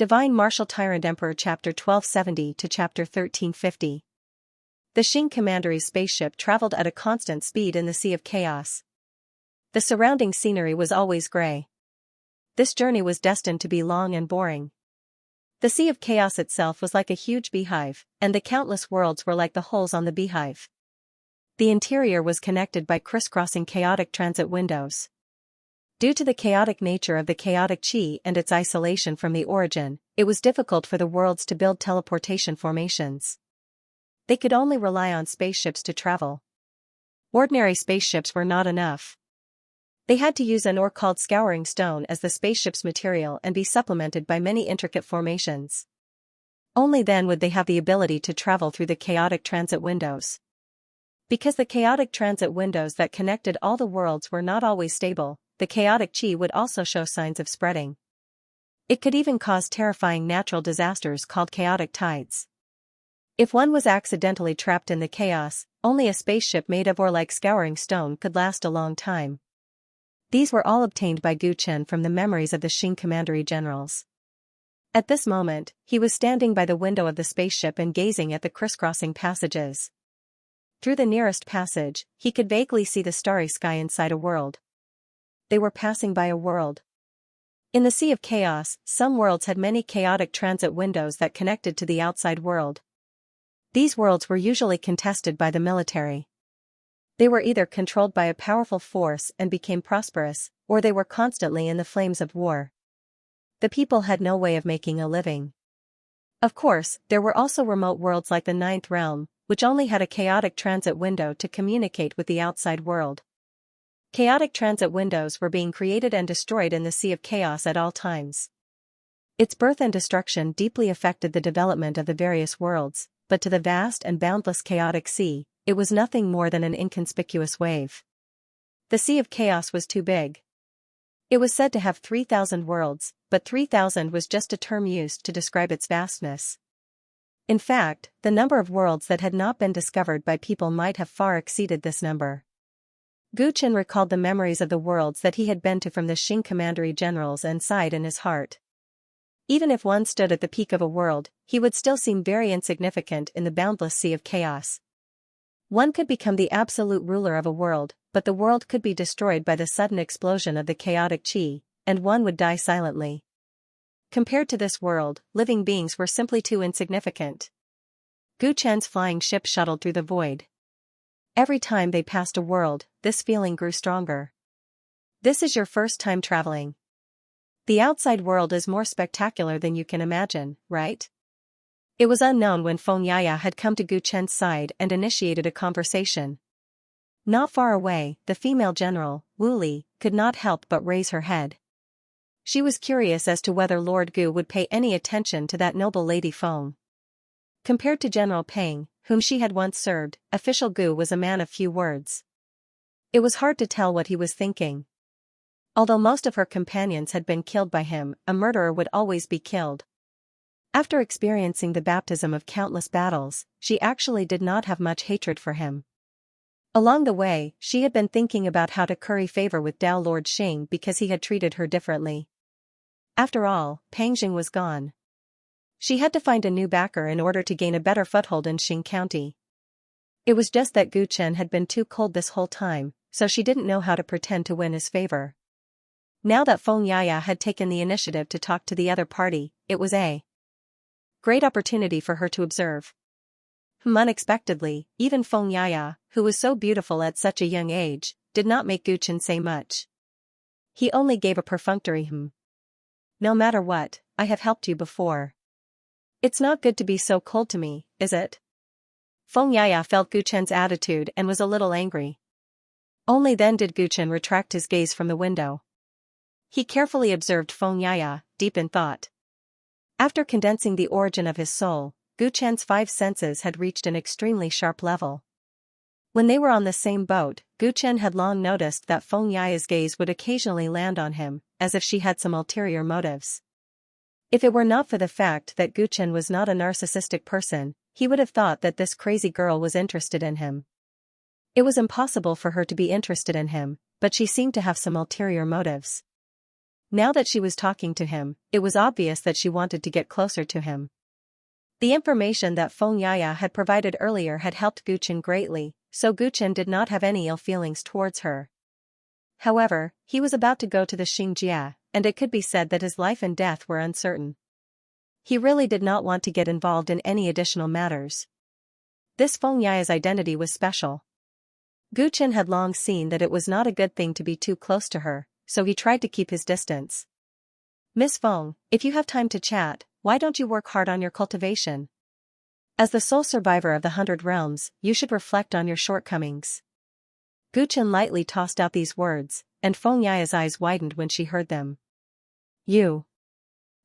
Divine Martial Tyrant Emperor Chapter 1270 to Chapter 1350. The Xing Commandery's spaceship traveled at a constant speed in the Sea of Chaos. The surrounding scenery was always gray. This journey was destined to be long and boring. The Sea of Chaos itself was like a huge beehive, and the countless worlds were like the holes on the beehive. The interior was connected by crisscrossing chaotic transit windows. Due to the chaotic nature of the chaotic chi and its isolation from the origin, it was difficult for the worlds to build teleportation formations. They could only rely on spaceships to travel. Ordinary spaceships were not enough. They had to use an ore called scouring stone as the spaceship's material and be supplemented by many intricate formations. Only then would they have the ability to travel through the chaotic transit windows. Because the chaotic transit windows that connected all the worlds were not always stable, the chaotic chi would also show signs of spreading. It could even cause terrifying natural disasters called chaotic tides. If one was accidentally trapped in the chaos, only a spaceship made of ore like scouring stone could last a long time. These were all obtained by Gu Chen from the memories of the Xing Commandery generals. At this moment, he was standing by the window of the spaceship and gazing at the crisscrossing passages. Through the nearest passage, he could vaguely see the starry sky inside a world. They were passing by a world. In the Sea of Chaos, some worlds had many chaotic transit windows that connected to the outside world. These worlds were usually contested by the military. They were either controlled by a powerful force and became prosperous, or they were constantly in the flames of war. The people had no way of making a living. Of course, there were also remote worlds like the Ninth Realm, which only had a chaotic transit window to communicate with the outside world. Chaotic transit windows were being created and destroyed in the Sea of Chaos at all times. Its birth and destruction deeply affected the development of the various worlds, but to the vast and boundless chaotic sea, it was nothing more than an inconspicuous wave. The Sea of Chaos was too big. It was said to have 3,000 worlds, but 3,000 was just a term used to describe its vastness. In fact, the number of worlds that had not been discovered by people might have far exceeded this number. Gu Chen recalled the memories of the worlds that he had been to from the Xing Commandery generals and sighed in his heart. Even if one stood at the peak of a world, he would still seem very insignificant in the boundless Sea of Chaos. One could become the absolute ruler of a world, but the world could be destroyed by the sudden explosion of the chaotic chi, and one would die silently. Compared to this world, living beings were simply too insignificant. Gu Chen's flying ship shuttled through the void. Every time they passed a world, this feeling grew stronger. This is your first time traveling. The outside world is more spectacular than you can imagine, right? It was unknown when Xianxia had come to Gu Chen's side and initiated a conversation. Not far away, the female general, Wu Li, could not help but raise her head. She was curious as to whether Lord Gu would pay any attention to that noble lady Feng. Compared to General Peng, whom she had once served, Official Gu was a man of few words. It was hard to tell what he was thinking. Although most of her companions had been killed by him, a murderer would always be killed. After experiencing the baptism of countless battles, she actually did not have much hatred for him. Along the way, she had been thinking about how to curry favor with Dao Lord Xing because he had treated her differently. After all, Pang Jing was gone. She had to find a new backer in order to gain a better foothold in Xing County. It was just that Gu Chen had been too cold this whole time, so she didn't know how to pretend to win his favor. Now that Xianxia had taken the initiative to talk to the other party, it was a great opportunity for her to observe. Unexpectedly, even Xianxia, who was so beautiful at such a young age, did not make Gu Chen say much. He only gave a perfunctory No matter what, I have helped you before. It's not good to be so cold to me, is it? Xianxia felt Gu Chen's attitude and was a little angry. Only then did Gu Chen retract his gaze from the window. He carefully observed Xianxia, deep in thought. After condensing the origin of his soul, Gu Chen's 5 senses had reached an extremely sharp level. When they were on the same boat, Gu Chen had long noticed that Xianxia's gaze would occasionally land on him, as if she had some ulterior motives. If it were not for the fact that Gu Chen was not a narcissistic person, he would have thought that this crazy girl was interested in him. It was impossible for her to be interested in him, but she seemed to have some ulterior motives. Now that she was talking to him, it was obvious that she wanted to get closer to him. The information that Xianxia had provided earlier had helped Guchen greatly, so Guchen did not have any ill feelings towards her. However, he was about to go to the Xianxia, and it could be said that his life and death were uncertain. He really did not want to get involved in any additional matters. This Xianxia's identity was special. Guchen had long seen that it was not a good thing to be too close to her, so he tried to keep his distance. Miss Feng, if you have time to chat, why don't you work hard on your cultivation? As the sole survivor of the 100 realms, you should reflect on your shortcomings. Guchen lightly tossed out these words, and Xianxia's eyes widened when she heard them. You.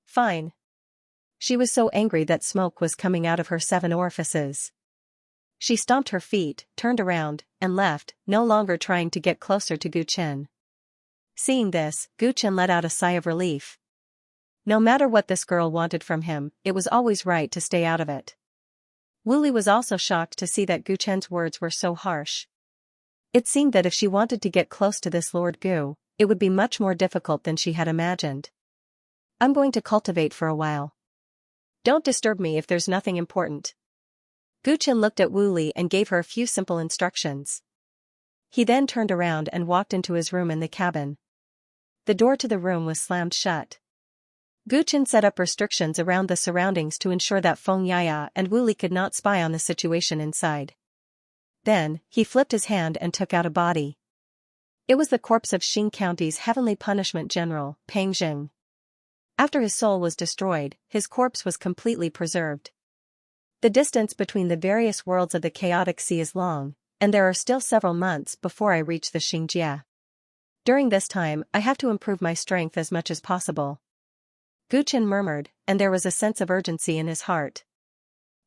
Fine. She was so angry that smoke was coming out of her 7 orifices. She stomped her feet, turned around, and left, no longer trying to get closer to Guchen. Seeing this, Guchen let out a sigh of relief. No matter what this girl wanted from him, it was always right to stay out of it. Wuli was also shocked to see that Guchen's words were so harsh. It seemed that if she wanted to get close to this Lord Gu, it would be much more difficult than she had imagined. I'm going to cultivate for a while. Don't disturb me if there's nothing important. Guchen looked at Wuli and gave her a few simple instructions. He then turned around and walked into his room in the cabin. The door to the room was slammed shut. Guchen set up restrictions around the surroundings to ensure that Xianxia and Wuli could not spy on the situation inside. Then, he flipped his hand and took out a body. It was the corpse of Xing County's Heavenly Punishment General, Peng Jing. After his soul was destroyed, his corpse was completely preserved. The distance between the various worlds of the Chaotic Sea is long, and there are still several months before I reach the Xianxia. During this time, I have to improve my strength as much as possible. Guchen murmured, and there was a sense of urgency in his heart.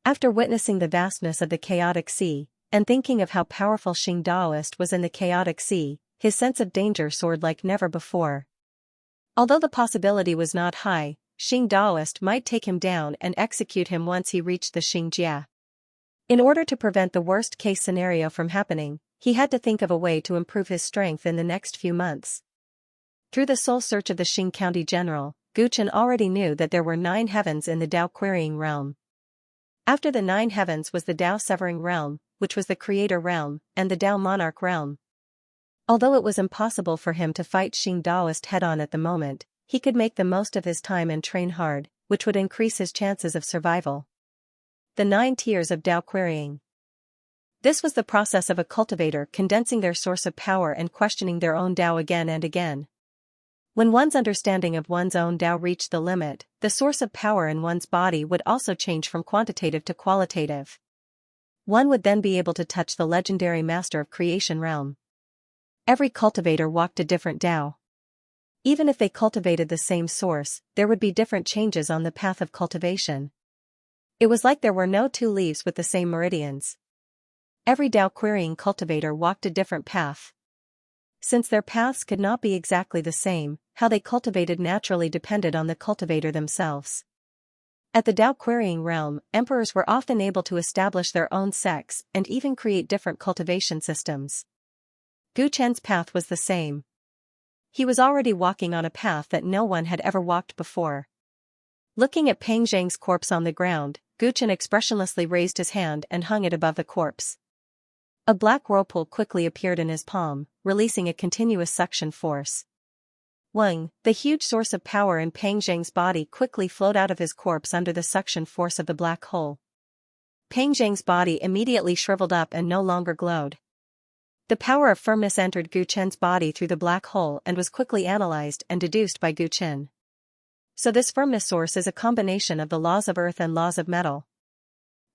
After witnessing the vastness of the Chaotic Sea, and thinking of how powerful Xing Daoist was in the Chaotic Sea, his sense of danger soared like never before. Although the possibility was not high, Xing Daoist might take him down and execute him once he reached the Xianxia. In order to prevent the worst-case scenario from happening, he had to think of a way to improve his strength in the next few months. Through the soul search of the Xing County General, Guchen already knew that there were 9 heavens in the Dao Querying Realm. After the 9 heavens was the Dao Severing Realm, which was the Creator Realm, and the Dao Monarch Realm. Although it was impossible for him to fight Xing Daoist head-on at the moment, he could make the most of his time and train hard, which would increase his chances of survival. The 9 tiers of Dao Querying. This was the process of a cultivator condensing their source of power and questioning their own Dao again and again. When one's understanding of one's own Dao reached the limit, the source of power in one's body would also change from quantitative to qualitative. One would then be able to touch the legendary Master of Creation realm. Every cultivator walked a different Dao. Even if they cultivated the same source, there would be different changes on the path of cultivation. It was like there were no 2 leaves with the same meridians. Every Dao Querying cultivator walked a different path. Since their paths could not be exactly the same, how they cultivated naturally depended on the cultivator themselves. At the Dao Querying realm, emperors were often able to establish their own sects and even create different cultivation systems. Guchen's path was the same. He was already walking on a path that no one had ever walked before. Looking at Peng Zhang's corpse on the ground, Guchen expressionlessly raised his hand and hung it above the corpse. A black whirlpool quickly appeared in his palm, releasing a continuous suction force. Wang, the huge source of power in Peng Zhang's body, quickly flowed out of his corpse under the suction force of the black hole. Peng Zhang's body immediately shriveled up and no longer glowed. The power of firmness entered Guchen's body through the black hole and was quickly analyzed and deduced by Guchen. So this firmness source is a combination of the laws of earth and laws of metal.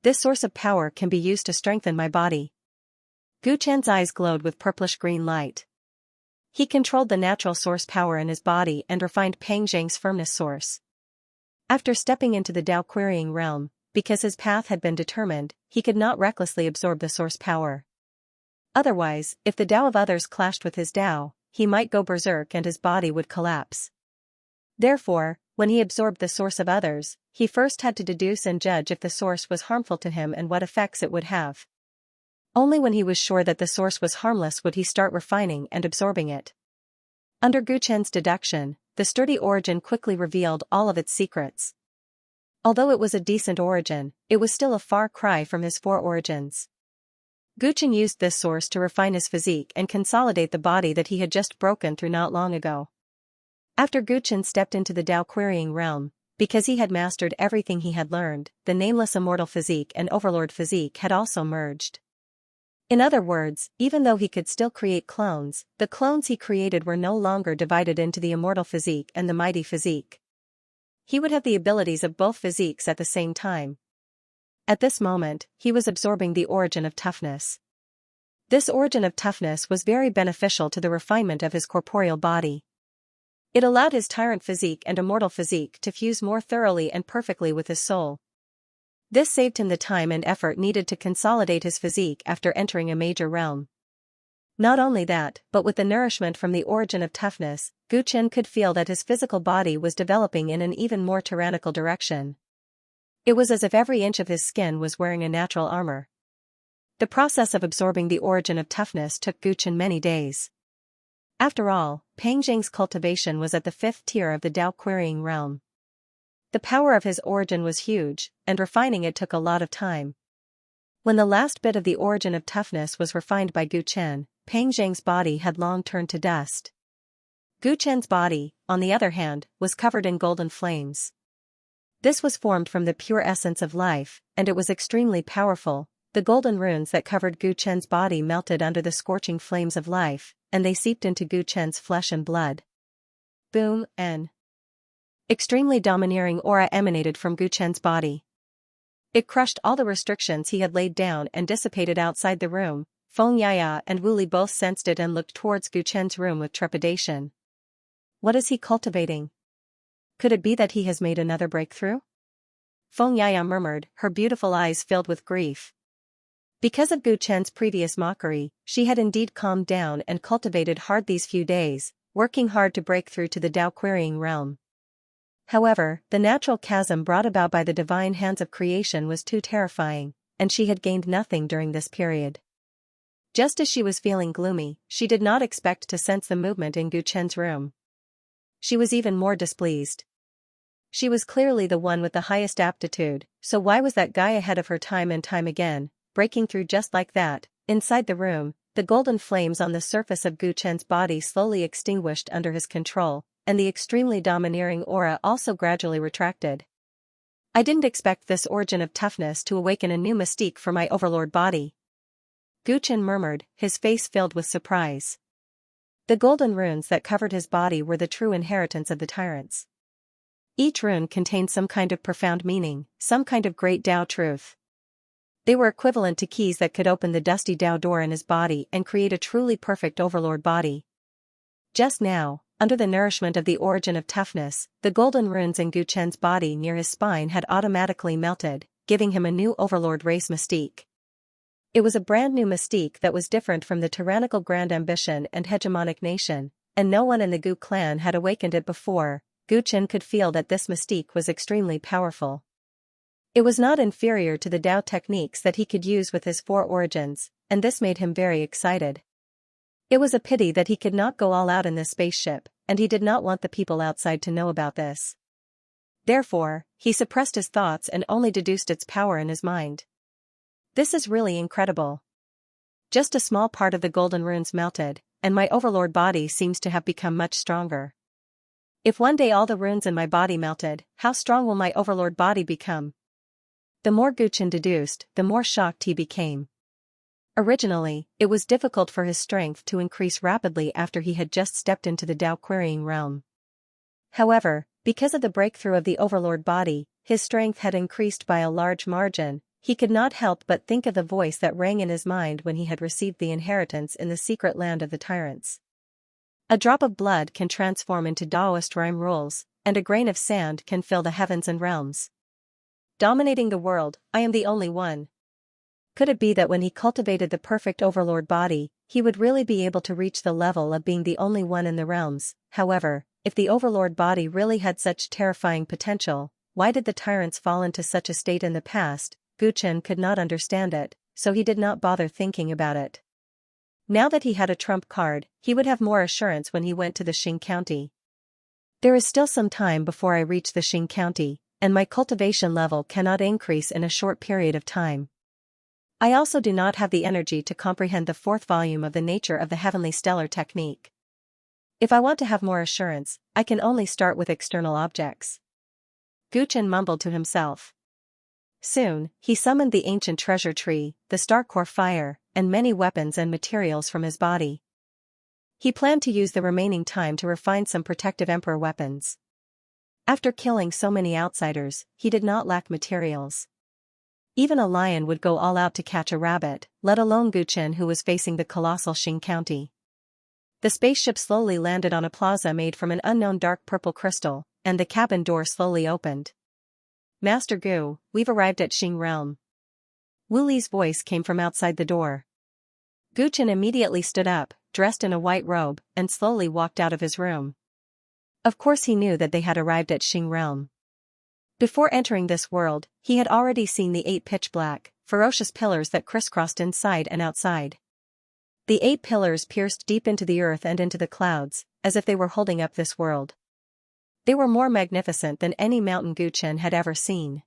This source of power can be used to strengthen my body. Guchen's eyes glowed with purplish-green light. He controlled the natural source power in his body and refined Peng Zhang's firmness source. After stepping into the Dao Querying realm, because his path had been determined, he could not recklessly absorb the source power. Otherwise, if the Dao of others clashed with his Dao, he might go berserk and his body would collapse. Therefore, when he absorbed the source of others, he first had to deduce and judge if the source was harmful to him and what effects it would have. Only when he was sure that the source was harmless would he start refining and absorbing it. Under Guchen's deduction, the sturdy origin quickly revealed all of its secrets. Although it was a decent origin, it was still a far cry from his four origins. Guchen used this source to refine his physique and consolidate the body that he had just broken through not long ago. After Guchen stepped into the Dao querying realm, because he had mastered everything he had learned, the nameless immortal physique and overlord physique had also merged. In other words, even though he could still create clones, the clones he created were no longer divided into the immortal physique and the mighty physique. He would have the abilities of both physiques at the same time. At this moment, he was absorbing the origin of toughness. This origin of toughness was very beneficial to the refinement of his corporeal body. It allowed his tyrant physique and immortal physique to fuse more thoroughly and perfectly with his soul. This saved him the time and effort needed to consolidate his physique after entering a major realm. Not only that, but with the nourishment from the origin of toughness, Guchen could feel that his physical body was developing in an even more tyrannical direction. It was as if every inch of his skin was wearing a natural armor. The process of absorbing the origin of toughness took Guchen many days. After all, Pang Zhang's cultivation was at the 5th tier of the Dao querying realm. The power of his origin was huge, and refining it took a lot of time. When the last bit of the origin of toughness was refined by Guchen, Pang Zhang's body had long turned to dust. Guchen's body, on the other hand, was covered in golden flames. This was formed from the pure essence of life, and it was extremely powerful. The golden runes that covered Guchen's body melted under the scorching flames of life, and they seeped into Guchen's flesh and blood. Boom, an extremely domineering aura emanated from Guchen's body. It crushed all the restrictions he had laid down and dissipated outside the room. Feng Yaya and Wu Li both sensed it and looked towards Guchen's room with trepidation. What is he cultivating? Could it be that he has made another breakthrough? Feng Yaya murmured, her beautiful eyes filled with grief. Because of Guchen's previous mockery, she had indeed calmed down and cultivated hard these few days, working hard to break through to the Dao querying realm. However, the natural chasm brought about by the divine hands of creation was too terrifying, and she had gained nothing during this period. Just as she was feeling gloomy, she did not expect to sense the movement in Guchen's room. She was even more displeased. She was clearly the one with the highest aptitude, so why was that guy ahead of her time and time again, breaking through just like that? Inside the room, the golden flames on the surface of Guchen's body slowly extinguished under his control, and the extremely domineering aura also gradually retracted. I didn't expect this origin of toughness to awaken a new mystique for my overlord body. Guchen murmured, his face filled with surprise. The golden runes that covered his body were the true inheritance of the tyrants. Each rune contained some kind of profound meaning, some kind of great Dao truth. They were equivalent to keys that could open the dusty Dao door in his body and create a truly perfect overlord body. Just now, under the nourishment of the origin of toughness, the golden runes in Guchen's body near his spine had automatically melted, giving him a new overlord race mystique. It was a brand new mystique that was different from the tyrannical grand ambition and hegemonic nation, and no one in the Gu clan had awakened it before. Guchen could feel that this mystique was extremely powerful. It was not inferior to the Dao techniques that he could use with his four origins, and this made him very excited. It was a pity that he could not go all out in this spaceship, and he did not want the people outside to know about this. Therefore, he suppressed his thoughts and only deduced its power in his mind. This is really incredible. Just a small part of the golden runes melted, and my overlord body seems to have become much stronger. If one day all the runes in my body melted, how strong will my overlord body become? The more Guchen deduced, the more shocked he became. Originally, it was difficult for his strength to increase rapidly after he had just stepped into the Dao querying realm. However, because of the breakthrough of the overlord body, his strength had increased by a large margin. He could not help but think of the voice that rang in his mind when he had received the inheritance in the secret land of the tyrants. A drop of blood can transform into Daoist rhyme rules, and a grain of sand can fill the heavens and realms. Dominating the world, I am the only one. Could it be that when he cultivated the perfect overlord body, he would really be able to reach the level of being the only one in the realms? However, if the overlord body really had such terrifying potential, why did the tyrants fall into such a state in the past? Guchen could not understand it, so he did not bother thinking about it. Now that he had a trump card, he would have more assurance when he went to the Xing County. There is still some time before I reach the Xing County, and my cultivation level cannot increase in a short period of time. I also do not have the energy to comprehend the fourth volume of the nature of the heavenly stellar technique. If I want to have more assurance, I can only start with external objects. Gu Chen mumbled to himself. Soon, he summoned the ancient treasure tree, the star core fire, and many weapons and materials from his body. He planned to use the remaining time to refine some protective emperor weapons. After killing so many outsiders, he did not lack materials. Even a lion would go all out to catch a rabbit, let alone Gu Chen, who was facing the colossal Xing County. The spaceship slowly landed on a plaza made from an unknown dark purple crystal, and the cabin door slowly opened. Master Gu, we've arrived at Xing Realm. Wu Li's voice came from outside the door. Gu Chen immediately stood up, dressed in a white robe, and slowly walked out of his room. Of course he knew that they had arrived at Xing Realm. Before entering this world, he had already seen the 8 pitch-black, ferocious pillars that crisscrossed inside and outside. The 8 pillars pierced deep into the earth and into the clouds, as if they were holding up this world. They were more magnificent than any mountain Gu Chen had ever seen.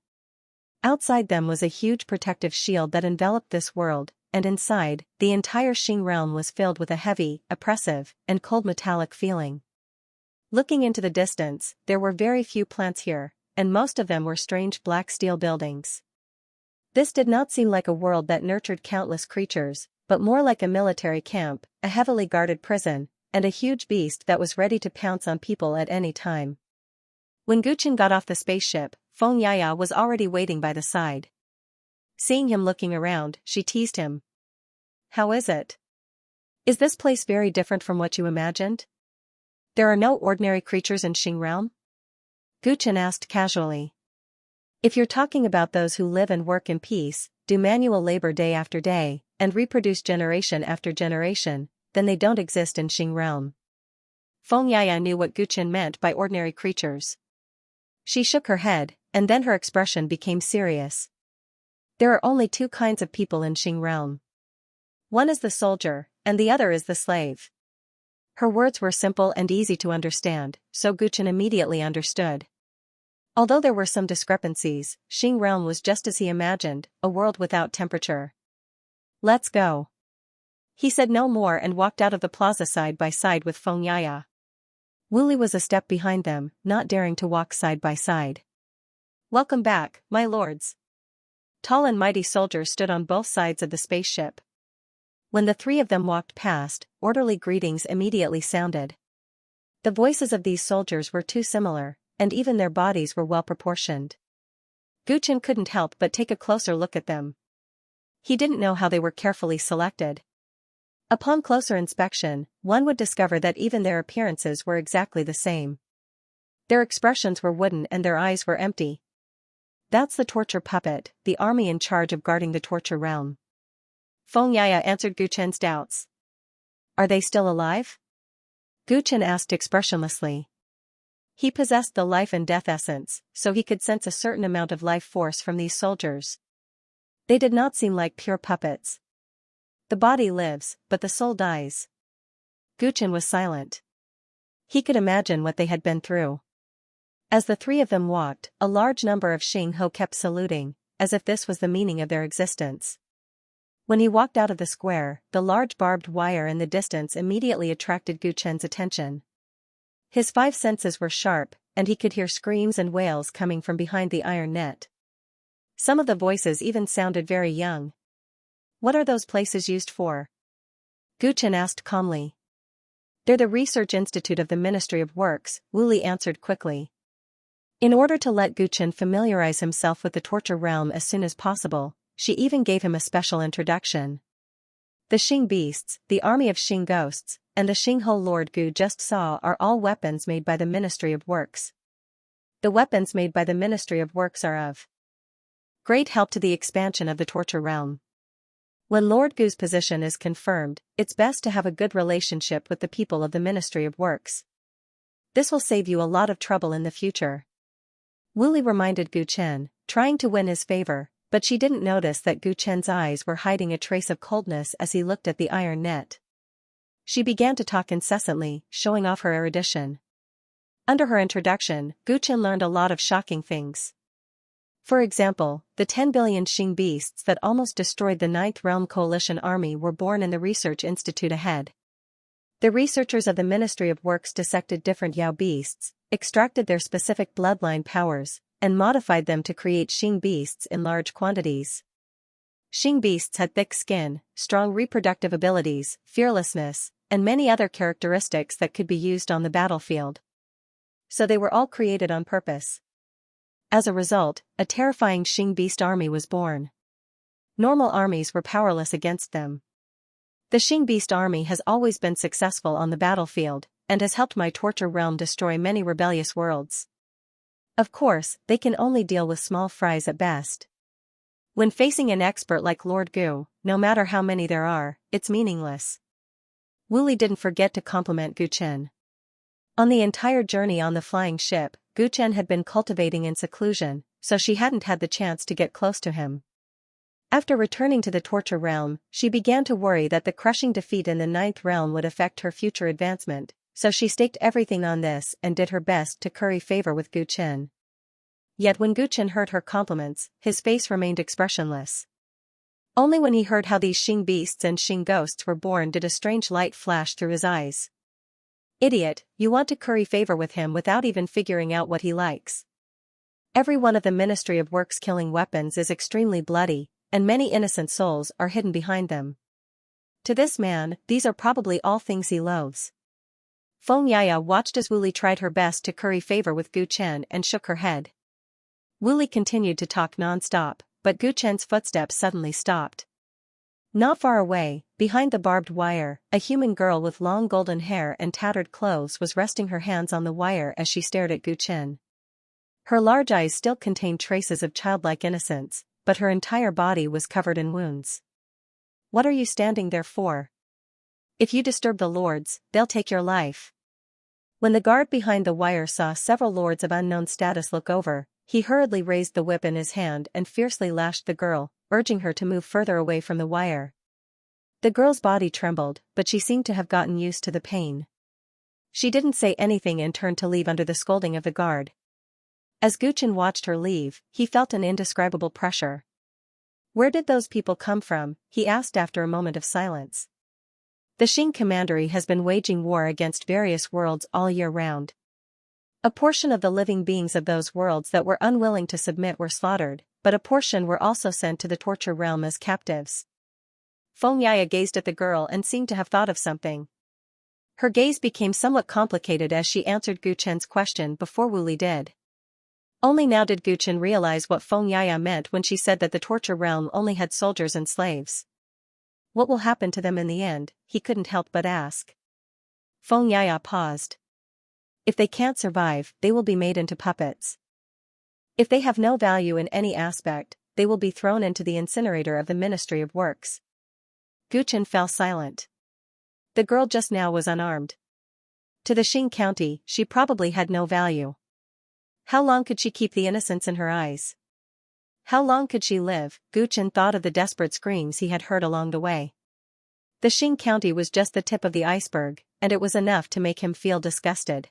Outside them was a huge protective shield that enveloped this world, and inside, the entire Xing realm was filled with a heavy, oppressive, and cold metallic feeling. Looking into the distance, there were very few plants here, and most of them were strange black steel buildings. This did not seem like a world that nurtured countless creatures, but more like a military camp, a heavily guarded prison, and a huge beast that was ready to pounce on people at any time. When Gu Chen got off the spaceship, Xianxia was already waiting by the side. Seeing him looking around, she teased him. How is it? Is this place very different from what you imagined? There are no ordinary creatures in Xing Realm? Gu Chen asked casually. If you're talking about those who live and work in peace, do manual labor day after day, and reproduce generation after generation, then they don't exist in Xing Realm. Xianxia knew what Gu Chen meant by ordinary creatures. She shook her head, and then her expression became serious. There are only 2 kinds of people in Xing Realm. One is the soldier, and the other is the slave. Her words were simple and easy to understand, so Gu Chen immediately understood. Although there were some discrepancies, Xing Realm was just as he imagined, a world without temperature. Let's go. He said no more and walked out of the plaza side by side with Xianxia. Wu Li was a step behind them, not daring to walk side by side. Welcome back, my lords. Tall and mighty soldiers stood on both sides of the spaceship. When the 3 of them walked past, orderly greetings immediately sounded. The voices of these soldiers were too similar, and even their bodies were well proportioned. Gu Chen couldn't help but take a closer look at them. He didn't know how they were carefully selected. Upon closer inspection, one would discover that even their appearances were exactly the same. Their expressions were wooden and their eyes were empty. That's the torture puppet, the army in charge of guarding the torture realm. Xianxia answered Gu Chen's doubts. Are they still alive? Gu Chen asked expressionlessly. He possessed the life and death essence, so he could sense a certain amount of life force from these soldiers. They did not seem like pure puppets. The body lives, but the soul dies. Gu Chen was silent. He could imagine what they had been through. As the 3 of them walked, a large number of Xing Ho kept saluting, as if this was the meaning of their existence. When he walked out of the square, the large barbed wire in the distance immediately attracted Gu Chen's attention. His 5 senses were sharp, and he could hear screams and wails coming from behind the iron net. Some of the voices even sounded very young. What are those places used for? Gu Chen asked calmly. They're the Research Institute of the Ministry of Works, Wu Li answered quickly. In order to let Gu Chen familiarize himself with the torture realm as soon as possible, she even gave him a special introduction. The Xing beasts, the army of Xing ghosts, and the Xing Ho Lord Gu just saw are all weapons made by the Ministry of Works. The weapons made by the Ministry of Works are of great help to the expansion of the torture realm. When Lord Gu's position is confirmed, it's best to have a good relationship with the people of the Ministry of Works. This will save you a lot of trouble in the future. Wu Li reminded Gu Chen, trying to win his favor, but she didn't notice that Gu Chen's eyes were hiding a trace of coldness as he looked at the iron net. She began to talk incessantly, showing off her erudition. Under her introduction, Guchen learned a lot of shocking things. For example, the 10 billion Xing beasts that almost destroyed the Ninth Realm Coalition army were born in the research institute ahead. The researchers of the Ministry of Works dissected different Yao beasts, extracted their specific bloodline powers, and modified them to create Xing beasts in large quantities. Xing beasts had thick skin, strong reproductive abilities, fearlessness, and many other characteristics that could be used on the battlefield. So they were all created on purpose. As a result, a terrifying Xing beast army was born. Normal armies were powerless against them. The Xing beast army has always been successful on the battlefield, and has helped my torture realm destroy many rebellious worlds. Of course, they can only deal with small fries at best. When facing an expert like Lord Gu, no matter how many there are, it's meaningless. Wu Li didn't forget to compliment Gu Chen. On the entire journey on the flying ship, Gu Chen had been cultivating in seclusion, so she hadn't had the chance to get close to him. After returning to the torture realm, she began to worry that the crushing defeat in the Ninth Realm would affect her future advancement, so she staked everything on this and did her best to curry favor with Gu Chen. Yet when Gu Chen heard her compliments, his face remained expressionless. Only when he heard how these Xing beasts and Xing ghosts were born did a strange light flash through his eyes. Idiot, you want to curry favor with him without even figuring out what he likes. Every one of the Ministry of Works killing weapons is extremely bloody, and many innocent souls are hidden behind them. To this man, these are probably all things he loathes. Xianxia watched as Wu Li tried her best to curry favor with Gu Chen and shook her head. Wu Li continued to talk non-stop, but Gu Chen's footsteps suddenly stopped. Not far away, behind the barbed wire, a human girl with long golden hair and tattered clothes was resting her hands on the wire as she stared at Gu Chen. Her large eyes still contained traces of childlike innocence, but her entire body was covered in wounds. What are you standing there for? If you disturb the lords, they'll take your life. When the guard behind the wire saw several lords of unknown status look over, he hurriedly raised the whip in his hand and fiercely lashed the girl, urging her to move further away from the wire. The girl's body trembled, but she seemed to have gotten used to the pain. She didn't say anything and turned to leave under the scolding of the guard. As Gu Chen watched her leave, he felt an indescribable pressure. Where did those people come from? He asked after a moment of silence. The Xing Commandery has been waging war against various worlds all year round. A portion of the living beings of those worlds that were unwilling to submit were slaughtered, but a portion were also sent to the torture realm as captives. Xianxia gazed at the girl and seemed to have thought of something. Her gaze became somewhat complicated as she answered Gu Chen's question before Wu Li did. Only now did Gu Chen realize what Xianxia meant when she said that the torture realm only had soldiers and slaves. What will happen to them in the end, he couldn't help but ask. Xianxia paused. If they can't survive, they will be made into puppets. If they have no value in any aspect, they will be thrown into the incinerator of the Ministry of Works. Gu Chen fell silent. The girl just now was unarmed. To the Xing County, she probably had no value. How long could she keep the innocence in her eyes? How long could she live? Gu Chen thought of the desperate screams he had heard along the way. The Xing County was just the tip of the iceberg, and it was enough to make him feel disgusted.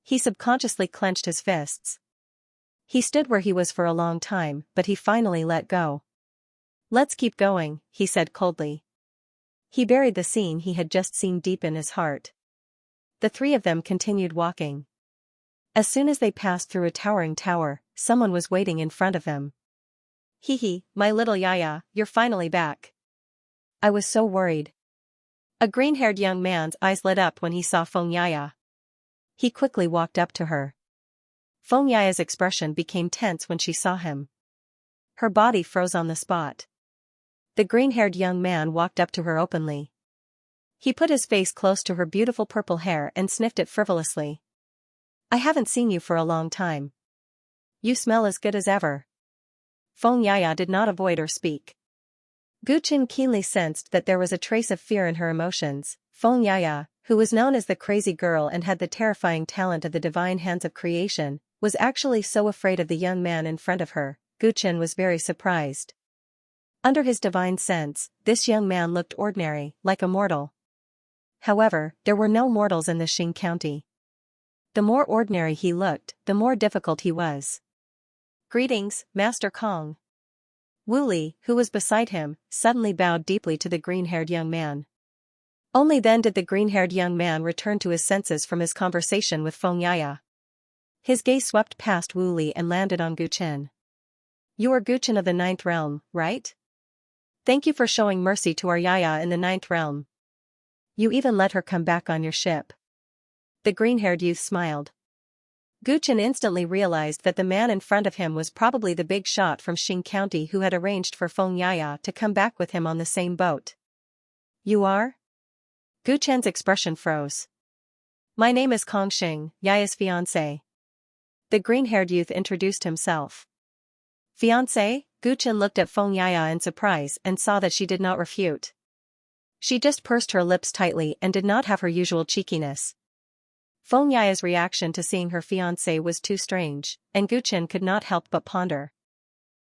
He subconsciously clenched his fists. He stood where he was for a long time, but he finally let go. Let's keep going, he said coldly. He buried the scene he had just seen deep in his heart. The three of them continued walking. As soon as they passed through a towering tower, someone was waiting in front of them. Hee, my little Yaya, you're finally back. I was so worried. A green-haired young man's eyes lit up when he saw Xianxia. He quickly walked up to her. Xianxia's expression became tense when she saw him. Her body froze on the spot. The green-haired young man walked up to her openly. He put his face close to her beautiful purple hair and sniffed it frivolously. I haven't seen you for a long time. You smell as good as ever. Xianxia did not avoid or speak. Gu Chen keenly sensed that there was a trace of fear in her emotions. Xianxia, who was known as the crazy girl and had the terrifying talent of the divine hands of creation, was actually so afraid of the young man in front of her. Gu Chen was very surprised. Under his divine sense, this young man looked ordinary, like a mortal. However, there were no mortals in the Xing County. The more ordinary he looked, the more difficult he was. "Greetings, Master Kong." Wu Li, who was beside him, suddenly bowed deeply to the green-haired young man. Only then did the green-haired young man return to his senses from his conversation with Feng Yaya. His gaze swept past Wu Li and landed on Gu Chen. "You are Gu Chen of the Ninth Realm, right? Thank you for showing mercy to our Yaya in the Ninth Realm. You even let her come back on your ship." The green-haired youth smiled. Gu Chen instantly realized that the man in front of him was probably the big shot from Xing County who had arranged for Feng Yaya to come back with him on the same boat. "You are?" Gu Chen's expression froze. "My name is Kong Xing, Yaya's fiancé." The green-haired youth introduced himself. "Fiancé?" Gu Chen looked at Feng Yaya in surprise and saw that she did not refute. She just pursed her lips tightly and did not have her usual cheekiness. Feng Yaya's reaction to seeing her fiancé was too strange, and Gu Chen could not help but ponder.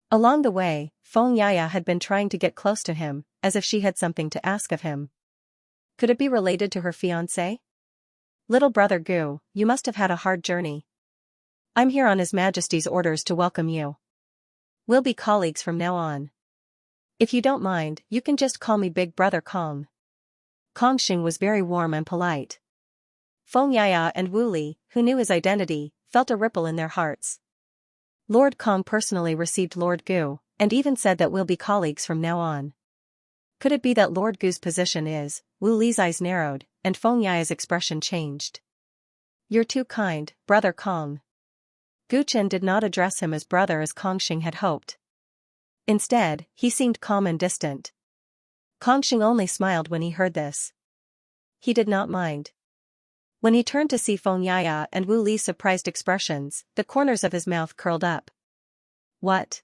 Along the way, Feng Yaya had been trying to get close to him, as if she had something to ask of him. Could it be related to her fiancé? "Little brother Gu, you must have had a hard journey. I'm here on His Majesty's orders to welcome you. We'll be colleagues from now on. If you don't mind, you can just call me Big Brother Kong." Kong Xing was very warm and polite. Feng Yaya and Wu Li, who knew his identity, felt a ripple in their hearts. Lord Kong personally received Lord Gu, and even said that we'll be colleagues from now on. Could it be that Lord Gu's position is? Wu Li's eyes narrowed, and Feng Yaya's expression changed. "You're too kind, Brother Kong." Gu Chen did not address him as brother as Kong Xing had hoped. Instead, he seemed calm and distant. Kong Xing only smiled when he heard this. He did not mind. When he turned to see Feng Yaya and Wu Li's surprised expressions, the corners of his mouth curled up. "What?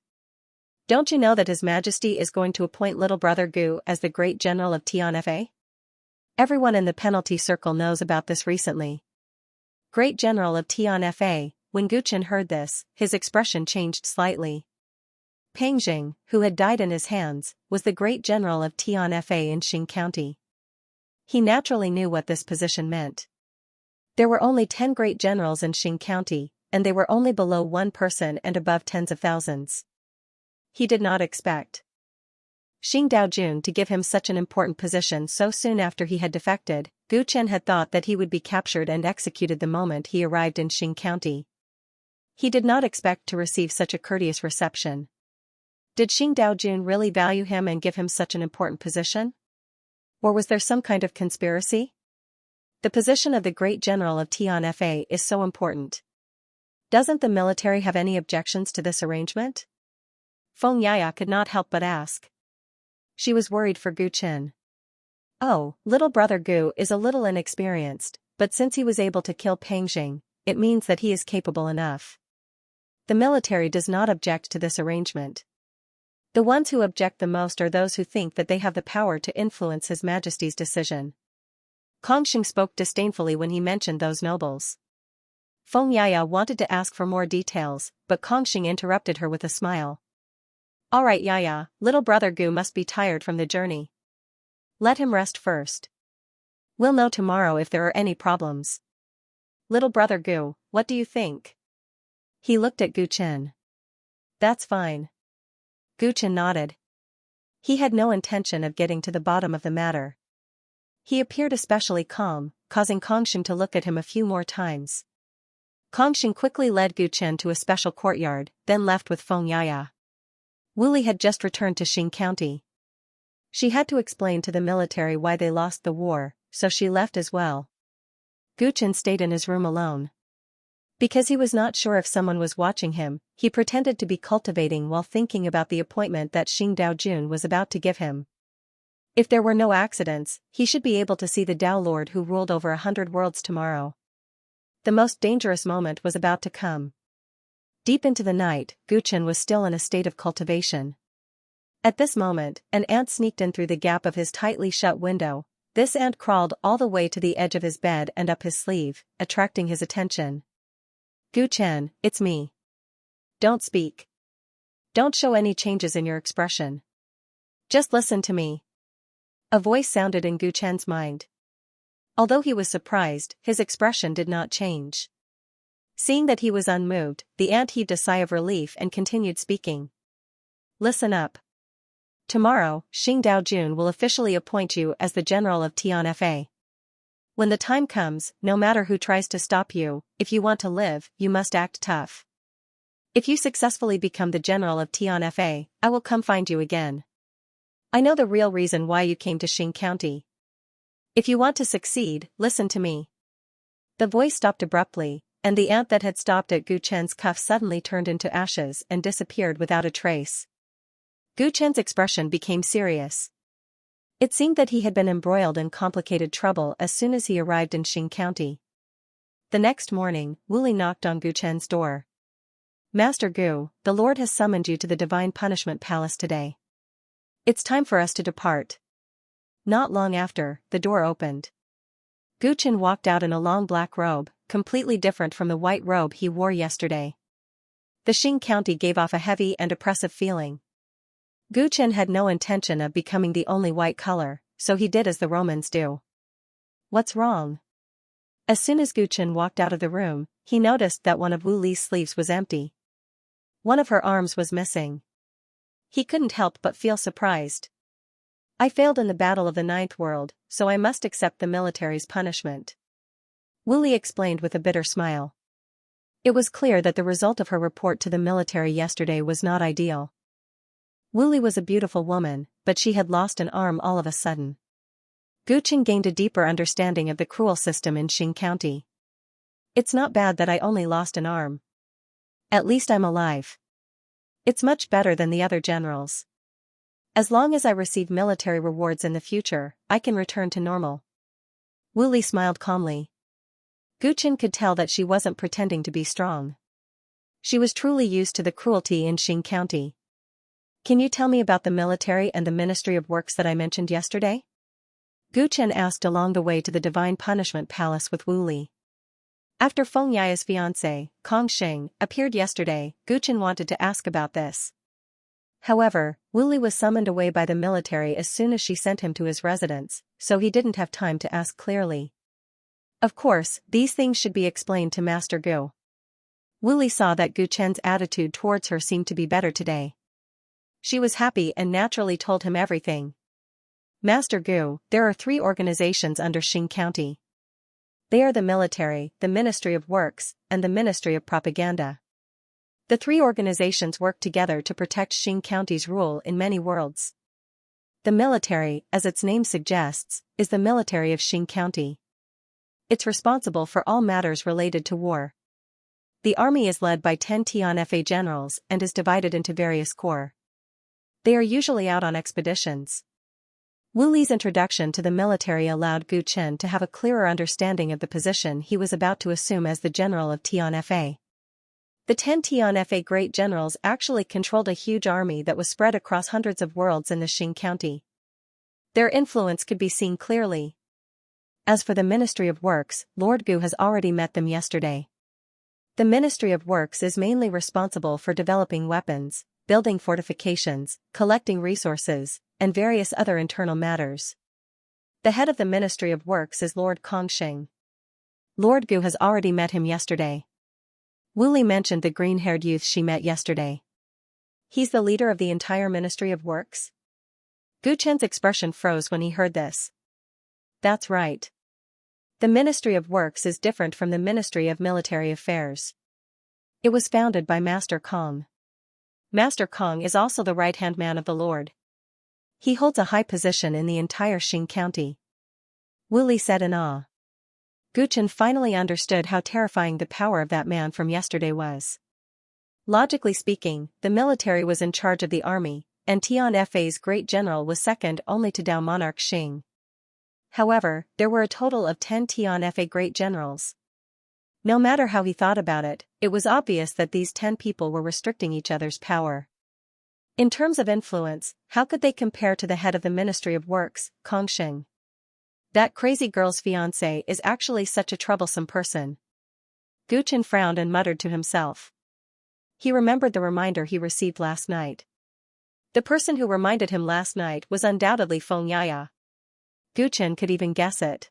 Don't you know that His Majesty is going to appoint little brother Gu as the great general of Tianfa? Everyone in the penalty circle knows about this recently." Great general of Tianfa. When Gu Chen heard this, his expression changed slightly. Peng Jing, who had died in his hands, was the great general of Tianfa in Xing County. He naturally knew what this position meant. There were only 10 great generals in Xing County, and they were only below one person and above tens of thousands. He did not expect Xing Daojun to give him such an important position so soon after he had defected. Gu Chen had thought that he would be captured and executed the moment he arrived in Xing County. He did not expect to receive such a courteous reception. Did Xing Daojun really value him and give him such an important position? Or was there some kind of conspiracy? The position of the great general of Tianfa is so important. Doesn't the military have any objections to this arrangement? Feng Yaya could not help but ask. She was worried for Gu Chen. Oh, little brother Gu is a little inexperienced, but since he was able to kill Peng Jing, it means that he is capable enough. The military does not object to this arrangement. The ones who object the most are those who think that they have the power to influence His Majesty's decision. Kong Xing spoke disdainfully when he mentioned those nobles. Feng Yaya wanted to ask for more details, but Kong Xing interrupted her with a smile. "All right, Yaya, little brother Gu must be tired from the journey. Let him rest first. We'll know tomorrow if there are any problems. Little brother Gu, what do you think?" He looked at Gu Chen. "That's fine." Gu Chen nodded. He had no intention of getting to the bottom of the matter. He appeared especially calm, causing Kong Xing to look at him a few more times. Kong Xing quickly led Gu Chen to a special courtyard, then left with Feng Yaya. Wu Li had just returned to Xing County. She had to explain to the military why they lost the war, so she left as well. Gu Chen stayed in his room alone. Because he was not sure if someone was watching him, he pretended to be cultivating while thinking about the appointment that Xing Daojun was about to give him. If there were no accidents, he should be able to see the Dao Lord who ruled over 100 worlds tomorrow. The most dangerous moment was about to come. Deep into the night, Gu Chen was still in a state of cultivation. At this moment, an ant sneaked in through the gap of his tightly shut window. This ant crawled all the way to the edge of his bed and up his sleeve, attracting his attention. "Gu Chen, it's me. Don't speak. Don't show any changes in your expression. Just listen to me." A voice sounded in Gu Chen's mind. Although he was surprised, his expression did not change. Seeing that he was unmoved, the ant heaved a sigh of relief and continued speaking. Listen up. Tomorrow, Xing Daojun will officially appoint you as the general of Tianfa. When the time comes, no matter who tries to stop you, if you want to live, you must act tough. If you successfully become the general of Tianfa, I will come find you again. I know the real reason why you came to Xing County. If you want to succeed, listen to me. The voice stopped abruptly, and the ant that had stopped at Gu Chen's cuff suddenly turned into ashes and disappeared without a trace. Gu Chen's expression became serious. It seemed that he had been embroiled in complicated trouble as soon as he arrived in Xing County. The next morning, Wu Li knocked on Gu Chen's door. Master Gu, the Lord has summoned you to the Divine Punishment Palace today. It's time for us to depart. Not long after, the door opened. Gu Chen walked out in a long black robe, completely different from the white robe he wore yesterday. The Xing County gave off a heavy and oppressive feeling. Gu Chen had no intention of becoming the only white color, so he did as the Romans do. What's wrong? As soon as Gu Chen walked out of the room, he noticed that one of Wu Li's sleeves was empty. One of her arms was missing. He couldn't help but feel surprised. I failed in the battle of the Ninth World, so I must accept the military's punishment. Wu Li explained with a bitter smile. It was clear that the result of her report to the military yesterday was not ideal. Wu Li was a beautiful woman, but she had lost an arm all of a sudden. Gu Chen gained a deeper understanding of the cruel system in Xing County. It's not bad that I only lost an arm. At least I'm alive. It's much better than the other generals. As long as I receive military rewards in the future, I can return to normal. Wu Li smiled calmly. Gu Chen could tell that she wasn't pretending to be strong. She was truly used to the cruelty in Xing County. Can you tell me about the military and the Ministry of Works that I mentioned yesterday? Gu Chen asked along the way to the Divine Punishment Palace with Wu Li. After Feng Yaya's fiancé, Kong Xing, appeared yesterday, Gu Chen wanted to ask about this. However, Wu Li was summoned away by the military as soon as she sent him to his residence, so he didn't have time to ask clearly. Of course, these things should be explained to Master Gu. Wu Li saw that Gu Chen's attitude towards her seemed to be better today. She was happy and naturally told him everything. Master Gu, there are 3 organizations under Xing County. They are the military, the Ministry of Works, and the Ministry of Propaganda. The 3 organizations work together to protect Xing County's rule in many worlds. The military, as its name suggests, is the military of Xing County. It's responsible for all matters related to war. The army is led by 10 Tianfa generals and is divided into various corps. They are usually out on expeditions. Wu Li's introduction to the military allowed Gu Chen to have a clearer understanding of the position he was about to assume as the general of Tianfa. The 10 Tianfa great generals actually controlled a huge army that was spread across hundreds of worlds in the Xing County. Their influence could be seen clearly. As for the Ministry of Works, Lord Gu has already met them yesterday. The Ministry of Works is mainly responsible for developing weapons, building fortifications, collecting resources, and various other internal matters. The head of the Ministry of Works is Lord Kongxing. Lord Gu has already met him yesterday. Wu Li mentioned the green-haired youth she met yesterday. He's the leader of the entire Ministry of Works? Gu Chen's expression froze when he heard this. That's right. The Ministry of Works is different from the Ministry of Military Affairs. It was founded by Master Kong. Master Kong is also the right-hand man of the Lord. He holds a high position in the entire Xing County. Wu Li said in awe. Gu Chen finally understood how terrifying the power of that man from yesterday was. Logically speaking, the military was in charge of the army, and Tianfa's great general was second only to Dao monarch Xing. However, there were a total of 10 Tianfa great generals. No matter how he thought about it, it was obvious that these 10 people were restricting each other's power. In terms of influence, how could they compare to the head of the Ministry of Works, Kongxing? That crazy girl's fiancé is actually such a troublesome person. Gu Chen frowned and muttered to himself. He remembered the reminder he received last night. The person who reminded him last night was undoubtedly Feng Yaya. Gu Chen could even guess it.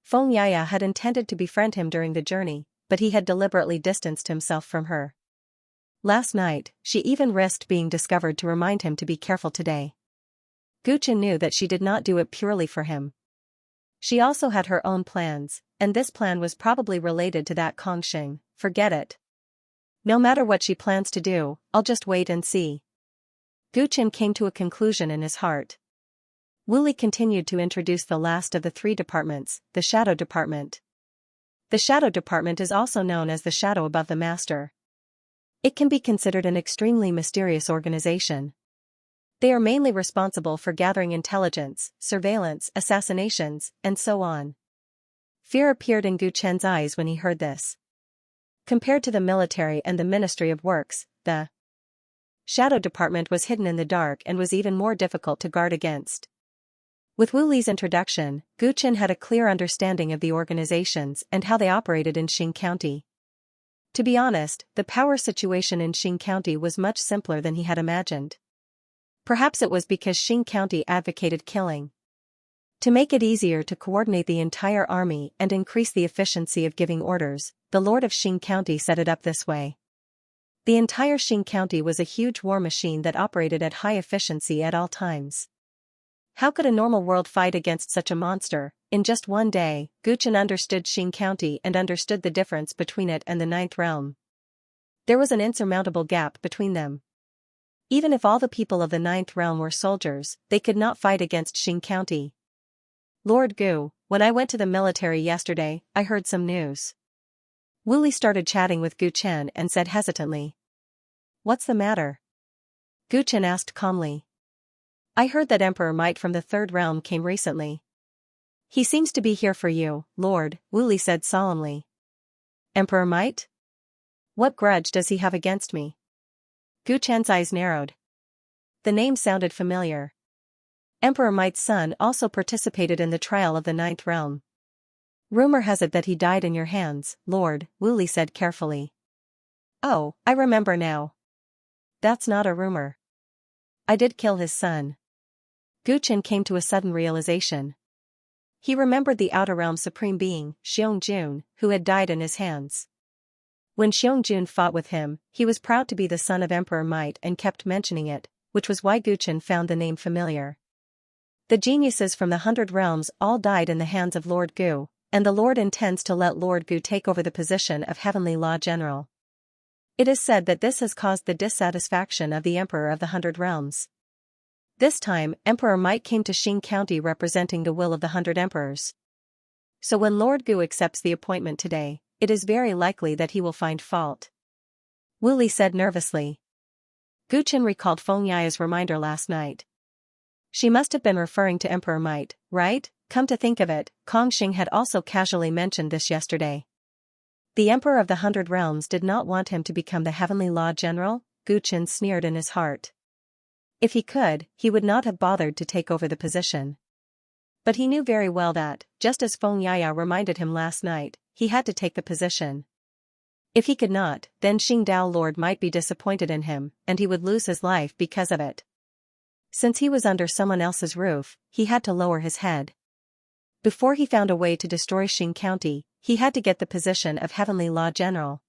Feng Yaya had intended to befriend him during the journey, but he had deliberately distanced himself from her. Last night, she even risked being discovered to remind him to be careful today. Guchen knew that she did not do it purely for him. She also had her own plans, and this plan was probably related to that Kongxing. Forget it. No matter what she plans to do, I'll just wait and see. Guchen came to a conclusion in his heart. Wuli continued to introduce the last of the three departments, the Shadow Department. The Shadow Department is also known as the Shadow above the Master. It can be considered an extremely mysterious organization. They are mainly responsible for gathering intelligence, surveillance, assassinations, and so on. Fear appeared in Guchen's eyes when he heard this. Compared to the military and the Ministry of Works, the Shadow Department was hidden in the dark and was even more difficult to guard against. With Wuli's introduction, Guchen had a clear understanding of the organizations and how they operated in Xing County. To be honest, the power situation in Xing County was much simpler than he had imagined. Perhaps it was because Xing County advocated killing. To make it easier to coordinate the entire army and increase the efficiency of giving orders, the Lord of Xing County set it up this way. The entire Xing County was a huge war machine that operated at high efficiency at all times. How could a normal world fight against such a monster? In just one day, Guchen understood Xing County and understood the difference between it and the Ninth Realm. There was an insurmountable gap between them. Even if all the people of the Ninth Realm were soldiers, they could not fight against Xing County. Lord Gu, when I went to the military yesterday, I heard some news. Wuli started chatting with Guchen and said hesitantly. What's the matter? Guchen asked calmly. I heard that Emperor Might from the Third Realm came recently. He seems to be here for you, Lord, Wuli said solemnly. Emperor Might? What grudge does he have against me? Guchen's eyes narrowed. The name sounded familiar. Emperor Might's son also participated in the trial of the Ninth Realm. Rumor has it that he died in your hands, Lord, Wuli said carefully. Oh, I remember now. That's not a rumor. I did kill his son. Guchen came to a sudden realization. He remembered the Outer Realm Supreme Being, Xianxia, who had died in his hands. When Xianxia fought with him, he was proud to be the son of Emperor Might and kept mentioning it, which was why Guchen found the name familiar. The geniuses from the 100 Realms all died in the hands of Lord Gu, and the Lord intends to let Lord Gu take over the position of Heavenly Law General. It is said that this has caused the dissatisfaction of the Emperor of the 100 Realms. This time, Emperor Might came to Xing County representing the will of the 100 Emperors. So when Lord Gu accepts the appointment today, it is very likely that he will find fault. Wuli said nervously. Guchen recalled Feng Yaya's reminder last night. She must have been referring to Emperor Might, right? Come to think of it, Kongxing had also casually mentioned this yesterday. The Emperor of the 100 Realms did not want him to become the Heavenly Law General, Guchen sneered in his heart. If he could, he would not have bothered to take over the position. But he knew very well that, just as Feng Yaya reminded him last night, he had to take the position. If he could not, then Xingdao Lord might be disappointed in him, and he would lose his life because of it. Since he was under someone else's roof, he had to lower his head. Before he found a way to destroy Xing County, he had to get the position of Heavenly Law General.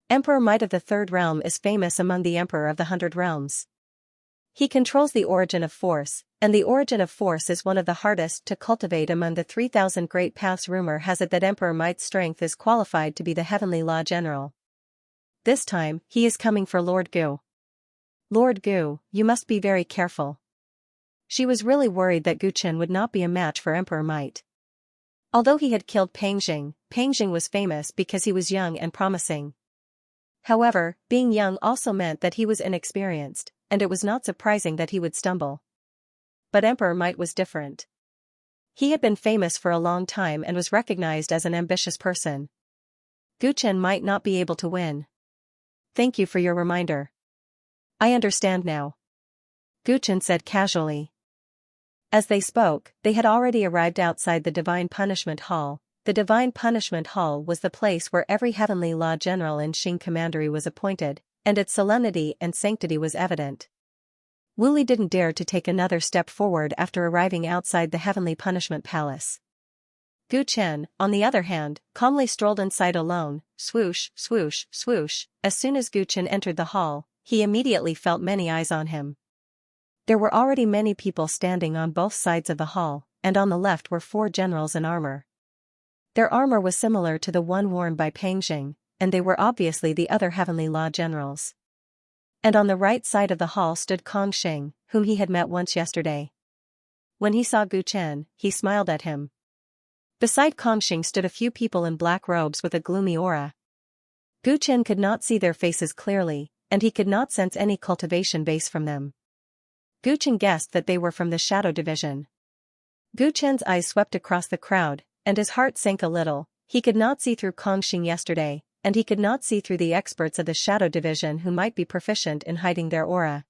Emperor Might of the Third Realm is famous among the Emperor of the 100 Realms. He controls the origin of force, and the origin of force is one of the hardest to cultivate among the 3,000 great paths. Rumor has it that Emperor Might's strength is qualified to be the Heavenly Law General. This time, he is coming for Lord Gu. Lord Gu, you must be very careful. She was really worried that Guchen would not be a match for Emperor Might. Although he had killed Pangjing was famous because he was young and promising. However, being young also meant that he was inexperienced, and it was not surprising that he would stumble. But Emperor Might was different. He had been famous for a long time and was recognized as an ambitious person. Guchen might not be able to win. Thank you for your reminder. I understand now. Guchen said casually. As they spoke, they had already arrived outside the Divine Punishment Hall. The Divine Punishment Hall was the place where every Heavenly Law General in Xing Commandery was appointed, and its solemnity and sanctity was evident. Wuli didn't dare to take another step forward after arriving outside the Heavenly Punishment Palace. Gu Chen, on the other hand, calmly strolled inside alone, swoosh, swoosh, swoosh. As soon as Gu Chen entered the hall, he immediately felt many eyes on him. There were already many people standing on both sides of the hall, and on the left were 4 generals in armor. Their armor was similar to the one worn by Pangjing, and they were obviously the other Heavenly Law generals. And on the right side of the hall stood Kong Xing, whom he had met once yesterday. When he saw Gu Chen, he smiled at him. Beside Kong Xing stood a few people in black robes with a gloomy aura. Gu Chen could not see their faces clearly, and he could not sense any cultivation base from them. Gu Chen guessed that they were from the Shadow Division. Gu Chen's eyes swept across the crowd, and his heart sank a little. He could not see through Kong Xing yesterday, and he could not see through the experts of the Shadow Division who might be proficient in hiding their aura.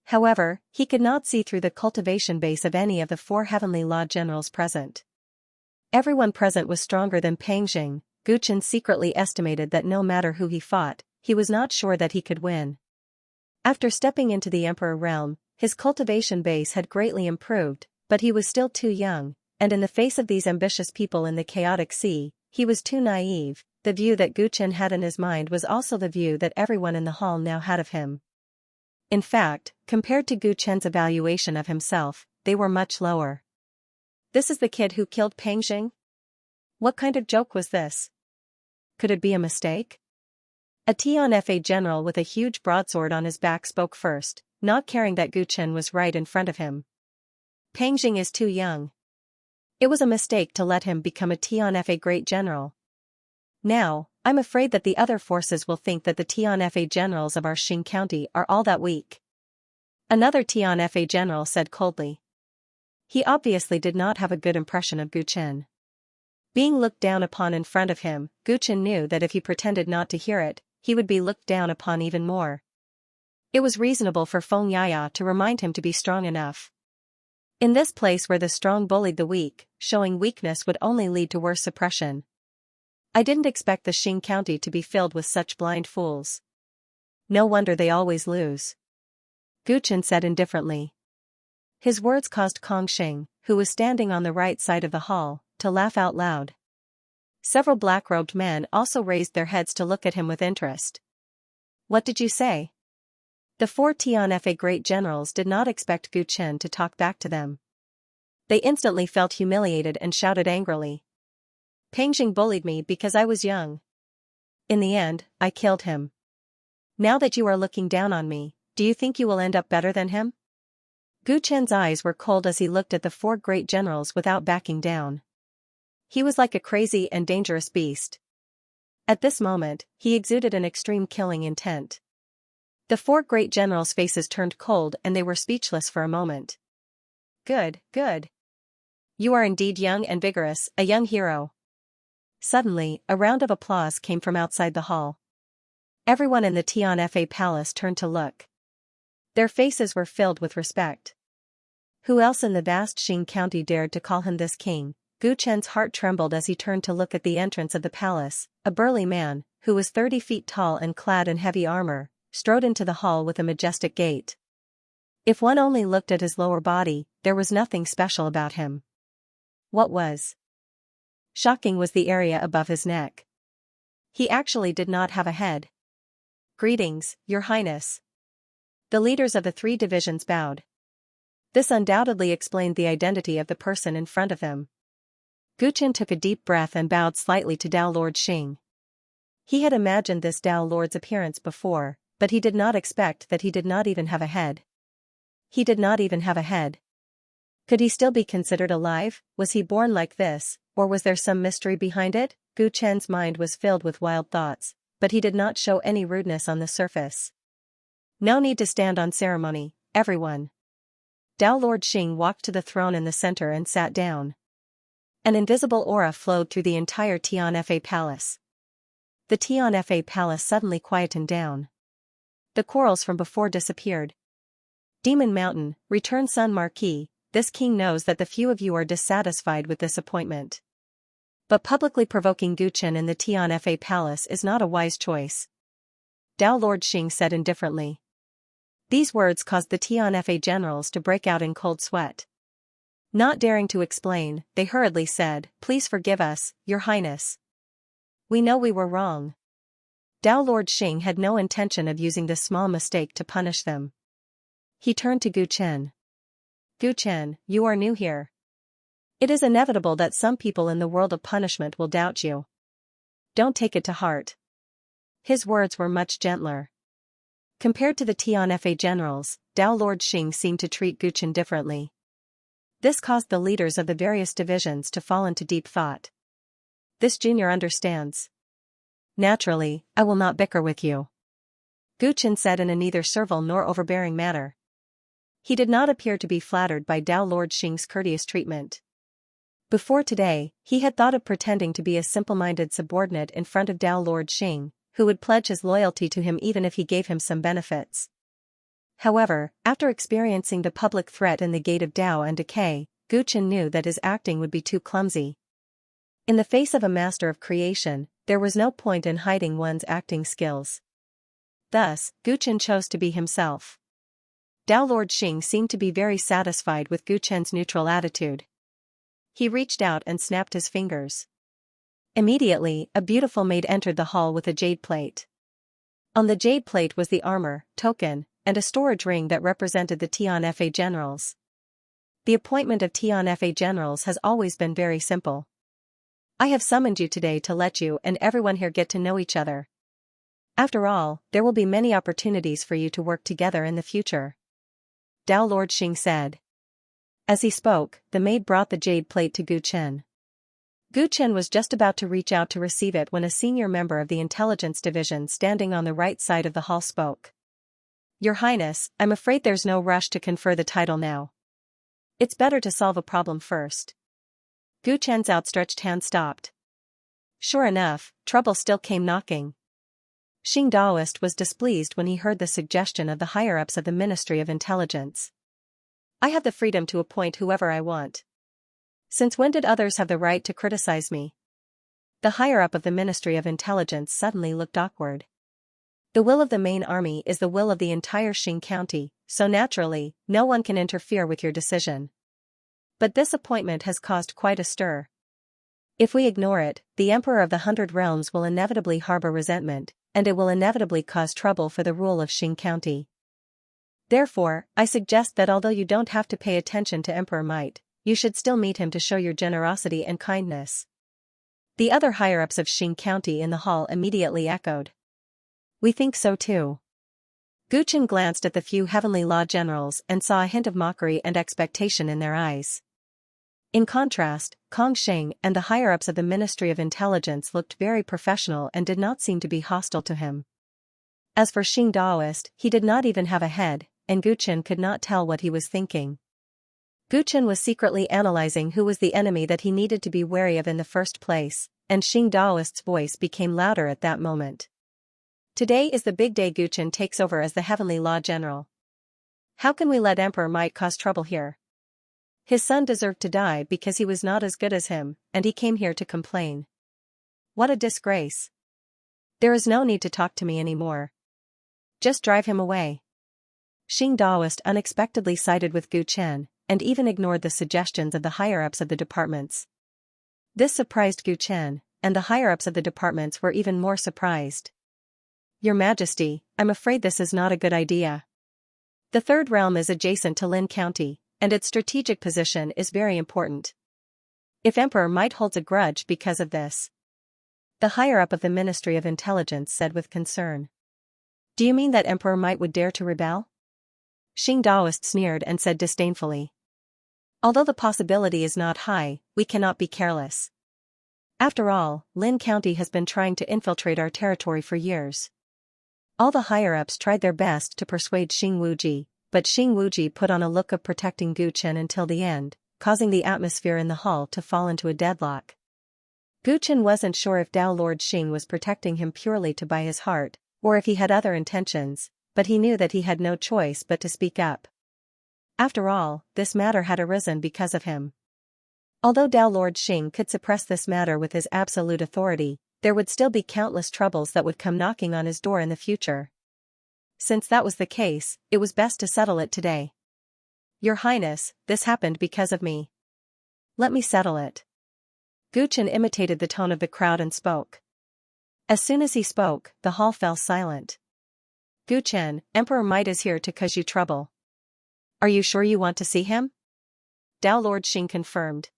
However, he could not see through the cultivation base of any of the 4 Heavenly Law generals present. Everyone present was stronger than Pangjing. Gu Chen secretly estimated that no matter who he fought, he was not sure that he could win. After stepping into the Emperor realm, his cultivation base had greatly improved, but he was still too young, and in the face of these ambitious people in the chaotic sea, he was too naive. The view that Gu Chen had in his mind was also the view that everyone in the hall now had of him. In fact, compared to Gu Chen's evaluation of himself, they were much lower. This is the kid who killed Pangjing? What kind of joke was this? Could it be a mistake? A Tian-Fa general with a huge broadsword on his back spoke first, not caring that Gu Chen was right in front of him. Pangjing is too young. It was a mistake to let him become a Tian-Fa great general. Now, I'm afraid that the other forces will think that the Tian-Fa generals of our Xing County are all that weak. Another Tian-Fa general said coldly. He obviously did not have a good impression of Gu Chen. Being looked down upon in front of him, Gu Chen knew that if he pretended not to hear it, he would be looked down upon even more. It was reasonable for Feng Yaya to remind him to be strong enough. In this place where the strong bullied the weak, showing weakness would only lead to worse suppression. I didn't expect the Xing County to be filled with such blind fools. No wonder they always lose. Gu Chen said indifferently. His words caused Kong Xing, who was standing on the right side of the hall, to laugh out loud. Several black-robed men also raised their heads to look at him with interest. What did you say? The 4 Tian-Fa great generals did not expect Gu Chen to talk back to them. They instantly felt humiliated and shouted angrily. Pangjing bullied me because I was young. In the end, I killed him. Now that you are looking down on me, do you think you will end up better than him? Gu Chen's eyes were cold as he looked at the 4 great generals without backing down. He was like a crazy and dangerous beast. At this moment, he exuded an extreme killing intent. The 4 great generals' faces turned cold and they were speechless for a moment. Good, good. You are indeed young and vigorous, a young hero. Suddenly, a round of applause came from outside the hall. Everyone in the Tian-Fa palace turned to look. Their faces were filled with respect. Who else in the vast Xing County dared to call him this king? Gu Chen's heart trembled as he turned to look at the entrance of the palace. A burly man, who was 30 feet tall and clad in heavy armor, strode into the hall with a majestic gait. If one only looked at his lower body, there was nothing special about him. What was shocking was the area above his neck. He actually did not have a head. Greetings, Your Highness. The leaders of the 3 divisions bowed. This undoubtedly explained the identity of the person in front of him. Gu Chen took a deep breath and bowed slightly to Dao Lord Xing. He had imagined this Dao Lord's appearance before, but he did not expect that he did not even have a head. He did not even have a head. Could he still be considered alive? Was he born like this, or was there some mystery behind it? Gu Chen's mind was filled with wild thoughts, but he did not show any rudeness on the surface. No need to stand on ceremony, everyone. Dao Lord Xing walked to the throne in the center and sat down. An invisible aura flowed through the entire Tian-Fa palace. The Tian-Fa palace suddenly quietened down. The quarrels from before disappeared. Demon Mountain, Return Sun Marquis, this king knows that the few of you are dissatisfied with this appointment. But publicly provoking Gu Chen in the Tian-Fa palace is not a wise choice. Dao Lord Xing said indifferently. These words caused the Tian-Fa generals to break out in cold sweat. Not daring to explain, they hurriedly said, "Please forgive us, Your Highness. We know we were wrong." Dao Lord Xing had no intention of using this small mistake to punish them. He turned to Gu Chen. "Gu Chen, you are new here. It is inevitable that some people in the world of punishment will doubt you. Don't take it to heart." His words were much gentler. Compared to the Tianfa generals, Dao Lord Xing seemed to treat Gu Chen differently. This caused the leaders of the various divisions to fall into deep thought. This junior understands. Naturally, I will not bicker with you, Gu Chen said in a neither servile nor overbearing manner. He did not appear to be flattered by Dao Lord Xing's courteous treatment. Before today, he had thought of pretending to be a simple-minded subordinate in front of Dao Lord Xing, who would pledge his loyalty to him even if he gave him some benefits. However, after experiencing the public threat in the gate of Dao and decay, Gu Chen knew that his acting would be too clumsy. In the face of a master of creation, there was no point in hiding one's acting skills. Thus, Gu Chen chose to be himself. Dao Lord Xing seemed to be very satisfied with Gu Chen's neutral attitude. He reached out and snapped his fingers. Immediately, a beautiful maid entered the hall with a jade plate. On the jade plate was the armor, token, and a storage ring that represented the Tianfa generals. The appointment of Tianfa generals has always been very simple. I have summoned you today to let you and everyone here get to know each other. After all, there will be many opportunities for you to work together in the future, Dao Lord Xing said. As he spoke, the maid brought the jade plate to Gu Chen. Gu Chen was just about to reach out to receive it when a senior member of the intelligence division standing on the right side of the hall spoke. "Your Highness, I'm afraid there's no rush to confer the title now. It's better to solve a problem first." Gu Chen's outstretched hand stopped. Sure enough, trouble still came knocking. Xing Daoist was displeased when he heard the suggestion of the higher-ups of the Ministry of Intelligence. "I have the freedom to appoint whoever I want. Since when did others have the right to criticize me?" The higher-up of the Ministry of Intelligence suddenly looked awkward. The will of the main army is the will of the entire Xing County, so naturally, no one can interfere with your decision. But this appointment has caused quite a stir. If we ignore it, the Emperor of the 100 Realms will inevitably harbor resentment, and it will inevitably cause trouble for the rule of Xing County. Therefore, I suggest that although you don't have to pay attention to Emperor Might, you should still meet him to show your generosity and kindness. The other higher-ups of Xing County in the hall immediately echoed. "We think so too." Gu Chen glanced at the few heavenly law generals and saw a hint of mockery and expectation in their eyes. In contrast, Kong Sheng and the higher-ups of the Ministry of Intelligence looked very professional and did not seem to be hostile to him. As for Xing Daoist, he did not even have a head, and Gu Chen could not tell what he was thinking. Gu Chen was secretly analyzing who was the enemy that he needed to be wary of in the first place, and Xing Daoist's voice became louder at that moment. "Today is the big day. Gu Chen takes over as the Heavenly Law General. How can we let Emperor Might cause trouble here? His son deserved to die because he was not as good as him, and he came here to complain. What a disgrace. There is no need to talk to me anymore. Just drive him away." Xing Daoist unexpectedly sided with Gu Chen, and even ignored the suggestions of the higher-ups of the departments. This surprised Gu Chen, and the higher-ups of the departments were even more surprised. "Your Majesty, I'm afraid this is not a good idea. The third realm is adjacent to Lin County, and its strategic position is very important. If Emperor Might holds a grudge because of this," the higher-up of the Ministry of Intelligence said with concern. "Do you mean that Emperor Might would dare to rebel?" Xing Daoist sneered and said disdainfully. "Although the possibility is not high, we cannot be careless. After all, Lin County has been trying to infiltrate our territory for years." All the higher-ups tried their best to persuade Xing Wuji, but Xing Wuji put on a look of protecting Gu Chen until the end, causing the atmosphere in the hall to fall into a deadlock. Gu Chen wasn't sure if Dao Lord Xing was protecting him purely to buy his heart, or if he had other intentions, but he knew that he had no choice but to speak up. After all, this matter had arisen because of him. Although Dao Lord Xing could suppress this matter with his absolute authority, there would still be countless troubles that would come knocking on his door in the future. Since that was the case, it was best to settle it today. "Your Highness, this happened because of me. Let me settle it. Gu Chen imitated the tone of the crowd and spoke. As soon as he spoke, the hall fell silent. Gu Chen, Emperor Might is here to cause you trouble. Are you sure you want to see him? Dao Lord Xing confirmed.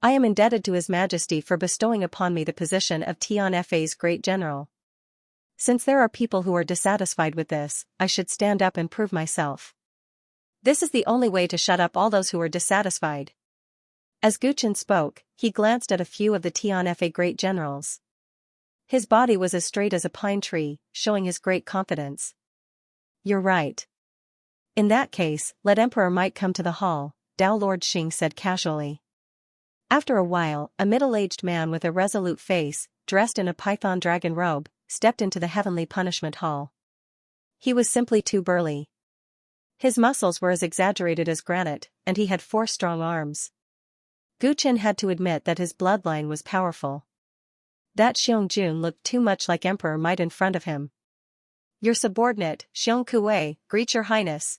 I am indebted to His Majesty for bestowing upon me the position of Tianfa's Great General. Since there are people who are dissatisfied with this, I should stand up and prove myself. This is the only way to shut up all those who are dissatisfied. As Gu Chen spoke, he glanced at a few of the Tianfa great generals. His body was as straight as a pine tree, showing his great confidence. You're right. In that case, let Emperor Might come to the hall, Dao Lord Xing said casually. After a while, a middle-aged man with a resolute face, dressed in a python dragon robe, stepped into the heavenly punishment hall. He was simply too burly. His muscles were as exaggerated as granite, and he had 4 strong arms. Gu Chen had to admit that his bloodline was powerful. That Xiong Jun looked too much like Emperor Might in front of him. Your subordinate, Xiong Kuei, greets your highness.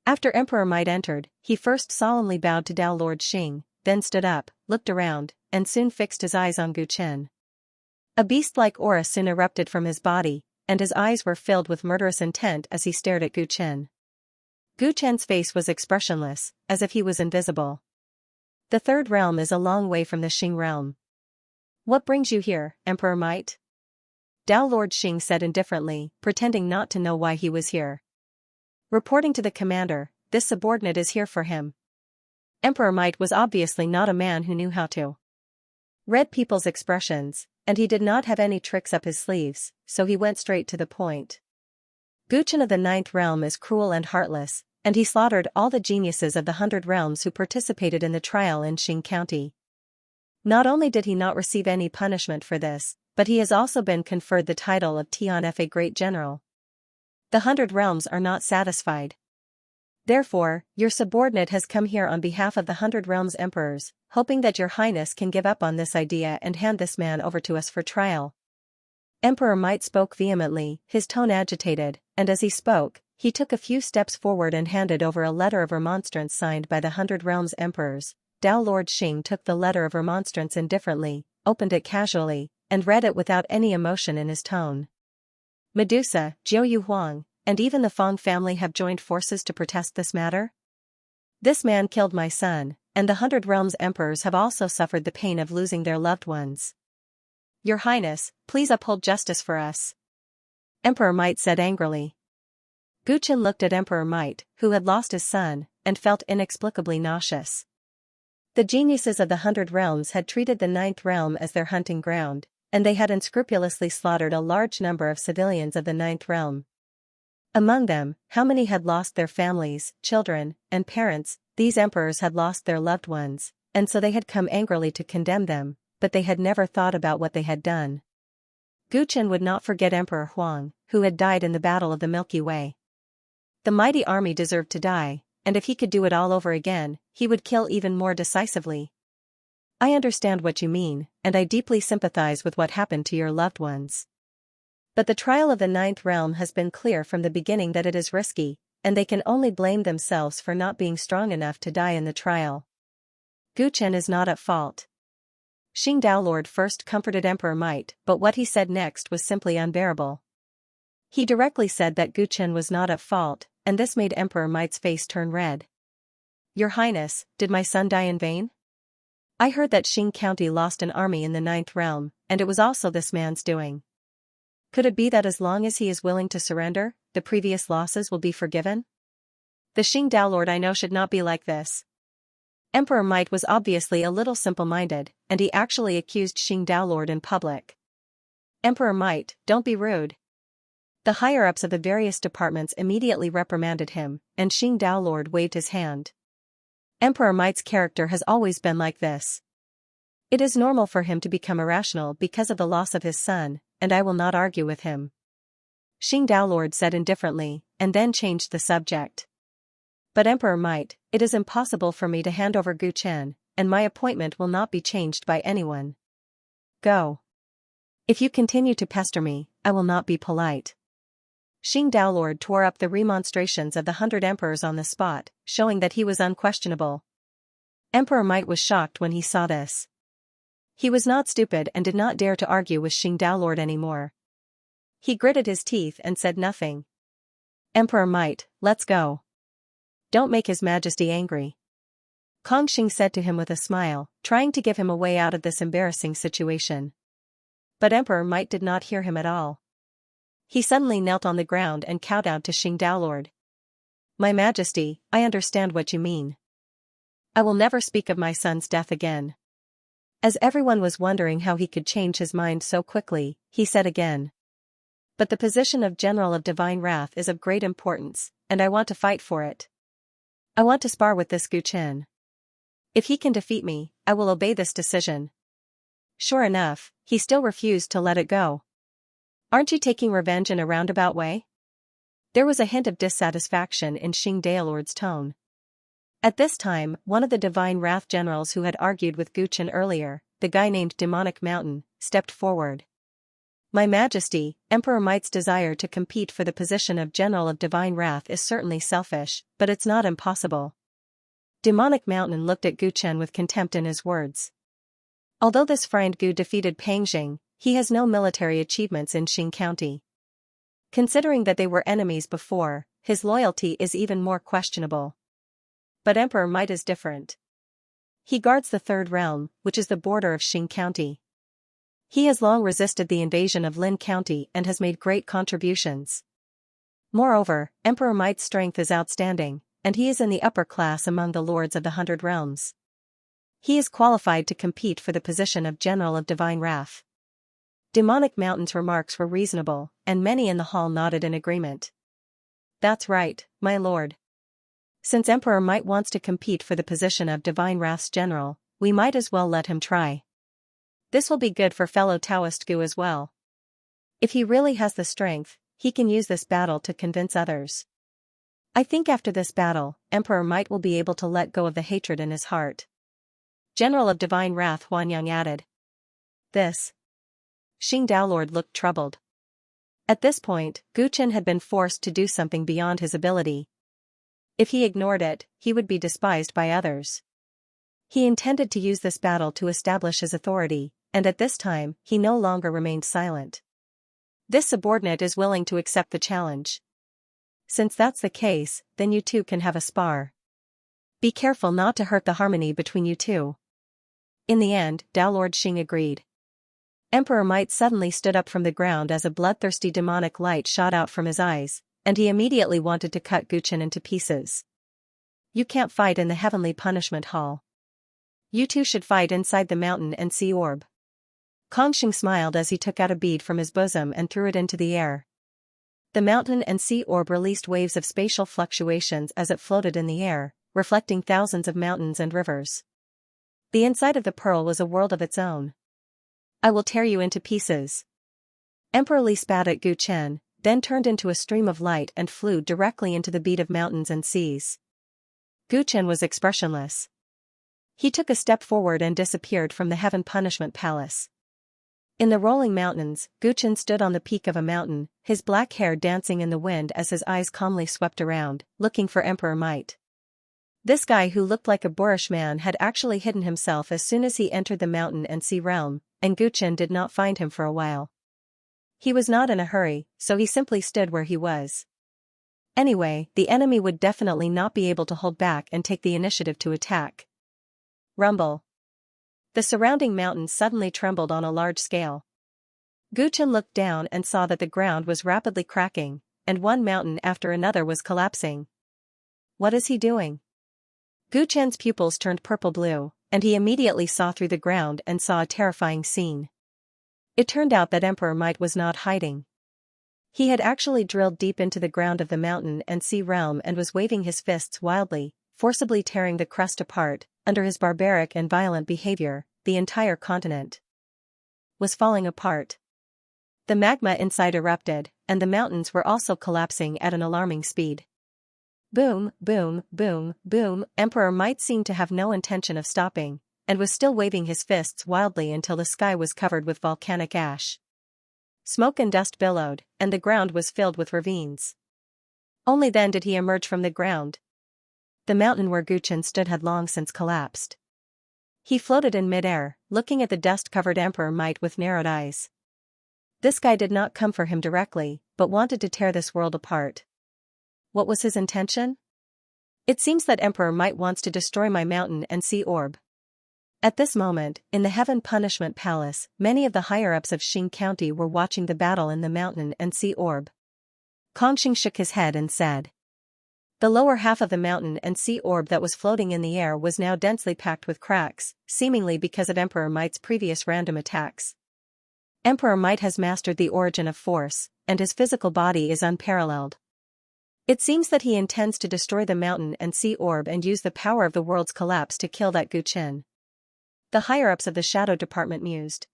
After Emperor Might entered, he first solemnly bowed to Dao Lord Xing, then stood up, looked around, and soon fixed his eyes on Gu Chen. A beast-like aura soon erupted from his body, and his eyes were filled with murderous intent as he stared at Gu Chen. Gu Chen's face was expressionless, as if he was invisible. The third realm is a long way from the Xing realm. What brings you here, Emperor Might? Dao Lord Xing said indifferently, pretending not to know why he was here. Reporting to the commander, this subordinate is here for him. Emperor Might was obviously not a man who knew how to read people's expressions, and he did not have any tricks up his sleeves, so he went straight to the point. Gu Chen of the 9th realm is cruel and heartless, and he slaughtered all the geniuses of the 100 realms who participated in the trial in Xing County. Not only did he not receive any punishment for this, but he has also been conferred the title of Tianfa Great General. The 100 realms are not satisfied. Therefore, your subordinate has come here on behalf of the 100 realms emperors, hoping that your highness can give up on this idea and hand this man over to us for trial. Emperor Might spoke vehemently, his tone agitated, and as he spoke, he took a few steps forward and handed over a letter of remonstrance signed by the 100 realms emperors. Dao Lord Xing took the letter of remonstrance indifferently, opened it casually, and read it without any emotion in his tone. Medusa, Jiu Yu Huang, and even the Fong family have joined forces to protest this matter? This man killed my son, and the 100 realms emperors have also suffered the pain of losing their loved ones. Your Highness, please uphold justice for us. Emperor Might said angrily. Gu Chen looked at Emperor Might, who had lost his son, and felt inexplicably nauseous. The geniuses of the 100 realms had treated the 9th realm as their hunting ground, and they had unscrupulously slaughtered a large number of civilians of the 9th realm. Among them, how many had lost their families, children, and parents? These emperors had lost their loved ones, and so they had come angrily to condemn them, but they had never thought about what they had done. Gu Chen would not forget Emperor Huang, who had died in the Battle of the Milky Way. The mighty army deserved to die, and if he could do it all over again, he would kill even more decisively. I understand what you mean, and I deeply sympathize with what happened to your loved ones. But the trial of the 9th realm has been clear from the beginning that it is risky, and they can only blame themselves for not being strong enough to die in the trial. Gu Chen is not at fault. Xing Dao Lord first comforted Emperor Might, but what he said next was simply unbearable. He directly said that Gu Chen was not at fault, and this made Emperor Might's face turn red. Your Highness, did my son die in vain? I heard that Xing County lost an army in the 9th realm, and it was also this man's doing. Could it be that as long as he is willing to surrender, the previous losses will be forgiven? The Xing Dao Lord I know should not be like this. Emperor Might was obviously a little simple-minded, and he actually accused Xing Dao Lord in public. Emperor Might, don't be rude. The higher-ups of the various departments immediately reprimanded him, and Xing Dao Lord waved his hand. Emperor Might's character has always been like this. It is normal for him to become irrational because of the loss of his son, and I will not argue with him. Xing Dao Lord said indifferently, and then changed the subject. But Emperor Might, it is impossible for me to hand over Gu Chen, and my appointment will not be changed by anyone. Go. If you continue to pester me, I will not be polite. Xing Dao Lord tore up the remonstrations of the 100 emperors on the spot, showing that he was unquestionable. Emperor Might was shocked when he saw this. He was not stupid and did not dare to argue with Xingdao Lord anymore. He gritted his teeth and said nothing. Emperor Might, let's go. Don't make His Majesty angry. Kongxing said to him with a smile, trying to give him a way out of this embarrassing situation. But Emperor Might did not hear him at all. He suddenly knelt on the ground and kowtowed to Xingdao Lord. My Majesty, I understand what you mean. I will never speak of my son's death again. As everyone was wondering how he could change his mind so quickly, he said again. But the position of General of Divine Wrath is of great importance, and I want to fight for it. I want to spar with this Gu Chen. If he can defeat me, I will obey this decision. Sure enough, he still refused to let it go. Aren't you taking revenge in a roundabout way? There was a hint of dissatisfaction in Xingdao Lord's tone. At this time, one of the Divine Wrath generals who had argued with Gu Chen earlier, the guy named Demonic Mountain, stepped forward. My Majesty, Emperor Might's desire to compete for the position of General of Divine Wrath is certainly selfish, but it's not impossible. Demonic Mountain looked at Gu Chen with contempt in his words. Although this friend Gu defeated Pangjing, he has no military achievements in Xing County. Considering that they were enemies before, his loyalty is even more questionable. But Emperor Might is different. He guards the Third Realm, which is the border of Xing County. He has long resisted the invasion of Lin County and has made great contributions. Moreover, Emperor Might's strength is outstanding, and he is in the upper class among the lords of the 100 Realms. He is qualified to compete for the position of General of Divine Wrath. Demonic Mountain's remarks were reasonable, and many in the hall nodded in agreement. That's right, my lord. Since Emperor Might wants to compete for the position of Divine Wrath's general, we might as well let him try. This will be good for fellow Taoist Gu as well. If he really has the strength, he can use this battle to convince others. I think after this battle, Emperor Might will be able to let go of the hatred in his heart. General of Divine Wrath Huanyang added. This. Xingdao Lord looked troubled. At this point, Gu Chen had been forced to do something beyond his ability. If he ignored it, he would be despised by others. He intended to use this battle to establish his authority, and at this time, he no longer remained silent. This subordinate is willing to accept the challenge. Since that's the case, then you two can have a spar. Be careful not to hurt the harmony between you two. In the end, Dao Lord Xing agreed. Emperor Might suddenly stood up from the ground as a bloodthirsty demonic light shot out from his eyes, and he immediately wanted to cut Gu Chen into pieces. You can't fight in the Heavenly Punishment Hall. You two should fight inside the mountain and sea orb. Kongxing smiled as he took out a bead from his bosom and threw it into the air. The mountain and sea orb released waves of spatial fluctuations as it floated in the air, reflecting thousands of mountains and rivers. The inside of the pearl was a world of its own. I will tear you into pieces. Emperor Li spat at Gu Chen, then turned into a stream of light and flew directly into the bead of mountains and seas. Gu Chen was expressionless. He took a step forward and disappeared from the Heaven Punishment Palace. In the rolling mountains, Gu Chen stood on the peak of a mountain, his black hair dancing in the wind as his eyes calmly swept around, looking for Emperor Might. This guy who looked like a boorish man had actually hidden himself as soon as he entered the mountain and sea realm, and Gu Chen did not find him for a while. He was not in a hurry, so he simply stood where he was. Anyway, the enemy would definitely not be able to hold back and take the initiative to attack. Rumble. The surrounding mountains suddenly trembled on a large scale. Gu Chen looked down and saw that the ground was rapidly cracking, and one mountain after another was collapsing. What is he doing? Gu Chen's pupils turned purple-blue, and he immediately saw through the ground and saw a terrifying scene. It turned out that Emperor Might was not hiding. He had actually drilled deep into the ground of the mountain and sea realm and was waving his fists wildly, forcibly tearing the crust apart. Under his barbaric and violent behavior, the entire continent was falling apart. The magma inside erupted, and the mountains were also collapsing at an alarming speed. Boom, boom, boom, boom. Emperor Might seemed to have no intention of stopping, and was still waving his fists wildly until the sky was covered with volcanic ash. Smoke and dust billowed, and the ground was filled with ravines. Only then did he emerge from the ground. The mountain where Gu Chen stood had long since collapsed. He floated in midair, looking at the dust-covered Emperor Might with narrowed eyes. This guy did not come for him directly, but wanted to tear this world apart. What was his intention? It seems that Emperor Might wants to destroy my mountain and sea orb. At this moment, in the Heaven Punishment Palace, many of the higher-ups of Xing County were watching the battle in the mountain and sea orb. Kongxing shook his head and said. The lower half of the mountain and sea orb that was floating in the air was now densely packed with cracks, seemingly because of Emperor Might's previous random attacks. Emperor Might has mastered the origin of force, and his physical body is unparalleled. It seems that he intends to destroy the mountain and sea orb and use the power of the world's collapse to kill that Gu Qin. The higher-ups of the Shadow Department mused.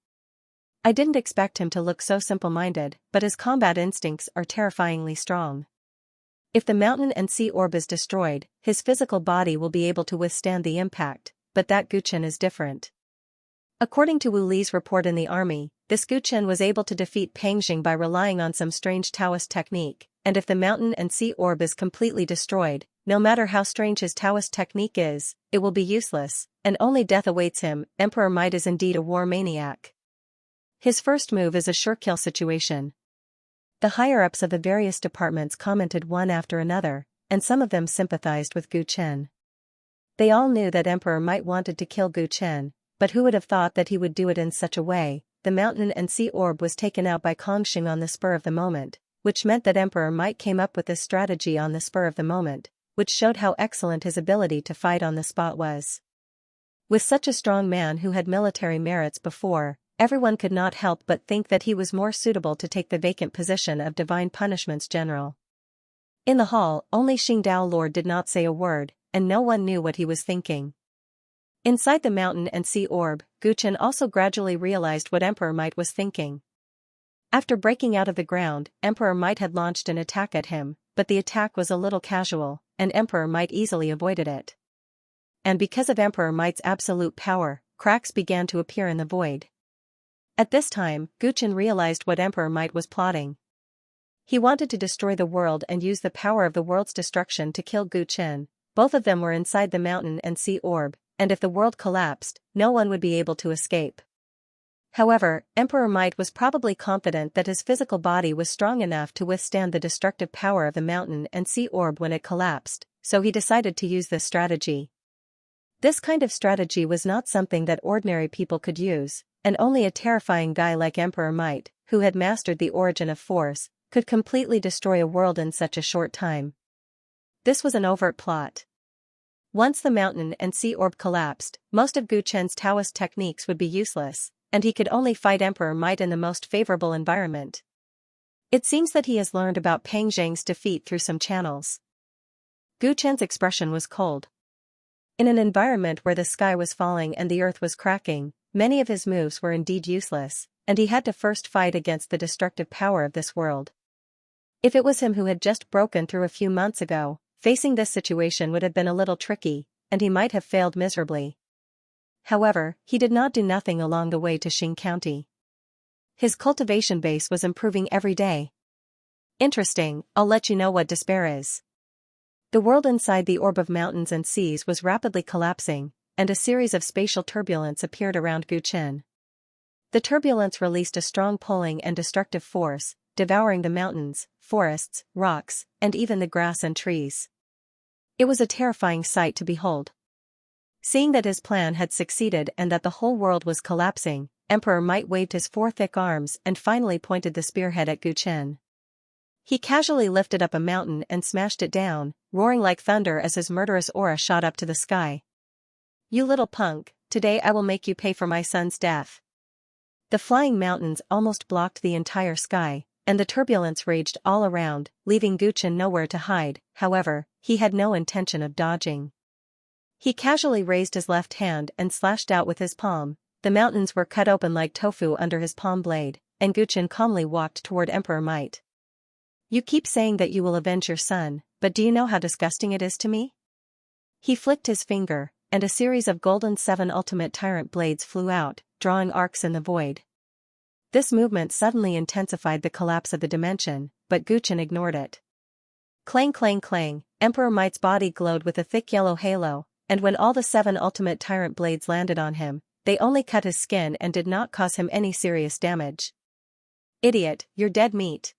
I didn't expect him to look so simple-minded, but his combat instincts are terrifyingly strong. If the mountain and sea orb is destroyed, his physical body will be able to withstand the impact, but that Gu Qin is different. According to Wu Li's report in the army, this Gu Qin was able to defeat Pang Jing by relying on some strange Taoist technique, and if the mountain and sea orb is completely destroyed, no matter how strange his Taoist technique is, it will be useless, and only death awaits him. Emperor Might is indeed a war maniac. His first move is a sure-kill situation. The higher-ups of the various departments commented one after another, and some of them sympathized with Gu Qin. They all knew that Emperor Might wanted to kill Gu Qin, but who would have thought that he would do it in such a way? The mountain and sea orb was taken out by Kongxing on the spur of the moment, which meant that Emperor Might came up with this strategy on the spur of the moment, which showed how excellent his ability to fight on the spot was. With such a strong man who had military merits before, everyone could not help but think that he was more suitable to take the vacant position of Divine Punishments General. In the hall, only Xingdao Lord did not say a word, and no one knew what he was thinking. Inside the mountain and sea orb, Gu Qin also gradually realized what Emperor Might was thinking. After breaking out of the ground, Emperor Might had launched an attack at him, but the attack was a little casual, and Emperor Might easily avoided it. And because of Emperor Might's absolute power, cracks began to appear in the void. At this time, Gu Qin realized what Emperor Might was plotting. He wanted to destroy the world and use the power of the world's destruction to kill Gu Qin. Both of them were inside the mountain and sea orb, and if the world collapsed, no one would be able to escape. However, Emperor Might was probably confident that his physical body was strong enough to withstand the destructive power of the mountain and sea orb when it collapsed, so he decided to use this strategy. This kind of strategy was not something that ordinary people could use, and only a terrifying guy like Emperor Might, who had mastered the origin of force, could completely destroy a world in such a short time. This was an overt plot. Once the mountain and sea orb collapsed, most of Gu Qin's Taoist techniques would be useless, and he could only fight Emperor Might in the most favorable environment. It seems that he has learned about Pang Jing's defeat through some channels. Gu Qin's expression was cold. In an environment where the sky was falling and the earth was cracking, many of his moves were indeed useless, and he had to first fight against the destructive power of this world. If it was him who had just broken through a few months ago, facing this situation would have been a little tricky, and he might have failed miserably. However, he did not do nothing along the way to Xing County. His cultivation base was improving every day. Interesting, I'll let you know what despair is. The world inside the orb of mountains and seas was rapidly collapsing, and a series of spatial turbulence appeared around Gu Qin. The turbulence released a strong pulling and destructive force, devouring the mountains, forests, rocks, and even the grass and trees. It was a terrifying sight to behold. Seeing that his plan had succeeded and that the whole world was collapsing, Emperor Might waved his four thick arms and finally pointed the spearhead at Gu Qin. He casually lifted up a mountain and smashed it down, roaring like thunder as his murderous aura shot up to the sky. You little punk, today I will make you pay for my son's death. The flying mountains almost blocked the entire sky, and the turbulence raged all around, leaving Gu Qin nowhere to hide. However, he had no intention of dodging. He casually raised his left hand and slashed out with his palm. The mountains were cut open like tofu under his palm blade, and Gu Qin calmly walked toward Emperor Might. You keep saying that you will avenge your son, but do you know how disgusting it is to me? He flicked his finger, and a series of golden 7 ultimate Tyrant blades flew out, drawing arcs in the void. This movement suddenly intensified the collapse of the dimension, but Gu Qin ignored it. Clang clang clang, Emperor Might's body glowed with a thick yellow halo, and when all the 7 ultimate Tyrant blades landed on him, they only cut his skin and did not cause him any serious damage. Idiot, you're dead meat.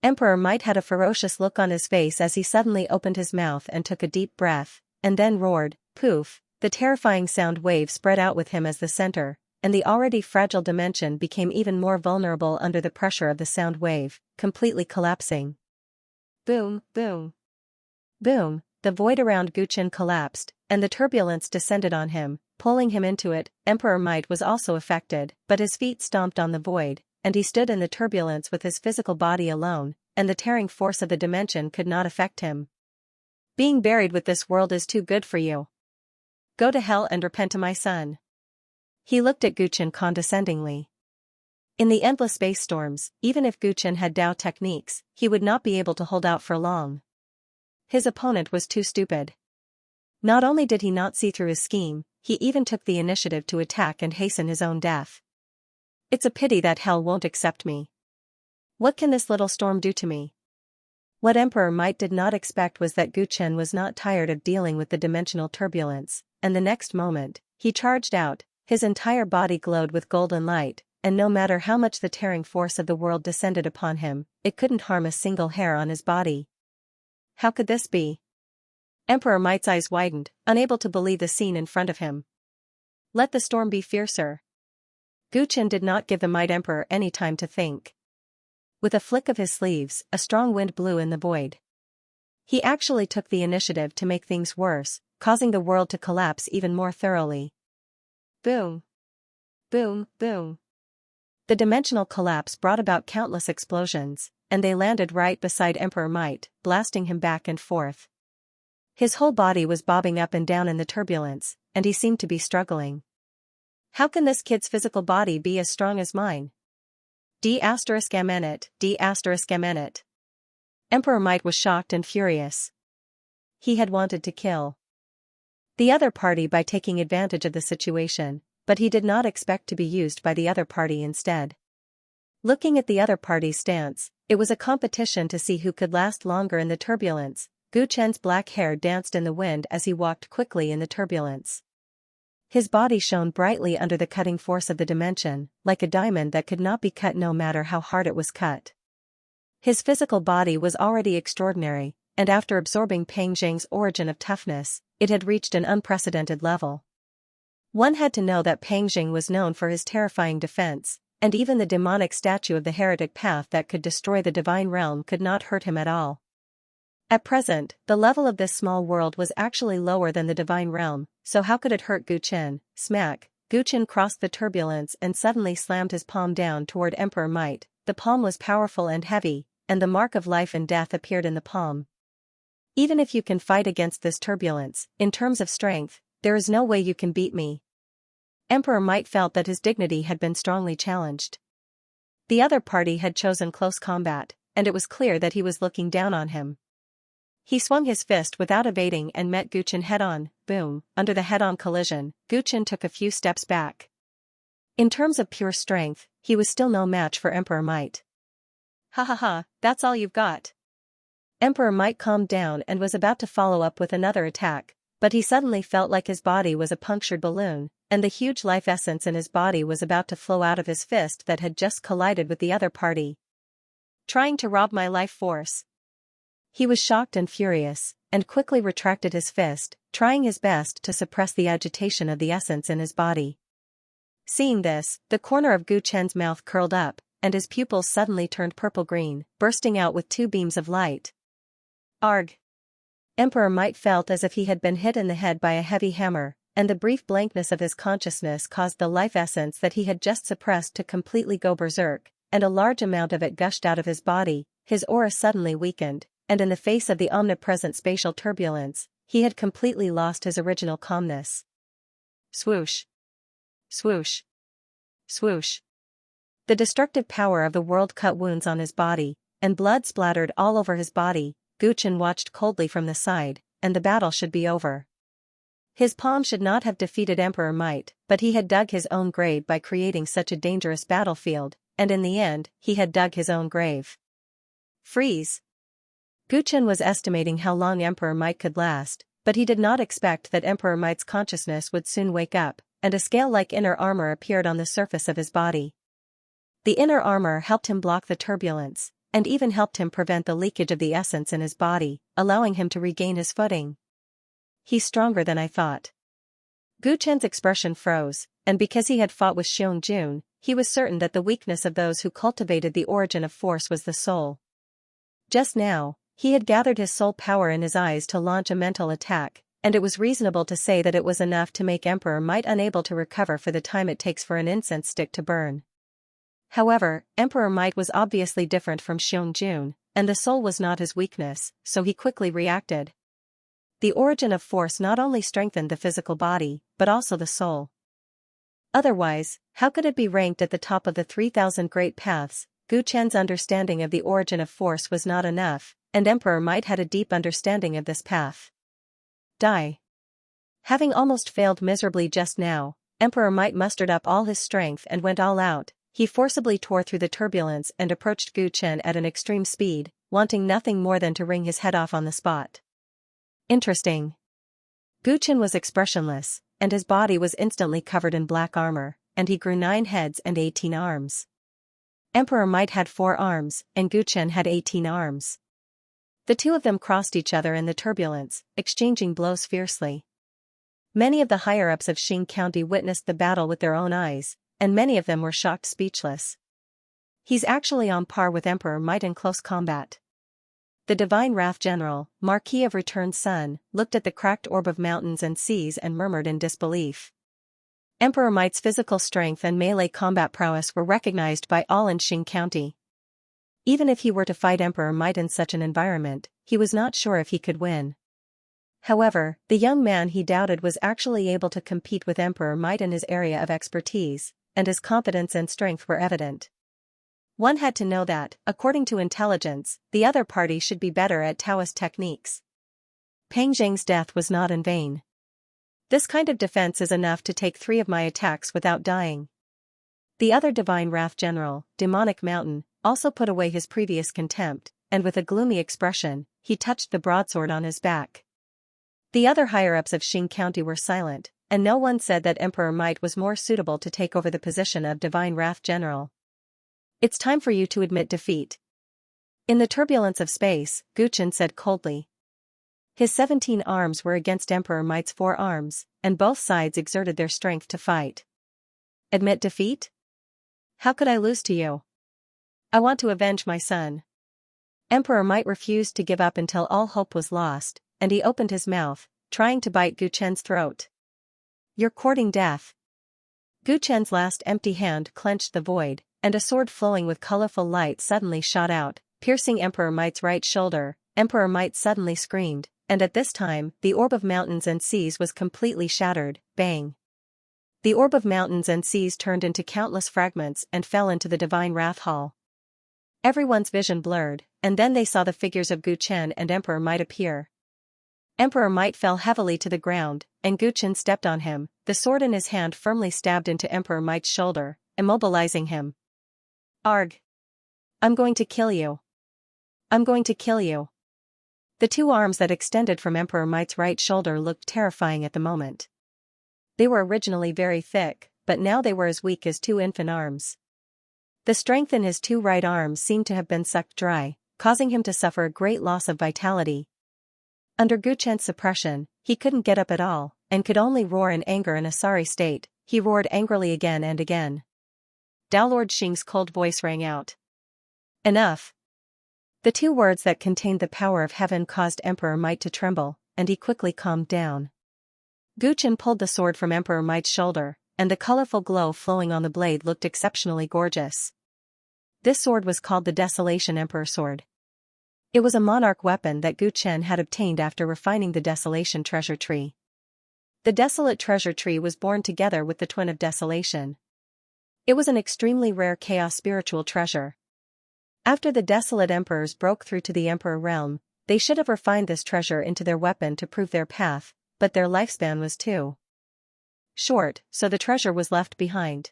Emperor Might had a ferocious look on his face as he suddenly opened his mouth and took a deep breath, and then roared, poof, the terrifying sound wave spread out with him as the center, and the already fragile dimension became even more vulnerable under the pressure of the sound wave, completely collapsing. Boom, boom. Boom, the void around Guchen collapsed, and the turbulence descended on him, pulling him into it. Emperor Might was also affected, but his feet stomped on the void, and he stood in the turbulence with his physical body alone, and the tearing force of the dimension could not affect him. Being buried with this world is too good for you. Go to hell and repent to my son. He looked at Guchen condescendingly. In the endless space storms, even if Guchen had Dao techniques, he would not be able to hold out for long. His opponent was too stupid. Not only did he not see through his scheme, he even took the initiative to attack and hasten his own death. It's a pity that hell won't accept me. What can this little storm do to me? What Emperor Might did not expect was that Guchen was not tired of dealing with the dimensional turbulence, and the next moment, he charged out, his entire body glowed with golden light, and no matter how much the tearing force of the world descended upon him, it couldn't harm a single hair on his body. How could this be? Emperor Might's eyes widened, unable to believe the scene in front of him. Let the storm be fiercer. Guchen did not give the Might Emperor any time to think. With a flick of his sleeves, a strong wind blew in the void. He actually took the initiative to make things worse, causing the world to collapse even more thoroughly. Boom. Boom, boom. The dimensional collapse brought about countless explosions, and they landed right beside Emperor Might, blasting him back and forth. His whole body was bobbing up and down in the turbulence, and he seemed to be struggling. How can this kid's physical body be as strong as mine? D*****. Emperor Might was shocked and furious. He had wanted to kill the other party by taking advantage of the situation, but he did not expect to be used by the other party instead. Looking at the other party's stance, it was a competition to see who could last longer in the turbulence. Guchen's black hair danced in the wind as he walked quickly in the turbulence. His body shone brightly under the cutting force of the dimension, like a diamond that could not be cut no matter how hard it was cut. His physical body was already extraordinary, and after absorbing Peng Zheng's origin of toughness, it had reached an unprecedented level. One had to know that Peng Zheng was known for his terrifying defense, and even the demonic statue of the heretic path that could destroy the divine realm could not hurt him at all. At present, the level of this small world was actually lower than the divine realm, so how could it hurt Guchen? Smack! Guchen crossed the turbulence and suddenly slammed his palm down toward Emperor Might. The palm was powerful and heavy, and the mark of life and death appeared in the palm. Even if you can fight against this turbulence, in terms of strength, there is no way you can beat me. Emperor Might felt that his dignity had been strongly challenged. The other party had chosen close combat, and it was clear that he was looking down on him. He swung his fist without evading and met Guchen head-on. Boom, under the head-on collision, Guchen took a few steps back. In terms of pure strength, he was still no match for Emperor Might. Ha ha ha, that's all you've got. Emperor Might calmed down and was about to follow up with another attack, but he suddenly felt like his body was a punctured balloon, and the huge life essence in his body was about to flow out of his fist that had just collided with the other party. Trying to rob my life force. He was shocked and furious, and quickly retracted his fist, trying his best to suppress the agitation of the essence in his body. Seeing this, the corner of Guchen's mouth curled up, and his pupils suddenly turned purple-green, bursting out with 2 beams of light. Arg! Emperor Might felt as if he had been hit in the head by a heavy hammer, and the brief blankness of his consciousness caused the life essence that he had just suppressed to completely go berserk, and a large amount of it gushed out of his body. His aura suddenly weakened, and in the face of the omnipresent spatial turbulence, he had completely lost his original calmness. Swoosh! Swoosh! Swoosh! The destructive power of the world cut wounds on his body, and blood splattered all over his body. Guchen watched coldly from the side, and the battle should be over. His palm should not have defeated Emperor Might, but he had dug his own grave by creating such a dangerous battlefield, and in the end, he had dug his own grave. Freeze! Guchen was estimating how long Emperor Might could last, But he did not expect that Emperor Might's consciousness would soon wake up, and a scale-like inner armor appeared on the surface of his body. The inner armor helped him block the turbulence, and even helped him prevent the leakage of the essence in his body, allowing him to regain his footing. He's stronger than I thought. Gu Chen's expression froze, and because he had fought with Xianxia, he was certain that the weakness of those who cultivated the origin of force was the soul. Just now, he had gathered his soul power in his eyes to launch a mental attack, and it was reasonable to say that it was enough to make Emperor Might unable to recover for the time it takes for an incense stick to burn. However, Emperor Might was obviously different from Xianxia, and the soul was not his weakness, so he quickly reacted. The origin of force not only strengthened the physical body, but also the soul. Otherwise, how could it be ranked at the top of the 3,000 great paths? Gu Chen's understanding of the origin of force was not enough, and Emperor Might had a deep understanding of this path. Die. Having almost failed miserably just now, Emperor Might mustered up all his strength and went all out. He forcibly tore through the turbulence and approached Gu Chen at an extreme speed, wanting nothing more than to wring his head off on the spot. Interesting. Gu Chen was expressionless, and his body was instantly covered in black armor, and he grew 9 heads and 18 arms. Emperor Might had 4 arms, and Gu Chen had 18 arms. The two of them crossed each other in the turbulence, exchanging blows fiercely. Many of the higher-ups of Xing County witnessed the battle with their own eyes, and many of them were shocked speechless. He's actually on par with Emperor Might in close combat. The Divine Wrath General, Marquis of Returned Sun, looked at the cracked orb of mountains and seas and murmured in disbelief. Emperor Might's physical strength and melee combat prowess were recognized by all in Xing County. Even if he were to fight Emperor Might in such an environment, he was not sure if he could win. However, the young man he doubted was actually able to compete with Emperor Might in his area of expertise, and his competence and strength were evident. One had to know that, according to intelligence, the other party should be better at Taoist techniques. Peng Zheng's death was not in vain. This kind of defense is enough to take 3 of my attacks without dying. The other Divine Wrath General, Demonic Mountain, also put away his previous contempt, and with a gloomy expression, he touched the broadsword on his back. The other higher-ups of Xing County were silent, and no one said that Emperor Might was more suitable to take over the position of Divine Wrath General. It's time for you to admit defeat. In the turbulence of space, Gu Chen said coldly. His 17 arms were against Emperor Might's 4 arms, and both sides exerted their strength to fight. Admit defeat? How could I lose to you? I want to avenge my son. Emperor Might refused to give up until all hope was lost, and he opened his mouth, trying to bite Gu Chen's throat. You're courting death. Gu Chen's last empty hand clenched the void, and a sword flowing with colorful light suddenly shot out, piercing Emperor Might's right shoulder. Emperor Might suddenly screamed, and at this time, the orb of mountains and seas was completely shattered. Bang! The orb of mountains and seas turned into countless fragments and fell into the Divine Wrath Hall. Everyone's vision blurred, and then they saw the figures of Gu Chen and Emperor Might appear. Emperor Might fell heavily to the ground, and Gu Chen stepped on him, the sword in his hand firmly stabbed into Emperor Might's shoulder, immobilizing him. Arg! I'm going to kill you. I'm going to kill you. The 2 arms that extended from Emperor Might's right shoulder looked terrifying at the moment. They were originally very thick, but now they were as weak as 2 infant arms. The strength in his 2 right arms seemed to have been sucked dry, causing him to suffer a great loss of vitality. Under Gu Chen's suppression, he couldn't get up at all, and could only roar in anger in a sorry state. He roared angrily again and again. Dao Lord Xing's cold voice rang out. Enough! The 2 words that contained the power of heaven caused Emperor Might to tremble, and he quickly calmed down. Gu Chen pulled the sword from Emperor Might's shoulder, and the colorful glow flowing on the blade looked exceptionally gorgeous. This sword was called the Desolation Emperor Sword. It was a monarch weapon that Gu Chen had obtained after refining the Desolation Treasure Tree. The Desolate Treasure Tree was born together with the Twin of Desolation. It was an extremely rare chaos spiritual treasure. After the Desolate Emperors broke through to the Emperor realm, they should have refined this treasure into their weapon to prove their path, but their lifespan was too short, so the treasure was left behind.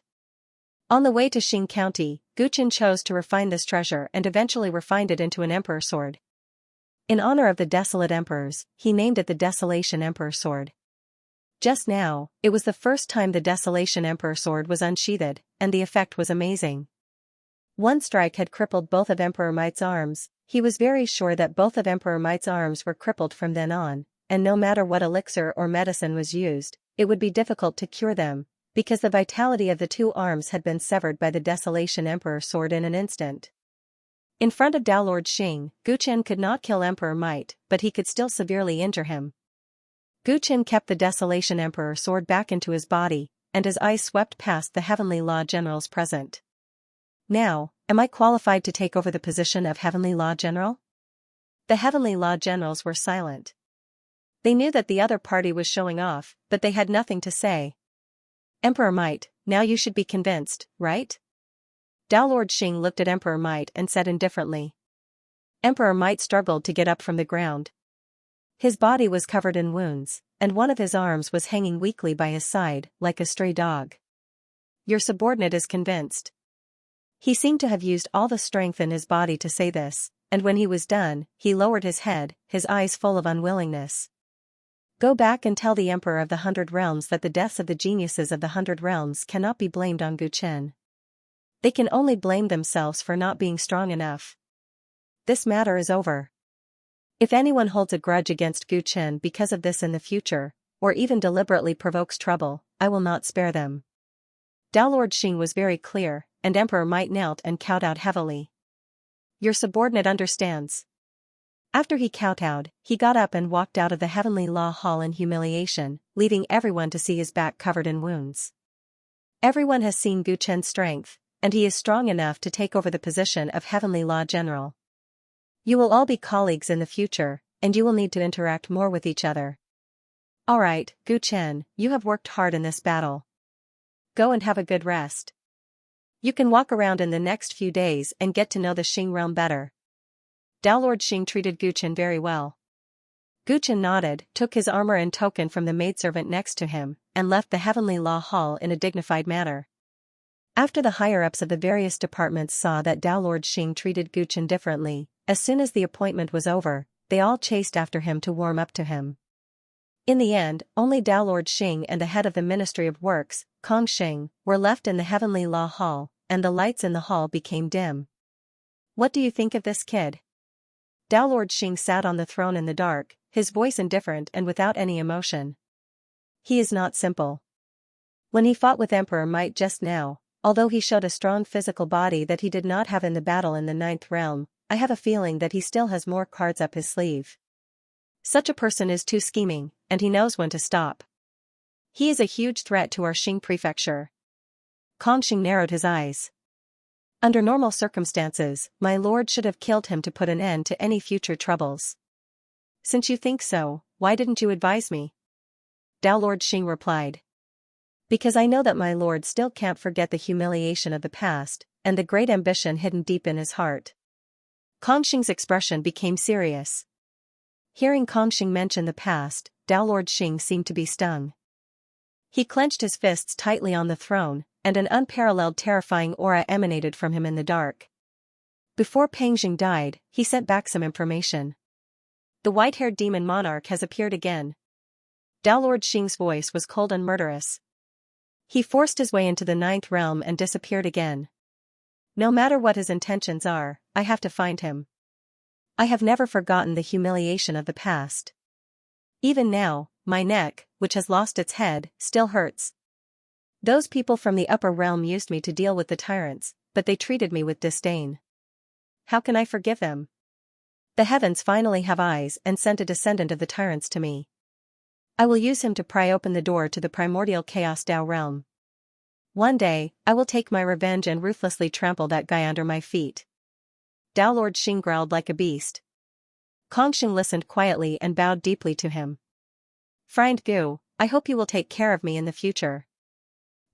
On the way to Xing County, Gu Chen chose to refine this treasure and eventually refined it into an emperor sword. In honor of the desolate emperors, he named it the Desolation Emperor Sword. Just now, it was the first time the Desolation Emperor Sword was unsheathed, and the effect was amazing. One strike had crippled both of Emperor Might's arms. He was very sure that both of Emperor Might's arms were crippled from then on, and no matter what elixir or medicine was used, it would be difficult to cure them, because the vitality of the two arms had been severed by the Desolation Emperor Sword in an instant. In front of Downlord Xing, Gu Chen could not kill Emperor Might, but he could still severely injure him. Gu Chen kept the Desolation Emperor Sword back into his body, and his eyes swept past the Heavenly Law Generals present. Now, am I qualified to take over the position of Heavenly Law General? The Heavenly Law Generals were silent. They knew that the other party was showing off, but they had nothing to say. Emperor Might, now you should be convinced, right? Downlord Xing looked at Emperor Might and said indifferently. Emperor Might struggled to get up from the ground. His body was covered in wounds, and one of his arms was hanging weakly by his side, like a stray dog. Your subordinate is convinced. He seemed to have used all the strength in his body to say this, and when he was done, he lowered his head, his eyes full of unwillingness. Go back and tell the Emperor of the 100 Realms that the deaths of the geniuses of the 100 Realms cannot be blamed on Gu Chen. They can only blame themselves for not being strong enough. This matter is over. If anyone holds a grudge against Gu Chen because of this in the future, or even deliberately provokes trouble, I will not spare them. Downlord Xing was very clear, and Emperor Might knelt and kowtowed heavily. Your subordinate understands. After he kowtowed, he got up and walked out of the Heavenly Law Hall in humiliation, leaving everyone to see his back covered in wounds. Everyone has seen Gu Chen's strength, and he is strong enough to take over the position of Heavenly Law General. You will all be colleagues in the future, and you will need to interact more with each other. Alright, Gu Chen, you have worked hard in this battle. Go and have a good rest. You can walk around in the next few days and get to know the Xing realm better. Downlord Xing treated Gu Chen very well. Gu Chen nodded, took his armor and token from the maidservant next to him, and left the Heavenly Law Hall in a dignified manner. After the higher-ups of the various departments saw that Downlord Xing treated Gu Chen differently, as soon as the appointment was over, they all chased after him to warm up to him. In the end, only Downlord Xing and the head of the Ministry of Works, Kong Xing, were left in the Heavenly Law Hall, and the lights in the hall became dim. What do you think of this kid? Downlord Xing sat on the throne in the dark, his voice indifferent and without any emotion. He is not simple. When he fought with Emperor Might just now, although he showed a strong physical body that he did not have in the battle in the 9th realm, I have a feeling that he still has more cards up his sleeve. Such a person is too scheming, and he knows when to stop. He is a huge threat to our Xing prefecture. Kong Xing narrowed his eyes. Under normal circumstances, my lord should have killed him to put an end to any future troubles. Since you think so, why didn't you advise me? Downlord Xing replied. Because I know that my lord still can't forget the humiliation of the past, and the great ambition hidden deep in his heart. Kong Xing's expression became serious. Hearing Kong Xing mention the past, Downlord Xing seemed to be stung. He clenched his fists tightly on the throne, and an unparalleled terrifying aura emanated from him in the dark. Before Peng Jing died, he sent back some information. The white-haired demon monarch has appeared again. Downlord Xing's voice was cold and murderous. He forced his way into the 9th realm and disappeared again. No matter what his intentions are, I have to find him. I have never forgotten the humiliation of the past. Even now, my neck, which has lost its head, still hurts. Those people from the upper realm used me to deal with the tyrants, but they treated me with disdain. How can I forgive them? The heavens finally have eyes and sent a descendant of the tyrants to me. I will use him to pry open the door to the primordial Chaos Dao realm. One day, I will take my revenge and ruthlessly trample that guy under my feet. Downlord Xing growled like a beast. Kong Xing listened quietly and bowed deeply to him. Friend Gu, I hope you will take care of me in the future.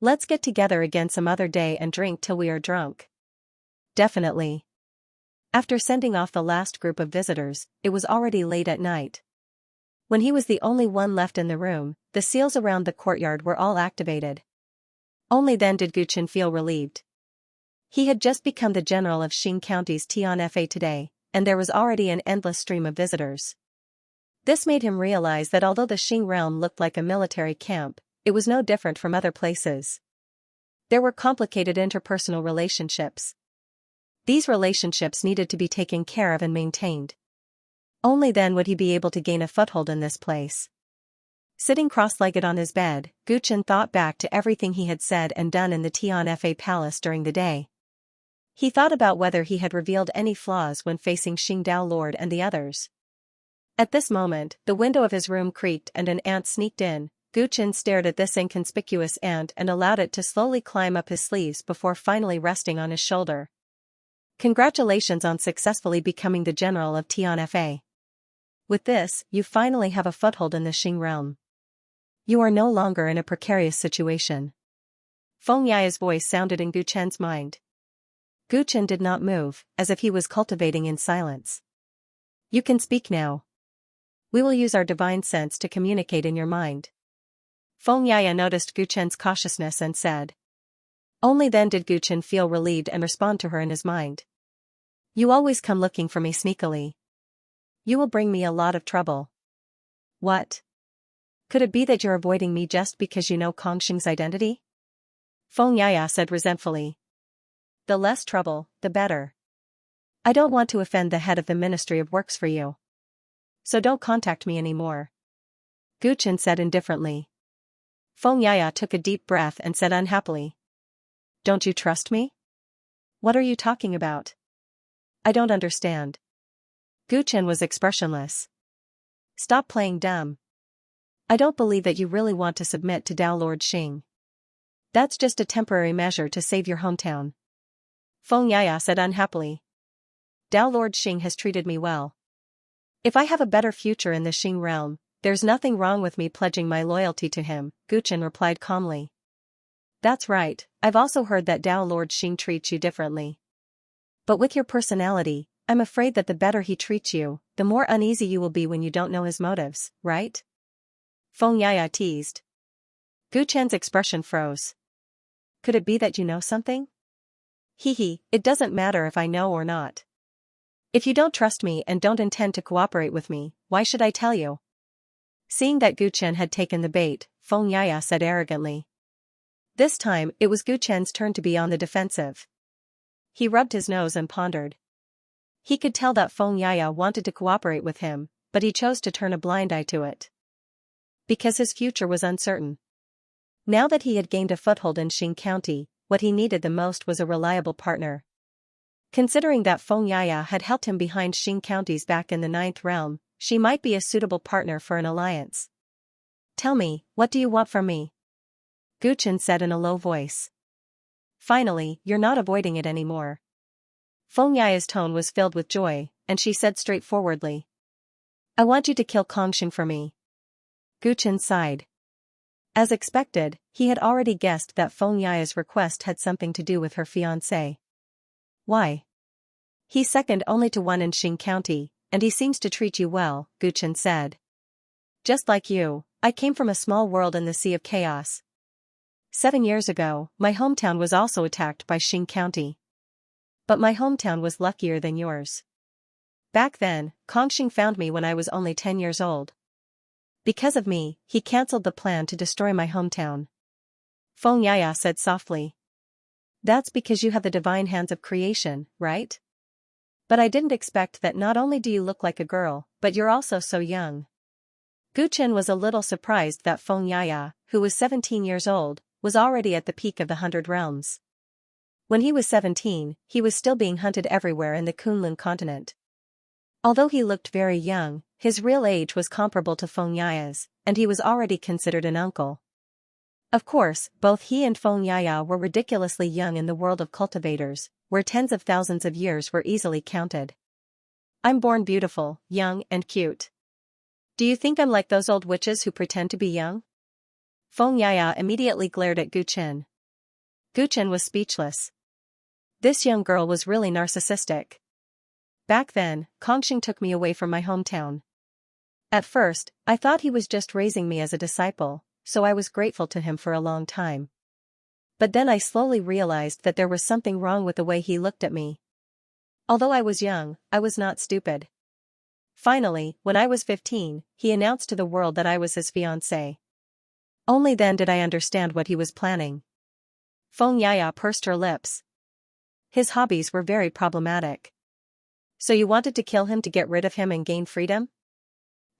Let's get together again some other day and drink till we are drunk. Definitely. After sending off the last group of visitors, it was already late at night. When he was the only one left in the room, the seals around the courtyard were all activated. Only then did Gu Chen feel relieved. He had just become the general of Xing County's Tian Fa today, and there was already an endless stream of visitors. This made him realize that although the Xing realm looked like a military camp, it was no different from other places. There were complicated interpersonal relationships. These relationships needed to be taken care of and maintained. Only then would he be able to gain a foothold in this place. Sitting cross-legged on his bed, Gu Chen thought back to everything he had said and done in the Tianfa palace during the day. He thought about whether he had revealed any flaws when facing Xingdao Lord and the others. At this moment, the window of his room creaked and an ant sneaked in. Gu Chen stared at this inconspicuous ant and allowed it to slowly climb up his sleeves before finally resting on his shoulder. Congratulations on successfully becoming the general of Tianfa. With this, you finally have a foothold in the Xing realm. You are no longer in a precarious situation. Feng Yaya's voice sounded in Gu Chen's mind. Gu Chen did not move, as if he was cultivating in silence. You can speak now. We will use our divine sense to communicate in your mind. Feng Yaya noticed Gu Chen's cautiousness and said. Only then did Gu Chen feel relieved and respond to her in his mind. You always come looking for me sneakily. You will bring me a lot of trouble. What? Could it be that you're avoiding me just because you know Kongxing's identity? Feng Yaya said resentfully. The less trouble, the better. I don't want to offend the head of the Ministry of Works for you. So don't contact me anymore. Gu Chen said indifferently. Feng Yaya took a deep breath and said unhappily. Don't you trust me? What are you talking about? I don't understand. Gu Chen was expressionless. Stop playing dumb. I don't believe that you really want to submit to Dao Lord Xing. That's just a temporary measure to save your hometown. Feng Yaya said unhappily. Dao Lord Xing has treated me well. If I have a better future in the Xing realm, there's nothing wrong with me pledging my loyalty to him, Gu Chen replied calmly. That's right, I've also heard that Dao Lord Xing treats you differently. But with your personality, I'm afraid that the better he treats you, the more uneasy you will be when you don't know his motives, right? Feng Yaya teased. Gu Chen's expression froze. Could it be that you know something? Hee, it doesn't matter if I know or not. If you don't trust me and don't intend to cooperate with me, why should I tell you? Seeing that Gu Chen had taken the bait, Feng Yaya said arrogantly. This time, it was Gu Chen's turn to be on the defensive. He rubbed his nose and pondered. He could tell that Feng Yaya wanted to cooperate with him, but he chose to turn a blind eye to it. Because his future was uncertain. Now that he had gained a foothold in Xing County, what he needed the most was a reliable partner. Considering that Feng Yaya had helped him behind Xing County's back in the 9th realm, she might be a suitable partner for an alliance. Tell me, what do you want from me? Gu Chen said in a low voice. Finally, you're not avoiding it anymore. Feng Yaya's tone was filled with joy, and she said straightforwardly. I want you to kill Kongxing for me. Gu Chen sighed. As expected, he had already guessed that Feng Yaya's request had something to do with her fiancé. Why? He's second only to one in Xing County, and he seems to treat you well, Gu Chen said. Just like you, I came from a small world in the Sea of Chaos. 7 years ago, my hometown was also attacked by Xing County. But my hometown was luckier than yours. Back then, Kongxing found me when I was only 10 years old. Because of me, he cancelled the plan to destroy my hometown. Feng Yaya said softly. That's because you have the divine hands of creation, right? But I didn't expect that not only do you look like a girl, but you're also so young. Gu Chen was a little surprised that Feng Yaya, who was 17 years old, was already at the peak of the 100 realms. When he was 17, he was still being hunted everywhere in the Kunlun continent. Although he looked very young, his real age was comparable to Feng Yaya's, and he was already considered an uncle. Of course, both he and Feng Yaya were ridiculously young in the world of cultivators, where tens of thousands of years were easily counted. I'm born beautiful, young and cute. Do you think I'm like those old witches who pretend to be young? Feng Yaya immediately glared at Gu Chen. Gu Chen was speechless. This young girl was really narcissistic. Back then, Kongxing took me away from my hometown. At first, I thought he was just raising me as a disciple, so I was grateful to him for a long time. But then I slowly realized that there was something wrong with the way he looked at me. Although I was young, I was not stupid. Finally, when I was 15, he announced to the world that I was his fiancée. Only then did I understand what he was planning. Feng Yaya pursed her lips. His hobbies were very problematic. So you wanted to kill him to get rid of him and gain freedom?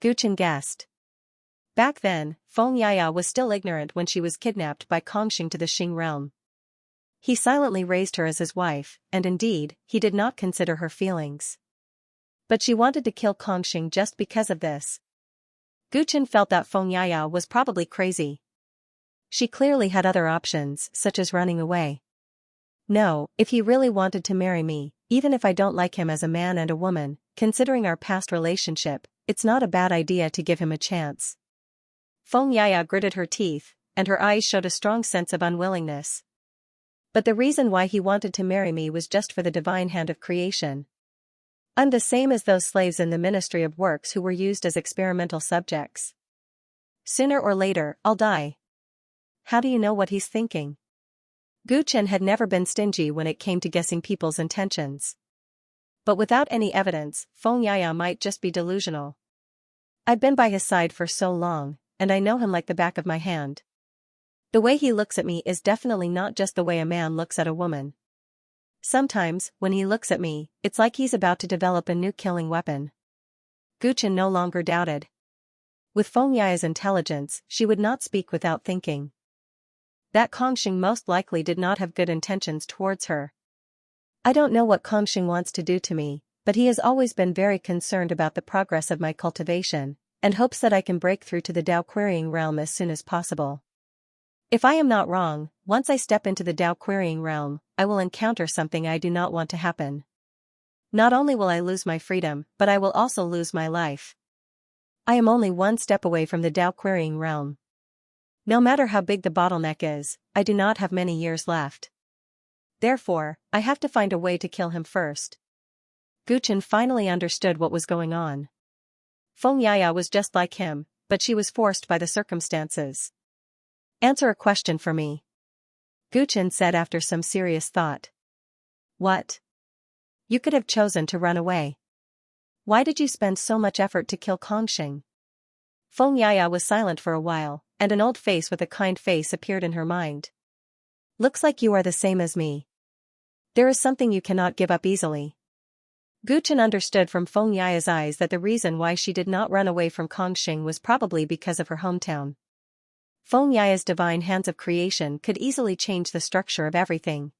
Guchen guessed. Back then, Feng Yaya was still ignorant when she was kidnapped by Kongxing to the Xing realm. He silently raised her as his wife, and indeed, he did not consider her feelings. But she wanted to kill Kongxing just because of this. Guchen felt that Feng Yaya was probably crazy. She clearly had other options, such as running away. No, if he really wanted to marry me, even if I don't like him as a man and a woman, considering our past relationship, it's not a bad idea to give him a chance. Feng Yaya gritted her teeth, and her eyes showed a strong sense of unwillingness. But the reason why he wanted to marry me was just for the divine hand of creation. I'm the same as those slaves in the Ministry of Works who were used as experimental subjects. Sooner or later, I'll die. How do you know what he's thinking? Guchen had never been stingy when it came to guessing people's intentions. But without any evidence, Feng Yaya might just be delusional. I've been by his side for so long, and I know him like the back of my hand. The way he looks at me is definitely not just the way a man looks at a woman. Sometimes, when he looks at me, it's like he's about to develop a new killing weapon. Guchen no longer doubted. With Feng Yaya's intelligence, she would not speak without thinking. That Kongxing most likely did not have good intentions towards her. I don't know what Kongxing wants to do to me, but he has always been very concerned about the progress of my cultivation, and hopes that I can break through to the Dao querying realm as soon as possible. If I am not wrong, once I step into the Dao querying realm, I will encounter something I do not want to happen. Not only will I lose my freedom, but I will also lose my life. I am only one step away from the Dao querying realm. No matter how big the bottleneck is, I do not have many years left. Therefore, I have to find a way to kill him first. Guchen finally understood what was going on. Feng Yaya was just like him, but she was forced by the circumstances. Answer a question for me. Guchen said after some serious thought. What? You could have chosen to run away. Why did you spend so much effort to kill Kongxing? Feng Yaya was silent for a while, and an old face with a kind face appeared in her mind. Looks like you are the same as me. There is something you cannot give up easily. Guchen understood from Feng Yaya's eyes that the reason why she did not run away from Kongxing was probably because of her hometown. Feng Yaya's divine hands of creation could easily change the structure of everything.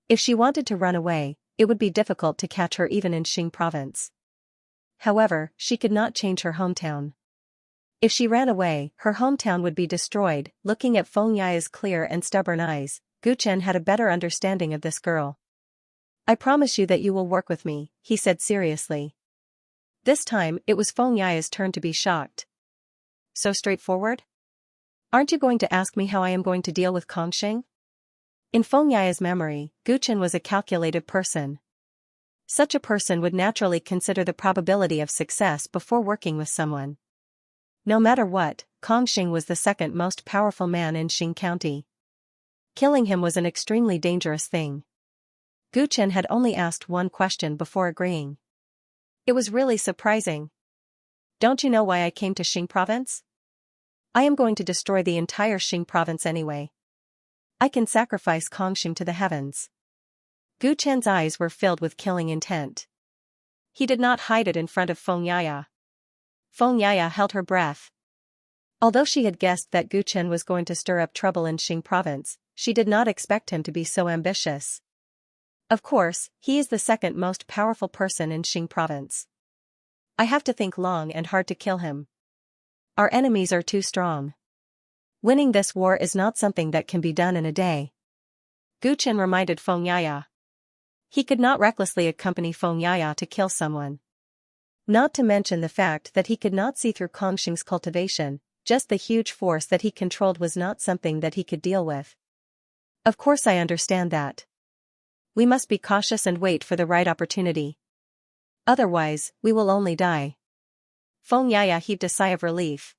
If she wanted to run away, it would be difficult to catch her even in Xing province. However, she could not change her hometown. If she ran away, her hometown would be destroyed. Looking at Feng Yaya's clear and stubborn eyes, Guchen had a better understanding of this girl. I promise you that you will work with me, he said seriously. This time, it was Feng Yaya's turn to be shocked. So straightforward? Aren't you going to ask me how I am going to deal with Kongxing? In Feng Yaya's memory, Guchen was a calculated person. Such a person would naturally consider the probability of success before working with someone. No matter what, Kongxing was the second most powerful man in Xing County. Killing him was an extremely dangerous thing. Guchen had only asked one question before agreeing. It was really surprising. Don't you know why I came to Xing province? I am going to destroy the entire Xing province anyway. I can sacrifice Kongxing to the heavens. Guchen's eyes were filled with killing intent. He did not hide it in front of Feng Yaya. Feng Yaya held her breath. Although she had guessed that Guchen was going to stir up trouble in Xing province, she did not expect him to be so ambitious. Of course, he is the second most powerful person in Xing province. I have to think long and hard to kill him. Our enemies are too strong. Winning this war is not something that can be done in a day. Guchen reminded Feng Yaya. He could not recklessly accompany Feng Yaya to kill someone. Not to mention the fact that he could not see through Kongxing's cultivation, just the huge force that he controlled was not something that he could deal with. Of course I understand that. We must be cautious and wait for the right opportunity. Otherwise, we will only die. Feng Yaya heaved a sigh of relief.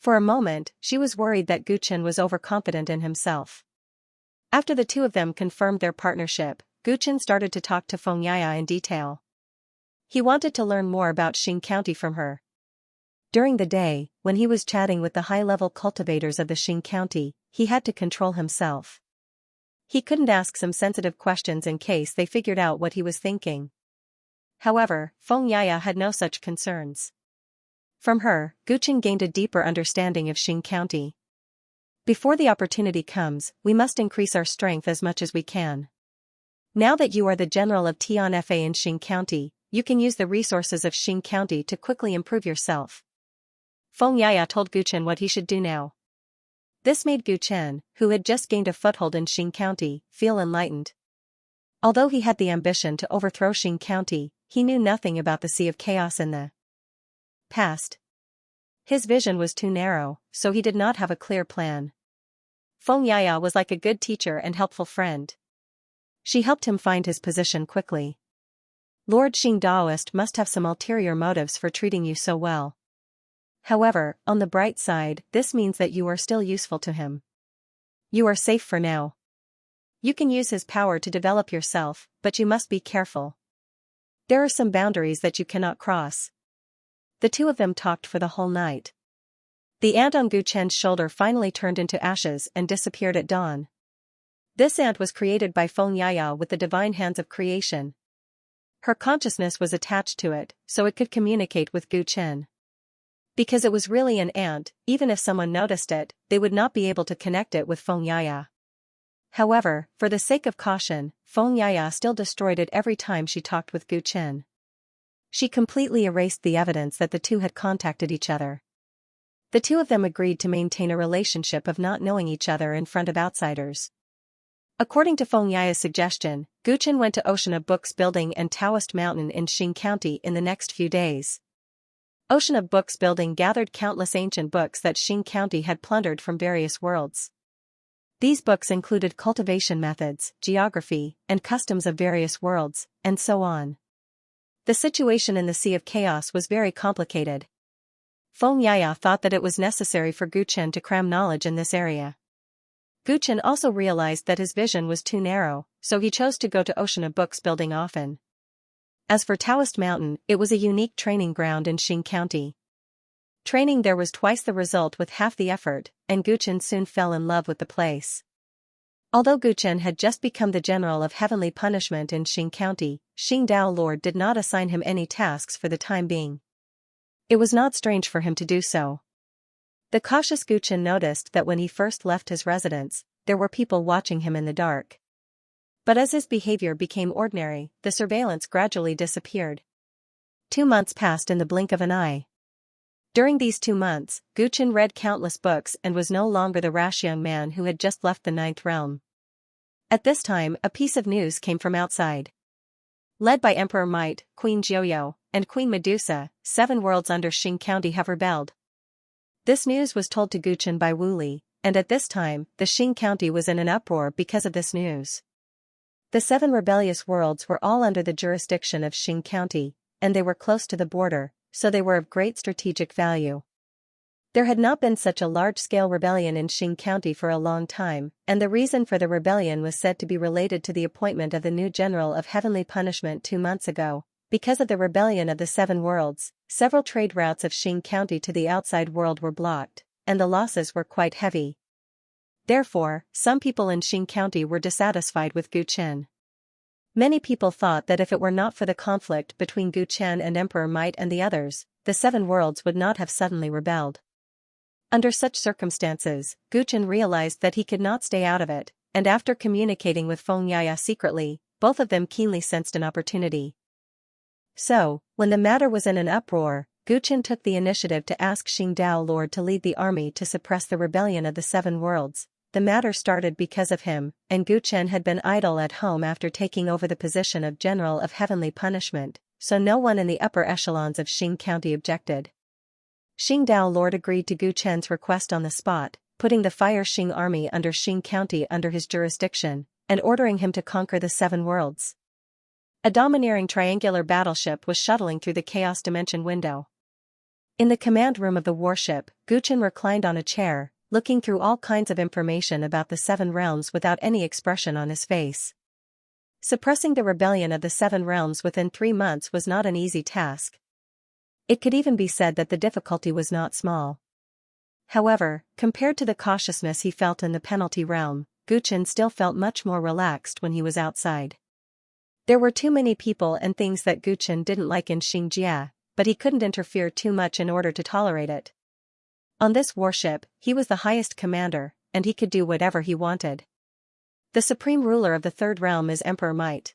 For a moment, she was worried that Guchen was overconfident in himself. After the two of them confirmed their partnership, Guchen started to talk to Xianxia in detail. He wanted to learn more about Xing County from her. During the day, when he was chatting with the high-level cultivators of the Xing County, he had to control himself. He couldn't ask some sensitive questions in case they figured out what he was thinking. However, Xianxia had no such concerns. From her, Guchen gained a deeper understanding of Xing County. Before the opportunity comes, we must increase our strength as much as we can. Now that you are the general of Tianfa in Xing County, you can use the resources of Xing County to quickly improve yourself. Xianxia told Guchen what he should do now. This made Guchen, who had just gained a foothold in Xing County, feel enlightened. Although he had the ambition to overthrow Xing County, he knew nothing about the Sea of Chaos in the past. His vision was too narrow, so he did not have a clear plan. Xianxia was like a good teacher and helpful friend. She helped him find his position quickly. Lord Xing Daoist must have some ulterior motives for treating you so well. However, on the bright side, this means that you are still useful to him. You are safe for now. You can use his power to develop yourself, but you must be careful. There are some boundaries that you cannot cross. The two of them talked for the whole night. The ant on Guchen's shoulder finally turned into ashes and disappeared at dawn. This ant was created by Xianxia with the divine hands of creation. Her consciousness was attached to it, so it could communicate with Guchen. Because it was really an ant, even if someone noticed it, they would not be able to connect it with Xianxia. However, for the sake of caution, Xianxia still destroyed it every time she talked with Guchen. She completely erased the evidence that the two had contacted each other. The two of them agreed to maintain a relationship of not knowing each other in front of outsiders. According to Xianxia's suggestion, Guchen went to Ocean of Books Building and Taoist Mountain in Xing County in the next few days. Ocean of Books Building gathered countless ancient books that Xing County had plundered from various worlds. These books included cultivation methods, geography, and customs of various worlds, and so on. The situation in the Sea of Chaos was very complicated. Xianxia thought that it was necessary for Guchen to cram knowledge in this area. Guchen also realized that his vision was too narrow, so he chose to go to Ocean of Books Building often. As for Taoist Mountain, it was a unique training ground in Xing County. Training there was twice the result with half the effort, and Guchen soon fell in love with the place. Although Guchen had just become the general of heavenly punishment in Xing County, Xing Dao Lord did not assign him any tasks for the time being. It was not strange for him to do so. The cautious Guchen noticed that when he first left his residence, there were people watching him in the dark. But as his behavior became ordinary, the surveillance gradually disappeared. 2 months passed in the blink of an eye. During these 2 months, Guchen read countless books and was no longer the rash young man who had just left the Ninth Realm. At this time, a piece of news came from outside. Led by Emperor Might, Queen Jiuyo, and Queen Medusa, 7 worlds under Xing County have rebelled. This news was told to Guchen by Wu Li, and at this time, the Xing County was in an uproar because of this news. The 7 rebellious worlds were all under the jurisdiction of Xing County, and they were close to the border, so they were of great strategic value. There had not been such a large-scale rebellion in Xing County for a long time, and the reason for the rebellion was said to be related to the appointment of the new general of heavenly punishment 2 months ago. Because of the rebellion of the 7 worlds, several trade routes of Xing County to the outside world were blocked, and the losses were quite heavy. Therefore, some people in Xing County were dissatisfied with Guchen. Many people thought that if it were not for the conflict between Guchen and Emperor Might and the others, the 7 worlds would not have suddenly rebelled. Under such circumstances, Guchen realized that he could not stay out of it, and after communicating with Xianxia secretly, both of them keenly sensed an opportunity. So, when the matter was in an uproar, Guchen took the initiative to ask Xing Dao Lord to lead the army to suppress the rebellion of the 7 worlds. The matter started because of him, and Guchen had been idle at home after taking over the position of General of Heavenly Punishment, so no one in the upper echelons of Xing County objected. Xing Dao Lord agreed to Guchen's request on the spot, putting the Fire Xing army under Xing County under his jurisdiction, and ordering him to conquer the 7 worlds. A domineering triangular battleship was shuttling through the Chaos Dimension window. In the command room of the warship, Guchen reclined on a chair, looking through all kinds of information about the 7 realms without any expression on his face. Suppressing the rebellion of the Seven Realms within 3 months was not an easy task. It could even be said that the difficulty was not small. However, compared to the cautiousness he felt in the penalty realm, Guchen still felt much more relaxed when he was outside. There were too many people and things that Guchen didn't like in Xianxia, but he couldn't interfere too much in order to tolerate it. On this warship, he was the highest commander, and he could do whatever he wanted. The supreme ruler of the third realm is Emperor Might.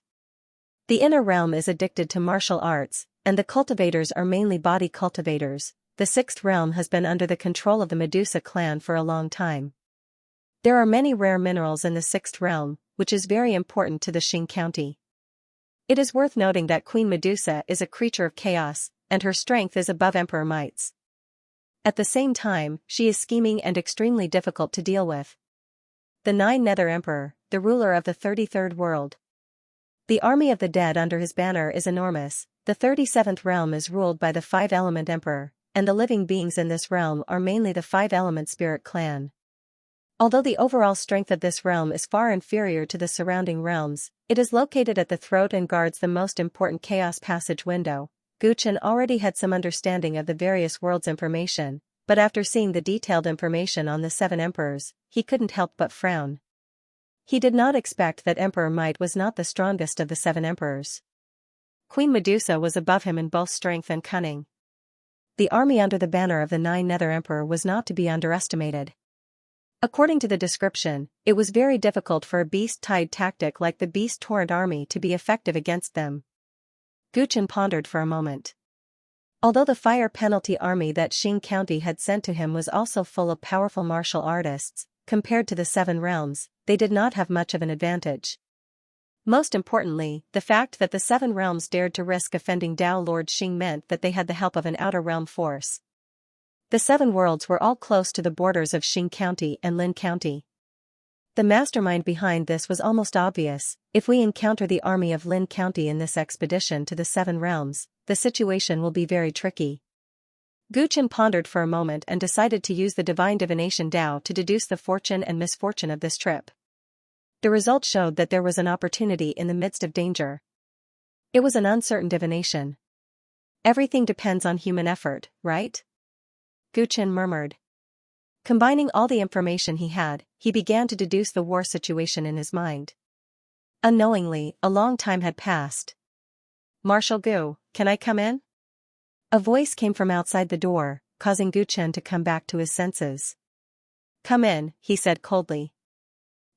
The inner realm is addicted to martial arts, and the cultivators are mainly body cultivators. The sixth realm has been under the control of the Medusa clan for a long time. There are many rare minerals in the sixth realm, which is very important to the Xing county. It is worth noting that Queen Medusa is a creature of chaos, and her strength is above Emperor Might's. At the same time, she is scheming and extremely difficult to deal with. The Nine Nether Emperor, the ruler of the 33rd world. The army of the dead under his banner is enormous. The 37th realm is ruled by the 5-element emperor, and the living beings in this realm are mainly the 5-element spirit clan. Although the overall strength of this realm is far inferior to the surrounding realms, it is located at the throat and guards the most important chaos passage window. Guchen already had some understanding of the various worlds' information, but after seeing the detailed information on the 7 emperors, he couldn't help but frown. He did not expect that Emperor Might was not the strongest of the 7 emperors. Queen Medusa was above him in both strength and cunning. The army under the banner of the 9 Nether Emperor was not to be underestimated. According to the description, it was very difficult for a beast-tied tactic like the Beast Torrent army to be effective against them. Guchen pondered for a moment. Although the fire penalty army that Xing County had sent to him was also full of powerful martial artists, compared to the 7 realms, they did not have much of an advantage. Most importantly, the fact that the 7 realms dared to risk offending Dao Lord Xing meant that they had the help of an outer realm force. The 7 worlds were all close to the borders of Xing County and Lin County. The mastermind behind this was almost obvious. If we encounter the army of Lin County in this expedition to the 7 realms, the situation will be very tricky. Guchen pondered for a moment and decided to use the divine divination Dao to deduce the fortune and misfortune of this trip. The result showed that there was an opportunity in the midst of danger. It was an uncertain divination. Everything depends on human effort, right? Guchen murmured. Combining all the information he had, he began to deduce the war situation in his mind. Unknowingly, a long time had passed. Marshal Gu, can I come in? A voice came from outside the door, causing Guchen to come back to his senses. Come in, he said coldly.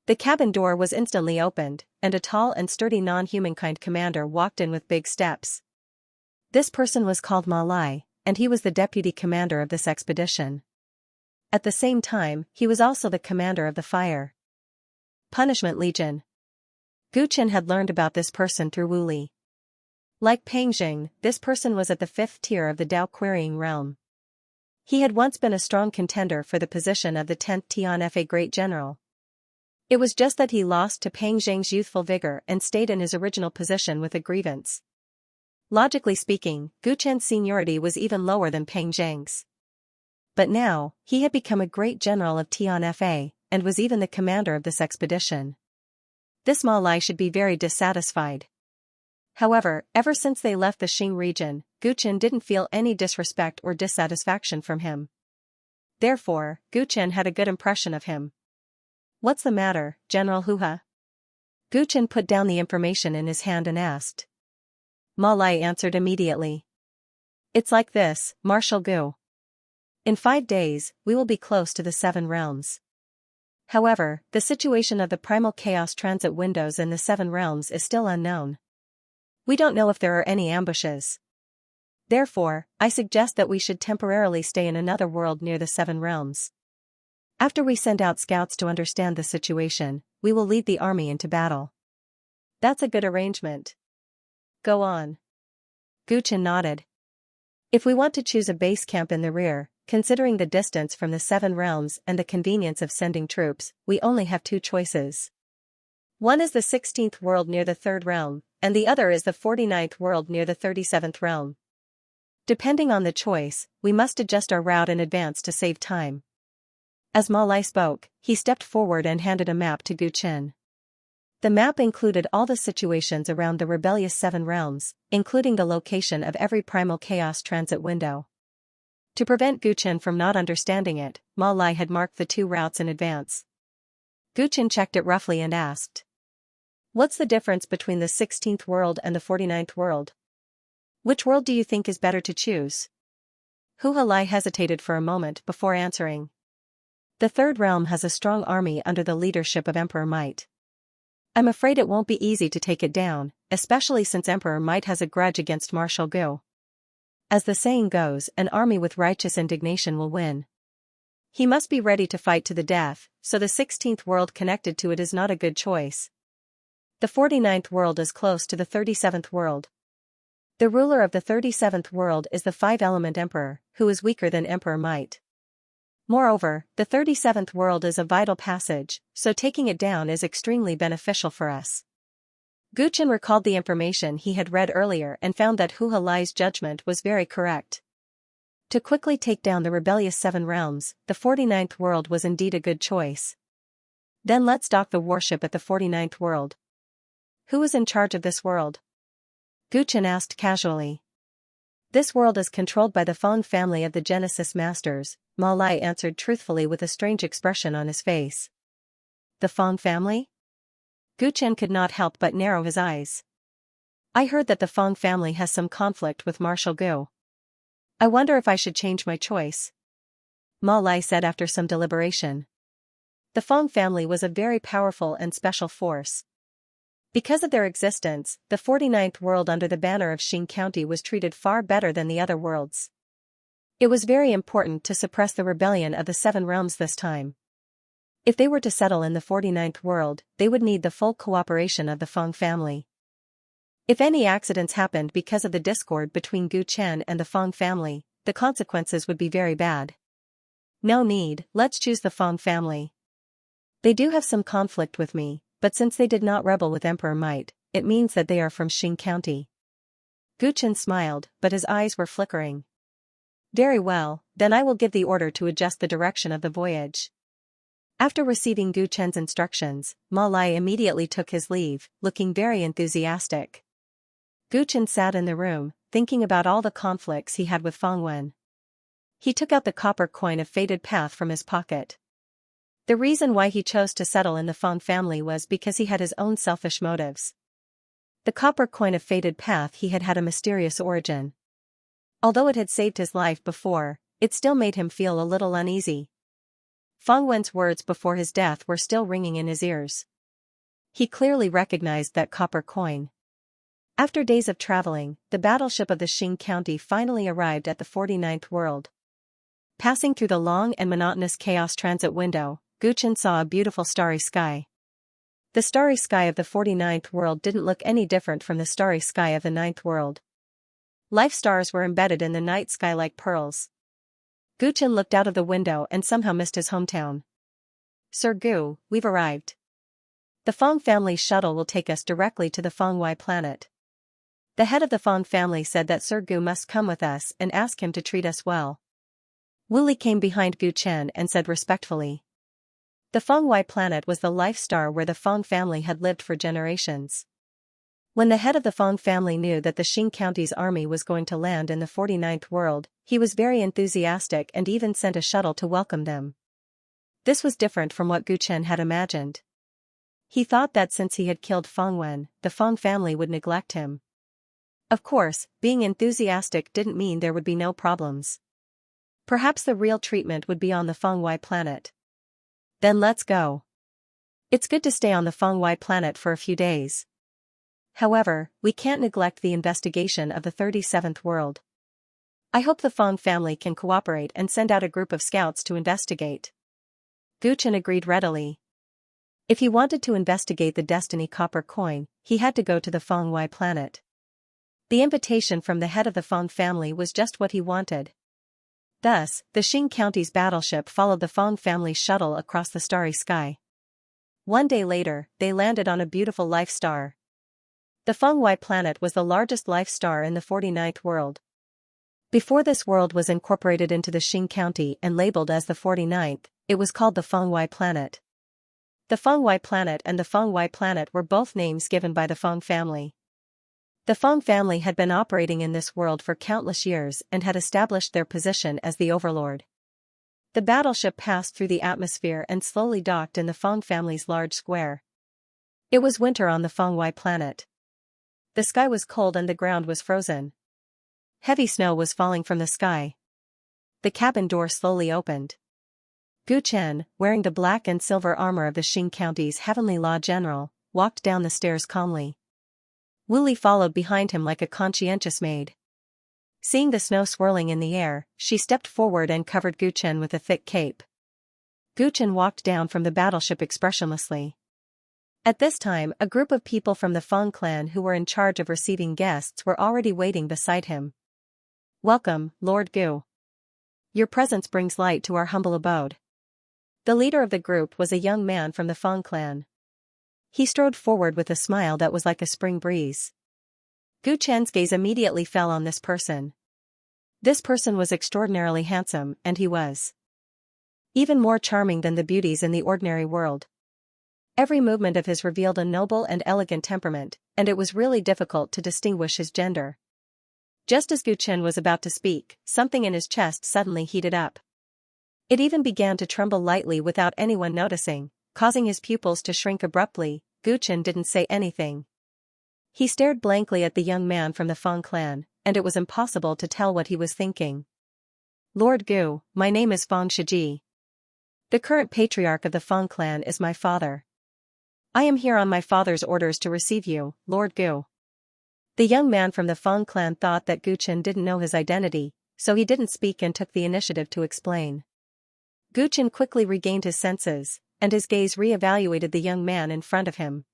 The cabin door was instantly opened, and a tall and sturdy non-humankind commander walked in with big steps. This person was called Ma Lai, and he was the deputy commander of this expedition. At the same time, he was also the commander of the Fire Punishment Legion. Guchen had learned about this person through Wu Li. Like Pang Jing, this person was at the 5th tier of the Dao Querying realm. He had once been a strong contender for the position of the 10th Tian Fa Great General. It was just that he lost to Pang Jing's youthful vigor and stayed in his original position with a grievance. Logically speaking, Guchen's seniority was even lower than Pang Jing's. But now, he had become a great general of Tian Fa, and was even the commander of this expedition. This Ma Lai should be very dissatisfied. However, ever since they left the Xing region, Guchen didn't feel any disrespect or dissatisfaction from him. Therefore, Guchen had a good impression of him. What's the matter, General Huha? Guchen put down the information in his hand and asked. Ma Lai answered immediately. It's like this, Marshal Gu. In 5 days, we will be close to the 7 realms. However, the situation of the primal chaos transit windows in the 7 realms is still unknown. We don't know if there are any ambushes. Therefore, I suggest that we should temporarily stay in another world near the 7 realms. After we send out scouts to understand the situation, we will lead the army into battle. That's a good arrangement. Go on. Guchen nodded. If we want to choose a base camp in the rear, considering the distance from the 7 realms and the convenience of sending troops, we only have 2 choices. One is the 16th world near the 3rd realm, and the other is the 49th world near the 37th realm. Depending on the choice, we must adjust our route in advance to save time. As Ma Lai spoke, he stepped forward and handed a map to Guchen. The map included all the situations around the rebellious Seven Realms, including the location of every primal chaos transit window. To prevent Guchen from not understanding it, Ma Lai had marked the 2 routes in advance. Guchen checked it roughly and asked, "What's the difference between the 16th world and the 49th world? Which world do you think is better to choose?" Hu Halai hesitated for a moment before answering. "The Third Realm has a strong army under the leadership of Emperor Might. I'm afraid it won't be easy to take it down, especially since Emperor Might has a grudge against Marshal Gu. As the saying goes, an army with righteous indignation will win. He must be ready to fight to the death, so the 16th world connected to it is not a good choice. The 49th world is close to the 37th world. The ruler of the 37th world is the 5-element Emperor, who is weaker than Emperor Might. Moreover, the 37th world is a vital passage, so taking it down is extremely beneficial for us." Guchen recalled the information he had read earlier and found that Hu Halai's judgment was very correct. To quickly take down the rebellious 7 realms, the 49th world was indeed a good choice. "Then let's dock the warship at the 49th world. Who is in charge of this world?" Guchen asked casually. "This world is controlled by the Fong family of the Genesis Masters," Ma Lai answered truthfully with a strange expression on his face. "The Fong family?" Guchen could not help but narrow his eyes. "I heard that the Fong family has some conflict with Marshal Gu. I wonder if I should change my choice," Ma Lai said after some deliberation. The Fong family was a very powerful and special force. Because of their existence, the 49th world under the banner of Xing County was treated far better than the other worlds. It was very important to suppress the rebellion of the 7 realms this time. If they were to settle in the 49th world, they would need the full cooperation of the Fong family. If any accidents happened because of the discord between Gu Chen and the Fong family, the consequences would be very bad. "No need, let's choose the Fong family. They do have some conflict with me, but since they did not rebel with Emperor Might, it means that they are from Xing County." Guchen smiled, but his eyes were flickering. "Very well, then I will give the order to adjust the direction of the voyage." After receiving Gu Chen's instructions, Ma Lai immediately took his leave, looking very enthusiastic. Gu Chen sat in the room, thinking about all the conflicts he had with Fong Wen. He took out the copper coin of Fated Path from his pocket. The reason why he chose to settle in the Fong family was because he had his own selfish motives. The copper coin of Fated Path he had had a mysterious origin. Although it had saved his life before, it still made him feel a little uneasy. Fong Wen's words before his death were still ringing in his ears. He clearly recognized that copper coin. After days of traveling, the battleship of the Xing County finally arrived at the 49th world. Passing through the long and monotonous chaos transit window, Guchen saw a beautiful starry sky. The starry sky of the 49th world didn't look any different from the starry sky of the 9th world. Life stars were embedded in the night sky like pearls. Guchen looked out of the window and somehow missed his hometown. "Sir Gu, we've arrived. The Fong family shuttle will take us directly to the Fong Wai planet." The head of the Fong family said that Sir Gu must come with us and ask him to treat us well. Wu Li came behind Gu Chen and said respectfully. The Fong Wai planet was the life star where the Fong family had lived for generations. When the head of the Fong family knew that the Xing County's army was going to land in the 49th world, he was very enthusiastic and even sent a shuttle to welcome them. This was different from what Gu Chen had imagined. He thought that since he had killed Fong Wen, the Fong family would neglect him. Of course, being enthusiastic didn't mean there would be no problems. Perhaps the real treatment would be on the Fong Wai planet. "Then let's go. It's good to stay on the Fong Wai planet for a few days. However, we can't neglect the investigation of the 37th world. I hope the Fong family can cooperate and send out a group of scouts to investigate." Gu Chen agreed readily. If he wanted to investigate the Destiny copper coin, he had to go to the Fong Wai planet. The invitation from the head of the Fong family was just what he wanted. Thus, the Xing County's battleship followed the Fong family's shuttle across the starry sky. One day later, they landed on a beautiful life star. The Fong Wai planet was the largest life star in the 49th world. Before this world was incorporated into the Xing County and labeled as the 49th, it was called the Fong Wai planet. The Feng planet and the Feng planet were both names given by the Feng family. The Feng family had been operating in this world for countless years and had established their position as the overlord. The battleship passed through the atmosphere and slowly docked in the Feng family's large square. It was winter on the Feng planet. The sky was cold and the ground was frozen. Heavy snow was falling from the sky. The cabin door slowly opened. Gu Chen, wearing the black and silver armor of the Xing County's Heavenly Law General, walked down the stairs calmly. Wu Li followed behind him like a conscientious maid. Seeing the snow swirling in the air, she stepped forward and covered Gu Chen with a thick cape. Gu Chen walked down from the battleship expressionlessly. At this time, a group of people from the Feng clan who were in charge of receiving guests were already waiting beside him. "Welcome, Lord Gu. Your presence brings light to our humble abode." The leader of the group was a young man from the Feng clan. He strode forward with a smile that was like a spring breeze. Gu Chen's gaze immediately fell on this person. This person was extraordinarily handsome, and he was even more charming than the beauties in the ordinary world. Every movement of his revealed a noble and elegant temperament, and it was really difficult to distinguish his gender. Just as Gu Chen was about to speak, something in his chest suddenly heated up. It even began to tremble lightly without anyone noticing, causing his pupils to shrink abruptly. Gu Chen didn't say anything. He stared blankly at the young man from the Feng clan, and it was impossible to tell what he was thinking. "Lord Gu, my name is Feng Shiji. The current patriarch of the Feng clan is my father. I am here on my father's orders to receive you, Lord Gu." The young man from the Feng clan thought that Gu Chen didn't know his identity, so he didn't speak and took the initiative to explain. Gu Chen quickly regained his senses, and his gaze re-evaluated the young man in front of him.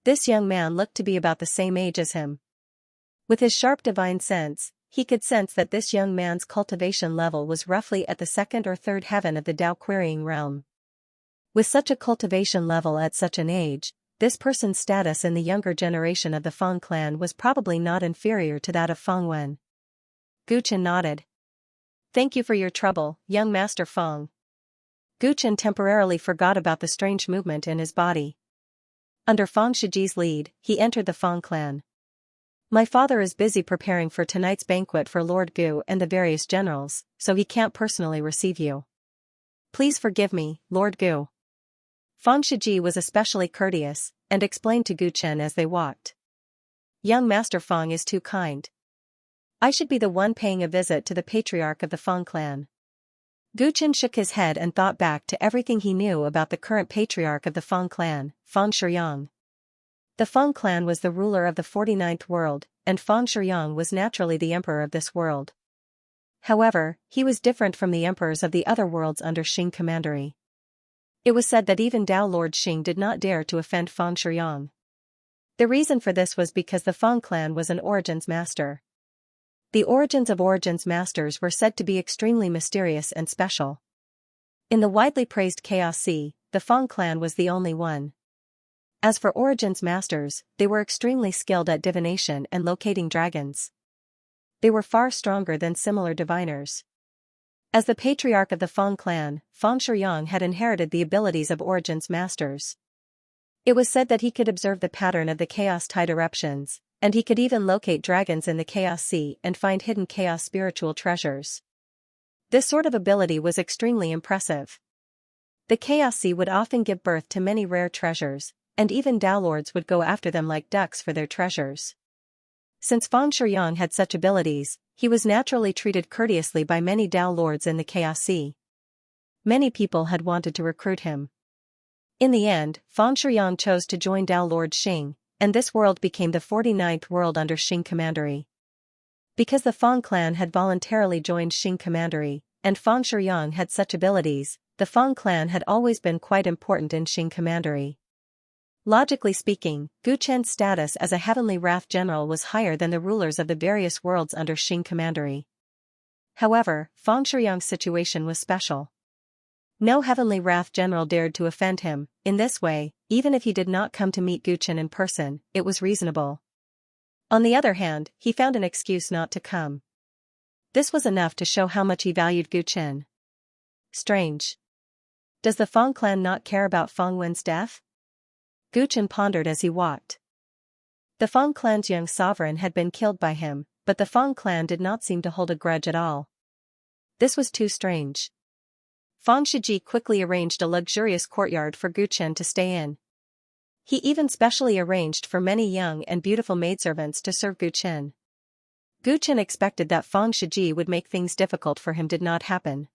This young man looked to be about the same age as him. With his sharp divine sense, he could sense that this young man's cultivation level was roughly at the second or third heaven of the Dao querying realm. With such a cultivation level at such an age, this person's status in the younger generation of the Feng clan was probably not inferior to that of Feng Wen. Gu Chen nodded. "Thank you for your trouble, young Master Feng." Gu Chen temporarily forgot about the strange movement in his body. Under Feng Shiji's lead, he entered the Feng clan. "My father is busy preparing for tonight's banquet for Lord Gu and the various generals, so he can't personally receive you. Please forgive me, Lord Gu." Feng Shiji was especially courteous, and explained to Gu Chen as they walked. "Young Master Feng is too kind. I should be the one paying a visit to the patriarch of the Feng clan." Gu Chen shook his head and thought back to everything he knew about the current patriarch of the Feng clan, Feng Shiyang. The Feng clan was the ruler of the 49th world, and Feng Shiyang was naturally the emperor of this world. However, he was different from the emperors of the other worlds under Xing commandery. It was said that even Dao Lord Xing did not dare to offend Feng Shiyang. The reason for this was because the Feng clan was an origins master. The origins of origins masters were said to be extremely mysterious and special. In the widely praised Chaos Sea, the Feng clan was the only one. As for origins masters, they were extremely skilled at divination and locating dragons. They were far stronger than similar diviners. As the patriarch of the Feng clan, Feng Shiyang had inherited the abilities of origins masters. It was said that he could observe the pattern of the chaos tide eruptions, and he could even locate dragons in the Chaos Sea and find hidden chaos spiritual treasures. This sort of ability was extremely impressive. The Chaos Sea would often give birth to many rare treasures, and even Dao Lords would go after them like ducks for their treasures. Since Feng Shiyang had such abilities, he was naturally treated courteously by many Dao Lords in the Chaos Sea. Many people had wanted to recruit him. In the end, Feng Shiyang chose to join Dao Lord Xing, and this world became the 49th world under Xing commandery. Because the Feng clan had voluntarily joined Xing commandery, and Feng Shiyang had such abilities, the Feng clan had always been quite important in Xing commandery. Logically speaking, Gu Chen's status as a heavenly wrath general was higher than the rulers of the various worlds under Xing commandery. However, Feng Shiyang's situation was special. No heavenly wrath general dared to offend him. In this way, even if he did not come to meet Gu Chen in person, it was reasonable. On the other hand, he found an excuse not to come. This was enough to show how much he valued Gu Chen. Strange. Does the Fang clan not care about Fang Wen's death? Gu Chen pondered as he walked. The Fang clan's young sovereign had been killed by him, but the Fang clan did not seem to hold a grudge at all. This was too strange. Fang Shiji quickly arranged a luxurious courtyard for Gu Chen to stay in. He even specially arranged for many young and beautiful maidservants to serve Gu Chen. Gu Chen expected that Fang Shiji would make things difficult for him did not happen.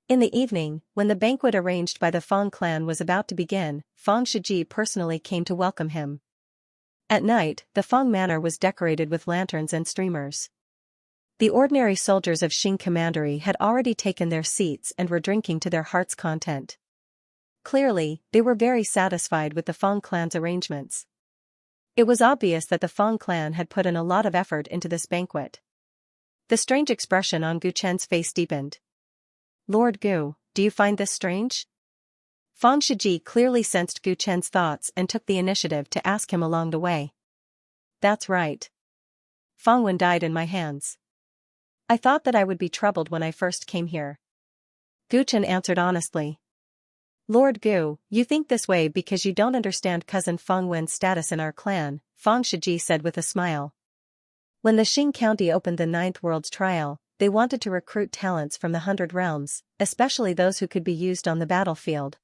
In the evening, when the banquet arranged by the Fang clan was about to begin, Fang Shiji personally came to welcome him. At night, the Fang manor was decorated with lanterns and streamers. The ordinary soldiers of Xing Commandery had already taken their seats and were drinking to their heart's content. Clearly, they were very satisfied with the Fang clan's arrangements. It was obvious that the Fang clan had put in a lot of effort into this banquet. The strange expression on Gu Chen's face deepened. Lord Gu, do you find this strange? Fang Shiji clearly sensed Gu Chen's thoughts and took the initiative to ask him along the way. That's right. Fang Wen died in my hands. I thought that I would be troubled when I first came here. Gu Chen answered honestly. Lord Gu, you think this way because you don't understand cousin Fang Wen's status in our clan, Fang Shiji said with a smile. When the Xing County opened the 9th World's trial, they wanted to recruit talents from the 100 realms, especially those who could be used on the battlefield.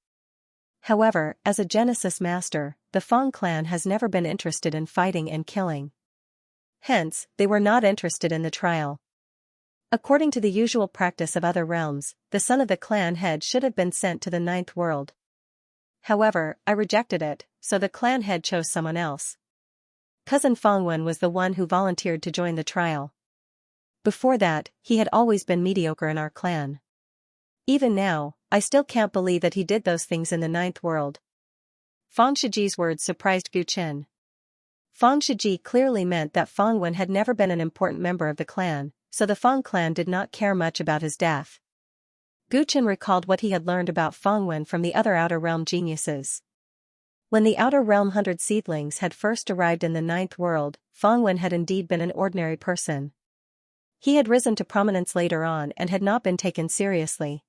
However, as a Genesis master, the Fang clan has never been interested in fighting and killing. Hence, they were not interested in the trial. According to the usual practice of other realms, the son of the clan head should have been sent to the 9th World. However, I rejected it, so the clan head chose someone else. Cousin Fang Wen was the one who volunteered to join the trial. Before that, he had always been mediocre in our clan. Even now, I still can't believe that he did those things in the 9th World. Fang Shiji's words surprised Gu Chen. Fang Shiji clearly meant that Fang Wen had never been an important member of the clan, so the Fang clan did not care much about his death. Gu Chen recalled what he had learned about Fang Wen from the other Outer Realm geniuses. When the Outer Realm 100 seedlings had first arrived in the 9th World, Fang Wen had indeed been an ordinary person. He had risen to prominence later on and had not been taken seriously.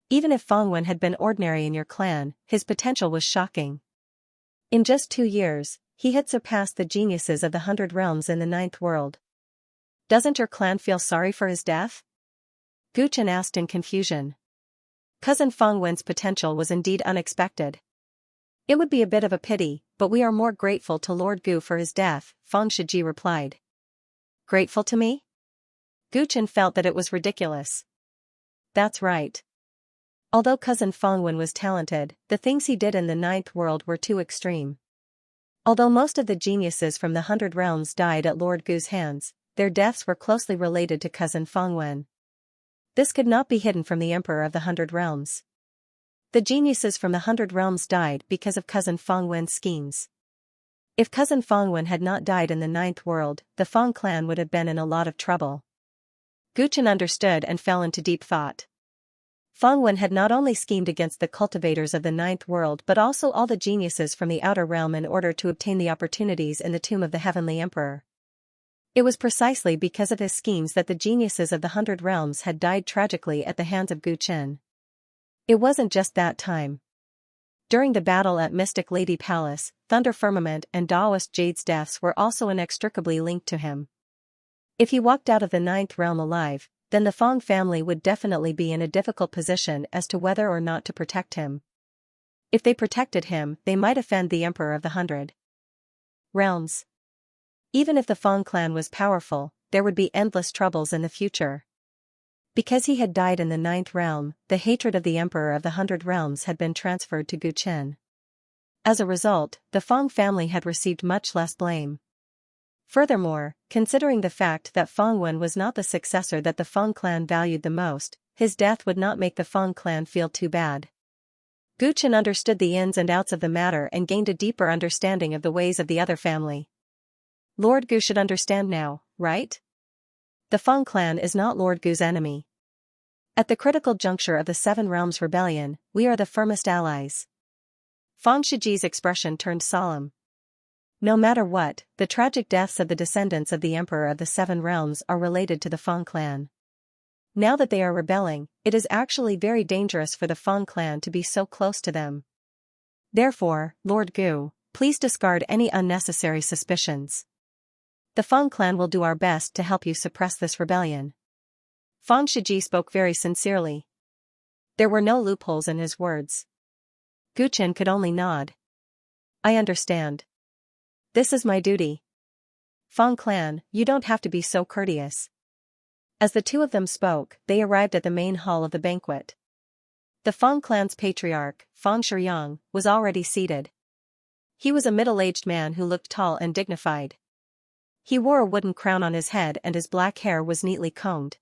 Even if Fang Wen had been ordinary in your clan, his potential was shocking. In just 2 years, he had surpassed the geniuses of the 100 realms in the 9th World. Doesn't your clan feel sorry for his death? Gu Chen asked in confusion. Cousin Fang Wen's potential was indeed unexpected. It would be a bit of a pity, but we are more grateful to Lord Gu for his death, Fang Shiji replied. Grateful to me? Gu Chen felt that it was ridiculous. That's right. Although cousin Fang Wen was talented, the things he did in the 9th World were too extreme. Although most of the geniuses from the 100 realms died at Lord Gu's hands, their deaths were closely related to cousin Fang Wen. This could not be hidden from the Emperor of the 100 realms. The geniuses from the 100 realms died because of cousin Fang Wen's schemes. If cousin Fang Wen had not died in the 9th World, the Fang clan would have been in a lot of trouble. Gu Chen understood and fell into deep thought. Fang Wen had not only schemed against the cultivators of the 9th World but also all the geniuses from the Outer Realm in order to obtain the opportunities in the tomb of the Heavenly Emperor. It was precisely because of his schemes that the geniuses of the 100 realms had died tragically at the hands of Gu Chen. It wasn't just that time. During the battle at Mystic Lady Palace, Thunder Firmament and Daoist Jade's deaths were also inextricably linked to him. If he walked out of the 9th realm alive, then the Fang family would definitely be in a difficult position as to whether or not to protect him. If they protected him, they might offend the Emperor of the 100 realms. Even if the Fang clan was powerful, there would be endless troubles in the future. Because he had died in the 9th realm, the hatred of the Emperor of the 100 realms had been transferred to Gu Chen. As a result, the Fang family had received much less blame. Furthermore, considering the fact that Fang Wen was not the successor that the Fang clan valued the most, his death would not make the Fang clan feel too bad. Gu Chen understood the ins and outs of the matter and gained a deeper understanding of the ways of the other family. Lord Gu should understand now, right? The Fang clan is not Lord Gu's enemy. At the critical juncture of the 7 Realms rebellion, we are the firmest allies. Fang Shiji's expression turned solemn. No matter what, the tragic deaths of the descendants of the Emperor of the 7 Realms are related to the Fang clan. Now that they are rebelling, it is actually very dangerous for the Fang clan to be so close to them. Therefore, Lord Gu, please discard any unnecessary suspicions. The Fang clan will do our best to help you suppress this rebellion. Fang Shiji spoke very sincerely. There were no loopholes in his words. Guchen could only nod. I understand. This is my duty. Fang clan, you don't have to be so courteous. As the two of them spoke, they arrived at the main hall of the banquet. The Fang clan's patriarch, Fang Shiyang, was already seated. He was a middle-aged man who looked tall and dignified. He wore a wooden crown on his head and his black hair was neatly combed.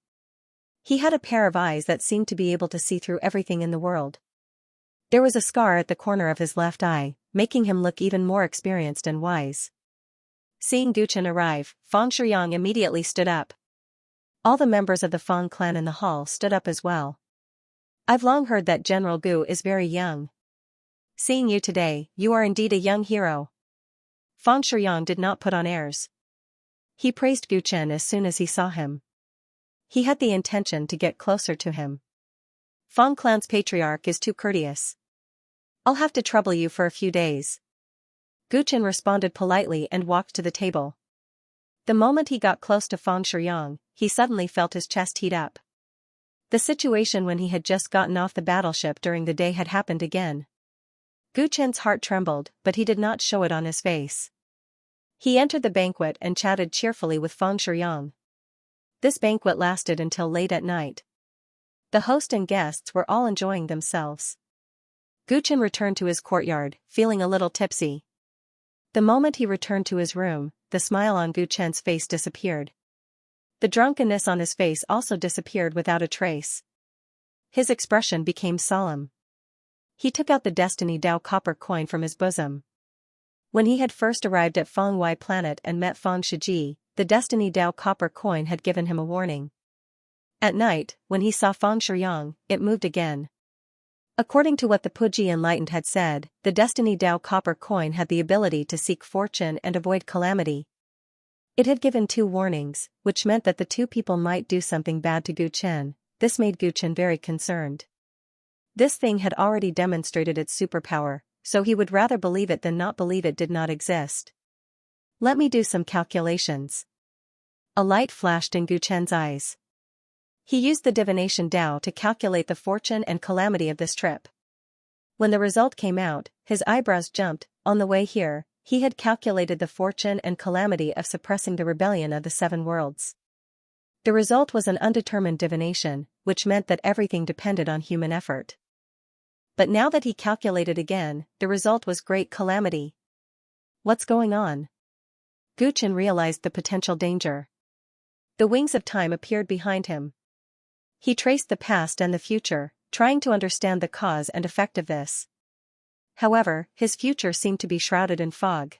He had a pair of eyes that seemed to be able to see through everything in the world. There was a scar at the corner of his left eye, making him look even more experienced and wise. Seeing Guchen arrive, Fang Shiyang immediately stood up. All the members of the Fang clan in the hall stood up as well. I've long heard that General Gu is very young. Seeing you today, you are indeed a young hero. Fang Shiyang did not put on airs. He praised Guchen as soon as he saw him. He had the intention to get closer to him. Fang clan's patriarch is too courteous. I'll have to trouble you for a few days. Guchen responded politely and walked to the table. The moment he got close to Fang Shiyang, he suddenly felt his chest heat up. The situation when he had just gotten off the battleship during the day had happened again. Guchen's heart trembled, but he did not show it on his face. He entered the banquet and chatted cheerfully with Fang Shiyang. This banquet lasted until late at night. The host and guests were all enjoying themselves. Guchen returned to his courtyard, feeling a little tipsy. The moment he returned to his room, the smile on Guchen's face disappeared. The drunkenness on his face also disappeared without a trace. His expression became solemn. He took out the Destiny Dao copper coin from his bosom. When he had first arrived at Feng Wei planet and met Fang Shiji, the Destiny Dao copper coin had given him a warning. At night, when he saw Fang Shiyang, it moved again. According to what the Puji Enlightened had said, the Destiny Dao copper coin had the ability to seek fortune and avoid calamity. It had given 2 warnings, which meant that the 2 people might do something bad to Guchen. This made Guchen very concerned. This thing had already demonstrated its superpower, so he would rather believe it than not believe it did not exist. Let me do some calculations. A light flashed in Guchen's eyes. He used the divination Dao to calculate the fortune and calamity of this trip. When the result came out, his eyebrows jumped. On the way here, he had calculated the fortune and calamity of suppressing the rebellion of the 7 worlds. The result was an undetermined divination, which meant that everything depended on human effort. But now that he calculated again, the result was great calamity. What's going on? Guchen realized the potential danger. The wings of time appeared behind him. He traced the past and the future, trying to understand the cause and effect of this. However, his future seemed to be shrouded in fog.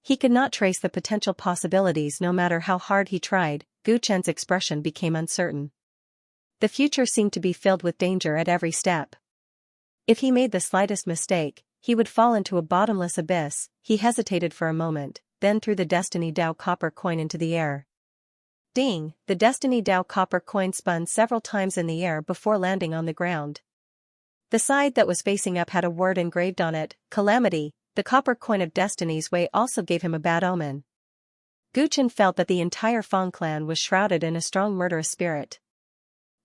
He could not trace the potential possibilities no matter how hard he tried. Guchen's expression became uncertain. The future seemed to be filled with danger at every step. If he made the slightest mistake, he would fall into a bottomless abyss. He hesitated for a moment, then threw the Destiny Dao copper coin into the air. Ding! The Destiny Dao copper coin spun several times in the air before landing on the ground. The side that was facing up had a word engraved on it, Calamity. The copper coin of Destiny's Way also gave him a bad omen. Guchen felt that the entire Fang clan was shrouded in a strong murderous spirit.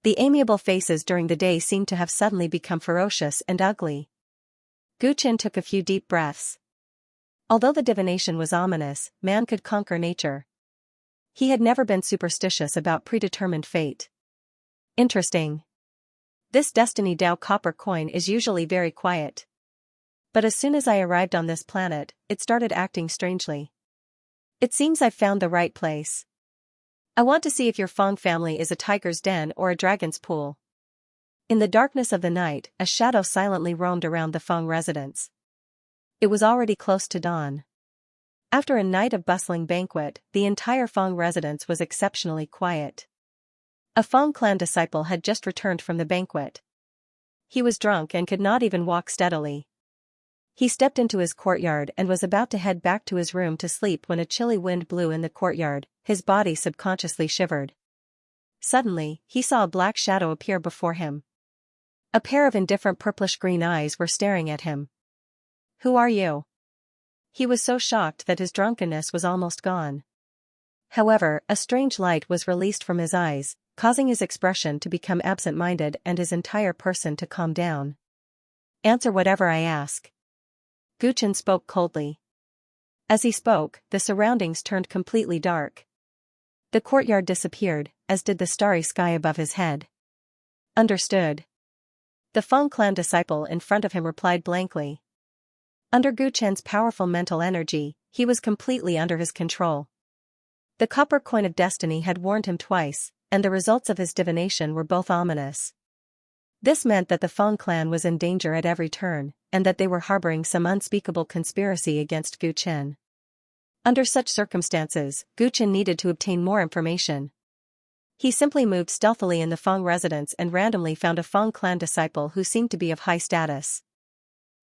The amiable faces during the day seemed to have suddenly become ferocious and ugly. Guchen took a few deep breaths. Although the divination was ominous, man could conquer nature. He had never been superstitious about predetermined fate. Interesting. This Destiny Dao copper coin is usually very quiet. But as soon as I arrived on this planet, it started acting strangely. It seems I've found the right place. I want to see if your Fang family is a tiger's den or a dragon's pool. In the darkness of the night, a shadow silently roamed around the Fang residence. It was already close to dawn. After a night of bustling banquet, the entire Fang residence was exceptionally quiet. A Fang clan disciple had just returned from the banquet. He was drunk and could not even walk steadily. He stepped into his courtyard and was about to head back to his room to sleep when a chilly wind blew in the courtyard. His body subconsciously shivered. Suddenly, he saw a black shadow appear before him. A pair of indifferent purplish-green eyes were staring at him. "Who are you?" He was so shocked that his drunkenness was almost gone. However, a strange light was released from his eyes, causing his expression to become absent-minded and his entire person to calm down. "Answer whatever I ask." Guchen spoke coldly. As he spoke, the surroundings turned completely dark. The courtyard disappeared, as did the starry sky above his head. "Understood." The Feng clan disciple in front of him replied blankly. Under Guchen's powerful mental energy, he was completely under his control. The copper coin of destiny had warned him twice, and the results of his divination were both ominous. This meant that the Feng clan was in danger at every turn, and that they were harboring some unspeakable conspiracy against Guchen. Under such circumstances, Guchen needed to obtain more information. He simply moved stealthily in the Feng residence and randomly found a Feng clan disciple who seemed to be of high status.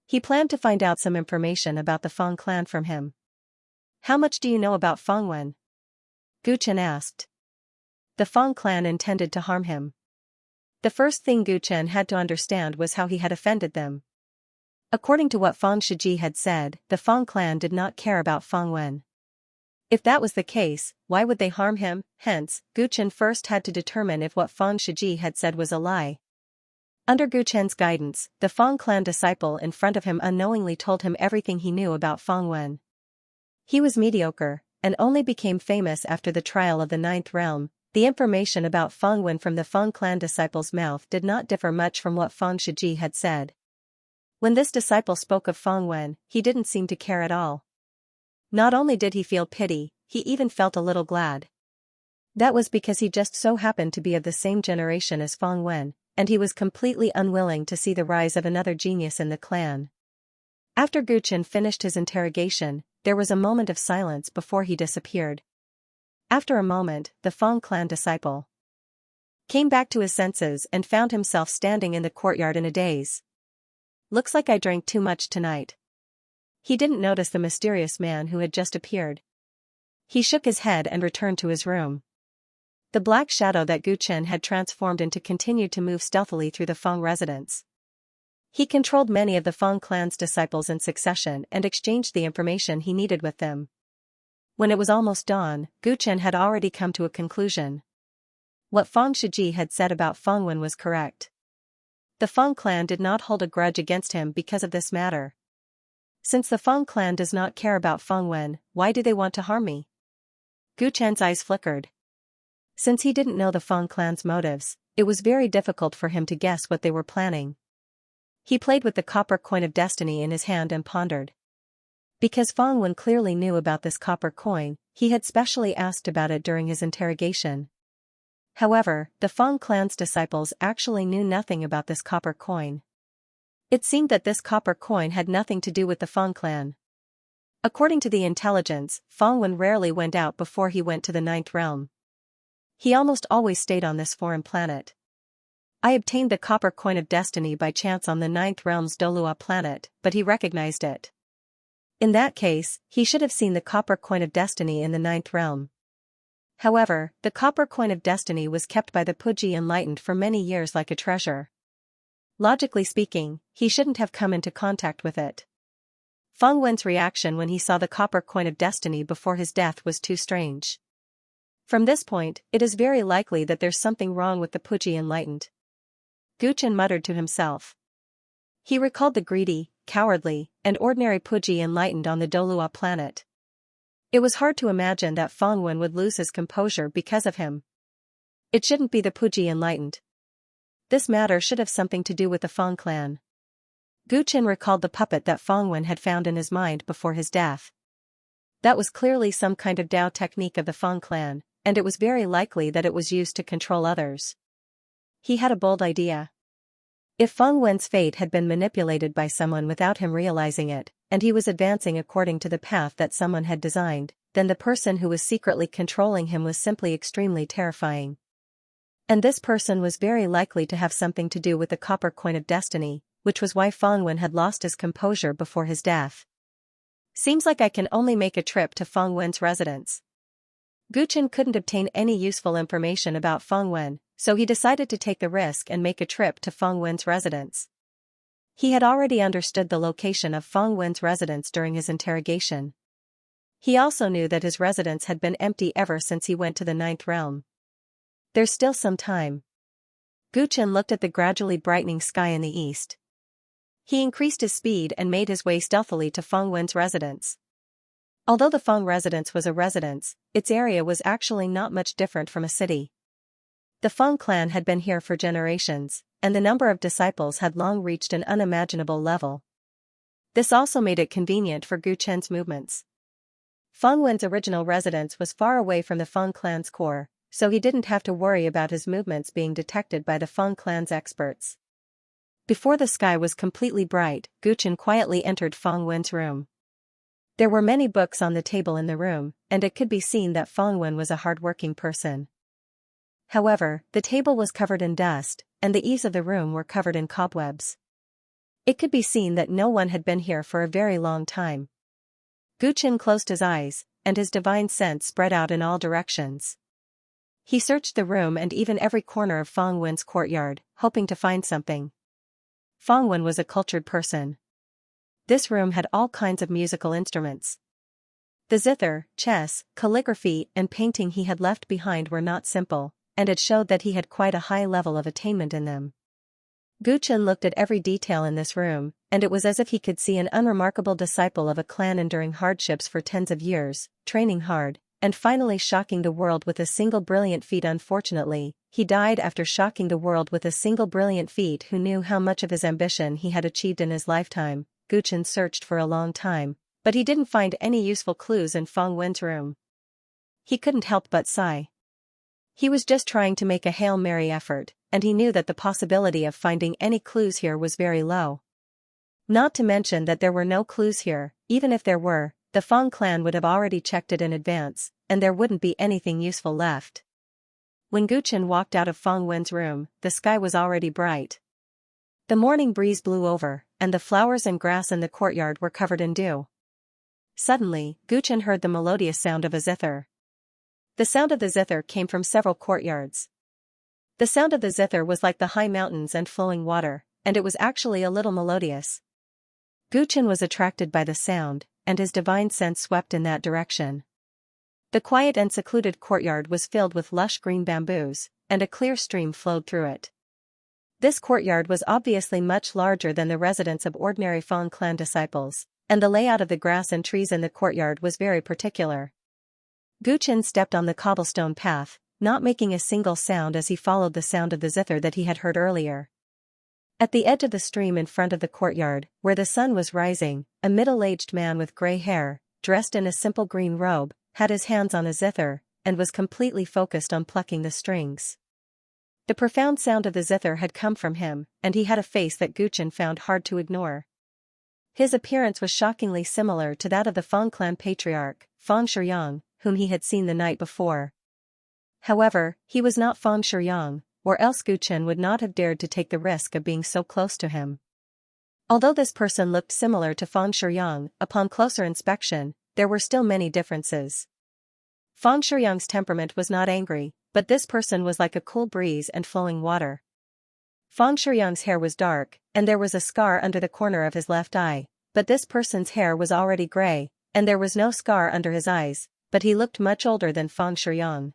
He planned to find out some information about the Feng clan from him. "How much do you know about Fengwen?" Guchen asked. The Feng clan intended to harm him. The first thing Guchen had to understand was how he had offended them. According to what Feng Shiji had said, the Feng clan did not care about Fengwen. If that was the case, why would they harm him? Hence, Guchen first had to determine if what Feng Shiji had said was a lie. Under Guchen's guidance, the Feng clan disciple in front of him unknowingly told him everything he knew about Fengwen. He was mediocre, and only became famous after the trial of the Ninth Realm. The information about Fengwen from the Feng clan disciple's mouth did not differ much from what Feng Shiji had said. When this disciple spoke of Fengwen, he didn't seem to care at all. Not only did he feel pity, he even felt a little glad. That was because he just so happened to be of the same generation as Fengwen, and he was completely unwilling to see the rise of another genius in the clan. After Guchen finished his interrogation, there was a moment of silence before he disappeared. After a moment, the Feng clan disciple came back to his senses and found himself standing in the courtyard in a daze. "Looks like I drank too much tonight." He didn't notice the mysterious man who had just appeared. He shook his head and returned to his room. The black shadow that Guchen had transformed into continued to move stealthily through the Feng residence. He controlled many of the Feng clan's disciples in succession and exchanged the information he needed with them. When it was almost dawn, Guchen had already come to a conclusion. What Feng Shiji had said about Fengwen was correct. The Feng clan did not hold a grudge against him because of this matter. Since the Feng clan does not care about Fengwen, why do they want to harm me? Guchen's eyes flickered. Since he didn't know the Feng clan's motives, it was very difficult for him to guess what they were planning. He played with the copper coin of destiny in his hand and pondered. Because Fengwen clearly knew about this copper coin, he had specially asked about it during his interrogation. However, the Feng clan's disciples actually knew nothing about this copper coin. It seemed that this copper coin had nothing to do with the Feng clan. According to the intelligence, Fengwen rarely went out before he went to the Ninth Realm. He almost always stayed on this foreign planet. I obtained the copper coin of destiny by chance on the Ninth Realm's Dolua planet, but he recognized it. In that case, he should have seen the copper coin of destiny in the Ninth Realm. However, the copper coin of destiny was kept by the Puji Enlightened for many years like a treasure. Logically speaking, he shouldn't have come into contact with it. Fengwen's reaction when he saw the copper coin of destiny before his death was too strange. From this point, it is very likely that there's something wrong with the Puji Enlightened. Guchen muttered to himself. He recalled the greedy, cowardly, and ordinary Puji Enlightened on the Dolua planet. It was hard to imagine that Fengwen would lose his composure because of him. It shouldn't be the Puji Enlightened. This matter should have something to do with the Feng clan. Guchen recalled the puppet that Fengwen had found in his mind before his death. That was clearly some kind of Dao technique of the Feng clan, and it was very likely that it was used to control others. He had a bold idea. If Fengwen's fate had been manipulated by someone without him realizing it, and he was advancing according to the path that someone had designed, then the person who was secretly controlling him was simply extremely terrifying. And this person was very likely to have something to do with the copper coin of destiny, which was why Fengwen had lost his composure before his death. Seems like I can only make a trip to Fengwen's residence. Gu Chen couldn't obtain any useful information about Feng Wen, so he decided to take the risk and make a trip to Feng Wen's residence. He had already understood the location of Feng Wen's residence during his interrogation. He also knew that his residence had been empty ever since he went to the Ninth Realm. There's still some time. Gu Chen looked at the gradually brightening sky in the east. He increased his speed and made his way stealthily to Feng Wen's residence. Although the Feng residence was a residence, its area was actually not much different from a city. The Feng clan had been here for generations, and the number of disciples had long reached an unimaginable level. This also made it convenient for Gu Chen's movements. Feng Wen's original residence was far away from the Feng clan's core, so he didn't have to worry about his movements being detected by the Feng clan's experts. Before the sky was completely bright, Gu Chen quietly entered Feng Wen's room. There were many books on the table in the room, and it could be seen that Feng Wen was a hard-working person. However, the table was covered in dust, and the eaves of the room were covered in cobwebs. It could be seen that no one had been here for a very long time. Gu Chen closed his eyes, and his divine sense spread out in all directions. He searched the room and even every corner of Feng Wen's courtyard, hoping to find something. Feng Wen was a cultured person. This room had all kinds of musical instruments. The zither, chess, calligraphy, and painting he had left behind were not simple, and it showed that he had quite a high level of attainment in them. Gu Chen looked at every detail in this room, and it was as if he could see an unremarkable disciple of a clan enduring hardships for tens of years, training hard, and finally shocking the world with a single brilliant feat. Unfortunately, he died after shocking the world with a single brilliant feat. Who knew how much of his ambition he had achieved in his lifetime? Gu Chen searched for a long time, but he didn't find any useful clues in Feng Wen's room. He couldn't help but sigh. He was just trying to make a Hail Mary effort, and he knew that the possibility of finding any clues here was very low. Not to mention that there were no clues here. Even if there were, the Feng clan would have already checked it in advance, and there wouldn't be anything useful left. When Gu Chen walked out of Feng Wen's room, the sky was already bright. The morning breeze blew over, and the flowers and grass in the courtyard were covered in dew. Suddenly, Gu Chen heard the melodious sound of a zither. The sound of the zither came from several courtyards. The sound of the zither was like the high mountains and flowing water, and it was actually a little melodious. Gu Chen was attracted by the sound, and his divine sense swept in that direction. The quiet and secluded courtyard was filled with lush green bamboos, and a clear stream flowed through it. This courtyard was obviously much larger than the residence of ordinary Feng clan disciples, and the layout of the grass and trees in the courtyard was very particular. Gu Chen stepped on the cobblestone path, not making a single sound as he followed the sound of the zither that he had heard earlier. At the edge of the stream in front of the courtyard, where the sun was rising, a middle-aged man with gray hair, dressed in a simple green robe, had his hands on a zither, and was completely focused on plucking the strings. The profound sound of the zither had come from him, and he had a face that Gu Chen found hard to ignore. His appearance was shockingly similar to that of the Feng clan patriarch, Feng Shiyang, whom he had seen the night before. However, he was not Feng Shiyang, or else Gu Chen would not have dared to take the risk of being so close to him. Although this person looked similar to Feng Shiyang, upon closer inspection, there were still many differences. Feng Shiyang's temperament was not angry, but this person was like a cool breeze and flowing water. Feng Shiyang's hair was dark, and there was a scar under the corner of his left eye, but this person's hair was already gray, and there was no scar under his eyes, but he looked much older than Feng Shiyang.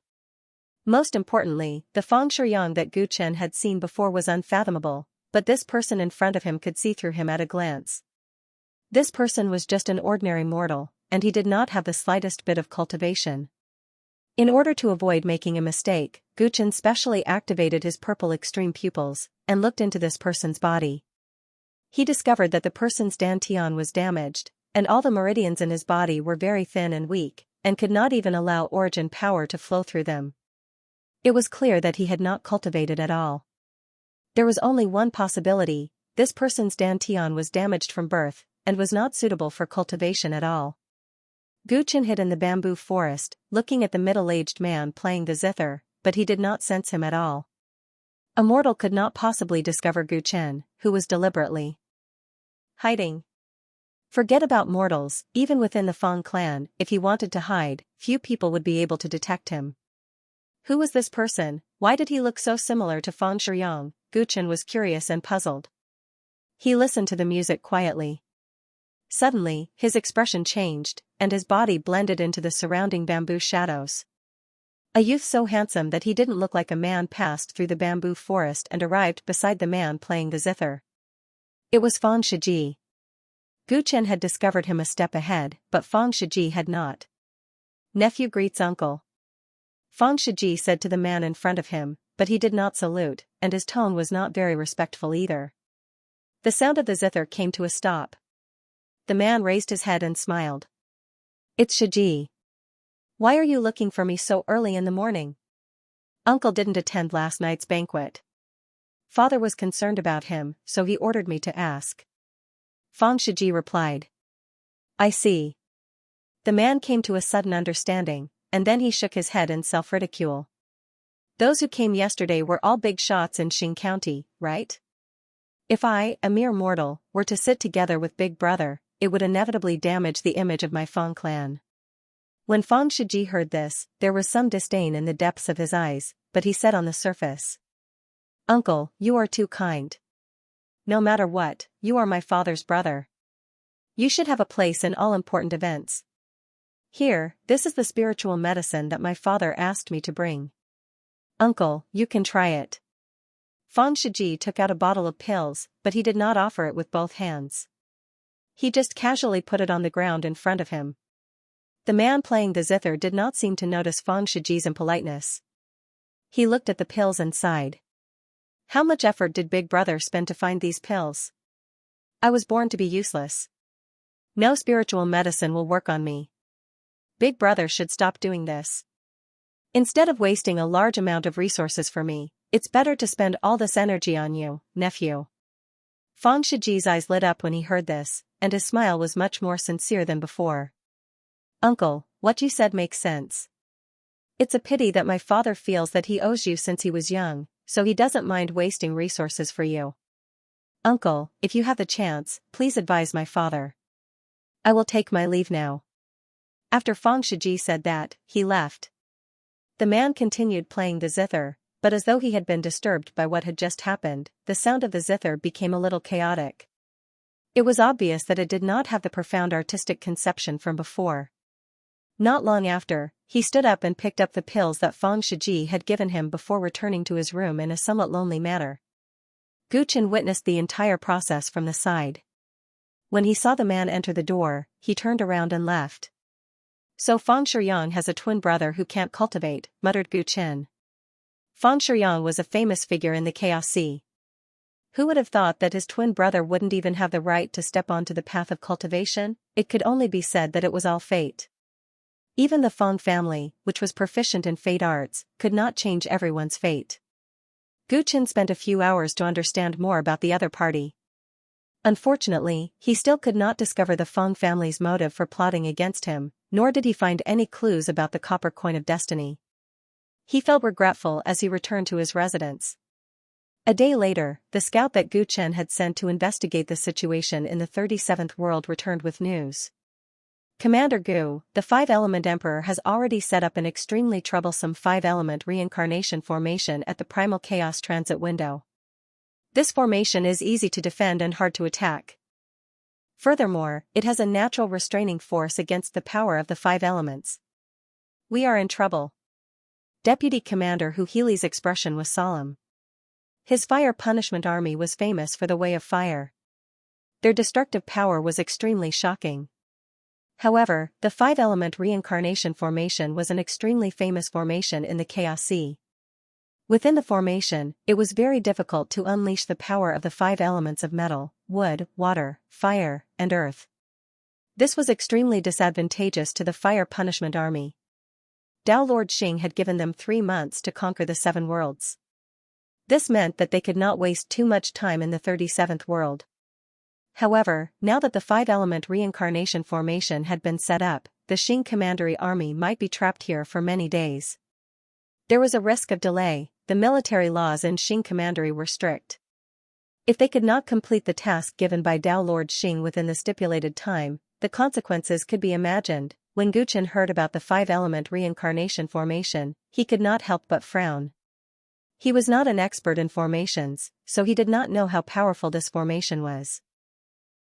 Most importantly, the Feng Shiyang that Gu Chen had seen before was unfathomable, but this person in front of him could see through him at a glance. This person was just an ordinary mortal, and he did not have the slightest bit of cultivation. In order to avoid making a mistake, Gu Chen specially activated his purple extreme pupils, and looked into this person's body. He discovered that the person's dantian was damaged, and all the meridians in his body were very thin and weak, and could not even allow origin power to flow through them. It was clear that he had not cultivated at all. There was only one possibility: this person's dantian was damaged from birth, and was not suitable for cultivation at all. Gu Chen hid in the bamboo forest, looking at the middle-aged man playing the zither, but he did not sense him at all. A mortal could not possibly discover Gu Chen, who was deliberately hiding. Forget about mortals, even within the Fang clan, if he wanted to hide, few people would be able to detect him. Who was this person? Why did he look so similar to Fang Shiyang? Guchen was curious and puzzled. He listened to the music quietly. Suddenly, his expression changed, and his body blended into the surrounding bamboo shadows. A youth so handsome that he didn't look like a man passed through the bamboo forest and arrived beside the man playing the zither. It was Fang Shiji. Guchen had discovered him a step ahead, but Fang Shiji had not. Nephew greets uncle. Fang Shiji said to the man in front of him, but he did not salute, and his tone was not very respectful either. The sound of the zither came to a stop. The man raised his head and smiled. It's Shiji. Why are you looking for me so early in the morning? Uncle didn't attend last night's banquet. Father was concerned about him, so he ordered me to ask. Fang Shiji replied. I see. The man came to a sudden understanding, and then he shook his head in self-ridicule. Those who came yesterday were all big shots in Xing County, right? If I, a mere mortal, were to sit together with Big Brother, it would inevitably damage the image of my Fang clan. When Fang Shiji heard this, there was some disdain in the depths of his eyes, but he said on the surface. Uncle, you are too kind. No matter what, you are my father's brother. You should have a place in all important events. Here, this is the spiritual medicine that my father asked me to bring. Uncle, you can try it. Fang Shiji took out a bottle of pills, but he did not offer it with both hands. He just casually put it on the ground in front of him. The man playing the zither did not seem to notice Fang Shiji's impoliteness. He looked at the pills and sighed. How much effort did Big Brother spend to find these pills? I was born to be useless. No spiritual medicine will work on me. Big Brother should stop doing this. Instead of wasting a large amount of resources for me, it's better to spend all this energy on you, nephew. Fang Shiji's eyes lit up when he heard this, and his smile was much more sincere than before. Uncle, what you said makes sense. It's a pity that my father feels that he owes you since he was young, so he doesn't mind wasting resources for you. Uncle, if you have the chance, please advise my father. I will take my leave now. After Fang Shiji said that, he left. The man continued playing the zither, but as though he had been disturbed by what had just happened, the sound of the zither became a little chaotic. It was obvious that it did not have the profound artistic conception from before. Not long after, he stood up and picked up the pills that Fang Shiji had given him before returning to his room in a somewhat lonely manner. Guchen witnessed the entire process from the side. When he saw the man enter the door, he turned around and left. So Fang Shiyang has a twin brother who can't cultivate, muttered Guchen. Fang Shiyang was a famous figure in the Chaos Sea. Who would have thought that his twin brother wouldn't even have the right to step onto the path of cultivation? It could only be said that it was all fate. Even the Fang family, which was proficient in fate arts, could not change everyone's fate. Guchen spent a few hours to understand more about the other party. Unfortunately, he still could not discover the Fang family's motive for plotting against him, nor did he find any clues about the copper coin of destiny. He felt regretful as he returned to his residence. A day later, the scout that Guchen had sent to investigate the situation in the 37th world returned with news. Commander Gu, the 5-element emperor has already set up an extremely troublesome 5-element reincarnation formation at the primal chaos transit window. This formation is easy to defend and hard to attack. Furthermore, it has a natural restraining force against the power of the 5 elements. We are in trouble. Deputy Commander Hu Healy's expression was solemn. His fire punishment army was famous for the way of fire. Their destructive power was extremely shocking. However, the 5-element reincarnation formation was an extremely famous formation in the Chaos Sea. Within the formation, it was very difficult to unleash the power of the 5 elements of metal, wood, water, fire, and earth. This was extremely disadvantageous to the fire punishment army. Tao Lord Xing had given them 3 months to conquer the 7 worlds. This meant that they could not waste too much time in the 37th world. However, now that the 5-element reincarnation formation had been set up, the Xing commandery army might be trapped here for many days. There was a risk of delay. The military laws in Xing commandery were strict. If they could not complete the task given by Tao Lord Xing within the stipulated time, the consequences could be imagined. When Guchen heard about the 5-element reincarnation formation, he could not help but frown. He was not an expert in formations, so he did not know how powerful this formation was.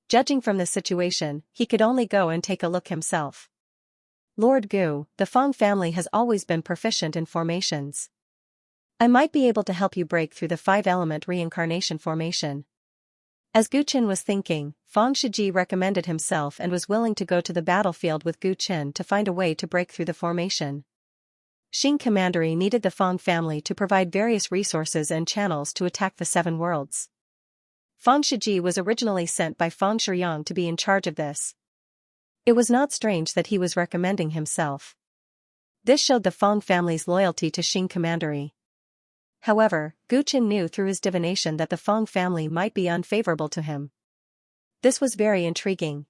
Judging from the situation, he could only go and take a look himself. Lord Gu, the Feng family has always been proficient in formations. I might be able to help you break through the 5-element reincarnation formation. As Gu Qin was thinking, Feng Shiji recommended himself and was willing to go to the battlefield with Gu Qin to find a way to break through the formation. Xing Commandery needed the Feng family to provide various resources and channels to attack the 7 worlds. Feng Shiji was originally sent by Feng Shiyang to be in charge of this. It was not strange that he was recommending himself. This showed the Feng family's loyalty to Xing Commandery. However, Gu Qin knew through his divination that the Feng family might be unfavorable to him. This was very intriguing.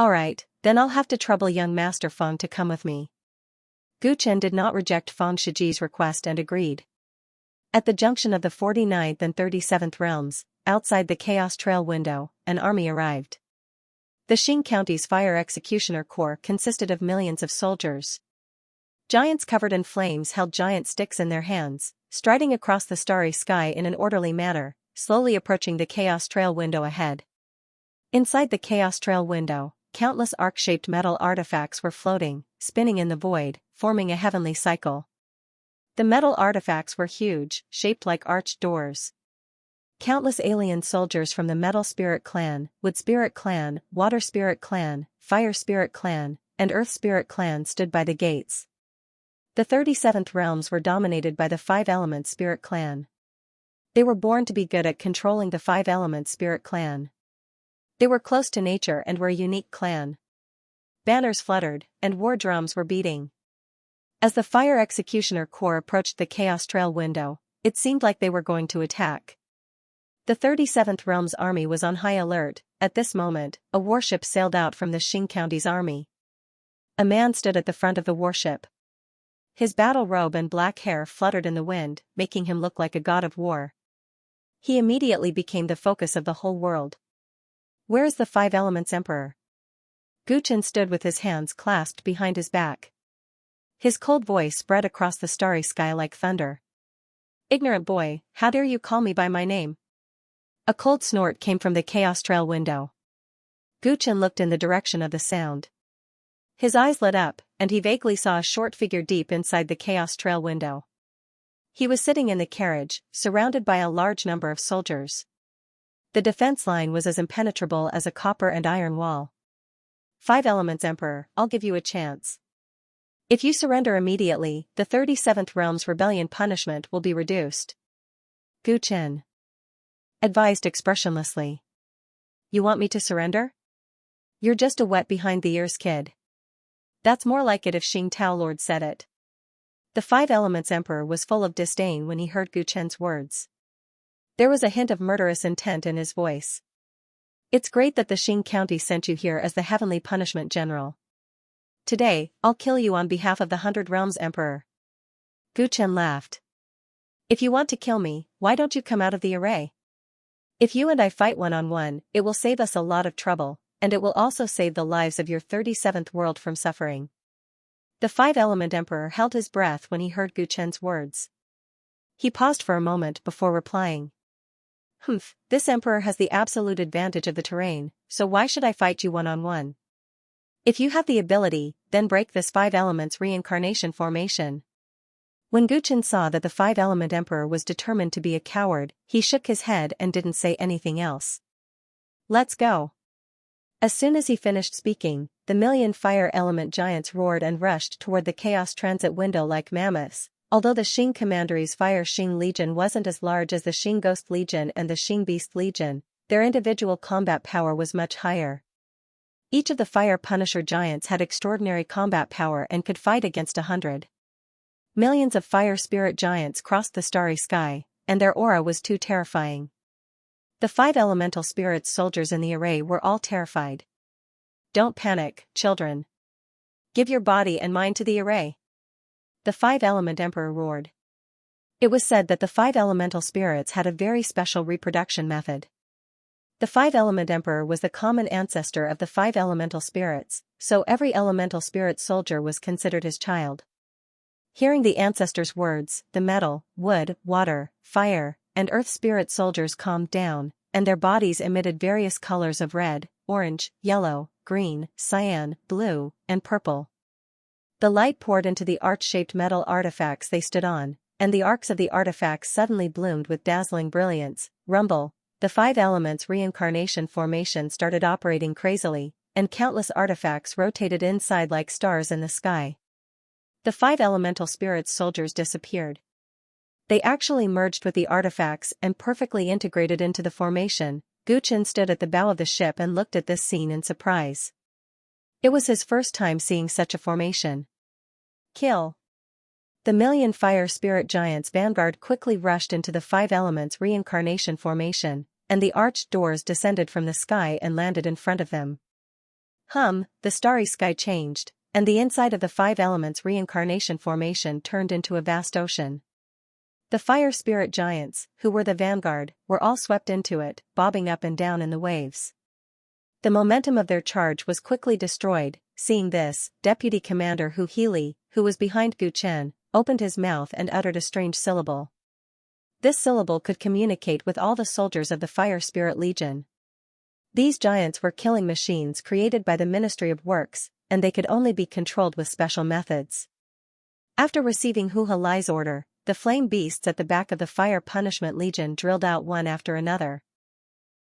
Alright, then I'll have to trouble young Master Feng to come with me. Gu Qin did not reject Feng Shiji's request and agreed. At the junction of the 49th and 37th realms, outside the Chaos Trail window, an army arrived. The Xing County's Fire Executioner Corps consisted of millions of soldiers. Giants covered in flames held giant sticks in their hands, striding across the starry sky in an orderly manner, slowly approaching the Chaos Trail window ahead. Inside the Chaos Trail window, countless arc-shaped metal artifacts were floating, spinning in the void, forming a heavenly cycle. The metal artifacts were huge, shaped like arched doors. Countless alien soldiers from the Metal Spirit Clan, Wood Spirit Clan, Water Spirit Clan, Fire Spirit Clan, and Earth Spirit Clan stood by the gates. The 37th realms were dominated by the 5-element Spirit Clan. They were born to be good at controlling the 5-element Spirit Clan. They were close to nature and were a unique clan. Banners fluttered, and war drums were beating. As the Fire Executioner Corps approached the Chaos Trail window, it seemed like they were going to attack. The 37th Realm's army was on high alert. At this moment, a warship sailed out from the Xing County's army. A man stood at the front of the warship. His battle robe and black hair fluttered in the wind, making him look like a god of war. He immediately became the focus of the whole world. Where is the 5 Elements Emperor? Gu Qin stood with his hands clasped behind his back. His cold voice spread across the starry sky like thunder. Ignorant boy, how dare you call me by my name? A cold snort came from the Chaos Trail window. Gu Qin looked in the direction of the sound. His eyes lit up, and he vaguely saw a short figure deep inside the Chaos Trail window. He was sitting in the carriage, surrounded by a large number of soldiers. The defense line was as impenetrable as a copper and iron wall. 5 Elements Emperor, I'll give you a chance. If you surrender immediately, the 37th Realm's rebellion punishment will be reduced. Gu Qin advised expressionlessly. You want me to surrender? You're just a wet behind the ears kid. That's more like it if Xing Tao Lord said it. The 5 Elements Emperor was full of disdain when he heard Gu Qin's words. There was a hint of murderous intent in his voice. It's great that the Xing County sent you here as the Heavenly Punishment General. Today, I'll kill you on behalf of the 100 Realms Emperor. Gu Qin laughed. If you want to kill me, why don't you come out of the array? If you and I fight one-on-one, it will save us a lot of trouble, and it will also save the lives of your 37th world from suffering. The 5-element Emperor held his breath when he heard Gu Qin's words. He paused for a moment before replying. Humph, this Emperor has the absolute advantage of the terrain, so why should I fight you one-on-one? If you have the ability, then break this 5 elements reincarnation formation. When Gu Qin saw that the 5-element Emperor was determined to be a coward, he shook his head and didn't say anything else. Let's go. As soon as he finished speaking, the million fire element giants roared and rushed toward the Chaos Transit window like mammoths. Although the Xing Commandery's Fire Xing Legion wasn't as large as the Xing Ghost Legion and the Xing Beast Legion, their individual combat power was much higher. Each of the Fire Punisher giants had extraordinary combat power and could fight against 100. Millions of fire spirit giants crossed the starry sky, and their aura was too terrifying. The 5 elemental spirits soldiers in the array were all terrified. Don't panic, children. Give your body and mind to the array. The 5-element Emperor roared. It was said that the five elemental spirits had a very special reproduction method. The five-element emperor was the common ancestor of the five elemental spirits, so every elemental spirit soldier was considered his child. Hearing the ancestors' words, the metal, wood, water, fire, and earth spirit soldiers calmed down, and their bodies emitted various colors of red, orange, yellow, green, cyan, blue, and purple. The light poured into the arch-shaped metal artifacts they stood on, and the arcs of the artifacts suddenly bloomed with dazzling brilliance. Rumble. The five elements reincarnation formation started operating crazily, and countless artifacts rotated inside like stars in the sky. The five elemental spirits soldiers disappeared. They actually merged with the artifacts and perfectly integrated into the formation. Guchen stood at the bow of the ship and looked at this scene in surprise. It was his first time seeing such a formation. Kill. The million fire spirit giants vanguard quickly rushed into the five elements reincarnation formation, and the arched doors descended from the sky and landed in front of them. The starry sky changed, and the inside of the five elements reincarnation formation turned into a vast ocean. The fire spirit giants, who were the vanguard, were all swept into it, bobbing up and down in the waves. The momentum of their charge was quickly destroyed. Seeing this, Deputy Commander Hu Healy, who was behind Guchen, opened his mouth and uttered a strange syllable. This syllable could communicate with all the soldiers of the Fire Spirit Legion. These giants were killing machines created by the Ministry of Works, and they could only be controlled with special methods. After receiving Hu Helai's order, the flame beasts at the back of the Fire Punishment Legion drilled out one after another.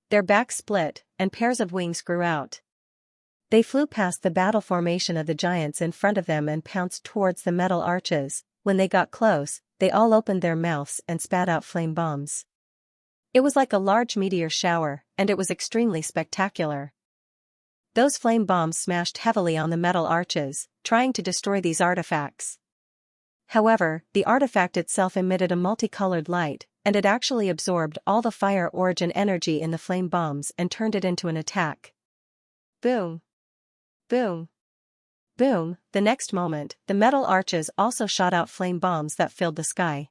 Their backs split, and pairs of wings grew out. They flew past the battle formation of the giants in front of them and pounced towards the metal arches. When they got close, they all opened their mouths and spat out flame bombs. It was like a large meteor shower, and it was extremely spectacular. Those flame bombs smashed heavily on the metal arches, trying to destroy these artifacts. However, the artifact itself emitted a multicolored light, and it actually absorbed all the fire origin energy in the flame bombs and turned it into an attack. Boom! Boom! Boom! The next moment, the metal arches also shot out flame bombs that filled the sky.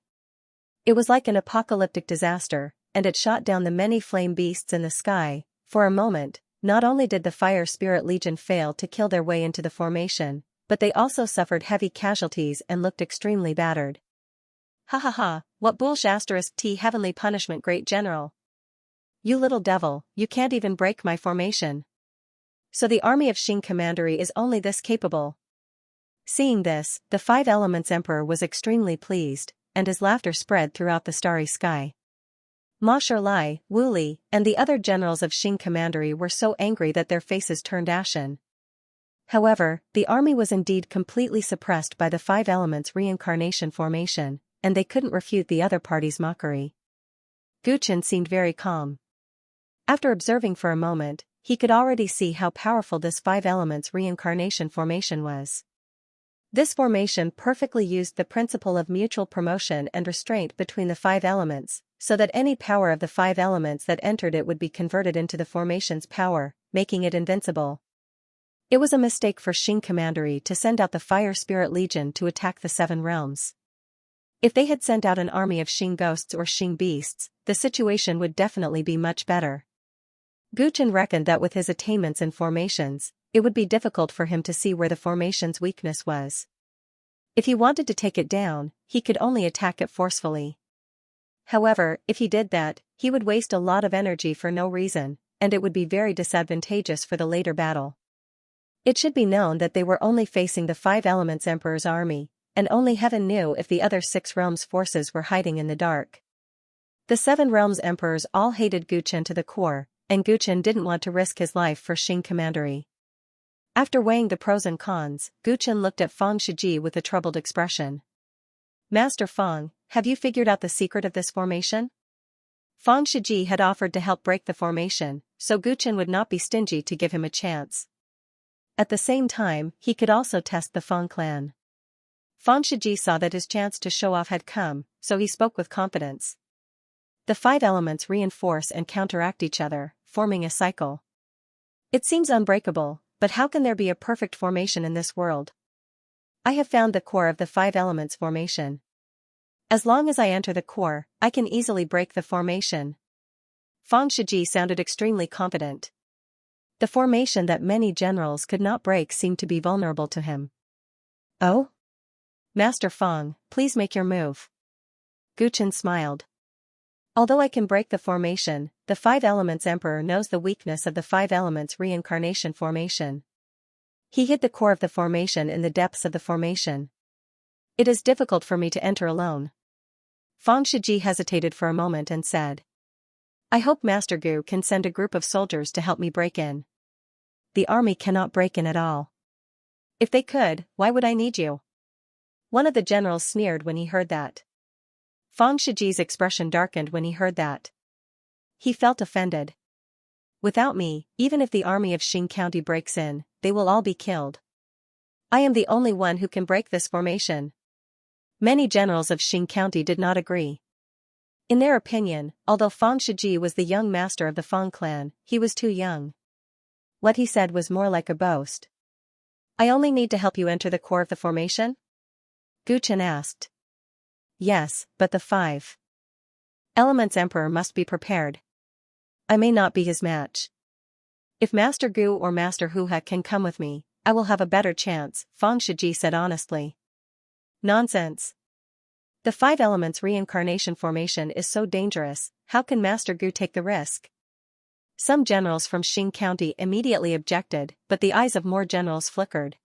It was like an apocalyptic disaster, and it shot down the many flame beasts in the sky. For a moment, not only did the Fire Spirit Legion fail to kill their way into the formation, but they also suffered heavy casualties and looked extremely battered. Ha ha ha, what bullsh** T heavenly punishment great general. You little devil, you can't even break my formation. So the army of Xing Commandery is only this capable. Seeing this, the Five Elements Emperor was extremely pleased, and his laughter spread throughout the starry sky. Ma Shirlai, Wu Li, and the other generals of Xing Commandery were so angry that their faces turned ashen. However, the army was indeed completely suppressed by the Five Elements reincarnation formation, and they couldn't refute the other party's mockery. Guchen seemed very calm. After observing for a moment, he could already see how powerful this Five Elements reincarnation formation was. This formation perfectly used the principle of mutual promotion and restraint between the five elements, so that any power of the five elements that entered it would be converted into the formation's power, making it invincible. It was a mistake for Xing Commandery to send out the Fire Spirit Legion to attack the Seven Realms. If they had sent out an army of Xing ghosts or Xing beasts, the situation would definitely be much better. Guchen reckoned that with his attainments in formations, it would be difficult for him to see where the formation's weakness was. If he wanted to take it down, he could only attack it forcefully. However, if he did that, he would waste a lot of energy for no reason, and it would be very disadvantageous for the later battle. It should be known that they were only facing the Five Elements Emperor's army, and only heaven knew if the other Six Realms forces were hiding in the dark. The Seven Realms Emperors all hated Guchen to the core, and Guchen didn't want to risk his life for Xing Commandery. After weighing the pros and cons, Guchen looked at Fang Shiji with a troubled expression. Master Fang, have you figured out the secret of this formation? Fang Shiji had offered to help break the formation, so Guchen would not be stingy to give him a chance. At the same time, he could also test the Fang clan. Fang Shiji saw that his chance to show off had come, so he spoke with confidence. The five elements reinforce and counteract each other, forming a cycle. It seems unbreakable, but how can there be a perfect formation in this world? I have found the core of the five elements formation. As long as I enter the core, I can easily break the formation. Fang Shiji sounded extremely confident. The formation that many generals could not break seemed to be vulnerable to him. Oh? Master Fang, please make your move. Gu Chen smiled. Although I can break the formation, the Five Elements Emperor knows the weakness of the Five Elements Reincarnation formation. He hid the core of the formation in the depths of the formation. It is difficult for me to enter alone. Fang Shiji hesitated for a moment and said. I hope Master Gu can send a group of soldiers to help me break in. The army cannot break in at all. If they could, why would I need you? One of the generals sneered when he heard that. Fang Shiji's expression darkened when he heard that. He felt offended. Without me, even if the army of Xing County breaks in, they will all be killed. I am the only one who can break this formation. Many generals of Xing County did not agree. In their opinion, although Fang Shiji was the young master of the Fang clan, he was too young. What he said was more like a boast. I only need to help you enter the core of the formation? Gu Chen asked. Yes, but the Five Elements Emperor must be prepared. I may not be his match. If Master Gu or Master Huha can come with me, I will have a better chance, Fang Shiji said honestly. Nonsense. The Five Elements Reincarnation formation is so dangerous, how can Master Gu take the risk? Some generals from Xing County immediately objected, but the eyes of more generals flickered.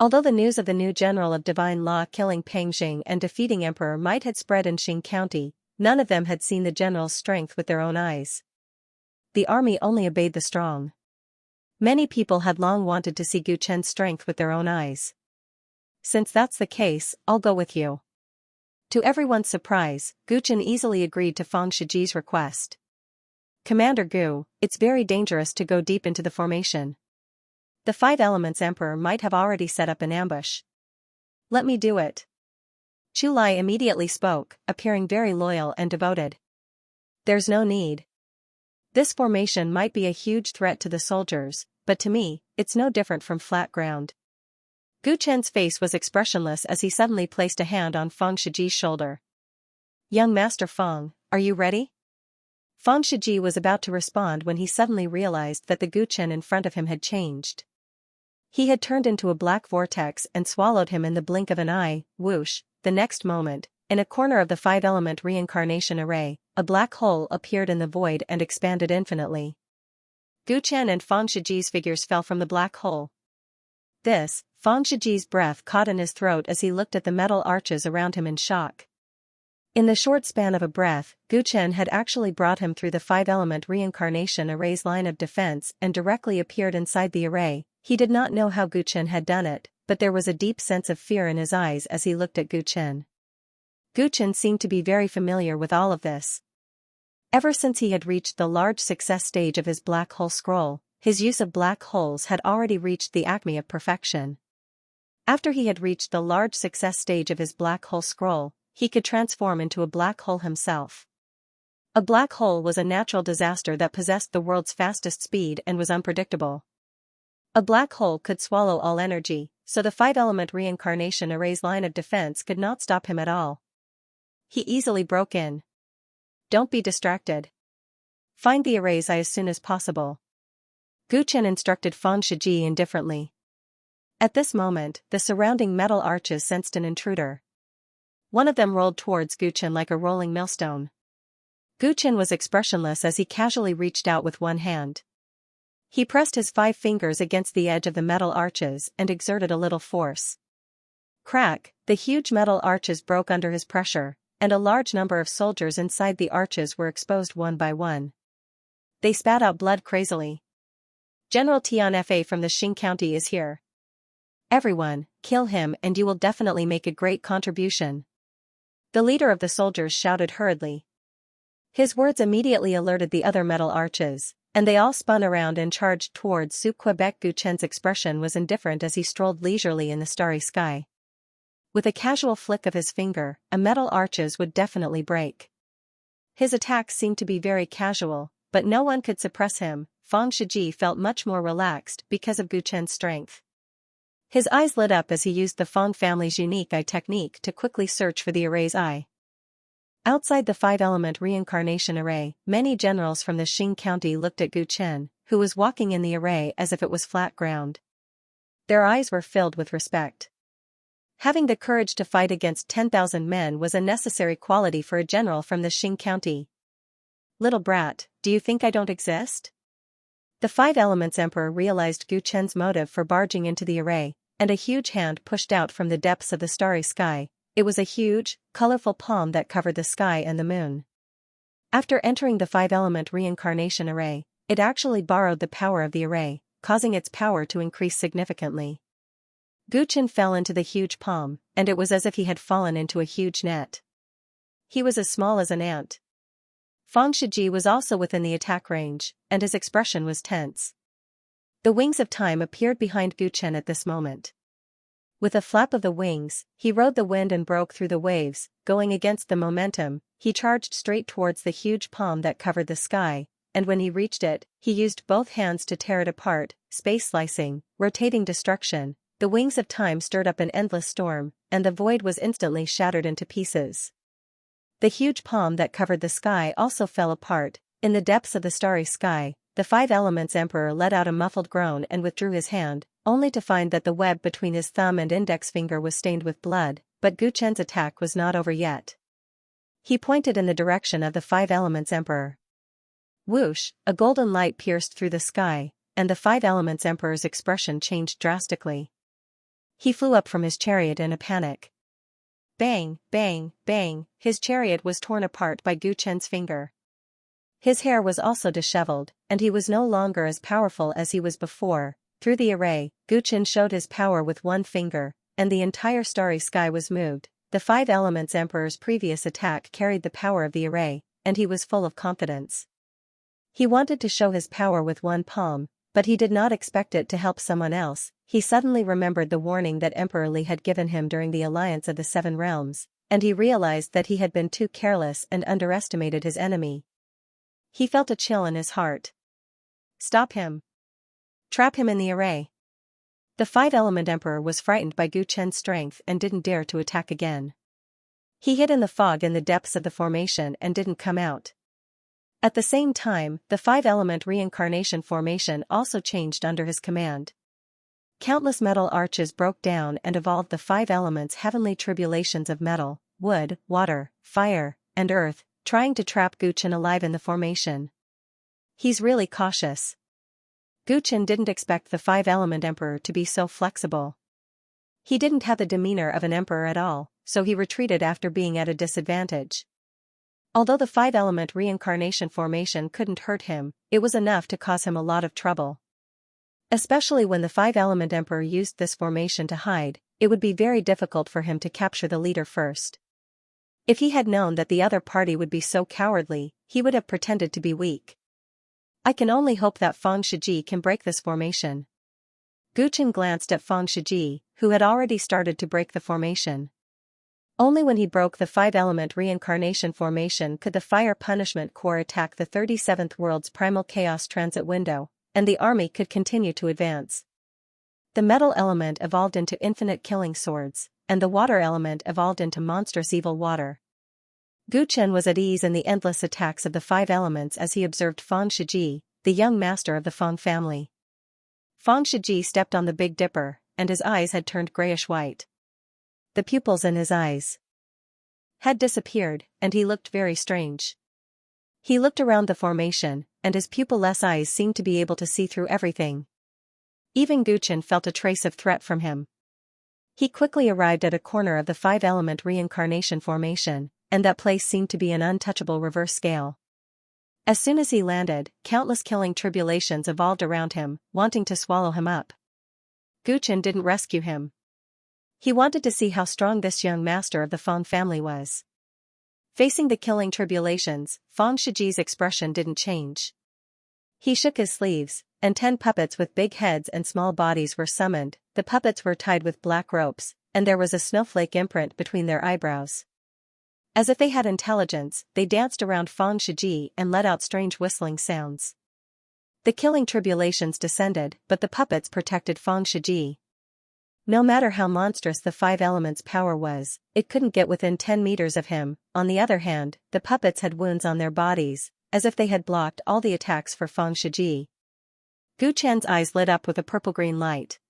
Although the news of the new general of divine law killing Peng Jing and defeating Emperor Might had spread in Xing County, none of them had seen the general's strength with their own eyes. The army only obeyed the strong. Many people had long wanted to see Gu Chen's strength with their own eyes. Since that's the case, I'll go with you. To everyone's surprise, Gu Chen easily agreed to Fang Shiji's request. Commander Gu, it's very dangerous to go deep into the formation. The Five Elements Emperor might have already set up an ambush. Let me do it. Chu Lai immediately spoke, appearing very loyal and devoted. There's no need. This formation might be a huge threat to the soldiers, but to me, it's no different from flat ground. Gu Chen's face was expressionless as he suddenly placed a hand on Fang Shiji's shoulder. Young Master Fang, are you ready? Fang Shiji was about to respond when he suddenly realized that the Gu Chen in front of him had changed. He had turned into a black vortex and swallowed him in the blink of an eye. Whoosh, the next moment, in a corner of the five-element reincarnation array, a black hole appeared in the void and expanded infinitely. Gu Chen and Fang Shiji's figures fell from the black hole. Fang Shiji's breath caught in his throat as he looked at the metal arches around him in shock. In the short span of a breath, Gu Chen had actually brought him through the five-element reincarnation array's line of defense and directly appeared inside the array. He did not know how Gu Chen had done it, but there was a deep sense of fear in his eyes as he looked at Gu Chen. Gu Chen seemed to be very familiar with all of this. Ever since he had reached the large success stage of his black hole scroll, his use of black holes had already reached the acme of perfection. After he had reached the large success stage of his black hole scroll, he could transform into a black hole himself. A black hole was a natural disaster that possessed the world's fastest speed and was unpredictable. A black hole could swallow all energy, so the five-element reincarnation array's line of defense could not stop him at all. He easily broke in. Don't be distracted. Find the array's eye as soon as possible. Gu Chen instructed Fang Shiji indifferently. At this moment, the surrounding metal arches sensed an intruder. One of them rolled towards Gu Chen like a rolling millstone. Gu Chen was expressionless as he casually reached out with one hand. He pressed his 5 fingers against the edge of the metal arches and exerted a little force. Crack, the huge metal arches broke under his pressure, and a large number of soldiers inside the arches were exposed one by one. They spat out blood crazily. General Tian Fa from the Xing County is here. Everyone, kill him and you will definitely make a great contribution. The leader of the soldiers shouted hurriedly. His words immediately alerted the other metal arches, and they all spun around and charged towards Su Quebec. Gu Chen's expression was indifferent as he strolled leisurely in the starry sky. With a casual flick of his finger, a metal arches would definitely break. His attacks seemed to be very casual, but no one could suppress him. Fang Shiji felt much more relaxed because of Gu Chen's strength. His eyes lit up as he used the Fang family's unique eye technique to quickly search for the array's eye. Outside the five-element reincarnation array, many generals from the Xing county looked at Gu Chen, who was walking in the array as if it was flat ground. Their eyes were filled with respect. Having the courage to fight against 10,000 men was a necessary quality for a general from the Xing county. Little brat, do you think I don't exist? The Five Elements Emperor realized Gu Chen's motive for barging into the array, and a huge hand pushed out from the depths of the starry sky. It was a huge, colorful palm that covered the sky and the moon. After entering the five-element reincarnation array, it actually borrowed the power of the array, causing its power to increase significantly. Gu Chen fell into the huge palm, and it was as if he had fallen into a huge net. He was as small as an ant. Fang Shiji was also within the attack range, and his expression was tense. The wings of time appeared behind Gu Chen at this moment. With a flap of the wings, he rode the wind and broke through the waves. Going against the momentum, he charged straight towards the huge palm that covered the sky, and when he reached it, he used both hands to tear it apart, space slicing, rotating destruction. The wings of time stirred up an endless storm, and the void was instantly shattered into pieces. The huge palm that covered the sky also fell apart. In the depths of the starry sky, the Five Elements Emperor let out a muffled groan and withdrew his hand, only to find that the web between his thumb and index finger was stained with blood. But Gu Chen's attack was not over yet. He pointed in the direction of the Five Elements Emperor. Whoosh, a golden light pierced through the sky, and the Five Elements Emperor's expression changed drastically. He flew up from his chariot in a panic. Bang, bang, bang, his chariot was torn apart by Gu Chen's finger. His hair was also disheveled, and he was no longer as powerful as he was before. Through the array, Gu Chen showed his power with one finger, and the entire starry sky was moved. The Five Elements Emperor's previous attack carried the power of the array, and he was full of confidence. He wanted to show his power with one palm, but he did not expect it to help someone else. He suddenly remembered the warning that Emperor Li had given him during the Alliance of the Seven Realms, and he realized that he had been too careless and underestimated his enemy. He felt a chill in his heart. Stop him. Trap him in the array. The Five-Element Emperor was frightened by Gu Chen's strength and didn't dare to attack again. He hid in the fog in the depths of the formation and didn't come out. At the same time, the Five-Element Reincarnation formation also changed under his command. Countless metal arches broke down and evolved the five elements' heavenly tribulations of metal, wood, water, fire, and earth, trying to trap Gu Chen alive in the formation. He's really cautious. Gu Chen didn't expect the Five-Element Emperor to be so flexible. He didn't have the demeanor of an emperor at all, so he retreated after being at a disadvantage. Although the Five-Element Reincarnation formation couldn't hurt him, it was enough to cause him a lot of trouble. Especially when the Five-Element Emperor used this formation to hide, it would be very difficult for him to capture the leader first. If he had known that the other party would be so cowardly, he would have pretended to be weak. I can only hope that Fang Shiji can break this formation. Gu Chen glanced at Fang Shiji, who had already started to break the formation. Only when he broke the Five-Element Reincarnation formation could the Fire Punishment Corps attack the 37th World's Primal Chaos Transit Window, and the army could continue to advance. The metal element evolved into infinite killing swords, and the water element evolved into monstrous evil water. Gu Chen was at ease in the endless attacks of the five elements as he observed Fang Shiji, the young master of the Fang family. Fang Shiji stepped on the Big Dipper, and his eyes had turned grayish-white. The pupils in his eyes had disappeared, and he looked very strange. He looked around the formation, and his pupil-less eyes seemed to be able to see through everything. Even Gu Chen felt a trace of threat from him. He quickly arrived at a corner of the five-element reincarnation formation, and that place seemed to be an untouchable reverse scale. As soon as he landed, countless killing tribulations evolved around him, wanting to swallow him up. Gu Chen didn't rescue him. He wanted to see how strong this young master of the Fang family was. Facing the killing tribulations, Fang Shiji's expression didn't change. He shook his sleeves, and 10 puppets with big heads and small bodies were summoned. The puppets were tied with black ropes, and there was a snowflake imprint between their eyebrows. As if they had intelligence, they danced around Fang Shiji and let out strange whistling sounds. The killing tribulations descended, but the puppets protected Fang Shiji. No matter how monstrous the five elements' power was, it couldn't get within 10 meters of him. On the other hand, the puppets had wounds on their bodies, as if they had blocked all the attacks for Fang Shiji. Gu Chen's eyes lit up with a purple-green light.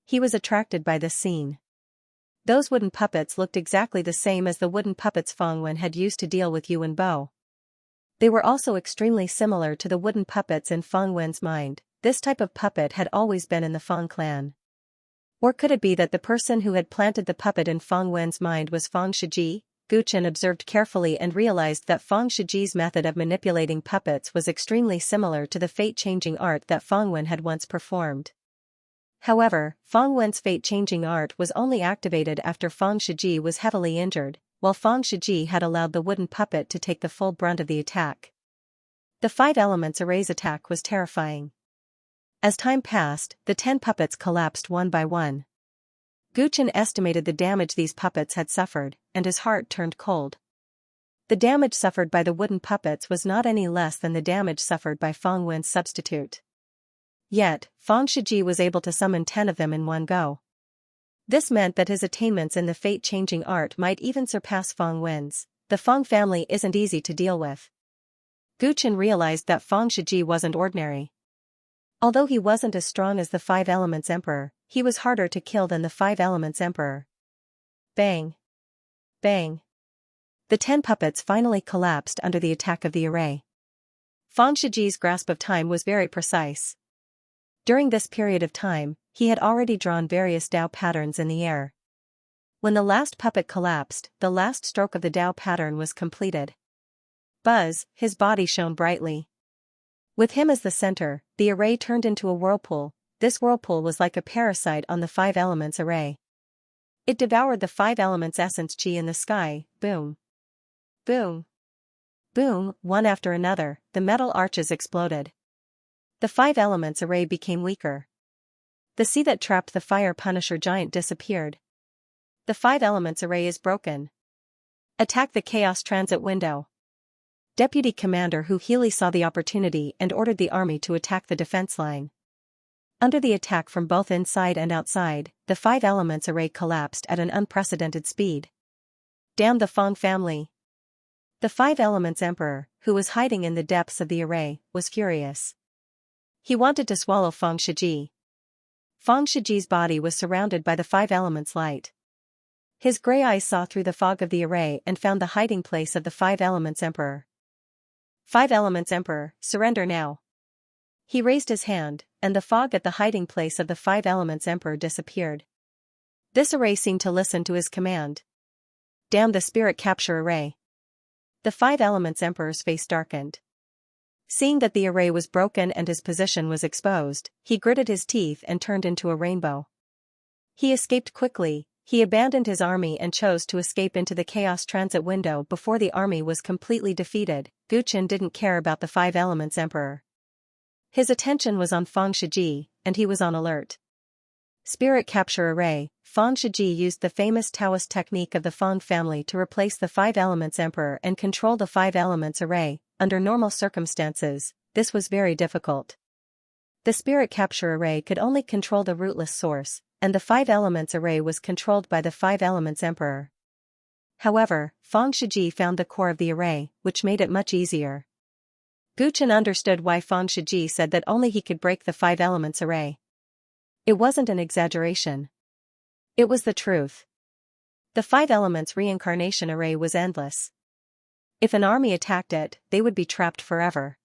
He was attracted by this scene. Those wooden puppets looked exactly the same as the wooden puppets Fang Wen had used to deal with Yuan Bo. They were also extremely similar to the wooden puppets in Fang Wen's mind. This type of puppet had always been in the Fang clan. Or could it be that the person who had planted the puppet in Fang Wen's mind was Fang Shiji? Gu Chen observed carefully and realized that Fang Shiji's method of manipulating puppets was extremely similar to the fate-changing art that Fang Wen had once performed. However, Fang Wen's fate-changing art was only activated after Fang Shiji was heavily injured, while Fang Shiji had allowed the wooden puppet to take the full brunt of the attack. The five elements array's attack was terrifying. As time passed, the 10 puppets collapsed one by one. Gu Chen estimated the damage these puppets had suffered, and his heart turned cold. The damage suffered by the wooden puppets was not any less than the damage suffered by Fang Wen's substitute. Yet, Fang Shiji was able to summon 10 of them in one go. This meant that his attainments in the fate-changing art might even surpass Fang Wen's. The Fang family isn't easy to deal with. Gu Chen realized that Fang Shiji wasn't ordinary. Although he wasn't as strong as the Five Elements Emperor, he was harder to kill than the Five Elements Emperor. Bang! Bang! The 10 puppets finally collapsed under the attack of the array. Fang Shiji's grasp of time was very precise. During this period of time, he had already drawn various Dao patterns in the air. When the last puppet collapsed, the last stroke of the Dao pattern was completed. Buzz, his body shone brightly. With him as the center, the array turned into a whirlpool. This whirlpool was like a parasite on the five elements array. It devoured the five elements' essence chi in the sky. Boom. Boom. Boom, one after another, the metal arches exploded. The five elements array became weaker. The sea that trapped the fire Punisher giant disappeared. The five elements array is broken. Attack the Chaos Transit window. Deputy Commander Hu Healy saw the opportunity and ordered the army to attack the defense line. Under the attack from both inside and outside, the five elements array collapsed at an unprecedented speed. Damn the Fang family! The five elements emperor, who was hiding in the depths of the array, was furious. He wanted to swallow Fang Shiji. Fang Shiji's body was surrounded by the five elements light. His gray eyes saw through the fog of the array and found the hiding place of the five elements emperor. Five elements emperor, surrender now. He raised his hand, and the fog at the hiding place of the five elements emperor disappeared. This array seemed to listen to his command. Damn the spirit capture array! The five elements emperor's face darkened. Seeing that the array was broken and his position was exposed, he gritted his teeth and turned into a rainbow. He escaped quickly. He abandoned his army and chose to escape into the Chaos Transit window before the army was completely defeated. Gu Chen didn't care about the five elements emperor. His attention was on Fang Shiji, and he was on alert. Spirit capture array. Fang Shiji used the famous Taoist technique of the Fang family to replace the five elements emperor and control the five elements array. Under normal circumstances, this was very difficult. The spirit capture array could only control the rootless source, and the five elements array was controlled by the five elements emperor. However, Fang Shiji found the core of the array, which made it much easier. Gu Chen understood why Fang Shiji said that only he could break the five elements array. It wasn't an exaggeration. It was the truth. The five elements reincarnation array was endless. If an army attacked it, they would be trapped forever.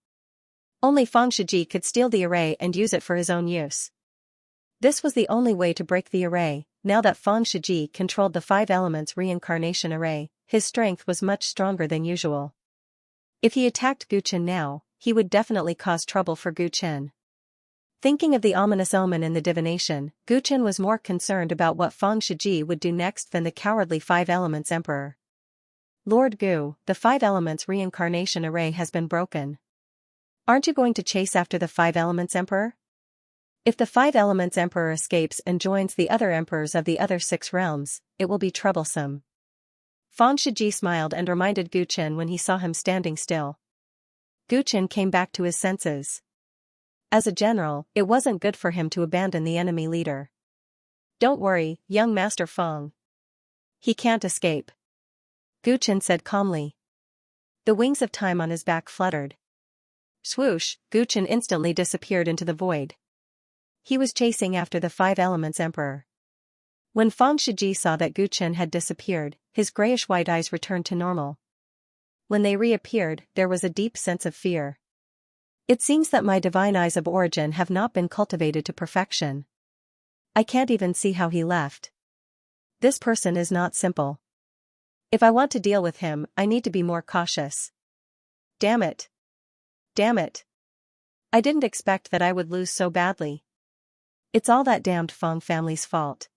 Only Fang Shiji could steal the array and use it for his own use. This was the only way to break the array. Now that Fang Shiji controlled the five elements reincarnation array, his strength was much stronger than usual. If he attacked Gu Chen now, he would definitely cause trouble for Gu Chen. Thinking of the ominous omen in the divination, Gu Chen was more concerned about what Fang Shiji would do next than the cowardly five elements emperor. Lord Gu, the five elements reincarnation array has been broken. Aren't you going to chase after the five elements emperor? If the five elements emperor escapes and joins the other emperors of the other 6 realms, it will be troublesome. Fang Shiji smiled and reminded Gu Chen when he saw him standing still. Gu Chen came back to his senses. As a general, it wasn't good for him to abandon the enemy leader. Don't worry, young Master Feng. He can't escape. Gu Chen said calmly. The wings of time on his back fluttered. Swoosh, Gu Chen instantly disappeared into the void. He was chasing after the Five Elements Emperor. When Feng Shiji saw that Gu Chen had disappeared, his grayish-white eyes returned to normal. When they reappeared, there was a deep sense of fear. It seems that my divine eyes of origin have not been cultivated to perfection. I can't even see how he left. This person is not simple. If I want to deal with him, I need to be more cautious. Damn it. Damn it. I didn't expect that I would lose so badly. It's all that damned Feng family's fault.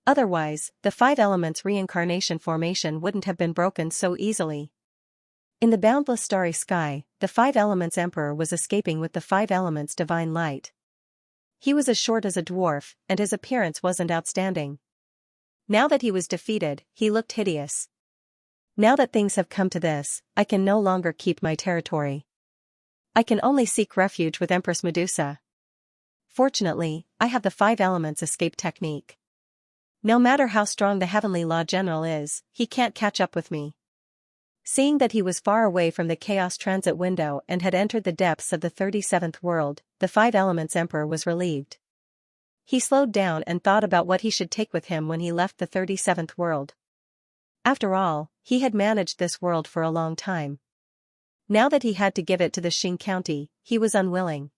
Otherwise, the Five Elements reincarnation formation wouldn't have been broken so easily. In the boundless starry sky, the Five Elements Emperor was escaping with the Five Elements divine light. He was as short as a dwarf, and his appearance wasn't outstanding. Now that he was defeated, he looked hideous. Now that things have come to this, I can no longer keep my territory. I can only seek refuge with Empress Medusa. Fortunately, I have the Five Elements escape technique. No matter how strong the Heavenly Law General is, he can't catch up with me. Seeing that he was far away from the Chaos Transit window and had entered the depths of the 37th world, the Five Elements Emperor was relieved. He slowed down and thought about what he should take with him when he left the 37th world. After all, he had managed this world for a long time. Now that he had to give it to the Xing County, he was unwilling.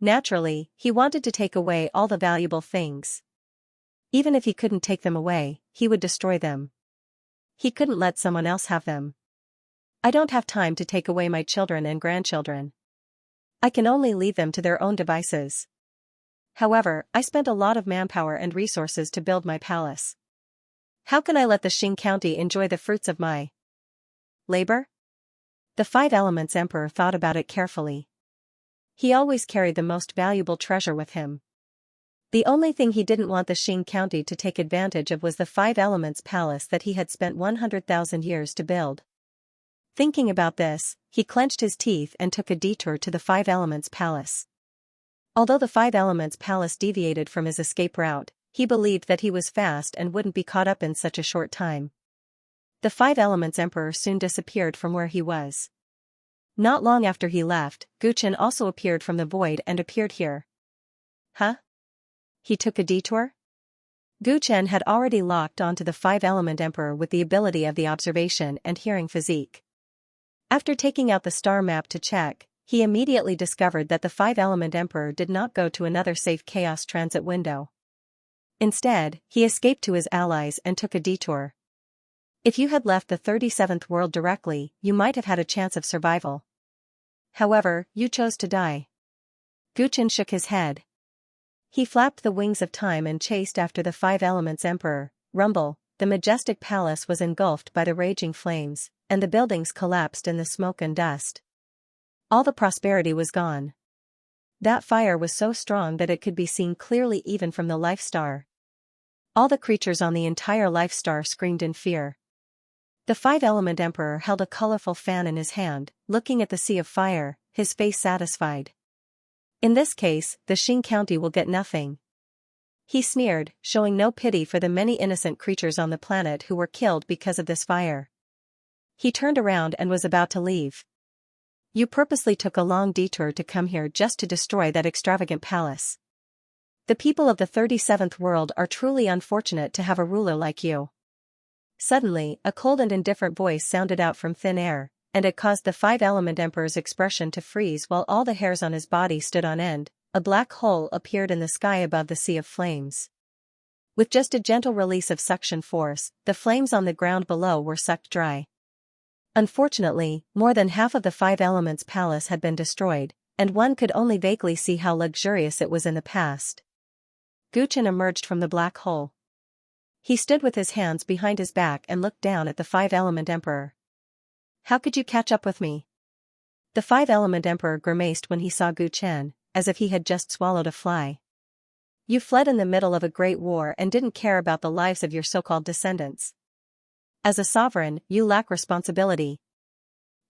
Naturally, he wanted to take away all the valuable things. Even if he couldn't take them away, he would destroy them. He couldn't let someone else have them. I don't have time to take away my children and grandchildren. I can only leave them to their own devices. However, I spent a lot of manpower and resources to build my palace. How can I let the Xing County enjoy the fruits of my labor? The Five Elements Emperor thought about it carefully. He always carried the most valuable treasure with him. The only thing he didn't want the Xing County to take advantage of was the Five Elements Palace that he had spent 100,000 years to build. Thinking about this, he clenched his teeth and took a detour to the Five Elements Palace. Although the Five Elements Palace deviated from his escape route, he believed that he was fast and wouldn't be caught up in such a short time. The Five Elements Emperor soon disappeared from where he was. Not long after he left, Gu Chen also appeared from the void and appeared here. Huh? He took a detour? Gu Chen had already locked onto the Five-Element Emperor with the ability of the observation and hearing physique. After taking out the star map to check, he immediately discovered that the Five-Element Emperor did not go to another safe Chaos Transit window. Instead, he escaped to his allies and took a detour. If you had left the 37th world directly, you might have had a chance of survival. However, you chose to die. Gu Chen shook his head. He flapped the wings of time and chased after the Five Elements Emperor. Rumble, the majestic palace was engulfed by the raging flames, and the buildings collapsed in the smoke and dust. All the prosperity was gone. That fire was so strong that it could be seen clearly even from the Life Star. All the creatures on the entire Life Star screamed in fear. The Five-Element Emperor held a colorful fan in his hand, looking at the sea of fire, his face satisfied. In this case, the Xing County will get nothing. He sneered, showing no pity for the many innocent creatures on the planet who were killed because of this fire. He turned around and was about to leave. You purposely took a long detour to come here just to destroy that extravagant palace. The people of the 37th world are truly unfortunate to have a ruler like you. Suddenly, a cold and indifferent voice sounded out from thin air, and it caused the Five-Element Emperor's expression to freeze while all the hairs on his body stood on end. A black hole appeared in the sky above the sea of flames. With just a gentle release of suction force, the flames on the ground below were sucked dry. Unfortunately, more than half of the Five Elements Palace had been destroyed, and one could only vaguely see how luxurious it was in the past. Gu Chen emerged from the black hole. He stood with his hands behind his back and looked down at the Five-Element Emperor. How could you catch up with me? The Five-Element Emperor grimaced when he saw Gu Chen, as if he had just swallowed a fly. You fled in the middle of a great war and didn't care about the lives of your so-called descendants. As a sovereign, you lack responsibility.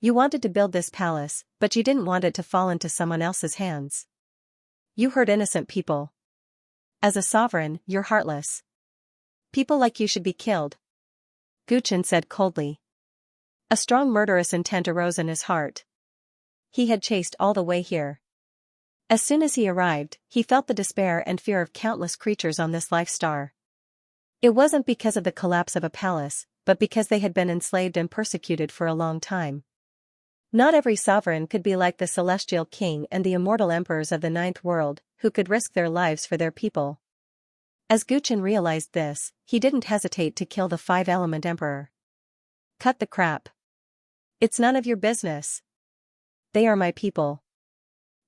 You wanted to build this palace, but you didn't want it to fall into someone else's hands. You hurt innocent people. As a sovereign, you're heartless. People like you should be killed. Guchen said coldly. A strong murderous intent arose in his heart. He had chased all the way here. As soon as he arrived, he felt the despair and fear of countless creatures on this life star. It wasn't because of the collapse of a palace, but because they had been enslaved and persecuted for a long time. Not every sovereign could be like the celestial king and the immortal emperors of the ninth world, who could risk their lives for their people. As Guchen realized this, he didn't hesitate to kill the five-element emperor. Cut the crap. It's none of your business. They are my people.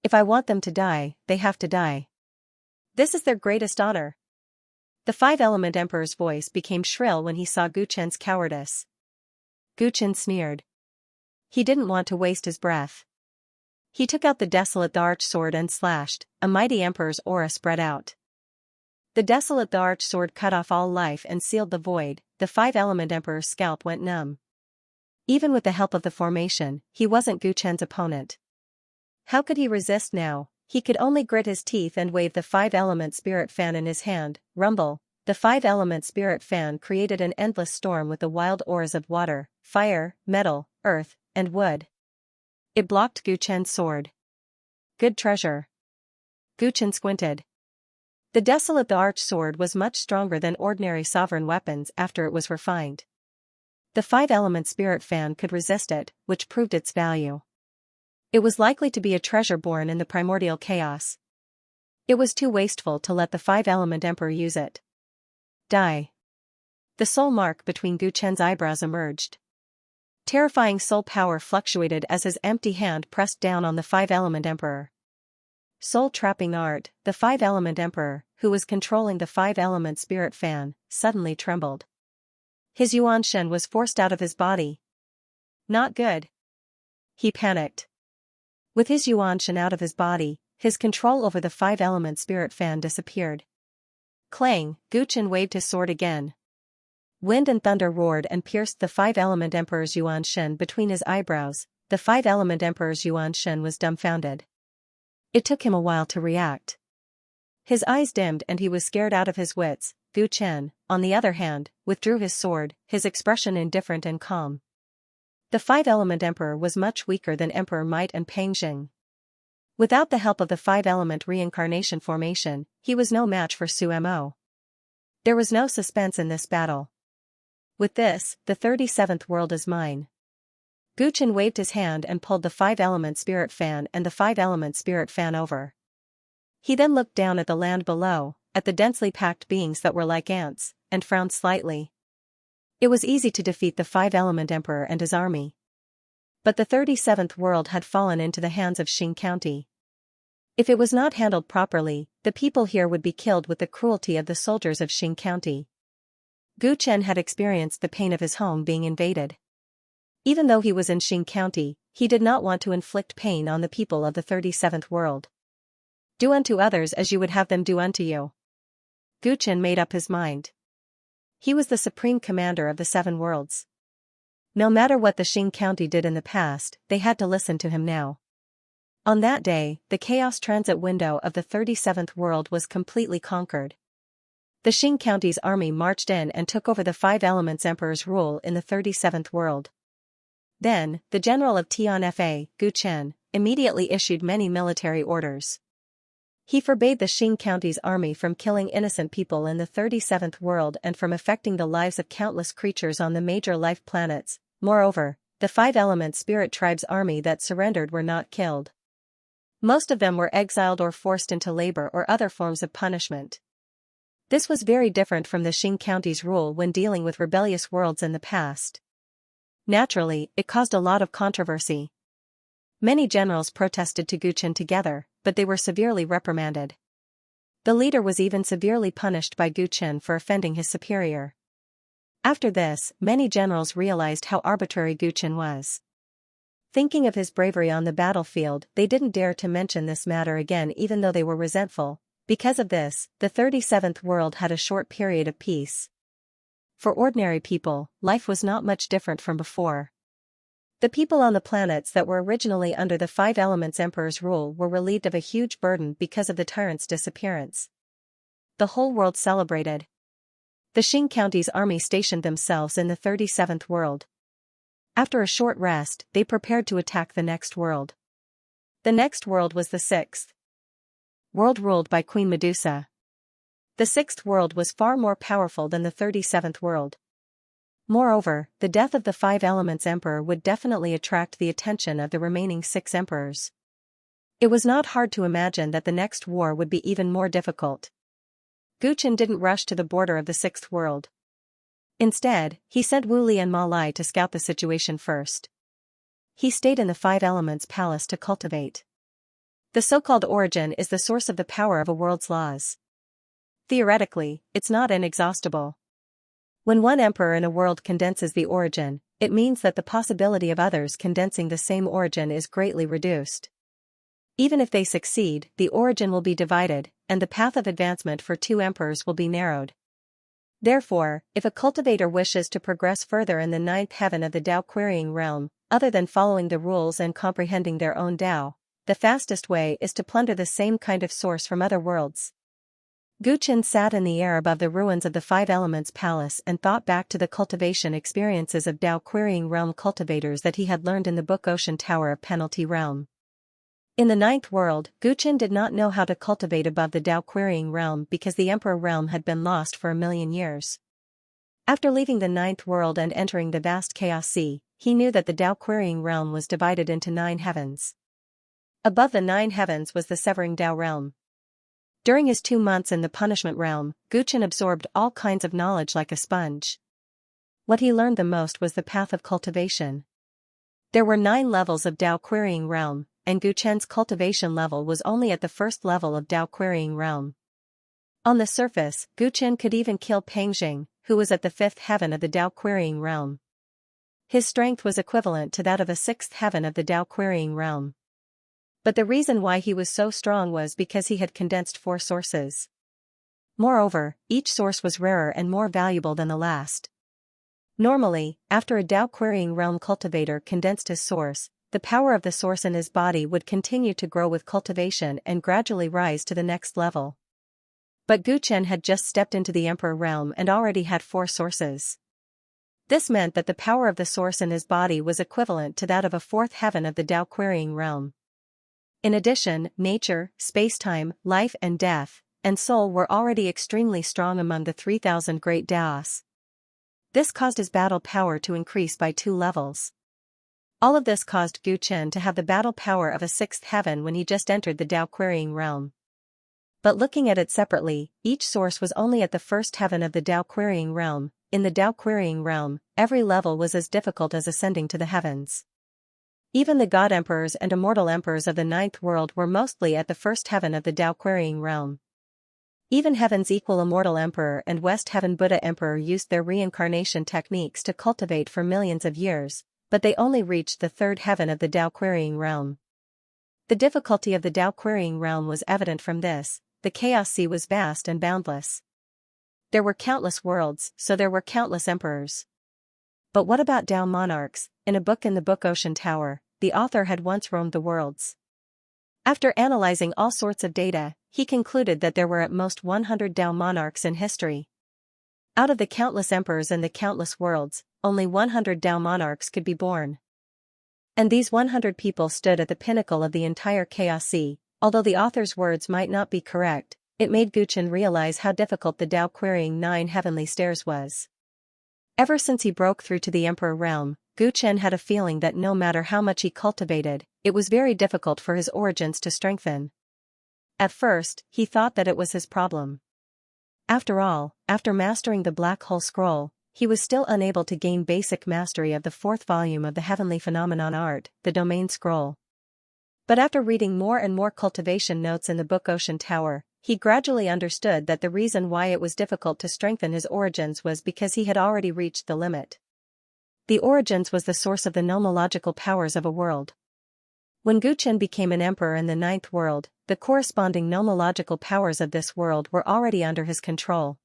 If I want them to die, they have to die. This is their greatest honor. The five-element emperor's voice became shrill when he saw Guchen's cowardice. Guchen sneered. He didn't want to waste his breath. He took out the Desolate the Arch-Sword and slashed. A mighty emperor's aura spread out. The Desolate the Arch-Sword cut off all life and sealed the void. The five-element emperor's scalp went numb. Even with the help of the formation, he wasn't Guchen's opponent. How could he resist now? He could only grit his teeth and wave the five-element spirit fan in his hand. Rumble. The five-element spirit fan created an endless storm with the wild auras of water, fire, metal, earth, and wood. It blocked Guchen's sword. Good treasure. Guchen squinted. The Desolate the Arch-Sword was much stronger than ordinary sovereign weapons after it was refined. The five-element spirit fan could resist it, which proved its value. It was likely to be a treasure born in the primordial chaos. It was too wasteful to let the five-element emperor use it. Die. The soul mark between Guchen's eyebrows emerged. Terrifying soul power fluctuated as his empty hand pressed down on the five-element emperor. Soul-trapping art, the five-element emperor, who was controlling the five-element spirit fan, suddenly trembled. His Xianxia was forced out of his body. Not good. He panicked. With his Xianxia out of his body, his control over the five-element spirit fan disappeared. Clang, Guchen waved his sword again. Wind and thunder roared and pierced the five-element emperor's Xianxia between his eyebrows. The five-element emperor's Xianxia was dumbfounded. It took him a while to react. His eyes dimmed and he was scared out of his wits. Guchen, on the other hand, withdrew his sword, his expression indifferent and calm. The five-element emperor was much weaker than Emperor Might and Pangjing. Without the help of the five-element reincarnation formation, he was no match for Su Mo. There was no suspense in this battle. With this, the 37th world is mine. Guchen waved his hand and pulled the five-element spirit fan and the five-element spirit fan over. He then looked down at the land below, at the densely packed beings that were like ants, and frowned slightly. It was easy to defeat the five-element emperor and his army. But the 37th world had fallen into the hands of Xing County. If it was not handled properly, the people here would be killed with the cruelty of the soldiers of Xing County. Guchen had experienced the pain of his home being invaded. Even though he was in Xing County, he did not want to inflict pain on the people of the 37th world. Do unto others as you would have them do unto you. Guchen made up his mind. He was the supreme commander of the seven worlds. No matter what the Xing County did in the past, they had to listen to him now. On that day, the chaos transit window of the 37th world was completely conquered. The Xing County's army marched in and took over the five elements emperor's rule in the 37th world. Then, the general of Tianfa, Guchen, immediately issued many military orders. He forbade the Xing County's army from killing innocent people in the 37th world and from affecting the lives of countless creatures on the major life planets. Moreover, the five-element spirit tribe's army that surrendered were not killed. Most of them were exiled or forced into labor or other forms of punishment. This was very different from the Xing County's rule when dealing with rebellious worlds in the past. Naturally, it caused a lot of controversy. Many generals protested to Guchen together, but they were severely reprimanded. The leader was even severely punished by Guchen for offending his superior. After this, many generals realized how arbitrary Guchen was. Thinking of his bravery on the battlefield, they didn't dare to mention this matter again even though they were resentful. Because of this, the 37th world had a short period of peace. For ordinary people, life was not much different from before. The people on the planets that were originally under the Five Elements Emperor's rule were relieved of a huge burden because of the Tyrant's disappearance. the whole world celebrated. The Xing County's army stationed themselves in the 37th world. After a short rest, they prepared to attack the next world. The next world was the 6th world, ruled by Queen Medusa. The 6th world was far more powerful than the 37th world. Moreover, the death of the Five Elements Emperor would definitely attract the attention of the remaining 6 emperors. It was not hard to imagine that the next war would be even more difficult. Guchen didn't rush to the border of the 6th world. Instead, he sent Wu Li and Ma Lai to scout the situation first. He stayed in the Five Elements Palace to cultivate. The so-called origin is the source of the power of a world's laws. Theoretically, it's not inexhaustible. When one emperor in a world condenses the origin, it means that the possibility of others condensing the same origin is greatly reduced. Even if they succeed, the origin will be divided, and the path of advancement for 2 emperors will be narrowed. Therefore, if a cultivator wishes to progress further in the 9th heaven of the Tao querying realm, other than following the rules and comprehending their own Tao, the fastest way is to plunder the same kind of source from other worlds. Guchen sat in the air above the ruins of the Five Elements Palace and thought back to the cultivation experiences of Tao querying realm cultivators that he had learned in the Book Ocean Tower of Penalty Realm. In the 9th world, Guchen did not know how to cultivate above the Tao querying realm because the Emperor realm had been lost for 1,000,000 years. After leaving the 9th world and entering the vast Chaos Sea, he knew that the Tao querying realm was divided into 9 heavens. Above the 9 heavens was the Severing Tao realm. During his 2 months in the Punishment realm, Guchen absorbed all kinds of knowledge like a sponge. What he learned the most was the path of cultivation. There were 9 levels of Tao querying realm, and Guchen's cultivation level was only at the 1st level of Tao querying realm. On the surface, Guchen could even kill Pangjing, who was at the 5th heaven of the Tao querying realm. His strength was equivalent to that of a 6th heaven of the Tao querying realm. But the reason why he was so strong was because he had condensed 4 sources. Moreover, each source was rarer and more valuable than the last. Normally, after a Tao querying realm cultivator condensed his source, the power of the source in his body would continue to grow with cultivation and gradually rise to the next level. But Guchen had just stepped into the Emperor realm and already had 4 sources. This meant that the power of the source in his body was equivalent to that of a 4th heaven of the Tao querying realm. In addition, nature, space-time, life and death, and soul were already extremely strong among the 3,000 great Taos. This caused his battle power to increase by 2 levels. All of this caused Guchen to have the battle power of a 6th heaven when he just entered the Tao querying realm. But looking at it separately, each source was only at the 1st heaven of the Tao querying realm. In the Tao querying realm, every level was as difficult as ascending to the heavens. Even the God Emperors and Immortal Emperors of the 9th world were mostly at the 1st heaven of the Tao querying realm. Even Heaven's equal Immortal Emperor and West Heaven Buddha Emperor used their reincarnation techniques to cultivate for millions of years, but they only reached the 3rd heaven of the Tao querying realm. The difficulty of the Tao querying realm was evident from this: the Chaos Sea was vast and boundless. There were countless worlds, so there were countless emperors. But what about Tao monarchs? In a book in the Book Ocean Tower, the author had once roamed the worlds. After analyzing all sorts of data, he concluded that there were at most 100 Tao monarchs in history. Out of the countless emperors and the countless worlds, only 100 Tao monarchs could be born. And these 100 people stood at the pinnacle of the entire Chaos Sea. Although the author's words might not be correct, it made Guchen realize how difficult the Tao querying 9 heavenly stairs was. Ever since he broke through to the Emperor realm, Guchen had a feeling that no matter how much he cultivated, it was very difficult for his origins to strengthen. At first, he thought that it was his problem. After all, after mastering the Black Hole Scroll, he was still unable to gain basic mastery of the 4th volume of the Heavenly Phenomenon Art, the Domain Scroll. But after reading more and more cultivation notes in the Book Ocean Tower, he gradually understood that the reason why it was difficult to strengthen his origins was because he had already reached the limit. The origins was the source of the nomological powers of a world. When Guchen became an emperor in the 9th world, the corresponding nomological powers of this world were already under his control.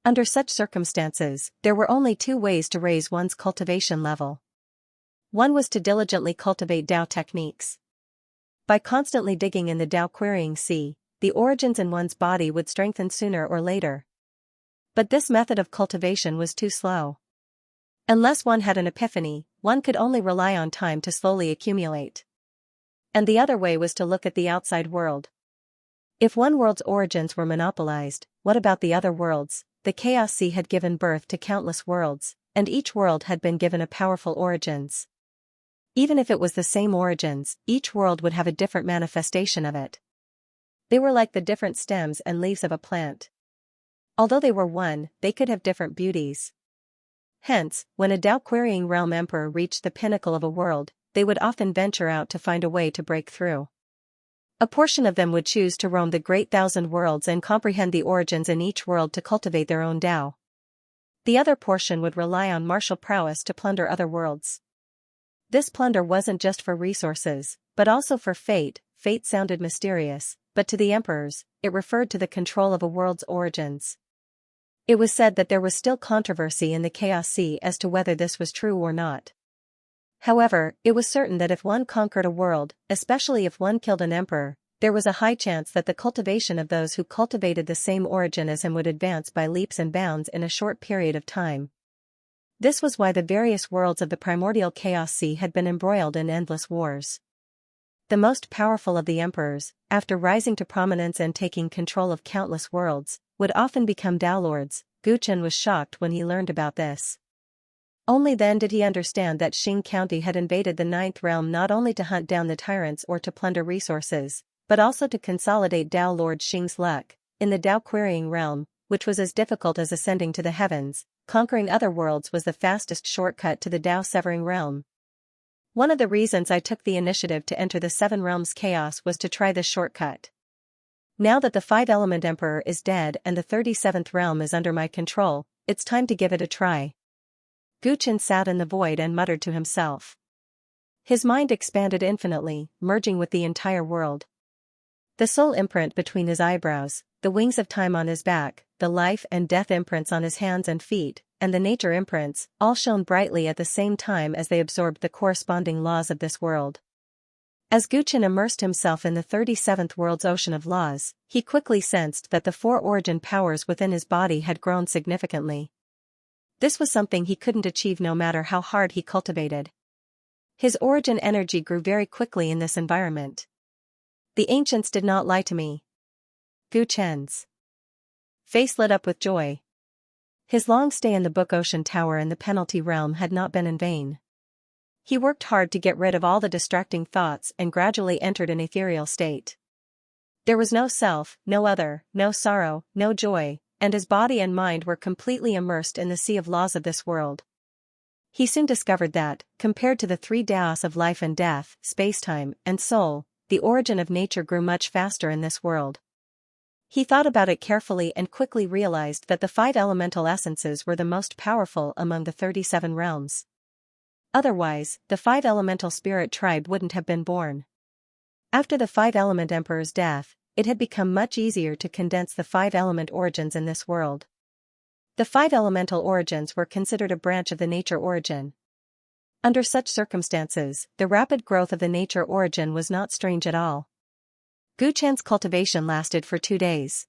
Under such circumstances, there were only 2 ways to raise one's cultivation level. One was to diligently cultivate Tao techniques. By constantly digging in the Tao querying sea, the origins in one's body would strengthen sooner or later. But this method of cultivation was too slow. Unless one had an epiphany, one could only rely on time to slowly accumulate. And the other way was to look at the outside world. If one world's origins were monopolized, what about the other worlds? The Chaos Sea had given birth to countless worlds, and each world had been given a powerful origins. Even if it was the same origins, each world would have a different manifestation of it. They were like the different stems and leaves of a plant. Although they were one, they could have different beauties. Hence, when a Tao querying realm emperor reached the pinnacle of a world, they would often venture out to find a way to break through. A portion of them would choose to roam the great thousand worlds and comprehend the origins in each world to cultivate their own Tao. The other portion would rely on martial prowess to plunder other worlds. This plunder wasn't just for resources, but also for fate. Fate sounded mysterious, but to the emperors, it referred to the control of a world's origins. It was said that there was still controversy in the Chaos Sea as to whether this was true or not. However, it was certain that if one conquered a world, especially if one killed an emperor, there was a high chance that the cultivation of those who cultivated the same origin as him would advance by leaps and bounds in a short period of time. This was why the various worlds of the primordial Chaos Sea had been embroiled in endless wars. The most powerful of the emperors, after rising to prominence and taking control of countless worlds, would often become Tao Lords. Guchen was shocked when he learned about this. Only then did he understand that Xing County had invaded the Ninth Realm not only to hunt down the tyrants or to plunder resources, but also to consolidate Tao Lord Xing's luck. In the Tao querying realm, which was as difficult as ascending to the heavens, conquering other worlds was the fastest shortcut to the Tao severing realm. One of the reasons I took the initiative to enter the Seven Realms Chaos was to try this shortcut. Now that the Five-Element Emperor is dead and the 37th realm is under my control, it's time to give it a try. Guchen sat in the void and muttered to himself. His mind expanded infinitely, merging with the entire world. The soul imprint between his eyebrows, the wings of time on his back, the life and death imprints on his hands and feet, and the nature imprints, all shone brightly at the same time as they absorbed the corresponding laws of this world. As Guchen immersed himself in the 37th world's ocean of laws, he quickly sensed that the four origin powers within his body had grown significantly. This was something he couldn't achieve no matter how hard he cultivated. His origin energy grew very quickly in this environment. The ancients did not lie to me. Guchen's face lit up with joy. His long stay in the Book Ocean Tower in the Penalty Realm had not been in vain. He worked hard to get rid of all the distracting thoughts and gradually entered an ethereal state. There was no self, no other, no sorrow, no joy, and his body and mind were completely immersed in the sea of laws of this world. He soon discovered that, compared to the three Taos of life and death, space-time, and soul, the origin of nature grew much faster in this world. He thought about it carefully and quickly realized that the five elemental essences were the most powerful among the 37 realms. Otherwise, the five elemental spirit tribe wouldn't have been born. After the five-element emperor's death, it had become much easier to condense the five-element origins in this world. The five elemental origins were considered a branch of the nature origin. Under such circumstances, the rapid growth of the nature origin was not strange at all. Guchen's cultivation lasted for 2 days.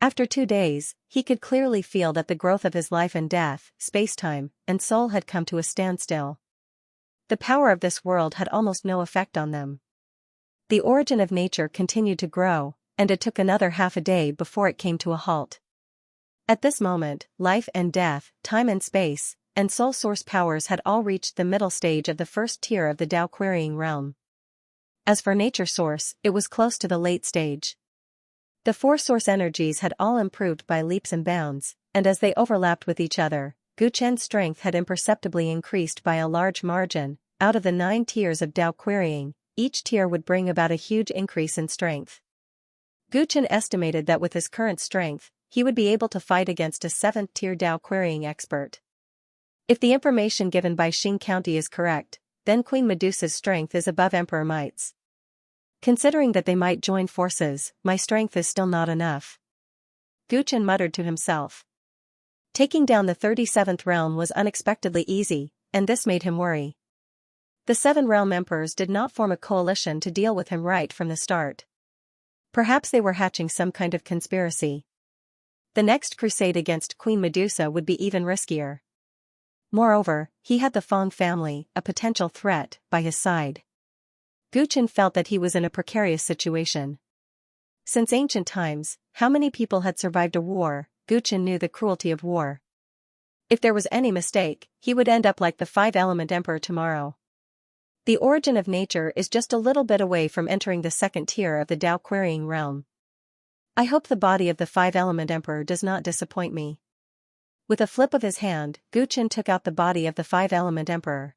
After 2 days, he could clearly feel that the growth of his life and death, space-time, and soul had come to a standstill. The power of this world had almost no effect on them. The origin of nature continued to grow, and it took another half a day before it came to a halt. At this moment, life and death, time and space, and soul source powers had all reached the middle stage of the first tier of the Tao querying realm. As for nature source, it was close to the late stage. The four source energies had all improved by leaps and bounds, and as they overlapped with each other, Guchen's strength had imperceptibly increased by a large margin. Out of the 9 tiers of Tao querying, each tier would bring about a huge increase in strength. Guchen estimated that with his current strength, he would be able to fight against a 7th tier Tao querying expert. If the information given by Xing County is correct, then Queen Medusa's strength is above Emperor Might's. Considering that they might join forces, my strength is still not enough. Guchen muttered to himself. Taking down the 37th realm was unexpectedly easy, and this made him worry. The 7 realm emperors did not form a coalition to deal with him right from the start. Perhaps they were hatching some kind of conspiracy. The next crusade against Queen Medusa would be even riskier. Moreover, he had the Fong family, a potential threat, by his side. Gu Chen felt that he was in a precarious situation. Since ancient times, how many people had survived a war? Gu Chen knew the cruelty of war. If there was any mistake, he would end up like the five-element emperor tomorrow. The origin of nature is just a little bit away from entering the second tier of the Tao querying realm. I hope the body of the five-element emperor does not disappoint me. With a flip of his hand, Gu Chen took out the body of the five-element emperor.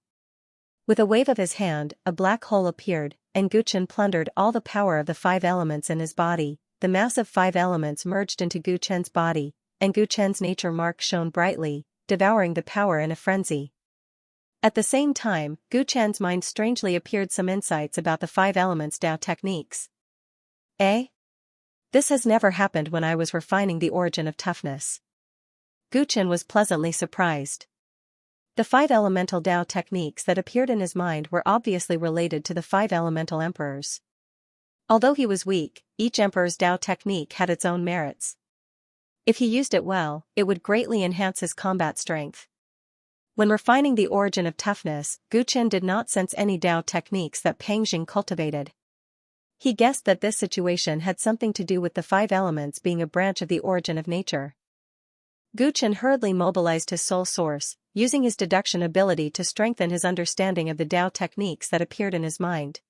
With a wave of his hand, a black hole appeared, and Gu Chen plundered all the power of the five elements in his body. The massive five elements merged into Gu Chen's body, and Gu Chen's nature mark shone brightly, devouring the power in a frenzy. At the same time, Gu Chen's mind strangely appeared some insights about the five elements Tao techniques. This has never happened when I was refining the origin of toughness. Gu Chen was pleasantly surprised. The five elemental Tao techniques that appeared in his mind were obviously related to the five elemental emperors. Although he was weak, each emperor's Tao technique had its own merits. If he used it well, it would greatly enhance his combat strength. When refining the origin of toughness, Gu Chen did not sense any Tao techniques that Pang Jing cultivated. He guessed that this situation had something to do with the five elements being a branch of the origin of nature. Gu Chen hurriedly mobilized his soul source, using his deduction ability to strengthen his understanding of the Tao techniques that appeared in his mind.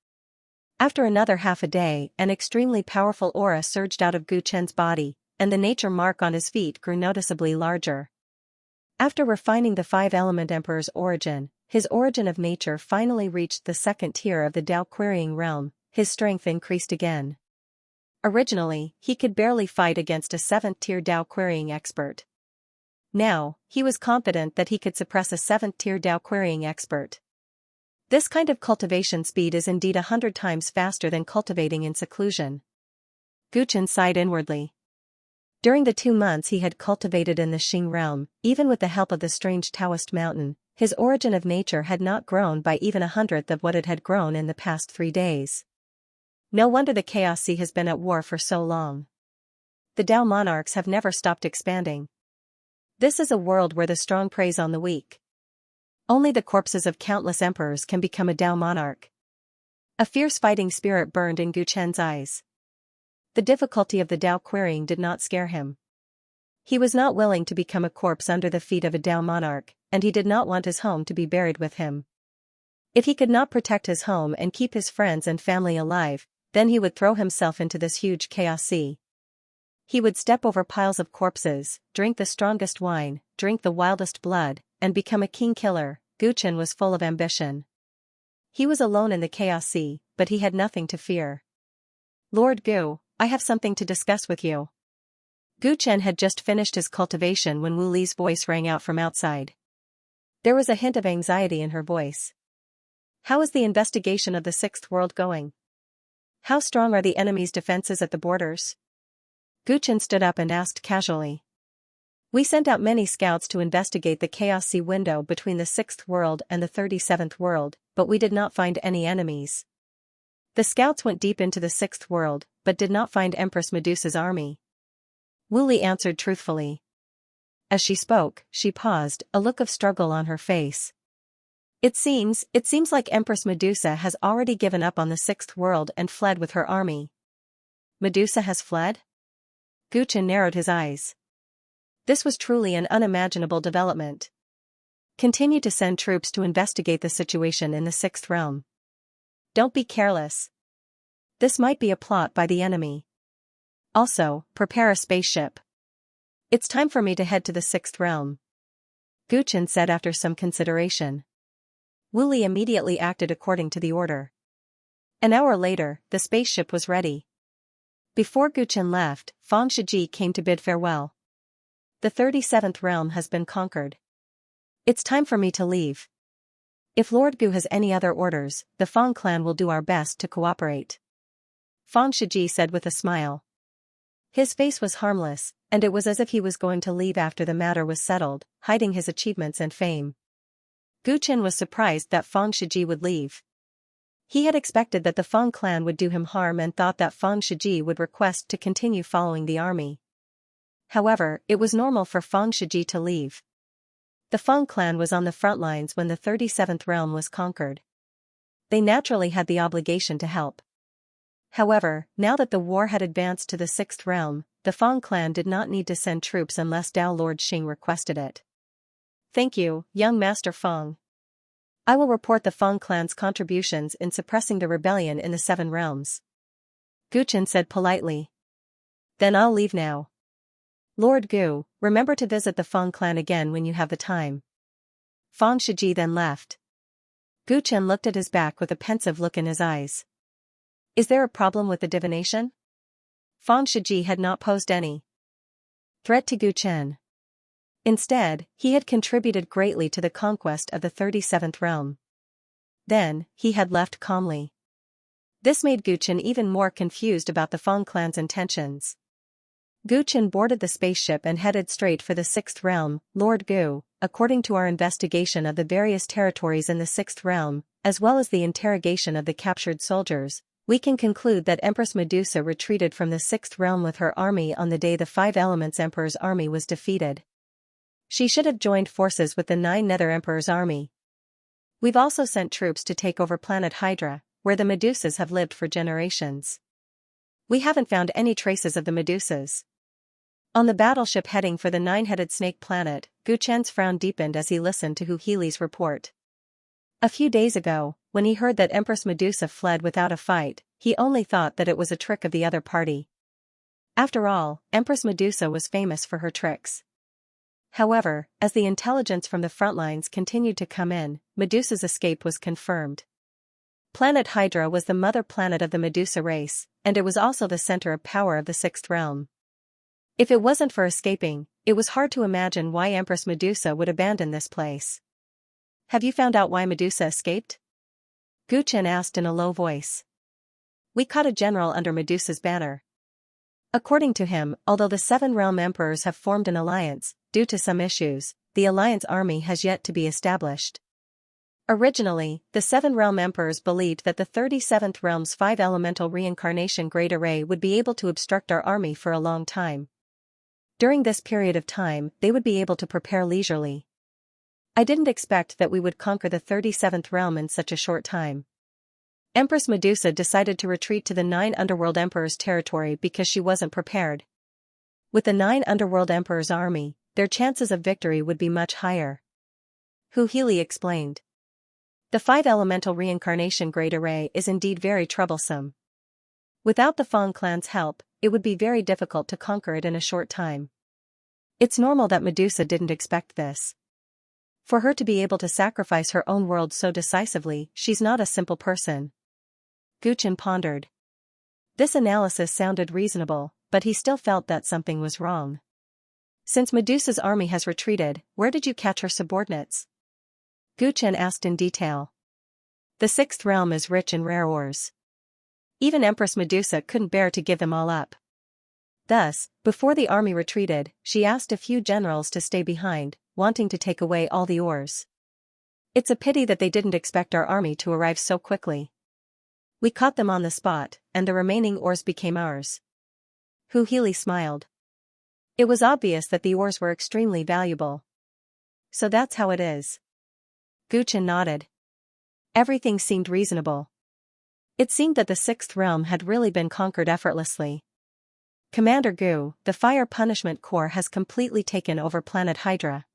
After another half a day, an extremely powerful aura surged out of Gu Chen's body, and the nature mark on his feet grew noticeably larger. After refining the five-element emperor's origin, his origin of nature finally reached the second tier of the Tao querying realm. His strength increased again. Originally, he could barely fight against a seventh-tier Tao querying expert. Now, he was confident that he could suppress a seventh-tier Tao querying expert. This kind of cultivation speed is indeed 100 times faster than cultivating in seclusion. Gu Chen sighed inwardly. During the 2 months he had cultivated in the Xing realm, even with the help of the strange Taoist mountain, his origin of nature had not grown by even 1/100th of what it had grown in the past 3 days. No wonder the Chaos Sea has been at war for so long. The Tao monarchs have never stopped expanding. This is a world where the strong preys on the weak. Only the corpses of countless emperors can become a Tao monarch. A fierce fighting spirit burned in Gu Chen's eyes. The difficulty of the Tao querying did not scare him. He was not willing to become a corpse under the feet of a Tao monarch, and he did not want his home to be buried with him. If he could not protect his home and keep his friends and family alive, then he would throw himself into this huge chaos sea. He would step over piles of corpses, drink the strongest wine, drink the wildest blood, and become a king killer. Gu Chen was full of ambition. He was alone in the chaos sea, but he had nothing to fear. Lord Gu, I have something to discuss with you. Gu Chen had just finished his cultivation when Wu Li's voice rang out from outside. There was a hint of anxiety in her voice. How is the investigation of the Sixth World going? How strong are the enemy's defenses at the borders? Gu Chen stood up and asked casually. We sent out many scouts to investigate the Chaos Sea window between the Sixth World and the 37th World, but we did not find any enemies. The scouts went deep into the Sixth World, but did not find Empress Medusa's army. Wu Li answered truthfully. As she spoke, she paused, a look of struggle on her face. It seems like Empress Medusa has already given up on the Sixth World and fled with her army. Medusa has fled? Gu Chen narrowed his eyes. This was truly an unimaginable development. Continue to send troops to investigate the situation in the Sixth Realm. Don't be careless. This might be a plot by the enemy. Also, prepare a spaceship. It's time for me to head to the Sixth Realm. Gu Chen said after some consideration. Wu Li immediately acted according to the order. An hour later, the spaceship was ready. Before Gu Chen left, Fang Shiji came to bid farewell. The 37th realm has been conquered. It's time for me to leave. If Lord Gu has any other orders, the Fang clan will do our best to cooperate. Fang Shiji said with a smile. His face was harmless, and it was as if he was going to leave after the matter was settled, hiding his achievements and fame. Gu Chen was surprised that Fang Shiji would leave. He had expected that the Feng clan would do him harm and thought that Feng Shiji would request to continue following the army. However, it was normal for Feng Shiji to leave. The Feng clan was on the front lines when the 37th realm was conquered. They naturally had the obligation to help. However, now that the war had advanced to the 6th realm, the Feng clan did not need to send troops unless Dao Lord Xing requested it. Thank you, young Master Feng. I will report the Feng clan's contributions in suppressing the rebellion in the 7 realms. Gu Chen said politely. Then I'll leave now. Lord Gu, remember to visit the Feng clan again when you have the time. Feng Shiji then left. Gu Chen looked at his back with a pensive look in his eyes. Is there a problem with the divination? Feng Shiji had not posed any threat to Gu Chen. Instead, he had contributed greatly to the conquest of the 37th realm. Then, he had left calmly. This made Gu Chen even more confused about the Feng clan's intentions. Gu Chen boarded the spaceship and headed straight for the 6th realm. Lord Gu, according to our investigation of the various territories in the 6th realm, as well as the interrogation of the captured soldiers, we can conclude that Empress Medusa retreated from the 6th realm with her army on the day the 5 Elements Emperor's army was defeated. She should have joined forces with the 9 Nether Emperor's army. We've also sent troops to take over planet Hydra, where the Medusas have lived for generations. We haven't found any traces of the Medusas. On the battleship heading for the 9-headed snake planet, Gu Chen's frown deepened as he listened to Hu Healy's report. A few days ago, when he heard that Empress Medusa fled without a fight, he only thought that it was a trick of the other party. After all, Empress Medusa was famous for her tricks. However, as the intelligence from the front lines continued to come in, Medusa's escape was confirmed. Planet Hydra was the mother planet of the Medusa race, and it was also the center of power of the 6th realm. If it wasn't for escaping, it was hard to imagine why Empress Medusa would abandon this place. Have you found out why Medusa escaped? Gu Chen asked in a low voice. We caught a general under Medusa's banner. According to him, although the 7 realm emperors have formed an alliance, due to some issues, the alliance army has yet to be established. Originally, the 7 realm emperors believed that the 37th realm's 5 elemental reincarnation great array would be able to obstruct our army for a long time. During this period of time, they would be able to prepare leisurely. I didn't expect that we would conquer the 37th realm in such a short time. Empress Medusa decided to retreat to the 9 Underworld Emperors' territory because she wasn't prepared. With the 9 Underworld Emperors' army, their chances of victory would be much higher. Hu Healy explained. The 5 elemental reincarnation great array is indeed very troublesome. Without the Feng clan's help, it would be very difficult to conquer it in a short time. It's normal that Medusa didn't expect this. For her to be able to sacrifice her own world so decisively, she's not a simple person. Gu Chen pondered. This analysis sounded reasonable, but he still felt that something was wrong. Since Medusa's army has retreated, where did you catch her subordinates? Gu Chen asked in detail. The 6th realm is rich in rare ores. Even Empress Medusa couldn't bear to give them all up. Thus, before the army retreated, she asked a few generals to stay behind, wanting to take away all the ores. It's a pity that they didn't expect our army to arrive so quickly. We caught them on the spot, and the remaining ores became ours. Hu Healy smiled. It was obvious that the ores were extremely valuable. So that's how it is. Gu Chen nodded. Everything seemed reasonable. It seemed that the 6th realm had really been conquered effortlessly. Commander Gu, the Fire Punishment Corps has completely taken over planet Hydra.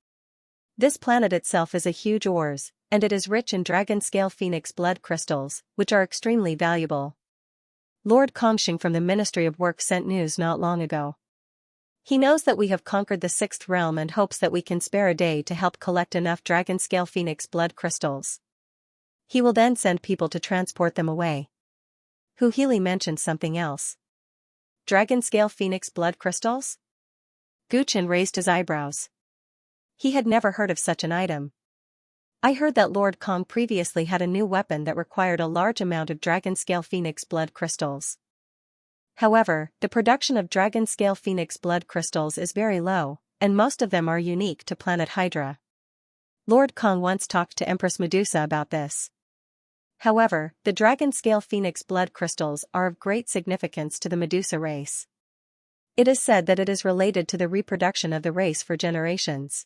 This planet itself is a huge ores, and it is rich in dragon-scale phoenix blood crystals, which are extremely valuable. Lord Kongxing from the Ministry of Work sent news not long ago. He knows that we have conquered the 6th realm and hopes that we can spare a day to help collect enough dragon-scale phoenix blood crystals. He will then send people to transport them away. Hu Healy mentioned something else. Dragon-scale phoenix blood crystals? Gu Chen raised his eyebrows. He had never heard of such an item. I heard that Lord Kong previously had a new weapon that required a large amount of dragon-scale phoenix blood crystals. However, the production of dragon-scale phoenix blood crystals is very low, and most of them are unique to planet Hydra. Lord Kong once talked to Empress Medusa about this. However, the dragon-scale phoenix blood crystals are of great significance to the Medusa race. It is said that it is related to the reproduction of the race for generations.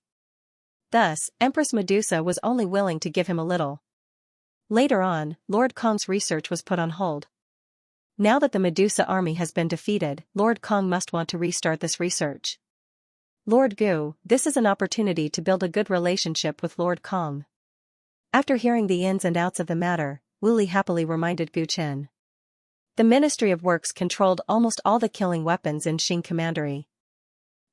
Thus, Empress Medusa was only willing to give him a little. Later on, Lord Kong's research was put on hold. Now that the Medusa army has been defeated, Lord Kong must want to restart this research. Lord Gu, this is an opportunity to build a good relationship with Lord Kong. After hearing the ins and outs of the matter, Wu Li happily reminded Gu Chen. The Ministry of Works controlled almost all the killing weapons in Xing Commandery.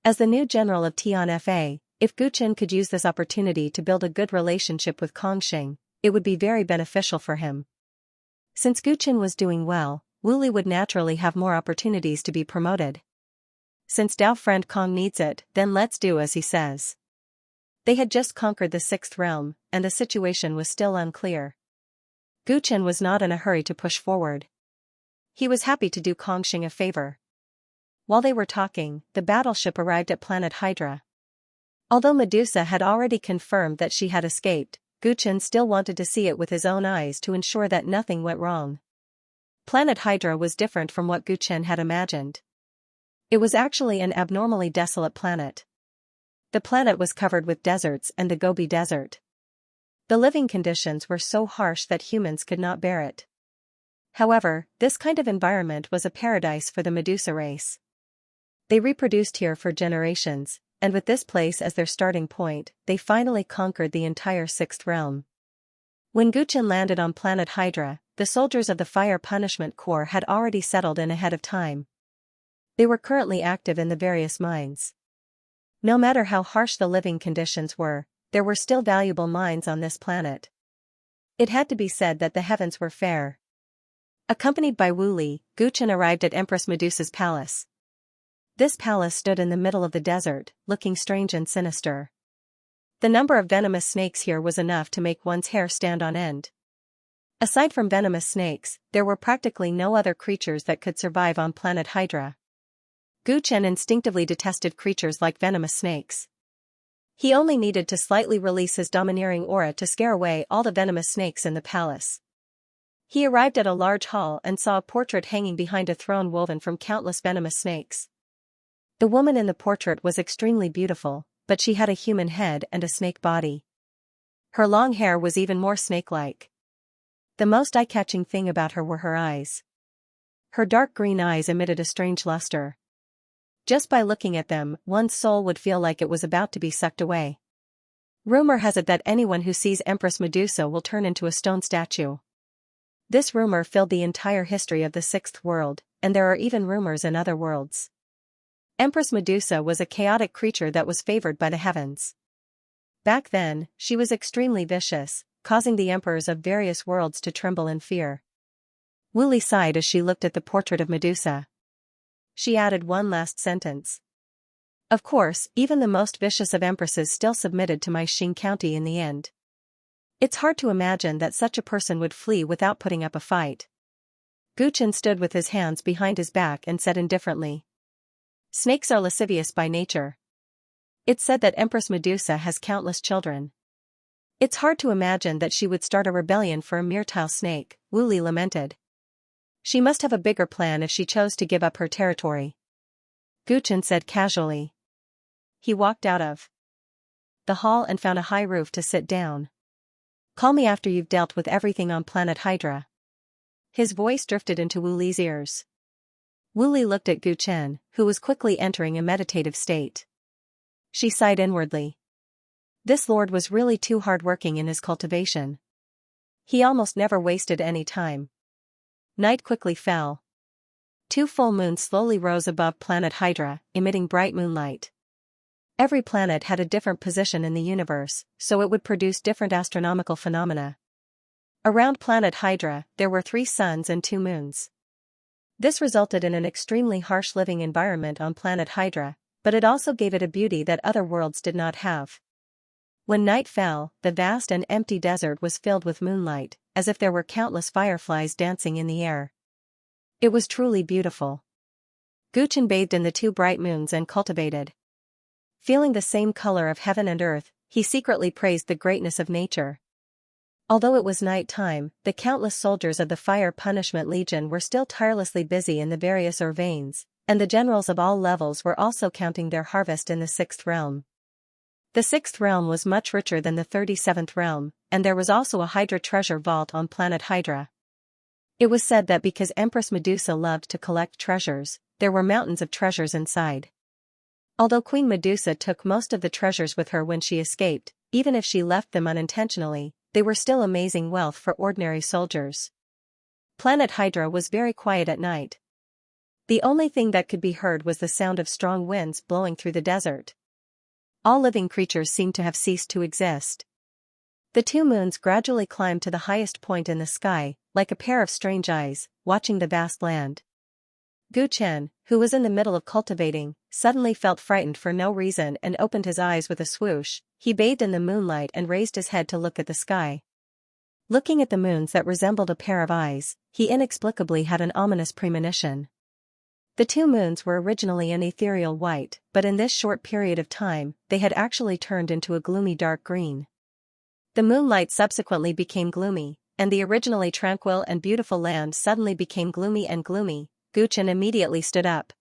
As the new general of Tian Fa, if Gu Chen could use this opportunity to build a good relationship with Kong Xing, it would be very beneficial for him. Since Gu Chen was doing well, Wu Li would naturally have more opportunities to be promoted. Since Dao friend Kong needs it, then let's do as he says. They had just conquered the sixth realm, and the situation was still unclear. Gu Chen was not in a hurry to push forward. He was happy to do Kong Xing a favor. While they were talking, the battleship arrived at planet Hydra. Although Medusa had already confirmed that she had escaped, Gu Chen still wanted to see it with his own eyes to ensure that nothing went wrong. Planet Hydra was different from what Gu Chen had imagined. It was actually an abnormally desolate planet. The planet was covered with deserts and the Gobi Desert. The living conditions were so harsh that humans could not bear it. However, this kind of environment was a paradise for the Medusa race. They reproduced here for generations, and with this place as their starting point, they finally conquered the entire sixth realm. When Gu Chen landed on planet Hydra, the soldiers of the Fire Punishment Corps had already settled in ahead of time. They were currently active in the various mines. No matter how harsh the living conditions were, there were still valuable mines on this planet. It had to be said that the heavens were fair. Accompanied by Wu Li, Gu Chen arrived at Empress Medusa's palace. This palace stood in the middle of the desert, looking strange and sinister. The number of venomous snakes here was enough to make one's hair stand on end. Aside from venomous snakes, there were practically no other creatures that could survive on planet Hydra. Gu Chen instinctively detested creatures like venomous snakes. He only needed to slightly release his domineering aura to scare away all the venomous snakes in the palace. He arrived at a large hall and saw a portrait hanging behind a throne woven from countless venomous snakes. The woman in the portrait was extremely beautiful, but she had a human head and a snake body. Her long hair was even more snake-like. The most eye-catching thing about her were her eyes. Her dark green eyes emitted a strange luster. Just by looking at them, one's soul would feel like it was about to be sucked away. Rumor has it that anyone who sees Empress Medusa will turn into a stone statue. This rumor filled the entire history of the sixth world, and there are even rumors in other worlds. Empress Medusa was a chaotic creature that was favored by the heavens. Back then, she was extremely vicious, causing the emperors of various worlds to tremble in fear. Wu Li sighed as she looked at the portrait of Medusa. She added one last sentence. Of course, even the most vicious of empresses still submitted to my Xing County in the end. It's hard to imagine that such a person would flee without putting up a fight. Gu Chen stood with his hands behind his back and said indifferently. Snakes are lascivious by nature. It's said that Empress Medusa has countless children. It's hard to imagine that she would start a rebellion for a mere tile snake, Wu Li lamented. She must have a bigger plan if she chose to give up her territory. Gu Chen said casually. He walked out of the hall and found a high roof to sit down. Call me after you've dealt with everything on planet Hydra. His voice drifted into Wu Li's ears. Wu Li looked at Gu Chen, who was quickly entering a meditative state. She sighed inwardly. This lord was really too hard-working in his cultivation. He almost never wasted any time. Night quickly fell. 2 full moons slowly rose above planet Hydra, emitting bright moonlight. Every planet had a different position in the universe, so it would produce different astronomical phenomena. Around planet Hydra, there were 3 suns and 2 moons. This resulted in an extremely harsh living environment on planet Hydra, but it also gave it a beauty that other worlds did not have. When night fell, the vast and empty desert was filled with moonlight, as if there were countless fireflies dancing in the air. It was truly beautiful. Gu Chen bathed in the 2 bright moons and cultivated. Feeling the same color of heaven and earth, he secretly praised the greatness of nature. Although it was night time, the countless soldiers of the Fire Punishment Legion were still tirelessly busy in the various veins, and the generals of all levels were also counting their harvest in the 6th realm. The 6th realm was much richer than the 37th realm, and there was also a Hydra treasure vault on planet Hydra. It was said that because Empress Medusa loved to collect treasures, there were mountains of treasures inside. Although Queen Medusa took most of the treasures with her when she escaped, even if she left them unintentionally, they were still amazing wealth for ordinary soldiers. Planet Hydra was very quiet at night. The only thing that could be heard was the sound of strong winds blowing through the desert. All living creatures seemed to have ceased to exist. The 2 moons gradually climbed to the highest point in the sky, like a pair of strange eyes, watching the vast land. Gu Chen, who was in the middle of cultivating, suddenly felt frightened for no reason and opened his eyes with a swoosh. He bathed in the moonlight and raised his head to look at the sky. Looking at the moons that resembled a pair of eyes, he inexplicably had an ominous premonition. The 2 moons were originally an ethereal white, but in this short period of time, they had actually turned into a gloomy dark green. The moonlight subsequently became gloomy, and the originally tranquil and beautiful land suddenly became gloomy and gloomy. Gu Chen immediately stood up.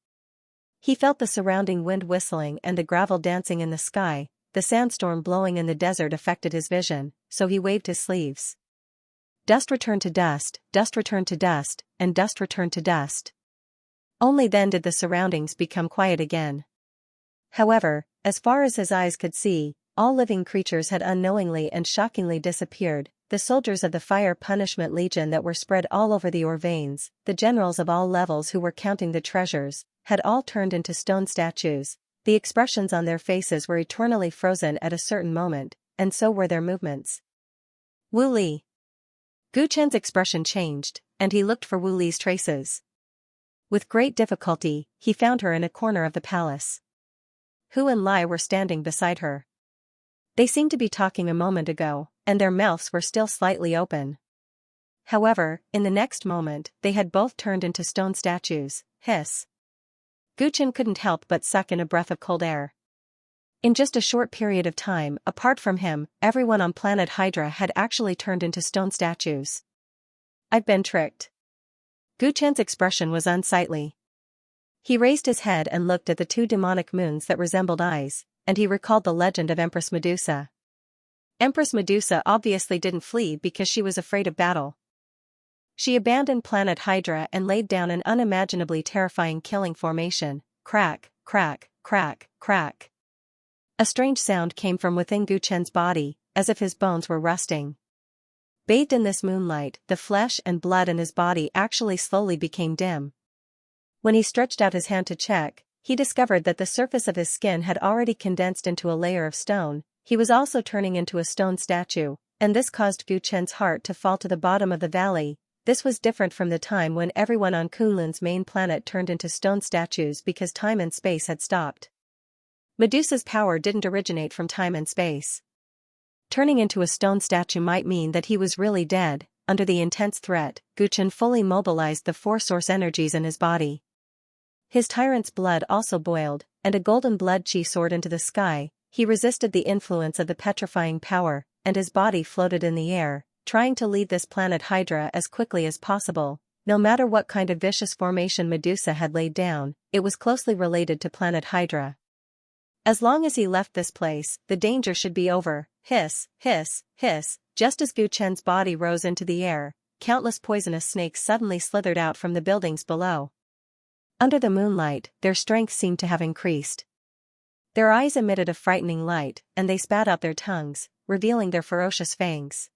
He felt the surrounding wind whistling and the gravel dancing in the sky. The sandstorm blowing in the desert affected his vision, so he waved his sleeves. Dust returned to dust, dust returned to dust, and dust returned to dust. Only then did the surroundings become quiet again. However, as far as his eyes could see, all living creatures had unknowingly and shockingly disappeared. The soldiers of the Fire Punishment Legion that were spread all over the veins, the generals of all levels who were counting the treasures, had all turned into stone statues. The expressions on their faces were eternally frozen at a certain moment, and so were their movements. Wu Li. Gu Chen's expression changed, and he looked for Wu Li's traces. With great difficulty, he found her in a corner of the palace. Hu and Lai were standing beside her. They seemed to be talking a moment ago, and their mouths were still slightly open. However, in the next moment, they had both turned into stone statues. Hiss. Gu Chen couldn't help but suck in a breath of cold air. In just a short period of time, apart from him, everyone on planet Hydra had actually turned into stone statues. I've been tricked. Gu Chen's expression was unsightly. He raised his head and looked at the 2 demonic moons that resembled eyes, and he recalled the legend of Empress Medusa. Empress Medusa obviously didn't flee because she was afraid of battle. She abandoned planet Hydra and laid down an unimaginably terrifying killing formation. Crack, crack, crack, crack. A strange sound came from within Gu Chen's body, as if his bones were rusting. Bathed in this moonlight, the flesh and blood in his body actually slowly became dim. When he stretched out his hand to check, he discovered that the surface of his skin had already condensed into a layer of stone. He was also turning into a stone statue, and this caused Gu Chen's heart to fall to the bottom of the valley. This was different from the time when everyone on Kunlun's main planet turned into stone statues because time and space had stopped. Medusa's power didn't originate from time and space. Turning into a stone statue might mean that he was really dead. Under the intense threat, Gu Chen fully mobilized the 4 source energies in his body. His tyrant's blood also boiled, and a golden blood chi soared into the sky. He resisted the influence of the petrifying power, and his body floated in the air, trying to leave this planet Hydra as quickly as possible. No matter what kind of vicious formation Medusa had laid down, it was closely related to planet Hydra. As long as he left this place, the danger should be over. Hiss, hiss, hiss. Just as Gu Chen's body rose into the air, countless poisonous snakes suddenly slithered out from the buildings below. Under the moonlight, their strength seemed to have increased. Their eyes emitted a frightening light, and they spat out their tongues, revealing their ferocious fangs.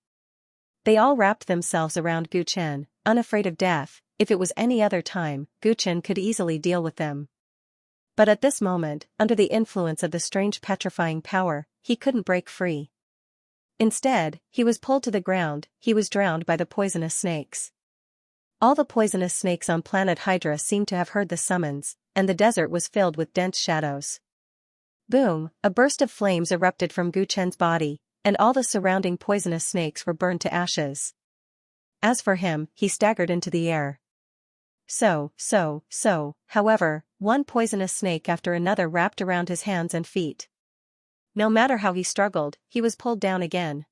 They all wrapped themselves around Gu Chen, unafraid of death. If it was any other time, Gu Chen could easily deal with them. But at this moment, under the influence of the strange petrifying power, he couldn't break free. Instead, he was pulled to the ground. He was drowned by the poisonous snakes. All the poisonous snakes on planet Hydra seemed to have heard the summons, and the desert was filled with dense shadows. Boom! A burst of flames erupted from Gu Chen's body, and all the surrounding poisonous snakes were burned to ashes. As for him, he staggered into the air. However, one poisonous snake after another wrapped around his hands and feet. No matter how he struggled, he was pulled down again.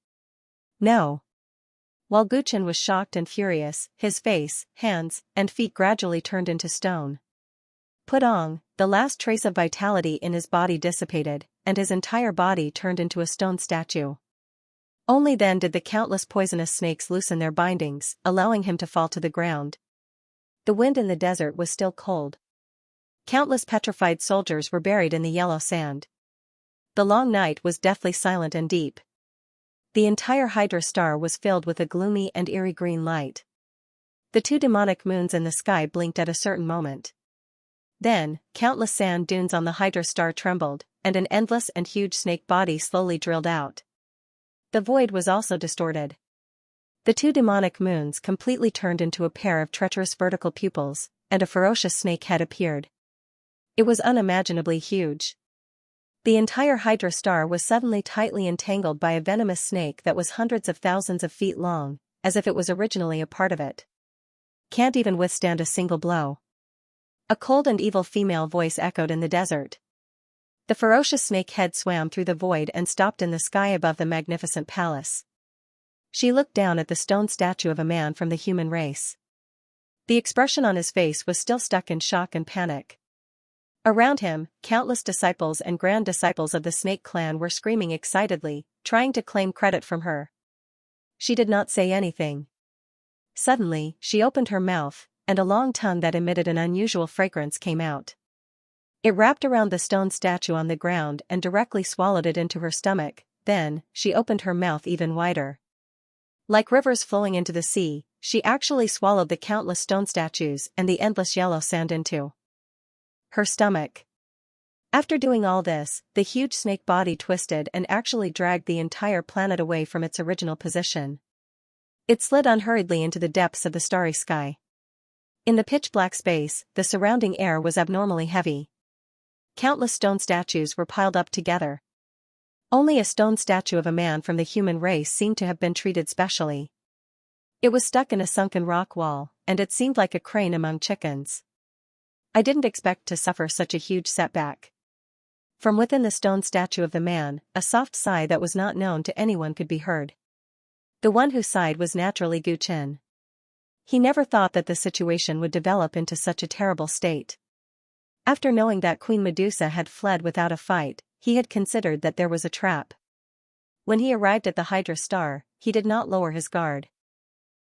No. While Guchen was shocked and furious, his face, hands, and feet gradually turned into stone. Pudong, the last trace of vitality in his body dissipated, and his entire body turned into a stone statue. Only then did the countless poisonous snakes loosen their bindings, allowing him to fall to the ground. The wind in the desert was still cold. Countless petrified soldiers were buried in the yellow sand. The long night was deathly silent and deep. The entire Hydra star was filled with a gloomy and eerie green light. The two demonic moons in the sky blinked at a certain moment. Then, countless sand dunes on the Hydra star trembled, and an endless and huge snake body slowly drilled out. The void was also distorted. The two demonic moons completely turned into a pair of treacherous vertical pupils, and a ferocious snake head appeared. It was unimaginably huge. The entire Hydra star was suddenly tightly entangled by a venomous snake that was hundreds of thousands of feet long, as if it was originally a part of it. Can't even withstand a single blow. A cold and evil female voice echoed in the desert. The ferocious snake head swam through the void and stopped in the sky above the magnificent palace. She looked down at the stone statue of a man from the human race. The expression on his face was still stuck in shock and panic. Around him, countless disciples and grand disciples of the snake clan were screaming excitedly, trying to claim credit from her. She did not say anything. Suddenly, she opened her mouth, and a long tongue that emitted an unusual fragrance came out. It wrapped around the stone statue on the ground and directly swallowed it into her stomach. Then, she opened her mouth even wider. Like rivers flowing into the sea, she actually swallowed the countless stone statues and the endless yellow sand into her stomach. After doing all this, the huge snake body twisted and actually dragged the entire planet away from its original position. It slid unhurriedly into the depths of the starry sky. In the pitch-black space, the surrounding air was abnormally heavy. Countless stone statues were piled up together. Only a stone statue of a man from the human race seemed to have been treated specially. It was stuck in a sunken rock wall, and it seemed like a crane among chickens. I didn't expect to suffer such a huge setback. From within the stone statue of the man, a soft sigh that was not known to anyone could be heard. The one who sighed was naturally Guchen. He never thought that the situation would develop into such a terrible state. After knowing that Queen Medusa had fled without a fight, he had considered that there was a trap. When he arrived at the Hydra star, he did not lower his guard.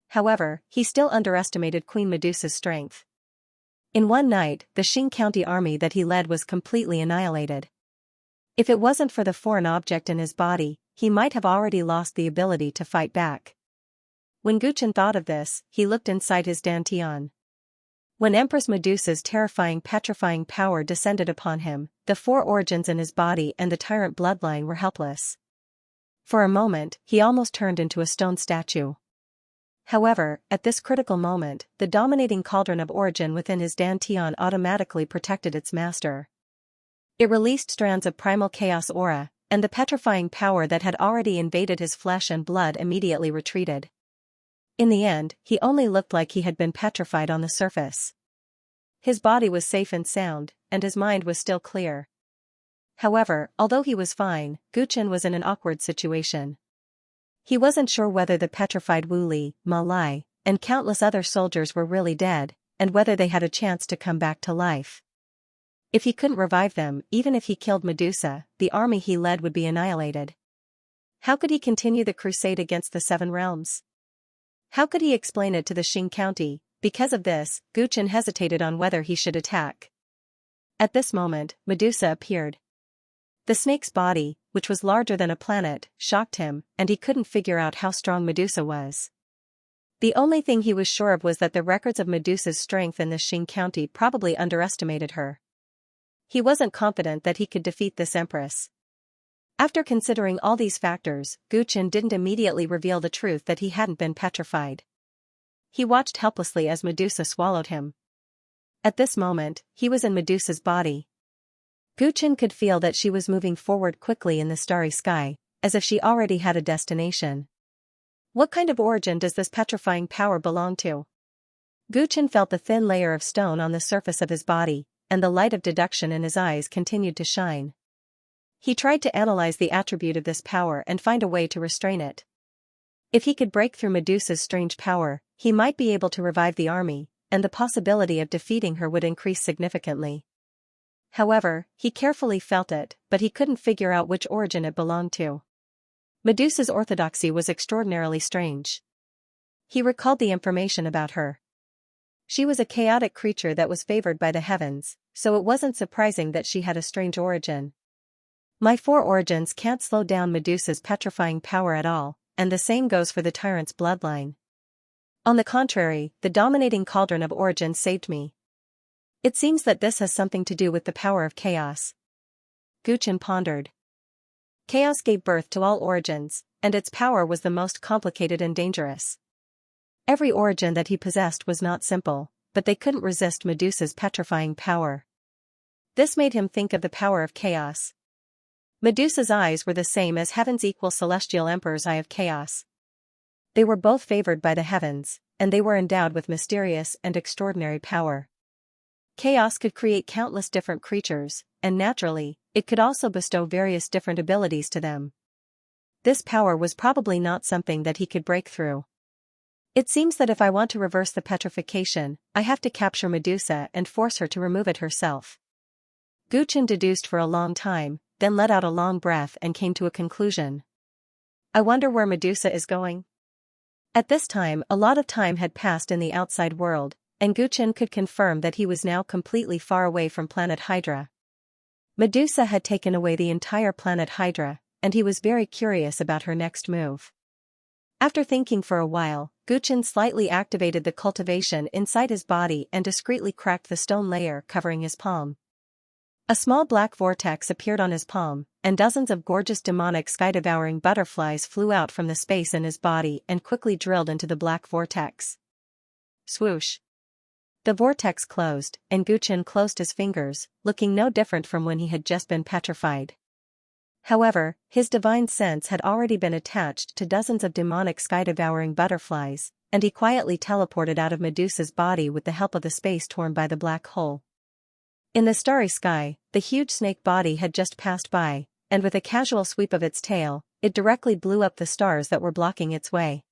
However, he still underestimated Queen Medusa's strength. In one night, the Xing County army that he led was completely annihilated. If it wasn't for the foreign object in his body, he might have already lost the ability to fight back. When Guchen thought of this, he looked inside his dantian. When Empress Medusa's terrifying petrifying power descended upon him, the four origins in his body and the Tyrant bloodline were helpless. For a moment, he almost turned into a stone statue. However, at this critical moment, the dominating cauldron of origin within his dantian automatically protected its master. It released strands of primal chaos aura, and the petrifying power that had already invaded his flesh and blood immediately retreated. In the end, he only looked like he had been petrified on the surface. His body was safe and sound, and his mind was still clear. However, although he was fine, Guchen was in an awkward situation. He wasn't sure whether the petrified Wu Li, Ma Lai, and countless other soldiers were really dead, and whether they had a chance to come back to life. If he couldn't revive them, even if he killed Medusa, the army he led would be annihilated. How could he continue the crusade against the Seven Realms? How could he explain it to the Xing County? Because of this, Guchen hesitated on whether he should attack. At this moment, Medusa appeared. The snake's body, which was larger than a planet, shocked him, and he couldn't figure out how strong Medusa was. The only thing he was sure of was that the records of Medusa's strength in the Xing County probably underestimated her. He wasn't confident that he could defeat this empress. After considering all these factors, Guchen didn't immediately reveal the truth that he hadn't been petrified. He watched helplessly as Medusa swallowed him. At this moment, he was in Medusa's body. Guchen could feel that she was moving forward quickly in the starry sky, as if she already had a destination. What kind of origin does this petrifying power belong to? Guchen felt the thin layer of stone on the surface of his body, and the light of deduction in his eyes continued to shine. He tried to analyze the attribute of this power and find a way to restrain it. If he could break through Medusa's strange power, he might be able to revive the army, and the possibility of defeating her would increase significantly. However, he carefully felt it, but he couldn't figure out which origin it belonged to. Medusa's orthodoxy was extraordinarily strange. He recalled the information about her. She was a chaotic creature that was favored by the heavens, so it wasn't surprising that she had a strange origin. My 4 origins can't slow down Medusa's petrifying power at all, and the same goes for the Tyrant's bloodline. On the contrary, the dominating cauldron of origins saved me. It seems that this has something to do with the power of chaos. Guchen pondered. Chaos gave birth to all origins, and its power was the most complicated and dangerous. Every origin that he possessed was not simple, but they couldn't resist Medusa's petrifying power. This made him think of the power of chaos. Medusa's eyes were the same as heaven's equal celestial emperor's eye of chaos. They were both favored by the heavens, and they were endowed with mysterious and extraordinary power. Chaos could create countless different creatures, and naturally, it could also bestow various different abilities to them. This power was probably not something that he could break through. It seems that if I want to reverse the petrification, I have to capture Medusa and force her to remove it herself. Guchen deduced for a long time, then let out a long breath and came to a conclusion. I wonder where Medusa is going? At this time, a lot of time had passed in the outside world, and Guchen could confirm that he was now completely far away from planet Hydra. Medusa had taken away the entire planet Hydra, and he was very curious about her next move. After thinking for a while, Guchen slightly activated the cultivation inside his body and discreetly cracked the stone layer covering his palm. A small black vortex appeared on his palm, and dozens of gorgeous demonic sky-devouring butterflies flew out from the space in his body and quickly drilled into the black vortex. Swoosh! The vortex closed, and Guchen closed his fingers, looking no different from when he had just been petrified. However, his divine sense had already been attached to dozens of demonic sky-devouring butterflies, and he quietly teleported out of Medusa's body with the help of the space torn by the black hole. In the starry sky, the huge snake body had just passed by, and with a casual sweep of its tail, it directly blew up the stars that were blocking its way.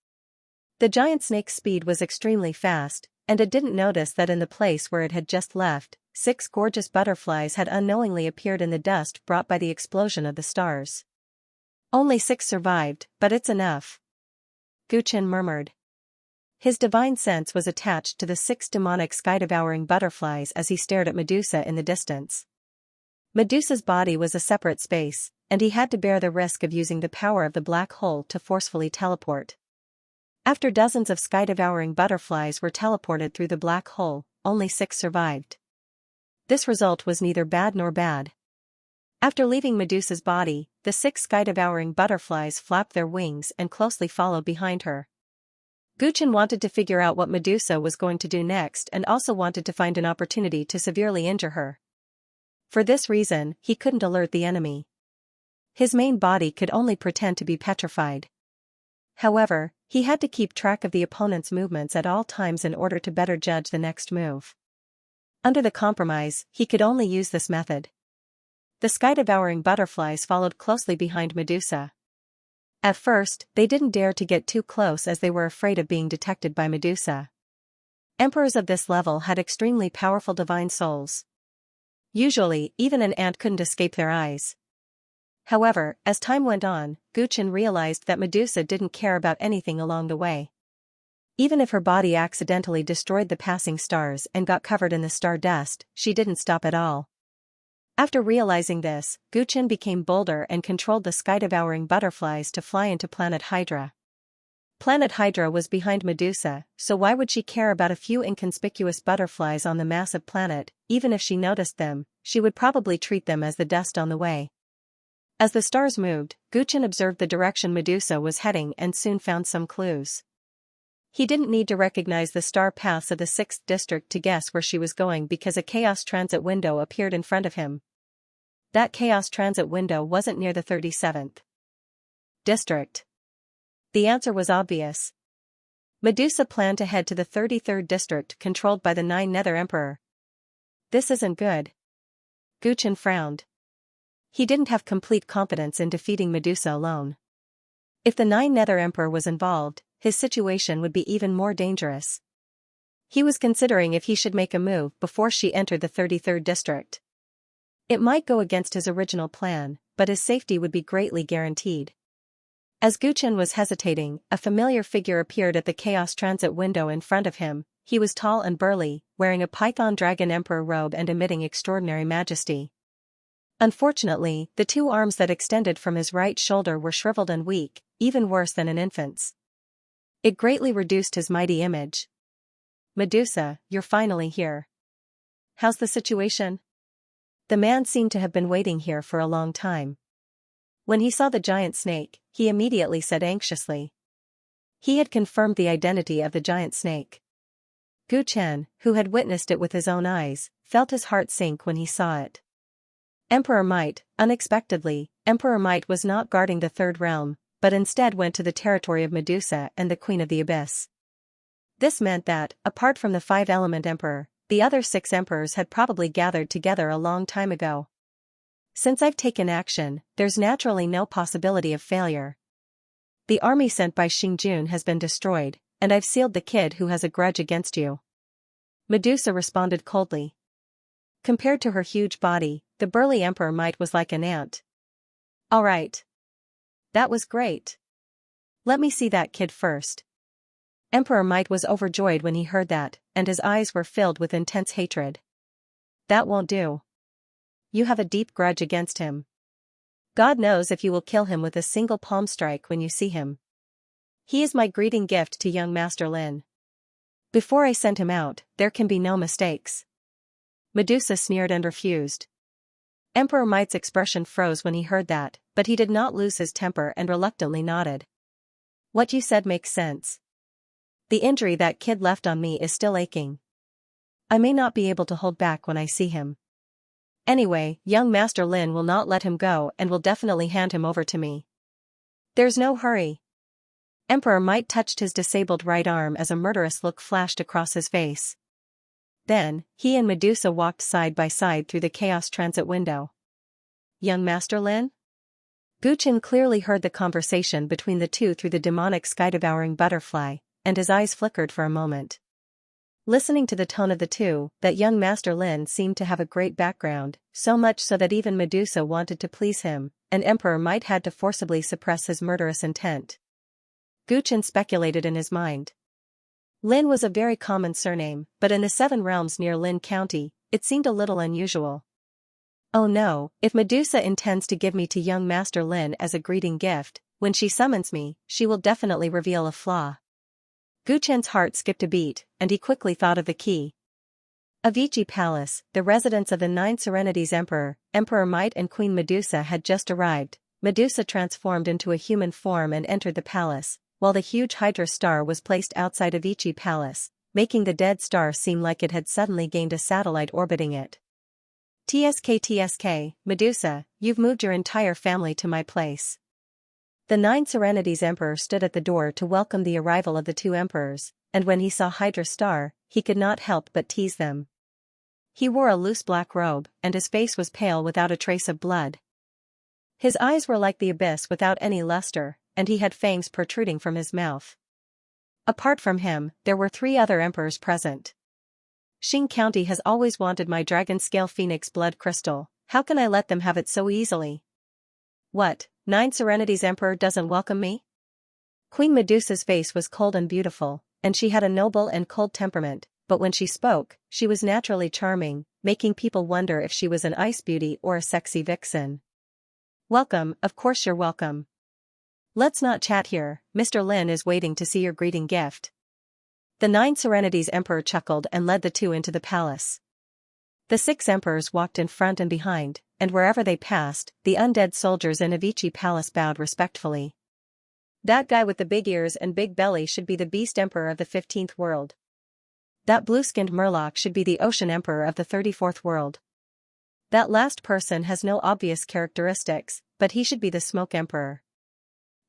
The giant snake's speed was extremely fast, and it didn't notice that in the place where it had just left, 6 gorgeous butterflies had unknowingly appeared in the dust brought by the explosion of the stars. Only 6 survived, but it's enough. Guchen murmured. His divine sense was attached to the 6 demonic sky-devouring butterflies as he stared at Medusa in the distance. Medusa's body was a separate space, and he had to bear the risk of using the power of the black hole to forcefully teleport. After dozens of sky-devouring butterflies were teleported through the black hole, only 6 survived. This result was neither bad nor bad. After leaving Medusa's body, the 6 sky-devouring butterflies flapped their wings and closely followed behind her. Guchen wanted to figure out what Medusa was going to do next and also wanted to find an opportunity to severely injure her. For this reason, he couldn't alert the enemy. His main body could only pretend to be petrified. However, he had to keep track of the opponent's movements at all times in order to better judge the next move. Under the compromise, he could only use this method. The sky-devouring butterflies followed closely behind Medusa. At first, they didn't dare to get too close as they were afraid of being detected by Medusa. Emperors of this level had extremely powerful divine souls. Usually, even an ant couldn't escape their eyes. However, as time went on, Guchen realized that Medusa didn't care about anything along the way. Even if her body accidentally destroyed the passing stars and got covered in the star dust, she didn't stop at all. After realizing this, Guchen became bolder and controlled the sky-devouring butterflies to fly into planet Hydra. Planet Hydra was behind Medusa, so why would she care about a few inconspicuous butterflies on the massive planet? Even if she noticed them, she would probably treat them as the dust on the way. As the stars moved, Guchen observed the direction Medusa was heading and soon found some clues. He didn't need to recognize the star paths of the 6th district to guess where she was going because a chaos transit window appeared in front of him. That chaos transit window wasn't near the 37th district. The answer was obvious. Medusa planned to head to the 33rd district controlled by the 9 Nether Emperor. This isn't good. Guchen frowned. He didn't have complete confidence in defeating Medusa alone. If the Nine Nether Emperor was involved, his situation would be even more dangerous. He was considering if he should make a move before she entered the 33rd district. It might go against his original plan, but his safety would be greatly guaranteed. As Guchen was hesitating, a familiar figure appeared at the Chaos Transit window in front of him. He was tall and burly, wearing a Python Dragon Emperor robe and emitting extraordinary majesty. Unfortunately, the two arms that extended from his right shoulder were shriveled and weak, even worse than an infant's. It greatly reduced his mighty image. "Medusa, you're finally here. How's the situation?" The man seemed to have been waiting here for a long time. When he saw the giant snake, he immediately said anxiously. He had confirmed the identity of the giant snake. Gu Chen, who had witnessed it with his own eyes, felt his heart sink when he saw it. Emperor Might, unexpectedly, Emperor Might was not guarding the Third Realm, but instead went to the territory of Medusa and the Queen of the Abyss. This meant that, apart from the Five-Element Emperor, the other 6 emperors had probably gathered together a long time ago. Since I've taken action, there's naturally no possibility of failure. The army sent by Xingjun has been destroyed, and I've sealed the kid who has a grudge against you. Medusa responded coldly. Compared to her huge body, the burly Emperor Might was like an ant. All right. That was great. Let me see that kid first. Emperor Might was overjoyed when he heard that, and his eyes were filled with intense hatred. That won't do. You have a deep grudge against him. God knows if you will kill him with a single palm strike when you see him. He is my greeting gift to young Master Lin. Before I send him out, there can be no mistakes. Medusa sneered and refused. Emperor Might's expression froze when he heard that, but he did not lose his temper and reluctantly nodded. What you said makes sense. The injury that kid left on me is still aching. I may not be able to hold back when I see him. Anyway, young Master Lin will not let him go and will definitely hand him over to me. There's no hurry. Emperor Might touched his disabled right arm as a murderous look flashed across his face. Then, he and Medusa walked side by side through the Chaos Transit window. Young Master Lin? Guchen clearly heard the conversation between the two through the demonic sky-devouring butterfly, and his eyes flickered for a moment. Listening to the tone of the two, that young Master Lin seemed to have a great background, so much so that even Medusa wanted to please him, and Emperor Might had to forcibly suppress his murderous intent. Guchen speculated in his mind. Lin was a very common surname, but in the 7 realms near Lin County, it seemed a little unusual. Oh no, if Medusa intends to give me to young Master Lin as a greeting gift, when she summons me, she will definitely reveal a flaw. Guchen's heart skipped a beat, and he quickly thought of the key. Avicii Palace, the residence of the 9 Serenities Emperor, Emperor Might and Queen Medusa had just arrived. Medusa transformed into a human form and entered the palace, while the huge Hydra star was placed outside Avicii Palace, making the dead star seem like it had suddenly gained a satellite orbiting it. TSK, Medusa, you've moved your entire family to my place. The 9 Serenities Emperor stood at the door to welcome the arrival of the 2 emperors, and when he saw Hydra Star, he could not help but tease them. He wore a loose black robe, and his face was pale without a trace of blood. His eyes were like the abyss without any luster, and he had fangs protruding from his mouth. Apart from him, there were 3 other emperors present. Xing County has always wanted my dragon-scale phoenix blood crystal, how can I let them have it so easily? What, 9 Serenities Emperor doesn't welcome me? Queen Medusa's face was cold and beautiful, and she had a noble and cold temperament, but when she spoke, she was naturally charming, making people wonder if she was an ice beauty or a sexy vixen. Welcome, of course you're welcome. Let's not chat here, Mr. Lin is waiting to see your greeting gift. The 9 Serenities Emperor chuckled and led the 2 into the palace. The 6 emperors walked in front and behind, and wherever they passed, the undead soldiers in Avicii Palace bowed respectfully. That guy with the big ears and big belly should be the Beast Emperor of the 15th world. That blue-skinned Murloc should be the Ocean Emperor of the 34th world. That last person has no obvious characteristics, but he should be the Smoke Emperor.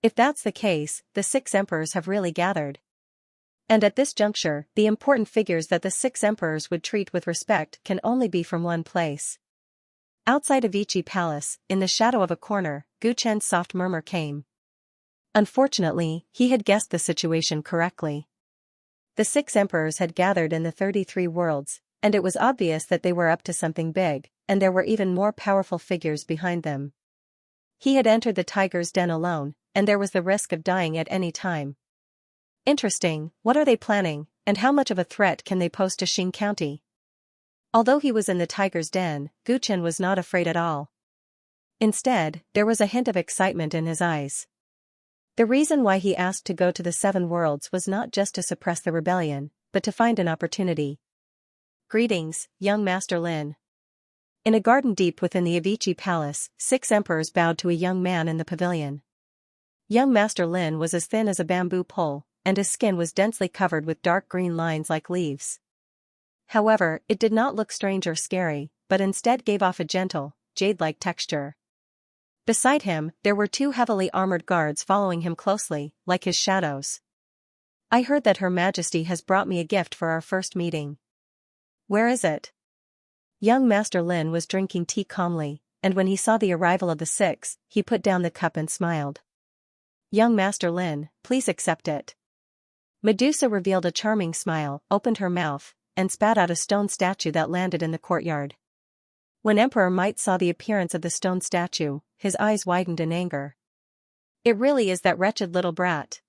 If that's the case, the 6 emperors have really gathered. And at this juncture, the important figures that the 6 emperors would treat with respect can only be from one place. Outside of Avicii Palace, in the shadow of a corner, Gu Chen's soft murmur came. Unfortunately, he had guessed the situation correctly. The 6 emperors had gathered in the 33 worlds, and it was obvious that they were up to something big, and there were even more powerful figures behind them. He had entered the tiger's den alone, and there was the risk of dying at any time. Interesting, what are they planning, and how much of a threat can they pose to Xing County? Although he was in the tiger's den, Gu Chen was not afraid at all. Instead, there was a hint of excitement in his eyes. The reason why he asked to go to the 7 worlds was not just to suppress the rebellion, but to find an opportunity. Greetings, young Master Lin. In a garden deep within the Avicii Palace, 6 emperors bowed to a young man in the pavilion. Young Master Lin was as thin as a bamboo pole, and his skin was densely covered with dark green lines like leaves. However, it did not look strange or scary, but instead gave off a gentle, jade-like texture. Beside him, there were 2 heavily armored guards following him closely, like his shadows. I heard that Her Majesty has brought me a gift for our first meeting. Where is it? Young Master Lin was drinking tea calmly, and when he saw the arrival of the 6, he put down the cup and smiled. Young Master Lin, please accept it. Medusa revealed a charming smile, opened her mouth, and spat out a stone statue that landed in the courtyard. When Emperor Might saw the appearance of the stone statue, his eyes widened in anger. It really is that wretched little brat.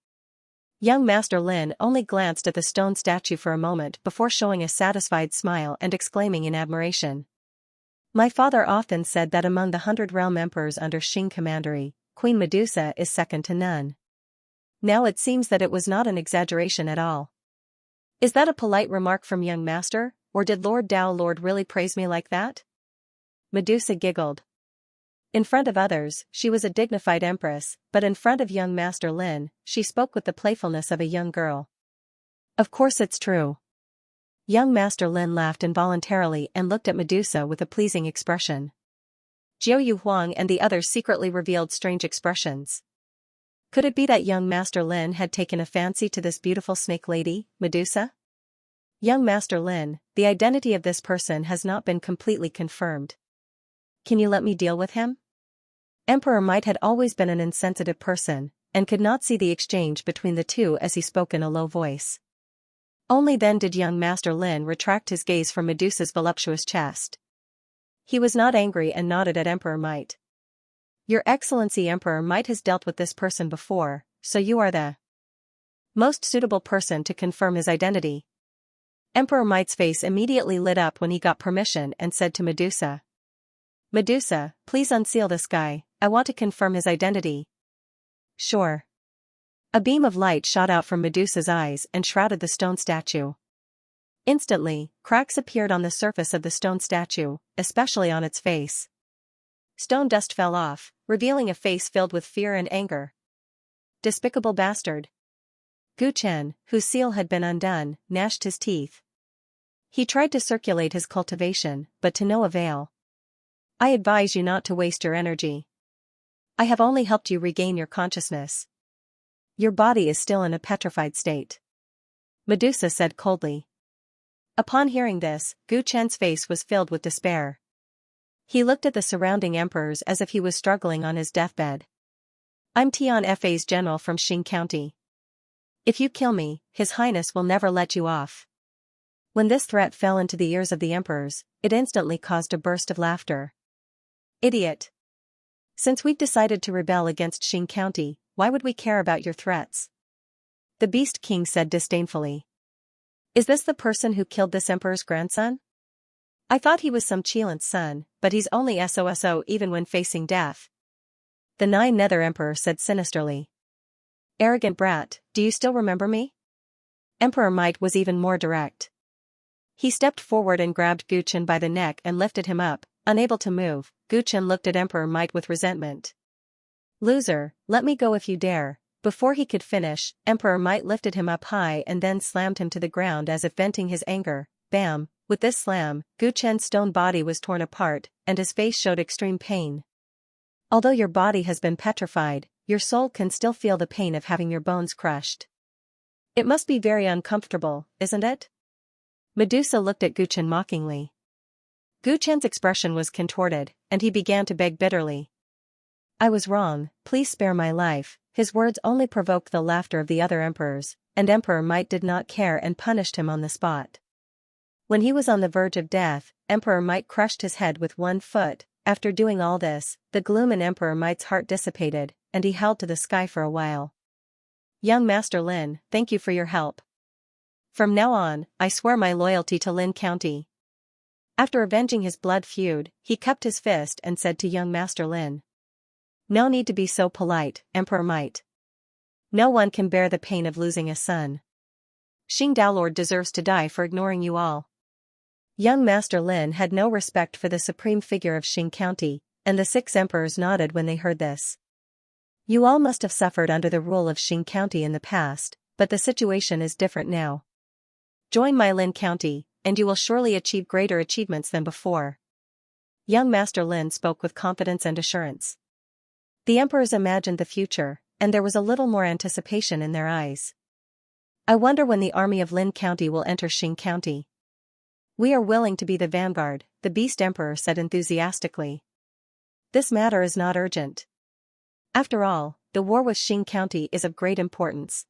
Young Master Lin only glanced at the stone statue for a moment before showing a satisfied smile and exclaiming in admiration. My father often said that among the 100 realm emperors under Xing Commandery, Queen Medusa is second to none. Now it seems that it was not an exaggeration at all. Is that a polite remark from young master, or did Lord Dao Lord really praise me like that? Medusa giggled. In front of others, she was a dignified empress, but in front of young Master Lin, she spoke with the playfulness of a young girl. Of course it's true. Young Master Lin laughed involuntarily and looked at Medusa with a pleasing expression. Jiao Yu Huang and the others secretly revealed strange expressions. Could it be that young Master Lin had taken a fancy to this beautiful snake lady, Medusa? Young Master Lin, the identity of this person has not been completely confirmed. Can you let me deal with him? Emperor Might had always been an insensitive person, and could not see the exchange between the two as he spoke in a low voice. Only then did young Master Lin retract his gaze from Medusa's voluptuous chest. He was not angry and nodded at Emperor Might. Your Excellency Emperor Might has dealt with this person before, so you are the most suitable person to confirm his identity. Emperor Might's face immediately lit up when he got permission and said to Medusa. Medusa, please unseal this guy, I want to confirm his identity. Sure. A beam of light shot out from Medusa's eyes and shrouded the stone statue. Instantly, cracks appeared on the surface of the stone statue, especially on its face. Stone dust fell off, revealing a face filled with fear and anger. Despicable bastard. Gu Chen, whose seal had been undone, gnashed his teeth. He tried to circulate his cultivation, but to no avail. I advise you not to waste your energy. I have only helped you regain your consciousness. Your body is still in a petrified state. Medusa said coldly. Upon hearing this, Gu Chen's face was filled with despair. He looked at the surrounding emperors as if he was struggling on his deathbed. I'm Tian Fa's general from Xing County. If you kill me, His Highness will never let you off. When this threat fell into the ears of the emperors, it instantly caused a burst of laughter. Idiot. Since we've decided to rebel against Xing County, why would we care about your threats? The Beast King said disdainfully. Is this the person who killed this emperor's grandson? I thought he was some Qilin's son, but he's only SOSO even when facing death. The Nine Nether Emperor said sinisterly. Arrogant brat, do you still remember me? Emperor Might was even more direct. He stepped forward and grabbed Gu Chen by the neck and lifted him up. Unable to move, Gu Chen looked at Emperor Might with resentment. Loser, let me go if you dare. Before he could finish, Emperor Might lifted him up high and then slammed him to the ground as if venting his anger. Bam! With this slam, Gu Chen's stone body was torn apart, and his face showed extreme pain. Although your body has been petrified, your soul can still feel the pain of having your bones crushed. It must be very uncomfortable, isn't it? Medusa looked at Gu Chen mockingly. Gu Chen's expression was contorted, and he began to beg bitterly. I was wrong, please spare my life, His words only provoked the laughter of the other emperors, and Emperor Might did not care and punished him on the spot. When he was on the verge of death, Emperor Might crushed his head with one foot. After doing all this, the gloom in Emperor Might's heart dissipated, and he held to the sky for a while. Young Master Lin, thank you for your help. From now on, I swear my loyalty to Lin County. After avenging his blood feud, he cupped his fist and said to young Master Lin. No need to be so polite, Emperor Might. No one can bear the pain of losing a son. Xing Daolord deserves to die for ignoring you all. Young Master Lin had no respect for the supreme figure of Xing County, and the 6 emperors nodded when they heard this. You all must have suffered under the rule of Xing County in the past, but the situation is different now. Join my Lin County, and you will surely achieve greater achievements than before. Young Master Lin spoke with confidence and assurance. The emperors imagined the future, and there was a little more anticipation in their eyes. I wonder when the army of Lin County will enter Xing County. We are willing to be the vanguard, the Beast Emperor said enthusiastically. This matter is not urgent. After all, the war with Xing County is of great importance.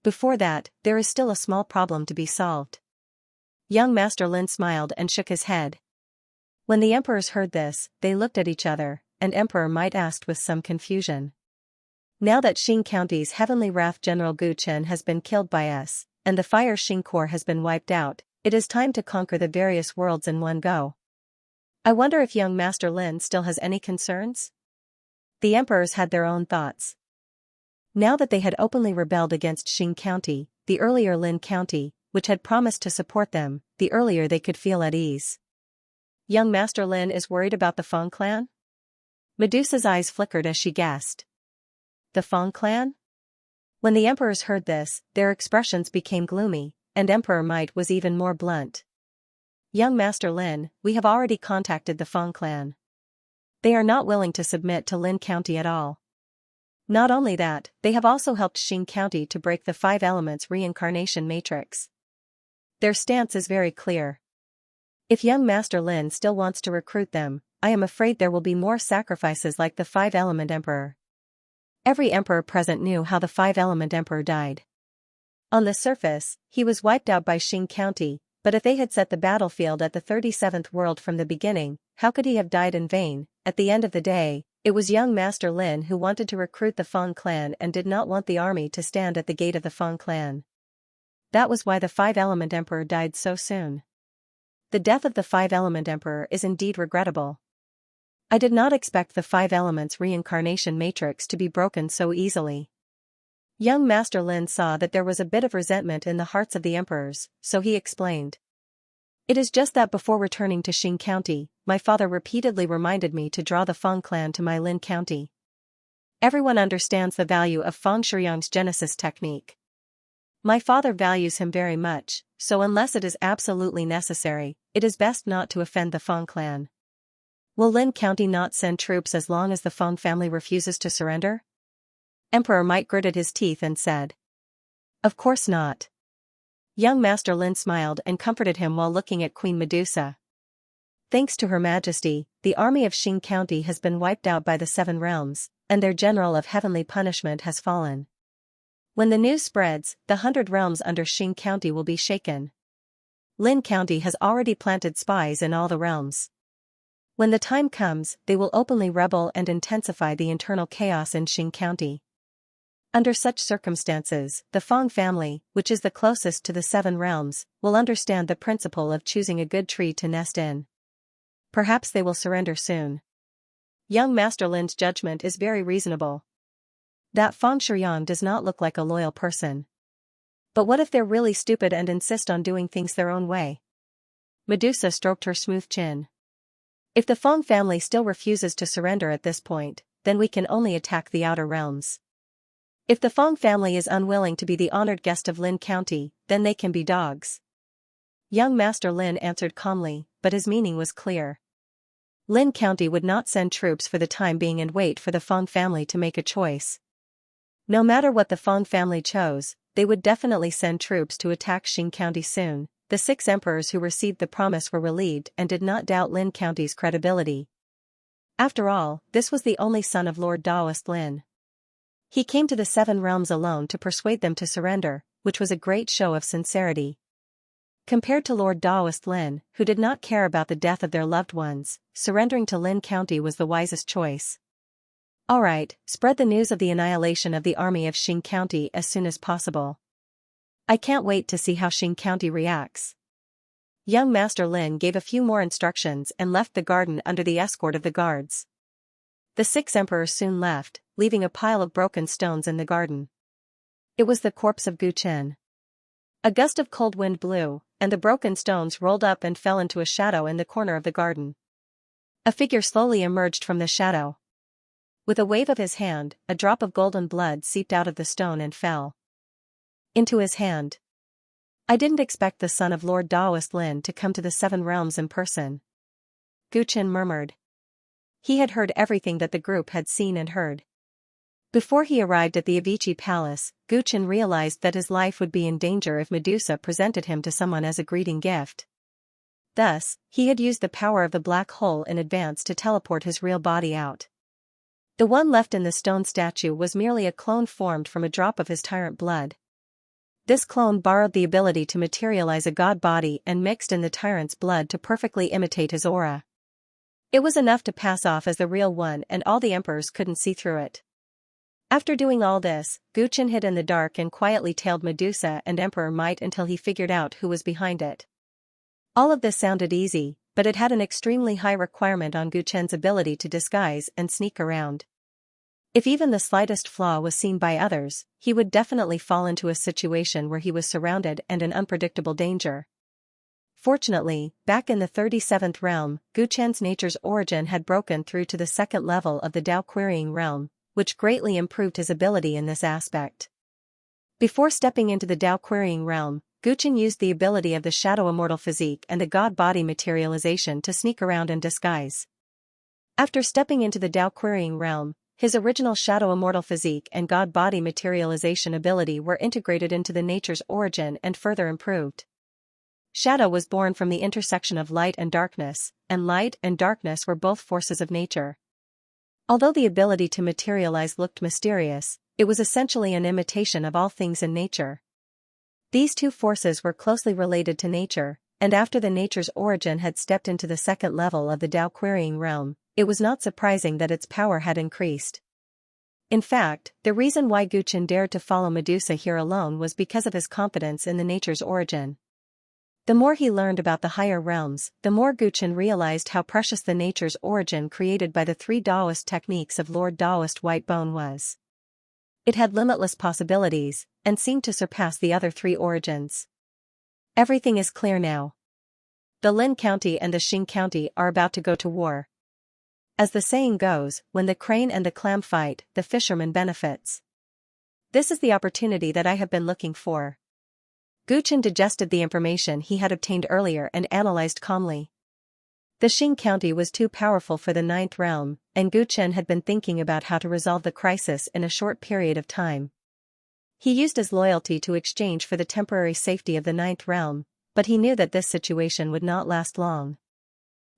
Before that, there is still a small problem to be solved. Young Master Lin smiled and shook his head. When the emperors heard this, they looked at each other, and Emperor Might asked with some confusion. Now that Xing County's Heavenly Wrath General Gu Chen has been killed by us, and the Fire Xing Corps has been wiped out, it is time to conquer the various worlds in one go. I wonder if young Master Lin still has any concerns? The emperors had their own thoughts. Now that they had openly rebelled against Xing County, the earlier Lin County, which had promised to support them, the earlier they could feel at ease. Young Master Lin is worried about the Feng clan? Medusa's eyes flickered as she guessed. The Feng clan? When the emperors heard this, their expressions became gloomy, and Emperor Might was even more blunt. Young Master Lin, we have already contacted the Feng clan. They are not willing to submit to Lin County at all. Not only that, they have also helped Xing County to break the 5 elements reincarnation matrix. Their stance is very clear. If young Master Lin still wants to recruit them, I am afraid there will be more sacrifices like the 5-element emperor. Every emperor present knew how the 5-element emperor died. On the surface, he was wiped out by Xing County, but if they had set the battlefield at the 37th world from the beginning, how could he have died in vain? At the end of the day, it was young Master Lin who wanted to recruit the Feng clan and did not want the army to stand at the gate of the Feng clan. That was why the 5-element emperor died so soon. The death of the 5-element emperor is indeed regrettable. I did not expect the 5 elements reincarnation matrix to be broken so easily. Young Master Lin saw that there was a bit of resentment in the hearts of the emperors, so he explained. It is just that before returning to Xing County, my father repeatedly reminded me to draw the Feng clan to my Lin County. Everyone understands the value of Feng Shuyang's Genesis technique. My father values him very much, so unless it is absolutely necessary, it is best not to offend the Feng clan. Will Lin County not send troops as long as the Feng family refuses to surrender? Emperor Might gritted his teeth and said. Of course not. Young Master Lin smiled and comforted him while looking at Queen Medusa. Thanks to Her Majesty, the army of Xing County has been wiped out by the 7 realms, and their general of heavenly punishment has fallen. When the news spreads, the 100 realms under Xing County will be shaken. Lin County has already planted spies in all the realms. When the time comes, they will openly rebel and intensify the internal chaos in Xing County. Under such circumstances, the Feng family, which is the closest to the 7 realms, will understand the principle of choosing a good tree to nest in. Perhaps they will surrender soon. Young Master Lin's judgment is very reasonable. That Feng Shuyang does not look like a loyal person. But what if they're really stupid and insist on doing things their own way? Medusa stroked her smooth chin. If the Feng family still refuses to surrender at this point, then we can only attack the outer realms. If the Feng family is unwilling to be the honored guest of Lin County, then they can be dogs. Young Master Lin answered calmly, but his meaning was clear. Lin County would not send troops for the time being and wait for the Feng family to make a choice. No matter what the Feng family chose, they would definitely send troops to attack Xing County soon. The 6 emperors who received the promise were relieved and did not doubt Lin County's credibility. After all, this was the only son of Lord Daoist Lin. He came to the Seven Realms alone to persuade them to surrender, which was a great show of sincerity. Compared to Lord Daoist Lin, who did not care about the death of their loved ones, surrendering to Lin County was the wisest choice. Alright, spread the news of the annihilation of the army of Xing County as soon as possible. I can't wait to see how Xing County reacts. Young Master Lin gave a few more instructions and left the garden under the escort of the guards. The 6 emperors soon left, leaving a pile of broken stones in the garden. It was the corpse of Gu Chen. A gust of cold wind blew, and the broken stones rolled up and fell into a shadow in the corner of the garden. A figure slowly emerged from the shadow. With a wave of his hand, a drop of golden blood seeped out of the stone and fell into his hand. I didn't expect the son of Lord Daoist Lin to come to the Seven Realms in person. Gu Chen murmured. He had heard everything that the group had seen and heard. Before he arrived at the Avicii Palace, Gu Chen realized that his life would be in danger if Medusa presented him to someone as a greeting gift. Thus, he had used the power of the black hole in advance to teleport his real body out. The one left in the stone statue was merely a clone formed from a drop of his tyrant blood. This clone borrowed the ability to materialize a god body and mixed in the tyrant's blood to perfectly imitate his aura. It was enough to pass off as the real one, and all the emperors couldn't see through it. After doing all this, Gu Chen hid in the dark and quietly tailed Medusa and Emperor Might until he figured out who was behind it. All of this sounded easy, but it had an extremely high requirement on Gu Chen's ability to disguise and sneak around. If even the slightest flaw was seen by others, he would definitely fall into a situation where he was surrounded and in unpredictable danger. Fortunately, back in the 37th realm, Gu Chen's nature's origin had broken through to the second level of the Dao Querying realm, which greatly improved his ability in this aspect. Before stepping into the Dao Querying realm, Gu Chen used the ability of the Shadow Immortal Physique and the God Body Materialization to sneak around and disguise. After stepping into the Dao Querying realm, his original Shadow Immortal Physique and God Body Materialization ability were integrated into the nature's origin and further improved. Shadow was born from the intersection of light and darkness were both forces of nature. Although the ability to materialize looked mysterious, it was essentially an imitation of all things in nature. These two forces were closely related to nature, and after the nature's origin had stepped into the second level of the Dao Querying realm, it was not surprising that its power had increased. In fact, the reason why Gu Chen dared to follow Medusa here alone was because of his confidence in the nature's origin. The more he learned about the higher realms, the more Gu Chen realized how precious the nature's origin created by the 3 Daoist techniques of Lord Daoist Whitebone was. It had limitless possibilities, and seemed to surpass the other 3 origins. Everything is clear now. The Lin County and the Xing County are about to go to war. As the saying goes, when the crane and the clam fight, the fisherman benefits. This is the opportunity that I have been looking for. Gu Chen digested the information he had obtained earlier and analyzed calmly. The Xing County was too powerful for the 9th realm, and Gu Chen had been thinking about how to resolve the crisis in a short period of time. He used his loyalty to exchange for the temporary safety of the 9th realm, but he knew that this situation would not last long.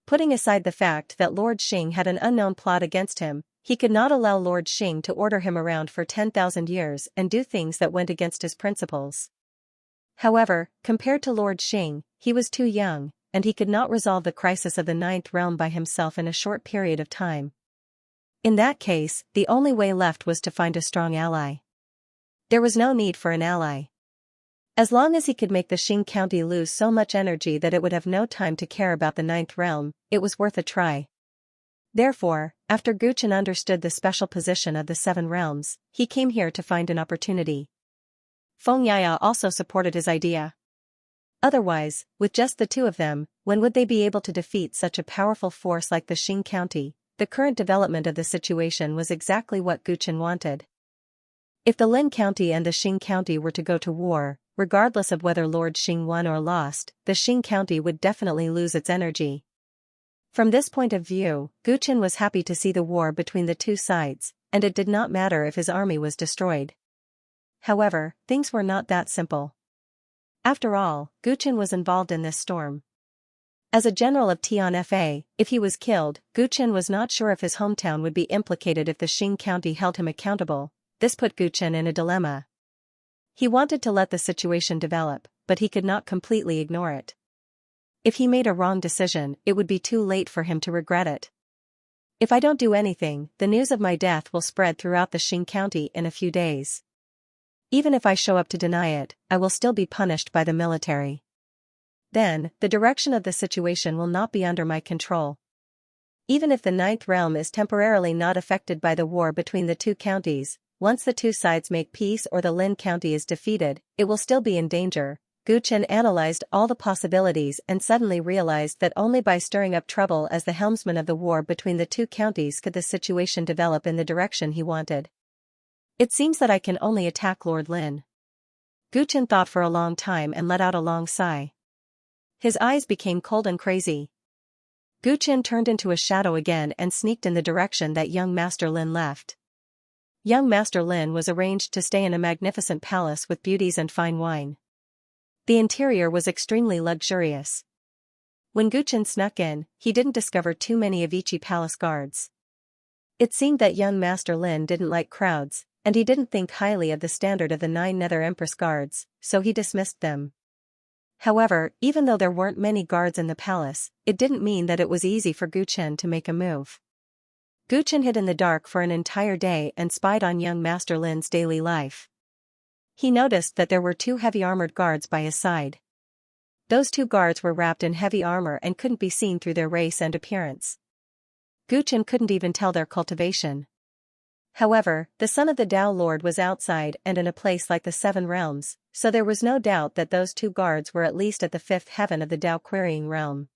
Putting aside the fact that Lord Xing had an unknown plot against him, he could not allow Lord Xing to order him around for 10,000 years and do things that went against his principles. However, compared to Lord Xing, he was too young, and he could not resolve the crisis of the 9th realm by himself in a short period of time. In that case, the only way left was to find a strong ally. There was no need for an ally. As long as he could make the Xing County lose so much energy that it would have no time to care about the 9th realm, it was worth a try. Therefore, after Gu Chen understood the special position of the 7 realms, he came here to find an opportunity. Feng Yaya also supported his idea. Otherwise, with just the 2 of them, when would they be able to defeat such a powerful force like the Xing County? The current development of the situation was exactly what Gu Chen wanted. If the Lin County and the Xing County were to go to war, regardless of whether Lord Xing won or lost, the Xing County would definitely lose its energy. From this point of view, Gu Chen was happy to see the war between the 2 sides, and it did not matter if his army was destroyed. However, things were not that simple. After all, Gu Chen was involved in this storm. As a general of Tian Fa, if he was killed, Gu Chen was not sure if his hometown would be implicated if the Xing County held him accountable, This put Guchen in a dilemma. He wanted to let the situation develop, but he could not completely ignore it. If he made a wrong decision, it would be too late for him to regret it. If I don't do anything, the news of my death will spread throughout the Xing County in a few days. Even if I show up to deny it, I will still be punished by the military. Then, the direction of the situation will not be under my control. Even if the Ninth Realm is temporarily not affected by the war between the two counties, once the two sides make peace or the Lin County is defeated, it will still be in danger. Guchen analyzed all the possibilities and suddenly realized that only by stirring up trouble as the helmsman of the war between the two counties could the situation develop in the direction he wanted. It seems that I can only attack Lord Lin. Guchen thought for a long time and let out a long sigh. His eyes became cold and crazy. Guchen turned into a shadow again and sneaked in the direction that young Master Lin left. Young Master Lin was arranged to stay in a magnificent palace with beauties and fine wine. The interior was extremely luxurious. When Guchen snuck in, he didn't discover too many Avici palace guards. It seemed that young Master Lin didn't like crowds, and he didn't think highly of the standard of the 9 Nether Empress guards, so he dismissed them. However, even though there weren't many guards in the palace, it didn't mean that it was easy for Guchen to make a move. Guchen hid in the dark for an entire day and spied on young Master Lin's daily life. He noticed that there were 2 heavy armored guards by his side. Those 2 guards were wrapped in heavy armor and couldn't be seen through their race and appearance. Guchen couldn't even tell their cultivation. However, the son of the Tao Lord was outside and in a place like the 7 realms, so there was no doubt that those 2 guards were at least at the 5th heaven of the Tao Querying realm.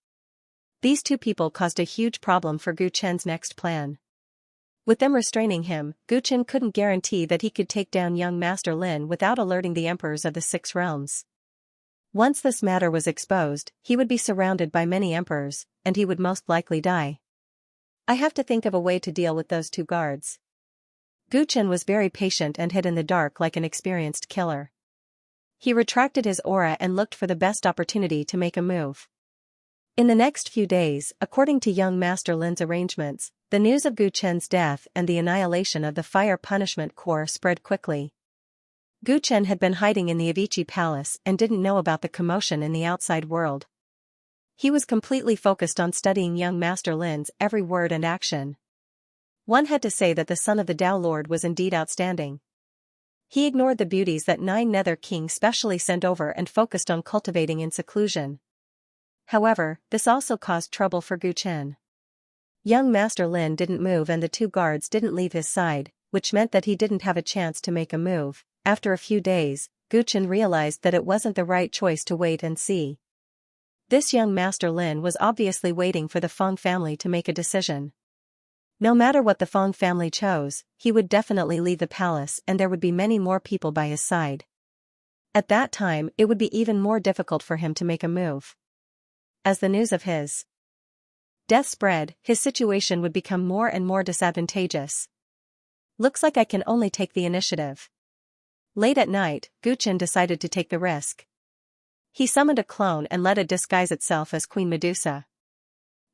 These 2 people caused a huge problem for Guchen's next plan. With them restraining him, Guchen couldn't guarantee that he could take down young Master Lin without alerting the emperors of the 6 realms. Once this matter was exposed, he would be surrounded by many emperors, and he would most likely die. I have to think of a way to deal with those 2 guards. Guchen was very patient and hid in the dark like an experienced killer. He retracted his aura and looked for the best opportunity to make a move. In the next few days, according to young Master Lin's arrangements, the news of Guchen's death and the annihilation of the Fire Punishment Corps spread quickly. Guchen had been hiding in the Avici Palace and didn't know about the commotion in the outside world. He was completely focused on studying young Master Lin's every word and action. One had to say that the son of the Tao Lord was indeed outstanding. He ignored the beauties that 9 Nether Kings specially sent over and focused on cultivating in seclusion. However, this also caused trouble for Guchen. Young Master Lin didn't move and the 2 guards didn't leave his side, which meant that he didn't have a chance to make a move. After a few days, Guchen realized that it wasn't the right choice to wait and see. This young Master Lin was obviously waiting for the Feng family to make a decision. No matter what the Feng family chose, he would definitely leave the palace and there would be many more people by his side. At that time, it would be even more difficult for him to make a move. As the news of his death spread, his situation would become more and more disadvantageous. Looks like I can only take the initiative. Late at night, Guchen decided to take the risk. He summoned a clone and let it disguise itself as Queen Medusa.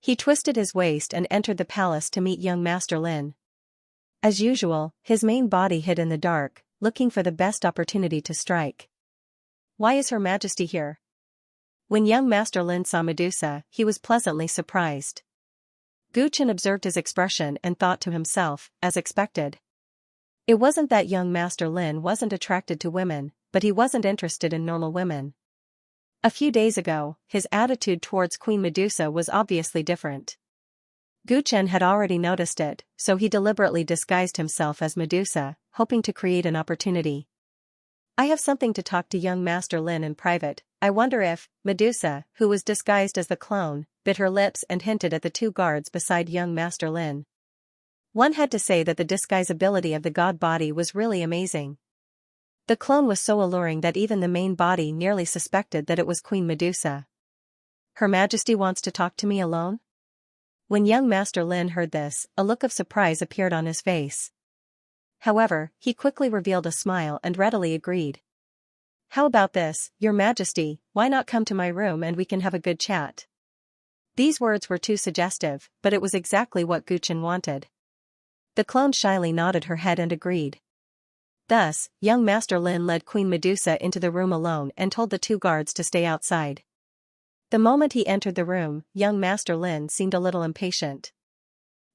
He twisted his waist and entered the palace to meet young Master Lin. As usual, his main body hid in the dark, looking for the best opportunity to strike. Why is Her Majesty here? When young Master Lin saw Medusa, he was pleasantly surprised. Guchen observed his expression and thought to himself, as expected. It wasn't that young Master Lin wasn't attracted to women, but he wasn't interested in normal women. A few days ago, his attitude towards Queen Medusa was obviously different. Guchen had already noticed it, so he deliberately disguised himself as Medusa, hoping to create an opportunity. I have something to talk to young Master Lin in private. I wonder if, Medusa, who was disguised as the clone, bit her lips and hinted at the 2 guards beside young Master Lin. One had to say that the disguisability of the god body was really amazing. The clone was so alluring that even the main body nearly suspected that it was Queen Medusa. Her Majesty wants to talk to me alone? When young Master Lin heard this, a look of surprise appeared on his face. However, he quickly revealed a smile and readily agreed. How about this, Your Majesty, why not come to my room and we can have a good chat? These words were too suggestive, but it was exactly what Guchen wanted. The clone shyly nodded her head and agreed. Thus, young Master Lin led Queen Medusa into the room alone and told the two guards to stay outside. The moment he entered the room, young Master Lin seemed a little impatient.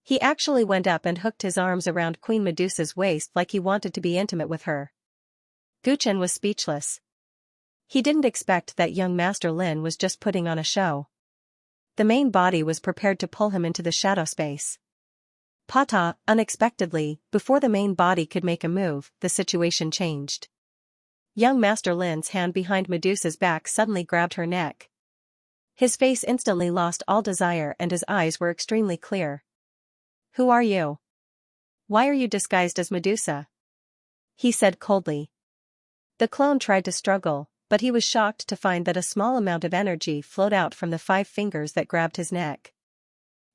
He actually went up and hooked his arms around Queen Medusa's waist like he wanted to be intimate with her. Guchen was speechless. He didn't expect that young Master Lin was just putting on a show. The main body was prepared to pull him into the shadow space. Pata, unexpectedly, before the main body could make a move, the situation changed. Young Master Lin's hand behind Medusa's back suddenly grabbed her neck. His face instantly lost all desire and his eyes were extremely clear. "Who are you? Why are you disguised as Medusa?" he said coldly. The clone tried to struggle, but he was shocked to find that a small amount of energy flowed out from the 5 fingers that grabbed his neck.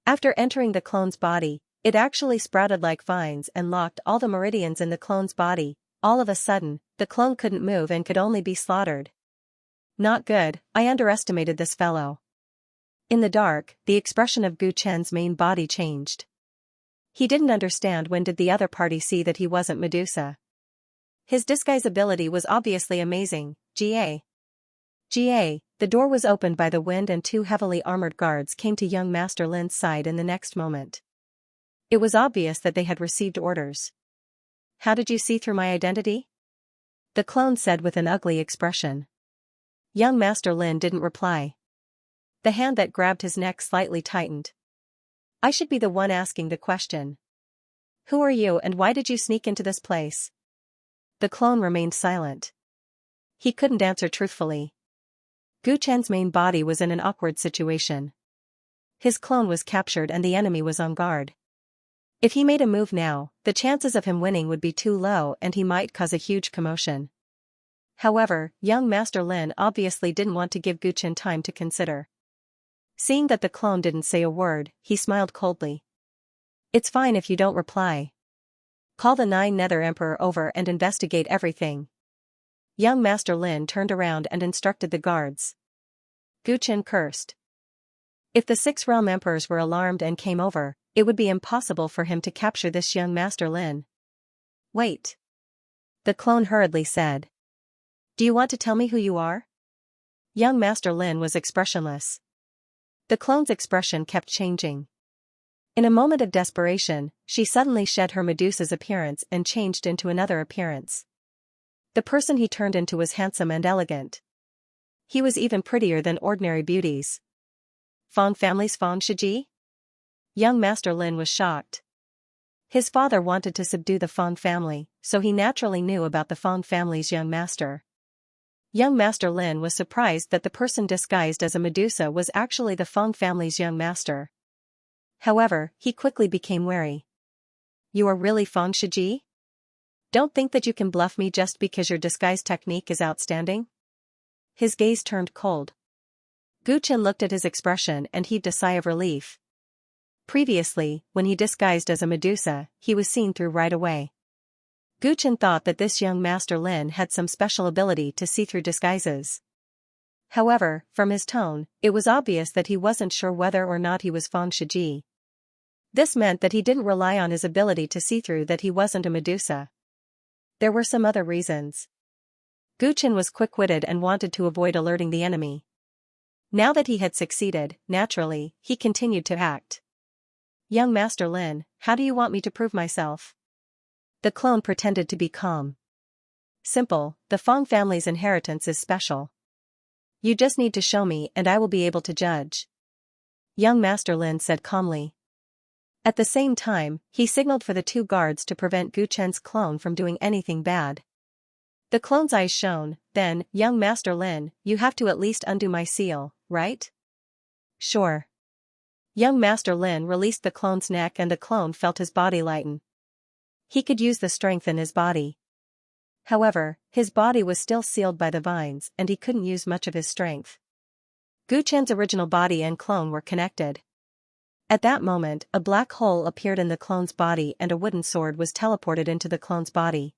After entering the clone's body, it actually sprouted like vines and locked all the meridians in the clone's body. All of a sudden, the clone couldn't move and could only be slaughtered. Not good, I underestimated this fellow. In the dark, the expression of Gu Chen's main body changed. He didn't understand when did the other party see that he wasn't Medusa. His disguise ability was obviously amazing. GA. The door was opened by the wind and 2 heavily armored guards came to young Master Lin's side in the next moment. It was obvious that they had received orders. "How did you see through my identity?" the clone said with an ugly expression. Young Master Lin didn't reply. The hand that grabbed his neck slightly tightened. "I should be the one asking the question. Who are you and why did you sneak into this place?" The clone remained silent. He couldn't answer truthfully. Gu Chen's main body was in an awkward situation. His clone was captured and the enemy was on guard. If he made a move now, the chances of him winning would be too low and he might cause a huge commotion. However, young Master Lin obviously didn't want to give Gu Chen time to consider. Seeing that the clone didn't say a word, he smiled coldly. "It's fine if you don't reply. Call the 9 Nether Emperor over and investigate everything." Young Master Lin turned around and instructed the guards. Gu Chen cursed. If the 6 Realm Emperors were alarmed and came over, it would be impossible for him to capture this young Master Lin. "Wait," the clone hurriedly said. "Do you want to tell me who you are?" Young Master Lin was expressionless. The clone's expression kept changing. In a moment of desperation, she suddenly shed her Medusa's appearance and changed into another appearance. The person he turned into was handsome and elegant. He was even prettier than ordinary beauties. Fong family's Fong Shiji? Young Master Lin was shocked. His father wanted to subdue the Fong family, so he naturally knew about the Fong family's young master. Young Master Lin was surprised that the person disguised as a Medusa was actually the Fong family's young master. However, he quickly became wary. "You are really Fong Shiji? Don't think that you can bluff me just because your disguise technique is outstanding?" His gaze turned cold. Gu Chen looked at his expression and heaved a sigh of relief. Previously, when he disguised as a Medusa, he was seen through right away. Gu Chen thought that this young Master Lin had some special ability to see through disguises. However, from his tone, it was obvious that he wasn't sure whether or not he was Fong Shiji. This meant that he didn't rely on his ability to see through that he wasn't a Medusa. There were some other reasons. Gu Chen was quick-witted and wanted to avoid alerting the enemy. Now that he had succeeded, naturally, he continued to act. "Young Master Lin, how do you want me to prove myself?" The clone pretended to be calm. "Simple, the Fong family's inheritance is special. You just need to show me and I will be able to judge," young Master Lin said calmly. At the same time, he signaled for the 2 guards to prevent Gu Chen's clone from doing anything bad. The clone's eyes shone. "Then, young Master Lin, you have to at least undo my seal, right?" "Sure." Young Master Lin released the clone's neck and the clone felt his body lighten. He could use the strength in his body. However, his body was still sealed by the vines and he couldn't use much of his strength. Gu Chen's original body and clone were connected. At that moment, a black hole appeared in the clone's body and a wooden sword was teleported into the clone's body.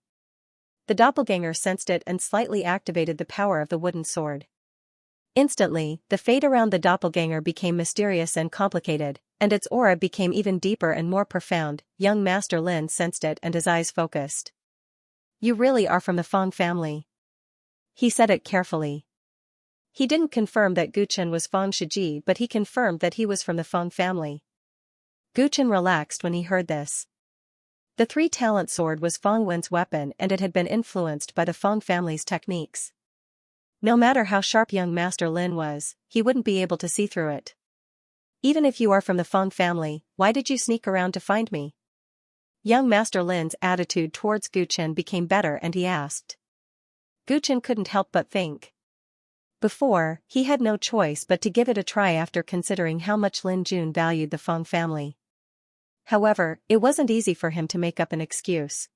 The doppelganger sensed it and slightly activated the power of the wooden sword. Instantly, the fate around the doppelganger became mysterious and complicated, and its aura became even deeper and more profound. Young Master Lin sensed it and his eyes focused. You really are from the Feng family. He said it carefully. He didn't confirm that Gu Chen was Feng Shiji, but he confirmed that he was from the Feng family. Gu Chen relaxed when he heard this. The three-talent sword was Feng Wen's weapon, and it had been influenced by the Feng family's techniques. No matter how sharp young Master Lin was, he wouldn't be able to see through it. Even if you are from the Feng family, why did you sneak around to find me? Young Master Lin's attitude towards Gu Chen became better and he asked. Gu Chen couldn't help but think. Before, he had no choice but to give it a try after considering how much Lin Jun valued the Feng family. However, it wasn't easy for him to make up an excuse.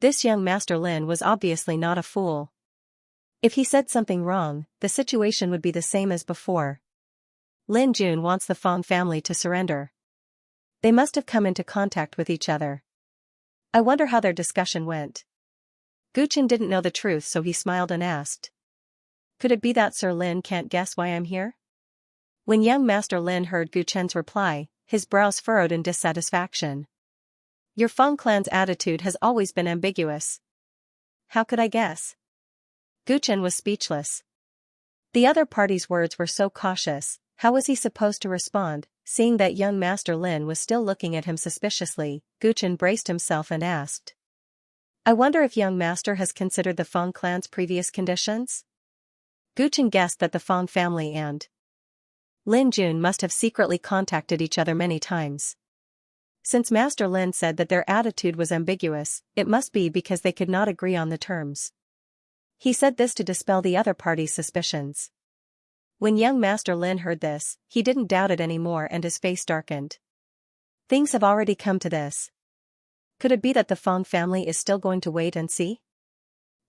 This young Master Lin was obviously not a fool. If he said something wrong, the situation would be the same as before. Lin Jun wants the Feng family to surrender. They must have come into contact with each other. I wonder how their discussion went. Gu Chen didn't know the truth, so he smiled and asked. Could it be that Sir Lin can't guess why I'm here? When young Master Lin heard Gu Chen's reply, his brows furrowed in dissatisfaction. Your Feng clan's attitude has always been ambiguous. How could I guess? Gu Chen was speechless. The other party's words were so cautious, how was he supposed to respond? Seeing that young Master Lin was still looking at him suspiciously, Gu Chen braced himself and asked. I wonder if young Master has considered the Feng clan's previous conditions? Gu Chen guessed that the Feng family and Lin Jun must have secretly contacted each other many times. Since Master Lin said that their attitude was ambiguous, it must be because they could not agree on the terms. He said this to dispel the other party's suspicions. When young Master Lin heard this, he didn't doubt it anymore and his face darkened. Things have already come to this. Could it be that the Feng family is still going to wait and see?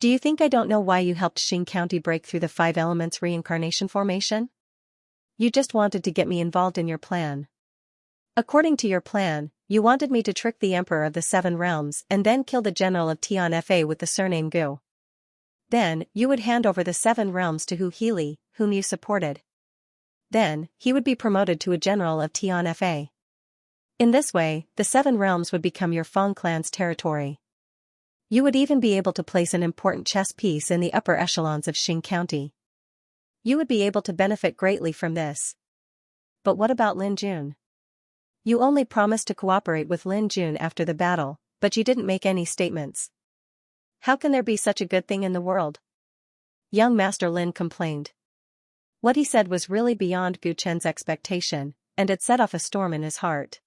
Do you think I don't know why you helped Xing County break through the 5 elements reincarnation formation? You just wanted to get me involved in your plan. According to your plan, you wanted me to trick the Emperor of the 7 realms and then kill the general of Tian Fa with the surname Gu. Then, you would hand over the 7 realms to Hu Healy, whom you supported. Then, he would be promoted to a general of Tian Fa. In this way, the 7 realms would become your Feng clan's territory. You would even be able to place an important chess piece in the upper echelons of Xing County. You would be able to benefit greatly from this. But what about Lin Jun? You only promised to cooperate with Lin Jun after the battle, but you didn't make any statements. How can there be such a good thing in the world? Young Master Lin complained. What he said was really beyond Gu Chen's expectation, and it set off a storm in his heart.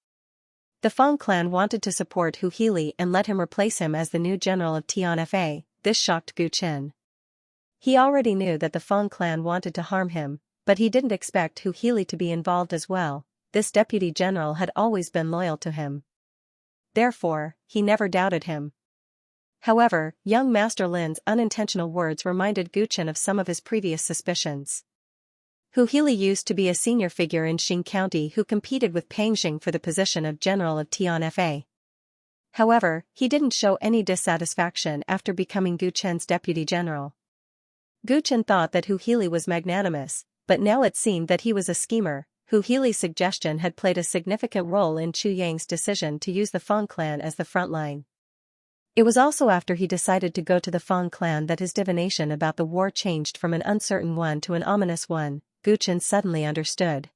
The Feng clan wanted to support Hu Healy and let him replace him as the new general of Tian Fa. This shocked Gu Chen. He already knew that the Feng clan wanted to harm him, but he didn't expect Hu Healy to be involved as well. This deputy general had always been loyal to him. Therefore, he never doubted him. However, young Master Lin's unintentional words reminded Gu Chen of some of his previous suspicions. Hu Healy used to be a senior figure in Xing County who competed with Pang Xing for the position of general of Tian Fa. However, he didn't show any dissatisfaction after becoming Gu Chen's deputy general. Gu Chen thought that Hu Healy was magnanimous, but now it seemed that he was a schemer. Hu Healy's suggestion had played a significant role in Chu Yang's decision to use the Feng clan as the front line. It was also after he decided to go to the Feng clan that his divination about the war changed from an uncertain one to an ominous one. Gu Chen suddenly understood.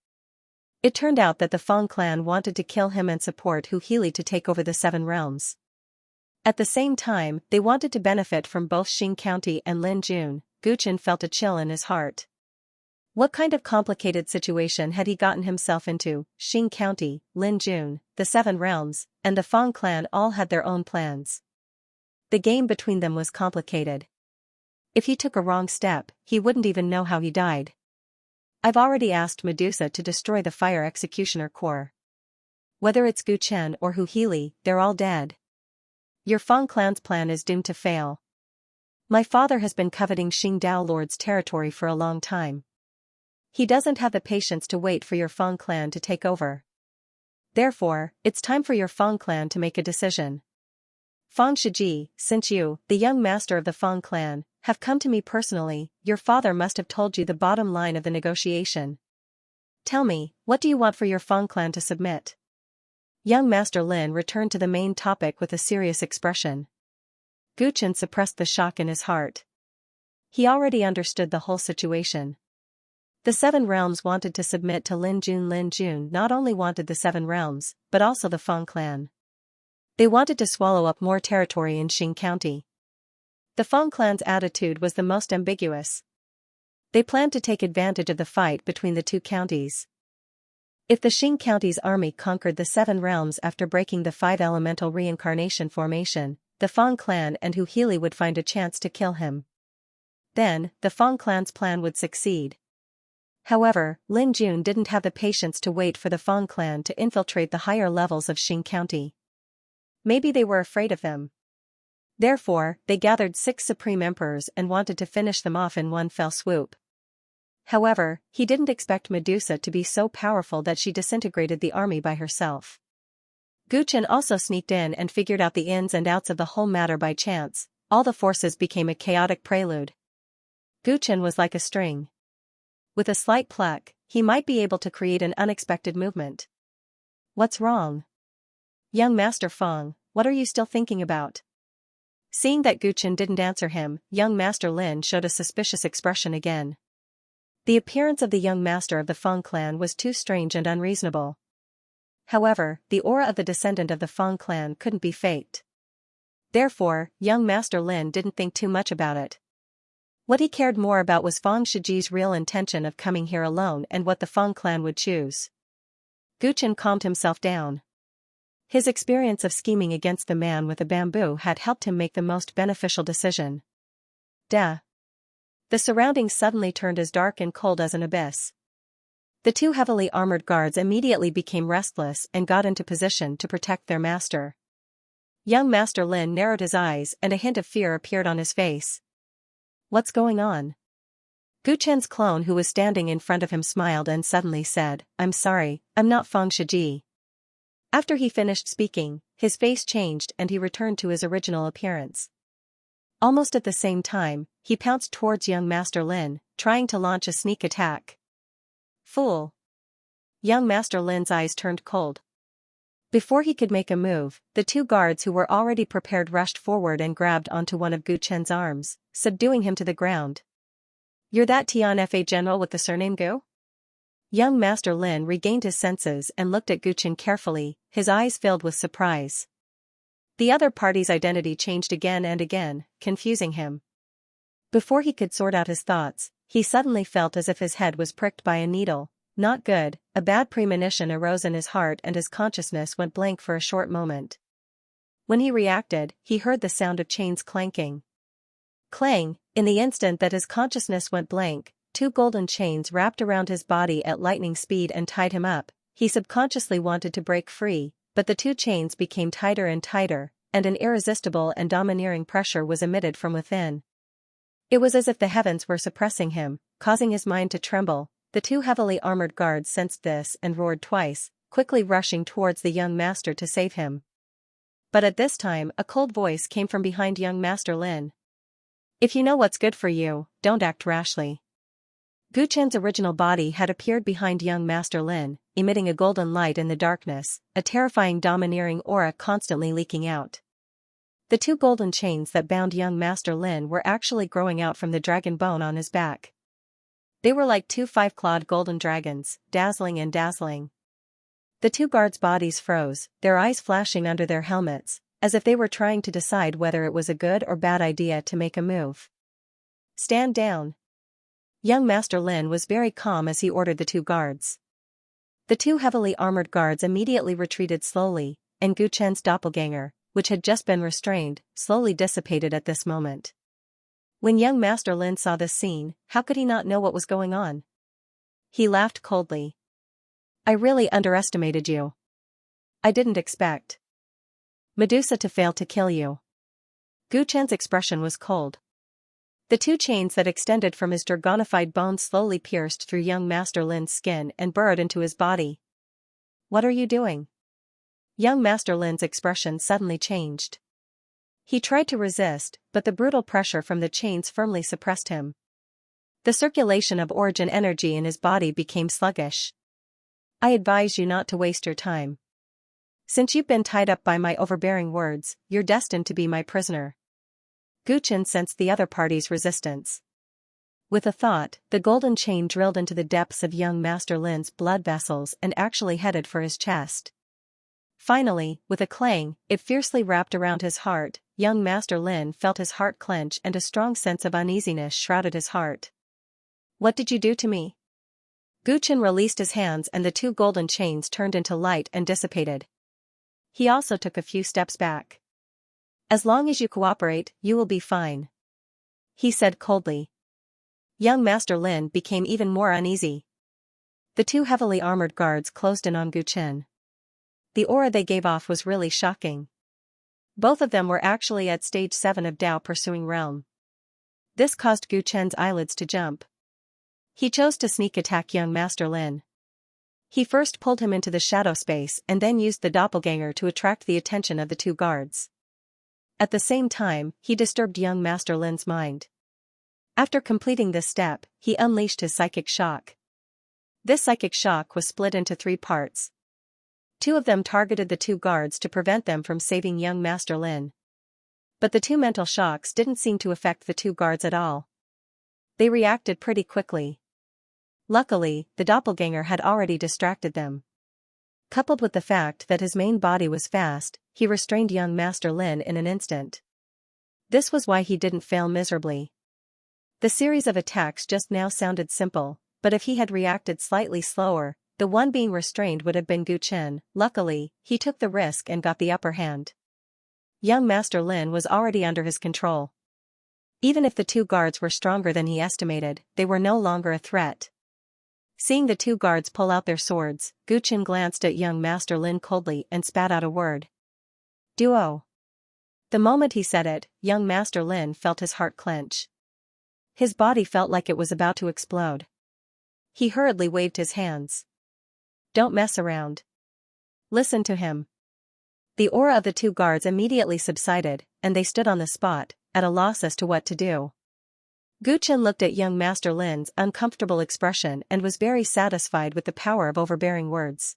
It turned out that the Feng clan wanted to kill him and support Hu Healy to take over the 7 realms. At the same time, they wanted to benefit from both Xing County and Lin Jun. Gu Chen felt a chill in his heart. What kind of complicated situation had he gotten himself into? Xing County, Lin Jun, the 7 realms, and the Feng clan all had their own plans. The game between them was complicated. If he took a wrong step, he wouldn't even know how he died. I've already asked Medusa to destroy the Fire Executioner Corps. Whether it's Gu Chen or Hu Healy, they're all dead. Your Feng clan's plan is doomed to fail. My father has been coveting Xing Dao Lord's territory for a long time. He doesn't have the patience to wait for your Feng clan to take over. Therefore, it's time for your Feng clan to make a decision. Feng Shiji, since you, the young master of the Feng clan, have come to me personally, your father must have told you the bottom line of the negotiation. Tell me, what do you want for your Feng clan to submit? Young Master Lin returned to the main topic with a serious expression. Guchen suppressed the shock in his heart. He already understood the whole situation. The Seven Realms wanted to submit to Lin Jun. Lin Jun not only wanted the Seven Realms, but also the Feng clan. They wanted to swallow up more territory in Xing County. The Feng clan's attitude was the most ambiguous. They planned to take advantage of the fight between the two counties. If the Xing County's army conquered the Seven Realms after breaking the five elemental reincarnation formation, the Feng clan and Hu Healy would find a chance to kill him. Then, the Feng clan's plan would succeed. However, Lin Jun didn't have the patience to wait for the Feng clan to infiltrate the higher levels of Xing County. Maybe they were afraid of them. Therefore, they gathered 6 supreme emperors and wanted to finish them off in one fell swoop. However, he didn't expect Medusa to be so powerful that she disintegrated the army by herself. Guchen also sneaked in and figured out the ins and outs of the whole matter by chance. All the forces became a chaotic prelude. Guchen was like a string. With a slight pluck, he might be able to create an unexpected movement. What's wrong? Young Master Feng, what are you still thinking about? Seeing that Guchen didn't answer him, young Master Lin showed a suspicious expression again. The appearance of the young master of the Feng clan was too strange and unreasonable. However, the aura of the descendant of the Feng clan couldn't be faked. Therefore, young Master Lin didn't think too much about it. What he cared more about was Feng Shiji's real intention of coming here alone and what the Feng clan would choose. Guchen calmed himself down. His experience of scheming against the man with the bamboo had helped him make the most beneficial decision. Duh. The surroundings suddenly turned as dark and cold as an abyss. The 2 heavily armored guards immediately became restless and got into position to protect their master. Young Master Lin narrowed his eyes and a hint of fear appeared on his face. What's going on? Guchen's clone who was standing in front of him smiled and suddenly said, I'm sorry, I'm not Feng Shiji. After he finished speaking, his face changed and he returned to his original appearance. Almost at the same time, he pounced towards young Master Lin, trying to launch a sneak attack. Fool! Young Master Lin's eyes turned cold. Before he could make a move, the 2 guards who were already prepared rushed forward and grabbed onto one of Guchen's arms, subduing him to the ground. You're that Tianfa general with the surname Gu? Young Master Lin regained his senses and looked at Guchen carefully, his eyes filled with surprise. The other party's identity changed again and again, confusing him. Before he could sort out his thoughts, he suddenly felt as if his head was pricked by a needle. Not good, a bad premonition arose in his heart and his consciousness went blank for a short moment. When he reacted, he heard the sound of chains clanking. Clang, in the instant that his consciousness went blank, 2 golden chains wrapped around his body at lightning speed and tied him up. He subconsciously wanted to break free, but the 2 chains became tighter and tighter, and an irresistible and domineering pressure was emitted from within. It was as if the heavens were suppressing him, causing his mind to tremble. The 2 heavily armored guards sensed this and roared twice, quickly rushing towards the young master to save him. But at this time a cold voice came from behind young Master Lin. If you know what's good for you, don't act rashly. Guchen's original body had appeared behind young Master Lin, emitting a golden light in the darkness, a terrifying domineering aura constantly leaking out. The 2 golden chains that bound young Master Lin were actually growing out from the dragon bone on his back. They were like 2 5-clawed golden dragons, dazzling and dazzling. The 2 guards' bodies froze, their eyes flashing under their helmets, as if they were trying to decide whether it was a good or bad idea to make a move. Stand down. Young Master Lin was very calm as he ordered the 2 guards. The 2 heavily armored guards immediately retreated slowly, and Guchen's doppelganger, which had just been restrained, slowly dissipated at this moment. When young Master Lin saw this scene, how could he not know what was going on? He laughed coldly. I really underestimated you. I didn't expect Medusa to fail to kill you. Guchen's expression was cold. The 2 chains that extended from his dragonified bones slowly pierced through young Master Lin's skin and burrowed into his body. What are you doing? Young Master Lin's expression suddenly changed. He tried to resist, but the brutal pressure from the chains firmly suppressed him. The circulation of origin energy in his body became sluggish. I advise you not to waste your time. Since you've been tied up by my overbearing words, you're destined to be my prisoner. Gu Chen sensed the other party's resistance. With a thought, the golden chain drilled into the depths of young Master Lin's blood vessels and actually headed for his chest. Finally, with a clang, it fiercely wrapped around his heart. Young Master Lin felt his heart clench and a strong sense of uneasiness shrouded his heart. "What did you do to me?" Gu Chen released his hands and the two golden chains turned into light and dissipated. He also took a few steps back. "As long as you cooperate, you will be fine," he said coldly. Young Master Lin became even more uneasy. The two heavily armored guards closed in on Gu Chen. The aura they gave off was really shocking. Both of them were actually at stage 7 of Dao Pursuing Realm. This caused Gu Chen's eyelids to jump. He chose to sneak attack young Master Lin. He first pulled him into the shadow space and then used the doppelganger to attract the attention of the two guards. At the same time, he disturbed young Master Lin's mind. After completing this step, he unleashed his psychic shock. This psychic shock was split into 3 parts. 2 of them targeted the 2 guards to prevent them from saving young Master Lin. But the 2 mental shocks didn't seem to affect the 2 guards at all. They reacted pretty quickly. Luckily, the doppelganger had already distracted them. Coupled with the fact that his main body was fast, he restrained young Master Lin in an instant. This was why he didn't fail miserably. The series of attacks just now sounded simple, but if he had reacted slightly slower, the one being restrained would have been Gu Chen. Luckily, he took the risk and got the upper hand. Young Master Lin was already under his control. Even if the 2 guards were stronger than he estimated, they were no longer a threat. Seeing the 2 guards pull out their swords, Gu Chen glanced at young Master Lin coldly and spat out a word. "Duo." The moment he said it, young Master Lin felt his heart clench. His body felt like it was about to explode. He hurriedly waved his hands. "Don't mess around. Listen to him." The aura of the 2 guards immediately subsided, and they stood on the spot, at a loss as to what to do. Gu Chen looked at young Master Lin's uncomfortable expression and was very satisfied with the power of overbearing words.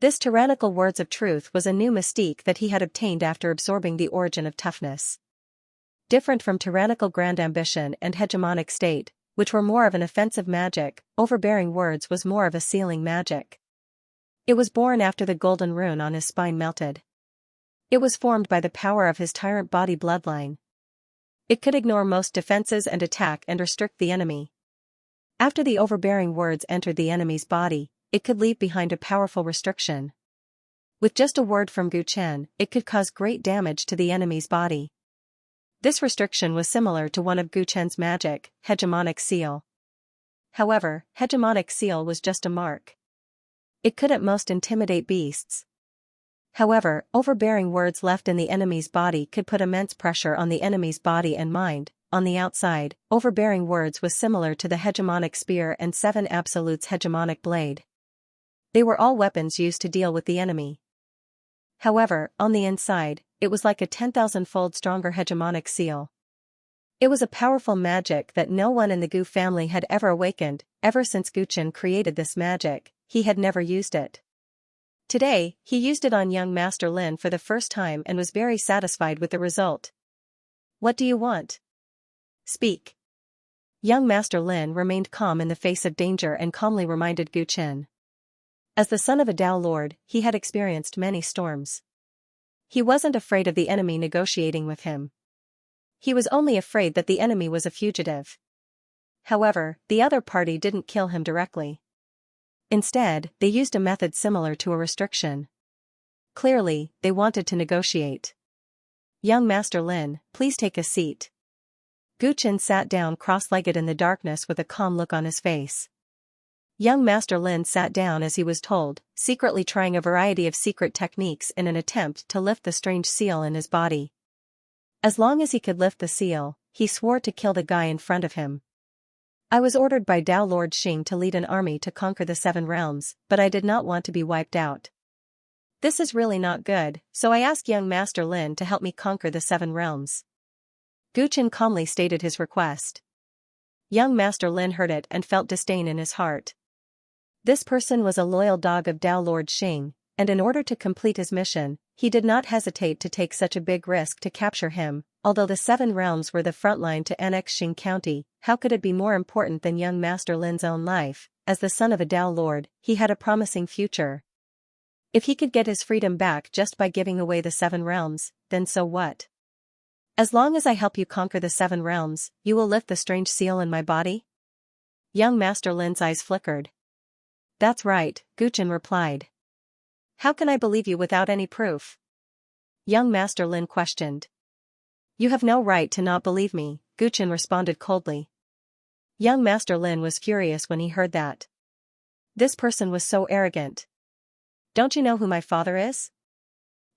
This tyrannical words of truth was a new mystique that he had obtained after absorbing the origin of toughness. Different from tyrannical grand ambition and hegemonic state, which were more of an offensive magic, overbearing words was more of a sealing magic. It was born after the golden rune on his spine melted. It was formed by the power of his tyrant body bloodline. It could ignore most defenses and attack and restrict the enemy. After the overbearing words entered the enemy's body, it could leave behind a powerful restriction. With just a word from Gu Chen, it could cause great damage to the enemy's body. This restriction was similar to one of Gu Chen's magic, hegemonic seal. However, hegemonic seal was just a mark. It could at most intimidate beasts. However, overbearing words left in the enemy's body could put immense pressure on the enemy's body and mind. On the outside, overbearing words was similar to the hegemonic spear and 7 absolutes hegemonic blade. They were all weapons used to deal with the enemy. However, on the inside, it was like a 10,000-fold stronger hegemonic seal. It was a powerful magic that no one in the Gu family had ever awakened. Ever since Gu Chen created this magic, he had never used it. Today, he used it on young Master Lin for the first time and was very satisfied with the result. "What do you want? Speak." Young Master Lin remained calm in the face of danger and calmly reminded Gu Chen. As the son of a Dao Lord, he had experienced many storms. He wasn't afraid of the enemy negotiating with him. He was only afraid that the enemy was a fugitive. However, the other party didn't kill him directly. Instead, they used a method similar to a restriction. Clearly, they wanted to negotiate. "Young Master Lin, please take a seat." Gu Chen sat down cross-legged in the darkness with a calm look on his face. Young Master Lin sat down as he was told, secretly trying a variety of secret techniques in an attempt to lift the strange seal in his body. As long as he could lift the seal, he swore to kill the guy in front of him. "I was ordered by Dao Lord Xing to lead an army to conquer the 7 realms, but I did not want to be wiped out. This is really not good, so I asked young Master Lin to help me conquer the 7 realms." Gu Chen calmly stated his request. Young Master Lin heard it and felt disdain in his heart. This person was a loyal dog of Dao Lord Xing, and in order to complete his mission, he did not hesitate to take such a big risk to capture him. Although the Seven Realms were the front line to annex Xing County, how could it be more important than young Master Lin's own life? As the son of a Dao Lord, he had a promising future. If he could get his freedom back just by giving away the Seven Realms, then so what? As long as I help you conquer the Seven Realms, you will lift the strange seal in my body? Young Master Lin's eyes flickered. That's right, Guchen replied. How can I believe you without any proof? Young Master Lin questioned. You have no right to not believe me, Guchen responded coldly. Young Master Lin was furious when he heard that. This person was so arrogant. Don't you know who my father is?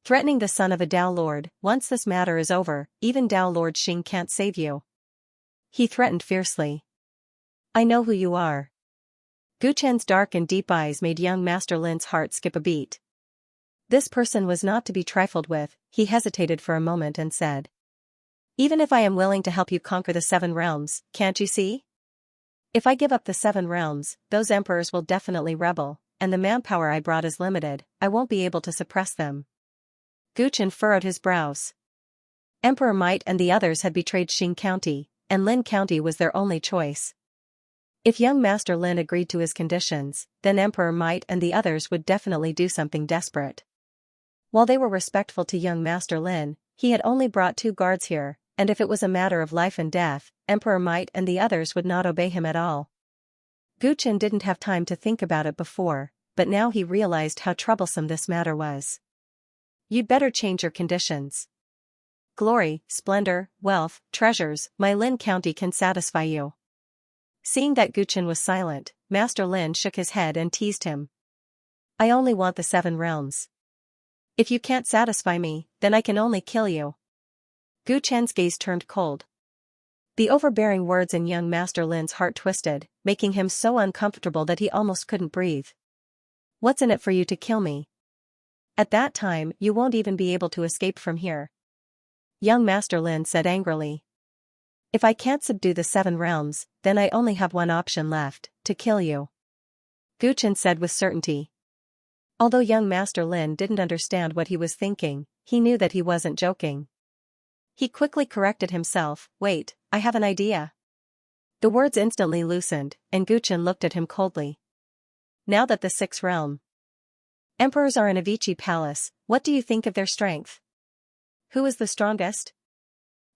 Threatening the son of a Dao Lord, once this matter is over, even Dao Lord Xing can't save you. He threatened fiercely. I know who you are. Guchen's dark and deep eyes made young Master Lin's heart skip a beat. This person was not to be trifled with. He hesitated for a moment and said. Even if I am willing to help you conquer the Seven Realms, can't you see? If I give up the Seven Realms, those emperors will definitely rebel, and the manpower I brought is limited, I won't be able to suppress them. Guchen furrowed his brows. Emperor Might and the others had betrayed Xing County, and Lin County was their only choice. If young Master Lin agreed to his conditions, then Emperor Might and the others would definitely do something desperate. While they were respectful to young Master Lin, he had only brought 2 guards here, and if it was a matter of life and death, Emperor Might and the others would not obey him at all. Guchen didn't have time to think about it before, but now he realized how troublesome this matter was. You'd better change your conditions. Glory, splendor, wealth, treasures, my Lin County can satisfy you. Seeing that Guchen was silent, Master Lin shook his head and teased him. I only want the Seven Realms. If you can't satisfy me, then I can only kill you. Guchen's gaze turned cold. The overbearing words in young Master Lin's heart twisted, making him so uncomfortable that he almost couldn't breathe. What's in it for you to kill me? At that time, you won't even be able to escape from here. Young Master Lin said angrily. If I can't subdue the Seven Realms, then I only have one option left, to kill you. Guchen said with certainty. Although young Master Lin didn't understand what he was thinking, he knew that he wasn't joking. He quickly corrected himself. Wait, I have an idea. The words instantly loosened, and Guchen looked at him coldly. Now that the Sixth Realm Emperors are in Avicii Palace, what do you think of their strength? Who is the strongest?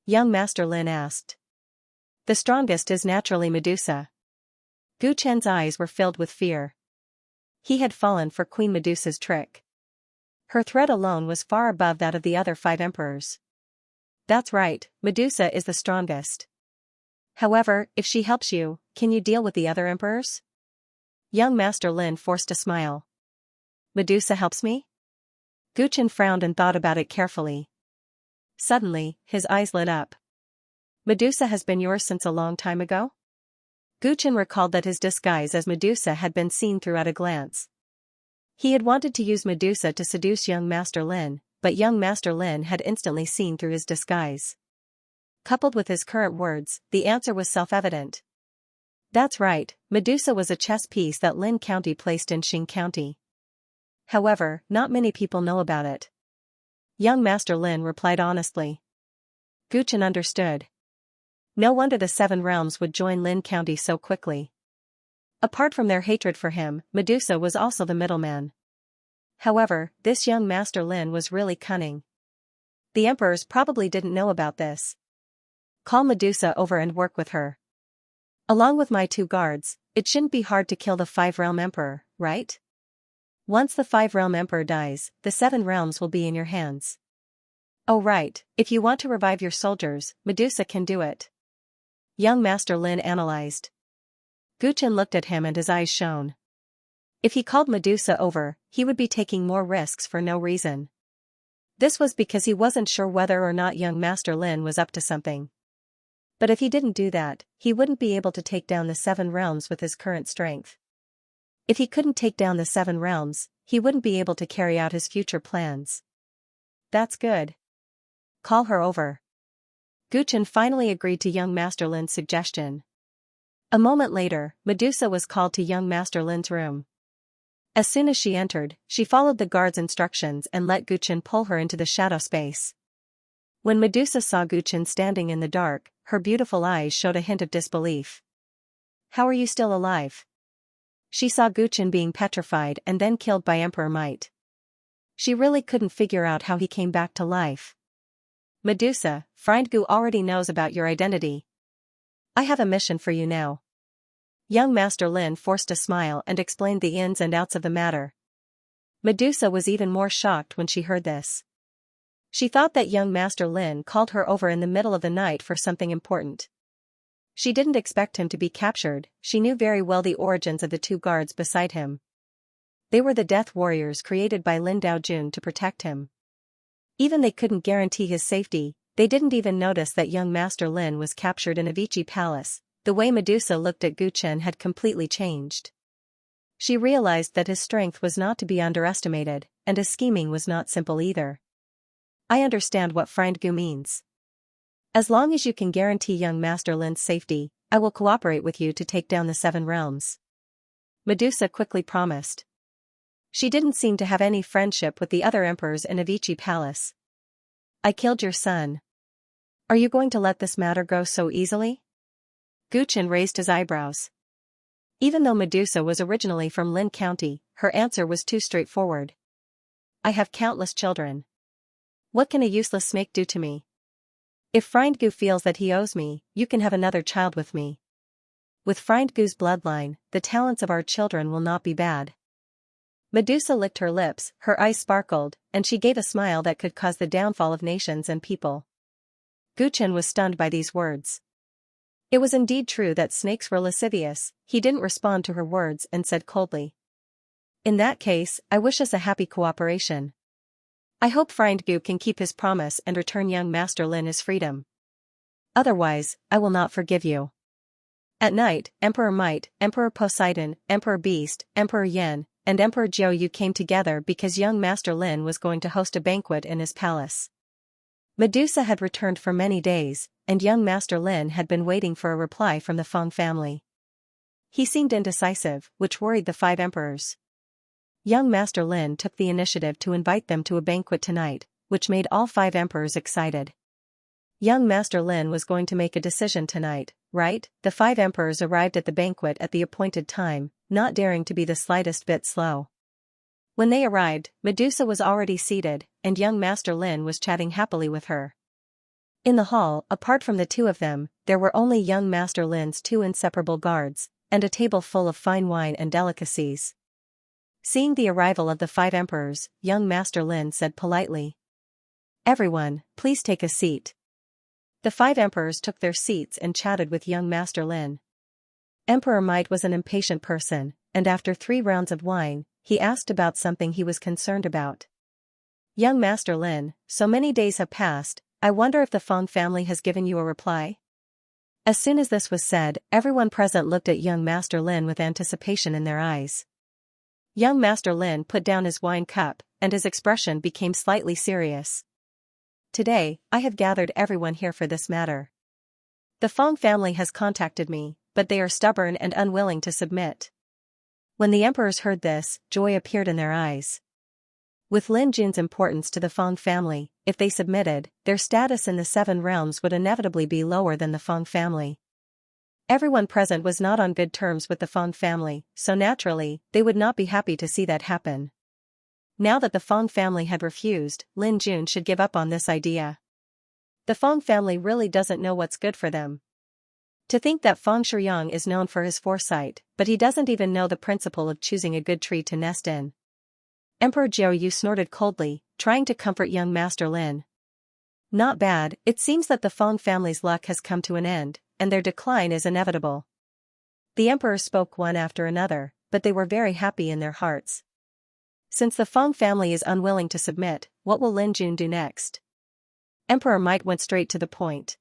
Young Master Lin asked. The strongest is naturally Medusa. Guchen's eyes were filled with fear. He had fallen for Queen Medusa's trick. Her threat alone was far above that of the other 5 emperors. That's right, Medusa is the strongest. However, if she helps you, can you deal with the other emperors? Young Master Lin forced a smile. Medusa helps me? Guchen frowned and thought about it carefully. Suddenly, his eyes lit up. Medusa has been yours since a long time ago? Guchen recalled that his disguise as Medusa had been seen through at a glance. He had wanted to use Medusa to seduce young Master Lin, but young Master Lin had instantly seen through his disguise. Coupled with his current words, the answer was self-evident. That's right, Medusa was a chess piece that Lin County placed in Xing County. However, not many people know about it. Young Master Lin replied honestly. Guchen understood. No wonder the Seven Realms would join Lin County so quickly. Apart from their hatred for him, Medusa was also the middleman. However, this young Master Lin was really cunning. The emperors probably didn't know about this. Call Medusa over and work with her. Along with my 2 guards, it shouldn't be hard to kill the 5-realm emperor, right? Once the 5-realm emperor dies, the 7 realms will be in your hands. Oh right, if you want to revive your soldiers, Medusa can do it. Young Master Lin analyzed. Guchen looked at him and his eyes shone. If he called Medusa over, he would be taking more risks for no reason. This was because he wasn't sure whether or not young Master Lin was up to something. But if he didn't do that, he wouldn't be able to take down the 7 realms with his current strength. If he couldn't take down the 7 realms, he wouldn't be able to carry out his future plans. That's good. Call her over. Guchen finally agreed to young Master Lin's suggestion. A moment later, Medusa was called to young Master Lin's room. As soon as she entered, she followed the guard's instructions and let Guchen pull her into the shadow space. When Medusa saw Guchen standing in the dark, her beautiful eyes showed a hint of disbelief. "How are you still alive?" She saw Guchen being petrified and then killed by Emperor Might. She really couldn't figure out how he came back to life. "Medusa, Friend Gu already knows about your identity. I have a mission for you now." Young Master Lin forced a smile and explained the ins and outs of the matter. Medusa was even more shocked when she heard this. She thought that young Master Lin called her over in the middle of the night for something important. She didn't expect him to be captured. She knew very well the origins of the two guards beside him. They were the death warriors created by Lin Daojun to protect him. Even they couldn't guarantee his safety. They didn't even notice that young Master Lin was captured in a Vichy palace. The way Medusa looked at Guchen had completely changed. She realized that his strength was not to be underestimated, and his scheming was not simple either. "I understand what Friend Gu means. As long as you can guarantee young Master Lin's safety, I will cooperate with you to take down the 7 realms." Medusa quickly promised. She didn't seem to have any friendship with the other emperors in a Vichy palace. "I killed your son. Are you going to let this matter go so easily?" Guchen raised his eyebrows. Even though Medusa was originally from Lin County, her answer was too straightforward. "I have countless children. What can a useless snake do to me? If Friend Gu feels that he owes me, you can have another child with me. With Friend Gu's bloodline, the talents of our children will not be bad." Medusa licked her lips, her eyes sparkled, and she gave a smile that could cause the downfall of nations and people. Guchen was stunned by these words. It was indeed true that snakes were lascivious. He didn't respond to her words and said coldly, "In that case, I wish us a happy cooperation. I hope Friend Gu can keep his promise and return young Master Lin his freedom. Otherwise, I will not forgive you." At night, Emperor Might, Emperor Poseidon, Emperor Beast, Emperor Yen, and Emperor Jiuyu came together because young Master Lin was going to host a banquet in his palace. Medusa had returned for many days, and young Master Lin had been waiting for a reply from the Feng family. He seemed indecisive, which worried the 5 emperors. Young Master Lin took the initiative to invite them to a banquet tonight, which made all 5 emperors excited. Young Master Lin was going to make a decision tonight, right? The 5 emperors arrived at the banquet at the appointed time, not daring to be the slightest bit slow. When they arrived, Medusa was already seated, and young Master Lin was chatting happily with her. In the hall, apart from the 2 of them, there were only young Master Lin's 2 inseparable guards, and a table full of fine wine and delicacies. Seeing the arrival of the 5 emperors, young Master Lin said politely, "Everyone, please take a seat." The 5 emperors took their seats and chatted with young Master Lin. Emperor Might was an impatient person, and after 3 rounds of wine, he asked about something he was concerned about. "Young Master Lin, so many days have passed, I wonder if the Feng family has given you a reply?" As soon as this was said, everyone present looked at young Master Lin with anticipation in their eyes. Young Master Lin put down his wine cup, and his expression became slightly serious. "Today, I have gathered everyone here for this matter. The Feng family has contacted me, but they are stubborn and unwilling to submit." When the emperors heard this, joy appeared in their eyes. With Lin Jun's importance to the Feng family, if they submitted, their status in the 7 realms would inevitably be lower than the Feng family. Everyone present was not on good terms with the Feng family, so naturally, they would not be happy to see that happen. Now that the Feng family had refused, Lin Jun should give up on this idea. The Feng family really doesn't know what's good for them. To think that Feng Shiyang is known for his foresight, but he doesn't even know the principle of choosing a good tree to nest in. Emperor Jiuyu snorted coldly, trying to comfort young Master Lin. "Not bad, it seems that the Feng family's luck has come to an end, and their decline is inevitable." The emperors spoke one after another, but they were very happy in their hearts. Since the Feng family is unwilling to submit, what will Lin Jun do next? Emperor Might went straight to the point.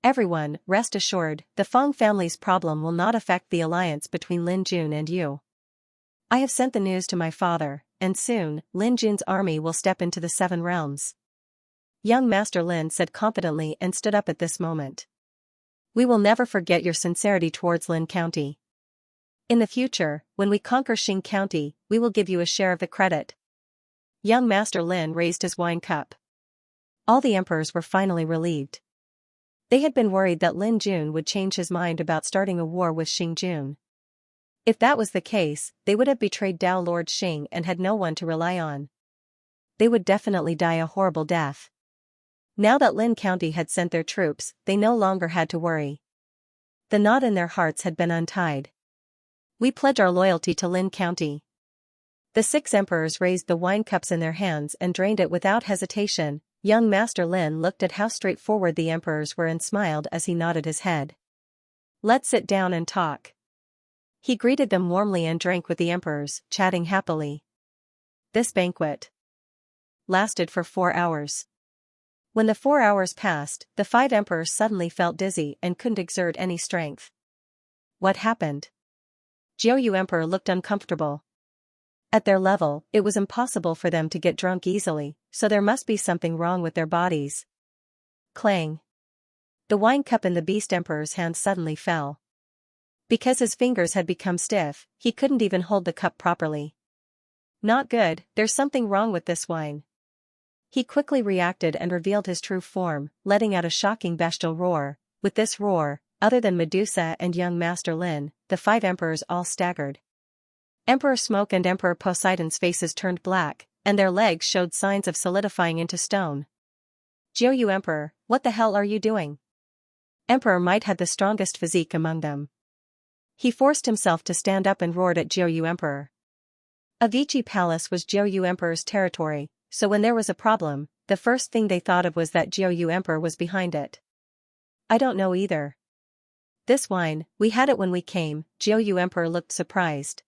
"Everyone, rest assured, the Feng family's problem will not affect the alliance between Lin Jun and you. I have sent the news to my father, and soon, Lin Jun's army will step into the 7 realms." Young Master Lin said confidently and stood up at this moment. "We will never forget your sincerity towards Lin County. In the future, when we conquer Xing County, we will give you a share of the credit." Young Master Lin raised his wine cup. All the emperors were finally relieved. They had been worried that Lin Jun would change his mind about starting a war with Xing Jun. If that was the case, they would have betrayed Dao Lord Xing and had no one to rely on. They would definitely die a horrible death. Now that Lin County had sent their troops, they no longer had to worry. The knot in their hearts had been untied. We pledge our loyalty to Lin County. The 6 emperors raised the wine cups in their hands and drained it without hesitation. Young Master Lin looked at how straightforward the emperors were and smiled as he nodded his head. Let's sit down and talk. He greeted them warmly and drank with the emperors, chatting happily. This banquet lasted for 4 hours. When the 4 hours passed, the 5 emperors suddenly felt dizzy and couldn't exert any strength. What happened? Jiuyu Emperor looked uncomfortable. At their level, it was impossible for them to get drunk easily, so there must be something wrong with their bodies. Clang. The wine cup in the Beast Emperor's hand suddenly fell. Because his fingers had become stiff, he couldn't even hold the cup properly. Not good, there's something wrong with this wine. He quickly reacted and revealed his true form, letting out a shocking bestial roar. With this roar, other than Medusa and young Master Lin, the 5 emperors all staggered. Emperor Smoke and Emperor Poseidon's faces turned black, and their legs showed signs of solidifying into stone. Jiuyu Emperor, what the hell are you doing? Emperor Might had the strongest physique among them. He forced himself to stand up and roared at Jiuyu Emperor. Avicii Palace was Jiuyu Emperor's territory, so when there was a problem, the first thing they thought of was that Jiuyu Emperor was behind it. I don't know either. This wine, we had it when we came. Jiuyu Emperor looked surprised.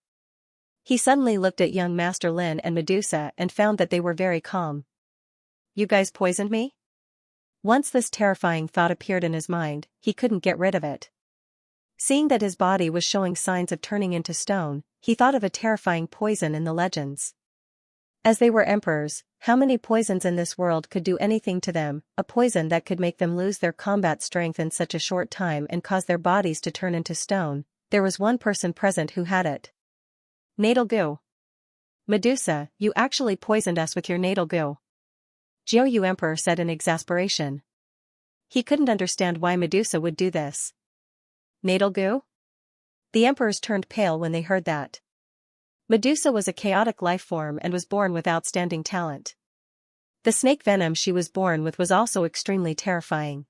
He suddenly looked at young Master Lin and Medusa and found that they were very calm. You guys poisoned me? Once this terrifying thought appeared in his mind, he couldn't get rid of it. Seeing that his body was showing signs of turning into stone, he thought of a terrifying poison in the legends. As they were emperors, how many poisons in this world could do anything to them? A poison that could make them lose their combat strength in such a short time and cause their bodies to turn into stone. There was one person present who had it. Natal goo. Medusa, you actually poisoned us with your natal goo. Jiuyu Emperor said in exasperation. He couldn't understand why Medusa would do this. Natal goo? The emperors turned pale when they heard that. Medusa was a chaotic life form and was born with outstanding talent. The snake venom she was born with was also extremely terrifying.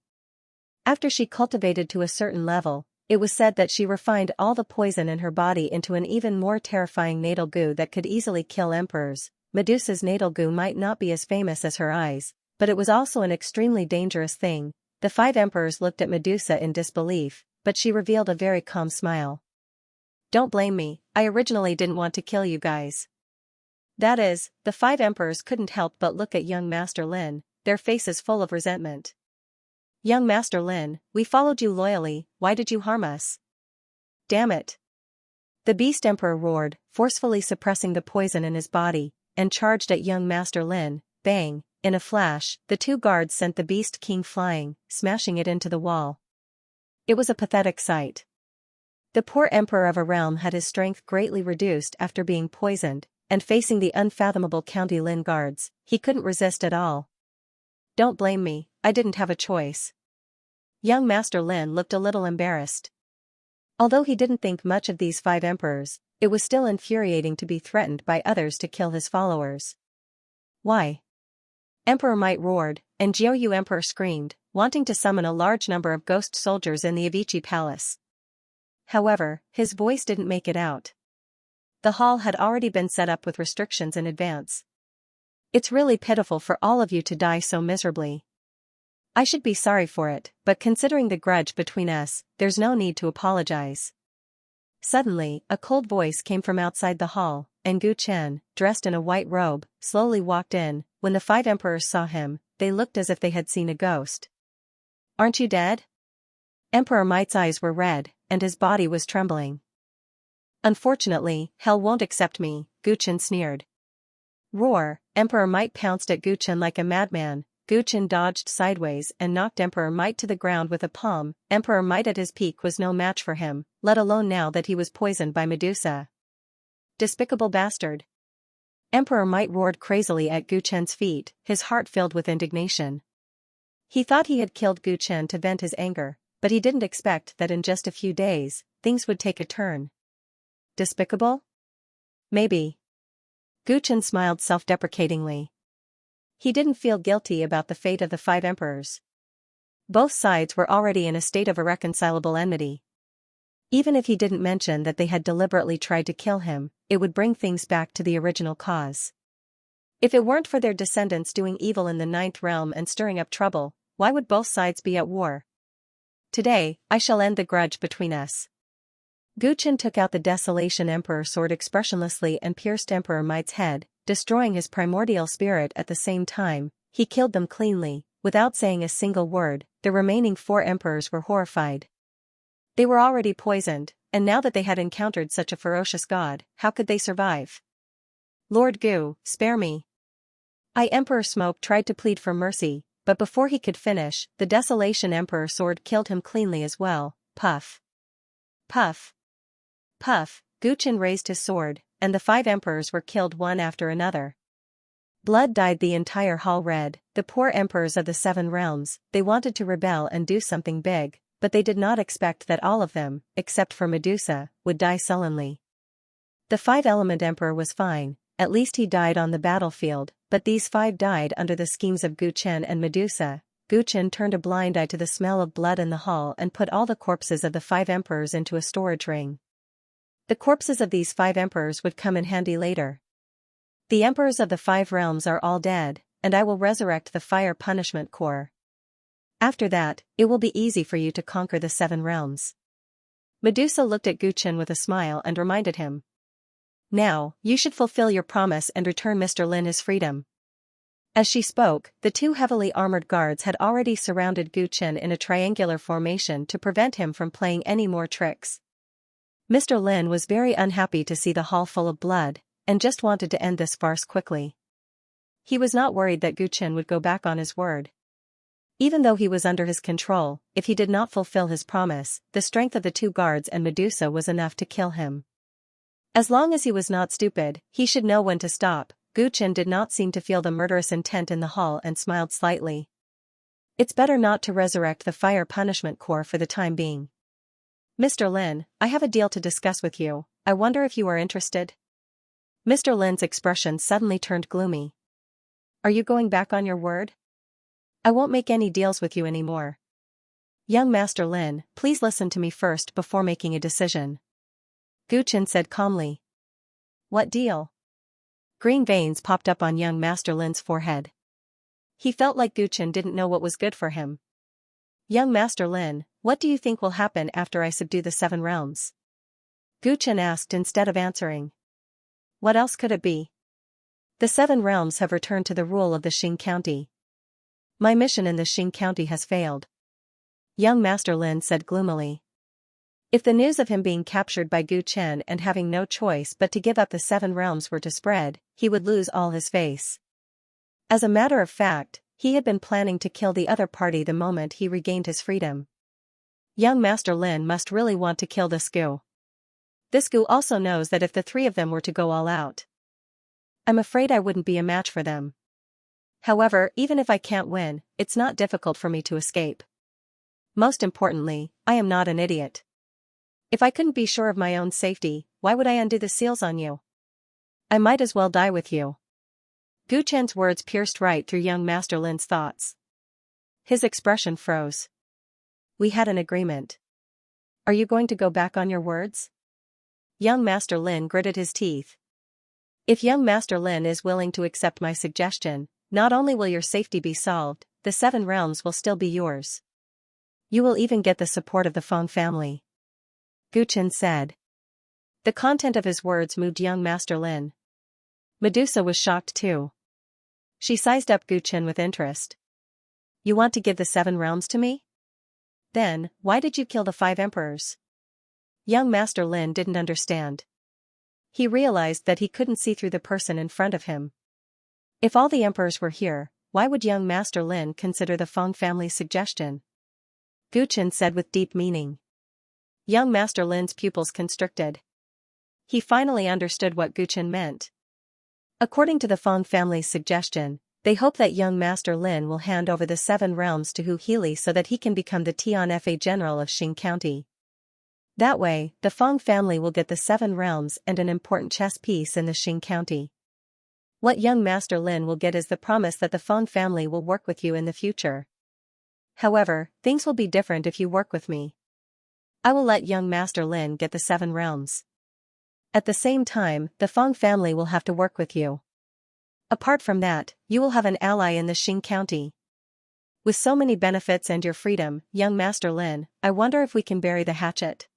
After she cultivated to a certain level, it was said that she refined all the poison in her body into an even more terrifying natal goo that could easily kill emperors. Medusa's natal goo might not be as famous as her eyes, but it was also an extremely dangerous thing. The 5 emperors looked at Medusa in disbelief, but she revealed a very calm smile. Don't blame me, I originally didn't want to kill you guys. That is, the 5 emperors couldn't help but look at young Master Lin, their faces full of resentment. Young Master Lin, we followed you loyally, why did you harm us? Damn it. The Beast Emperor roared, forcefully suppressing the poison in his body, and charged at young Master Lin. Bang, in a flash, the 2 guards sent the Beast King flying, smashing it into the wall. It was a pathetic sight. The poor emperor of a realm had his strength greatly reduced after being poisoned, and facing the unfathomable County Lin guards, he couldn't resist at all. Don't blame me, I didn't have a choice. Young Master Lin looked a little embarrassed. Although he didn't think much of these 5 emperors, it was still infuriating to be threatened by others to kill his followers. Why? Emperor Might roared, and Jiuyu Emperor screamed, wanting to summon a large number of ghost soldiers in the Avicii Palace. However, his voice didn't make it out. The hall had already been set up with restrictions in advance. It's really pitiful for all of you to die so miserably. I should be sorry for it, but considering the grudge between us, there's no need to apologize. Suddenly, a cold voice came from outside the hall, and Gu Chen, dressed in a white robe, slowly walked in. When the 5 emperors saw him, they looked as if they had seen a ghost. Aren't you dead? Emperor Might's eyes were red, and his body was trembling. Unfortunately, hell won't accept me, Gu Chen sneered. Roar, Emperor Might pounced at Gu Chen like a madman. Gu Chen dodged sideways and knocked Emperor Might to the ground with a palm. Emperor Might at his peak was no match for him, let alone now that he was poisoned by Medusa. Despicable bastard. Emperor Might roared crazily at Gu Chen's feet, his heart filled with indignation. He thought he had killed Gu Chen to vent his anger, but he didn't expect that in just a few days, things would take a turn. Despicable? Maybe. Gu Chen smiled self-deprecatingly. He didn't feel guilty about the fate of the 5 emperors. Both sides were already in a state of irreconcilable enmity. Even if he didn't mention that they had deliberately tried to kill him, it would bring things back to the original cause. If it weren't for their descendants doing evil in the 9th realm and stirring up trouble, why would both sides be at war? Today, I shall end the grudge between us. Gu Chen took out the Desolation Emperor sword expressionlessly and pierced Emperor Might's head, destroying his primordial spirit at the same time. He killed them cleanly, without saying a single word. The remaining 4 emperors were horrified. They were already poisoned, and now that they had encountered such a ferocious god, how could they survive? Lord Gu, spare me. Emperor Smoke tried to plead for mercy, but before he could finish, the Desolation Emperor sword killed him cleanly as well. Puff. Puff. Puff. Gu Chen raised his sword, and the 5 emperors were killed one after another. Blood dyed the entire hall red. The poor emperors of the 7 realms, they wanted to rebel and do something big, but they did not expect that all of them, except for Medusa, would die sullenly. The 5-element emperor was fine, at least he died on the battlefield, but these 5 died under the schemes of Gu Chen and Medusa. Gu Chen turned a blind eye to the smell of blood in the hall and put all the corpses of the 5 emperors into a storage ring. The corpses of these 5 emperors would come in handy later. The emperors of the 5 realms are all dead, and I will resurrect the Fire Punishment Corps. After that, it will be easy for you to conquer the 7 realms. Medusa looked at Gu Chen with a smile and reminded him. Now, you should fulfill your promise and return Mr. Lin his freedom. As she spoke, the 2 heavily armored guards had already surrounded Gu Chen in a triangular formation to prevent him from playing any more tricks. Mr. Lin was very unhappy to see the hall full of blood, and just wanted to end this farce quickly. He was not worried that Gu Chen would go back on his word. Even though he was under his control, if he did not fulfill his promise, the strength of the 2 guards and Medusa was enough to kill him. As long as he was not stupid, he should know when to stop. Gu Chen did not seem to feel the murderous intent in the hall and smiled slightly. It's better not to resurrect the Fire Punishment Corps for the time being. Mr. Lin, I have a deal to discuss with you. I wonder if you are interested? Mr. Lin's expression suddenly turned gloomy. Are you going back on your word? I won't make any deals with you anymore. Young Master Lin, please listen to me first before making a decision. Gu Chen said calmly. What deal? Green veins popped up on young Master Lin's forehead. He felt like Gu Chen didn't know what was good for him. Young Master Lin, what do you think will happen after I subdue the 7 realms? Gu Chen asked instead of answering. What else could it be? The 7 realms have returned to the rule of the Xing County. My mission in the Xing County has failed. Young Master Lin said gloomily. If the news of him being captured by Gu Chen and having no choice but to give up the 7 realms were to spread, he would lose all his face. As a matter of fact, he had been planning to kill the other party the moment he regained his freedom. Young Master Lin must really want to kill this Gu. This Gu also knows that if the 3 of them were to go all out, I'm afraid I wouldn't be a match for them. However, even if I can't win, it's not difficult for me to escape. Most importantly, I am not an idiot. If I couldn't be sure of my own safety, why would I undo the seals on you? I might as well die with you. Gu Chen's words pierced right through young Master Lin's thoughts. His expression froze. We had an agreement. Are you going to go back on your words? Young Master Lin gritted his teeth. If young Master Lin is willing to accept my suggestion, not only will your safety be solved, the 7 realms will still be yours. You will even get the support of the Feng family. Gu Chen said. The content of his words moved young Master Lin. Medusa was shocked too. She sized up Gu Chen with interest. You want to give the 7 realms to me? Then, why did you kill the 5 emperors? Young Master Lin didn't understand. He realized that he couldn't see through the person in front of him. If all the emperors were here, why would young Master Lin consider the Feng family's suggestion? Gu Chen said with deep meaning. Young Master Lin's pupils constricted. He finally understood what Gu Chen meant. According to the Feng family's suggestion, They hope that young Master Lin will hand over the 7 realms to Hu Healy so that he can become the Tianfa General of Xing County. That way, the Feng family will get the 7 realms and an important chess piece in the Xing County. What young Master Lin will get is the promise that the Feng family will work with you in the future. However, things will be different if you work with me. I will let young Master Lin get the 7 realms. At the same time, the Feng family will have to work with you. Apart from that, you will have an ally in the Xing County. With so many benefits and your freedom, young Master Lin, I wonder if we can bury the hatchet.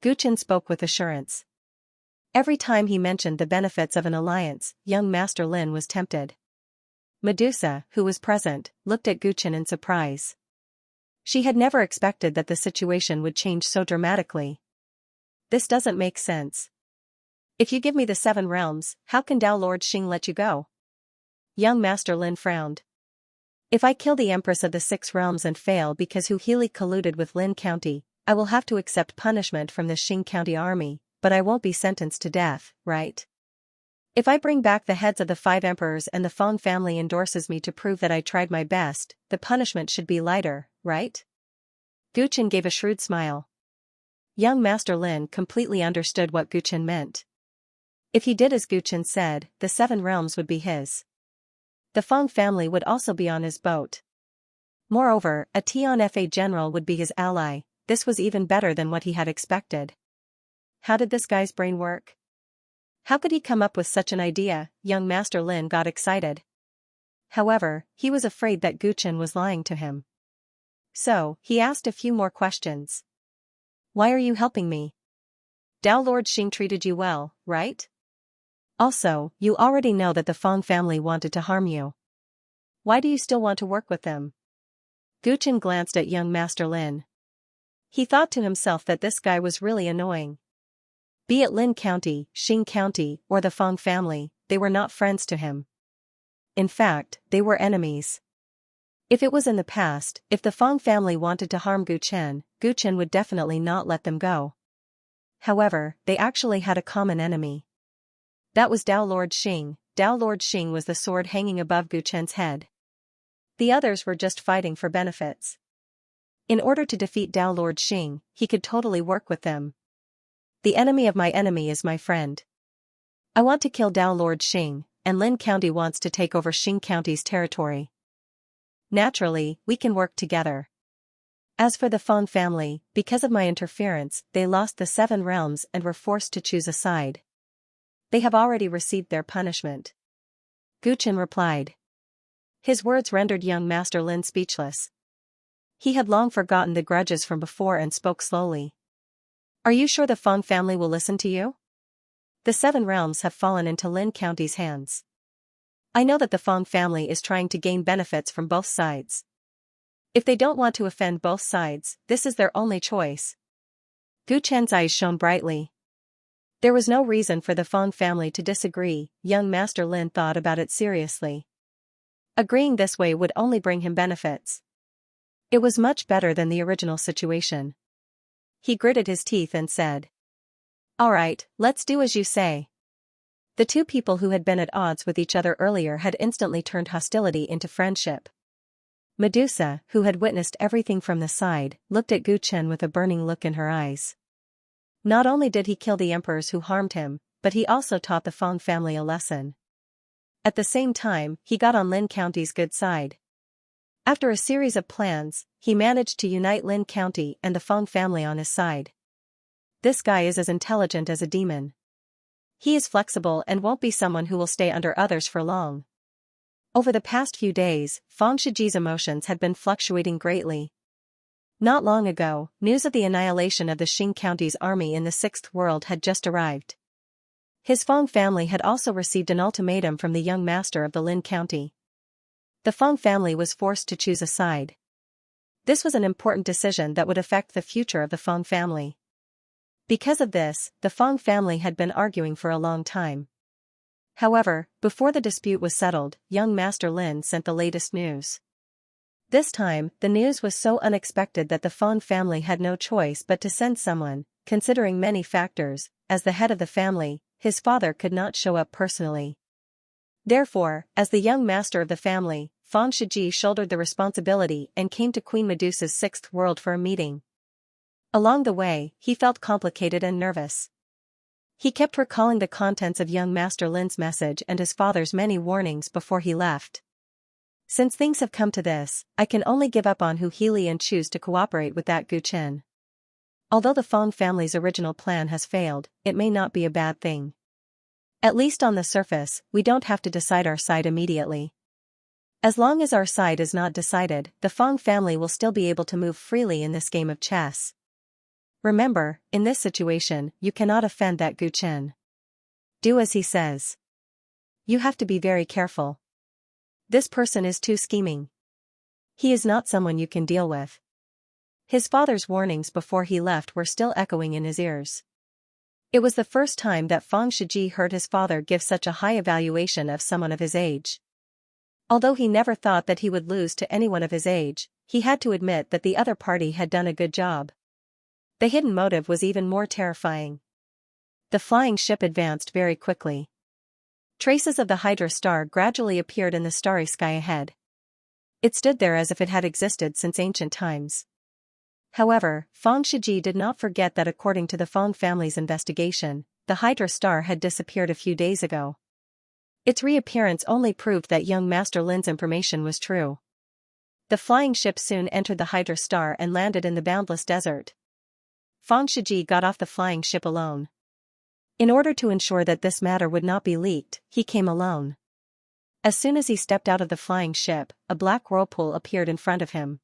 Gu Chen spoke with assurance. Every time he mentioned the benefits of an alliance, young Master Lin was tempted. Medusa, who was present, looked at Gu Chen in surprise. She had never expected that the situation would change so dramatically. This doesn't make sense. If you give me the 7 realms, how can Dao Lord Xing let you go? Young Master Lin frowned. If I kill the Empress of the 6 realms and fail because Hu Healy colluded with Lin County, I will have to accept punishment from the Xing County army, but I won't be sentenced to death, right? If I bring back the heads of the 5 emperors and the Feng family endorses me to prove that I tried my best, the punishment should be lighter, right? Gu Chen gave a shrewd smile. Young Master Lin completely understood what Gu Chen meant. If he did as Gu Chen said, the 7 realms would be his. The Feng family would also be on his boat. Moreover, a Tianfa general would be his ally. This was even better than what he had expected. How did this guy's brain work? How could he come up with such an idea? Young Master Lin got excited. However, he was afraid that Gu Chen was lying to him. So, he asked a few more questions. Why are you helping me? Dao Lord Xing treated you well, right? Also, you already know that the Feng family wanted to harm you. Why do you still want to work with them? Gu Chen glanced at young Master Lin. He thought to himself that this guy was really annoying. Be it Lin County, Xing County, or the Feng family, they were not friends to him. In fact, they were enemies. If it was in the past, if the Feng family wanted to harm Gu Chen would definitely not let them go. However, they actually had a common enemy. That was Dao Lord Xing. Dao Lord Xing was the sword hanging above Gu Chen's head. The others were just fighting for benefits. In order to defeat Dao Lord Xing, he could totally work with them. The enemy of my enemy is my friend. I want to kill Dao Lord Xing, and Lin County wants to take over Xing County's territory. Naturally, we can work together. As for the Feng family, because of my interference, they lost the 7 realms and were forced to choose a side. They have already received their punishment. Gu Chen replied. His words rendered young Master Lin speechless. He had long forgotten the grudges from before and spoke slowly. Are you sure the Feng family will listen to you? The 7 realms have fallen into Lin County's hands. I know that the Feng family is trying to gain benefits from both sides. If they don't want to offend both sides, this is their only choice. Gu Chen's eyes shone brightly. There was no reason for the Feng family to disagree. Young Master Lin thought about it seriously. Agreeing this way would only bring him benefits. It was much better than the original situation. He gritted his teeth and said, All right, let's do as you say. The 2 people who had been at odds with each other earlier had instantly turned hostility into friendship. Medusa, who had witnessed everything from the side, looked at Gu Chen with a burning look in her eyes. Not only did he kill the emperors who harmed him, but he also taught the Feng family a lesson. At the same time, he got on Lin County's good side. After a series of plans, he managed to unite Lin County and the Feng family on his side. This guy is as intelligent as a demon. He is flexible and won't be someone who will stay under others for long. Over the past few days, Feng Shiji's emotions had been fluctuating greatly. Not long ago, news of the annihilation of the Xing County's army in the 6th world had just arrived. His Feng family had also received an ultimatum from the young master of the Lin County. The Feng family was forced to choose a side. This was an important decision that would affect the future of the Feng family. Because of this, the Feng family had been arguing for a long time. However, before the dispute was settled, young Master Lin sent the latest news. This time, the news was so unexpected that the Feng family had no choice but to send someone. Considering many factors, as the head of the family, his father could not show up personally. Therefore, as the young master of the family, Fang Shiji shouldered the responsibility and came to Queen Medusa's sixth world for a meeting. Along the way, he felt complicated and nervous. He kept recalling the contents of young Master Lin's message and his father's many warnings before he left. Since things have come to this, I can only give up on Hu Healy and choose to cooperate with that Gu Chen. Although the Fang family's original plan has failed, it may not be a bad thing. At least on the surface, we don't have to decide our side immediately. As long as our side is not decided, the Fang family will still be able to move freely in this game of chess. Remember, in this situation, you cannot offend that Gu Chen. Do as he says. You have to be very careful. This person is too scheming. He is not someone you can deal with. His father's warnings before he left were still echoing in his ears. It was the first time that Fang Shiji heard his father give such a high evaluation of someone of his age. Although he never thought that he would lose to anyone of his age, he had to admit that the other party had done a good job. The hidden motive was even more terrifying. The flying ship advanced very quickly. Traces of the Hydra star gradually appeared in the starry sky ahead. It stood there as if it had existed since ancient times. However, Fang Shiji did not forget that according to the Fang family's investigation, the Hydra star had disappeared a few days ago. Its reappearance only proved that young Master Lin's information was true. The flying ship soon entered the Hydra star and landed in the boundless desert. Fang Shiji got off the flying ship alone. In order to ensure that this matter would not be leaked, he came alone. As soon as he stepped out of the flying ship, a black whirlpool appeared in front of him.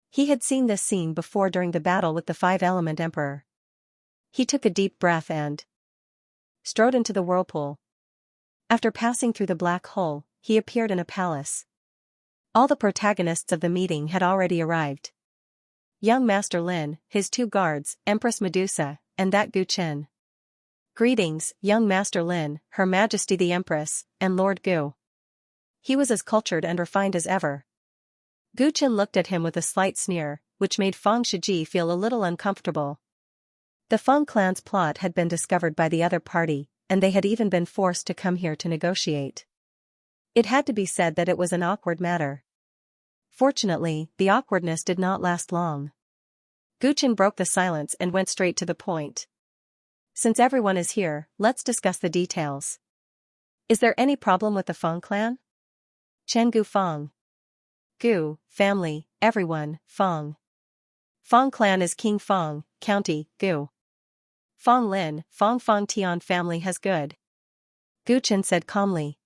He had seen this scene before during the battle with the Five-Element Emperor. He took a deep breath and strode into the whirlpool. After passing through the black hole, he appeared in a palace. All the protagonists of the meeting had already arrived. Young Master Lin, his two guards, Empress Medusa, and that Gu Chen. Greetings, young Master Lin, Her Majesty the Empress, and Lord Gu. He was as cultured and refined as ever. Gu Chen looked at him with a slight sneer, which made Fang Shiji feel a little uncomfortable. The Fang clan's plot had been discovered by the other party, and they had even been forced to come here to negotiate. It had to be said that it was an awkward matter. Fortunately, the awkwardness did not last long. Gu Chen broke the silence and went straight to the point. Since everyone is here, let's discuss the details. Is there any problem with the Fang clan? Chen Gu Fang. Gu, family, everyone, Fang. Fang clan is King Fang, County, Gu. Fang Lin, Fang Tian family has good. Gu Chen said calmly.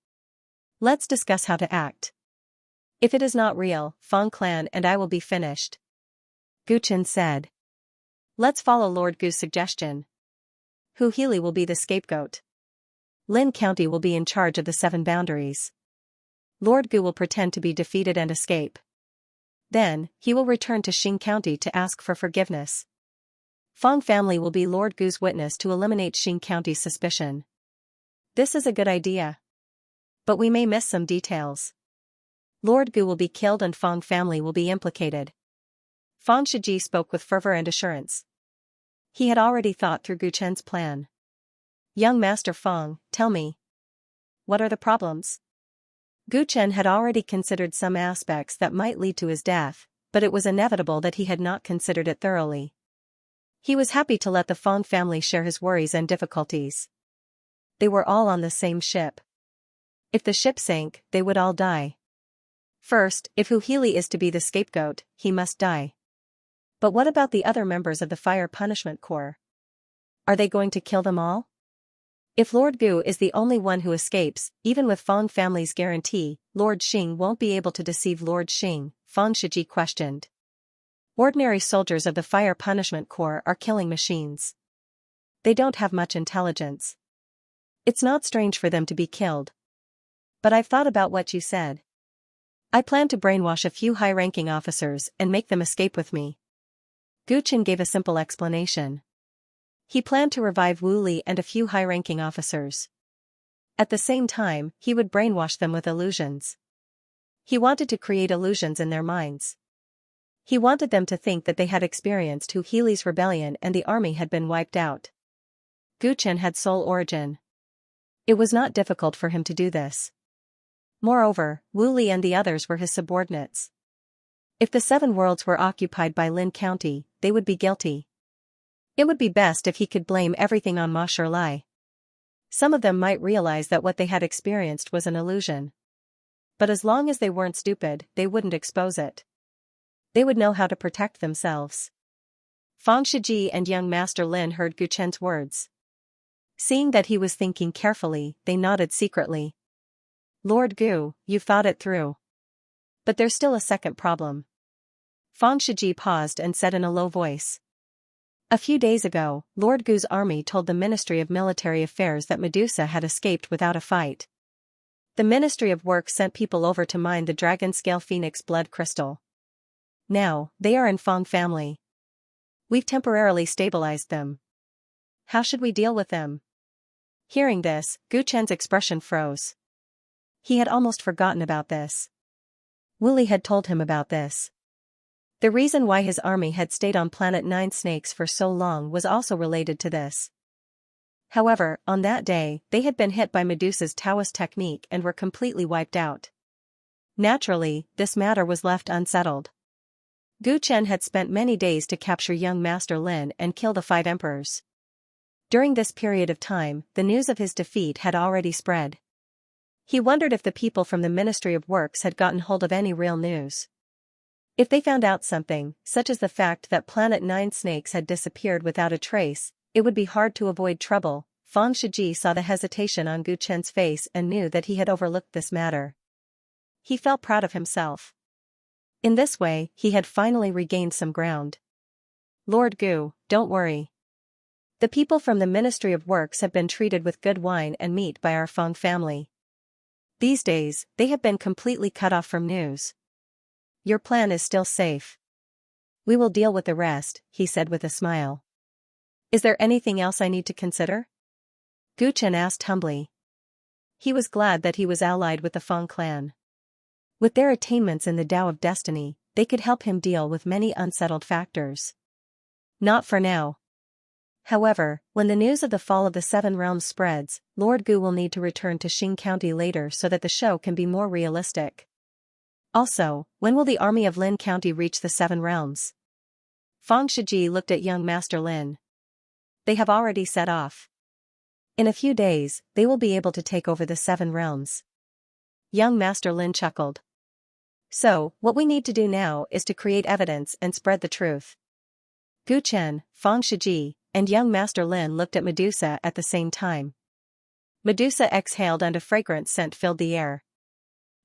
Let's discuss how to act. If it is not real, Fang clan and I will be finished. Gu Chen said. Let's follow Lord Gu's suggestion. Hu Healy will be the scapegoat. Lin County will be in charge of the 7 boundaries. Lord Gu will pretend to be defeated and escape. Then, he will return to Xing County to ask for forgiveness. Fang family will be Lord Gu's witness to eliminate Xing County's suspicion. This is a good idea. But we may miss some details. Lord Gu will be killed and Fang family will be implicated. Fang Shiji spoke with fervor and assurance. He had already thought through Gu Chen's plan. Young Master Fang, tell me. What are the problems? Gu Chen had already considered some aspects that might lead to his death, but it was inevitable that he had not considered it thoroughly. He was happy to let the Fang family share his worries and difficulties. They were all on the same ship. If the ship sank, they would all die. First, if Hu Healy is to be the scapegoat, he must die. But what about the other members of the Fire Punishment Corps? Are they going to kill them all? If Lord Gu is the only one who escapes, even with Fang family's guarantee, Lord Xing won't be able to deceive Lord Xing, Fang Shiji questioned. Ordinary soldiers of the Fire Punishment Corps are killing machines. They don't have much intelligence. It's not strange for them to be killed. But I've thought about what you said. I plan to brainwash a few high-ranking officers and make them escape with me. Gu Chen gave a simple explanation. He planned to revive Wu Li and a few high-ranking officers. At the same time, he would brainwash them with illusions. He wanted to create illusions in their minds. He wanted them to think that they had experienced Hu Healy's rebellion and the army had been wiped out. Gu Chen had soul origin. It was not difficult for him to do this. Moreover, Wu Li and the others were his subordinates. If the 7 worlds were occupied by Lin County, they would be guilty. It would be best if he could blame everything on Ma Shirlai. Some of them might realize that what they had experienced was an illusion. But as long as they weren't stupid, they wouldn't expose it. They would know how to protect themselves. Fang Shiji and young Master Lin heard Gu Chen's words. Seeing that he was thinking carefully, they nodded secretly. Lord Gu, you've thought it through. But there's still a second problem. Fang Shiji paused and said in a low voice. A few days ago, Lord Gu's army told the Ministry of Military Affairs that Medusa had escaped without a fight. The Ministry of Works sent people over to mine the dragon-scale phoenix blood crystal. Now, they are in Fang family. We've temporarily stabilized them. How should we deal with them? Hearing this, Gu Chen's expression froze. He had almost forgotten about this. Wu Li had told him about this. The reason why his army had stayed on planet 9 Snakes for so long was also related to this. However, on that day, they had been hit by Medusa's Taoist technique and were completely wiped out. Naturally, this matter was left unsettled. Gu Chen had spent many days to capture young Master Lin and kill the 5 emperors. During this period of time, the news of his defeat had already spread. He wondered if the people from the Ministry of Works had gotten hold of any real news. If they found out something, such as the fact that Planet 9 Snakes had disappeared without a trace, it would be hard to avoid trouble. Fang Shiji saw the hesitation on Gu Chen's face and knew that he had overlooked this matter. He felt proud of himself. In this way, he had finally regained some ground. Lord Gu, don't worry. The people from the Ministry of Works have been treated with good wine and meat by our Fang family. These days, they have been completely cut off from news. Your plan is still safe. We will deal with the rest, he said with a smile. Is there anything else I need to consider? Gu Chen asked humbly. He was glad that he was allied with the Fang clan. With their attainments in the Tao of Destiny, they could help him deal with many unsettled factors. Not for now. However, when the news of the fall of the 7 realms spreads, Lord Gu will need to return to Xing County later so that the show can be more realistic. Also, when will the army of Lin County reach the 7 realms? Fang Shiji looked at young Master Lin. They have already set off. In a few days, they will be able to take over the 7 realms. Young Master Lin chuckled. So, what we need to do now is to create evidence and spread the truth. Gu Chen, Fang Shiji, and young Master Lin looked at Medusa at the same time. Medusa exhaled and a fragrant scent filled the air.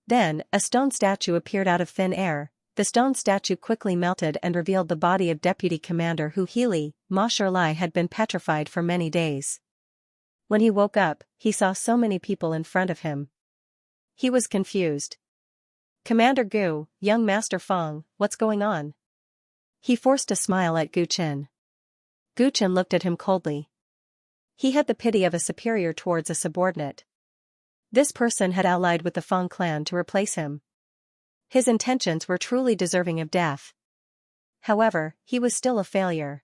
Then, a stone statue appeared out of thin air. The stone statue quickly melted and revealed the body of Deputy Commander Hu Healy. Ma Shirlai had been petrified for many days. When he woke up, he saw so many people in front of him. He was confused. Commander Gu, young Master Fang, what's going on? He forced a smile at Gu Chen. Gu Chen looked at him coldly. He had the pity of a superior towards a subordinate. This person had allied with the Fang clan to replace him. His intentions were truly deserving of death. However, he was still a failure.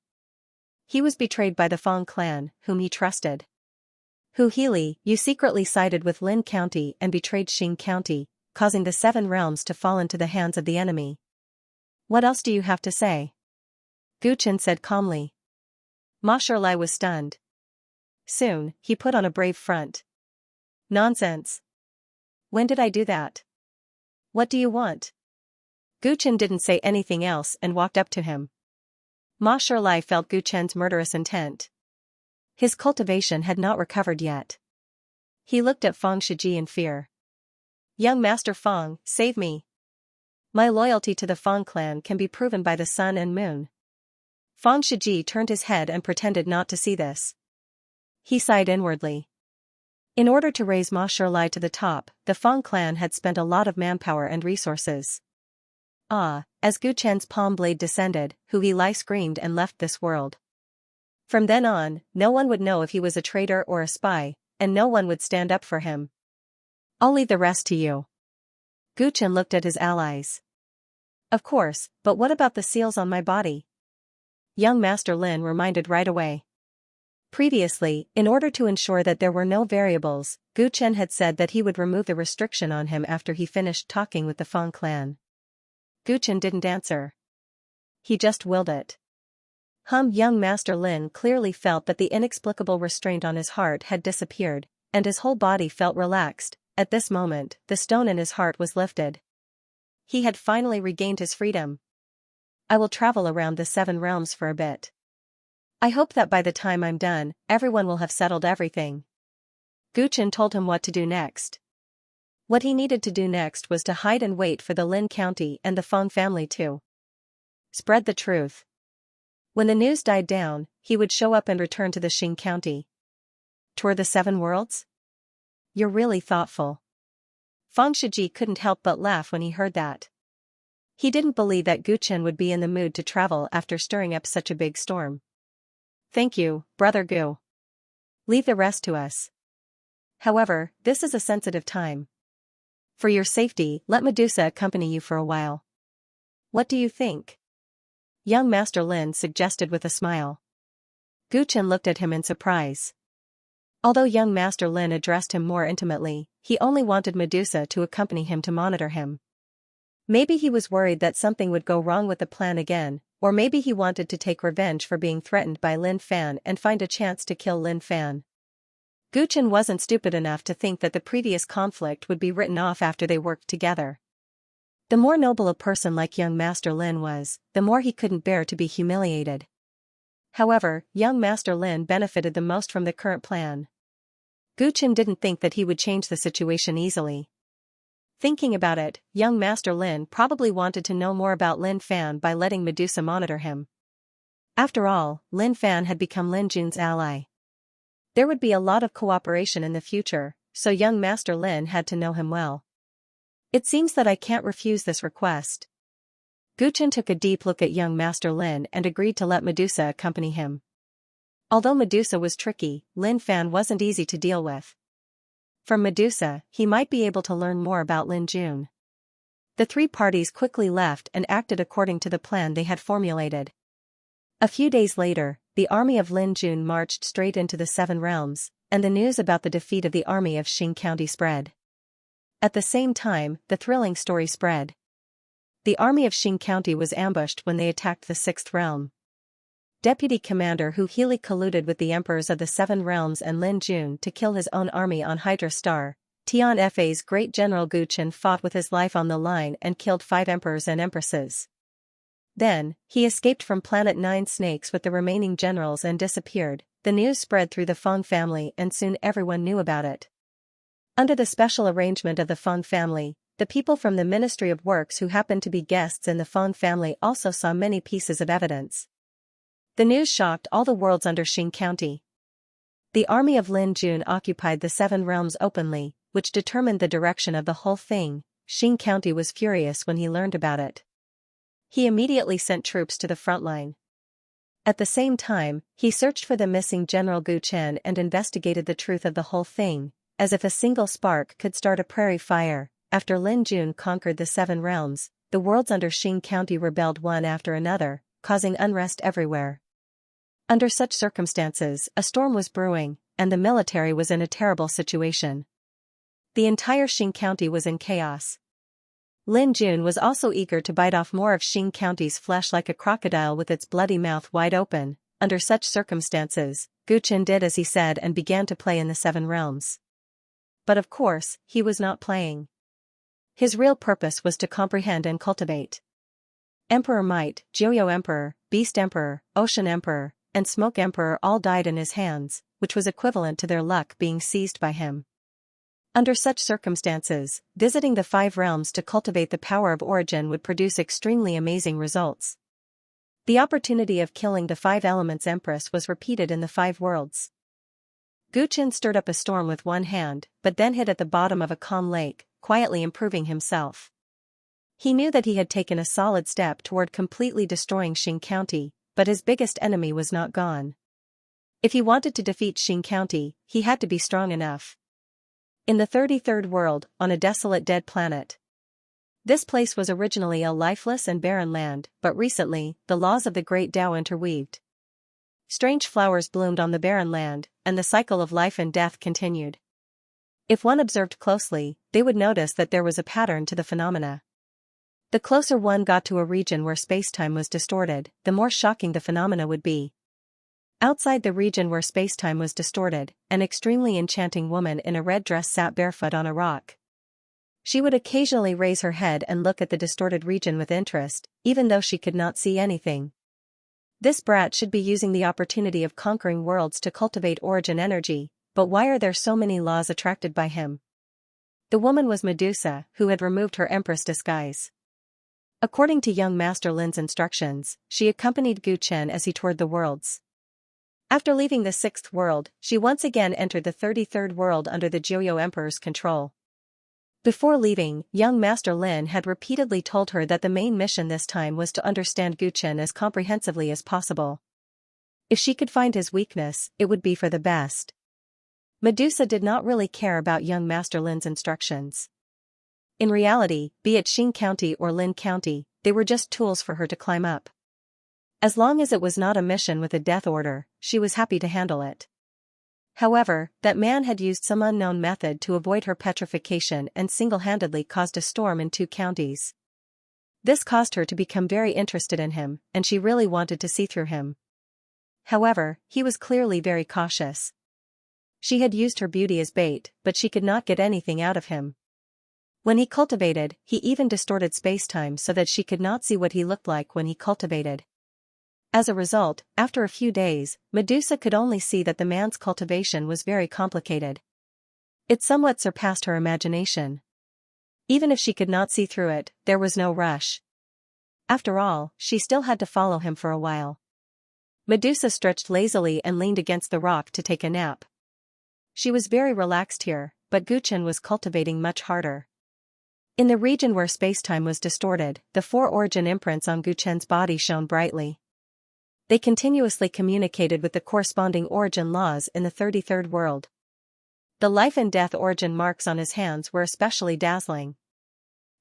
He was betrayed by the Fang clan, whom he trusted. Hu Healy, you secretly sided with Lin County and betrayed Xing County, causing the 7 realms to fall into the hands of the enemy. What else do you have to say? Gu Chen said calmly. Ma Shirlai was stunned. Soon, he put on a brave front. Nonsense. When did I do that? What do you want? Gu Chen didn't say anything else and walked up to him. Ma Shirlai felt Gu Chen's murderous intent. His cultivation had not recovered yet. He looked at Fang Shiji in fear. Young Master Fang, save me. My loyalty to the Fang clan can be proven by the sun and moon. Fang Shiji turned his head and pretended not to see this. He sighed inwardly. In order to raise Ma Shirlai to the top, the Fang clan had spent a lot of manpower and resources. As Gu Chen's palm blade descended, Hu Healy screamed and left this world. From then on, no one would know if he was a traitor or a spy, and no one would stand up for him. I'll leave the rest to you. Gu Chen looked at his allies. Of course, but what about the seals on my body? Young Master Lin reminded right away. Previously, in order to ensure that there were no variables, Gu Chen had said that he would remove the restriction on him after he finished talking with the Feng clan. Gu Chen didn't answer. He just willed it. Young Master Lin clearly felt that the inexplicable restraint on his heart had disappeared, and his whole body felt relaxed. At this moment, the stone in his heart was lifted. He had finally regained his freedom. I will travel around the 7 realms for a bit. I hope that by the time I'm done, everyone will have settled everything. Gu Chen told him what to do next. What he needed to do next was to hide and wait for the Lin County and the Feng family to spread the truth. When the news died down, he would show up and return to the Xing County. Tour the 7 worlds? You're really thoughtful. Feng Shiji couldn't help but laugh when he heard that. He didn't believe that Gu Chen would be in the mood to travel after stirring up such a big storm. Thank you, Brother Gu. Leave the rest to us. However, this is a sensitive time. For your safety, let Medusa accompany you for a while. What do you think? Young Master Lin suggested with a smile. Gu Chen looked at him in surprise. Although young Master Lin addressed him more intimately, he only wanted Medusa to accompany him to monitor him. Maybe he was worried that something would go wrong with the plan again, or maybe he wanted to take revenge for being threatened by Lin Fan and find a chance to kill Lin Fan. Gu Chen wasn't stupid enough to think that the previous conflict would be written off after they worked together. The more noble a person like young Master Lin was, the more he couldn't bear to be humiliated. However, young Master Lin benefited the most from the current plan. Gu Chen didn't think that he would change the situation easily. Thinking about it, young Master Lin probably wanted to know more about Lin Fan by letting Medusa monitor him. After all, Lin Fan had become Lin Jun's ally. There would be a lot of cooperation in the future, so young Master Lin had to know him well. It seems that I can't refuse this request. Gu Chen took a deep look at young Master Lin and agreed to let Medusa accompany him. Although Medusa was tricky, Lin Fan wasn't easy to deal with. From Medusa, he might be able to learn more about Lin Jun. The 3 parties quickly left and acted according to the plan they had formulated. A few days later, the army of Lin Jun marched straight into the 7 realms, and the news about the defeat of the army of Xing County spread. At the same time, the thrilling story spread. The army of Xing County was ambushed when they attacked the 6th realm. Deputy Commander Hu Healy colluded with the emperors of the 7 realms and Lin Jun to kill his own army on Hydra Star. Tian Fa's great general Gu Chen fought with his life on the line and killed 5 emperors and empresses. Then, he escaped from Planet 9 Snakes with the remaining generals and disappeared. The news spread through the Feng family and soon everyone knew about it. Under the special arrangement of the Feng family, the people from the Ministry of Works who happened to be guests in the Feng family also saw many pieces of evidence. The news shocked all the worlds under Xing County. The army of Lin Jun occupied the 7 realms openly, which determined the direction of the whole thing. Xing County was furious when he learned about it. He immediately sent troops to the front line. At the same time, he searched for the missing General Gu Chen and investigated the truth of the whole thing, as if a single spark could start a prairie fire. After Lin Jun conquered the 7 realms, the worlds under Xing County rebelled one after another, causing unrest everywhere. Under such circumstances, a storm was brewing, and the military was in a terrible situation. The entire Xing County was in chaos. Lin Jun was also eager to bite off more of Xing County's flesh like a crocodile with its bloody mouth wide open. Under such circumstances, Gu Chen did as he said and began to play in the 7 realms. But of course, he was not playing. His real purpose was to comprehend and cultivate. Emperor Might, Joyo Emperor, Beast Emperor, Ocean Emperor, and Smoke Emperor all died in his hands, which was equivalent to their luck being seized by him. Under such circumstances, visiting the 5 realms to cultivate the power of origin would produce extremely amazing results. The opportunity of killing the 5 elements Empress was repeated in the 5 worlds. Gu Chen stirred up a storm with one hand, but then hid at the bottom of a calm lake, quietly improving himself. He knew that he had taken a solid step toward completely destroying Xing County, but his biggest enemy was not gone. If he wanted to defeat Xing County, he had to be strong enough. In the 33rd world, on a desolate dead planet. This place was originally a lifeless and barren land, but recently, the laws of the Great Tao interweaved. Strange flowers bloomed on the barren land, and the cycle of life and death continued. If one observed closely, they would notice that there was a pattern to the phenomena. The closer one got to a region where spacetime was distorted, the more shocking the phenomena would be. Outside the region where spacetime was distorted, an extremely enchanting woman in a red dress sat barefoot on a rock. She would occasionally raise her head and look at the distorted region with interest, even though she could not see anything. This brat should be using the opportunity of conquering worlds to cultivate origin energy, but why are there so many laws attracted by him? The woman was Medusa, who had removed her empress disguise. According to young Master Lin's instructions, she accompanied Gu Chen as he toured the worlds. After leaving the 6th world, she once again entered the 33rd world under the Joyo Emperor's control. Before leaving, young Master Lin had repeatedly told her that the main mission this time was to understand Gu Chen as comprehensively as possible. If she could find his weakness, it would be for the best. Medusa did not really care about young Master Lin's instructions. In reality, be it Xing County or Lin County, they were just tools for her to climb up. As long as it was not a mission with a death order, she was happy to handle it. However, that man had used some unknown method to avoid her petrification and single-handedly caused a storm in 2 counties. This caused her to become very interested in him, and she really wanted to see through him. However, he was clearly very cautious. She had used her beauty as bait, but she could not get anything out of him. When he cultivated, he even distorted spacetime so that she could not see what he looked like when he cultivated. As a result, after a few days, Medusa could only see that the man's cultivation was very complicated. It somewhat surpassed her imagination. Even if she could not see through it, there was no rush. After all, she still had to follow him for a while. Medusa stretched lazily and leaned against the rock to take a nap. She was very relaxed here, but Gu Chen was cultivating much harder. In the region where spacetime was distorted, the 4 origin imprints on Gu Chen's body shone brightly. They continuously communicated with the corresponding origin laws in the 33rd world. The life and death origin marks on his hands were especially dazzling.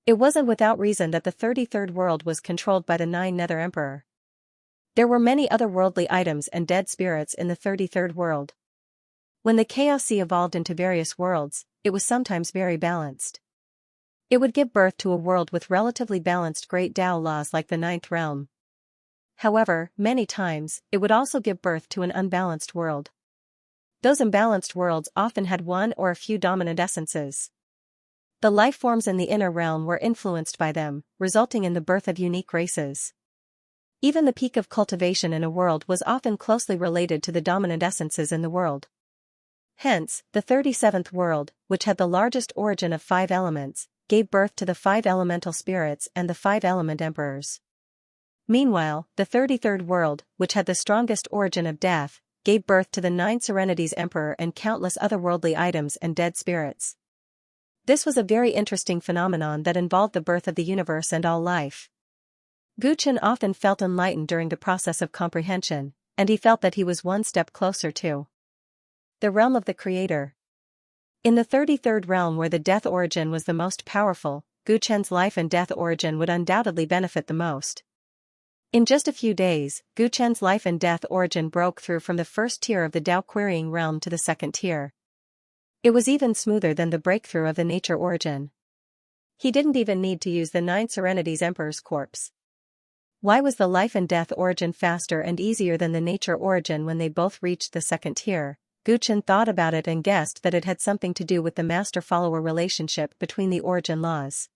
It wasn't without reason that the 33rd world was controlled by the 9 Nether Emperor. There were many other worldly items and dead spirits in the 33rd world. When the Chaos Sea evolved into various worlds, it was sometimes very balanced. It would give birth to a world with relatively balanced Great Tao laws like the 9th realm. However, many times, it would also give birth to an unbalanced world. Those imbalanced worlds often had one or a few dominant essences. The life forms in the inner realm were influenced by them, resulting in the birth of unique races. Even the peak of cultivation in a world was often closely related to the dominant essences in the world. Hence, the 37th world, which had the largest origin of 5 elements, gave birth to the 5 elemental spirits and the 5 element emperors. Meanwhile, the 33rd world, which had the strongest origin of death, gave birth to the 9 Serenities Emperor and countless other worldly items and dead spirits. This was a very interesting phenomenon that involved the birth of the universe and all life. Gu Chen often felt enlightened during the process of comprehension, and he felt that he was one step closer to the realm of the Creator. In the 33rd realm where the death origin was the most powerful, Gu Chen's life and death origin would undoubtedly benefit the most. In just a few days, Gu Chen's life and death origin broke through from the 1st tier of the Tao querying realm to the 2nd tier. It was even smoother than the breakthrough of the nature origin. He didn't even need to use the 9 Serenities Emperor's corpse. Why was the life and death origin faster and easier than the nature origin when they both reached the 2nd tier? Gu Chen thought about it and guessed that it had something to do with the master-follower relationship between the origin laws.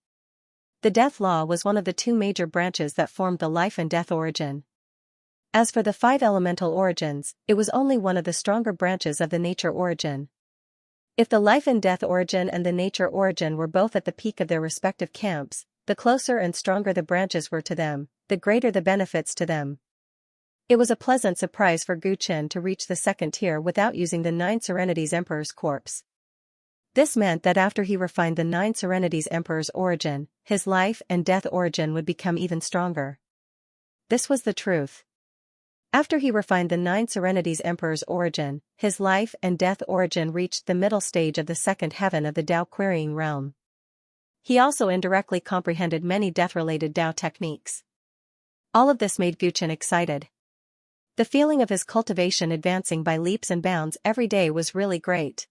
The death law was one of the 2 major branches that formed the life and death origin. As for the 5 elemental origins, it was only one of the stronger branches of the nature origin. If the life and death origin and the nature origin were both at the peak of their respective camps, the closer and stronger the branches were to them, the greater the benefits to them. It was a pleasant surprise for Gu Chen to reach the 2nd tier without using the 9 Serenities Emperor's corpse. This meant that after he refined the 9 Serenities Emperor's origin, his life and death origin would become even stronger. This was the truth. After he refined the 9 Serenities Emperor's origin, his life and death origin reached the middle stage of the 2nd heaven of the Tao querying realm. He also indirectly comprehended many death-related Tao techniques. All of this made Gu Chen excited. The feeling of his cultivation advancing by leaps and bounds every day was really great.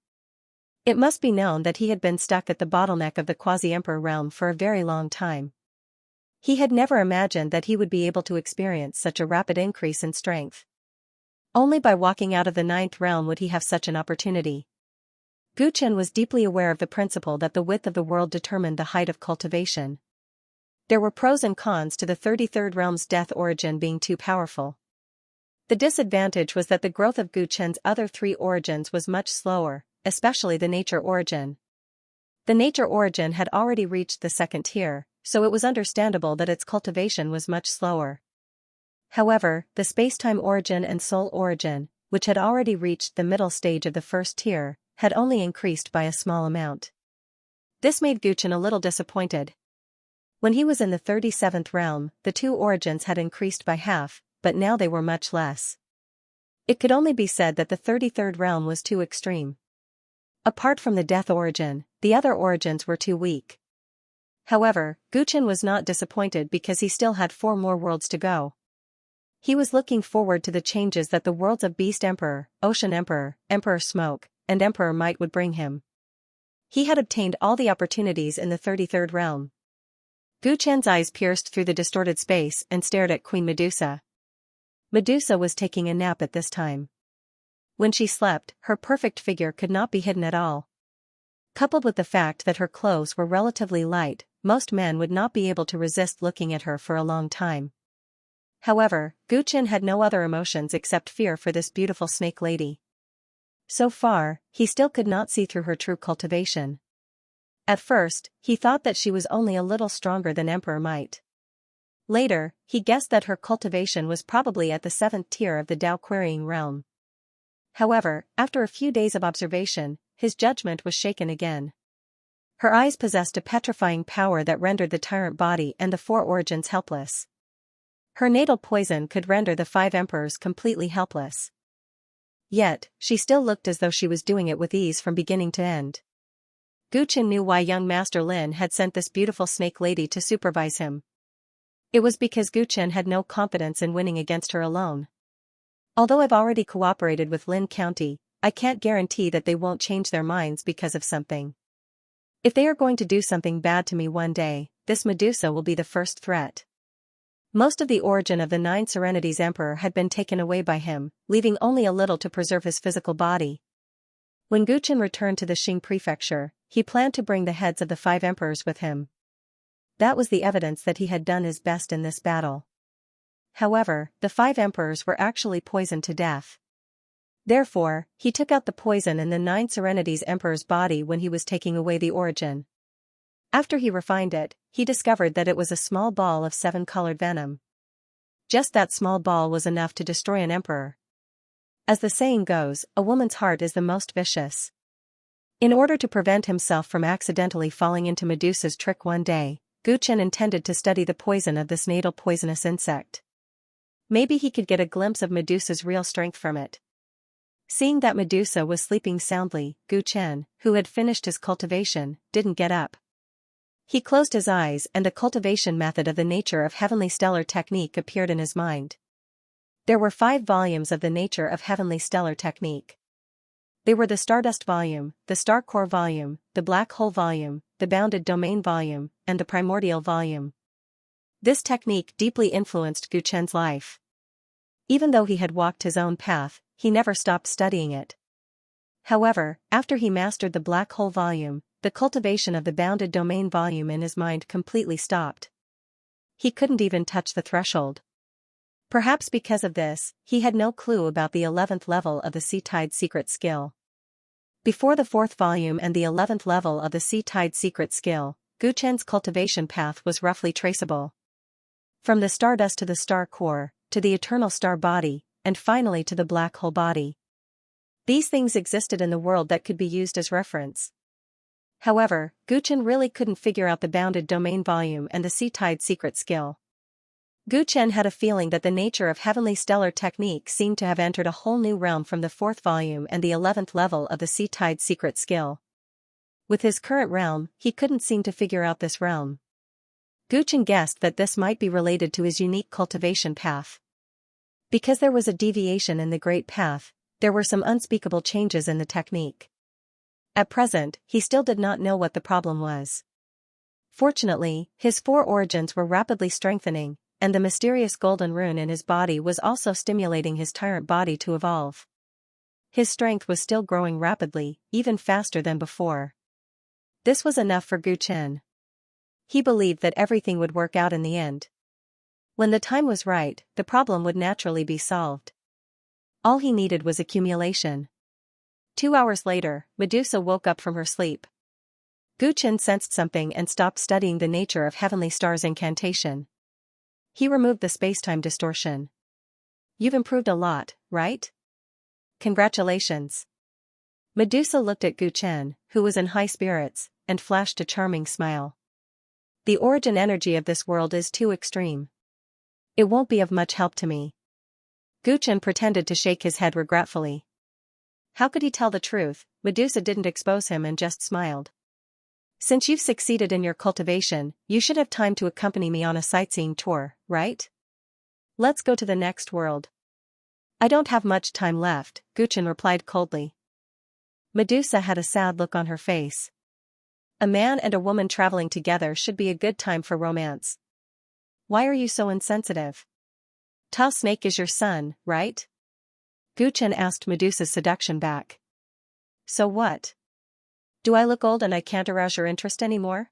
It must be known that he had been stuck at the bottleneck of the quasi-emperor realm for a very long time. He had never imagined that he would be able to experience such a rapid increase in strength. Only by walking out of the 9th realm would he have such an opportunity. Gu Chen was deeply aware of the principle that the width of the world determined the height of cultivation. There were pros and cons to the 33rd realm's death origin being too powerful. The disadvantage was that the growth of Gu Chen's other 3 origins was much slower, especially the nature origin. The nature origin had already reached the 2nd tier, so it was understandable that its cultivation was much slower. However, the spacetime origin and soul origin, which had already reached the middle stage of the 1st tier, had only increased by a small amount. This made Gu Chen a little disappointed. When he was in the 37th realm, the 2 origins had increased by half, but now they were much less. It could only be said that the 33rd realm was too extreme. Apart from the death origin, the other origins were too weak. However, Gu Chen was not disappointed because he still had 4 more worlds to go. He was looking forward to the changes that the worlds of Beast Emperor, Ocean Emperor, Emperor Smoke, and Emperor Might would bring him. He had obtained all the opportunities in the 33rd realm. Gu Chen's eyes pierced through the distorted space and stared at Queen Medusa. Medusa was taking a nap at this time. When she slept, her perfect figure could not be hidden at all. Coupled with the fact that her clothes were relatively light, most men would not be able to resist looking at her for a long time. However, Gu Chen had no other emotions except fear for this beautiful snake lady. So far, he still could not see through her true cultivation. At first, he thought that she was only a little stronger than Emperor Might. Later, he guessed that her cultivation was probably at the 7th tier of the Dao Querying realm. However, after a few days of observation, his judgment was shaken again. Her eyes possessed a petrifying power that rendered the tyrant body and the 4 origins helpless. Her natal poison could render the 5 emperors completely helpless. Yet, she still looked as though she was doing it with ease from beginning to end. Gu Chen knew why young Master Lin had sent this beautiful snake lady to supervise him. It was because Gu Chen had no confidence in winning against her alone. Although I've already cooperated with Lin County, I can't guarantee that they won't change their minds because of something. If they are going to do something bad to me one day, this Medusa will be the first threat. Most of the origin of the 9 Serenities Emperor had been taken away by him, leaving only a little to preserve his physical body. When Gu Chen returned to the Qing prefecture, he planned to bring the heads of the 5 emperors with him. That was the evidence that he had done his best in this battle. However, the 5 emperors were actually poisoned to death. Therefore, he took out the poison in the 9 Serenities Emperor's body when he was taking away the origin. After he refined it, he discovered that it was a small ball of 7-colored venom. Just that small ball was enough to destroy an emperor. As the saying goes, a woman's heart is the most vicious. In order to prevent himself from accidentally falling into Medusa's trick one day, Gu Chen intended to study the poison of this natal poisonous insect. Maybe he could get a glimpse of Medusa's real strength from it. Seeing that Medusa was sleeping soundly, Gu Chen, who had finished his cultivation, didn't get up. He closed his eyes and a cultivation method of the nature of heavenly stellar technique appeared in his mind. There were 5 volumes of the nature of heavenly stellar technique. They were the Stardust volume, the Star Core volume, the Black Hole volume, the Bounded Domain volume, and the Primordial volume. This technique deeply influenced Gu Chen's life. Even though he had walked his own path, he never stopped studying it. However, after he mastered the Black Hole volume, the cultivation of the Bounded Domain volume in his mind completely stopped. He couldn't even touch the threshold. Perhaps because of this, he had no clue about the 11th level of the Sea Tide Secret skill. Before the 4th volume and the 11th level of the Sea Tide Secret skill, Gu Chen's cultivation path was roughly traceable. From the Stardust to the Star Core, to the Eternal Star Body, and finally to the Black Hole Body. These things existed in the world that could be used as reference. However, Gu Chen really couldn't figure out the Bounded Domain volume and the Sea Tide Secret skill. Gu Chen had a feeling that the nature of heavenly stellar technique seemed to have entered a whole new realm from the 4th volume and the 11th level of the Sea Tide Secret skill. With his current realm, he couldn't seem to figure out this realm. Gu Chen guessed that this might be related to his unique cultivation path. Because there was a deviation in the Great Path, there were some unspeakable changes in the technique. At present, he still did not know what the problem was. Fortunately, his four origins were rapidly strengthening, and the mysterious golden rune in his body was also stimulating his tyrant body to evolve. His strength was still growing rapidly, even faster than before. This was enough for Gu Chen. He believed that everything would work out in the end. When the time was right, the problem would naturally be solved. All he needed was accumulation. 2 hours later, Medusa woke up from her sleep. Gu Chen sensed something and stopped studying the nature of Heavenly Star's incantation. He removed the space-time distortion. "You've improved a lot, right? Congratulations." Medusa looked at Gu Chen, who was in high spirits, and flashed a charming smile. "The origin energy of this world is too extreme. It won't be of much help to me." Gu Chen pretended to shake his head regretfully. How could he tell the truth? Medusa didn't expose him and just smiled. "Since you've succeeded in your cultivation, you should have time to accompany me on a sightseeing tour, right? Let's go to the next world." "I don't have much time left," Gu Chen replied coldly. Medusa had a sad look on her face. A man and a woman traveling together should be a good time for romance. "Why are you so insensitive? Tao Snake is your son, right?" Gu Chen asked Medusa's seduction back. "So what? Do I look old and I can't arouse your interest anymore?"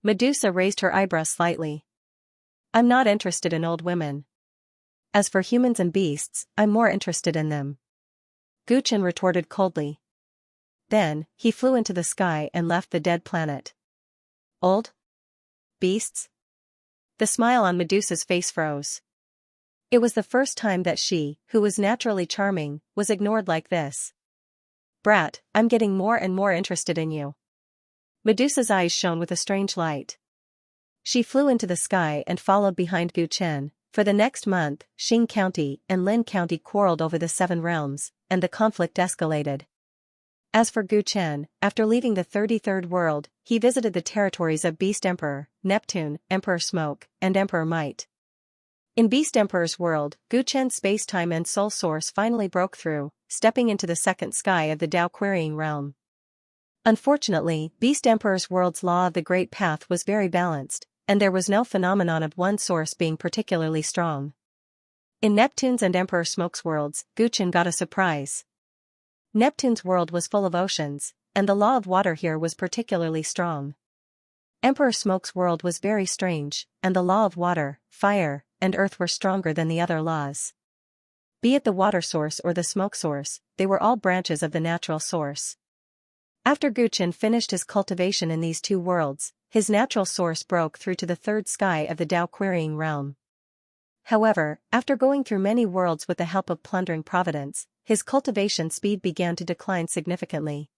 Medusa raised her eyebrows slightly. "I'm not interested in old women. As for humans and beasts, I'm more interested in them," Gu Chen retorted coldly. Then, he flew into the sky and left the dead planet. Old beasts? The smile on Medusa's face froze. It was the first time that she, who was naturally charming, was ignored like this. "Brat, I'm getting more and more interested in you." Medusa's eyes shone with a strange light. She flew into the sky and followed behind Gu Chen. For the next month, Xing County and Lin County quarreled over the 7 realms, and the conflict escalated. As for Gu Chen, after leaving the 33rd world, he visited the territories of Beast Emperor, Neptune, Emperor Smoke, and Emperor Might. In Beast Emperor's world, Gu Chen's space-time and soul source finally broke through, stepping into the second sky of the Tao Querying realm. Unfortunately, Beast Emperor's world's law of the Great Path was very balanced, and there was no phenomenon of one source being particularly strong. In Neptune's and Emperor Smoke's worlds, Gu Chen got a surprise. Neptune's world was full of oceans, and the law of water here was particularly strong. Emperor Smoke's world was very strange, and the law of water, fire, and earth were stronger than the other laws. Be it the water source or the smoke source, they were all branches of the natural source. After Gu Chen finished his cultivation in these two worlds, his natural source broke through to the third sky of the Tao Querying realm. However, after going through many worlds with the help of plundering providence, his cultivation speed began to decline significantly.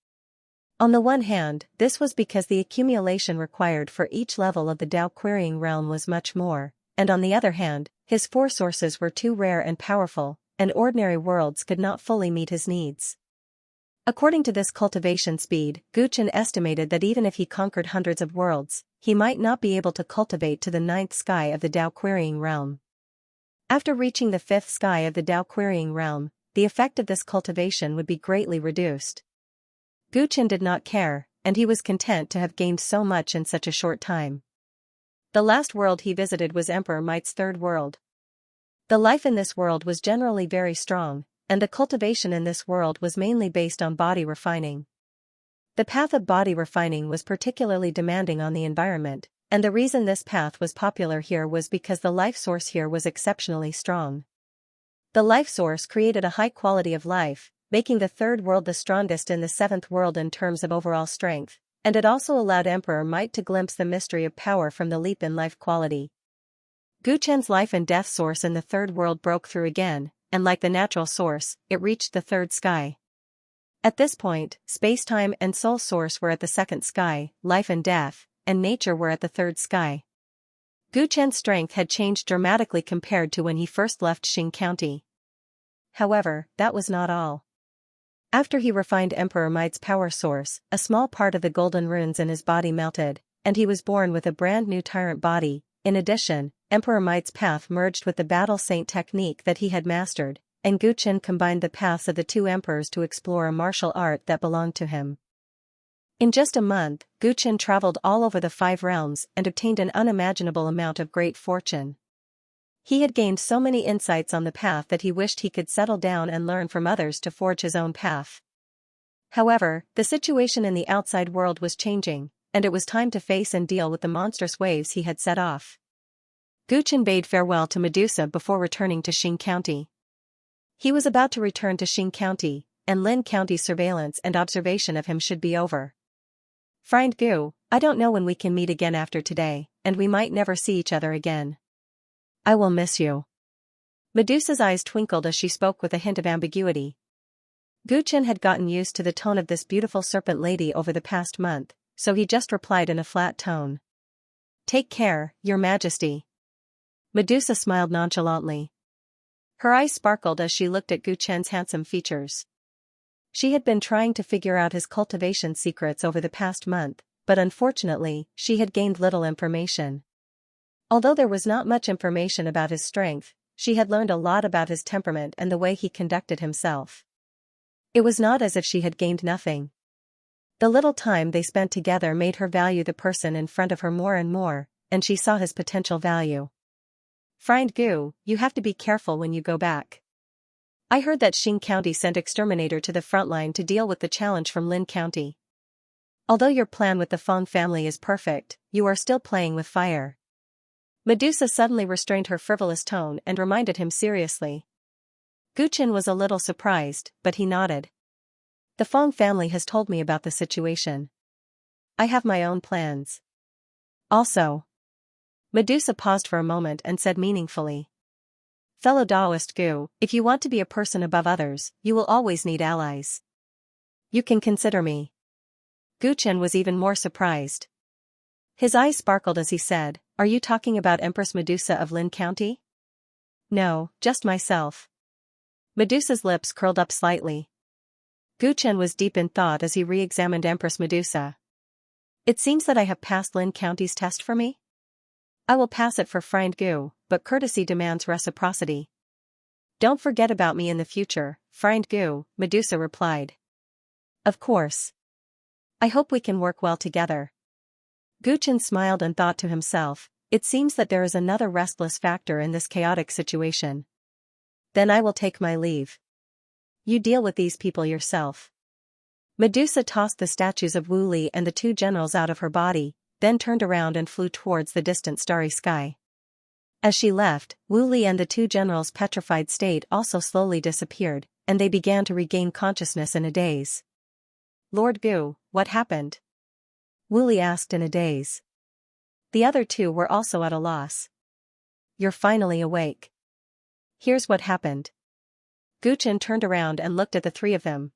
On the one hand, this was because the accumulation required for each level of the Tao Querying realm was much more, and on the other hand, his 4 sources were too rare and powerful, and ordinary worlds could not fully meet his needs. According to this cultivation speed, Gu Chen estimated that even if he conquered hundreds of worlds, he might not be able to cultivate to the 9th sky of the Tao Querying realm. After reaching the 5th sky of the Tao Querying realm, the effect of this cultivation would be greatly reduced. Gu Chen did not care, and he was content to have gained so much in such a short time. The last world he visited was Emperor Might's 3rd world. The life in this world was generally very strong, and the cultivation in this world was mainly based on body refining. The path of body refining was particularly demanding on the environment, and the reason this path was popular here was because the life source here was exceptionally strong. The life source created a high quality of life, making the 3rd world the strongest in the 7th world in terms of overall strength, and it also allowed Emperor Might to glimpse the mystery of power from the leap in life quality. Gu Chen's life and death source in the 3rd world broke through again, and like the natural source, it reached the 3rd sky. At this point, space-time and soul source were at the 2nd sky, life and death, and nature were at the 3rd sky. Gu Chen's strength had changed dramatically compared to when he first left Xing County. However, that was not all. After he refined Emperor Might's power source, a small part of the golden runes in his body melted, and he was born with a brand new tyrant body, In addition, Emperor Mite's path merged with the battle saint technique that he had mastered, and Gu Chen combined the paths of the two emperors to explore a martial art that belonged to him. In just a month, Gu Chen traveled all over the 5 realms and obtained an unimaginable amount of great fortune. He had gained so many insights on the path that he wished he could settle down and learn from others to forge his own path. However, the situation in the outside world was changing, and it was time to face and deal with the monstrous waves he had set off. Gu Chen bade farewell to Medusa before returning to Xing County. He was about to return to Xing County, and Lin County's surveillance and observation of him should be over. "Friend Gu, I don't know when we can meet again after today, and we might never see each other again. I will miss you." Medusa's eyes twinkled as she spoke with a hint of ambiguity. Gu Chen had gotten used to the tone of this beautiful serpent lady over the past month, so he just replied in a flat tone. "Take care, Your Majesty." Medusa smiled nonchalantly. Her eyes sparkled as she looked at Gu Chen's handsome features. She had been trying to figure out his cultivation secrets over the past month, but unfortunately, she had gained little information. Although there was not much information about his strength, she had learned a lot about his temperament and the way he conducted himself. It was not as if she had gained nothing. The little time they spent together made her value the person in front of her more and more, and she saw his potential value. "Friend Gu, you have to be careful when you go back. I heard that Xing County sent Exterminator to the front line to deal with the challenge from Lin County. Although your plan with the Feng family is perfect, you are still playing with fire." Medusa suddenly restrained her frivolous tone and reminded him seriously. Gu Chen was a little surprised, but he nodded. "The Feng family has told me about the situation. I have my own plans. Also." Medusa paused for a moment and said meaningfully. "Fellow Taoist Gu, if you want to be a person above others, you will always need allies. You can consider me." Gu Chen was even more surprised. His eyes sparkled as he said, "Are you talking about Empress Medusa of Lin County?" "No, just myself." Medusa's lips curled up slightly. Gu Chen was deep in thought as he re-examined Empress Medusa. "It seems that I have passed Lin County's test for me? I will pass it for Friend Gu, but courtesy demands reciprocity." "Don't forget about me in the future, Friend Gu," Medusa replied. "Of course. I hope we can work well together." Gu Chen smiled and thought to himself, "It seems that there is another restless factor in this chaotic situation. Then I will take my leave. You deal with these people yourself." Medusa tossed the statues of Wu Li and the 2 generals out of her body, then turned around and flew towards the distant starry sky. As she left, Wu Li and the 2 generals' petrified state also slowly disappeared, and they began to regain consciousness in a daze. "Lord Gu, what happened?" Wu Li asked in a daze. The other 2 were also at a loss. "You're finally awake. Here's what happened." Gu Chen turned around and looked at the 3 of them.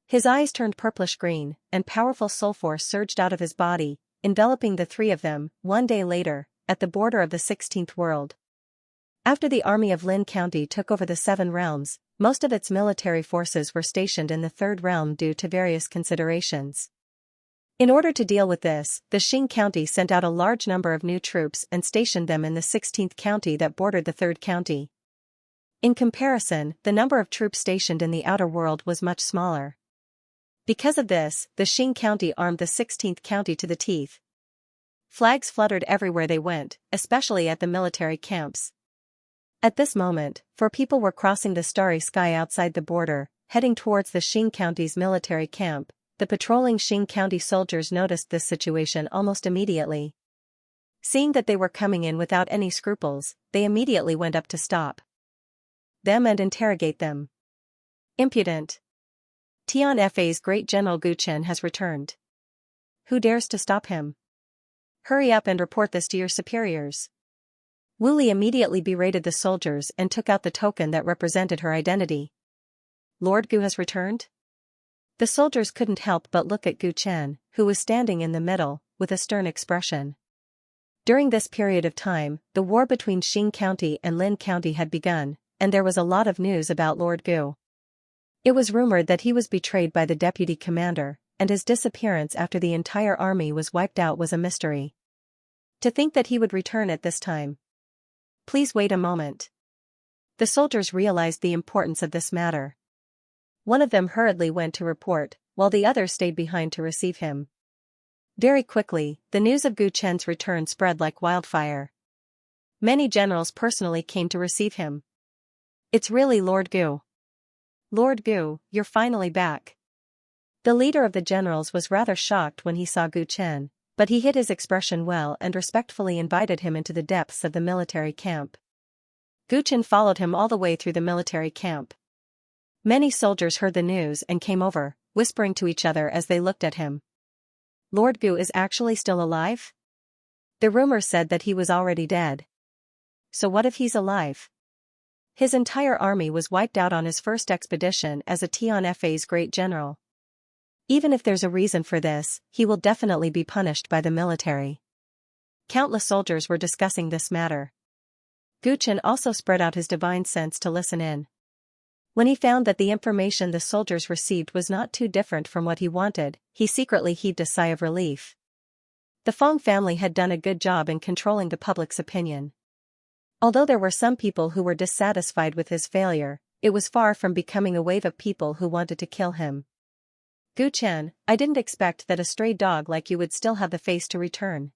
His eyes turned purplish green, and powerful soul force surged out of his body, enveloping the 3 of them. One day later, at the border of the 16th world. After the army of Lin County took over the 7 realms, most of its military forces were stationed in the 3rd realm due to various considerations. In order to deal with this, the Xing County sent out a large number of new troops and stationed them in the 16th county that bordered the 3rd county. In comparison, the number of troops stationed in the outer world was much smaller. Because of this, the Xing County armed the 16th county to the teeth. Flags fluttered everywhere they went, especially at the military camps. At this moment, 4 people were crossing the starry sky outside the border, heading towards the Xing County's military camp. The patrolling Xing County soldiers noticed this situation almost immediately. Seeing that they were coming in without any scruples, they immediately went up to stop them and interrogate them. "Impudent! Tian Fa's great general Gu Chen has returned. Who dares to stop him? Hurry up and report this to your superiors." Wu Li immediately berated the soldiers and took out the token that represented her identity. "Lord Gu has returned?" The soldiers couldn't help but look at Gu Chen, who was standing in the middle, with a stern expression. During this period of time, the war between Xing County and Lin County had begun, and there was a lot of news about Lord Gu. It was rumored that he was betrayed by the deputy commander, and his disappearance after the entire army was wiped out was a mystery. To think that he would return at this time. Please wait a moment. The soldiers realized the importance of this matter. One of them hurriedly went to report, while the other stayed behind to receive him. Very quickly, the news of Gu Chen's return spread like wildfire. Many generals personally came to receive him. It's really Lord Gu. Lord Gu, you're finally back. The leader of the generals was rather shocked when he saw Gu Chen, but he hid his expression well and respectfully invited him into the depths of the military camp. Gu Chen followed him all the way through the military camp. Many soldiers heard the news and came over, whispering to each other as they looked at him. Lord Gu is actually still alive? The rumor said that he was already dead. So what if he's alive? His entire army was wiped out on his first expedition as a Tianfa's great general. Even if there's a reason for this, he will definitely be punished by the military. Countless soldiers were discussing this matter. Gu Chen also spread out his divine sense to listen in. When he found that the information the soldiers received was not too different from what he wanted, he secretly heaved a sigh of relief. The Fong family had done a good job in controlling the public's opinion. Although there were some people who were dissatisfied with his failure, it was far from becoming a wave of people who wanted to kill him. Gu Chen, I didn't expect that a stray dog like you would still have the face to return.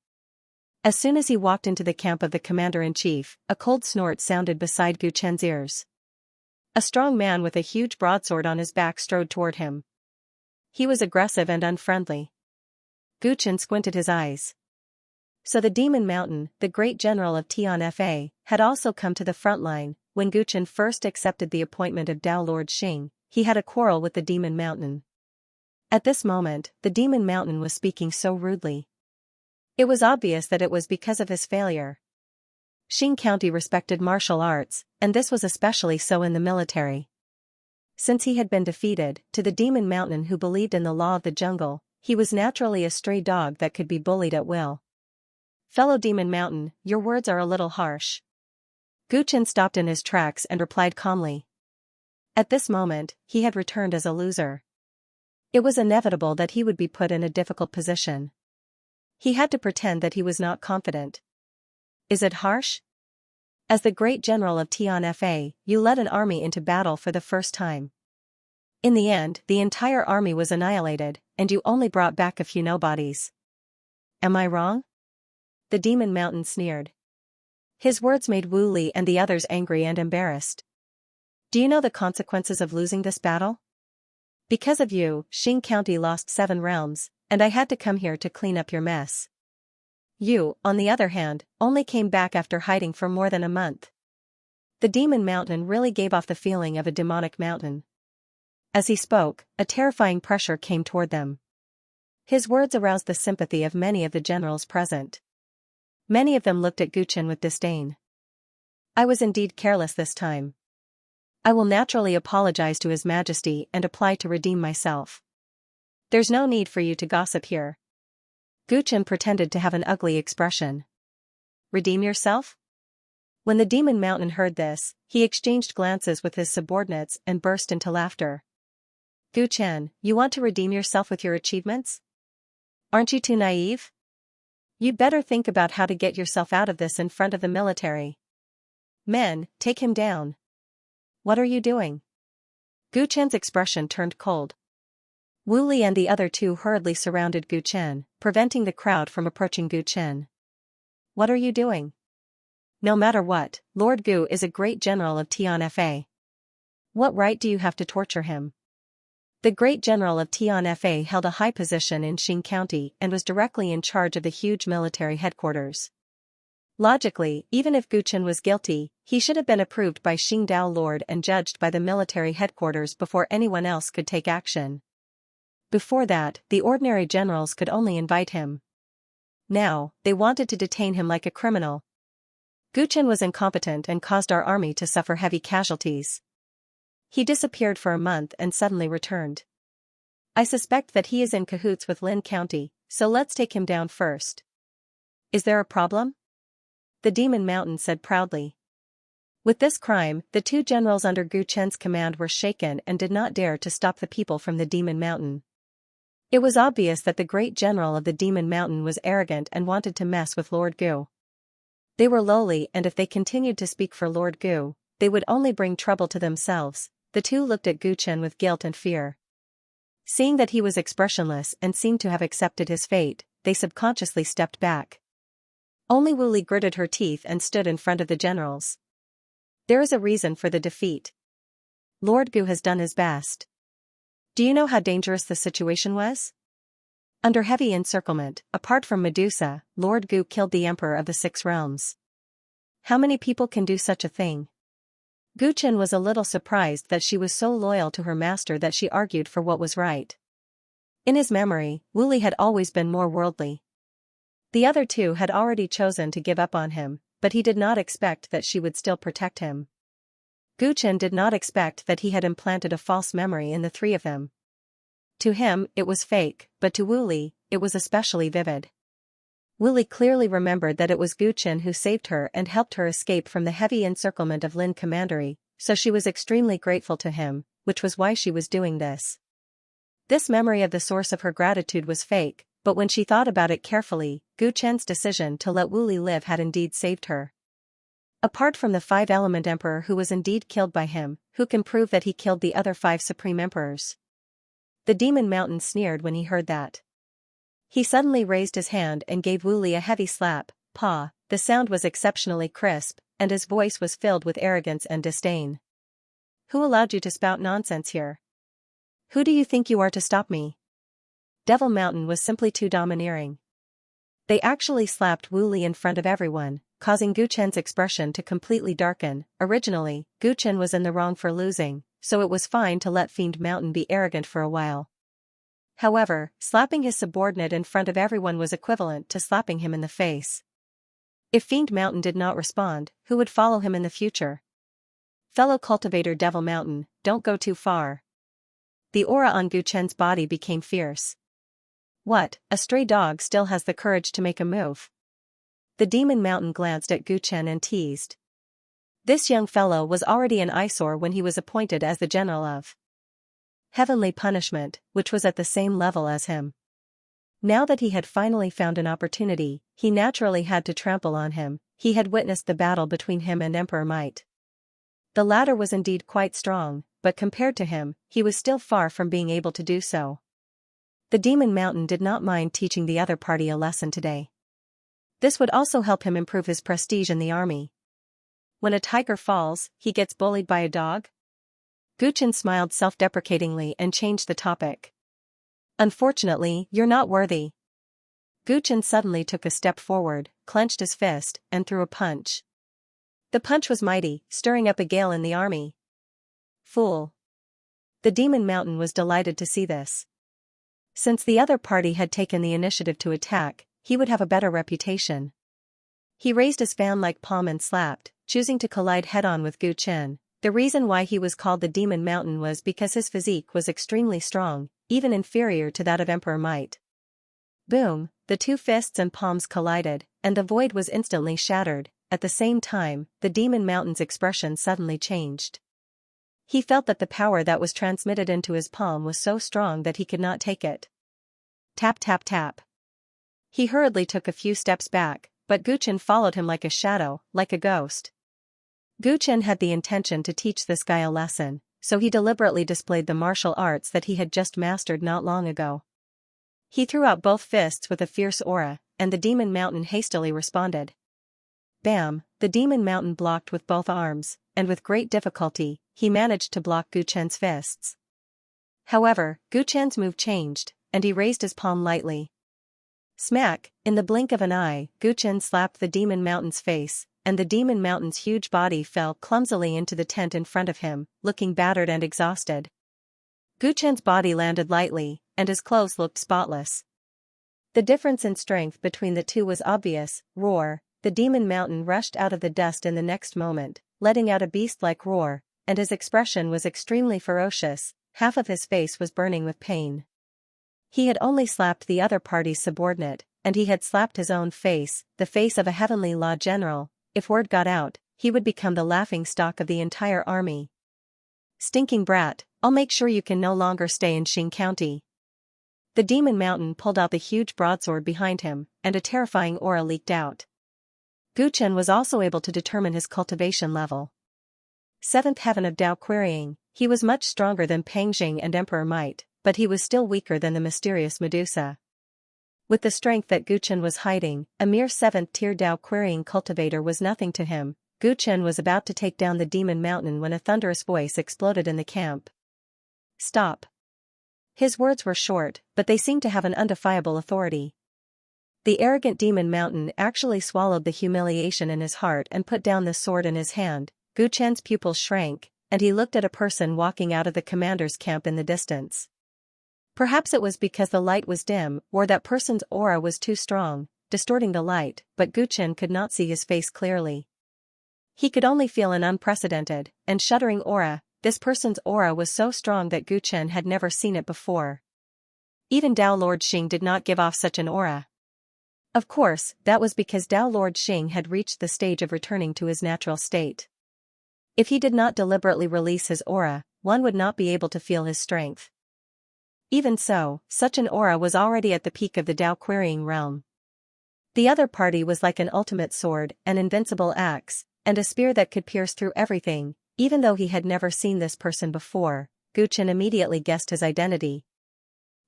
As soon as he walked into the camp of the commander-in-chief, a cold snort sounded beside Gu Chen's ears. A strong man with a huge broadsword on his back strode toward him. He was aggressive and unfriendly. Gu Chen squinted his eyes. So the Demon Mountain, the great general of Tianfa, had also come to the front line. When Gu Chen first accepted the appointment of Dao Lord Xing, he had a quarrel with the Demon Mountain. At this moment, the Demon Mountain was speaking so rudely. It was obvious that it was because of his failure. Xing County respected martial arts, and this was especially so in the military. Since he had been defeated, to the Demon Mountain who believed in the law of the jungle, he was naturally a stray dog that could be bullied at will. Fellow Demon Mountain, your words are a little harsh. Gu Chen stopped in his tracks and replied calmly. At this moment, he had returned as a loser. It was inevitable that he would be put in a difficult position. He had to pretend that he was not confident. Is it harsh? As the great general of Tianfa, you led an army into battle for the first time. In the end, the entire army was annihilated, and you only brought back a few nobodies. Am I wrong? The Demon Mountain sneered. His words made Wu Li and the others angry and embarrassed. Do you know the consequences of losing this battle? Because of you, Xing County lost 7 realms, and I had to come here to clean up your mess. You, on the other hand, only came back after hiding for more than a month. The Demon Mountain really gave off the feeling of a demonic mountain. As he spoke, a terrifying pressure came toward them. His words aroused the sympathy of many of the generals present. Many of them looked at Gu Chen with disdain. I was indeed careless this time. I will naturally apologize to His Majesty and apply to redeem myself. There's no need for you to gossip here. Gu Chen pretended to have an ugly expression. Redeem yourself? When the Demon Mountain heard this, he exchanged glances with his subordinates and burst into laughter. Gu Chen, you want to redeem yourself with your achievements? Aren't you too naive? You'd better think about how to get yourself out of this in front of the military. Men, take him down. What are you doing? Gu Chen's expression turned cold. Wu Li and the other 2 hurriedly surrounded Gu Chen, preventing the crowd from approaching Gu Chen. What are you doing? No matter what, Lord Gu is a great general of Tianfa. What right do you have to torture him? The great general of Tianfa held a high position in Xing County and was directly in charge of the huge military headquarters. Logically, even if Gu Chen was guilty, he should have been approved by Xing Dao Lord and judged by the military headquarters before anyone else could take action. Before that, the ordinary generals could only invite him. Now, they wanted to detain him like a criminal. Gu Chen was incompetent and caused our army to suffer heavy casualties. He disappeared for a month and suddenly returned. I suspect that he is in cahoots with Lin County, so let's take him down first. Is there a problem? The Demon Mountain said proudly. With this crime, the 2 generals under Gu Chen's command were shaken and did not dare to stop the people from the Demon Mountain. It was obvious that the great general of the Demon Mountain was arrogant and wanted to mess with Lord Gu. They were lowly, and if they continued to speak for Lord Gu, they would only bring trouble to themselves. The two looked at Gu Chen with guilt and fear. Seeing that he was expressionless and seemed to have accepted his fate, they subconsciously stepped back. Only Wu Li gritted her teeth and stood in front of the generals. There is a reason for the defeat. Lord Gu has done his best. Do you know how dangerous the situation was? Under heavy encirclement, apart from Medusa, Lord Gu killed the Emperor of the Six Realms. How many people can do such a thing? Gu Chen was a little surprised that she was so loyal to her master that she argued for what was right. In his memory, Wu Li had always been more worldly. The other two had already chosen to give up on him, but he did not expect that she would still protect him. Gu Chen did not expect that he had implanted a false memory in the three of them. To him, it was fake, but to Wu Li, it was especially vivid. Wu Li clearly remembered that it was Gu Chen who saved her and helped her escape from the heavy encirclement of Lin Commandery, so she was extremely grateful to him, which was why she was doing this. This memory of the source of her gratitude was fake, but when she thought about it carefully, Gu Chen's decision to let Wu Li live had indeed saved her. Apart from the five-element emperor who was indeed killed by him, who can prove that he killed the other five supreme emperors? The Demon Mountain sneered when he heard that. He suddenly raised his hand and gave Wu Li a heavy slap. "Pa." The sound was exceptionally crisp, and his voice was filled with arrogance and disdain. "Who allowed you to spout nonsense here? Who do you think you are to stop me?" Devil Mountain was simply too domineering. They actually slapped Wu Li in front of everyone, causing Gu Chen's expression to completely darken. Originally, Gu Chen was in the wrong for losing, so it was fine to let Fiend Mountain be arrogant for a while. However, slapping his subordinate in front of everyone was equivalent to slapping him in the face. If Fiend Mountain did not respond, who would follow him in the future? Fellow cultivator Devil Mountain, don't go too far. The aura on Gu Chen's body became fierce. What, a stray dog still has the courage to make a move? The Demon Mountain glanced at Gu Chen and teased. This young fellow was already an eyesore when he was appointed as the general of Heavenly Punishment, which was at the same level as him. Now that he had finally found an opportunity, he naturally had to trample on him. He had witnessed the battle between him and Emperor Might. The latter was indeed quite strong, but compared to him, he was still far from being able to do so. The Demon Mountain did not mind teaching the other party a lesson today. This would also help him improve his prestige in the army. When a tiger falls, he gets bullied by a dog? Gu Chen smiled self-deprecatingly and changed the topic. Unfortunately, you're not worthy. Gu Chen suddenly took a step forward, clenched his fist, and threw a punch. The punch was mighty, stirring up a gale in the army. Fool. The Demon Mountain was delighted to see this. Since the other party had taken the initiative to attack, he would have a better reputation. He raised his fan-like palm and slapped, choosing to collide head-on with Gu Chen. The reason why he was called the Demon Mountain was because his physique was extremely strong, even inferior to that of Emperor Might. Boom, the two fists and palms collided, and the void was instantly shattered. At the same time, the Demon Mountain's expression suddenly changed. He felt that the power that was transmitted into his palm was so strong that he could not take it. Tap tap tap. He hurriedly took a few steps back, but Gu Chen followed him like a shadow, like a ghost. Gu Chen had the intention to teach this guy a lesson, so he deliberately displayed the martial arts that he had just mastered not long ago. He threw out both fists with a fierce aura, and the Demon Mountain hastily responded. Bam, the Demon Mountain blocked with both arms, and with great difficulty, he managed to block Gu Chen's fists. However, Gu Chen's move changed, and he raised his palm lightly. Smack, in the blink of an eye, Gu Chen slapped the Demon Mountain's face, and the Demon Mountain's huge body fell clumsily into the tent in front of him, looking battered and exhausted. Gu Chen's body landed lightly, and his clothes looked spotless. The difference in strength between the two was obvious. Roar, the Demon Mountain rushed out of the dust in the next moment, letting out a beast-like roar, and his expression was extremely ferocious. Half of his face was burning with pain. He had only slapped the other party's subordinate, and he had slapped his own face, the face of a heavenly law general. If word got out, he would become the laughingstock of the entire army. Stinking brat, I'll make sure you can no longer stay in Xing County. The demon mountain pulled out the huge broadsword behind him, and a terrifying aura leaked out. Gu Chen was also able to determine his cultivation level. 7th Heaven of Dao Querying. He was much stronger than Pang Jing and Emperor Might, but he was still weaker than the mysterious Medusa. With the strength that Gu Chen was hiding, a mere 7th tier Dao Querying cultivator was nothing to him. Gu Chen was about to take down the demon mountain when a thunderous voice exploded in the camp. "Stop." His words were short, but they seemed to have an undefiable authority. The arrogant demon mountain actually swallowed the humiliation in his heart and put down the sword in his hand. Gu Chen's pupils shrank, and he looked at a person walking out of the commander's camp in the distance. Perhaps it was because the light was dim, or that person's aura was too strong, distorting the light, but Gu Chen could not see his face clearly. He could only feel an unprecedented and shuddering aura. This person's aura was so strong that Gu Chen had never seen it before. Even Dao Lord Xing did not give off such an aura. Of course, that was because Dao Lord Xing had reached the stage of returning to his natural state. If he did not deliberately release his aura, one would not be able to feel his strength. Even so, such an aura was already at the peak of the Dao Querying realm. The other party was like an ultimate sword, an invincible axe, and a spear that could pierce through everything. Even though he had never seen this person before, Gu Chen immediately guessed his identity.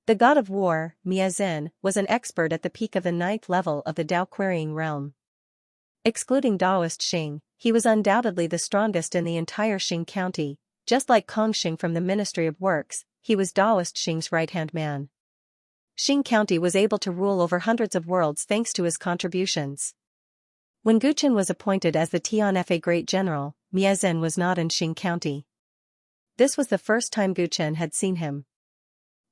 The god of war, Miazhen, was an expert at the peak of the 9th level of the Dao Querying realm. Excluding Daoist Xing, he was undoubtedly the strongest in the entire Xing county. Just like Kong Xing from the Ministry of Works, he was Daoist Xing's right-hand man. Xing County was able to rule over hundreds of worlds thanks to his contributions. When Gu Chen was appointed as the Tianfa Great General, Miazhen was not in Xing County. This was the first time Gu Chen had seen him.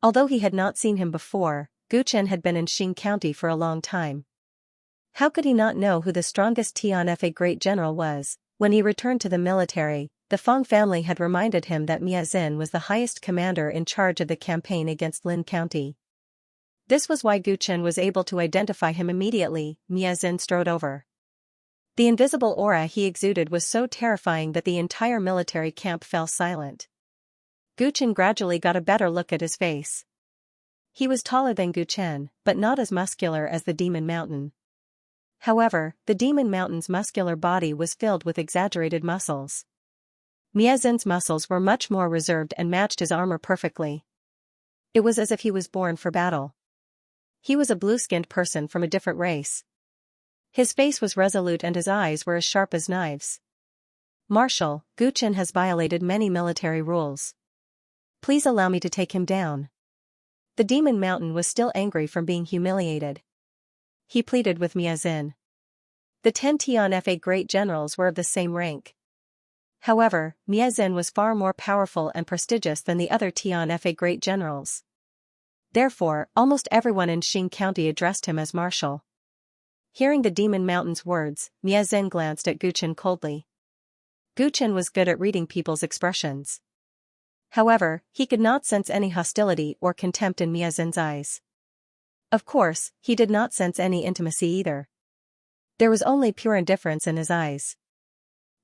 Although he had not seen him before, Gu Chen had been in Xing County for a long time. How could he not know who the strongest Tianfa Great General was? When he returned to the military, the Fong family had reminded him that Miazhen was the highest commander in charge of the campaign against Lin County. This was why Gu Chen was able to identify him immediately. Miazhen strode over. The invisible aura he exuded was so terrifying that the entire military camp fell silent. Gu Chen gradually got a better look at his face. He was taller than Gu Chen, but not as muscular as the Demon Mountain. However, the Demon Mountain's muscular body was filled with exaggerated muscles. Miazhen's muscles were much more reserved and matched his armor perfectly. It was as if he was born for battle. He was a blue-skinned person from a different race. His face was resolute and his eyes were as sharp as knives. "Marshal, Gu Chen has violated many military rules. Please allow me to take him down." The Demon Mountain was still angry from being humiliated. He pleaded with Miazhen. The 10 Tianfa Great Generals were of the same rank. However, Miazhen was far more powerful and prestigious than the other Tianfa Great Generals. Therefore, almost everyone in Xing County addressed him as Marshal. Hearing the Demon Mountain's words, Miazhen glanced at Gu Chen coldly. Gu Chen was good at reading people's expressions. However, he could not sense any hostility or contempt in Miazhen's eyes. Of course, he did not sense any intimacy either. There was only pure indifference in his eyes.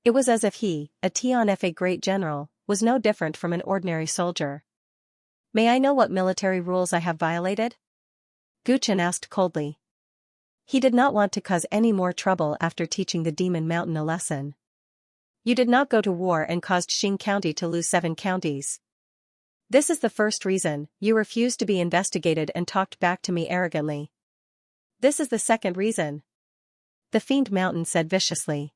It was as if he, a Tianfa Great General, was no different from an ordinary soldier. "May I know what military rules I have violated?" Gu Chen asked coldly. He did not want to cause any more trouble after teaching the Demon Mountain a lesson. "You did not go to war and caused Xing County to lose 7 counties. This is the first reason. You refused to be investigated and talked back to me arrogantly. This is the second reason," the Fiend Mountain said viciously.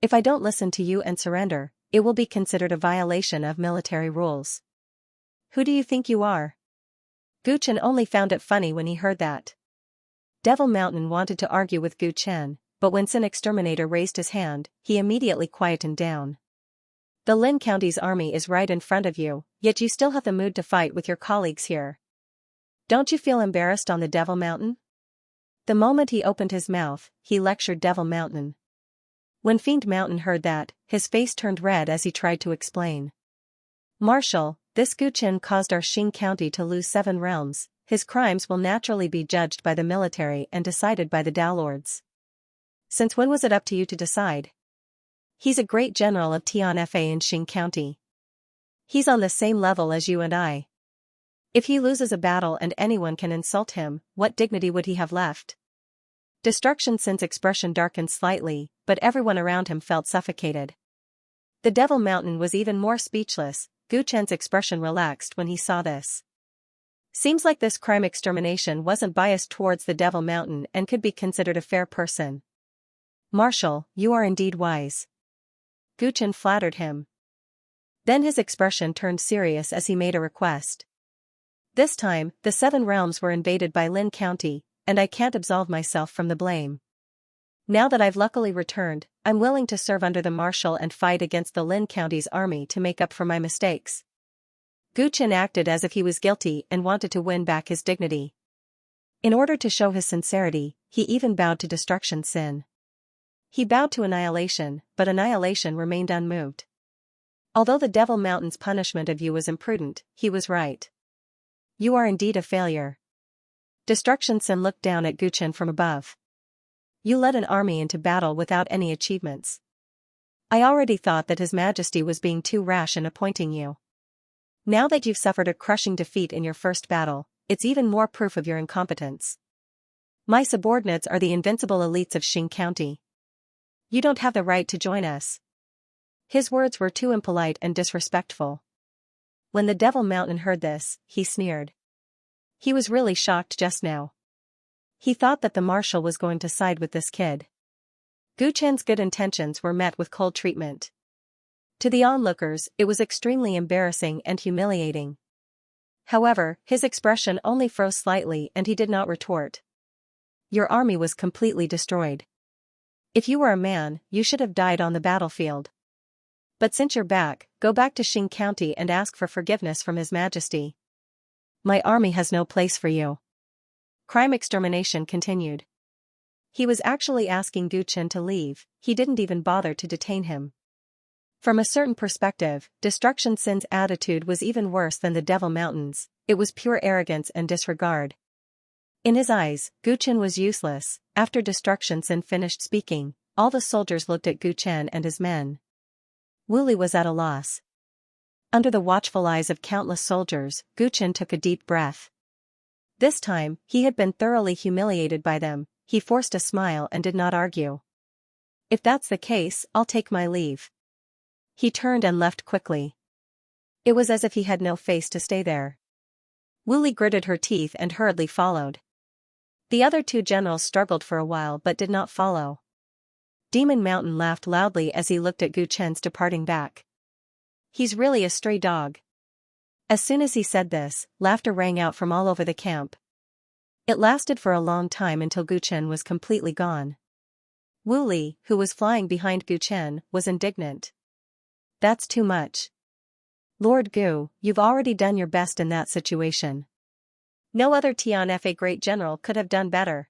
"If I don't listen to you and surrender, it will be considered a violation of military rules. Who do you think you are?" Gu Chen only found it funny when he heard that. Devil Mountain wanted to argue with Gu Chen, but when Sin Exterminator raised his hand, he immediately quietened down. "The Lin County's army is right in front of you, yet you still have the mood to fight with your colleagues here. Don't you feel embarrassed on the Devil Mountain?" The moment he opened his mouth, he lectured Devil Mountain. When Fiend Mountain heard that, his face turned red as he tried to explain. "Marshal, this Gu Chen caused our Xing County to lose 7 realms. His crimes will naturally be judged by the military and decided by the Dao Lords. Since when was it up to you to decide? He's a great general of Tianfa in Xing County. He's on the same level as you and I. If he loses a battle and anyone can insult him, what dignity would he have left? Destruction Sin's expression darkened slightly, but everyone around him felt suffocated. The Devil Mountain was even more speechless. Gu Chen's expression relaxed when he saw this. Seems like this crime extermination wasn't biased towards the Devil Mountain and could be considered a fair person. Marshal, you are indeed wise. Gu Chen flattered him. Then his expression turned serious as he made a request. This time, the 7 realms were invaded by Lin County, and I can't absolve myself from the blame. Now that I've luckily returned, I'm willing to serve under the marshal and fight against the Lin County's army to make up for my mistakes. Gu Chen acted as if he was guilty and wanted to win back his dignity. In order to show his sincerity, he even bowed to Destruction Sin. He bowed to Annihilation, but Annihilation remained unmoved. Although the Devil Mountain's punishment of you was imprudent, he was right. You are indeed a failure. Destruction Sin looked down at Gu Chen from above. You led an army into battle without any achievements. I already thought that His Majesty was being too rash in appointing you. Now that you've suffered a crushing defeat in your first battle, it's even more proof of your incompetence. My subordinates are the invincible elites of Xing County. You don't have the right to join us. His words were too impolite and disrespectful. When the Devil Mountain heard this, he sneered. He was really shocked just now. He thought that the marshal was going to side with this kid. Gu Chen's good intentions were met with cold treatment. To the onlookers, it was extremely embarrassing and humiliating. However, his expression only froze slightly and he did not retort. Your army was completely destroyed. If you were a man, you should have died on the battlefield. But since you're back, go back to Xing County and ask for forgiveness from His Majesty. My army has no place for you. Crime extermination continued. He was actually asking Gu Chen to leave, he didn't even bother to detain him. From a certain perspective, Destruction Sin's attitude was even worse than the Devil Mountain's, it was pure arrogance and disregard. In his eyes, Gu Chen was useless. After Destruction Sin finished speaking, all the soldiers looked at Gu Chen and his men. Wu Li was at a loss. Under the watchful eyes of countless soldiers, Gu Chen took a deep breath. This time, he had been thoroughly humiliated by them, he forced a smile and did not argue. If that's the case, I'll take my leave. He turned and left quickly. It was as if he had no face to stay there. Wu Li gritted her teeth and hurriedly followed. The other 2 generals struggled for a while but did not follow. Demon Mountain laughed loudly as he looked at Gu Chen's departing back. He's really a stray dog. As soon as he said this, laughter rang out from all over the camp. It lasted for a long time until Gu Chen was completely gone. Wu Li, who was flying behind Gu Chen, was indignant. That's too much. Lord Gu, you've already done your best in that situation. No other Tianfa great general could have done better.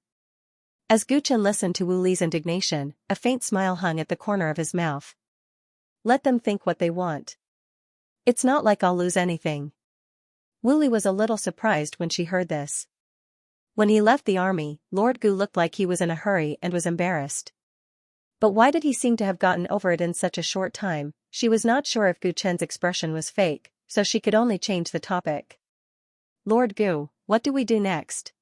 As Gu Chen listened to Wu Li's indignation, a faint smile hung at the corner of his mouth. Let them think what they want. It's not like I'll lose anything. Wu Li was a little surprised when she heard this. When he left the army, Lord Gu looked like he was in a hurry and was embarrassed. But why did he seem to have gotten over it in such a short time? She was not sure if Gu Chen's expression was fake, so she could only change the topic. Lord Gu, what do we do next?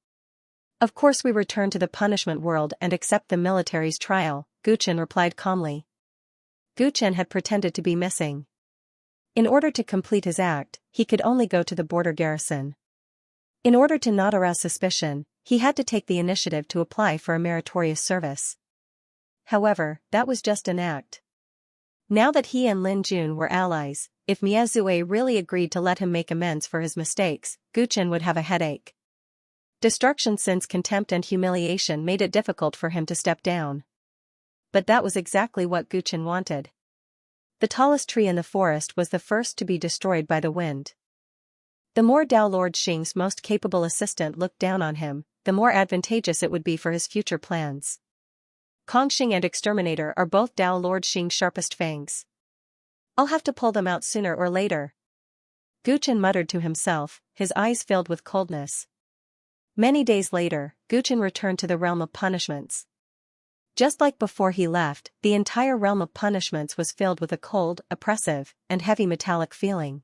Of course we return to the punishment world and accept the military's trial, Gu Chen replied calmly. Gu Chen had pretended to be missing. In order to complete his act, he could only go to the border garrison. In order to not arouse suspicion, he had to take the initiative to apply for a meritorious service. However, that was just an act. Now that he and Lin Jun were allies, if Miezue really agreed to let him make amends for his mistakes, Gu Chen would have a headache. Destruction Sin's contempt and humiliation made it difficult for him to step down. But that was exactly what Gu Chen wanted. The tallest tree in the forest was the first to be destroyed by the wind. The more Dao Lord Xing's most capable assistant looked down on him, the more advantageous it would be for his future plans. Kongxing and Exterminator are both Dao Lord Xing's sharpest fangs. I'll have to pull them out sooner or later. Gu Chen muttered to himself, his eyes filled with coldness. Many days later, Gu Chen returned to the realm of punishments. Just like before he left, the entire realm of punishments was filled with a cold, oppressive, and heavy metallic feeling.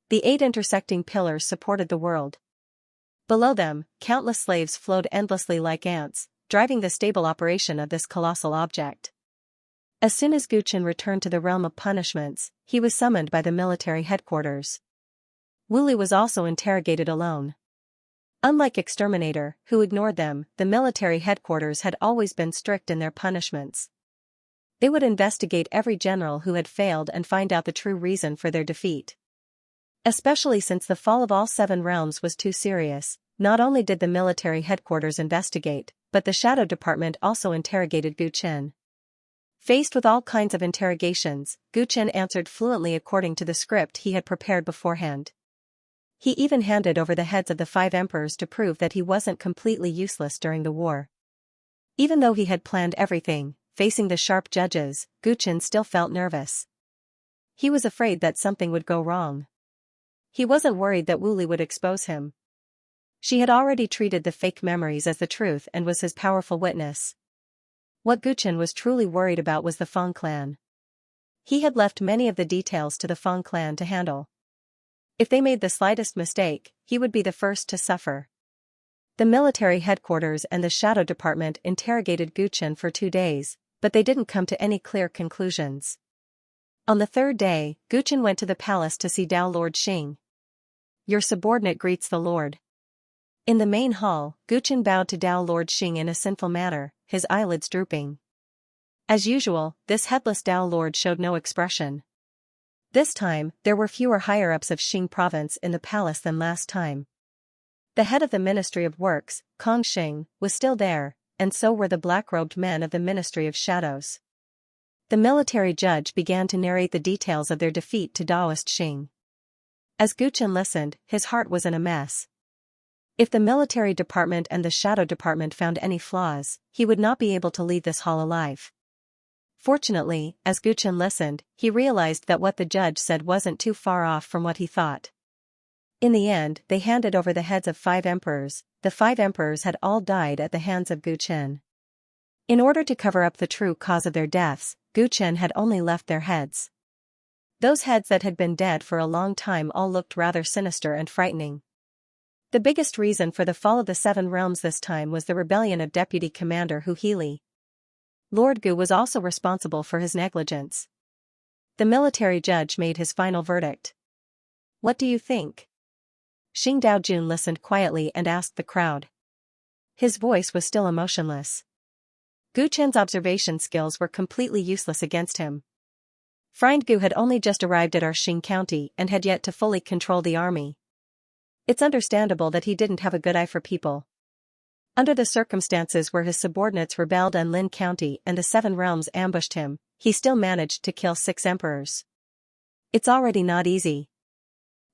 The 8 intersecting pillars supported the world. Below them, countless slaves flowed endlessly like ants, driving the stable operation of this colossal object. As soon as Guchen returned to the realm of punishments, he was summoned by the military headquarters. Wuli was also interrogated alone. Unlike Exterminator, who ignored them, the military headquarters had always been strict in their punishments. They would investigate every general who had failed and find out the true reason for their defeat. Especially since the fall of all 7 realms was too serious, not only did the military headquarters investigate, but the Shadow Department also interrogated Guchen. Faced with all kinds of interrogations, Guchen answered fluently according to the script he had prepared beforehand. He even handed over the heads of the 5 emperors to prove that he wasn't completely useless during the war. Even though he had planned everything, facing the sharp judges, Guchen still felt nervous. He was afraid that something would go wrong. He wasn't worried that Wuli would expose him. She had already treated the fake memories as the truth and was his powerful witness. What Guchen was truly worried about was the Feng clan. He had left many of the details to the Feng clan to handle. If they made the slightest mistake, he would be the first to suffer. The military headquarters and the Shadow Department interrogated Guchen for 2 days, but they didn't come to any clear conclusions. On the 3rd day, Guchen went to the palace to see Tao Lord Xing. Your subordinate greets the Lord. In the main hall, Guchen bowed to Tao Lord Xing in a sinful manner, his eyelids drooping. As usual, this headless Tao Lord showed no expression. This time, there were fewer higher-ups of Xing province in the palace than last time. The head of the Ministry of Works, Kong Xing, was still there, and so were the black-robed men of the Ministry of Shadows. The military judge began to narrate the details of their defeat to Daoist Xing. As Guchen listened, his heart was in a mess. If the military department and the Shadow Department found any flaws, he would not be able to leave this hall alive. Fortunately, as Guchen listened, he realized that what the judge said wasn't too far off from what he thought. In the end, they handed over the heads of 5 emperors. The 5 emperors had all died at the hands of Guchen. In order to cover up the true cause of their deaths, Guchen had only left their heads. Those heads that had been dead for a long time all looked rather sinister and frightening. The biggest reason for the fall of the 7 realms this time was the rebellion of Deputy Commander Hu Healy. Lord Gu was also responsible for his negligence. The military judge made his final verdict. What do you think? Xing Daojun listened quietly and asked the crowd. His voice was still emotionless. Guchen's observation skills were completely useless against him. Friend Gu had only just arrived at our Xing County and had yet to fully control the army. It's understandable that he didn't have a good eye for people. Under the circumstances where his subordinates rebelled and Lin County and the 7 realms ambushed him, he still managed to kill 6 emperors. It's already not easy.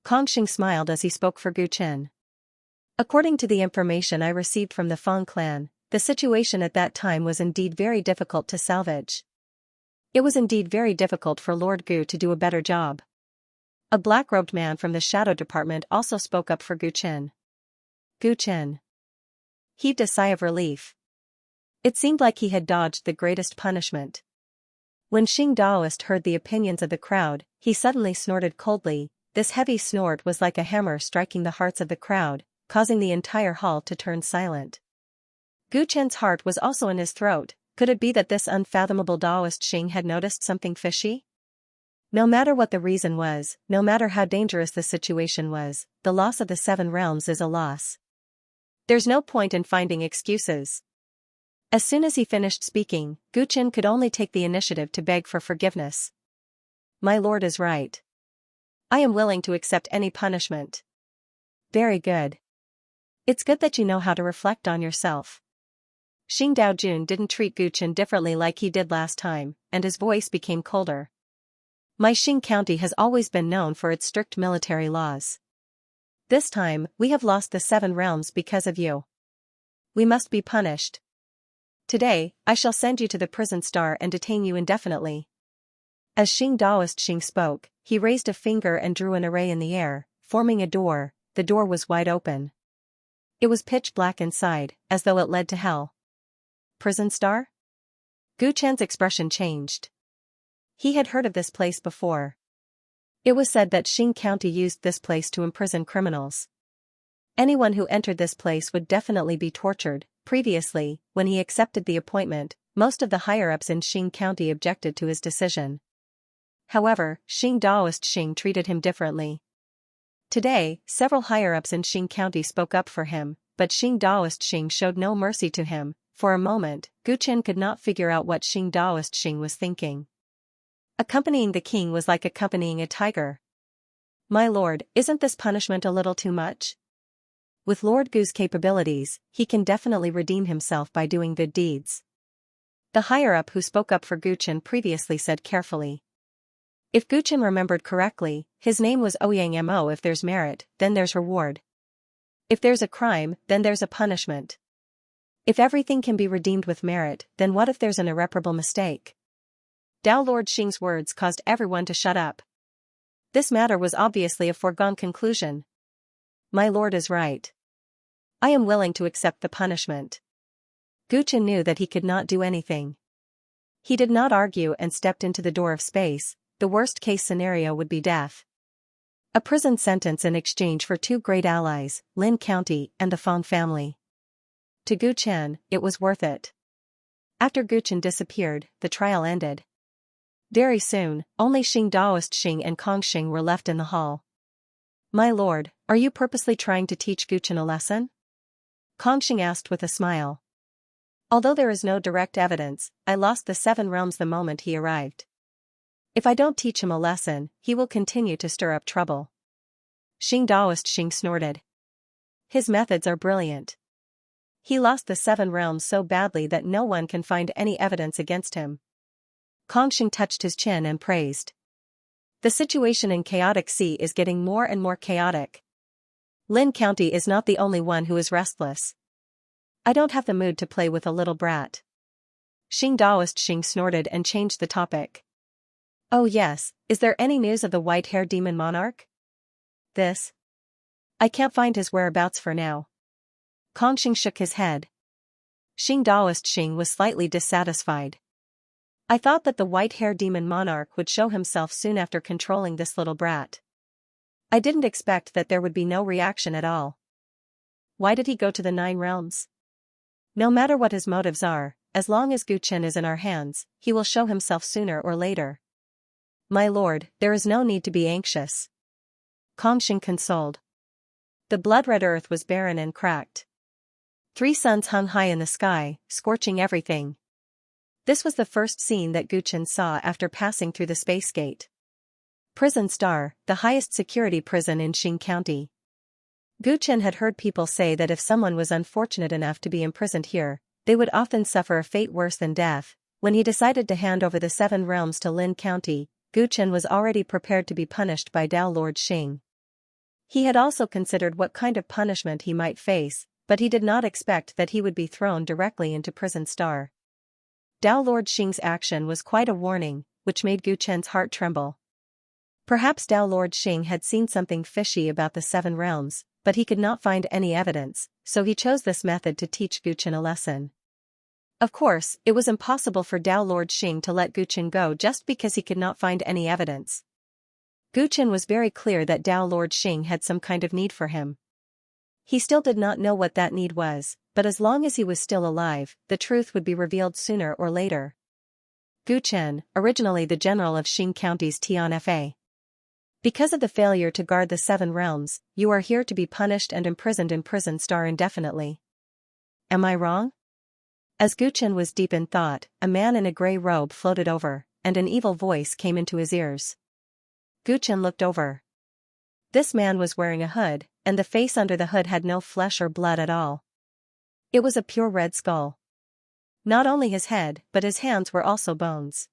Kong Xing smiled as he spoke for Guchen. According to the information I received from the Feng clan, the situation at that time was indeed very difficult to salvage. It was indeed very difficult for Lord Gu to do a better job. A black-robed man from the Shadow Department also spoke up for Guchen. Guchen heaved a sigh of relief. It seemed like he had dodged the greatest punishment. When Xing Daoist heard the opinions of the crowd, he suddenly snorted coldly. This heavy snort was like a hammer striking the hearts of the crowd, causing the entire hall to turn silent. Guchen's heart was also in his throat. Could it be that this unfathomable Daoist Xing had noticed something fishy? No matter what the reason was, no matter how dangerous the situation was, the loss of the 7 realms is a loss. There's no point in finding excuses. As soon as he finished speaking, Guchen could only take the initiative to beg for forgiveness. My lord is right. I am willing to accept any punishment. Very good. It's good that you know how to reflect on yourself. Xing Daojun didn't treat Guchen differently like he did last time, and his voice became colder. My Xing County has always been known for its strict military laws. This time, we have lost the 7 realms because of you. We must be punished. Today, I shall send you to the prison star and detain you indefinitely. As Xing Daoist Xing spoke, he raised a finger and drew an array in the air, forming a door. The door was wide open. It was pitch black inside, as though it led to hell. Prison star? Guchen's expression changed. He had heard of this place before. It was said that Xing County used this place to imprison criminals. Anyone who entered this place would definitely be tortured. Previously, when he accepted the appointment, most of the higher-ups in Xing County objected to his decision. However, Xing Daoist Xing treated him differently. Today, several higher-ups in Xing County spoke up for him, but Xing Daoist Xing showed no mercy to him. For a moment, Gu Chen could not figure out what Xing Daoist Xing was thinking. Accompanying the king was like accompanying a tiger. My lord, isn't this punishment a little too much? With Lord Gu's capabilities, he can definitely redeem himself by doing good deeds. The higher-up who spoke up for Gu Chen previously said carefully. If Gu Chen remembered correctly, his name was Ouyang Mo. If there's merit, then there's reward. If there's a crime, then there's a punishment. If everything can be redeemed with merit, then what if there's an irreparable mistake? Dao Lord Xing's words caused everyone to shut up. This matter was obviously a foregone conclusion. My lord is right. I am willing to accept the punishment. Gu Chen knew that he could not do anything. He did not argue and stepped into the door of space. The worst-case scenario would be death. A prison sentence in exchange for two great allies, Lin County and the Fong family. To Gu Chen, it was worth it. After Gu Chen disappeared, the trial ended. Very soon, only Xing Daoist Xing and Kong Xing were left in the hall. My lord, are you purposely trying to teach Gu Chen a lesson? Kong Xing asked with a smile. Although there is no direct evidence, I lost the 7 realms the moment he arrived. If I don't teach him a lesson, he will continue to stir up trouble. Xing Daoist Xing snorted. His methods are brilliant. He lost the 7 realms so badly that no one can find any evidence against him. Kong Xing touched his chin and praised. The situation in Chaotic Sea is getting more and more chaotic. Lin County is not the only one who is restless. I don't have the mood to play with a little brat. Xing Daoist Xing snorted and changed the topic. Oh yes, is there any news of the white-haired demon monarch? This? I can't find his whereabouts for now. Kong Xing shook his head. Xing Daoist Xing was slightly dissatisfied. I thought that the white-haired demon monarch would show himself soon after controlling this little brat. I didn't expect that there would be no reaction at all. Why did he go to the 9 realms? No matter what his motives are, as long as Gu Chen is in our hands, he will show himself sooner or later. My lord, there is no need to be anxious. Kong Xing consoled. The blood-red earth was barren and cracked. 3 suns hung high in the sky, scorching everything. This was the first scene that Gu Chen saw after passing through the space gate. Prison Star, the highest security prison in Xing County. Gu Chen had heard people say that if someone was unfortunate enough to be imprisoned here, they would often suffer a fate worse than death. When he decided to hand over the 7 realms to Lin County, Gu Chen was already prepared to be punished by Dao Lord Xing. He had also considered what kind of punishment he might face, but he did not expect that he would be thrown directly into Prison Star. Dao Lord Xing's action was quite a warning, which made Gu Chen's heart tremble. Perhaps Dao Lord Xing had seen something fishy about the 7 realms, but he could not find any evidence, so he chose this method to teach Gu Chen a lesson. Of course, it was impossible for Dao Lord Xing to let Gu Chen go just because he could not find any evidence. Gu Chen was very clear that Dao Lord Xing had some kind of need for him. He still did not know what that need was, but as long as he was still alive, the truth would be revealed sooner or later. Gu Chen, originally the general of Xing County's Tian Fa. Because of the failure to guard the 7 realms, you are here to be punished and imprisoned in Prison Star indefinitely. Am I wrong? As Gu Chen was deep in thought, a man in a grey robe floated over, and an evil voice came into his ears. Gu Chen looked over. This man was wearing a hood, and the face under the hood had no flesh or blood at all. It was a pure red skull. Not only his head, but his hands were also bones.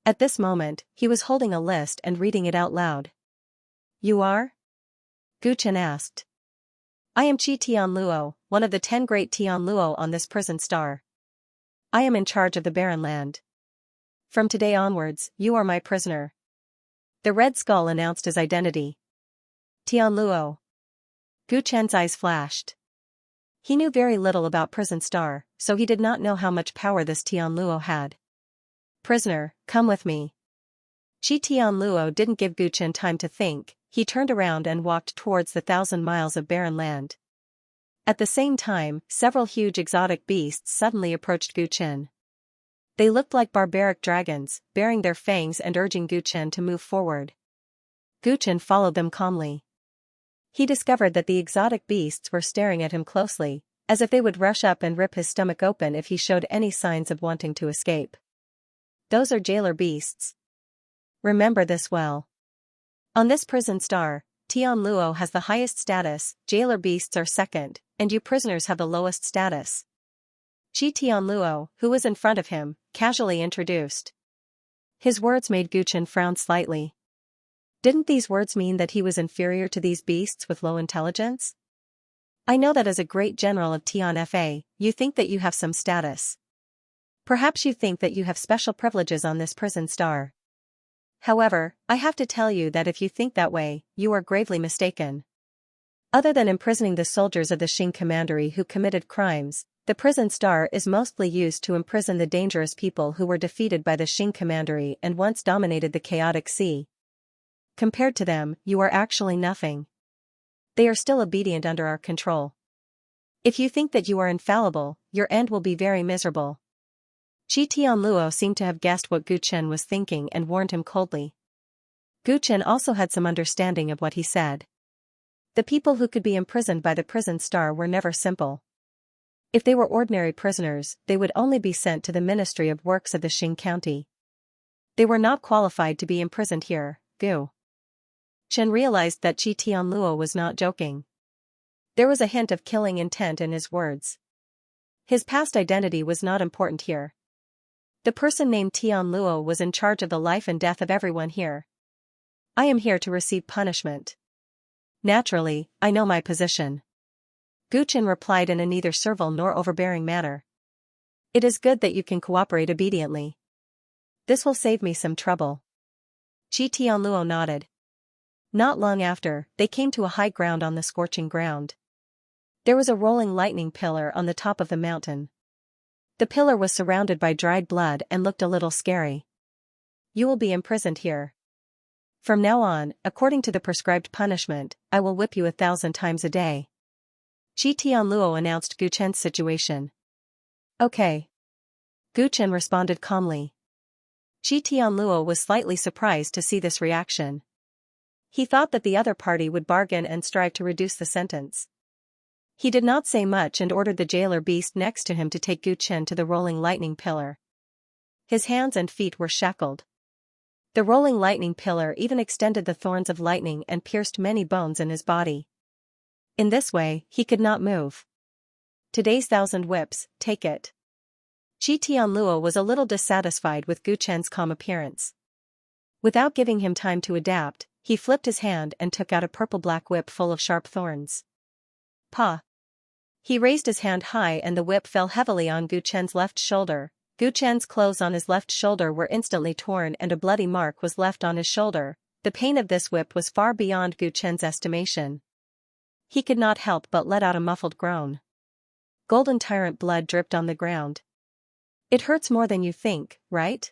At this moment, he was holding a list and reading it out loud. You are? Gu Chen asked. I am Qi Tianluo, one of the 10 great Tianluo on this Prison Star. I am in charge of the barren land. From today onwards, you are my prisoner. The red skull announced his identity. Tianluo. Gu Chen's eyes flashed. He knew very little about Prison Star, so he did not know how much power this Tianluo had. Prisoner, come with me. Qi Tianluo didn't give Gu Chen time to think, he turned around and walked towards the 1,000 miles of barren land. At the same time, several huge exotic beasts suddenly approached Gu Chen. They looked like barbaric dragons, baring their fangs and urging Gu Chen to move forward. Gu Chen followed them calmly. He discovered that the exotic beasts were staring at him closely, as if they would rush up and rip his stomach open if he showed any signs of wanting to escape. Those are jailer beasts. Remember this well. On this prison star, Tianluo has the highest status, jailer beasts are second, and you prisoners have the lowest status. Qi Tianluo, who was in front of him, casually introduced. His words made Gu Chen frown slightly. Didn't these words mean that he was inferior to these beasts with low intelligence? I know that as a great general of Tian Fa, you think that you have some status. Perhaps you think that you have special privileges on this prison star. However, I have to tell you that if you think that way, you are gravely mistaken. Other than imprisoning the soldiers of the Xing Commandery who committed crimes, the prison star is mostly used to imprison the dangerous people who were defeated by the Xing Commandery and once dominated the chaotic sea. Compared to them, you are actually nothing. They are still obedient under our control. If you think that you are infallible, your end will be very miserable. Qi Tianluo seemed to have guessed what Gu Chen was thinking and warned him coldly. Gu Chen also had some understanding of what he said. The people who could be imprisoned by the prison star were never simple. If they were ordinary prisoners, they would only be sent to the Ministry of Works of the Xing County. They were not qualified to be imprisoned here. Gu Chen realized that Qi Tianluo was not joking. There was a hint of killing intent in his words. His past identity was not important here. The person named Tianluo was in charge of the life and death of everyone here. I am here to receive punishment. Naturally, I know my position. Gu Chen replied in a neither servile nor overbearing manner. It is good that you can cooperate obediently. This will save me some trouble. Qi Tianluo nodded. Not long after, they came to a high ground on the scorching ground. There was a rolling lightning pillar on the top of the mountain. The pillar was surrounded by dried blood and looked a little scary. You will be imprisoned here. From now on, according to the prescribed punishment, I will whip you 1,000 times a day. Qi Tianluo announced Gu Chen's situation. Okay. Gu Chen responded calmly. Qi Tianluo was slightly surprised to see this reaction. He thought that the other party would bargain and strive to reduce the sentence. He did not say much and ordered the jailer beast next to him to take Gu Chen to the rolling lightning pillar. His hands and feet were shackled. The rolling lightning pillar even extended the thorns of lightning and pierced many bones in his body. In this way, he could not move. Today's 1,000 whips, take it. Qi Tianluo was a little dissatisfied with Gu Chen's calm appearance. Without giving him time to adapt, he flipped his hand and took out a purple-black whip full of sharp thorns. Pa! He raised his hand high and the whip fell heavily on Gu Chen's left shoulder. Gu Chen's clothes on his left shoulder were instantly torn and a bloody mark was left on his shoulder. The pain of this whip was far beyond Gu Chen's estimation. He could not help but let out a muffled groan. Golden Tyrant blood dripped on the ground. It hurts more than you think, right?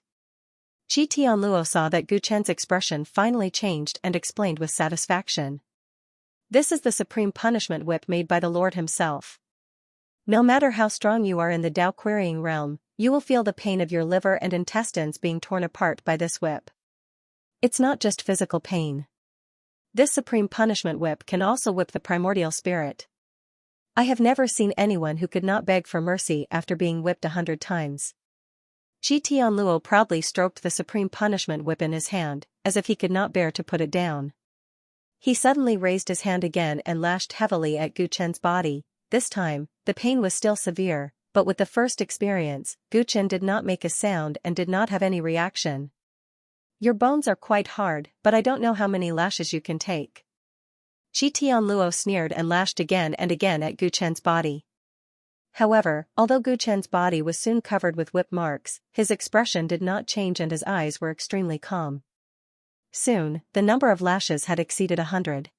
Qi Tianluo saw that Gu Chen's expression finally changed and explained with satisfaction. This is the supreme punishment whip made by the Lord himself. No matter how strong you are in the Tao querying realm, you will feel the pain of your liver and intestines being torn apart by this whip. It's not just physical pain. This supreme punishment whip can also whip the primordial spirit. I have never seen anyone who could not beg for mercy after being whipped 100 times. Qi Tianluo proudly stroked the supreme punishment whip in his hand, as if he could not bear to put it down. He suddenly raised his hand again and lashed heavily at Gu Chen's body. This time, the pain was still severe, but with the first experience, Gu Chen did not make a sound and did not have any reaction. Your bones are quite hard, but I don't know how many lashes you can take. Qi Tianluo sneered and lashed again and again at Gu Chen's body. However, although Gu Chen's body was soon covered with whip marks, his expression did not change and his eyes were extremely calm. Soon, the number of lashes had exceeded 100.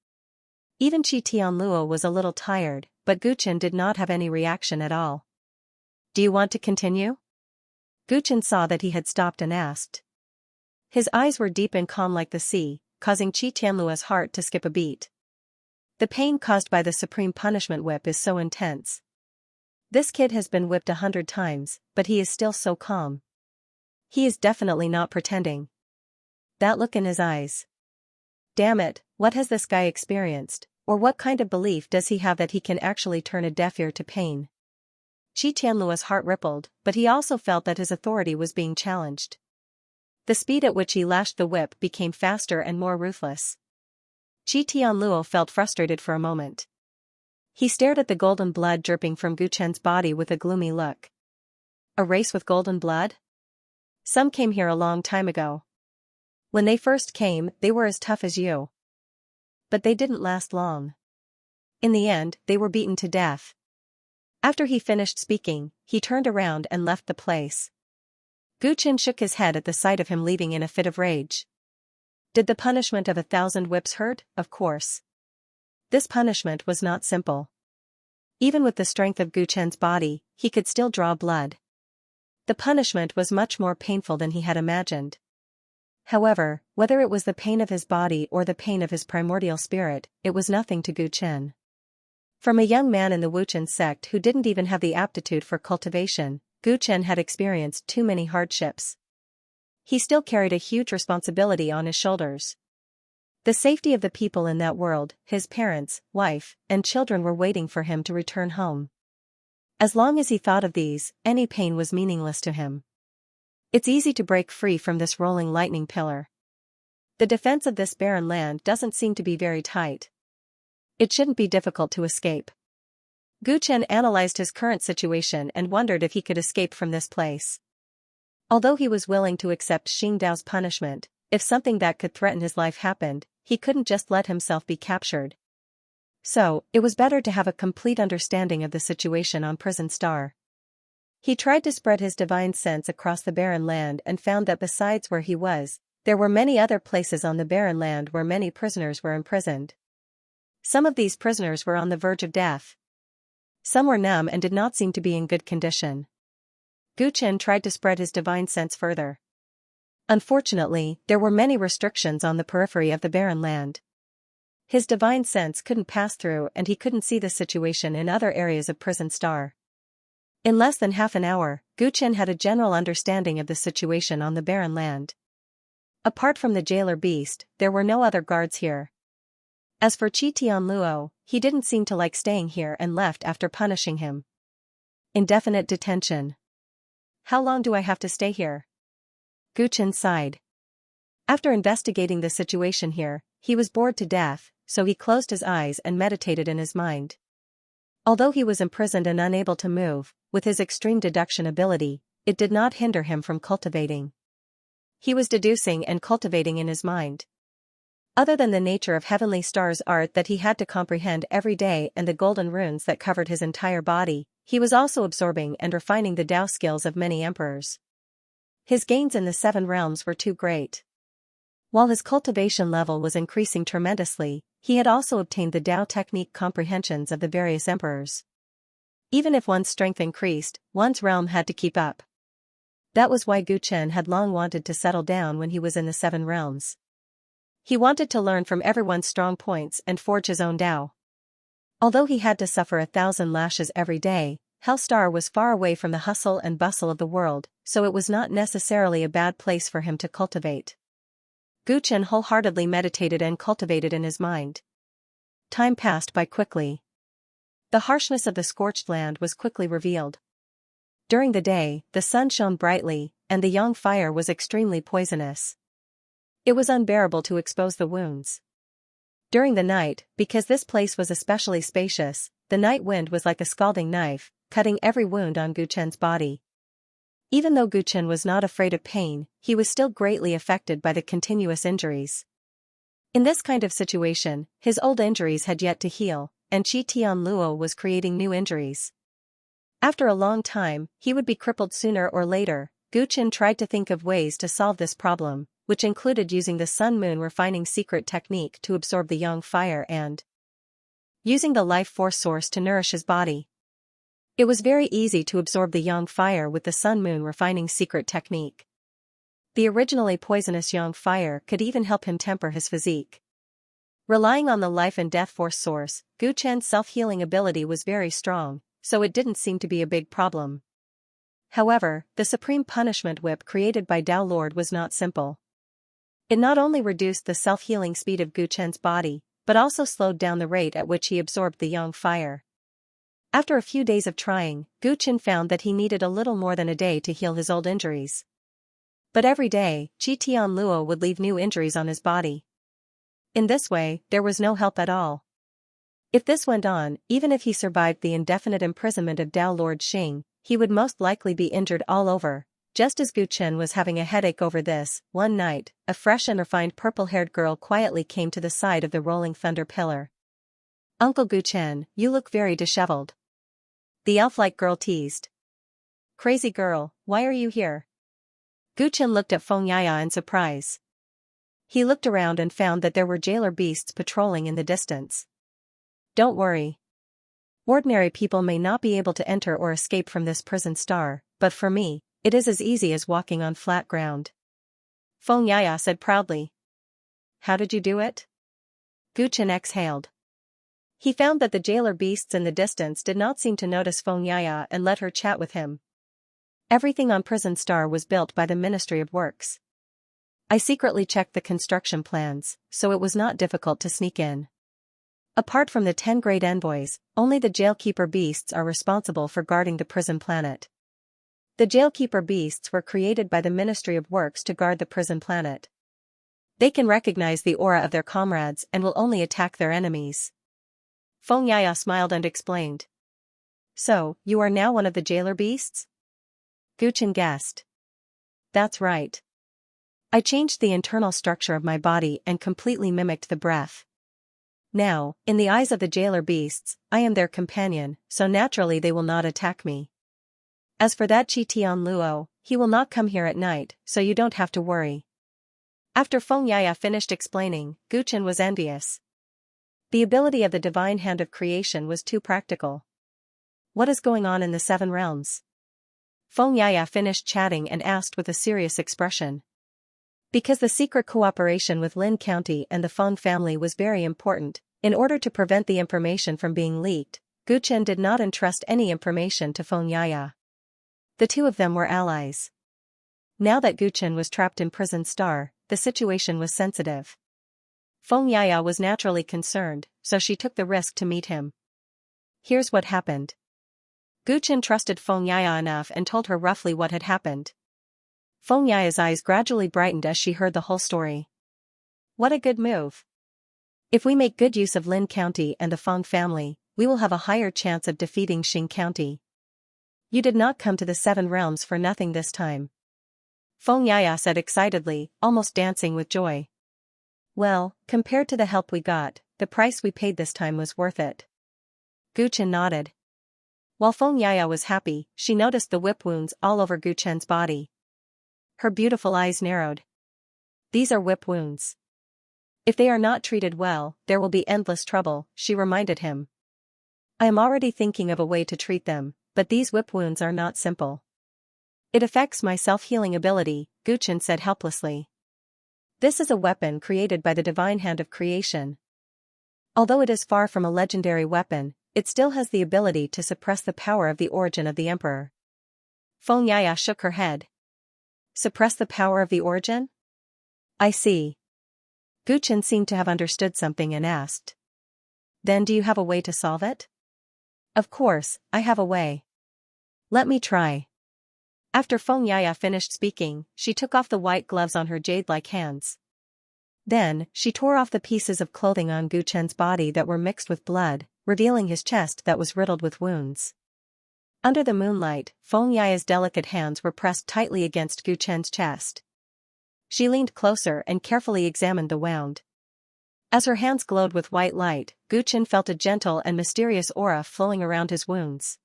Even Qi Tianluo was a little tired, but Gu Chen did not have any reaction at all. Do you want to continue? Gu Chen saw that he had stopped and asked. His eyes were deep and calm like the sea, causing Qi Tianluo's heart to skip a beat. The pain caused by the supreme punishment whip is so intense. This kid has been whipped 100 times, but he is still so calm. He is definitely not pretending. That look in his eyes. Damn it, what has this guy experienced, or what kind of belief does he have that he can actually turn a deaf ear to pain? Qi Tianluo's heart rippled, but he also felt that his authority was being challenged. The speed at which he lashed the whip became faster and more ruthless. Qi Tianluo felt frustrated for a moment. He stared at the golden blood dripping from Gu Chen's body with a gloomy look. A race with golden blood? Some came here a long time ago. When they first came, they were as tough as you. But they didn't last long. In the end, they were beaten to death. After he finished speaking, he turned around and left the place. Gu Chen shook his head at the sight of him leaving in a fit of rage. Did the punishment of 1,000 whips hurt? Of course. This punishment was not simple. Even with the strength of Gu Chen's body, he could still draw blood. The punishment was much more painful than he had imagined. However, whether it was the pain of his body or the pain of his primordial spirit, it was nothing to Gu Chen. From a young man in the Wuchen sect who didn't even have the aptitude for cultivation, Gu Chen had experienced too many hardships. He still carried a huge responsibility on his shoulders. The safety of the people in that world, his parents, wife, and children were waiting for him to return home. As long as he thought of these, any pain was meaningless to him. It's easy to break free from this rolling lightning pillar. The defense of this barren land doesn't seem to be very tight. It shouldn't be difficult to escape. Gu Chen analyzed his current situation and wondered if he could escape from this place. Although he was willing to accept Xing Dao's punishment, if something that could threaten his life happened, he couldn't just let himself be captured. So, it was better to have a complete understanding of the situation on Prison Star. He tried to spread his divine sense across the barren land and found that besides where he was, there were many other places on the barren land where many prisoners were imprisoned. Some of these prisoners were on the verge of death. Some were numb and did not seem to be in good condition. Gu Chen tried to spread his divine sense further. Unfortunately, there were many restrictions on the periphery of the barren land. His divine sense couldn't pass through and he couldn't see the situation in other areas of Prison Star. In less than half an hour, Gu Chen had a general understanding of the situation on the barren land. Apart from the jailer beast, there were no other guards here. As for Qi Tianluo, he didn't seem to like staying here and left after punishing him. Indefinite detention. How long do I have to stay here? Gu Chen sighed. After investigating the situation here, he was bored to death, so he closed his eyes and meditated in his mind. Although he was imprisoned and unable to move, with his extreme deduction ability, it did not hinder him from cultivating. He was deducing and cultivating in his mind. Other than the nature of Heavenly Star's art that he had to comprehend every day and the golden runes that covered his entire body, he was also absorbing and refining the Tao skills of many emperors. His gains in the 7 realms were too great. While his cultivation level was increasing tremendously, he had also obtained the Tao technique comprehensions of the various emperors. Even if one's strength increased, one's realm had to keep up. That was why Gu Chen had long wanted to settle down when he was in the 7 realms. He wanted to learn from everyone's strong points and forge his own Tao. Although he had to suffer 1,000 lashes every day, Hellstar was far away from the hustle and bustle of the world, so it was not necessarily a bad place for him to cultivate. Gu Chen wholeheartedly meditated and cultivated in his mind. Time passed by quickly. The harshness of the scorched land was quickly revealed. During the day, the sun shone brightly, and the yang fire was extremely poisonous. It was unbearable to expose the wounds. During the night, because this place was especially spacious, the night wind was like a scalding knife, cutting every wound on Gu Chen's body. Even though Gu Chen was not afraid of pain, he was still greatly affected by the continuous injuries. In this kind of situation, his old injuries had yet to heal, and Qi Tianluo was creating new injuries. After a long time, he would be crippled sooner or later. Gu Chen tried to think of ways to solve this problem, which included using the sun-moon refining secret technique to absorb the yang fire and using the life force source to nourish his body. It was very easy to absorb the yang fire with the sun-moon refining secret technique. The originally poisonous Yang fire could even help him temper his physique. Relying on the life and death force source, Gu Chen's self-healing ability was very strong, so it didn't seem to be a big problem. However, the supreme punishment whip created by Dao Lord was not simple. It not only reduced the self-healing speed of Gu Chen's body, but also slowed down the rate at which he absorbed the Yang fire. After a few days of trying, Gu Chen found that he needed a little more than a day to heal his old injuries. But every day, Qi Tian Luo would leave new injuries on his body. In this way, there was no help at all. If this went on, even if he survived the indefinite imprisonment of Dao Lord Xing, he would most likely be injured all over. Just as Gu Chen was having a headache over this, one night, a fresh and refined purple-haired girl quietly came to the side of the rolling thunder pillar. "Uncle Gu Chen, you look very disheveled," the elf-like girl teased. "Crazy girl, why are you here?" Gu Chen looked at Feng Yaya in surprise. He looked around and found that there were jailer beasts patrolling in the distance. "Don't worry. Ordinary people may not be able to enter or escape from this prison star, but for me, it is as easy as walking on flat ground," Feng Yaya said proudly. "How did you do it?" Gu Chen exhaled. He found that the jailer beasts in the distance did not seem to notice Feng Yaya and let her chat with him. Everything on Prison Star was built by the Ministry of Works. I secretly checked the construction plans, so it was not difficult to sneak in. Apart from the 10 great envoys, only the jailkeeper beasts are responsible for guarding the prison planet. The jailkeeper beasts were created by the Ministry of Works to guard the prison planet. They can recognize the aura of their comrades and will only attack their enemies. Feng Yaya smiled and explained. "So, you are now one of the jailer beasts?" Gu Chen guessed. "That's right. I changed the internal structure of my body and completely mimicked the breath. Now, in the eyes of the jailer beasts, I am their companion, so naturally they will not attack me. As for that Qi Tian Luo, he will not come here at night, so you don't have to worry." After Feng Yaya finished explaining, Gu Chen was envious. The ability of the divine hand of creation was too practical. "What is going on in the 7 realms?" Feng Yaya finished chatting and asked with a serious expression. Because the secret cooperation with Lin County and the Feng family was very important, in order to prevent the information from being leaked, Gu Chen did not entrust any information to Feng Yaya. The two of them were allies. Now that Gu Chen was trapped in Prison Star, the situation was sensitive. Feng Yaya was naturally concerned, so she took the risk to meet him. Here's what happened. Gu Chen trusted Feng Yaya enough and told her roughly what had happened. Feng Yaya's eyes gradually brightened as she heard the whole story. "What a good move. If we make good use of Lin County and the Feng family, we will have a higher chance of defeating Xing County. You did not come to the 7 realms for nothing this time," Feng Yaya said excitedly, almost dancing with joy. "Well, compared to the help we got, the price we paid this time was worth it." Gu Chen nodded. While Feng Yaya was happy, she noticed the whip wounds all over Gu Chen's body. Her beautiful eyes narrowed. "These are whip wounds. If they are not treated well, there will be endless trouble," she reminded him. "I am already thinking of a way to treat them, but these whip wounds are not simple. It affects my self-healing ability," Gu Chen said helplessly. "This is a weapon created by the divine hand of creation. Although it is far from a legendary weapon, it still has the ability to suppress the power of the origin of the emperor." Feng Yaya shook her head. "Suppress the power of the origin? I see." Gu Chen seemed to have understood something and asked. "Then do you have a way to solve it?" "Of course, I have a way. Let me try." After Feng Yaya finished speaking, she took off the white gloves on her jade-like hands. Then, she tore off the pieces of clothing on Gu Chen's body that were mixed with blood, revealing his chest that was riddled with wounds. Under the moonlight, Feng Yaya's delicate hands were pressed tightly against Gu Chen's chest. She leaned closer and carefully examined the wound. As her hands glowed with white light, Gu Chen felt a gentle and mysterious aura flowing around his wounds.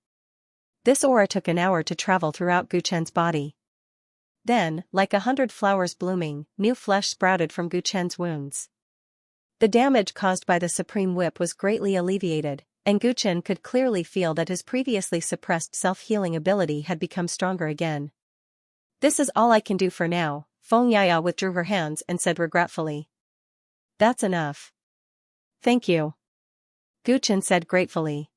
This aura took an hour to travel throughout Gu Chen's body. Then, like 100 flowers blooming, new flesh sprouted from Gu Chen's wounds. The damage caused by the supreme whip was greatly alleviated, and Gu Chen could clearly feel that his previously suppressed self-healing ability had become stronger again. "This is all I can do for now," Xianxia withdrew her hands and said regretfully. That's enough. Thank you. Gu Chen said gratefully.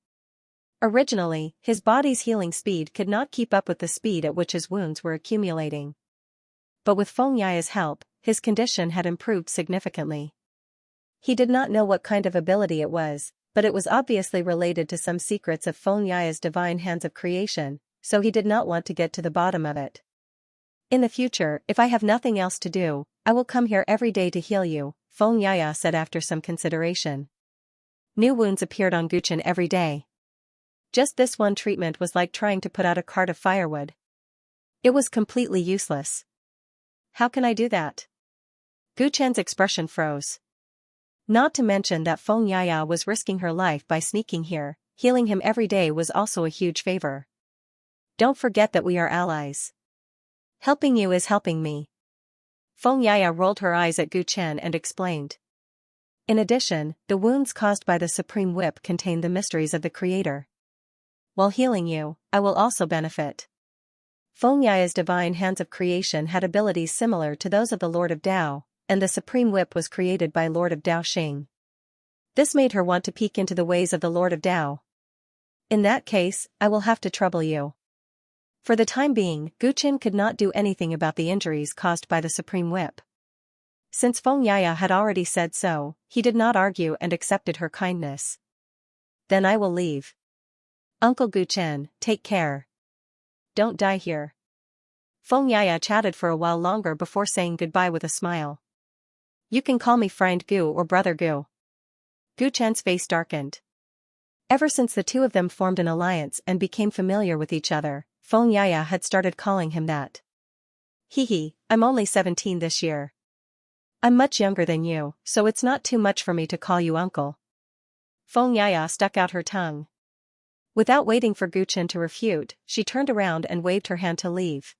Originally, his body's healing speed could not keep up with the speed at which his wounds were accumulating. But with Xianxia's help, his condition had improved significantly. He did not know what kind of ability it was, but it was obviously related to some secrets of Xianxia's divine hands of creation, so he did not want to get to the bottom of it. In the future, if I have nothing else to do, I will come here every day to heal you, Xianxia said after some consideration. New wounds appeared on Gu Chen every day. Just this one treatment was like trying to put out a cart of firewood. It was completely useless. How can I do that? Gu Chen's expression froze. Not to mention that Xianxia was risking her life by sneaking here, healing him every day was also a huge favor. Don't forget that we are allies. Helping you is helping me. Xianxia rolled her eyes at Gu Chen and explained. In addition, the wounds caused by the Supreme Whip contain the mysteries of the Creator. While healing you, I will also benefit. Xianxia's divine hands of creation had abilities similar to those of the Lord of Tao, and the Supreme Whip was created by Lord of Tao Xing. This made her want to peek into the ways of the Lord of Tao. In that case, I will have to trouble you. For the time being, Gu Chen could not do anything about the injuries caused by the Supreme Whip. Since Xianxia had already said so, he did not argue and accepted her kindness. Then I will leave. Uncle Gu Chen, take care. Don't die here. Xianxia chatted for a while longer before saying goodbye with a smile. You can call me Friend Gu or Brother Gu. Gu Chen's face darkened. Ever since the two of them formed an alliance and became familiar with each other, Xianxia had started calling him that. Hee, I'm only 17 this year. I'm much younger than you, so it's not too much for me to call you uncle. Xianxia stuck out her tongue. Without waiting for Gu Chen to refute, she turned around and waved her hand to leave.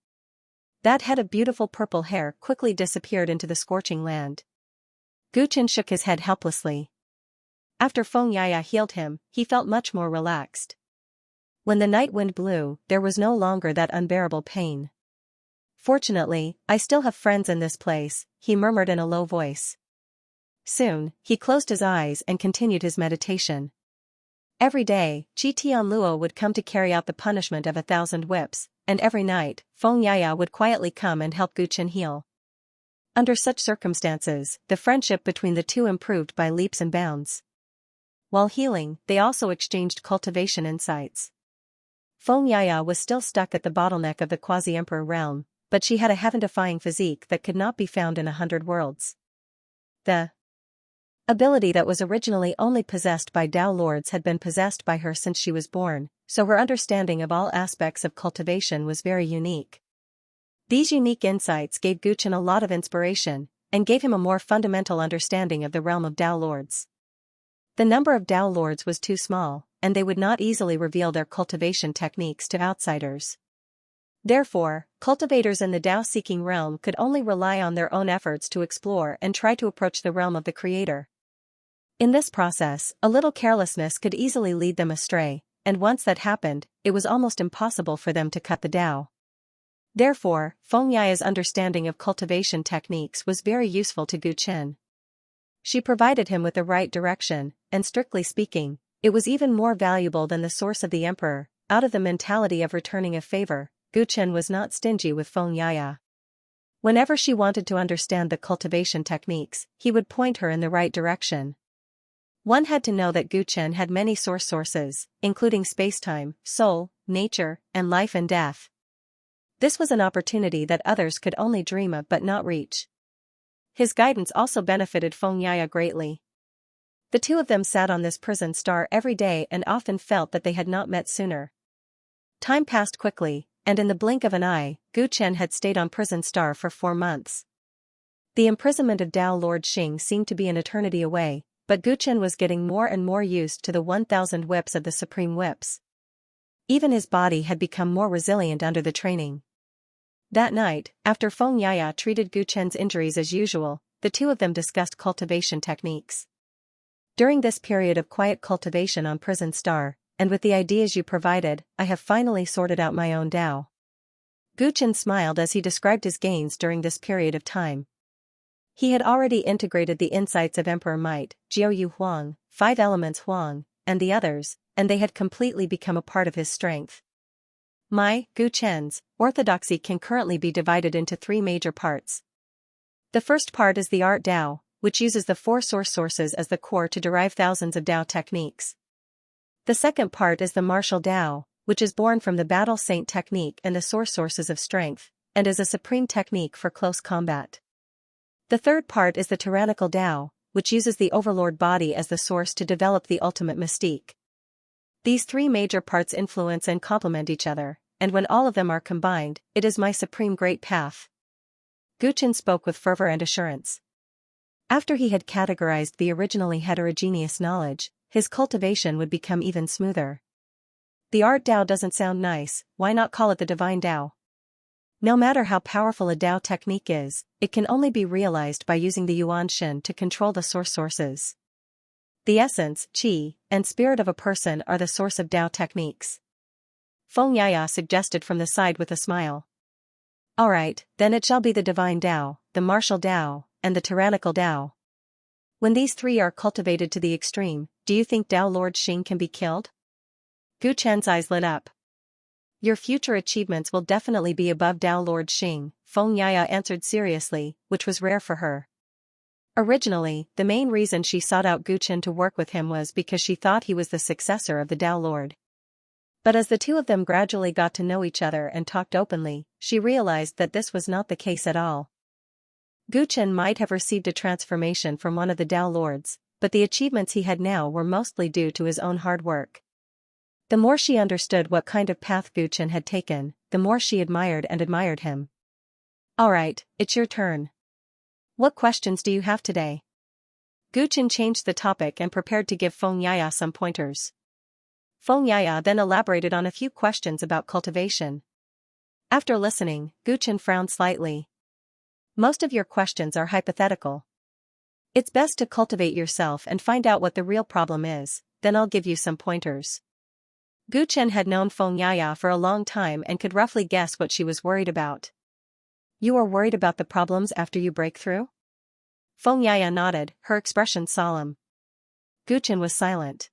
That head of beautiful purple hair quickly disappeared into the scorching land. Gu Chen shook his head helplessly. After Xianxia healed him, he felt much more relaxed. When the night wind blew, there was no longer that unbearable pain. Fortunately, I still have friends in this place, he murmured in a low voice. Soon, he closed his eyes and continued his meditation. Every day, Qi Tianluo would come to carry out the punishment of 1,000 whips, and every night, Xianxia would quietly come and help Gu Chen heal. Under such circumstances, the friendship between the two improved by leaps and bounds. While healing, they also exchanged cultivation insights. Xianxia was still stuck at the bottleneck of the quasi-emperor realm, but she had a heaven-defying physique that could not be found in 100 worlds. The ability that was originally only possessed by Tao lords had been possessed by her since she was born, so her understanding of all aspects of cultivation was very unique. These unique insights gave Gu Chen a lot of inspiration, and gave him a more fundamental understanding of the realm of Tao lords. The number of Tao lords was too small, and they would not easily reveal their cultivation techniques to outsiders. Therefore, cultivators in the Tao-seeking realm could only rely on their own efforts to explore and try to approach the realm of the Creator. In this process, a little carelessness could easily lead them astray, and once that happened, it was almost impossible for them to cut the Tao. Therefore, Xianxia's understanding of cultivation techniques was very useful to Gu Chen. She provided him with the right direction, and strictly speaking, it was even more valuable than the source of the emperor. Out of the mentality of returning a favor, Gu Chen was not stingy with Xianxia. Whenever she wanted to understand the cultivation techniques, he would point her in the right direction. One had to know that Gu Chen had many sources, including spacetime, soul, nature, and life and death. This was an opportunity that others could only dream of but not reach. His guidance also benefited Xianxia greatly. The two of them sat on this prison star every day and often felt that they had not met sooner. Time passed quickly, and in the blink of an eye, Gu Chen had stayed on prison star for 4 months. The imprisonment of Tao Lord Xing seemed to be an eternity away, but Gu Chen was getting more and more used to the 1,000 whips of the Supreme Whips. Even his body had become more resilient under the training. That night, after Xianxia treated Gu Chen's injuries as usual, the two of them discussed cultivation techniques. During this period of quiet cultivation on Prison Star, and with the ideas you provided, I have finally sorted out my own Tao. Gu Chen smiled as he described his gains during this period of time. He had already integrated the insights of Emperor Might, Jiuyu Huang, 5 Elements Huang, and the others, and they had completely become a part of his strength. Gu Chen's orthodoxy can currently be divided into 3 major parts. The first part is the Art Dao, which uses the 4 sources as the core to derive thousands of Dao techniques. The second part is the Martial Dao, which is born from the Battle Saint technique and the sources of strength, and is a supreme technique for close combat. The third part is the Tyrannical Dao, which uses the Overlord body as the source to develop the ultimate mystique. These 3 major parts influence and complement each other, and when all of them are combined, it is my supreme great path. Gu Chen spoke with fervor and assurance. After he had categorized the originally heterogeneous knowledge, his cultivation would become even smoother. The Art Dao doesn't sound nice, why not call it the Divine Dao? No matter how powerful a Dao technique is, it can only be realized by using the Yuan Shen to control the sources. The essence, qi, and spirit of a person are the source of Dao techniques. Feng Yaya suggested from the side with a smile. Alright, then it shall be the Divine Dao, the Martial Dao, and the Tyrannical Dao. When these 3 are cultivated to the extreme, do you think Dao Lord Xing can be killed? Gu Chen's eyes lit up. Your future achievements will definitely be above Dao Lord Xing, Feng Yaya answered seriously, which was rare for her. Originally, the main reason she sought out Gu Chen to work with him was because she thought he was the successor of the Dao Lord. But as the two of them gradually got to know each other and talked openly, she realized that this was not the case at all. Gu Chen might have received a transformation from one of the Dao Lords, but the achievements he had now were mostly due to his own hard work. The more she understood what kind of path Gu Chen had taken, the more she admired him. Alright, it's your turn. What questions do you have today? Gu Chen changed the topic and prepared to give Feng Yaya some pointers. Feng Yaya then elaborated on a few questions about cultivation. After listening, Gu Chen frowned slightly. Most of your questions are hypothetical. It's best to cultivate yourself and find out what the real problem is, then I'll give you some pointers. Gu Chen had known Feng Yaya for a long time and could roughly guess what she was worried about. You are worried about the problems after you break through? Feng Yaya nodded, her expression solemn. Gu Chen was silent.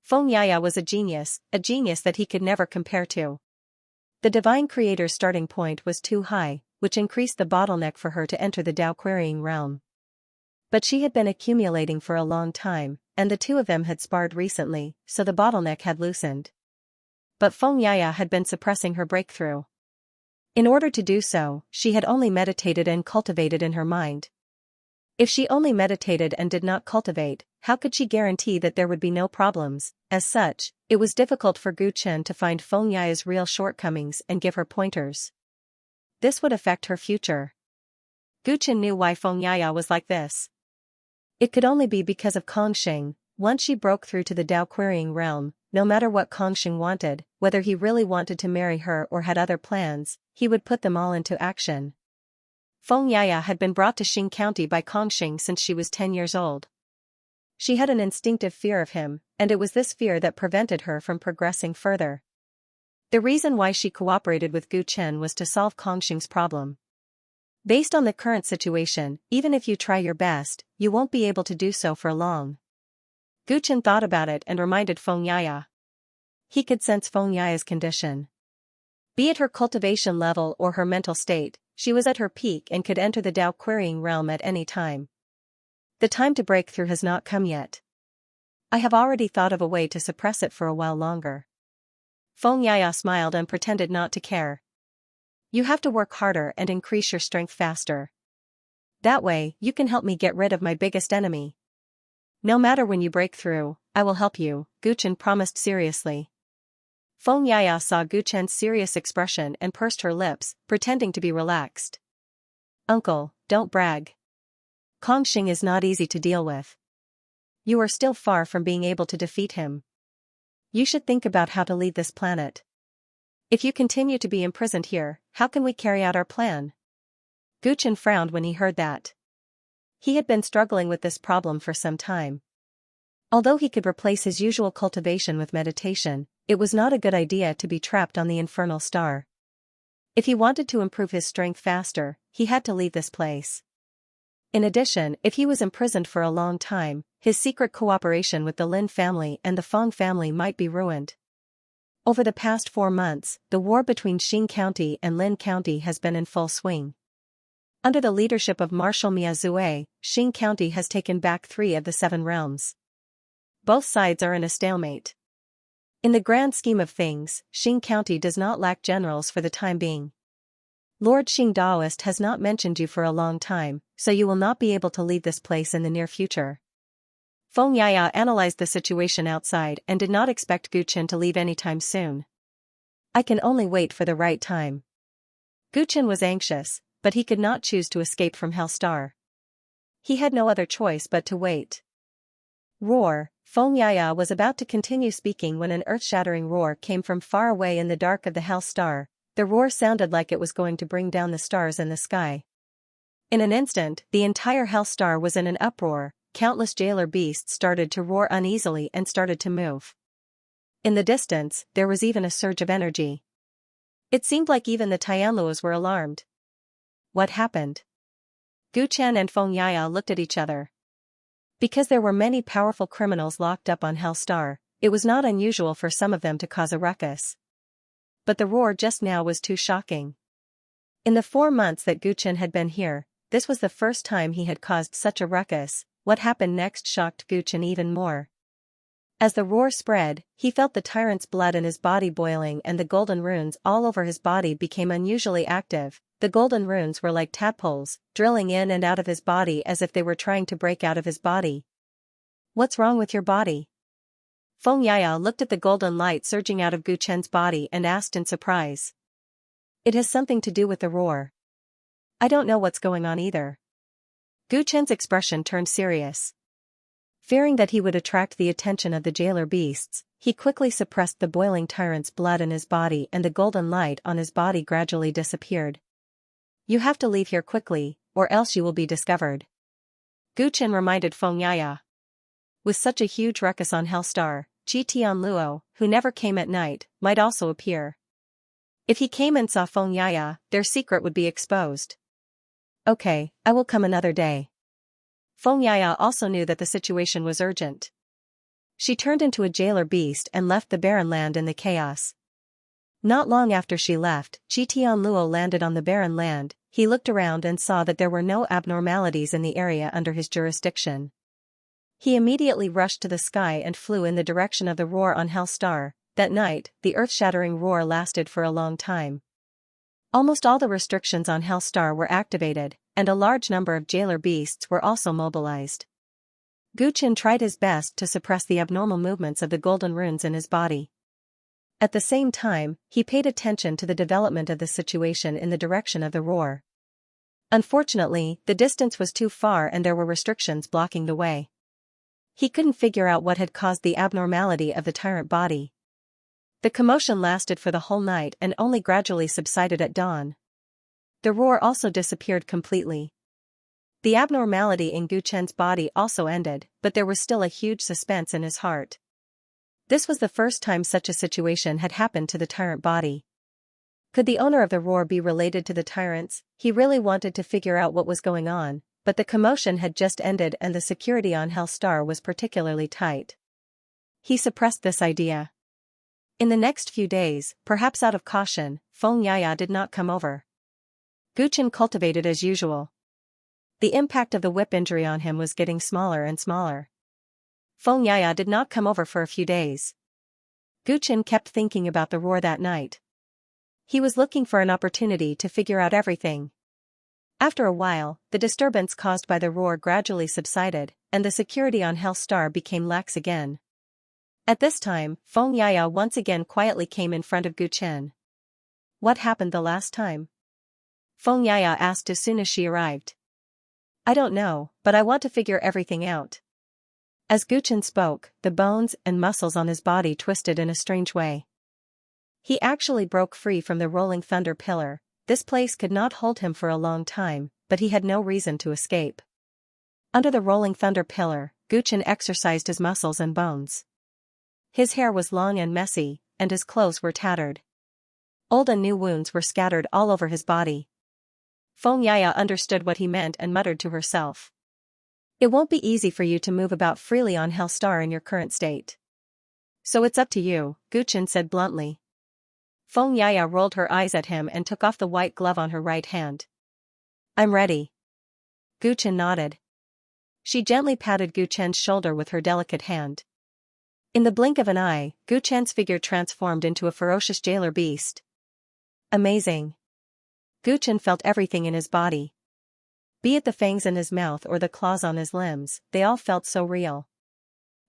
Feng Yaya was a genius that he could never compare to. The Divine Creator's starting point was too high, which increased the bottleneck for her to enter the Dao querying realm. But she had been accumulating for a long time, and the two of them had sparred recently, so the bottleneck had loosened. But Feng Yaya had been suppressing her breakthrough. In order to do so, she had only meditated and cultivated in her mind. If she only meditated and did not cultivate, how could she guarantee that there would be no problems? As such, it was difficult for Gu Chen to find Feng Yaya's real shortcomings and give her pointers. This would affect her future. Gu Chen knew why Feng Yaya was like this. It could only be because of Kongxing. Once she broke through to the Dao querying realm, no matter what Kongxing wanted, whether he really wanted to marry her or had other plans, he would put them all into action. Feng Yaya had been brought to Xing County by Kongxing since she was 10 years old. She had an instinctive fear of him, and it was this fear that prevented her from progressing further. The reason why she cooperated with Gu Chen was to solve Kongxing's problem. Based on the current situation, even if you try your best, you won't be able to do so for long. Gu Chen thought about it and reminded Feng Yaya. He could sense Feng Yaya's condition. Be it her cultivation level or her mental state, she was at her peak and could enter the Dao querying realm at any time. The time to break through has not come yet. I have already thought of a way to suppress it for a while longer. Feng Yaya smiled and pretended not to care. You have to work harder and increase your strength faster. That way, you can help me get rid of my biggest enemy. No matter when you break through, I will help you, Gu Chen promised seriously. Feng Yaya saw Gu Chen's serious expression and pursed her lips, pretending to be relaxed. Uncle, don't brag. Kongxing is not easy to deal with. You are still far from being able to defeat him. You should think about how to leave this planet. If you continue to be imprisoned here, how can we carry out our plan? Gu Chen frowned when he heard that. He had been struggling with this problem for some time. Although he could replace his usual cultivation with meditation, it was not a good idea to be trapped on the infernal star. If he wanted to improve his strength faster, he had to leave this place. In addition, if he was imprisoned for a long time, his secret cooperation with the Lin family and the Feng family might be ruined. Over the past 4 months, the war between Xing County and Lin County has been in full swing. Under the leadership of Marshal Miazue, Xing County has taken back 3 of the 7 realms. Both sides are in a stalemate. In the grand scheme of things, Xing County does not lack generals for the time being. Lord Xing Daoist has not mentioned you for a long time, so you will not be able to leave this place in the near future. Feng Yaya analyzed the situation outside and did not expect Gu Qin to leave anytime soon. I can only wait for the right time. Gu Qin was anxious, but he could not choose to escape from Hellstar. He had no other choice but to wait. Roar. Feng Yaya was about to continue speaking when an earth-shattering roar came from far away in the dark of the Hellstar. The roar sounded like it was going to bring down the stars in the sky. In an instant, the entire Hellstar was in an uproar. Countless jailer beasts started to roar uneasily and started to move. In the distance, there was even a surge of energy. It seemed like even the Tianluos were alarmed. What happened? Gu Chen and Feng Yaya looked at each other. Because there were many powerful criminals locked up on Hellstar, it was not unusual for some of them to cause a ruckus. But the roar just now was too shocking. In the 4 months that Gu Chen had been here, this was the first time he had caused such a ruckus. What happened next shocked Gu Chen even more. As the roar spread, he felt the tyrant's blood in his body boiling and the golden runes all over his body became unusually active. The golden runes were like tadpoles, drilling in and out of his body as if they were trying to break out of his body. What's wrong with your body? Feng Yaya looked at the golden light surging out of Gu Chen's body and asked in surprise. It has something to do with the roar. I don't know what's going on either. Gu Chen's expression turned serious. Fearing that he would attract the attention of the jailer beasts, he quickly suppressed the boiling tyrant's blood in his body and the golden light on his body gradually disappeared. You have to leave here quickly, or else you will be discovered. Gu Chen reminded Feng Yaya. With such a huge ruckus on Hellstar, Qi Tianluo, who never came at night, might also appear. If he came and saw Feng Yaya, their secret would be exposed. Okay, I will come another day. Feng Yaya also knew that the situation was urgent. She turned into a jailer beast and left the barren land in the chaos. Not long after she left, Qi Tianluo landed on the barren land. He looked around and saw that there were no abnormalities in the area under his jurisdiction. He immediately rushed to the sky and flew in the direction of the roar on Hellstar. That night, the earth-shattering roar lasted for a long time. Almost all the restrictions on Hellstar were activated, and a large number of jailer beasts were also mobilized. Gu Chen tried his best to suppress the abnormal movements of the golden runes in his body. At the same time, he paid attention to the development of the situation in the direction of the roar. Unfortunately, the distance was too far and there were restrictions blocking the way. He couldn't figure out what had caused the abnormality of the tyrant body. The commotion lasted for the whole night and only gradually subsided at dawn. The roar also disappeared completely. The abnormality in Gu Chen's body also ended, but there was still a huge suspense in his heart. This was the first time such a situation had happened to the tyrant body. Could the owner of the roar be related to the tyrants? He really wanted to figure out what was going on, but the commotion had just ended and the security on Hellstar was particularly tight. He suppressed this idea. In the next few days, perhaps out of caution, Feng Yaya did not come over. Gu Chen cultivated as usual. The impact of the whip injury on him was getting smaller and smaller. Feng Yaya did not come over for a few days. Gu Chen kept thinking about the roar that night. He was looking for an opportunity to figure out everything. After a while, the disturbance caused by the roar gradually subsided, and the security on Hellstar became lax again. At this time, Feng Yaya once again quietly came in front of Gu Chen. What happened the last time? Feng Yaya asked as soon as she arrived. I don't know, but I want to figure everything out. As Gu Chen spoke, the bones and muscles on his body twisted in a strange way. He actually broke free from the rolling thunder pillar. This place could not hold him for a long time, but he had no reason to escape. Under the rolling thunder pillar, Gu Chen exercised his muscles and bones. His hair was long and messy, and his clothes were tattered. Old and new wounds were scattered all over his body. Xianxia understood what he meant and muttered to herself. It won't be easy for you to move about freely on Hellstar in your current state. So it's up to you, Guchen said bluntly. Xianxia rolled her eyes at him and took off the white glove on her right hand. I'm ready. Guchen nodded. She gently patted Guchen's shoulder with her delicate hand. In the blink of an eye, Guchen's figure transformed into a ferocious jailer beast. Amazing. Guchen felt everything in his body. Be it the fangs in his mouth or the claws on his limbs, they all felt so real.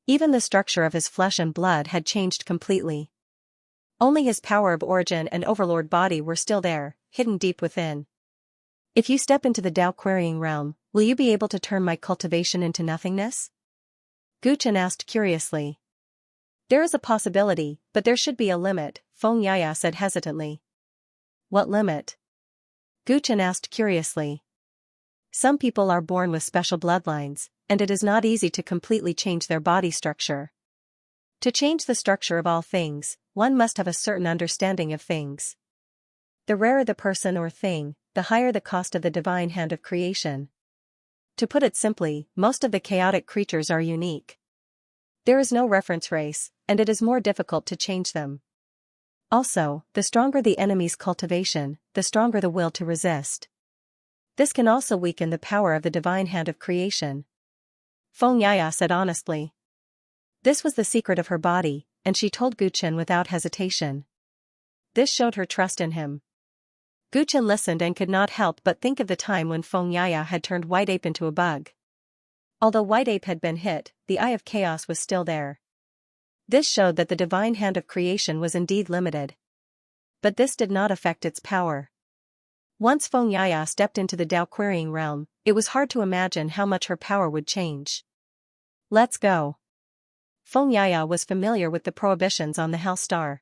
Even the structure of his flesh and blood had changed completely. Only his power of origin and overlord body were still there, hidden deep within. If you step into the Tao querying realm, will you be able to turn my cultivation into nothingness? Guchen asked curiously. There is a possibility, but there should be a limit, Xianxia said hesitantly. What limit? Guchen asked curiously. Some people are born with special bloodlines, and it is not easy to completely change their body structure. To change the structure of all things, one must have a certain understanding of things. The rarer the person or thing, the higher the cost of the divine hand of creation. To put it simply, most of the chaotic creatures are unique. There is no reference race, and it is more difficult to change them. Also, the stronger the enemy's cultivation, the stronger the will to resist. This can also weaken the power of the divine hand of creation. Xianxia said honestly. This was the secret of her body, and she told Guchen without hesitation. This showed her trust in him. Guchen listened and could not help but think of the time when Xianxia had turned White Ape into a bug. Although White Ape had been hit, the Eye of Chaos was still there. This showed that the divine hand of creation was indeed limited. But this did not affect its power. Once Xianxia stepped into the Tao querying realm, it was hard to imagine how much her power would change. Let's go. Xianxia was familiar with the prohibitions on the Hellstar.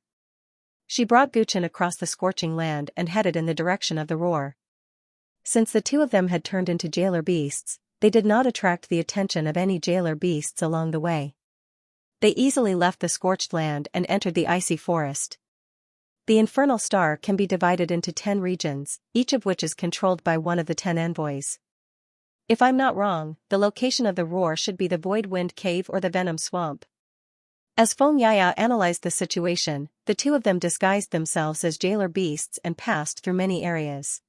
She brought Guchen across the scorching land and headed in the direction of the roar. Since the two of them had turned into jailer beasts, they did not attract the attention of any jailer beasts along the way. They easily left the scorched land and entered the icy forest. The infernal star can be divided into 10 regions, each of which is controlled by one of the 10 envoys. If I'm not wrong, the location of the roar should be the Void Wind Cave or the Venom Swamp. As Xianxia analyzed the situation, the two of them disguised themselves as jailer beasts and passed through many areas.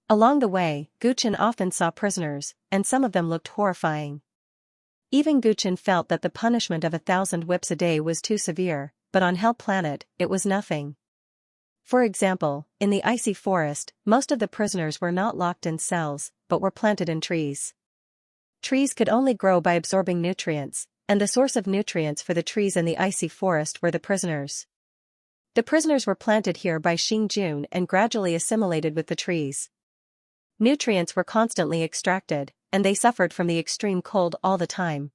Along the way, Guchen often saw prisoners, and some of them looked horrifying. Even Guchen felt that the punishment of 1,000 whips a day was too severe, but on Hell Planet, it was nothing. For example, in the icy forest, most of the prisoners were not locked in cells, but were planted in trees. Trees could only grow by absorbing nutrients, and the source of nutrients for the trees in the icy forest were the prisoners. The prisoners were planted here by Xingjun and gradually assimilated with the trees. Nutrients were constantly extracted, and they suffered from the extreme cold all the time.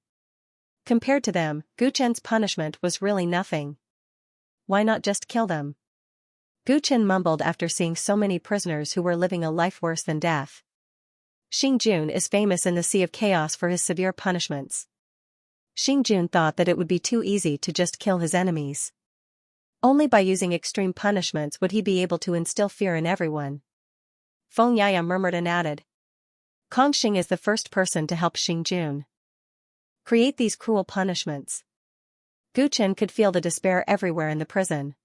Compared to them, Guchen's punishment was really nothing. Why not just kill them? Guchen mumbled after seeing so many prisoners who were living a life worse than death. Xingjun is famous in the Sea of Chaos for his severe punishments. Xingjun thought that it would be too easy to just kill his enemies. Only by using extreme punishments would he be able to instill fear in everyone. Xianxia murmured and added. Kongxing is the first person to help Xingjun create these cruel punishments. Guchen could feel the despair everywhere in the prison.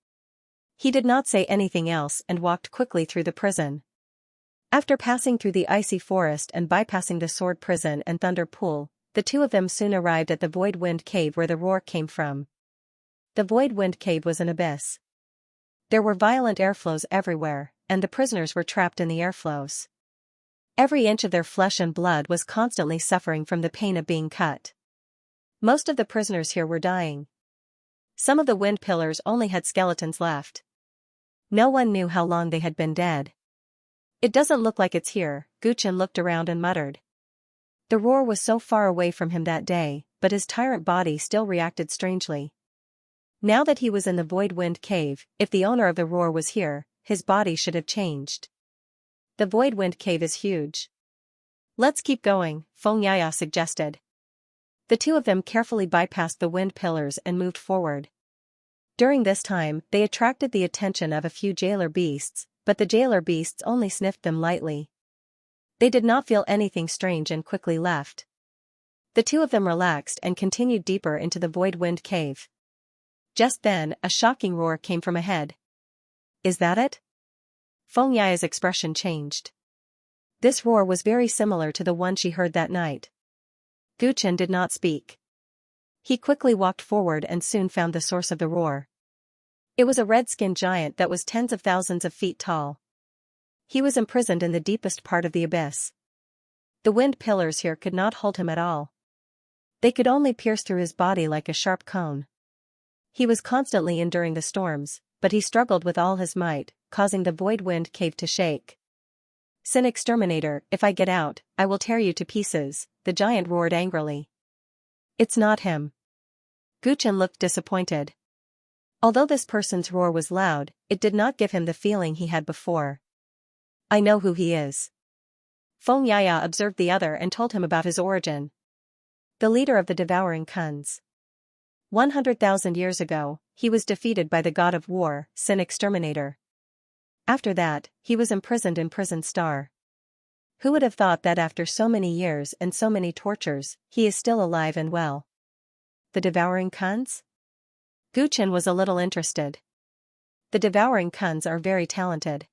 He did not say anything else and walked quickly through the prison. After passing through the icy forest and bypassing the sword prison and thunder pool, the two of them soon arrived at the Void Wind Cave where the roar came from. The Void Wind Cave was an abyss. There were violent airflows everywhere, and the prisoners were trapped in the airflows. Every inch of their flesh and blood was constantly suffering from the pain of being cut. Most of the prisoners here were dying. Some of the wind pillars only had skeletons left. No one knew how long they had been dead. It doesn't look like it's here, Guchen looked around and muttered. The roar was so far away from him that day, but his tyrant body still reacted strangely. Now that he was in the Void Wind Cave, if the owner of the roar was here, his body should have changed. The Void Wind Cave is huge. Let's keep going, Xianxia suggested. The two of them carefully bypassed the wind pillars and moved forward. During this time, they attracted the attention of a few jailer beasts, but the jailer beasts only sniffed them lightly. They did not feel anything strange and quickly left. The two of them relaxed and continued deeper into the void-wind cave. Just then, a shocking roar came from ahead. "Is that it?" Xianxia's expression changed. This roar was very similar to the one she heard that night. Guchen did not speak. He quickly walked forward and soon found the source of the roar. It was a red-skinned giant that was tens of thousands of feet tall. He was imprisoned in the deepest part of the abyss. The wind pillars here could not hold him at all. They could only pierce through his body like a sharp cone. He was constantly enduring the storms, but he struggled with all his might, causing the void-wind cave to shake. "Sin Exterminator, if I get out, I will tear you to pieces," the giant roared angrily. "It's not him." Guchen looked disappointed. Although this person's roar was loud, it did not give him the feeling he had before. "I know who he is." Xianxia observed the other and told him about his origin. The leader of the devouring Kuns. 100,000 years ago, he was defeated by the god of war, Sin Exterminator. After that, he was imprisoned in Prison Star. Who would have thought that after so many years and so many tortures, he is still alive and well? The devouring Kuns? Guchen was a little interested. The devouring Kuns are very talented.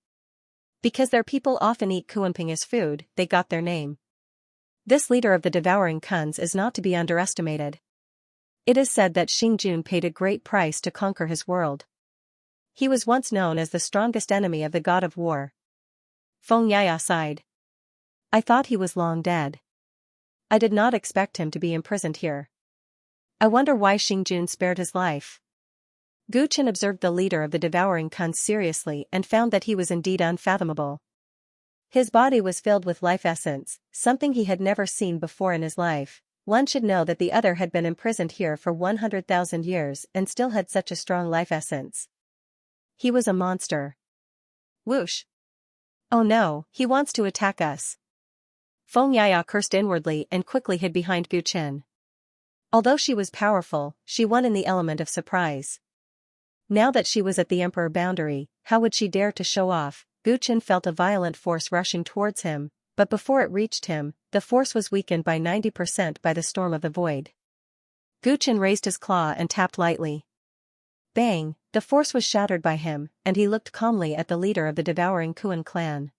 Because their people often eat Kuanping as food, they got their name. This leader of the devouring Kuns is not to be underestimated. It is said that Xingjun paid a great price to conquer his world. He was once known as the strongest enemy of the god of war. Xianxia sighed. "I thought he was long dead. I did not expect him to be imprisoned here. I wonder why Xingjun spared his life." Guchen observed the leader of the devouring Kuns seriously and found that he was indeed unfathomable. His body was filled with life essence, something he had never seen before in his life. One should know that the other had been imprisoned here for 100,000 years and still had such a strong life essence. He was a monster. Whoosh! "Oh no, he wants to attack us." Xianxia cursed inwardly and quickly hid behind Guchen. Although she was powerful, she won in the element of surprise. Now that she was at the emperor boundary, how would she dare to show off? Guchen felt a violent force rushing towards him, but before it reached him, the force was weakened by 90% by the storm of the void. Guchen raised his claw and tapped lightly. Bang! The force was shattered by him, and he looked calmly at the leader of the devouring Kuan clan.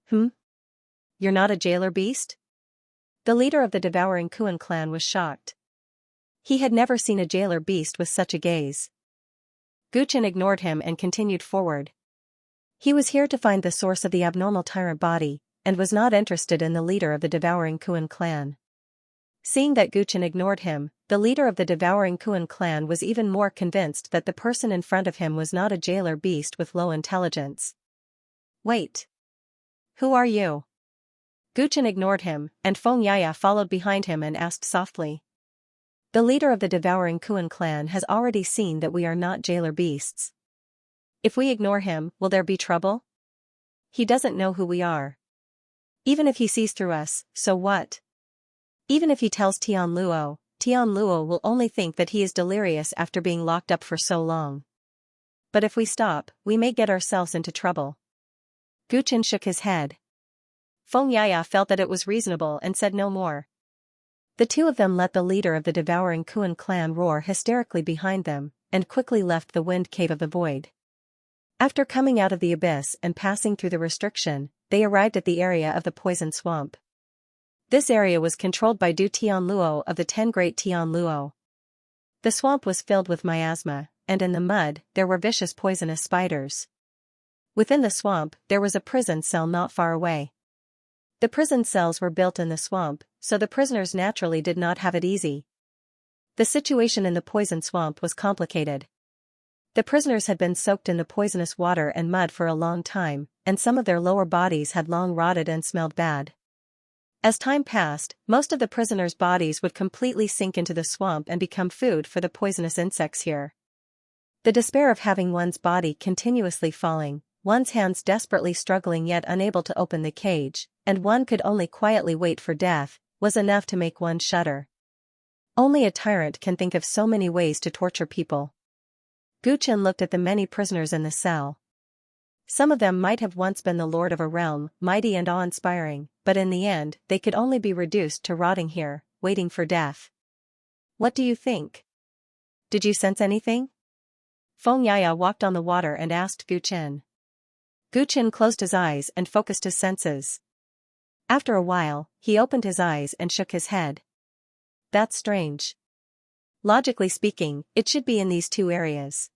You're not a jailer beast?" The leader of the devouring Kuan clan was shocked. He had never seen a jailer beast with such a gaze. Guchen ignored him and continued forward. He was here to find the source of the abnormal tyrant body, and was not interested in the leader of the devouring Kuan clan. Seeing that Guchen ignored him, the leader of the devouring Kuan clan was even more convinced that the person in front of him was not a jailer beast with low intelligence. "Wait. Who are you?" Guchen ignored him, and Xianxia followed behind him and asked softly. "The leader of the devouring Kuan clan has already seen that we are not jailer beasts. If we ignore him, will there be trouble? He doesn't know who we are. Even if he sees through us, so what? Even if he tells Tianluo will only think that he is delirious after being locked up for so long. But if we stop, we may get ourselves into trouble." Guchen shook his head. Xianxia felt that it was reasonable and said no more. The two of them let the leader of the devouring Kuan clan roar hysterically behind them, and quickly left the wind cave of the void. After coming out of the abyss and passing through the restriction, they arrived at the area of the poison swamp. This area was controlled by Du Tianluo of the 10 Great Tianluo. The swamp was filled with miasma, and in the mud, there were vicious poisonous spiders. Within the swamp, there was a prison cell not far away. The prison cells were built in the swamp, so the prisoners naturally did not have it easy. The situation in the poison swamp was complicated. The prisoners had been soaked in the poisonous water and mud for a long time, and some of their lower bodies had long rotted and smelled bad. As time passed, most of the prisoners' bodies would completely sink into the swamp and become food for the poisonous insects here. The despair of having one's body continuously falling, one's hands desperately struggling yet unable to open the cage, and one could only quietly wait for death, was enough to make one shudder. Only a tyrant can think of so many ways to torture people. Gu Chen looked at the many prisoners in the cell. Some of them might have once been the lord of a realm, mighty and awe-inspiring, but in the end, they could only be reduced to rotting here, waiting for death. What do you think? Did you sense anything? Xianxia walked on the water and asked Gu Chen. Gu Chen closed his eyes and focused his senses. After a while, he opened his eyes and shook his head. That's strange. Logically speaking, it should be in these two areas.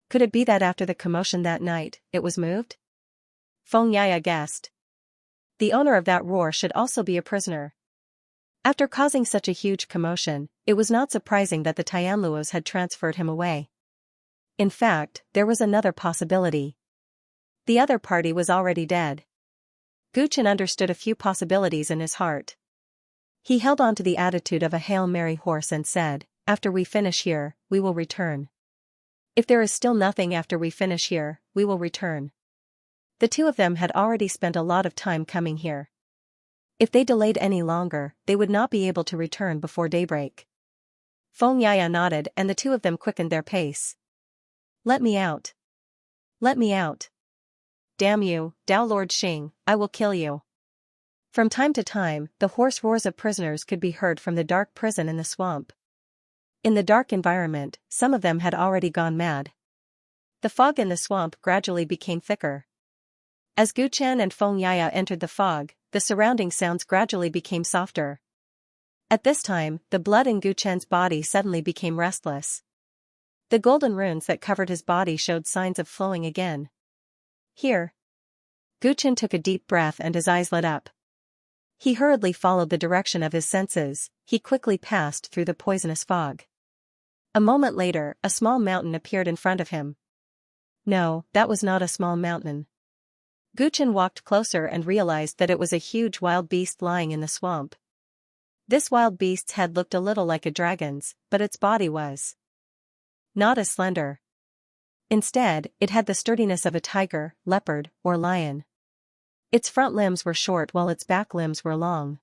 Could it be that after the commotion that night, it was moved? Xianxia guessed. The owner of that roar should also be a prisoner. After causing such a huge commotion, it was not surprising that the Tianluos had transferred him away. In fact, there was another possibility. The other party was already dead. Gu Chen understood a few possibilities in his heart. He held on to the attitude of a Hail Mary horse and said, "After we finish here, we will return. If there is still nothing after we finish here, we will return." The two of them had already spent a lot of time coming here. If they delayed any longer, they would not be able to return before daybreak. Xianxia nodded and the two of them quickened their pace. "Let me out. Let me out. Damn you, Dao Lord Xing, I will kill you." From time to time, the hoarse roars of prisoners could be heard from the dark prison in the swamp. In the dark environment, some of them had already gone mad. The fog in the swamp gradually became thicker. As Gu Chen and Xianxia entered the fog, the surrounding sounds gradually became softer. At this time, the blood in Gu Chen's body suddenly became restless. The golden runes that covered his body showed signs of flowing again. Here. Gu Chen took a deep breath and his eyes lit up. He hurriedly followed the direction of his senses. He quickly passed through the poisonous fog. A moment later, a small mountain appeared in front of him. No, that was not a small mountain. Gu Chen walked closer and realized that it was a huge wild beast lying in the swamp. This wild beast's head looked a little like a dragon's, but its body was not as slender. Instead, it had the sturdiness of a tiger, leopard, or lion. Its front limbs were short while its back limbs were long.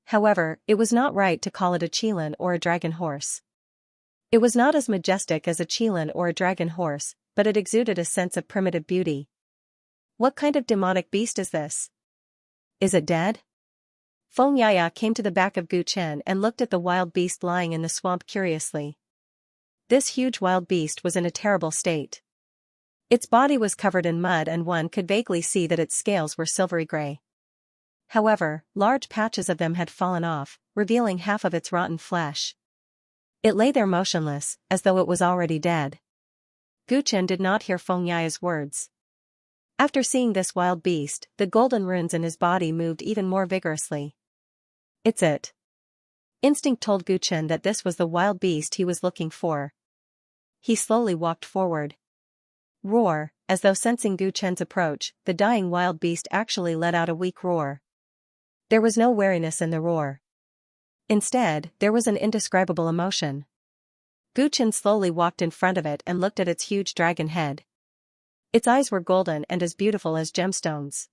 However, it was not right to call it a qilin or a dragon horse. It was not as majestic as a qilin or a dragon horse, but it exuded a sense of primitive beauty. What kind of demonic beast is this? Is it dead? Xianxia came to the back of Gu Chen and looked at the wild beast lying in the swamp curiously. This huge wild beast was in a terrible state. Its body was covered in mud and one could vaguely see that its scales were silvery gray. However, large patches of them had fallen off, revealing half of its rotten flesh. It lay there motionless, as though it was already dead. Gu Chen did not hear Xianxia's words. After seeing this wild beast, the golden runes in his body moved even more vigorously. It's it. Instinct told Gu Chen that this was the wild beast he was looking for. He slowly walked forward. Roar, as though sensing Gu Chen's approach, the dying wild beast actually let out a weak roar. There was no wariness in the roar. Instead, there was an indescribable emotion. Gu Chen slowly walked in front of it and looked at its huge dragon head. Its eyes were golden and as beautiful as gemstones.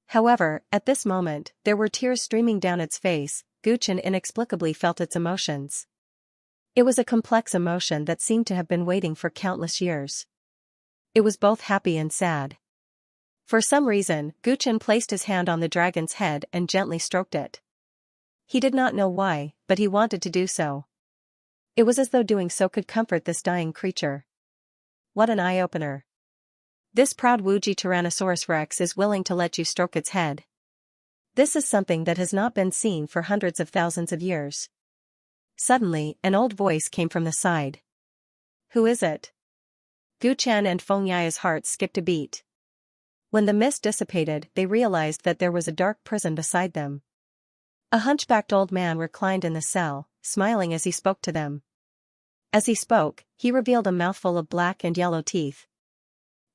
However, at this moment, there were tears streaming down its face. Gu Chen inexplicably felt its emotions. It was a complex emotion that seemed to have been waiting for countless years. It was both happy and sad. For some reason, Gu Chen placed his hand on the dragon's head and gently stroked it. He did not know why, but he wanted to do so. It was as though doing so could comfort this dying creature. What an eye-opener. This proud Wuji Tyrannosaurus Rex is willing to let you stroke its head. This is something that has not been seen for hundreds of thousands of years. Suddenly, an old voice came from the side. Who is it? Gu Chen and Xianxia's hearts skipped a beat. When the mist dissipated, they realized that there was a dark prison beside them. A hunchbacked old man reclined in the cell, smiling as he spoke to them. As he spoke, he revealed a mouthful of black and yellow teeth.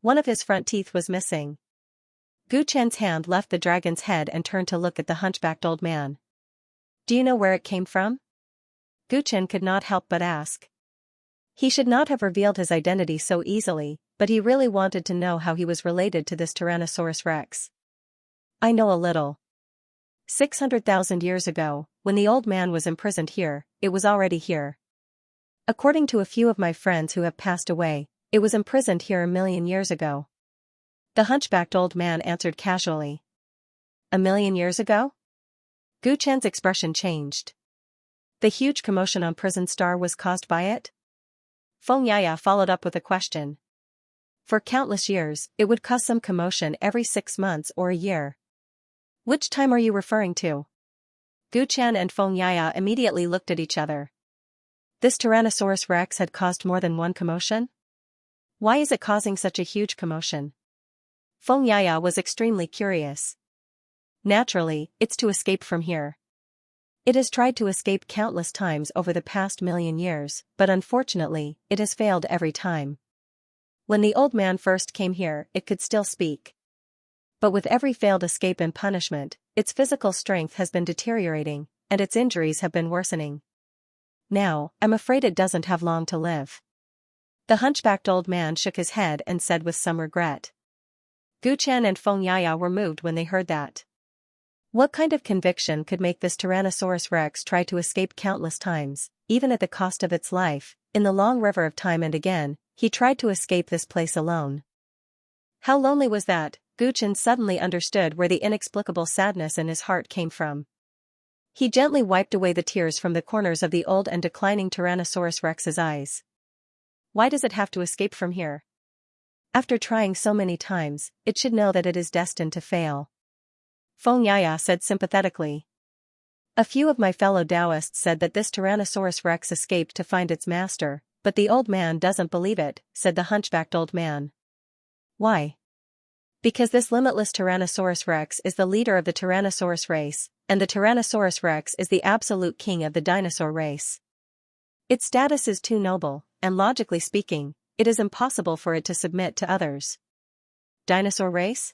One of his front teeth was missing. Gu Chen's hand left the dragon's head and turned to look at the hunchbacked old man. Do you know where it came from? Gu Chen could not help but ask. He should not have revealed his identity so easily, but he really wanted to know how he was related to this Tyrannosaurus Rex. I know a little. 600,000 years ago, when the old man was imprisoned here, it was already here. According to a few of my friends who have passed away, it was imprisoned here 1,000,000 years ago. The hunchbacked old man answered casually. 1,000,000 years ago? Gu Chen's expression changed. The huge commotion on Prison Star was caused by it? Feng Yaya followed up with a question. For countless years, it would cause some commotion every 6 months or a year. Which time are you referring to? Gu Chen and Feng Yaya immediately looked at each other. This Tyrannosaurus Rex had caused more than one commotion? Why is it causing such a huge commotion? Feng Yaya was extremely curious. Naturally, it's to escape from here. It has tried to escape countless times over the past 1,000,000 years, but unfortunately, it has failed every time. When the old man first came here, it could still speak. But with every failed escape and punishment, its physical strength has been deteriorating, and its injuries have been worsening. Now, I'm afraid it doesn't have long to live. The hunchbacked old man shook his head and said with some regret. Gu Chen and Feng Yaya were moved when they heard that. What kind of conviction could make this Tyrannosaurus Rex try to escape countless times, even at the cost of its life? In the long river of time and again, he tried to escape this place alone. How lonely was that? Gu Chen suddenly understood where the inexplicable sadness in his heart came from. He gently wiped away the tears from the corners of the old and declining Tyrannosaurus Rex's eyes. Why does it have to escape from here? After trying so many times, it should know that it is destined to fail. Feng Yaya said sympathetically. A few of my fellow Taoists said that this Tyrannosaurus Rex escaped to find its master, but the old man doesn't believe it, said the hunchbacked old man. Why? Because this limitless Tyrannosaurus Rex is the leader of the Tyrannosaurus race, and the Tyrannosaurus Rex is the absolute king of the dinosaur race. Its status is too noble, and logically speaking, it is impossible for it to submit to others. Dinosaur race?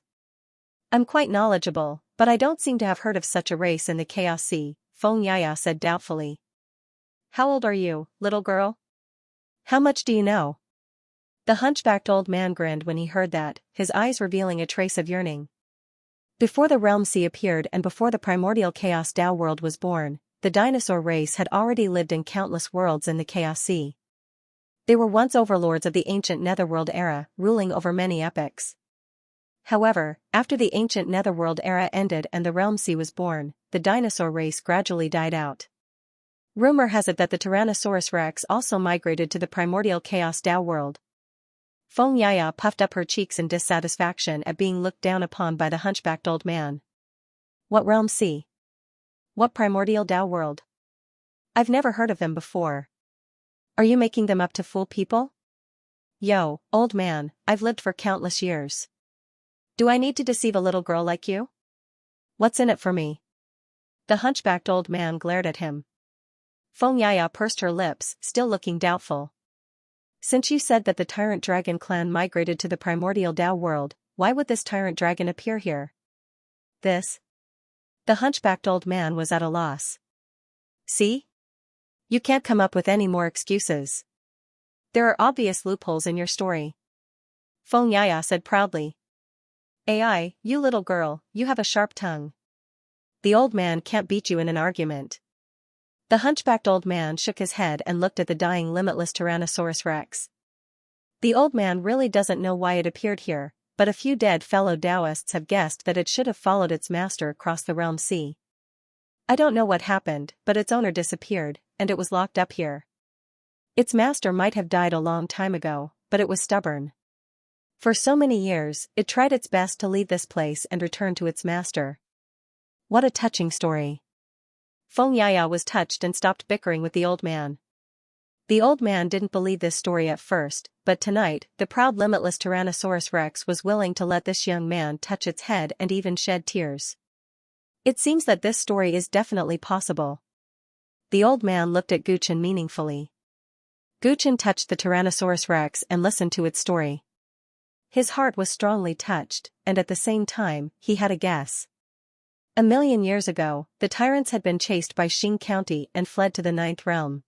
I'm quite knowledgeable, but I don't seem to have heard of such a race in the Chaos Sea, Feng Yaya said doubtfully. How old are you, little girl? How much do you know? The hunchbacked old man grinned when he heard that, his eyes revealing a trace of yearning. Before the Realm Sea appeared and before the primordial Chaos Tao world was born, the dinosaur race had already lived in countless worlds in the Chaos Sea. They were once overlords of the ancient Netherworld era, ruling over many epochs. However, after the ancient Netherworld era ended and the Realm Sea was born, the dinosaur race gradually died out. Rumor has it that the Tyrannosaurus Rex also migrated to the primordial Chaos Tao world. Feng Yaya puffed up her cheeks in dissatisfaction at being looked down upon by the hunchbacked old man. What Realm Sea? What primordial Tao world? I've never heard of them before. Are you making them up to fool people? Yo, old man, I've lived for countless years. Do I need to deceive a little girl like you? What's in it for me? The hunchbacked old man glared at him. Feng Yaya pursed her lips, still looking doubtful. Since you said that the Tyrant Dragon clan migrated to the primordial Tao world, why would this Tyrant Dragon appear here? This? The hunchbacked old man was at a loss. See? You can't come up with any more excuses. There are obvious loopholes in your story. Feng Yaya said proudly. AI, you little girl, you have a sharp tongue. The old man can't beat you in an argument. The hunchbacked old man shook his head and looked at the dying limitless Tyrannosaurus Rex. The old man really doesn't know why it appeared here, but a few dead fellow Taoists have guessed that it should have followed its master across the Realm Sea. I don't know what happened, but its owner disappeared, and it was locked up here. Its master might have died a long time ago, but it was stubborn. For so many years, it tried its best to leave this place and return to its master. What a touching story. Feng Yaya was touched and stopped bickering with the old man. The old man didn't believe this story at first, but tonight, the proud limitless Tyrannosaurus Rex was willing to let this young man touch its head and even shed tears. It seems that this story is definitely possible. The old man looked at Gu Chen meaningfully. Gu Chen touched the Tyrannosaurus Rex and listened to its story. His heart was strongly touched, and at the same time, he had a guess. 1,000,000 years ago, the Tyrants had been chased by Xing County and fled to the 9th realm.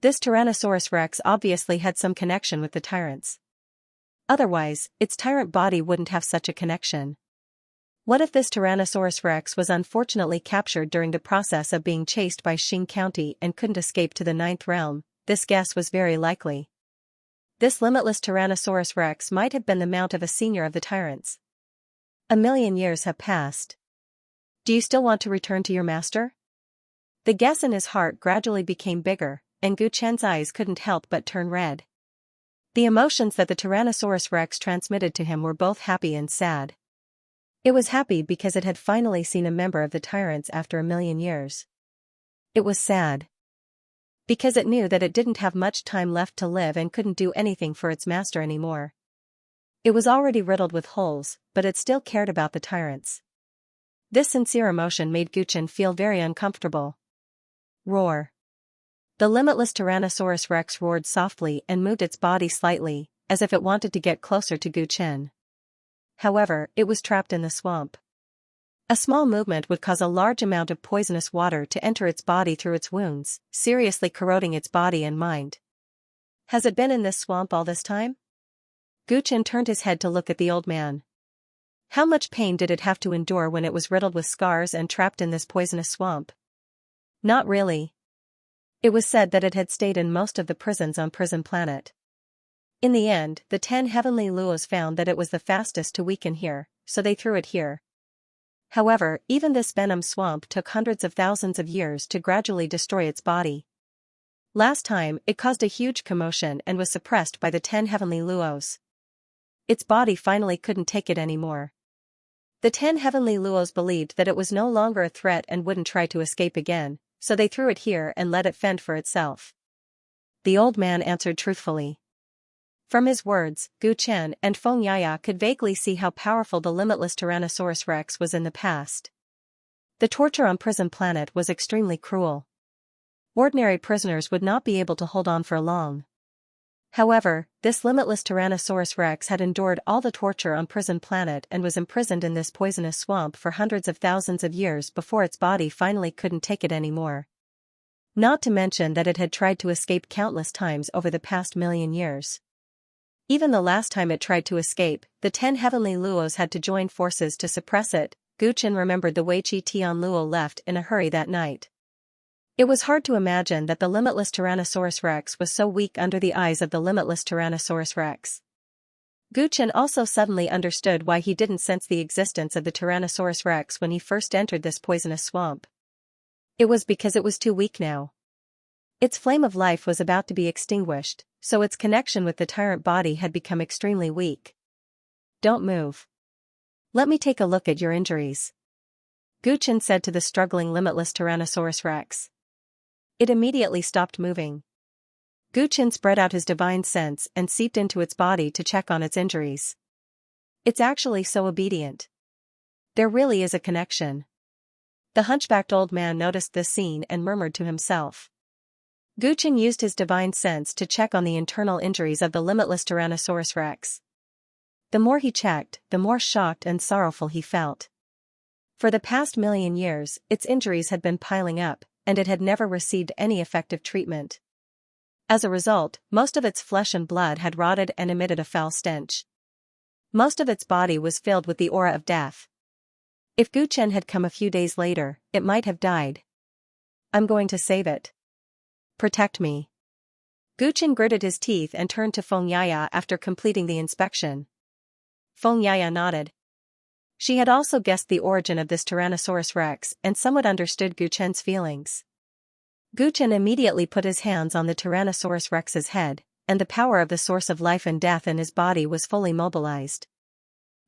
This Tyrannosaurus Rex obviously had some connection with the Tyrants. Otherwise, its Tyrant body wouldn't have such a connection. What if this Tyrannosaurus Rex was unfortunately captured during the process of being chased by Xing County and couldn't escape to the 9th realm, this guess was very likely. This limitless Tyrannosaurus rex might have been the mount of a senior of the tyrants. 1,000,000 years have passed. Do you still want to return to your master? The guess in his heart gradually became bigger, and Gu Chen's eyes couldn't help but turn red. The emotions that the Tyrannosaurus rex transmitted to him were both happy and sad. It was happy because it had finally seen a member of the tyrants after 1,000,000 years. It was sad because it knew that it didn't have much time left to live and couldn't do anything for its master anymore. It was already riddled with holes, but it still cared about the tyrants. This sincere emotion made Gu Chen feel very uncomfortable. Roar. The limitless Tyrannosaurus rex roared softly and moved its body slightly, as if it wanted to get closer to Gu Chen. However, it was trapped in the swamp. A small movement would cause a large amount of poisonous water to enter its body through its wounds, seriously corroding its body and mind. Has it been in this swamp all this time? Gu Chen turned his head to look at the old man. How much pain did it have to endure when it was riddled with scars and trapped in this poisonous swamp? Not really. It was said that it had stayed in most of the prisons on Prison Planet. In the end, the 10 heavenly luos found that it was the fastest to weaken here, so they threw it here. However, even this venom swamp took hundreds of thousands of years to gradually destroy its body. Last time, it caused a huge commotion and was suppressed by the 10 heavenly luos. Its body finally couldn't take it anymore. The 10 heavenly luos believed that it was no longer a threat and wouldn't try to escape again, so they threw it here and let it fend for itself. The old man answered truthfully. From his words, Gu Chen and Xianxia could vaguely see how powerful the limitless Tyrannosaurus rex was in the past. The torture on Prison Planet was extremely cruel. Ordinary prisoners would not be able to hold on for long. However, this limitless Tyrannosaurus rex had endured all the torture on Prison Planet and was imprisoned in this poisonous swamp for hundreds of thousands of years before its body finally couldn't take it anymore. Not to mention that it had tried to escape countless times over the past 1,000,000 years. Even the last time it tried to escape, the 10 heavenly luos had to join forces to suppress it. Gu Chen remembered the way Chi Tian Luo left in a hurry that night. It was hard to imagine that the limitless Tyrannosaurus rex was so weak under the eyes of the limitless Tyrannosaurus rex. Gu Chen also suddenly understood why he didn't sense the existence of the Tyrannosaurus rex when he first entered this poisonous swamp. It was because it was too weak now. Its flame of life was about to be extinguished, so its connection with the tyrant body had become extremely weak. Don't move. Let me take a look at your injuries. Gu Chen said to the struggling limitless Tyrannosaurus rex. It immediately stopped moving. Gu Chen spread out his divine sense and seeped into its body to check on its injuries. It's actually so obedient. There really is a connection. The hunchbacked old man noticed this scene and murmured to himself. Gu Chen used his divine sense to check on the internal injuries of the limitless Tyrannosaurus rex. The more he checked, the more shocked and sorrowful he felt. For the past 1,000,000 years, its injuries had been piling up, and it had never received any effective treatment. As a result, most of its flesh and blood had rotted and emitted a foul stench. Most of its body was filled with the aura of death. If Gu Chen had come a few days later, it might have died. I'm going to save it. Protect me. Gu Chen gritted his teeth and turned to Xianxia after completing the inspection. Xianxia nodded. She had also guessed the origin of this Tyrannosaurus rex and somewhat understood Gu Chen's feelings. Gu Chen immediately put his hands on the Tyrannosaurus rex's head, and the power of the source of life and death in his body was fully mobilized.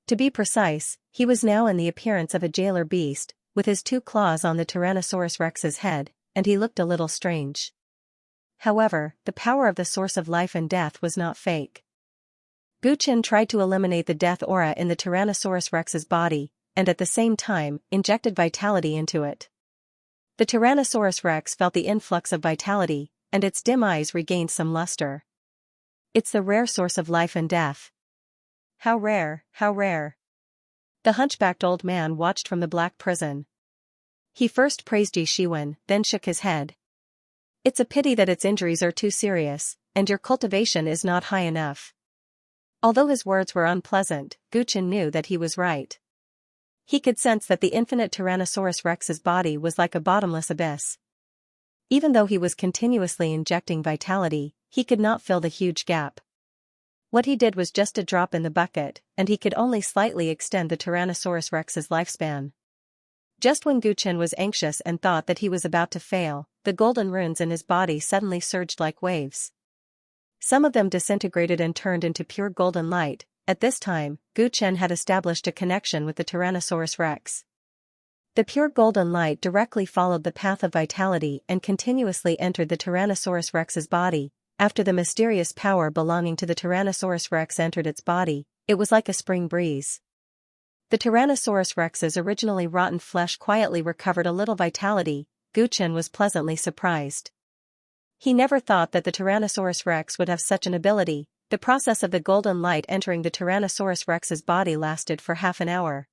To be precise, he was now in the appearance of a jailer beast, with his 2 claws on the Tyrannosaurus rex's head, and he looked a little strange. However, the power of the source of life and death was not fake. Gu Chen tried to eliminate the death aura in the Tyrannosaurus rex's body, and at the same time, injected vitality into it. The Tyrannosaurus rex felt the influx of vitality, and its dim eyes regained some luster. It's the rare source of life and death. How rare, how rare. The hunchbacked old man watched from the black prison. He first praised Ji Shiwen, then shook his head. It's a pity that its injuries are too serious, and your cultivation is not high enough. Although his words were unpleasant, Gu Chen knew that he was right. He could sense that the infinite Tyrannosaurus rex's body was like a bottomless abyss. Even though he was continuously injecting vitality, he could not fill the huge gap. What he did was just a drop in the bucket, and he could only slightly extend the Tyrannosaurus Rex's lifespan. Just when Guchen was anxious and thought that he was about to fail, the golden runes in his body suddenly surged like waves. Some of them disintegrated and turned into pure golden light. At this time, Guchen had established a connection with the Tyrannosaurus Rex. The pure golden light directly followed the path of vitality and continuously entered the Tyrannosaurus Rex's body. After the mysterious power belonging to the Tyrannosaurus Rex entered its body, it was like a spring breeze. The Tyrannosaurus Rex's originally rotten flesh quietly recovered a little vitality. Guchen was pleasantly surprised. He never thought that the Tyrannosaurus Rex would have such an ability. The process of the golden light entering the Tyrannosaurus Rex's body lasted for half an hour.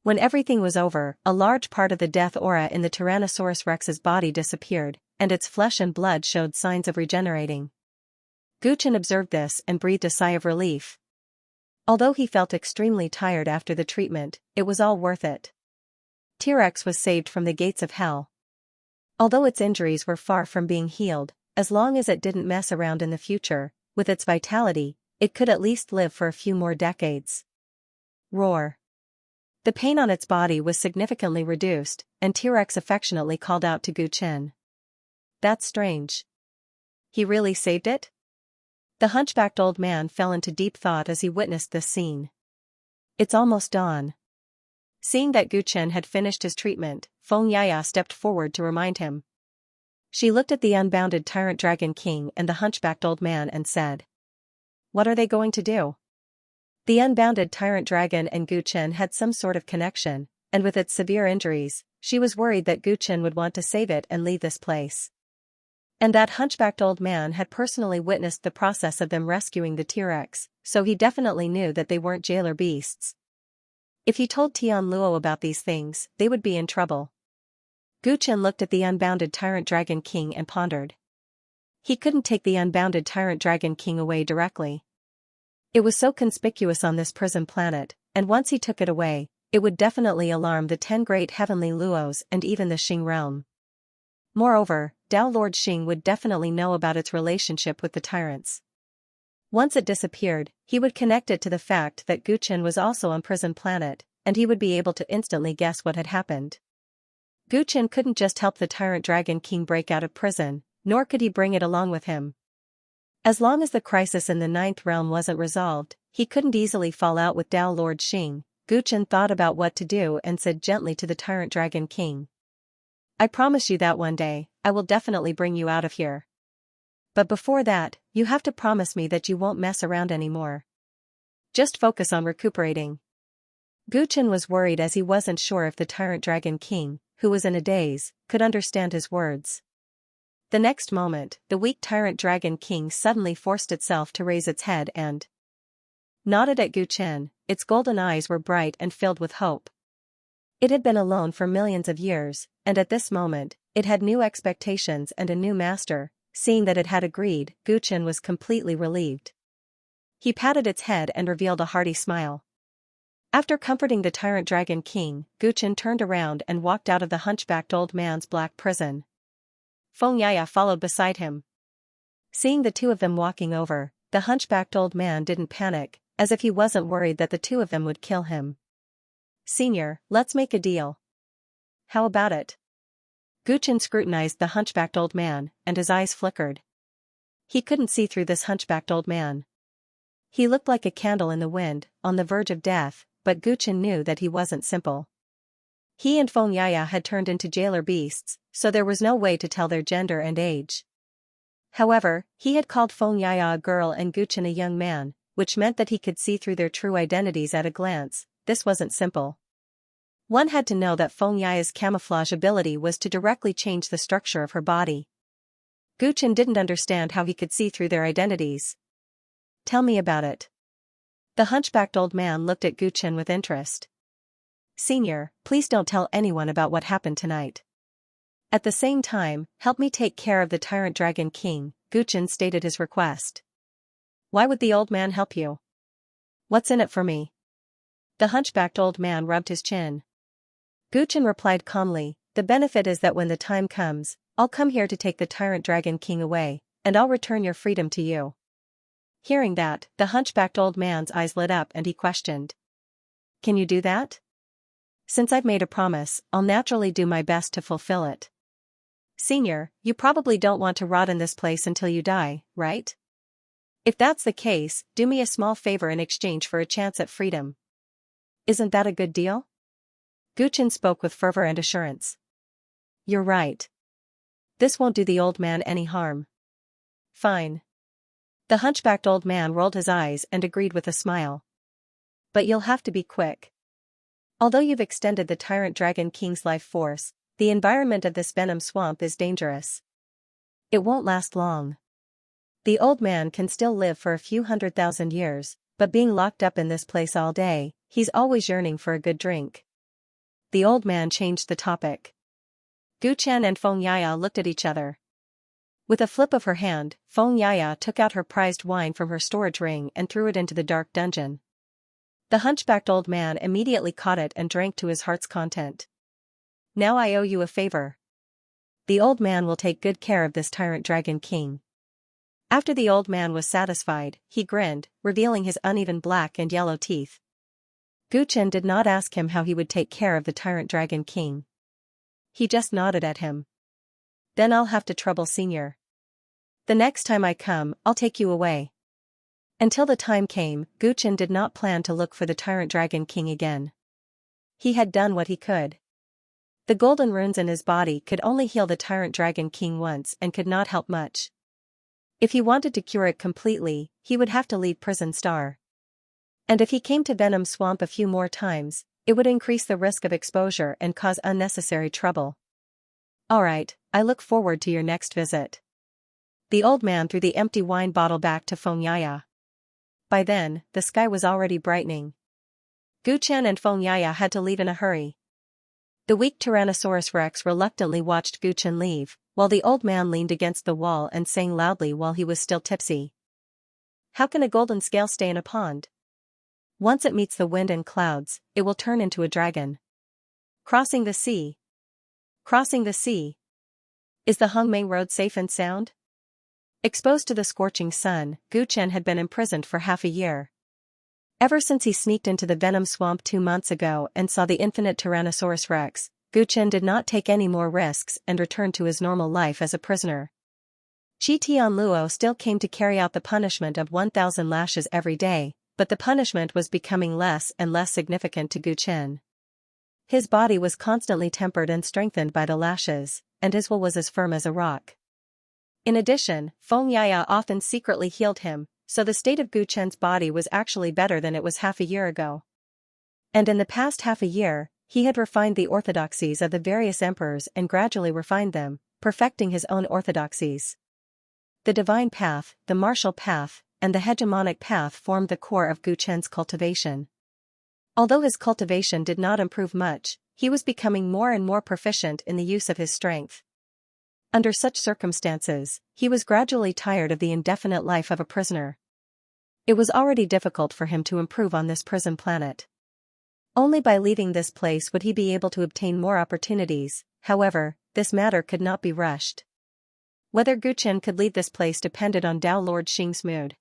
When everything was over, a large part of the death aura in the Tyrannosaurus Rex's body disappeared, and its flesh and blood showed signs of regenerating. Guchen observed this and breathed a sigh of relief. Although he felt extremely tired after the treatment, it was all worth it. T-Rex was saved from the gates of hell. Although its injuries were far from being healed, as long as it didn't mess around in the future, with its vitality, it could at least live for a few more decades. Roar. The pain on its body was significantly reduced, and T-Rex affectionately called out to Guchen. "That's strange. He really saved it?" The hunchbacked old man fell into deep thought as he witnessed this scene. "It's almost dawn." Seeing that Guchen had finished his treatment, Xianxia stepped forward to remind him. She looked at the unbounded Tyrant Dragon King and the hunchbacked old man and said, "What are they going to do?" The unbounded Tyrant Dragon and Guchen had some sort of connection, and with its severe injuries, she was worried that Guchen would want to save it and leave this place. And that hunchbacked old man had personally witnessed the process of them rescuing the T-Rex, so he definitely knew that they weren't jailer beasts. If he told Tian Luo about these things, they would be in trouble. Guchen looked at the unbounded Tyrant Dragon King and pondered. He couldn't take the unbounded Tyrant Dragon King away directly. It was so conspicuous on this prison planet, and once he took it away, it would definitely alarm the 10 great heavenly Luos and even the Xing realm. Moreover, Tao Lord Xing would definitely know about its relationship with the tyrants. Once it disappeared, he would connect it to the fact that Guchen was also on prison planet, and he would be able to instantly guess what had happened. Guchen couldn't just help the Tyrant Dragon King break out of prison, nor could he bring it along with him. As long as the crisis in the 9th realm wasn't resolved, he couldn't easily fall out with Tao Lord Xing. Guchen thought about what to do and said gently to the Tyrant Dragon King, "I promise you that one day, I will definitely bring you out of here. But before that, you have to promise me that you won't mess around anymore. Just focus on recuperating." Guchen was worried as he wasn't sure if the Tyrant Dragon King, who was in a daze, could understand his words. The next moment, the weak Tyrant Dragon King suddenly forced itself to raise its head and nodded at Guchen. Its golden eyes were bright and filled with hope. It had been alone for millions of years, and at this moment, it had new expectations and a new master. Seeing that it had agreed, Guchen was completely relieved. He patted its head and revealed a hearty smile. After comforting the Tyrant Dragon King, Guchen turned around and walked out of the hunchbacked old man's black prison. Xianxia followed beside him. Seeing the two of them walking over, the hunchbacked old man didn't panic, as if he wasn't worried that the two of them would kill him. "Senior, let's make a deal. How about it?" Guchen scrutinized the hunchbacked old man, and his eyes flickered. He couldn't see through this hunchbacked old man. He looked like a candle in the wind, on the verge of death, but Guchen knew that he wasn't simple. He and Xianxia had turned into jailer beasts, so there was no way to tell their gender and age. However, he had called Xianxia a girl and Guchen a young man, which meant that he could see through their true identities at a glance. This wasn't simple. One had to know that Xianxia's camouflage ability was to directly change the structure of her body. Guchen didn't understand how he could see through their identities. "Tell me about it." The hunchbacked old man looked at Guchen with interest. "Senior, please don't tell anyone about what happened tonight. At the same time, help me take care of the Tyrant Dragon King," Guchen stated his request. "Why would the old man help you? What's in it for me?" The hunchbacked old man rubbed his chin. Guchen replied calmly, "The benefit is that when the time comes, I'll come here to take the Tyrant Dragon King away, and I'll return your freedom to you." Hearing that, the hunchbacked old man's eyes lit up and he questioned. "Can you do that?" "Since I've made a promise, I'll naturally do my best to fulfill it." "Senior, you probably don't want to rot in this place until you die, right? If that's the case, do me a small favor in exchange for a chance at freedom. Isn't that a good deal?" Guchen spoke with fervor and assurance. "You're right. This won't do the old man any harm." "Fine." The hunchbacked old man rolled his eyes and agreed with a smile. "But you'll have to be quick. Although you've extended the Tyrant Dragon King's life force, the environment of this venom swamp is dangerous. It won't last long. The old man can still live for a few 100,000 years, but being locked up in this place all day, he's always yearning for a good drink." The old man changed the topic. Guchen and Feng Yaya looked at each other. With a flip of her hand, Feng Yaya took out her prized wine from her storage ring and threw it into the dark dungeon. The hunchbacked old man immediately caught it and drank to his heart's content. "Now I owe you a favor. The old man will take good care of this Tyrant Dragon King." After the old man was satisfied, he grinned, revealing his uneven black and yellow teeth. Guchen did not ask him how he would take care of the Tyrant Dragon King. He just nodded at him. "Then I'll have to trouble Senior. The next time I come, I'll take you away." Until the time came, Guchen did not plan to look for the Tyrant Dragon King again. He had done what he could. The golden runes in his body could only heal the Tyrant Dragon King once and could not help much. If he wanted to cure it completely, he would have to leave Prison Star. And if he came to Venom Swamp a few more times, it would increase the risk of exposure and cause unnecessary trouble. "Alright, I look forward to your next visit." The old man threw the empty wine bottle back to Feng Yaya. By then, the sky was already brightening. Guchen and Feng Yaya had to leave in a hurry. The weak Tyrannosaurus Rex reluctantly watched Guchen leave, while the old man leaned against the wall and sang loudly while he was still tipsy. "How can a golden scale stay in a pond? Once it meets the wind and clouds, it will turn into a dragon. Crossing the sea. Crossing the sea. Is the Hongmei Road safe and sound?" Exposed to the scorching sun, Guchen had been imprisoned for half a year. Ever since he sneaked into the Venom Swamp 2 months ago and saw the infinite Tyrannosaurus Rex, Guchen did not take any more risks and returned to his normal life as a prisoner. Chi Tianluo still came to carry out the punishment of 1,000 lashes every day, but the punishment was becoming less and less significant to Guchen. His body was constantly tempered and strengthened by the lashes, and his will was as firm as a rock. In addition, Feng Yaya often secretly healed him, so the state of Guchen's body was actually better than it was half a year ago. And in the past half a year, he had refined the orthodoxies of the various emperors and gradually refined them, perfecting his own orthodoxies. The divine path, the martial path, and the hegemonic path formed the core of Guchen's cultivation. Although his cultivation did not improve much, he was becoming more and more proficient in the use of his strength. Under such circumstances, he was gradually tired of the indefinite life of a prisoner. It was already difficult for him to improve on this prison planet. Only by leaving this place would he be able to obtain more opportunities. However, this matter could not be rushed. Whether Guchen could leave this place depended on Dao Lord Xing's mood.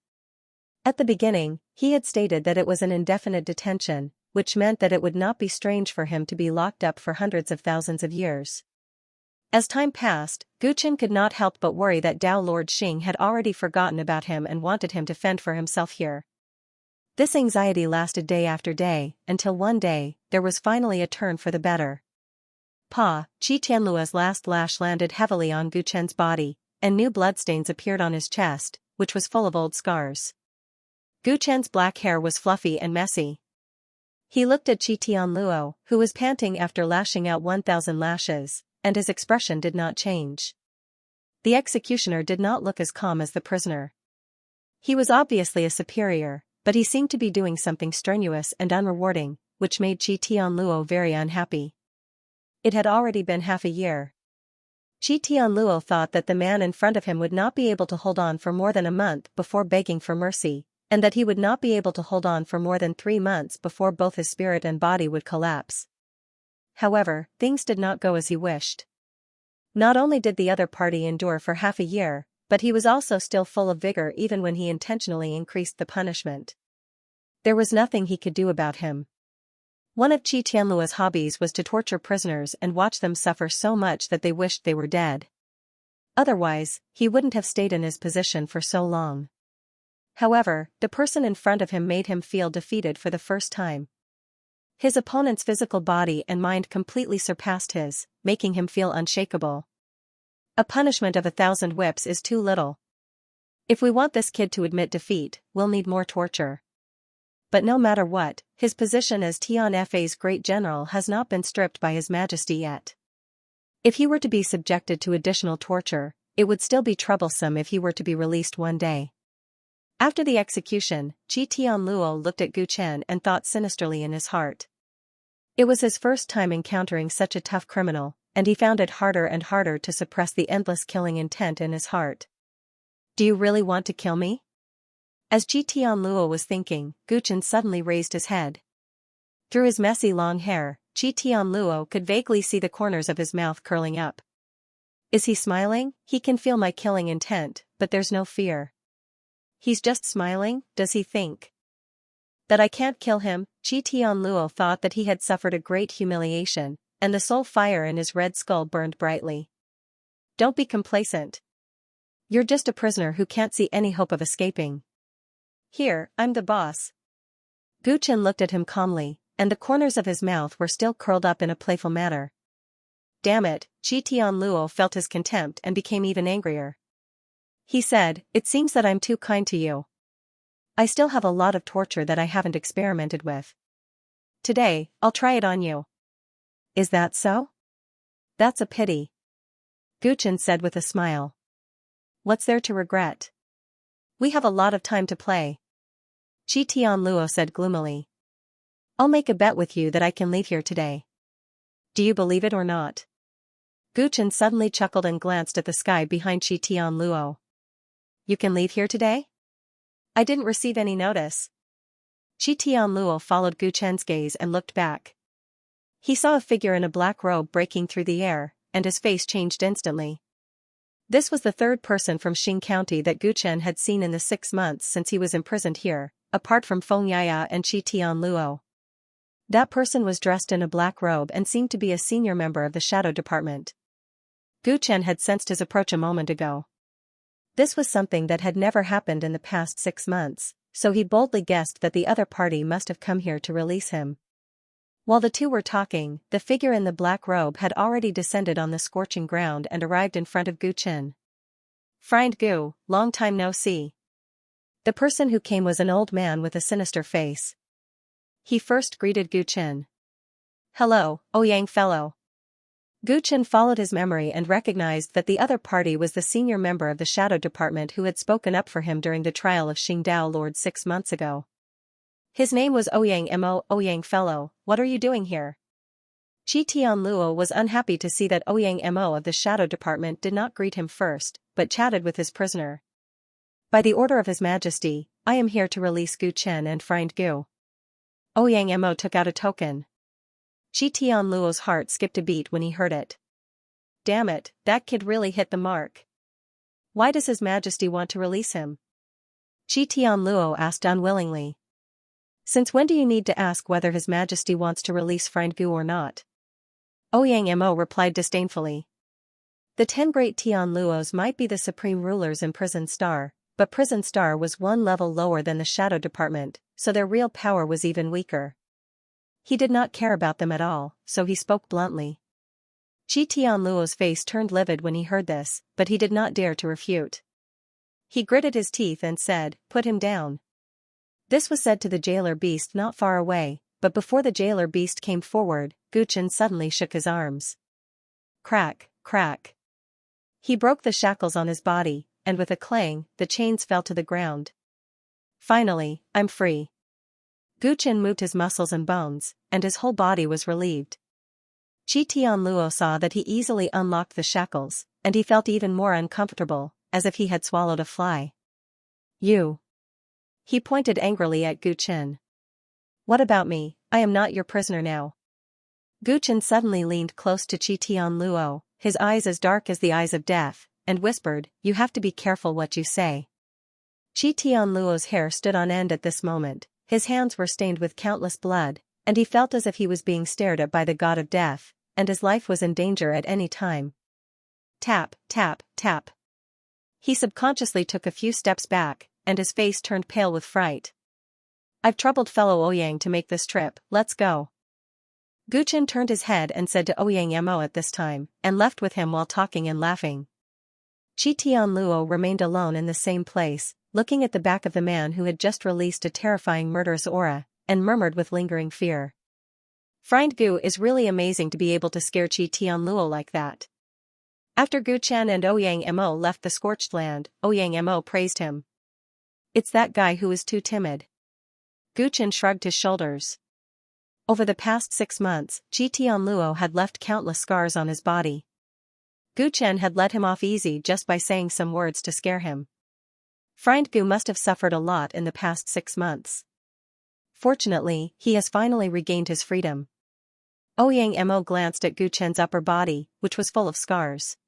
At the beginning, he had stated that it was an indefinite detention, which meant that it would not be strange for him to be locked up for hundreds of thousands of years. As time passed, Guchen could not help but worry that Dao Lord Xing had already forgotten about him and wanted him to fend for himself here. This anxiety lasted day after day, until one day, there was finally a turn for the better. Chi Tianluo's last lash landed heavily on Guchen's body, and new bloodstains appeared on his chest, which was full of old scars. Guchen's black hair was fluffy and messy. He looked at Chi Tianluo, who was panting after lashing out 1,000 lashes, and his expression did not change. The executioner did not look as calm as the prisoner. He was obviously a superior, but he seemed to be doing something strenuous and unrewarding, which made Chi Tianluo very unhappy. It had already been half a year. Chi Tianluo thought that the man in front of him would not be able to hold on for more than a month before begging for mercy, and that he would not be able to hold on for more than 3 months before both his spirit and body would collapse. However, things did not go as he wished. Not only did the other party endure for half a year, but he was also still full of vigor even when he intentionally increased the punishment. There was nothing he could do about him. One of Qi Tianluo's hobbies was to torture prisoners and watch them suffer so much that they wished they were dead. Otherwise, he wouldn't have stayed in his position for so long. However, the person in front of him made him feel defeated for the first time. His opponent's physical body and mind completely surpassed his, making him feel unshakable. A punishment of 1,000 whips is too little. If we want this kid to admit defeat, we'll need more torture. But no matter what, his position as Tianfa's great general has not been stripped by His Majesty yet. If he were to be subjected to additional torture, it would still be troublesome if he were to be released one day. After the execution, Qi Tianluo looked at Gu Chen and thought sinisterly in his heart. It was his first time encountering such a tough criminal, and he found it harder and harder to suppress the endless killing intent in his heart. Do you really want to kill me? As Qi Tianluo was thinking, Gu Chen suddenly raised his head. Through his messy long hair, Qi Tianluo could vaguely see the corners of his mouth curling up. Is he smiling? He can feel my killing intent, but there's no fear. He's just smiling, does he think that I can't kill him? Qi Tianluo thought that he had suffered a great humiliation, and the soul fire in his red skull burned brightly. Don't be complacent. You're just a prisoner who can't see any hope of escaping. Here, I'm the boss. Gu Chen looked at him calmly, and the corners of his mouth were still curled up in a playful manner. Damn it, Qi Tianluo felt his contempt and became even angrier. He said, it seems that I'm too kind to you. I still have a lot of torture that I haven't experimented with. Today, I'll try it on you. Is that so? That's a pity. Gu Chen said with a smile. What's there to regret? We have a lot of time to play. Qi Tianluo said gloomily. I'll make a bet with you that I can leave here today. Do you believe it or not? Gu Chen suddenly chuckled and glanced at the sky behind Qi Tianluo. You can leave here today? I didn't receive any notice. Qi Tianluo followed Gu Chen's gaze and looked back. He saw a figure in a black robe breaking through the air, and his face changed instantly. This was the third person from Xing County that Gu Chen had seen in the 6 months since he was imprisoned here, apart from Xianxia and Qi Tianluo. That person was dressed in a black robe and seemed to be a senior member of the Shadow Department. Gu Chen had sensed his approach a moment ago. This was something that had never happened in the past 6 months, so he boldly guessed that the other party must have come here to release him. While the two were talking, the figure in the black robe had already descended on the scorching ground and arrived in front of Gu Chen. Friend Gu, long time no see. The person who came was an old man with a sinister face. He first greeted Gu Chen. Hello, Ouyang fellow. Gu Chen followed his memory and recognized that the other party was the senior member of the Shadow Department who had spoken up for him during the trial of Xingdao Lord 6 months ago. His name was Ouyang Mo. Ouyang fellow, what are you doing here? Qi Tianluo was unhappy to see that Ouyang Mo of the Shadow Department did not greet him first, but chatted with his prisoner. By the order of His Majesty, I am here to release Gu Chen and friend Gu. Ouyang Mo took out a token. Qi Tianluo's heart skipped a beat when he heard it. Damn it, that kid really hit the mark. Why does His Majesty want to release him? Qi Tianluo asked unwillingly. Since when do you need to ask whether His Majesty wants to release friend Gu or not? Ouyang Mo replied disdainfully. The 10 great Tianluos might be the supreme rulers in Prison Star, but Prison Star was one level lower than the Shadow Department, so their real power was even weaker. He did not care about them at all, so he spoke bluntly. Qi Tianluo's face turned livid when he heard this, but he did not dare to refute. He gritted his teeth and said, put him down. This was said to the jailer beast not far away, but before the jailer beast came forward, Gu Chen suddenly shook his arms. Crack, crack. He broke the shackles on his body, and with a clang, the chains fell to the ground. Finally, I'm free. Gu Chen moved his muscles and bones, and his whole body was relieved. Qi Tianluo saw that he easily unlocked the shackles, and he felt even more uncomfortable, as if he had swallowed a fly. You. He pointed angrily at Gu Chen. What about me? I am not your prisoner now. Gu Chen suddenly leaned close to Qi Tianluo, his eyes as dark as the eyes of death, and whispered, "You have to be careful what you say." Chi Tianluo's hair stood on end at this moment, his hands were stained with countless blood, and he felt as if he was being stared at by the god of death, and his life was in danger at any time. Tap, tap, tap. He subconsciously took a few steps back, and his face turned pale with fright. "I've troubled fellow Ouyang to make this trip, let's go." Guchen turned his head and said to Ouyang Mo at this time, and left with him while talking and laughing. Chi Tianluo remained alone in the same place, looking at the back of the man who had just released a terrifying murderous aura, and murmured with lingering fear. "Friend Gu is really amazing to be able to scare Chi Tianluo like that." After Gu Chen and Ouyang Mo left the scorched land, Ouyang Mo praised him. "It's that guy who is too timid." Gu Chen shrugged his shoulders. Over the past 6 months, Chi Tianluo had left countless scars on his body. Gu Chen had let him off easy just by saying some words to scare him. Friend Gu must have suffered a lot in the past 6 months. Fortunately, he has finally regained his freedom. Ouyang Mo glanced at Gu Chen's upper body, which was full of scars.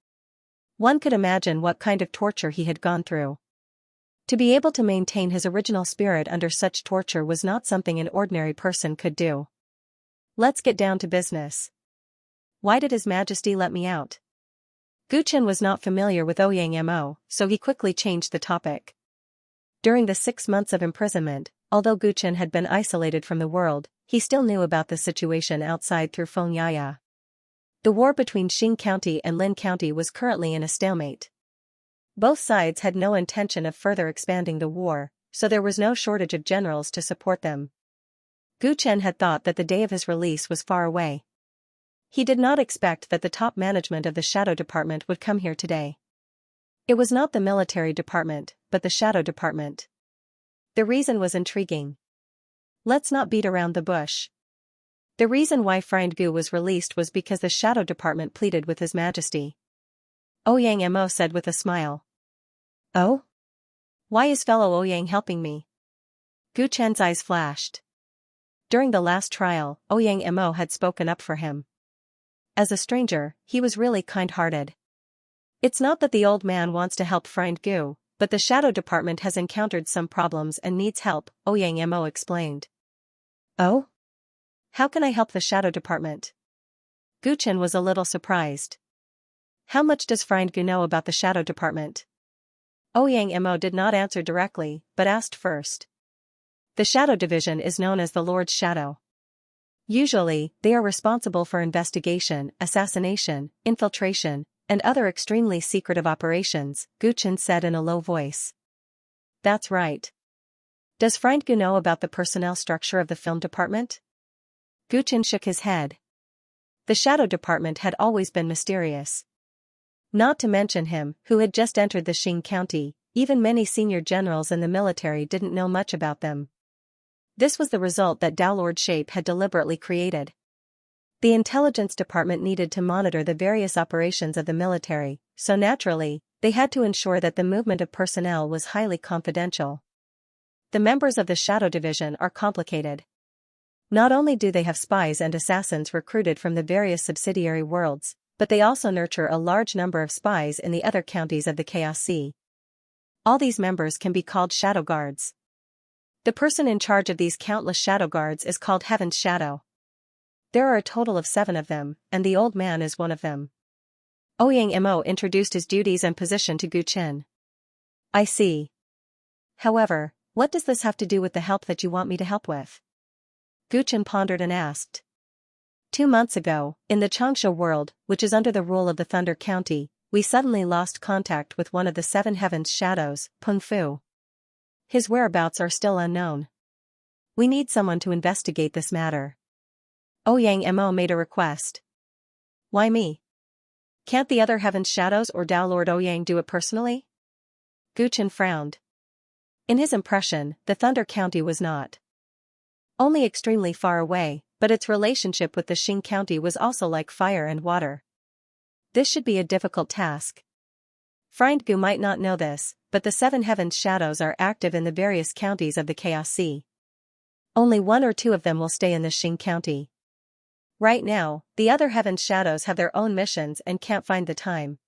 One could imagine what kind of torture he had gone through. To be able to maintain his original spirit under such torture was not something an ordinary person could do. "Let's get down to business. Why did His Majesty let me out?" Gu Chen was not familiar with Ouyang Mo, so he quickly changed the topic. During the 6 months of imprisonment, although Gu Chen had been isolated from the world, he still knew about the situation outside through Xianxia. The war between Xing County and Lin County was currently in a stalemate. Both sides had no intention of further expanding the war, so there was no shortage of generals to support them. Gu Chen had thought that the day of his release was far away. He did not expect that the top management of the Shadow Department would come here today. It was not the military department, but the Shadow Department. The reason was intriguing. Let's not beat around the bush. The reason why Friend Gu was released was because the Shadow Department pleaded with His Majesty. Ouyang Mo said with a smile. "Oh? Why is fellow Ouyang helping me?" Gu Chen's eyes flashed. During the last trial, Ouyang Mo had spoken up for him. As a stranger, he was really kind-hearted. "It's not that the old man wants to help Friend Gu, but the Shadow Department has encountered some problems and needs help," Ouyang Mo explained. "Oh? How can I help the Shadow Department?" Gu Chen was a little surprised. "How much does Friend Gu know about the Shadow Department?" Ouyang Mo did not answer directly, but asked first. "The Shadow Division is known as the Lord's Shadow. Usually, they are responsible for investigation, assassination, infiltration, and other extremely secretive operations," Gu Chen said in a low voice. "That's right. Does Friend Gu know about the personnel structure of the film department?" Gu Chen shook his head. The Shadow Department had always been mysterious. Not to mention him, who had just entered the Xing County, even many senior generals in the military didn't know much about them. This was the result that Tao Lord Shape had deliberately created. The intelligence department needed to monitor the various operations of the military, so naturally, they had to ensure that the movement of personnel was highly confidential. The members of the Shadow Division are complicated. Not only do they have spies and assassins recruited from the various subsidiary worlds, but they also nurture a large number of spies in the other counties of the Chaos Sea. All these members can be called Shadow Guards. The person in charge of these countless Shadow Guards is called Heaven's Shadow. There are a total of 7 of them, and the old man is one of them. Ouyang Mo introduced his duties and position to Gu Chen. "I see. However, what does this have to do with the help that you want me to help with?" Gu Chen pondered and asked. 2 months ago, in the Xianxia world, which is under the rule of the Thunder County, we suddenly lost contact with one of the 7 Heavens Shadows, Peng Fu. His whereabouts are still unknown. We need someone to investigate this matter. Ouyang Mo made a request. "Why me? Can't the other Heaven's Shadows or Tao Lord Ouyang do it personally?" Gu Chen frowned. In his impression, the Thunder County was not only extremely far away, but its relationship with the Xing County was also like fire and water. This should be a difficult task. Friend Gu might not know this, but the 7 Heavens Shadows are active in the various counties of the Chaos Sea. Only 1 or 2 of them will stay in the Xing County. Right now, the other heaven's shadows have their own missions and can't find the time.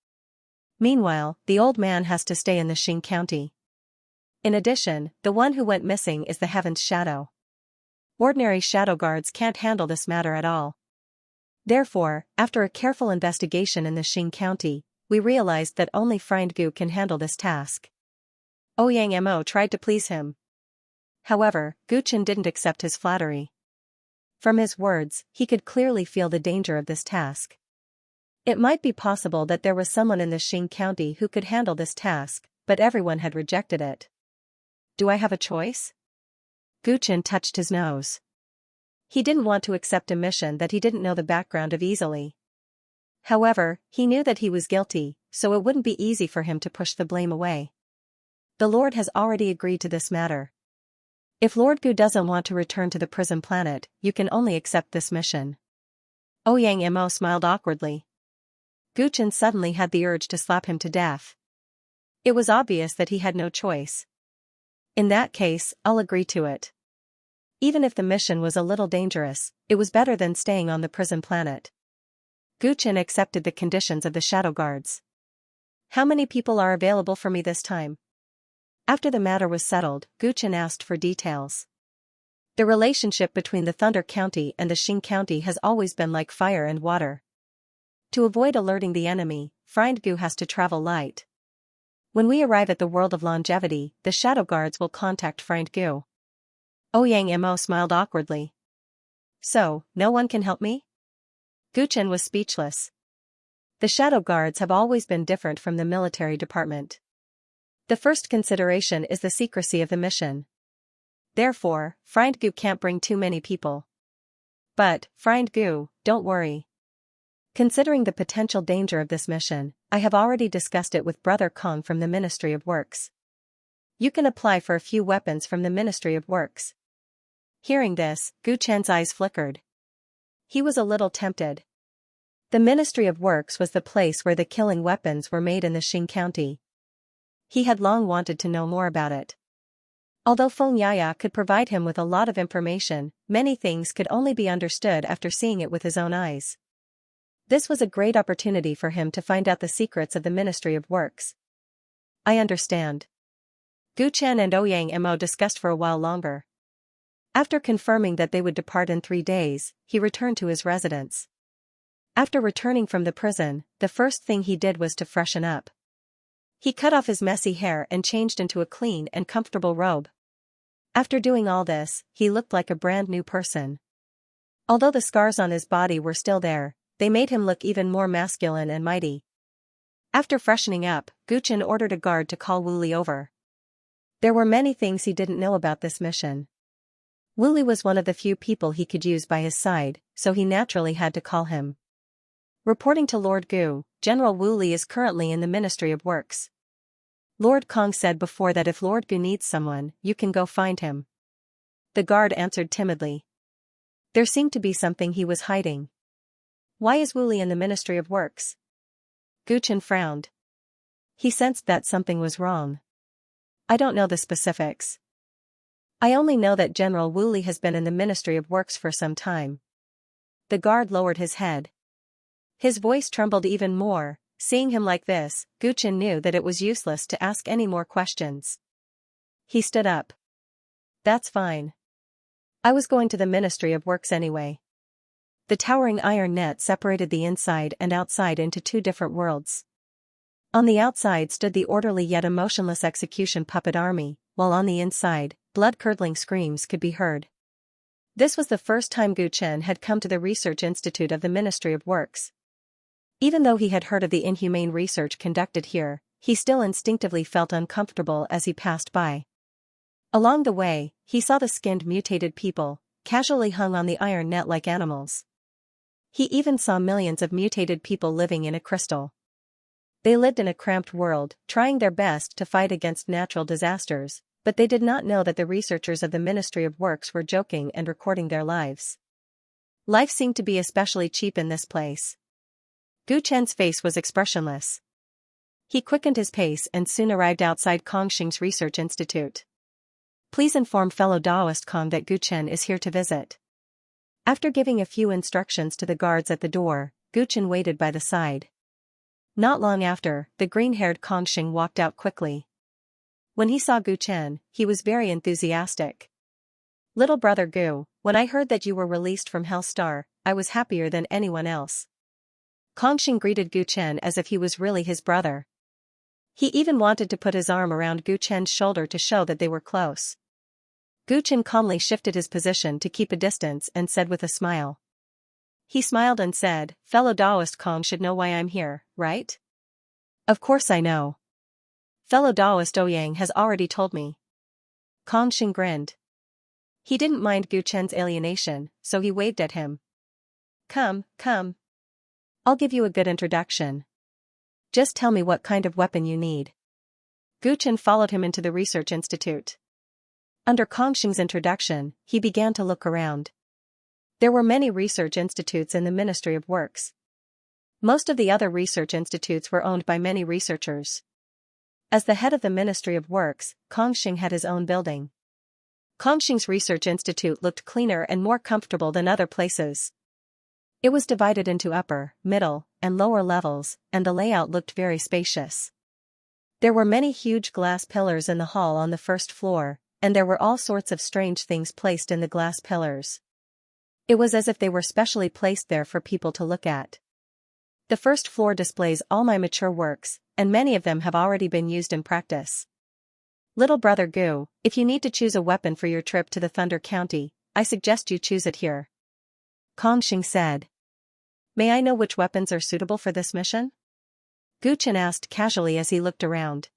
Meanwhile, the old man has to stay in the Xing County. In addition, the one who went missing is the heaven's shadow. Ordinary shadow guards can't handle this matter at all. Therefore, after a careful investigation in the Xing County, we realized that only Friend Gu can handle this task. Ouyang Mo tried to please him. However, Gu Chen didn't accept his flattery. From his words, he could clearly feel the danger of this task. It might be possible that there was someone in the Xing County who could handle this task, but everyone had rejected it. Do I have a choice? Gu Chen touched his nose. He didn't want to accept a mission that he didn't know the background of easily. However, he knew that he was guilty, so it wouldn't be easy for him to push the blame away. The Lord has already agreed to this matter. If Lord Gu doesn't want to return to the prison planet, you can only accept this mission. Ouyang Mo smiled awkwardly. Gu Chen suddenly had the urge to slap him to death. It was obvious that he had no choice. In that case, I'll agree to it. Even if the mission was a little dangerous, it was better than staying on the prison planet. Gu Chen accepted the conditions of the shadow guards. How many people are available for me this time? After the matter was settled, Gu Chen asked for details. The relationship between the Thunder County and the Xing County has always been like fire and water. To avoid alerting the enemy, Friend Gu has to travel light. When we arrive at the world of longevity, the shadow guards will contact Friend Gu. Ouyang Mo smiled awkwardly. So, no one can help me? Gu Chen was speechless. The shadow guards have always been different from the military department. The first consideration is the secrecy of the mission. Therefore, Friend Gu can't bring too many people. But, Friend Gu, don't worry. Considering the potential danger of this mission, I have already discussed it with Brother Kong from the Ministry of Works. You can apply for a few weapons from the Ministry of Works. Hearing this, Gu Chen's eyes flickered. He was a little tempted. The Ministry of Works was the place where the killing weapons were made in the Xing County. He had long wanted to know more about it. Although Feng Yaya could provide him with a lot of information, many things could only be understood after seeing it with his own eyes. This was a great opportunity for him to find out the secrets of the Ministry of Works. I understand. Gu Chen and Ouyang Mo discussed for a while longer. After confirming that they would depart in 3 days, he returned to his residence. After returning from the prison, the first thing he did was to freshen up. He cut off his messy hair and changed into a clean and comfortable robe. After doing all this, he looked like a brand new person. Although the scars on his body were still there, they made him look even more masculine and mighty. After freshening up, Gu Chen ordered a guard to call Wu Li over. There were many things he didn't know about this mission. Wu Li was one of the few people he could use by his side, so he naturally had to call him. Reporting to Lord Gu, General Wu Li is currently in the Ministry of Works. Lord Kong said before that if Lord Gu needs someone, you can go find him. The guard answered timidly. There seemed to be something he was hiding. Why is Wu Li in the Ministry of Works? Gu Chen frowned. He sensed that something was wrong. I don't know the specifics. I only know that General Wu Li has been in the Ministry of Works for some time. The guard lowered his head. His voice trembled even more. Seeing him like this, Gu Chen knew that it was useless to ask any more questions. He stood up. That's fine. I was going to the Ministry of Works anyway. The towering iron net separated the inside and outside into 2 different worlds. On the outside stood the orderly yet emotionless execution puppet army, while on the inside, blood-curdling screams could be heard. This was the first time Gu Chen had come to the Research Institute of the Ministry of Works. Even though he had heard of the inhumane research conducted here, he still instinctively felt uncomfortable as he passed by. Along the way, he saw the skinned mutated people, casually hung on the iron net like animals. He even saw millions of mutated people living in a crystal. They lived in a cramped world, trying their best to fight against natural disasters, but they did not know that the researchers of the Ministry of Works were joking and recording their lives. Life seemed to be especially cheap in this place. Gu Chen's face was expressionless. He quickened his pace and soon arrived outside Kongxing's Research Institute. Please inform fellow Daoist Kong that Gu Chen is here to visit. After giving a few instructions to the guards at the door, Gu Chen waited by the side. Not long after, the green-haired Kongxing walked out quickly. When he saw Gu Chen, he was very enthusiastic. "Little brother Gu, when I heard that you were released from Hellstar, I was happier than anyone else." Kongxing greeted Gu Chen as if he was really his brother. He even wanted to put his arm around Gu Chen's shoulder to show that they were close. Gu Chen calmly shifted his position to keep a distance and said with a smile. He smiled and said, "Fellow Taoist Kong should know why I'm here, right?" "Of course I know. Fellow Taoist Ouyang has already told me." Kongxing grinned. He didn't mind Gu Chen's alienation, so he waved at him. Come. I'll give you a good introduction. Just tell me what kind of weapon you need." Gu Chen followed him into the research institute. Under Kongxing's introduction, he began to look around. There were many research institutes in the Ministry of Works. Most of the other research institutes were owned by many researchers. As the head of the Ministry of Works, Kongxing had his own building. Kongxing's research institute looked cleaner and more comfortable than other places. It was divided into upper, middle, and lower levels, and the layout looked very spacious. There were many huge glass pillars in the hall on the first floor, and there were all sorts of strange things placed in the glass pillars. It was as if they were specially placed there for people to look at. The first floor displays all my mature works, and many of them have already been used in practice. Little brother Gu, if you need to choose a weapon for your trip to the Thunder County, I suggest you choose it here," Kongxing said. "May I know which weapons are suitable for this mission?" Gu Chen asked casually as he looked around.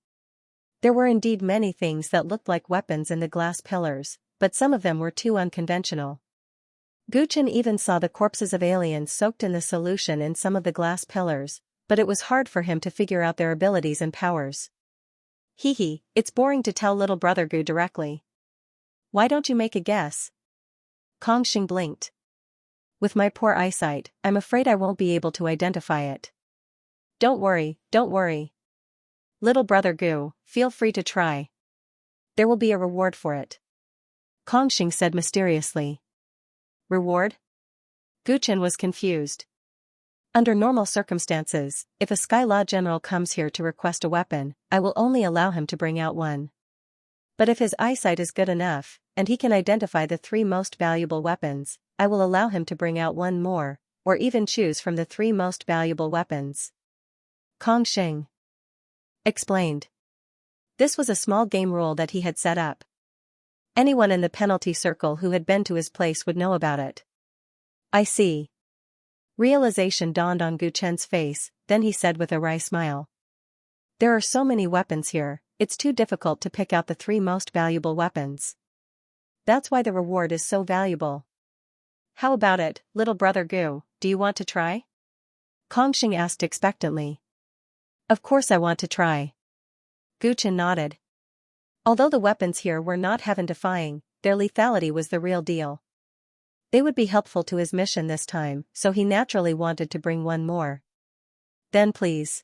There were indeed many things that looked like weapons in the glass pillars, but some of them were too unconventional. Gu Chen even saw the corpses of aliens soaked in the solution in some of the glass pillars, but it was hard for him to figure out their abilities and powers. Hee, it's boring to tell little brother Gu directly. Why don't you make a guess?" Kongxing blinked. "With my poor eyesight, I'm afraid I won't be able to identify it." Don't worry. Little brother Gu, feel free to try. There will be a reward for it," Kongxing said mysteriously. "Reward?" Gu Chen was confused. Under normal circumstances, if a Sky Law General comes here to request a weapon, I will only allow him to bring out one. But if his eyesight is good enough, and he can identify the 3 most valuable weapons, I will allow him to bring out one more, or even choose from the 3 most valuable weapons," Kongxing explained. This was a small game rule that he had set up. Anyone in the penalty circle who had been to his place would know about it. "I see." Realization dawned on Gu Chen's face, then he said with a wry smile. "There are so many weapons here, it's too difficult to pick out the 3 most valuable weapons. That's why the reward is so valuable. How about it, little brother Gu, do you want to try?" Kongxing asked expectantly. "Of course I want to try." Gu Chen nodded. Although the weapons here were not heaven-defying, their lethality was the real deal. They would be helpful to his mission this time, so he naturally wanted to bring one more. "Then please."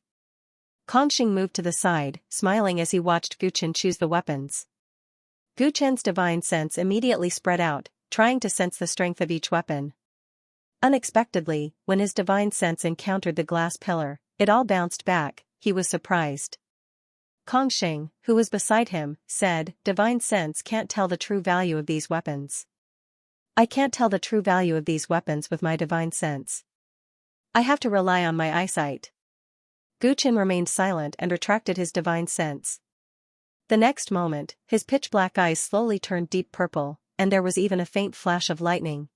Kongxing moved to the side, smiling as he watched Gu Chen choose the weapons. Gu Chen's divine sense immediately spread out, trying to sense the strength of each weapon. Unexpectedly, when his divine sense encountered the glass pillar, it all bounced back. He was surprised. Kongxing, who was beside him, said, "Divine sense can't tell the true value of these weapons. I can't tell the true value of these weapons with my divine sense. I have to rely on my eyesight." Gu Chen remained silent and retracted his divine sense. The next moment, his pitch-black eyes slowly turned deep purple, and there was even a faint flash of lightning.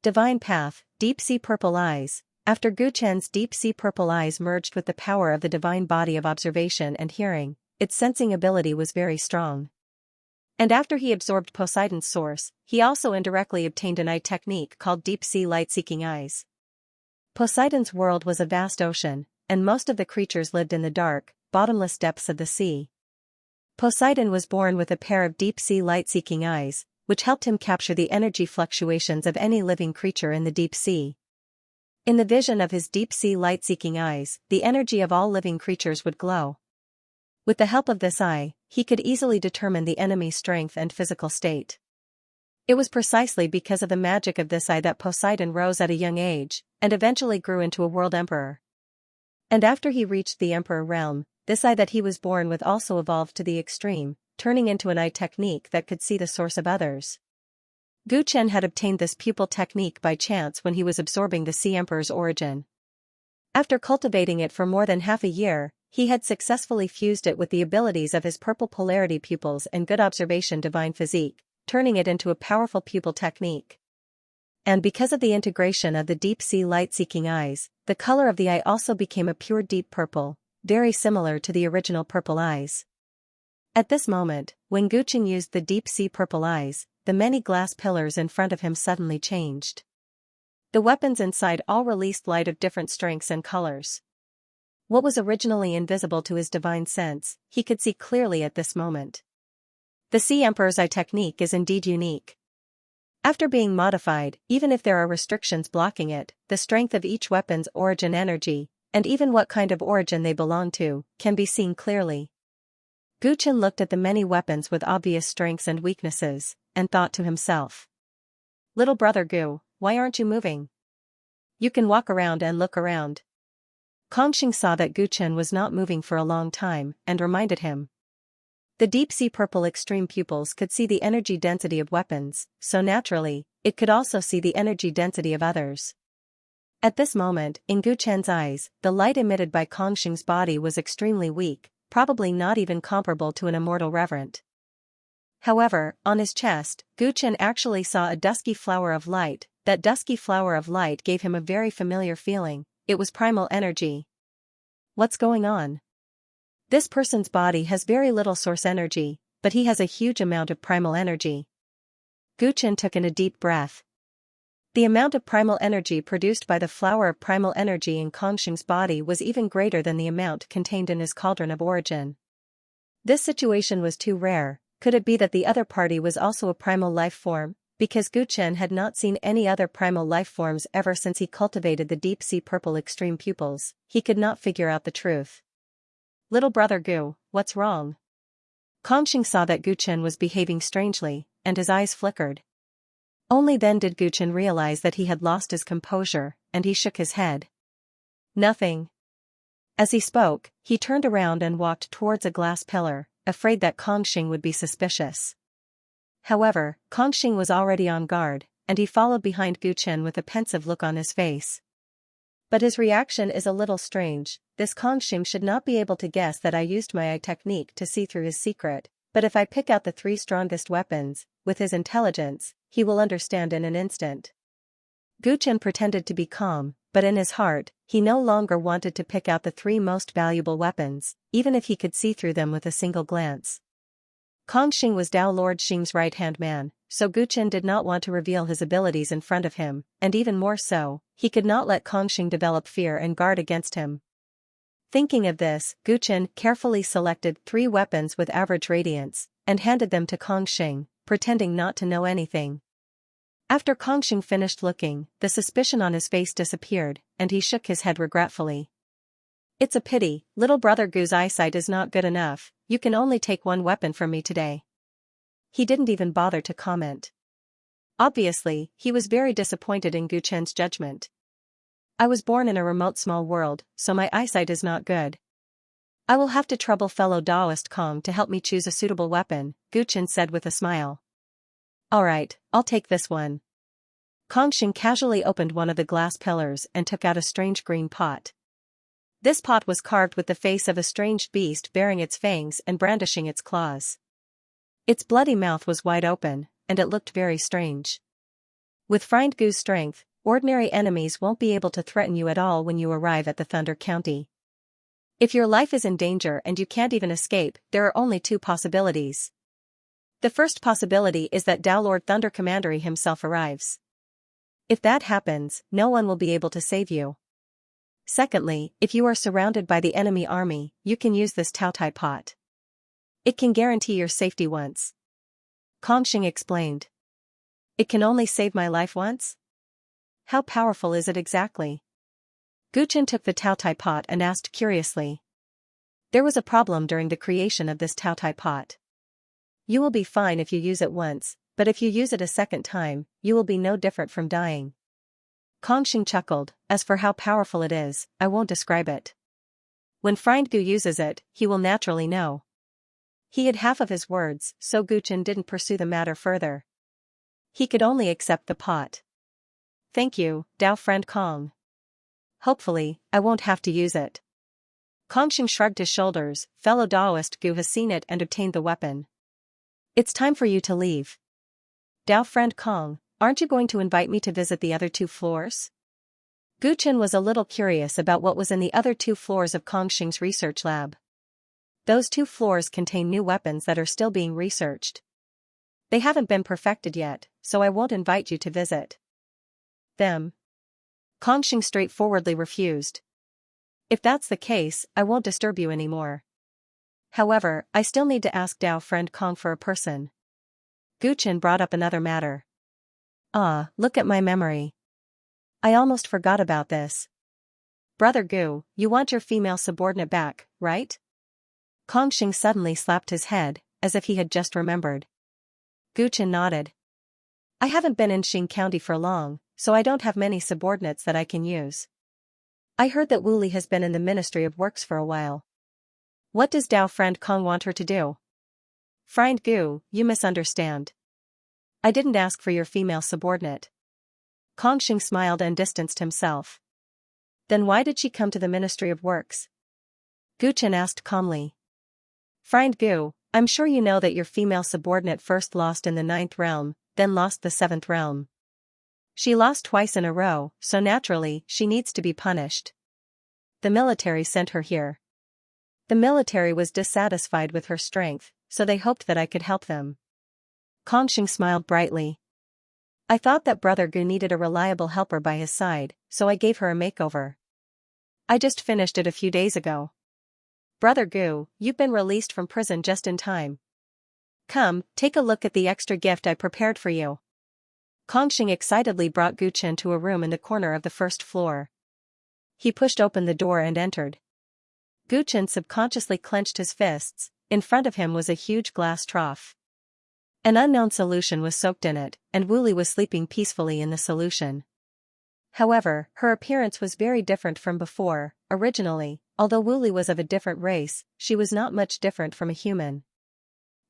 Divine path, deep-sea purple eyes. After Gu Chen's deep-sea purple eyes merged with the power of the divine body of observation and hearing, its sensing ability was very strong. And after he absorbed Poseidon's source, he also indirectly obtained an eye technique called deep-sea light-seeking eyes. Poseidon's world was a vast ocean, and most of the creatures lived in the dark, bottomless depths of the sea. Poseidon was born with a pair of deep-sea light-seeking eyes, which helped him capture the energy fluctuations of any living creature in the deep sea. In the vision of his deep-sea light-seeking eyes, the energy of all living creatures would glow. With the help of this eye, he could easily determine the enemy's strength and physical state. It was precisely because of the magic of this eye that Poseidon rose at a young age, and eventually grew into a world emperor. And after he reached the emperor realm, this eye that he was born with also evolved to the extreme, turning into an eye technique that could see the source of others. Gu Chen had obtained this pupil technique by chance when he was absorbing the Sea Emperor's origin. After cultivating it for more than half a year, he had successfully fused it with the abilities of his purple polarity pupils and good observation divine physique, turning it into a powerful pupil technique. And because of the integration of the deep-sea light-seeking eyes, the color of the eye also became a pure deep purple, very similar to the original purple eyes. At this moment, when Gu Chen used the deep-sea purple eyes, the many glass pillars in front of him suddenly changed. The weapons inside all released light of different strengths and colors. What was originally invisible to his divine sense, he could see clearly at this moment. The Sea Emperor's eye technique is indeed unique. After being modified, even if there are restrictions blocking it, the strength of each weapon's origin energy, and even what kind of origin they belong to, can be seen clearly. Gu Chen looked at the many weapons with obvious strengths and weaknesses, and thought to himself. Little brother Gu, why aren't you moving? You can walk around and look around. Kongxing saw that Gu Chen was not moving for a long time, and reminded him. The deep-sea purple extreme pupils could see the energy density of weapons, so naturally, it could also see the energy density of others. At this moment, in Gu Chen's eyes, the light emitted by Kongxing's body was extremely weak, probably not even comparable to an immortal reverend. However, on his chest, Gu Chen actually saw a dusky flower of light. That dusky flower of light gave him a very familiar feeling. It was primal energy. What's going on? This person's body has very little source energy, but he has a huge amount of primal energy. Gu Chen took in a deep breath. The amount of primal energy produced by the flower of primal energy in Kongxing's body was even greater than the amount contained in his cauldron of origin. This situation was too rare. Could it be that the other party was also a primal life form? Because Gu Chen had not seen any other primal life forms ever since he cultivated the deep-sea purple extreme pupils, he could not figure out the truth. Little brother Gu, what's wrong? Kongxing saw that Gu Chen was behaving strangely, and his eyes flickered. Only then did Gu Chen realize that he had lost his composure, and he shook his head. Nothing. As he spoke, he turned around and walked towards a glass pillar, afraid that Kongxing would be suspicious. However, Kongxing was already on guard, and he followed behind Gu Chen with a pensive look on his face. But his reaction is a little strange. This Kongxing should not be able to guess that I used my eye technique to see through his secret, but if I pick out the 3 strongest weapons, with his intelligence, he will understand in an instant. Gu Chen pretended to be calm, but in his heart, he no longer wanted to pick out the 3 most valuable weapons, even if he could see through them with a single glance. Kongxing was Tao Lord Xing's right-hand man, so Gu Chen did not want to reveal his abilities in front of him, and even more so, he could not let Kongxing develop fear and guard against him. Thinking of this, Gu Chen carefully selected 3 weapons with average radiance, and handed them to Kongxing, pretending not to know anything. After Kongxing finished looking, the suspicion on his face disappeared, and he shook his head regretfully. It's a pity, little brother Gu's eyesight is not good enough, you can only take 1 weapon from me today. He didn't even bother to comment. Obviously, he was very disappointed in Gu Chen's judgment. I was born in a remote small world, so my eyesight is not good. I will have to trouble fellow Daoist Kong to help me choose a suitable weapon, Gu Chen said with a smile. Alright, I'll take this one. Kongxing casually opened one of the glass pillars and took out a strange green pot. This pot was carved with the face of a strange beast bearing its fangs and brandishing its claws. Its bloody mouth was wide open, and it looked very strange. With Friend Gu's strength, ordinary enemies won't be able to threaten you at all when you arrive at the Thunder County. If your life is in danger and you can't even escape, there are only 2 possibilities. The first possibility is that Tao Lord Thunder Commandery himself arrives. If that happens, no one will be able to save you. Secondly, if you are surrounded by the enemy army, you can use this Tao Tai pot. It can guarantee your safety once. Kongxing explained. It can only save my life once? How powerful is it exactly? Gu Chen took the Tao Tai pot and asked curiously. There was a problem during the creation of this Tao Tai pot. You will be fine if you use it once, but if you use it a second time, you will be no different from dying. Kongxing chuckled, as for how powerful it is, I won't describe it. When Friend Gu uses it, he will naturally know. He had half of his words, so Guchen didn't pursue the matter further. He could only accept the pot. Thank you, Dao Friend Kong. Hopefully, I won't have to use it. Kongxing shrugged his shoulders. Fellow Daoist Gu has seen it and obtained the weapon. It's time for you to leave. Dao Friend Kong, aren't you going to invite me to visit the other 2 floors? Guchen was a little curious about what was in the other 2 floors of Kongxing's research lab. Those 2 floors contain new weapons that are still being researched. They haven't been perfected yet, so I won't invite you to visit them. Kongxing straightforwardly refused. If that's the case, I won't disturb you anymore. However, I still need to ask Dao Friend Kong for a person. Guchen brought up another matter. Ah, look at my memory. I almost forgot about this. Brother Gu, you want your female subordinate back, right? Kongxing suddenly slapped his head, as if he had just remembered. Guchen nodded. I haven't been in Xing County for long, so I don't have many subordinates that I can use. I heard that Wu Li has been in the Ministry of Works for a while. What does Dao Friend Kong want her to do? Friend Gu, you misunderstand. I didn't ask for your female subordinate. Kongxing smiled and distanced himself. Then why did she come to the Ministry of Works? Guchen asked calmly. Friend Gu, I'm sure you know that your female subordinate first lost in the 9th realm, then lost the 7th realm. She lost twice in a row, so naturally, she needs to be punished. The military sent her here. The military was dissatisfied with her strength, so they hoped that I could help them. Kongxing smiled brightly. I thought that Brother Gu needed a reliable helper by his side, so I gave her a makeover. I just finished it a few days ago. Brother Gu, you've been released from prison just in time. Come, take a look at the extra gift I prepared for you. Kongxing excitedly brought Guchen to a room in the corner of the 1st floor. He pushed open the door and entered. Guchen subconsciously clenched his fists. In front of him was a huge glass trough. An unknown solution was soaked in it, and Wu Li was sleeping peacefully in the solution. However, her appearance was very different from before. Originally, although Wu Li was of a different race, she was not much different from a human.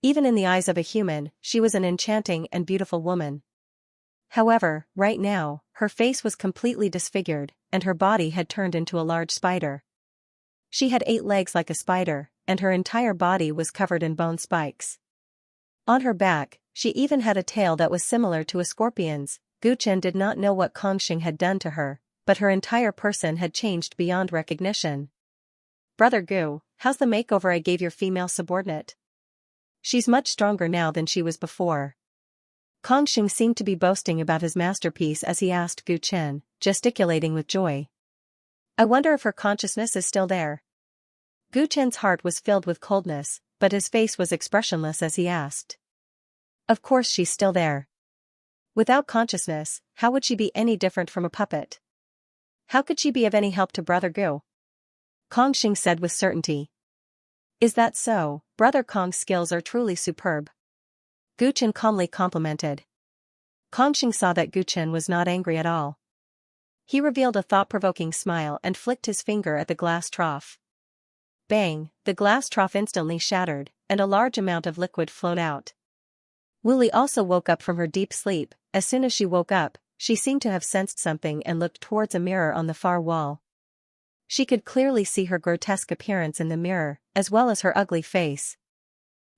Even in the eyes of a human, she was an enchanting and beautiful woman. However, right now, her face was completely disfigured, and her body had turned into a large spider. She had 8 legs like a spider, and her entire body was covered in bone spikes. On her back, she even had a tail that was similar to a scorpion's. Guchen did not know what Kongxing had done to her, but her entire person had changed beyond recognition. Brother Gu, how's the makeover I gave your female subordinate? She's much stronger now than she was before. Kongxing seemed to be boasting about his masterpiece as he asked Guchen, gesticulating with joy. I wonder if her consciousness is still there. Guchen's heart was filled with coldness, but his face was expressionless as he asked. Of course she's still there. Without consciousness, how would she be any different from a puppet? How could she be of any help to Brother Gu? Kongxing said with certainty. Is that so? Brother Kong's skills are truly superb. Guchen calmly complimented. Kongxing saw that Guchen was not angry at all. He revealed a thought-provoking smile and flicked his finger at the glass trough. Bang, the glass trough instantly shattered, and a large amount of liquid flowed out. Wu Li also woke up from her deep sleep. As soon as she woke up, she seemed to have sensed something and looked towards a mirror on the far wall. She could clearly see her grotesque appearance in the mirror, as well as her ugly face.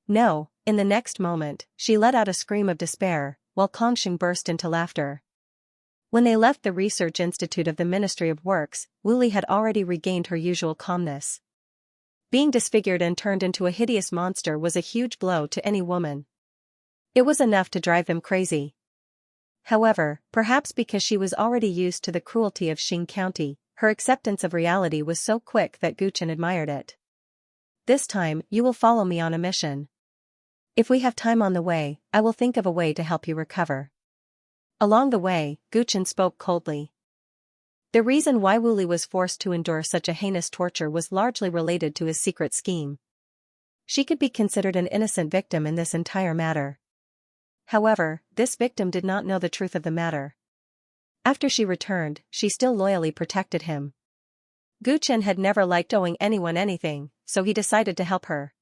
No, in the next moment, she let out a scream of despair, while Kongxing burst into laughter. When they left the Research Institute of the Ministry of Works, Wu Li had already regained her usual calmness. Being disfigured and turned into a hideous monster was a huge blow to any woman. It was enough to drive them crazy. However, perhaps because she was already used to the cruelty of Xing County, her acceptance of reality was so quick that Guchen admired it. This time, you will follow me on a mission. If we have time on the way, I will think of a way to help you recover. Along the way, Guchen spoke coldly. The reason why Wu Li was forced to endure such a heinous torture was largely related to his secret scheme. She could be considered an innocent victim in this entire matter. However, this victim did not know the truth of the matter. After she returned, she still loyally protected him. Gu Chen had never liked owing anyone anything, so he decided to help her.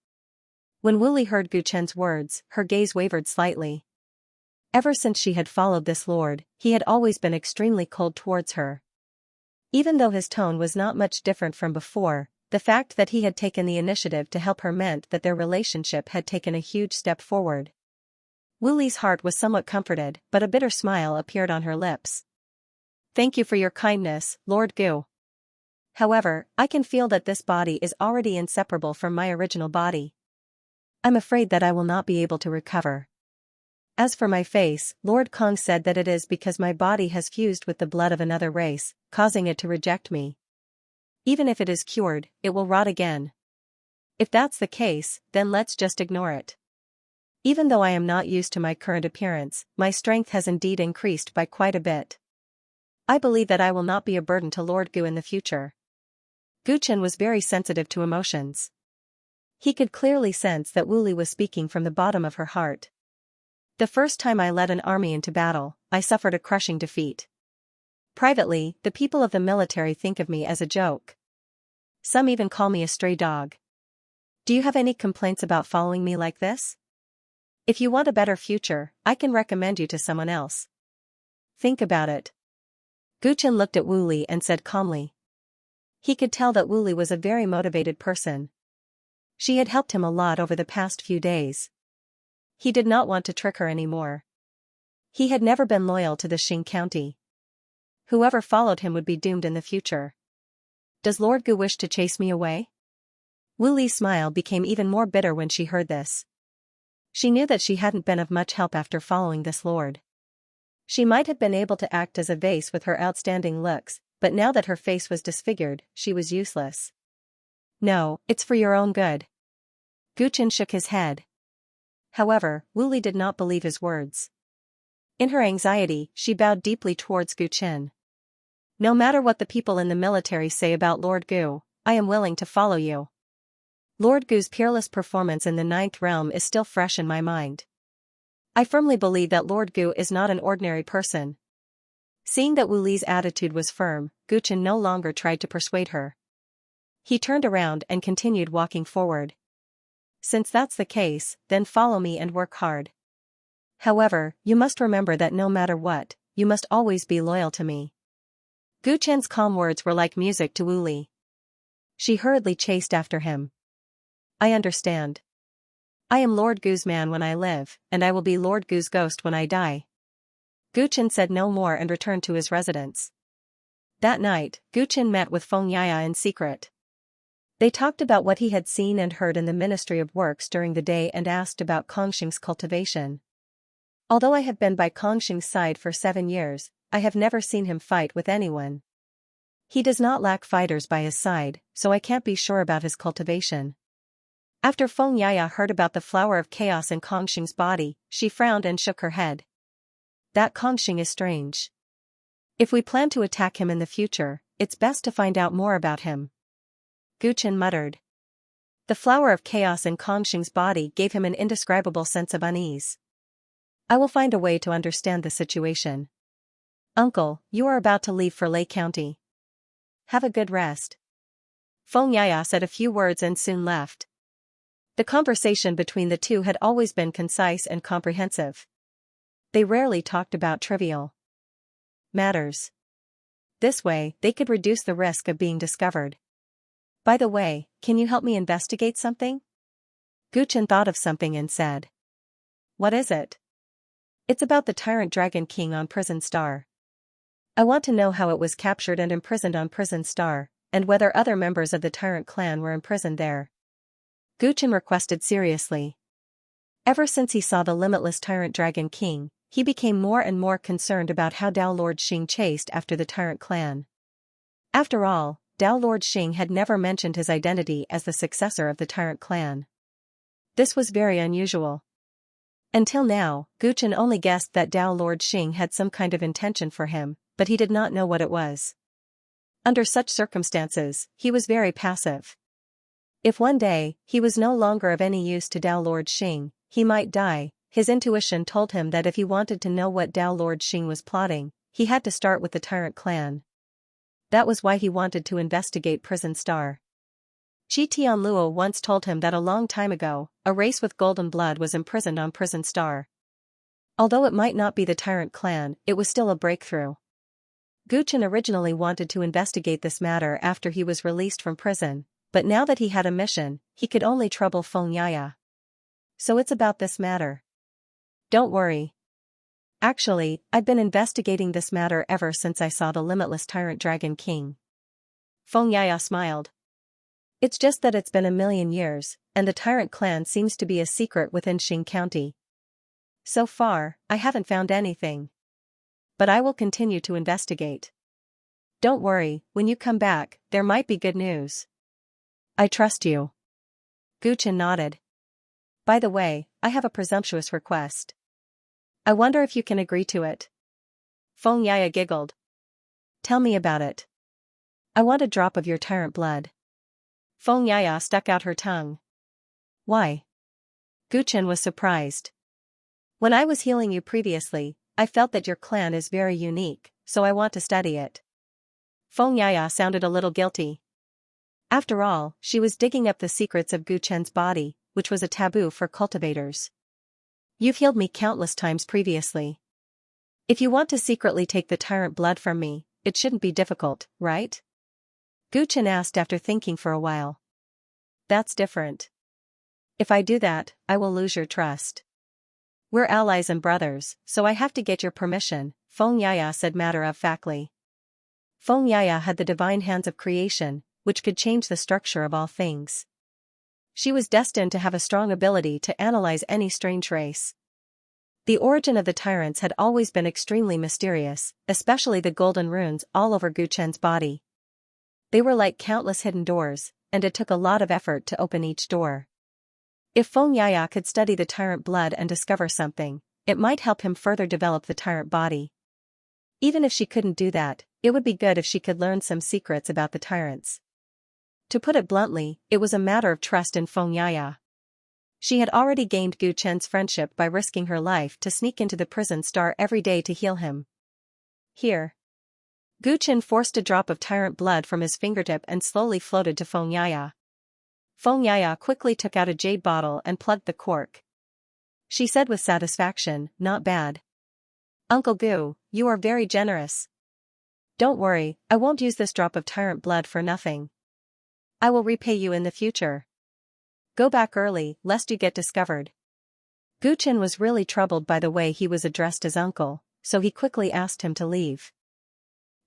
When Wu Li heard Gu Chen's words, her gaze wavered slightly. Ever since she had followed this lord, he had always been extremely cold towards her. Even though his tone was not much different from before, the fact that he had taken the initiative to help her meant that their relationship had taken a huge step forward. Wu Li's heart was somewhat comforted, but a bitter smile appeared on her lips. Thank you for your kindness, Lord Gu. However, I can feel that this body is already inseparable from my original body. I'm afraid that I will not be able to recover. As for my face, Lord Kong said that it is because my body has fused with the blood of another race, causing it to reject me. Even if it is cured, it will rot again. If that's the case, then let's just ignore it. Even though I am not used to my current appearance, my strength has indeed increased by quite a bit. I believe that I will not be a burden to Lord Gu in the future. Gu Chen was very sensitive to emotions. He could clearly sense that Wu Li was speaking from the bottom of her heart. The first time I led an army into battle, I suffered a crushing defeat. Privately, the people of the military think of me as a joke. Some even call me a stray dog. Do you have any complaints about following me like this? If you want a better future, I can recommend you to someone else. Think about it. Gu Chen looked at Wu Li and said calmly. He could tell that Wu Li was a very motivated person. She had helped him a lot over the past few days. He did not want to trick her anymore. He had never been loyal to the Xing County. Whoever followed him would be doomed in the future. Does Lord Gu wish to chase me away? Wu Li's smile became even more bitter when she heard this. She knew that she hadn't been of much help after following this lord. She might have been able to act as a vase with her outstanding looks, but now that her face was disfigured, she was useless. No, it's for your own good. Gu Chen shook his head. However, Wu Li did not believe his words. In her anxiety, she bowed deeply towards Gu Chen. No matter what the people in the military say about Lord Gu, I am willing to follow you. Lord Gu's peerless performance in the 9th realm is still fresh in my mind. I firmly believe that Lord Gu is not an ordinary person. Seeing that Wu Li's attitude was firm, Gu Chen no longer tried to persuade her. He turned around and continued walking forward. Since that's the case, then follow me and work hard. However, you must remember that no matter what, you must always be loyal to me. Gu Chen's calm words were like music to Wu Li. She hurriedly chased after him. I understand. I am Lord Gu's man when I live, and I will be Lord Gu's ghost when I die. Gu Chen said no more and returned to his residence. That night, Gu Chen met with Feng Yaya in secret. They talked about what he had seen and heard in the Ministry of Works during the day and asked about Kongxing's cultivation. Although I have been by Kongxing's side for 7 years, I have never seen him fight with anyone. He does not lack fighters by his side, so I can't be sure about his cultivation. After Feng Yaya heard about the flower of chaos in Kongxing's body, she frowned and shook her head. That Kongxing is strange. If we plan to attack him in the future, it's best to find out more about him. Gu Chen muttered. The flower of chaos in Kongxing's body gave him an indescribable sense of unease. I will find a way to understand the situation. Uncle, you are about to leave for Lei County. Have a good rest. Feng Yaya said a few words and soon left. The conversation between the two had always been concise and comprehensive. They rarely talked about trivial matters. This way, they could reduce the risk of being discovered. By the way, can you help me investigate something? Gu Chen thought of something and said. What is it? It's about the Tyrant Dragon King on Prison Star. I want to know how it was captured and imprisoned on Prison Star, and whether other members of the Tyrant clan were imprisoned there. Gu Chen requested seriously. Ever since he saw the limitless Tyrant Dragon King, he became more and more concerned about how Dao Lord Xing chased after the Tyrant clan. After all, Dao Lord Xing had never mentioned his identity as the successor of the Tyrant clan. This was very unusual. Until now, Gu Chen only guessed that Dao Lord Xing had some kind of intention for him, but he did not know what it was. Under such circumstances, he was very passive. If one day, he was no longer of any use to Dao Lord Xing, he might die, his intuition told him that if he wanted to know what Tao Lord Xing was plotting, he had to start with the Tyrant clan. That was why he wanted to investigate Prison Star. Qi Tianluo once told him that a long time ago, a race with golden blood was imprisoned on Prison Star. Although it might not be the Tyrant clan, it was still a breakthrough. Gu Chen originally wanted to investigate this matter after he was released from prison, but now that he had a mission, he could only trouble Feng Yaya. So it's about this matter. Don't worry. Actually, I've been investigating this matter ever since I saw the limitless Tyrant Dragon King. Feng Yaya smiled. It's just that it's been 1,000,000 years, and the Tyrant clan seems to be a secret within Xing County. So far, I haven't found anything. But I will continue to investigate. Don't worry, when you come back, there might be good news. I trust you. Gu Chen nodded. By the way, I have a presumptuous request. I wonder if you can agree to it. Feng Yaya giggled. Tell me about it. I want a drop of your tyrant blood. Feng Yaya stuck out her tongue. Why? Gu Chen was surprised. When I was healing you previously, I felt that your clan is very unique, so I want to study it. Feng Yaya sounded a little guilty. After all, she was digging up the secrets of Gu Chen's body, which was a taboo for cultivators. You've healed me countless times previously. If you want to secretly take the tyrant blood from me, it shouldn't be difficult, right? Gu Chen asked after thinking for a while. That's different. If I do that, I will lose your trust. We're allies and brothers, so I have to get your permission, Feng Yaya said matter-of-factly. Feng Yaya had the divine hands of creation, which could change the structure of all things. She was destined to have a strong ability to analyze any strange race. The origin of the tyrants had always been extremely mysterious, especially the golden runes all over Gu Chen's body. They were like countless hidden doors, and it took a lot of effort to open each door. If Feng Yaya could study the tyrant blood and discover something, it might help him further develop the tyrant body. Even if she couldn't do that, it would be good if she could learn some secrets about the tyrants. To put it bluntly, it was a matter of trust in Feng Yaya. She had already gained Gu Chen's friendship by risking her life to sneak into the Prison Star every day to heal him. Here. Gu Chen forced a drop of tyrant blood from his fingertip and slowly floated to Feng Yaya. Feng Yaya quickly took out a jade bottle and plugged the cork. She said with satisfaction, not bad. Uncle Gu, you are very generous. Don't worry, I won't use this drop of tyrant blood for nothing. I will repay you in the future. Go back early, lest you get discovered. Gu Chen was really troubled by the way he was addressed as uncle, so he quickly asked him to leave.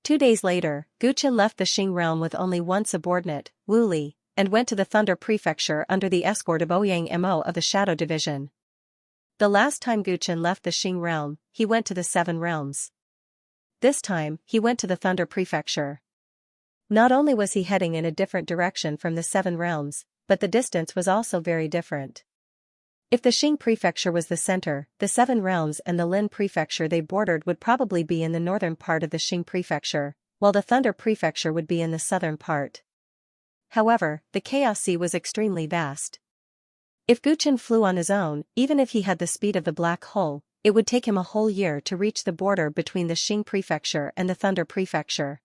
2 days later, Gu Chen left the Xing realm with only one subordinate, Wu Li, and went to the Thunder Prefecture under the escort of Ouyang Mo of the Shadow Division. The last time Gu Chen left the Xing realm, he went to the Seven Realms. This time, he went to the Thunder Prefecture. Not only was he heading in a different direction from the Seven Realms, but the distance was also very different. If the Xing Prefecture was the center, the Seven Realms and the Lin Prefecture they bordered would probably be in the northern part of the Xing Prefecture, while the Thunder Prefecture would be in the southern part. However, the Chaos Sea was extremely vast. If Gu Chen flew on his own, even if he had the speed of the black hole, it would take him a whole year to reach the border between the Xing Prefecture and the Thunder Prefecture.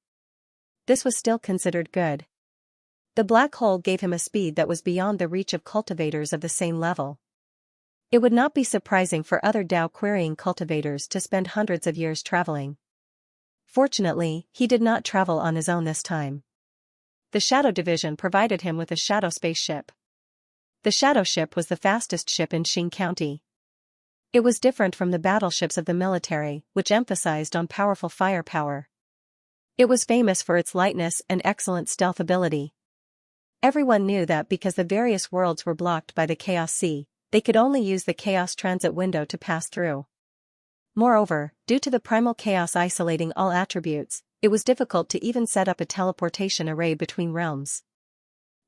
This was still considered good. The black hole gave him a speed that was beyond the reach of cultivators of the same level. It would not be surprising for other Dao querying cultivators to spend hundreds of years traveling. Fortunately, he did not travel on his own this time. The Shadow Division provided him with a shadow spaceship. The shadow ship was the fastest ship in Xing County. It was different from the battleships of the military, which emphasized on powerful firepower. It was famous for its lightness and excellent stealth ability. Everyone knew that because the various worlds were blocked by the Chaos Sea, they could only use the Chaos Transit window to pass through. Moreover, due to the primal chaos isolating all attributes, it was difficult to even set up a teleportation array between realms.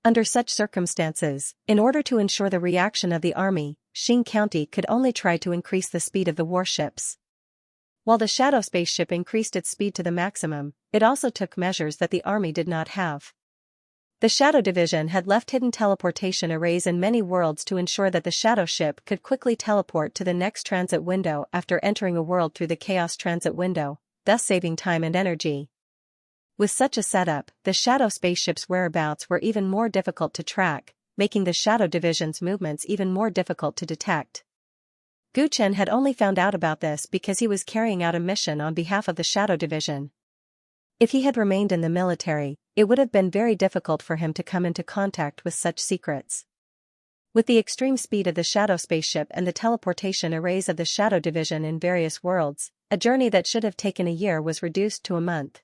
Under such circumstances, in order to ensure the reaction of the army, Xing County could only try to increase the speed of the warships. While the shadow spaceship increased its speed to the maximum, it also took measures that the army did not have. The Shadow Division had left hidden teleportation arrays in many worlds to ensure that the Shadow Ship could quickly teleport to the next transit window after entering a world through the Chaos Transit window, thus saving time and energy. With such a setup, the Shadow spaceship's whereabouts were even more difficult to track, making the Shadow Division's movements even more difficult to detect. Gu Chen had only found out about this because he was carrying out a mission on behalf of the Shadow Division. If he had remained in the military, it would have been very difficult for him to come into contact with such secrets. With the extreme speed of the Shadow spaceship and the teleportation arrays of the Shadow Division in various worlds, a journey that should have taken a year was reduced to a month.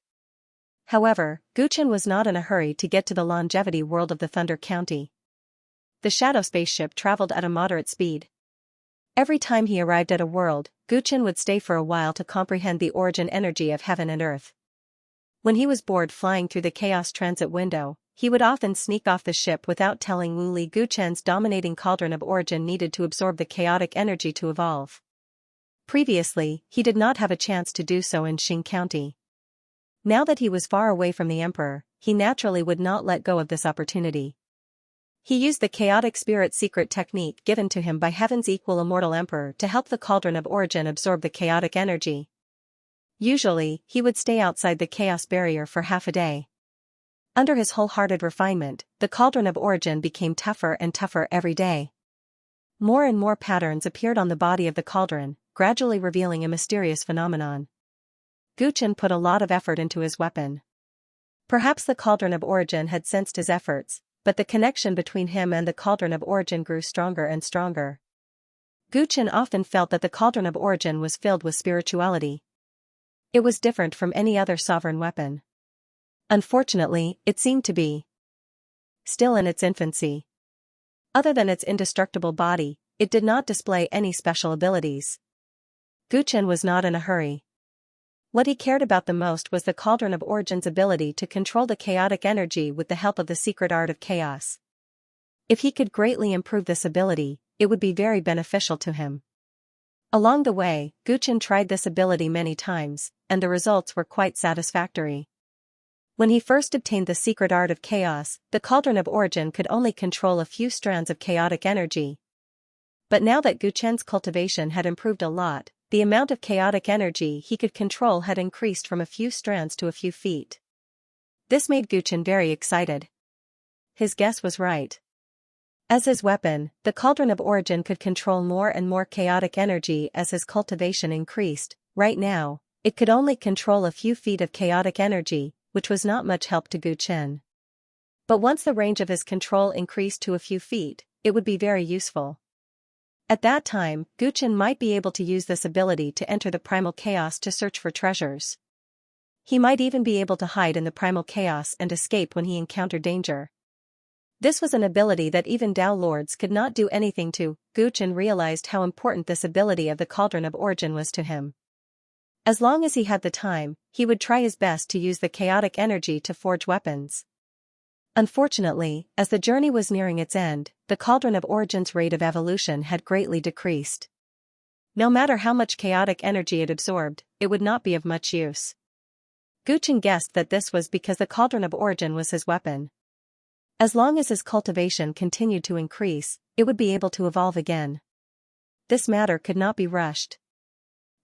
However, Gu Chen was not in a hurry to get to the longevity world of the Thunder County. The Shadow spaceship traveled at a moderate speed. Every time he arrived at a world, Gu Chen would stay for a while to comprehend the origin energy of heaven and earth. When he was bored flying through the Chaos Transit window, he would often sneak off the ship without telling Wu Li Gu Chen's dominating cauldron of origin needed to absorb the chaotic energy to evolve. Previously, he did not have a chance to do so in Xing County. Now that he was far away from the Emperor, he naturally would not let go of this opportunity. He used the chaotic spirit secret technique given to him by Heaven's equal immortal Emperor to help the cauldron of origin absorb the chaotic energy. Usually, he would stay outside the chaos barrier for half a day. Under his wholehearted refinement, the cauldron of origin became tougher and tougher every day. More and more patterns appeared on the body of the cauldron, gradually revealing a mysterious phenomenon. Gu Chen put a lot of effort into his weapon. Perhaps the cauldron of origin had sensed his efforts, but the connection between him and the cauldron of origin grew stronger and stronger. Gu Chen often felt that the cauldron of origin was filled with spirituality. It was different from any other sovereign weapon. Unfortunately, it seemed to be still in its infancy. Other than its indestructible body, it did not display any special abilities. Gu Chen was not in a hurry. What he cared about the most was the cauldron of origin's ability to control the chaotic energy with the help of the secret art of chaos. If he could greatly improve this ability, it would be very beneficial to him. Along the way, Gu Chen tried this ability many times, and the results were quite satisfactory. When he first obtained the secret art of chaos, the cauldron of origin could only control a few strands of chaotic energy. But now that Gu Chen's cultivation had improved a lot, the amount of chaotic energy he could control had increased from a few strands to a few feet. This made Gu Chen very excited. His guess was right. As his weapon, the cauldron of origin could control more and more chaotic energy as his cultivation increased. Right now, it could only control a few feet of chaotic energy, which was not much help to Gu Chen. But once the range of his control increased to a few feet, it would be very useful. At that time, Gu Chen might be able to use this ability to enter the primal chaos to search for treasures. He might even be able to hide in the primal chaos and escape when he encountered danger. This was an ability that even Dao Lords could not do anything to. Gu Chen realized how important this ability of the cauldron of origin was to him. As long as he had the time, he would try his best to use the chaotic energy to forge weapons. Unfortunately, as the journey was nearing its end, the cauldron of origin's rate of evolution had greatly decreased. No matter how much chaotic energy it absorbed, it would not be of much use. Gu Chen guessed that this was because the cauldron of origin was his weapon. As long as his cultivation continued to increase, it would be able to evolve again. This matter could not be rushed.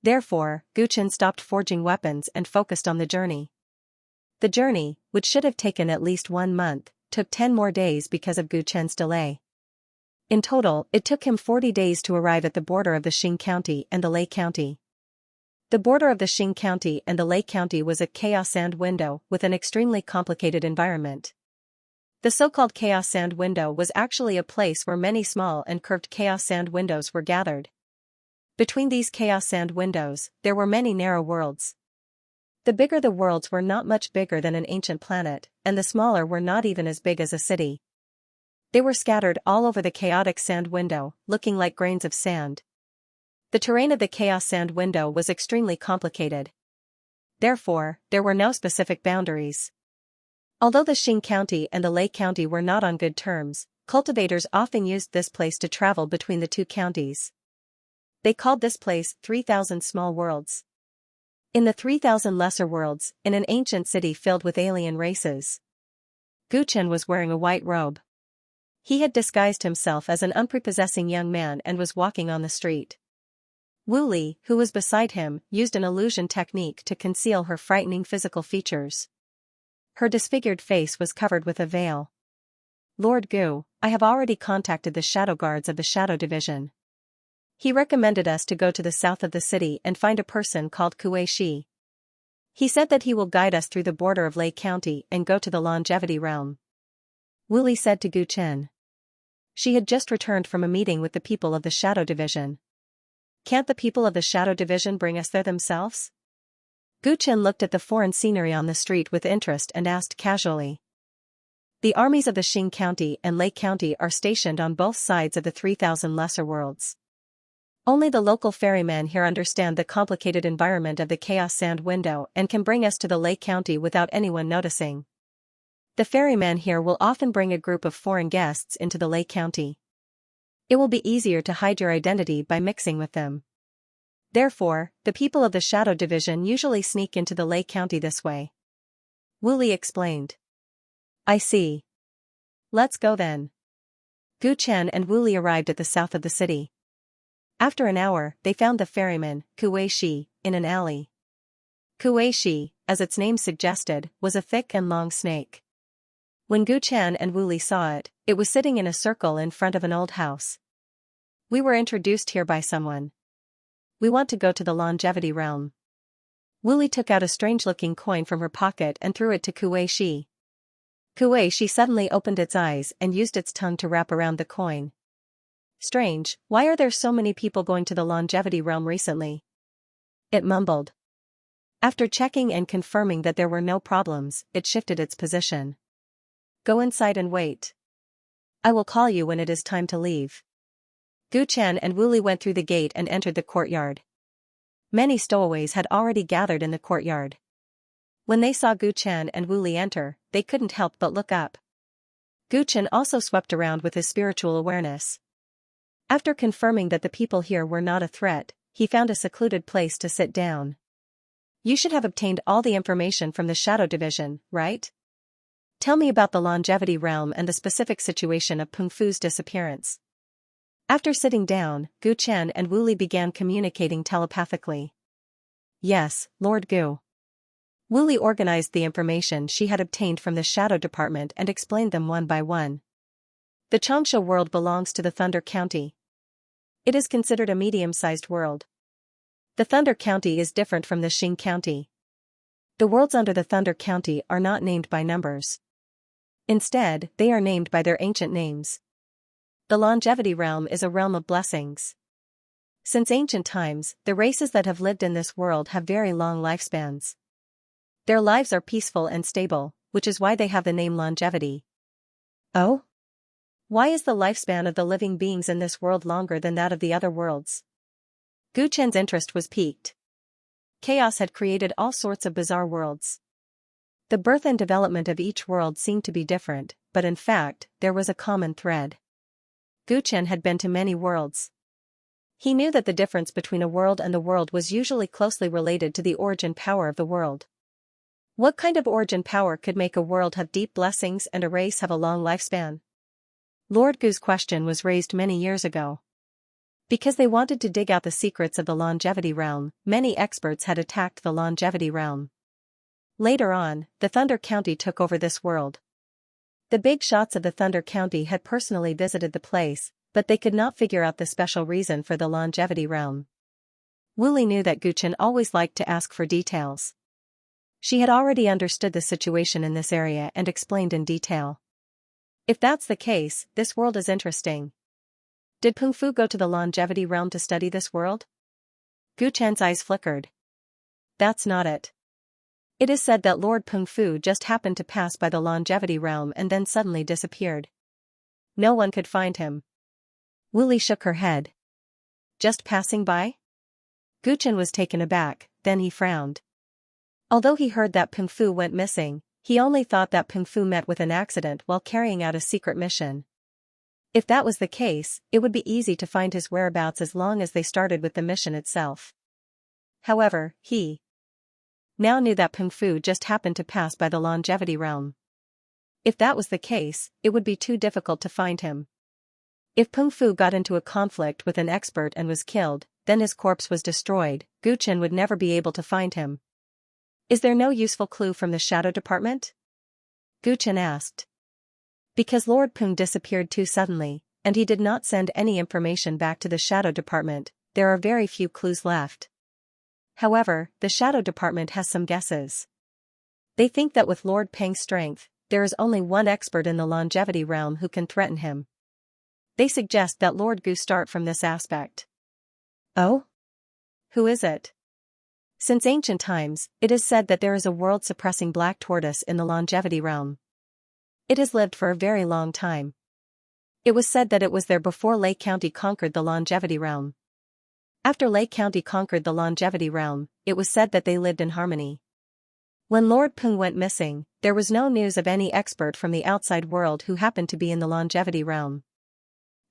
Therefore, Gu Chen stopped forging weapons and focused on the journey. The journey, which should have taken at least 1 month, took 10 more days because of Gu Chen's delay. In total, it took him 40 days to arrive at the border of the Xing County and the Lei County. The border of the Xing County and the Lei County was a chaos sand window with an extremely complicated environment. The so-called chaos sand window was actually a place where many small and curved chaos sand windows were gathered. Between these chaos sand windows, there were many narrow worlds. The bigger the worlds were not much bigger than an ancient planet, and the smaller were not even as big as a city. They were scattered all over the chaotic sand window, looking like grains of sand. The terrain of the chaos sand window was extremely complicated. Therefore, there were no specific boundaries. Although the Xing County and the Lei County were not on good terms, cultivators often used this place to travel between the two counties. They called this place 3,000 small worlds. In the 3,000 lesser worlds, in an ancient city filled with alien races. Gu Chen was wearing a white robe. He had disguised himself as an unprepossessing young man and was walking on the street. Wu Li, who was beside him, used an illusion technique to conceal her frightening physical features. Her disfigured face was covered with a veil. Lord Gu, I have already contacted the shadow guards of the Shadow Division. He recommended us to go to the south of the city and find a person called Kuei Shi. He said that he will guide us through the border of Lei County and go to the Longevity Realm. Wu Li said to Gu Chen. She had just returned from a meeting with the people of the Shadow Division. Can't the people of the Shadow Division bring us there themselves? Gu Chen looked at the foreign scenery on the street with interest and asked casually. The armies of the Xing County and Lei County are stationed on both sides of the 3,000 lesser worlds. Only the local ferrymen here understand the complicated environment of the Chaos Sand Window and can bring us to the Lei County without anyone noticing. The ferryman here will often bring a group of foreign guests into the Lei County. It will be easier to hide your identity by mixing with them. Therefore, the people of the Shadow Division usually sneak into the Lei County this way. Wu Li explained. I see. Let's go then. Gu Chen and Wu Li arrived at the south of the city. After an hour, they found the ferryman, Kuei Shi, in an alley. Kuei Shi, as its name suggested, was a thick and long snake. When Gu Chen and Wu Li saw it, it was sitting in a circle in front of an old house. We were introduced here by someone. We want to go to the Longevity Realm. Wu Li took out a strange-looking coin from her pocket and threw it to Kuei Shi. Kuei Shi suddenly opened its eyes and used its tongue to wrap around the coin. Strange, why are there so many people going to the Longevity Realm recently? It mumbled. After checking and confirming that there were no problems, it shifted its position. Go inside and wait. I will call you when it is time to leave. Gu Chen and Wu Li went through the gate and entered the courtyard. Many stowaways had already gathered in the courtyard. When they saw Gu Chen and Wu Li enter, they couldn't help but look up. Gu Chen also swept around with his spiritual awareness. After confirming that the people here were not a threat, he found a secluded place to sit down. You should have obtained all the information from the Shadow Division, right? Tell me about the Longevity Realm and the specific situation of Peng Fu's disappearance. After sitting down, Gu Chen and Wu Li began communicating telepathically. Yes, Lord Gu. Wu Li organized the information she had obtained from the Shadow Department and explained them one by one. The Xianxia world belongs to the Thunder County. It is considered a medium-sized world. The Thunder County is different from the Xing County. The worlds under the Thunder County are not named by numbers. Instead, they are named by their ancient names. The Longevity Realm is a realm of blessings. Since ancient times, the races that have lived in this world have very long lifespans. Their lives are peaceful and stable, which is why they have the name longevity. Oh? Why is the lifespan of the living beings in this world longer than that of the other worlds? Gu Chen's interest was piqued. Chaos had created all sorts of bizarre worlds. The birth and development of each world seemed to be different, but in fact, there was a common thread. Gu Chen had been to many worlds. He knew that the difference between a world and the world was usually closely related to the origin power of the world. What kind of origin power could make a world have deep blessings and a race have a long lifespan? Lord Gu's question was raised many years ago. Because they wanted to dig out the secrets of the Longevity Realm, many experts had attacked the Longevity Realm. Later on, the Thunder County took over this world. The big shots of the Thunder County had personally visited the place, but they could not figure out the special reason for the Longevity Realm. Wu Li knew that Gu Chen always liked to ask for details. She had already understood the situation in this area and explained in detail. If that's the case, this world is interesting. Did Peng Fu go to the Longevity Realm to study this world? Gu Chen's eyes flickered. That's not it. It is said that Lord Peng Fu just happened to pass by the Longevity Realm and then suddenly disappeared. No one could find him. Wu Li shook her head. Just passing by? Gu Chen was taken aback, then he frowned. Although he heard that Peng Fu went missing, he only thought that Peng Fu met with an accident while carrying out a secret mission. If that was the case, it would be easy to find his whereabouts as long as they started with the mission itself. However, he now knew that Peng Fu just happened to pass by the Longevity Realm. If that was the case, it would be too difficult to find him. If Peng Fu got into a conflict with an expert and was killed, then his corpse was destroyed, Gu Chen would never be able to find him. Is there no useful clue from the Shadow Department? Gu Chen asked. Because Lord Peng disappeared too suddenly, and he did not send any information back to the Shadow Department, there are very few clues left. However, the Shadow Department has some guesses. They think that with Lord Peng's strength, there is only one expert in the longevity realm who can threaten him. They suggest that Lord Gu start from this aspect. Oh? Who is it? Since ancient times, it is said that there is a world-suppressing black tortoise in the longevity realm. It has lived for a very long time. It was said that it was there before Lake County conquered the longevity realm. After Lake County conquered the longevity realm, it was said that they lived in harmony. When Lord Peng went missing, there was no news of any expert from the outside world who happened to be in the longevity realm.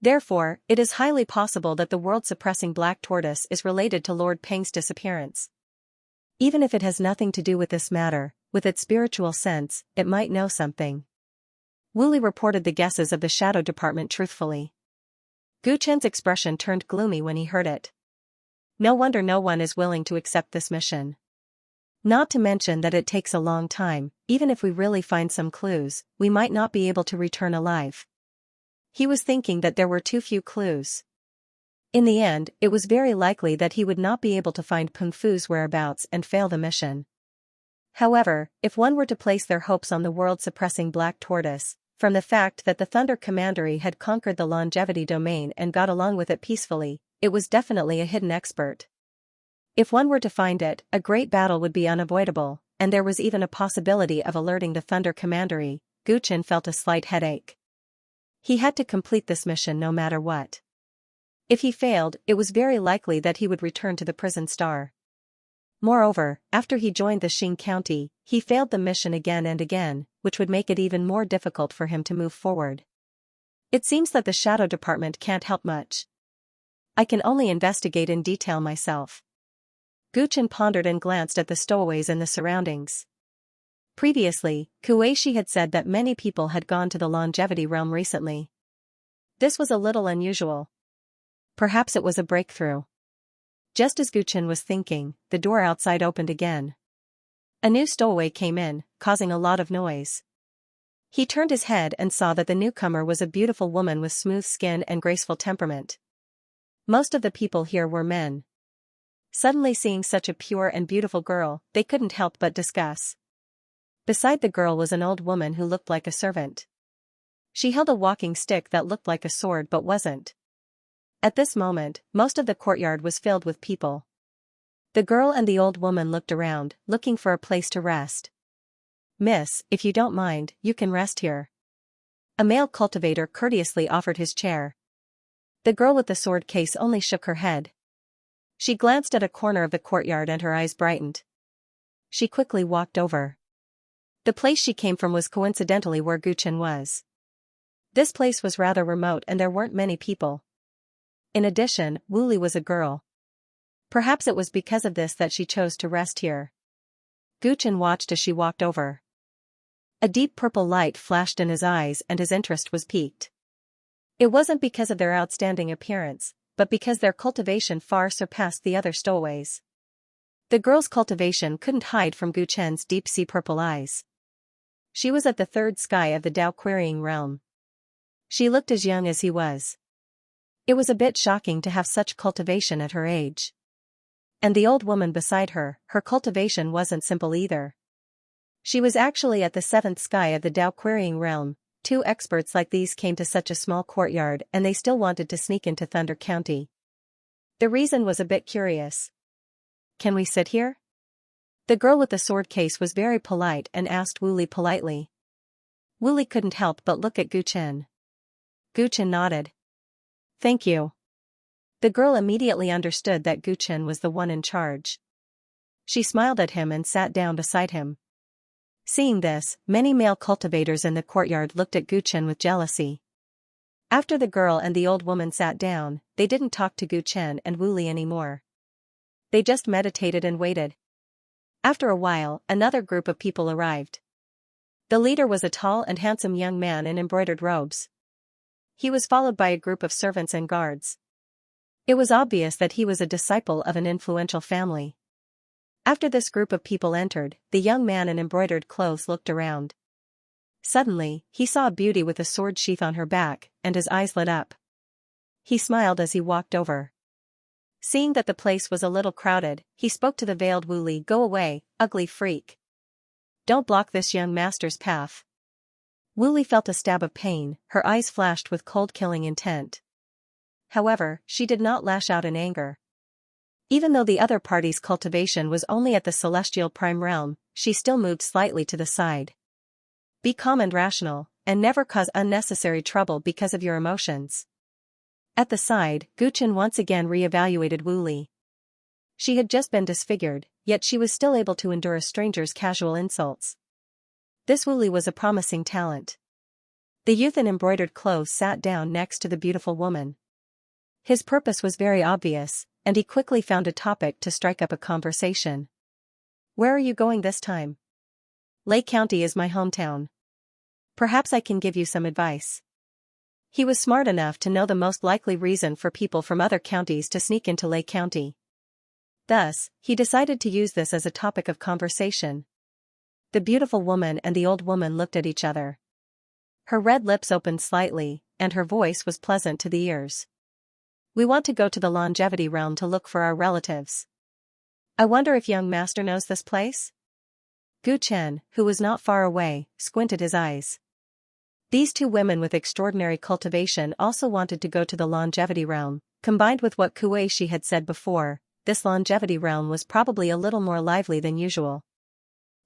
Therefore, it is highly possible that the world-suppressing black tortoise is related to Lord Peng's disappearance. Even if it has nothing to do with this matter, with its spiritual sense, it might know something. Wu Li reported the guesses of the Shadow Department truthfully. Gu Chen's expression turned gloomy when he heard it. No wonder no one is willing to accept this mission. Not to mention that it takes a long time. Even if we really find some clues, we might not be able to return alive. He was thinking that there were too few clues. In the end, it was very likely that he would not be able to find Peng Fu's whereabouts and fail the mission. However, if one were to place their hopes on the world-suppressing black tortoise, from the fact that the Thunder Commandery had conquered the longevity domain and got along with it peacefully, it was definitely a hidden expert. If one were to find it, a great battle would be unavoidable, and there was even a possibility of alerting the Thunder Commandery. Gu Chen felt a slight headache. He had to complete this mission no matter what. If he failed, it was very likely that he would return to the prison star. Moreover, after he joined the Xing County, he failed the mission again and again, which would make it even more difficult for him to move forward. It seems that the Shadow Department can't help much. I can only investigate in detail myself. Gu Chen pondered and glanced at the stowaways in the surroundings. Previously, Kuei-shi had said that many people had gone to the longevity realm recently. This was a little unusual. Perhaps it was a breakthrough. Just as Gu Chen was thinking, the door outside opened again. A new stowaway came in, causing a lot of noise. He turned his head and saw that the newcomer was a beautiful woman with smooth skin and graceful temperament. Most of the people here were men. Suddenly seeing such a pure and beautiful girl, they couldn't help but discuss. Beside the girl was an old woman who looked like a servant. She held a walking stick that looked like a sword but wasn't. At this moment, most of the courtyard was filled with people. The girl and the old woman looked around, looking for a place to rest. "Miss, if you don't mind, you can rest here." A male cultivator courteously offered his chair. The girl with the sword case only shook her head. She glanced at a corner of the courtyard and her eyes brightened. She quickly walked over. The place she came from was coincidentally where Gu Chen was. This place was rather remote and there weren't many people. In addition, Wu Li was a girl. Perhaps it was because of this that she chose to rest here. Gu Chen watched as she walked over. A deep purple light flashed in his eyes and his interest was piqued. It wasn't because of their outstanding appearance, but because their cultivation far surpassed the other stowaways. The girl's cultivation couldn't hide from Gu Chen's deep-sea purple eyes. She was at the third sky of the Dao Querying realm. She looked as young as he was. It was a bit shocking to have such cultivation at her age. And the old woman beside her, her cultivation wasn't simple either. She was actually at the seventh sky of the Dao Querying realm. Two experts like these came to such a small courtyard and they still wanted to sneak into Thunder County. The reason was a bit curious. "Can we sit here?" The girl with the sword case was very polite and asked Wu Li politely. Wu Li couldn't help but look at Gu Chen. Gu Chen nodded. "Thank you." The girl immediately understood that Gu Chen was the one in charge. She smiled at him and sat down beside him. Seeing this, many male cultivators in the courtyard looked at Gu Chen with jealousy. After the girl and the old woman sat down, they didn't talk to Gu Chen and Wu Li anymore. They just meditated and waited. After a while, another group of people arrived. The leader was a tall and handsome young man in embroidered robes. He was followed by a group of servants and guards. It was obvious that he was a disciple of an influential family. After this group of people entered, the young man in embroidered clothes looked around. Suddenly, he saw a beauty with a sword sheath on her back, and his eyes lit up. He smiled as he walked over. Seeing that the place was a little crowded, he spoke to the veiled Wu Li. "Go away, ugly freak. Don't block this young master's path." Wu Li felt a stab of pain, her eyes flashed with cold killing intent. However, she did not lash out in anger. Even though the other party's cultivation was only at the celestial prime realm, she still moved slightly to the side. Be calm and rational, and never cause unnecessary trouble because of your emotions. At the side, Gu Chen once again re-evaluated Wu Li. She had just been disfigured, yet she was still able to endure a stranger's casual insults. This Wu Li was a promising talent. The youth in embroidered clothes sat down next to the beautiful woman. His purpose was very obvious, and he quickly found a topic to strike up a conversation. "Where are you going this time?" "Lei County is my hometown. Perhaps I can give you some advice." He was smart enough to know the most likely reason for people from other counties to sneak into Lei County. Thus, he decided to use this as a topic of conversation. The beautiful woman and the old woman looked at each other. Her red lips opened slightly, and her voice was pleasant to the ears. "We want to go to the longevity realm to look for our relatives. I wonder if young master knows this place?" Gu Chen, who was not far away, squinted his eyes. These two women with extraordinary cultivation also wanted to go to the longevity realm. Combined with what Kuei-shi had said before, this longevity realm was probably a little more lively than usual.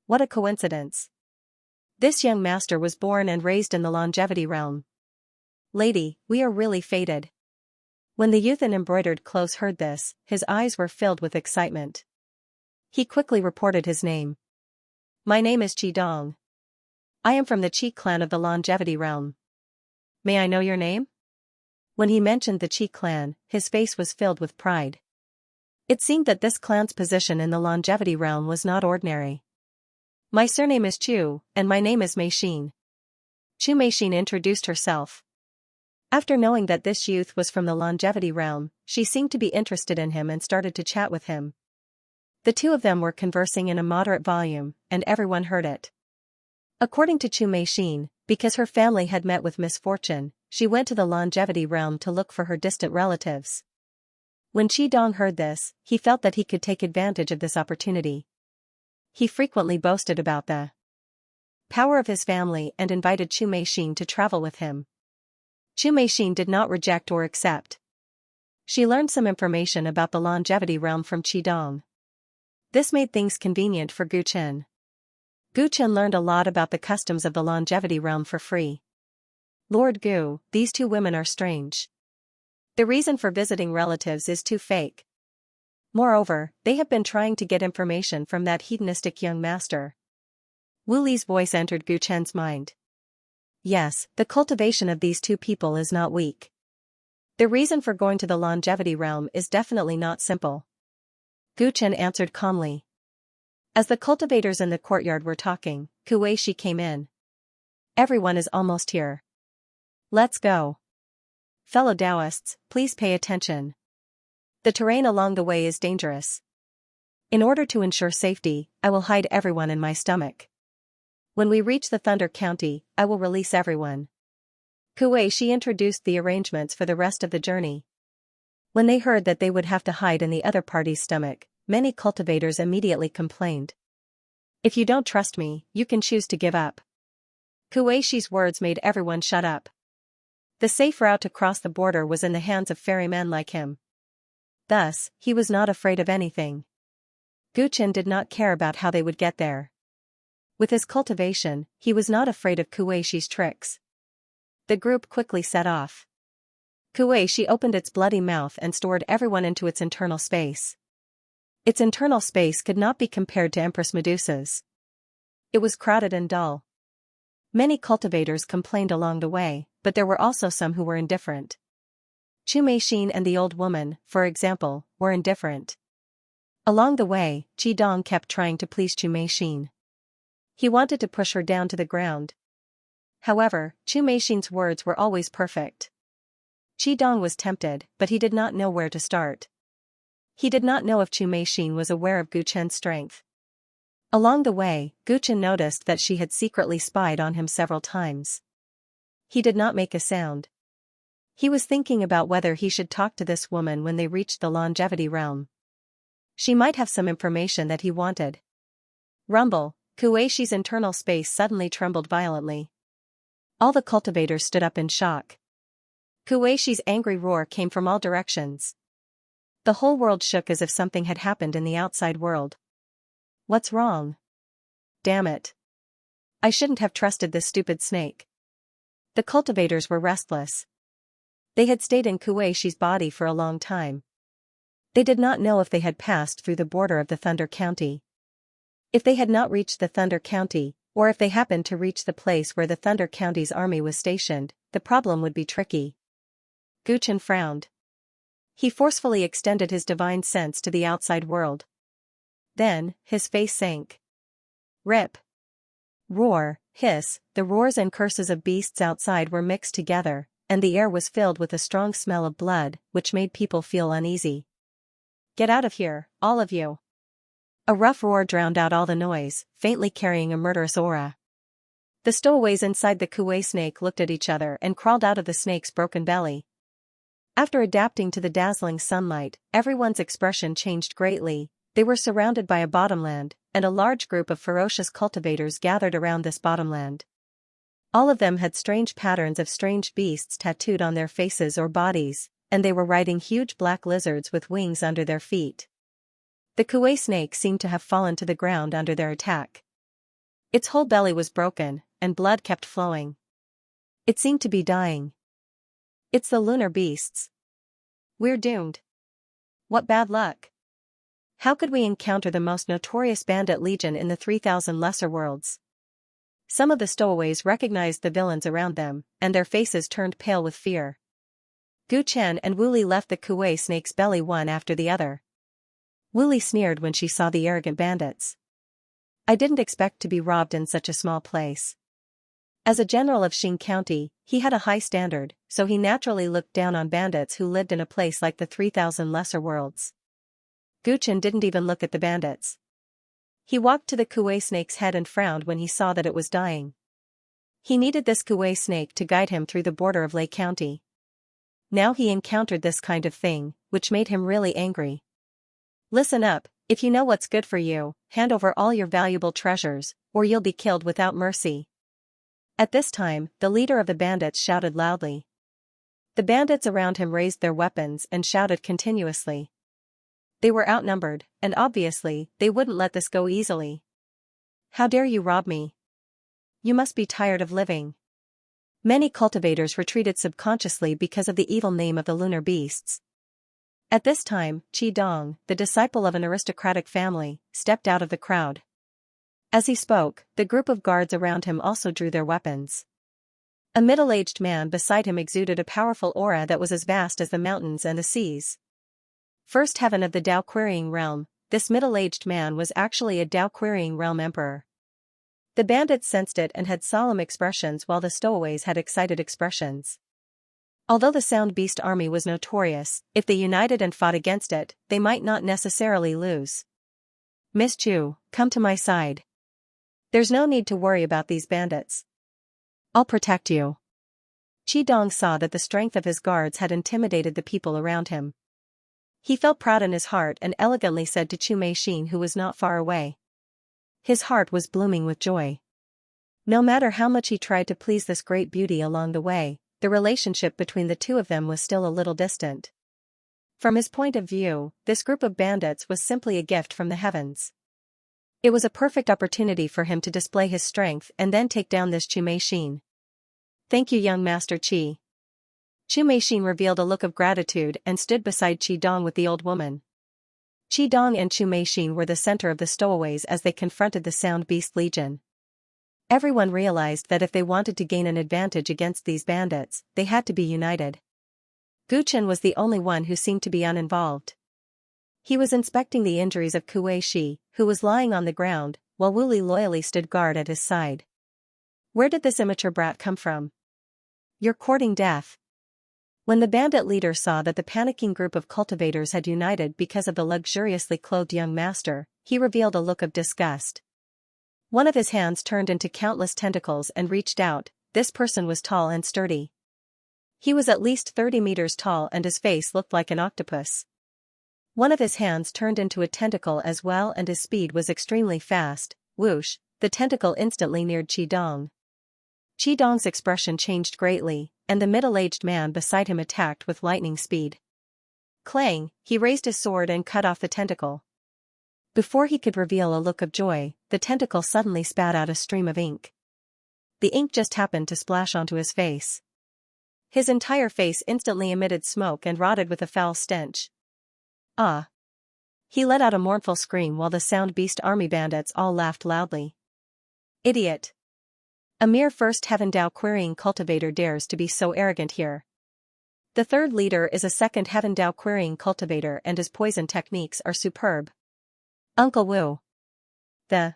What a coincidence. This young master was born and raised in the longevity realm. "Lady, we are really fated." When the youth in embroidered clothes heard this, his eyes were filled with excitement. He quickly reported his name. "My name is Qi Dong. I am from the Qi clan of the longevity realm." "May I know your name?" When he mentioned the Qi clan, his face was filled with pride. It seemed that this clan's position in the longevity realm was not ordinary. "My surname is Chu, and my name is Mei Xin." Chu Mei Xin introduced herself. After knowing that this youth was from the longevity realm, she seemed to be interested in him and started to chat with him. The two of them were conversing in a moderate volume, and everyone heard it. According to Chu Mei Xin, because her family had met with misfortune, she went to the longevity realm to look for her distant relatives. When Qi Dong heard this, he felt that he could take advantage of this opportunity. He frequently boasted about the power of his family and invited Chu Mei Xin to travel with him. Chu Mei Xin did not reject or accept. She learned some information about the longevity realm from Qi Dong. This made things convenient for Gu Chen. Gu Chen learned a lot about the customs of the longevity realm for free. "Lord Gu, these two women are strange. The reason for visiting relatives is too fake. Moreover, they have been trying to get information from that hedonistic young master." Wu Li's voice entered Gu Chen's mind. Yes, the cultivation of these two people is not weak. The reason for going to the longevity realm is definitely not simple. Gu Chen answered calmly. As the cultivators in the courtyard were talking, Kuei-shi came in. "Everyone is almost here. Let's go. Fellow Taoists, please pay attention. The terrain along the way is dangerous. In order to ensure safety, I will hide everyone in my stomach. When we reach the Thunder County, I will release everyone." Kuei-shi introduced the arrangements for the rest of the journey. When they heard that they would have to hide in the other party's stomach, many cultivators immediately complained. "If you don't trust me, you can choose to give up." Kuei-shi's words made everyone shut up. The safe route to cross the border was in the hands of ferrymen like him. Thus, he was not afraid of anything. Gu Chen did not care about how they would get there. With his cultivation, he was not afraid of Kuei-shi's tricks. The group quickly set off. Kuei-shi opened its bloody mouth and stored everyone into its internal space. Its internal space could not be compared to Empress Medusa's. It was crowded and dull. Many cultivators complained along the way, but there were also some who were indifferent. Chu Mei Xin and the old woman, for example, were indifferent. Along the way, Qi Dong kept trying to please Chu Mei Xin. He wanted to push her down to the ground. However, Chu Meixin's words were always perfect. Qi Dong was tempted, but he did not know where to start. He did not know if Chu Meixin was aware of Gu Chen's strength. Along the way, Gu Chen noticed that she had secretly spied on him several times. He did not make a sound. He was thinking about whether he should talk to this woman when they reached the longevity realm. She might have some information that he wanted. Rumble, Kueishi's internal space suddenly trembled violently. All the cultivators stood up in shock. Kueishi's angry roar came from all directions. The whole world shook as if something had happened in the outside world. What's wrong? Damn it. I shouldn't have trusted this stupid snake. The cultivators were restless. They had stayed in Kueishi's body for a long time. They did not know if they had passed through the border of the Thunder County. If they had not reached the Thunder County, or if they happened to reach the place where the Thunder County's army was stationed, the problem would be tricky. Gu Chen frowned. He forcefully extended his divine sense to the outside world. Then, his face sank. Rip. Roar, hiss, the roars and curses of beasts outside were mixed together, and the air was filled with a strong smell of blood, which made people feel uneasy. Get out of here, all of you. A rough roar drowned out all the noise, faintly carrying a murderous aura. The stowaways inside the Kuei snake looked at each other and crawled out of the snake's broken belly. After adapting to the dazzling sunlight, everyone's expression changed greatly. They were surrounded by a bottomland, and a large group of ferocious cultivators gathered around this bottomland. All of them had strange patterns of strange beasts tattooed on their faces or bodies, and they were riding huge black lizards with wings under their feet. The Kuei snake seemed to have fallen to the ground under their attack. Its whole belly was broken, and blood kept flowing. It seemed to be dying. It's the lunar beasts. We're doomed. What bad luck. How could we encounter the most notorious bandit legion in the 3,000 lesser worlds? Some of the stowaways recognized the villains around them, and their faces turned pale with fear. Gu Chen and Wu Li left the Kuei snake's belly one after the other. Wu Li sneered when she saw the arrogant bandits. I didn't expect to be robbed in such a small place. As a general of Xing County, he had a high standard, so he naturally looked down on bandits who lived in a place like the 3,000 lesser worlds. Gu Chen didn't even look at the bandits. He walked to the Kuei snake's head and frowned when he saw that it was dying. He needed this Kuei snake to guide him through the border of Lei County. Now he encountered this kind of thing, which made him really angry. Listen up, if you know what's good for you, hand over all your valuable treasures, or you'll be killed without mercy. At this time, the leader of the bandits shouted loudly. The bandits around him raised their weapons and shouted continuously. They were outnumbered, and obviously, they wouldn't let this go easily. How dare you rob me? You must be tired of living. Many cultivators retreated subconsciously because of the evil name of the lunar beasts. At this time, Qi Dong, the disciple of an aristocratic family, stepped out of the crowd. As he spoke, the group of guards around him also drew their weapons. A middle-aged man beside him exuded a powerful aura that was as vast as the mountains and the seas. First heaven of the Dao Querying Realm, this middle-aged man was actually a Dao Querying Realm emperor. The bandits sensed it and had solemn expressions while the stowaways had excited expressions. Although the Sound Beast army was notorious, if they united and fought against it, they might not necessarily lose. Miss Chu, come to my side. There's no need to worry about these bandits. I'll protect you. Qi Dong saw that the strength of his guards had intimidated the people around him. He felt proud in his heart and elegantly said to Chu Meixin, who was not far away. His heart was blooming with joy. No matter how much he tried to please this great beauty along the way, the relationship between the two of them was still a little distant. From his point of view, this group of bandits was simply a gift from the heavens. It was a perfect opportunity for him to display his strength and then take down this Chu Meixin. Thank you, young Master Qi. Chu Meixin revealed a look of gratitude and stood beside Qi Dong with the old woman. Qi Dong and Chu Meixin were the center of the stowaways as they confronted the Sound Beast Legion. Everyone realized that if they wanted to gain an advantage against these bandits, they had to be united. Gu Chen was the only one who seemed to be uninvolved. He was inspecting the injuries of Kuei Shi, who was lying on the ground, while Wuli loyally stood guard at his side. Where did this immature brat come from? You're courting death. When the bandit leader saw that the panicking group of cultivators had united because of the luxuriously clothed young master, he revealed a look of disgust. One of his hands turned into countless tentacles and reached out. This person was tall and sturdy. He was at least 30 meters tall and his face looked like an octopus. One of his hands turned into a tentacle as well and his speed was extremely fast. Whoosh, the tentacle instantly neared Qidong. Qidong's expression changed greatly, and the middle-aged man beside him attacked with lightning speed. Clang, he raised his sword and cut off the tentacle. Before he could reveal a look of joy, the tentacle suddenly spat out a stream of ink. The ink just happened to splash onto his face. His entire face instantly emitted smoke and rotted with a foul stench. Ah! He let out a mournful scream while the Sound Beast army bandits all laughed loudly. Idiot! A mere first Heaven Dao querying cultivator dares to be so arrogant here. The third leader is a second Heaven Dao querying cultivator and his poison techniques are superb. Uncle Wu. The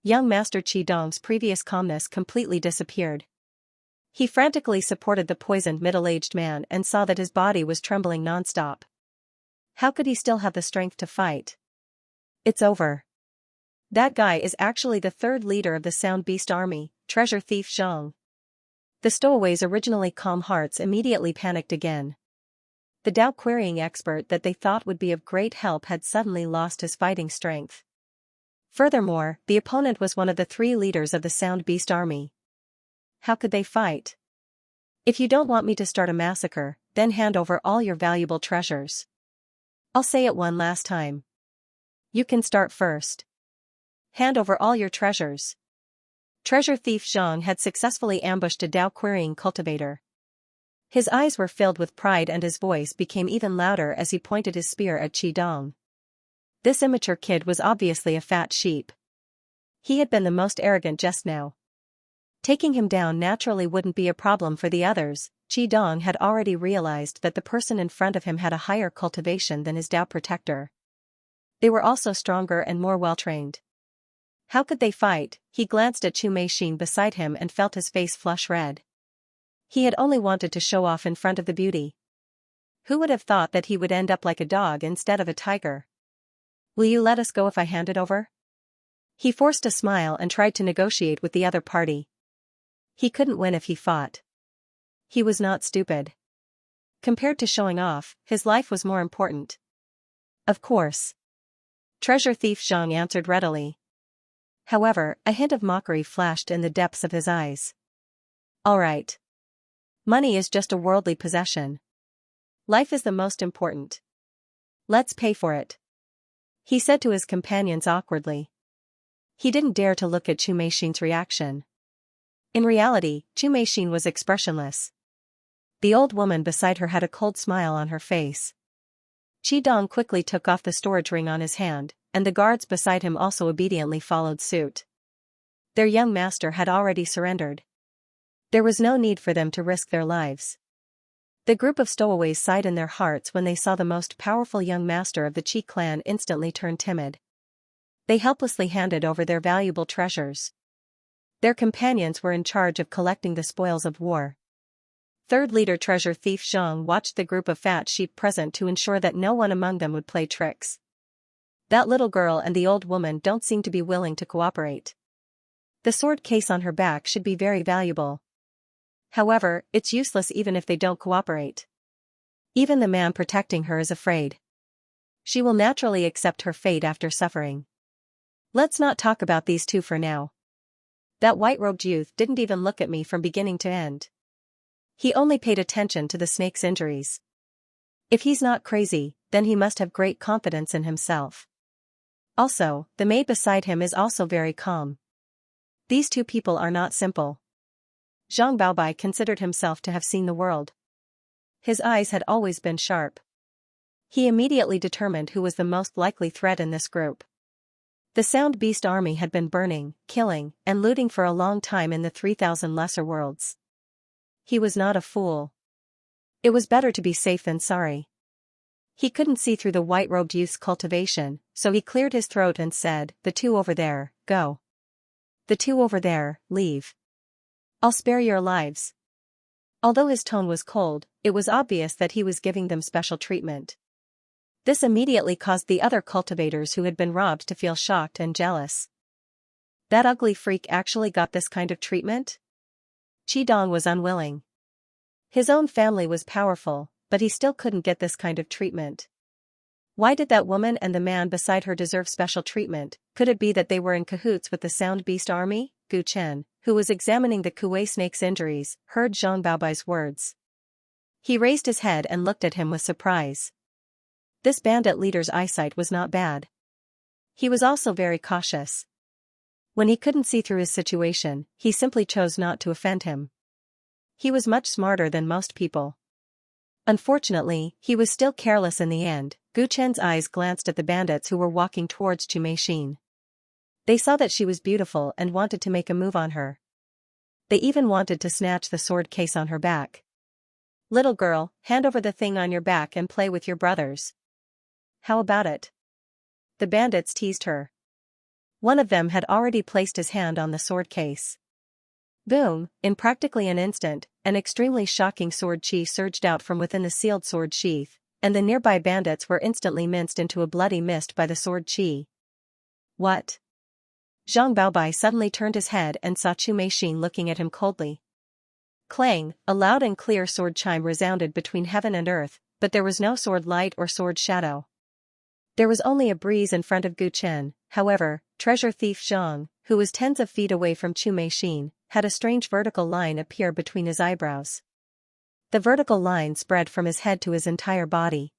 young master Qidong's previous calmness completely disappeared. He frantically supported the poisoned middle-aged man and saw that his body was trembling non-stop. How could he still have the strength to fight? It's over. That guy is actually the third leader of the Sound Beast army, treasure thief Zhang. The stowaways' originally calm hearts immediately panicked again. The Dao querying expert that they thought would be of great help had suddenly lost his fighting strength. Furthermore, the opponent was one of the 3 leaders of the Sound Beast army. How could they fight? If you don't want me to start a massacre, then hand over all your valuable treasures. I'll say it one last time. You can start first. Hand over all your treasures. Treasure thief Zhang had successfully ambushed a Dao querying cultivator. His eyes were filled with pride and his voice became even louder as he pointed his spear at Qidong. This immature kid was obviously a fat sheep. He had been the most arrogant just now. Taking him down naturally wouldn't be a problem for the others. Qidong had already realized that the person in front of him had a higher cultivation than his Dao protector. They were also stronger and more well-trained. How could they fight? He glanced at Chu Meixin beside him and felt his face flush red. He had only wanted to show off in front of the beauty. Who would have thought that he would end up like a dog instead of a tiger? Will you let us go if I hand it over? He forced a smile and tried to negotiate with the other party. He couldn't win if he fought. He was not stupid. Compared to showing off, his life was more important. Of course. Treasure thief Zhang answered readily. However, a hint of mockery flashed in the depths of his eyes. All right. Money is just a worldly possession. Life is the most important. Let's pay for it. He said to his companions awkwardly. He didn't dare to look at Chu Meixin's reaction. In reality, Chu Meixin was expressionless. The old woman beside her had a cold smile on her face. Qidong quickly took off the storage ring on his hand, and the guards beside him also obediently followed suit. Their young master had already surrendered. There was no need for them to risk their lives. The group of stowaways sighed in their hearts when they saw the most powerful young master of the Qi clan instantly turn timid. They helplessly handed over their valuable treasures. Their companions were in charge of collecting the spoils of war. Third leader treasure thief Zhang watched the group of fat sheep present to ensure that no one among them would play tricks. That little girl and the old woman don't seem to be willing to cooperate. The sword case on her back should be very valuable. However, it's useless even if they don't cooperate. Even the man protecting her is afraid. She will naturally accept her fate after suffering. Let's not talk about these two for now. That white-robed youth didn't even look at me from beginning to end. He only paid attention to the snake's injuries. If he's not crazy, then he must have great confidence in himself. Also, the maid beside him is also very calm. These two people are not simple. Zhang Baobai considered himself to have seen the world. His eyes had always been sharp. He immediately determined who was the most likely threat in this group. The Sound Beast army had been burning, killing, and looting for a long time in the 3,000 lesser worlds. He was not a fool. It was better to be safe than sorry. He couldn't see through the white-robed youth's cultivation, so he cleared his throat and said, "The two over there, go. The two over there, leave. I'll spare your lives." Although his tone was cold, it was obvious that he was giving them special treatment. This immediately caused the other cultivators who had been robbed to feel shocked and jealous. That ugly freak actually got this kind of treatment? Qidong was unwilling. His own family was powerful, but he still couldn't get this kind of treatment. Why did that woman and the man beside her deserve special treatment? Could it be that they were in cahoots with the Sound Beast army? Gu Chen, who was examining the Kuei snake's injuries, heard Zhang Baobai's words. He raised his head and looked at him with surprise. This bandit leader's eyesight was not bad. He was also very cautious. When he couldn't see through his situation, he simply chose not to offend him. He was much smarter than most people. Unfortunately, he was still careless in the end. Gu Chen's eyes glanced at the bandits who were walking towards Chu Meixin. They saw that she was beautiful and wanted to make a move on her. They even wanted to snatch the sword case on her back. "Little girl, hand over the thing on your back and play with your brothers. How about it?" The bandits teased her. One of them had already placed his hand on the sword case. Boom! In practically an instant, an extremely shocking sword chi surged out from within the sealed sword sheath, and the nearby bandits were instantly minced into a bloody mist by the sword chi. What? Zhang Baobai suddenly turned his head and saw Chu Meixin looking at him coldly. Clang! A loud and clear sword chime resounded between heaven and earth, but there was no sword light or sword shadow. There was only a breeze in front of Gu Chen. However, treasure thief Zhang, who was tens of feet away from Chu Meixin, had a strange vertical line appear between his eyebrows. The vertical line spread from his head to his entire body.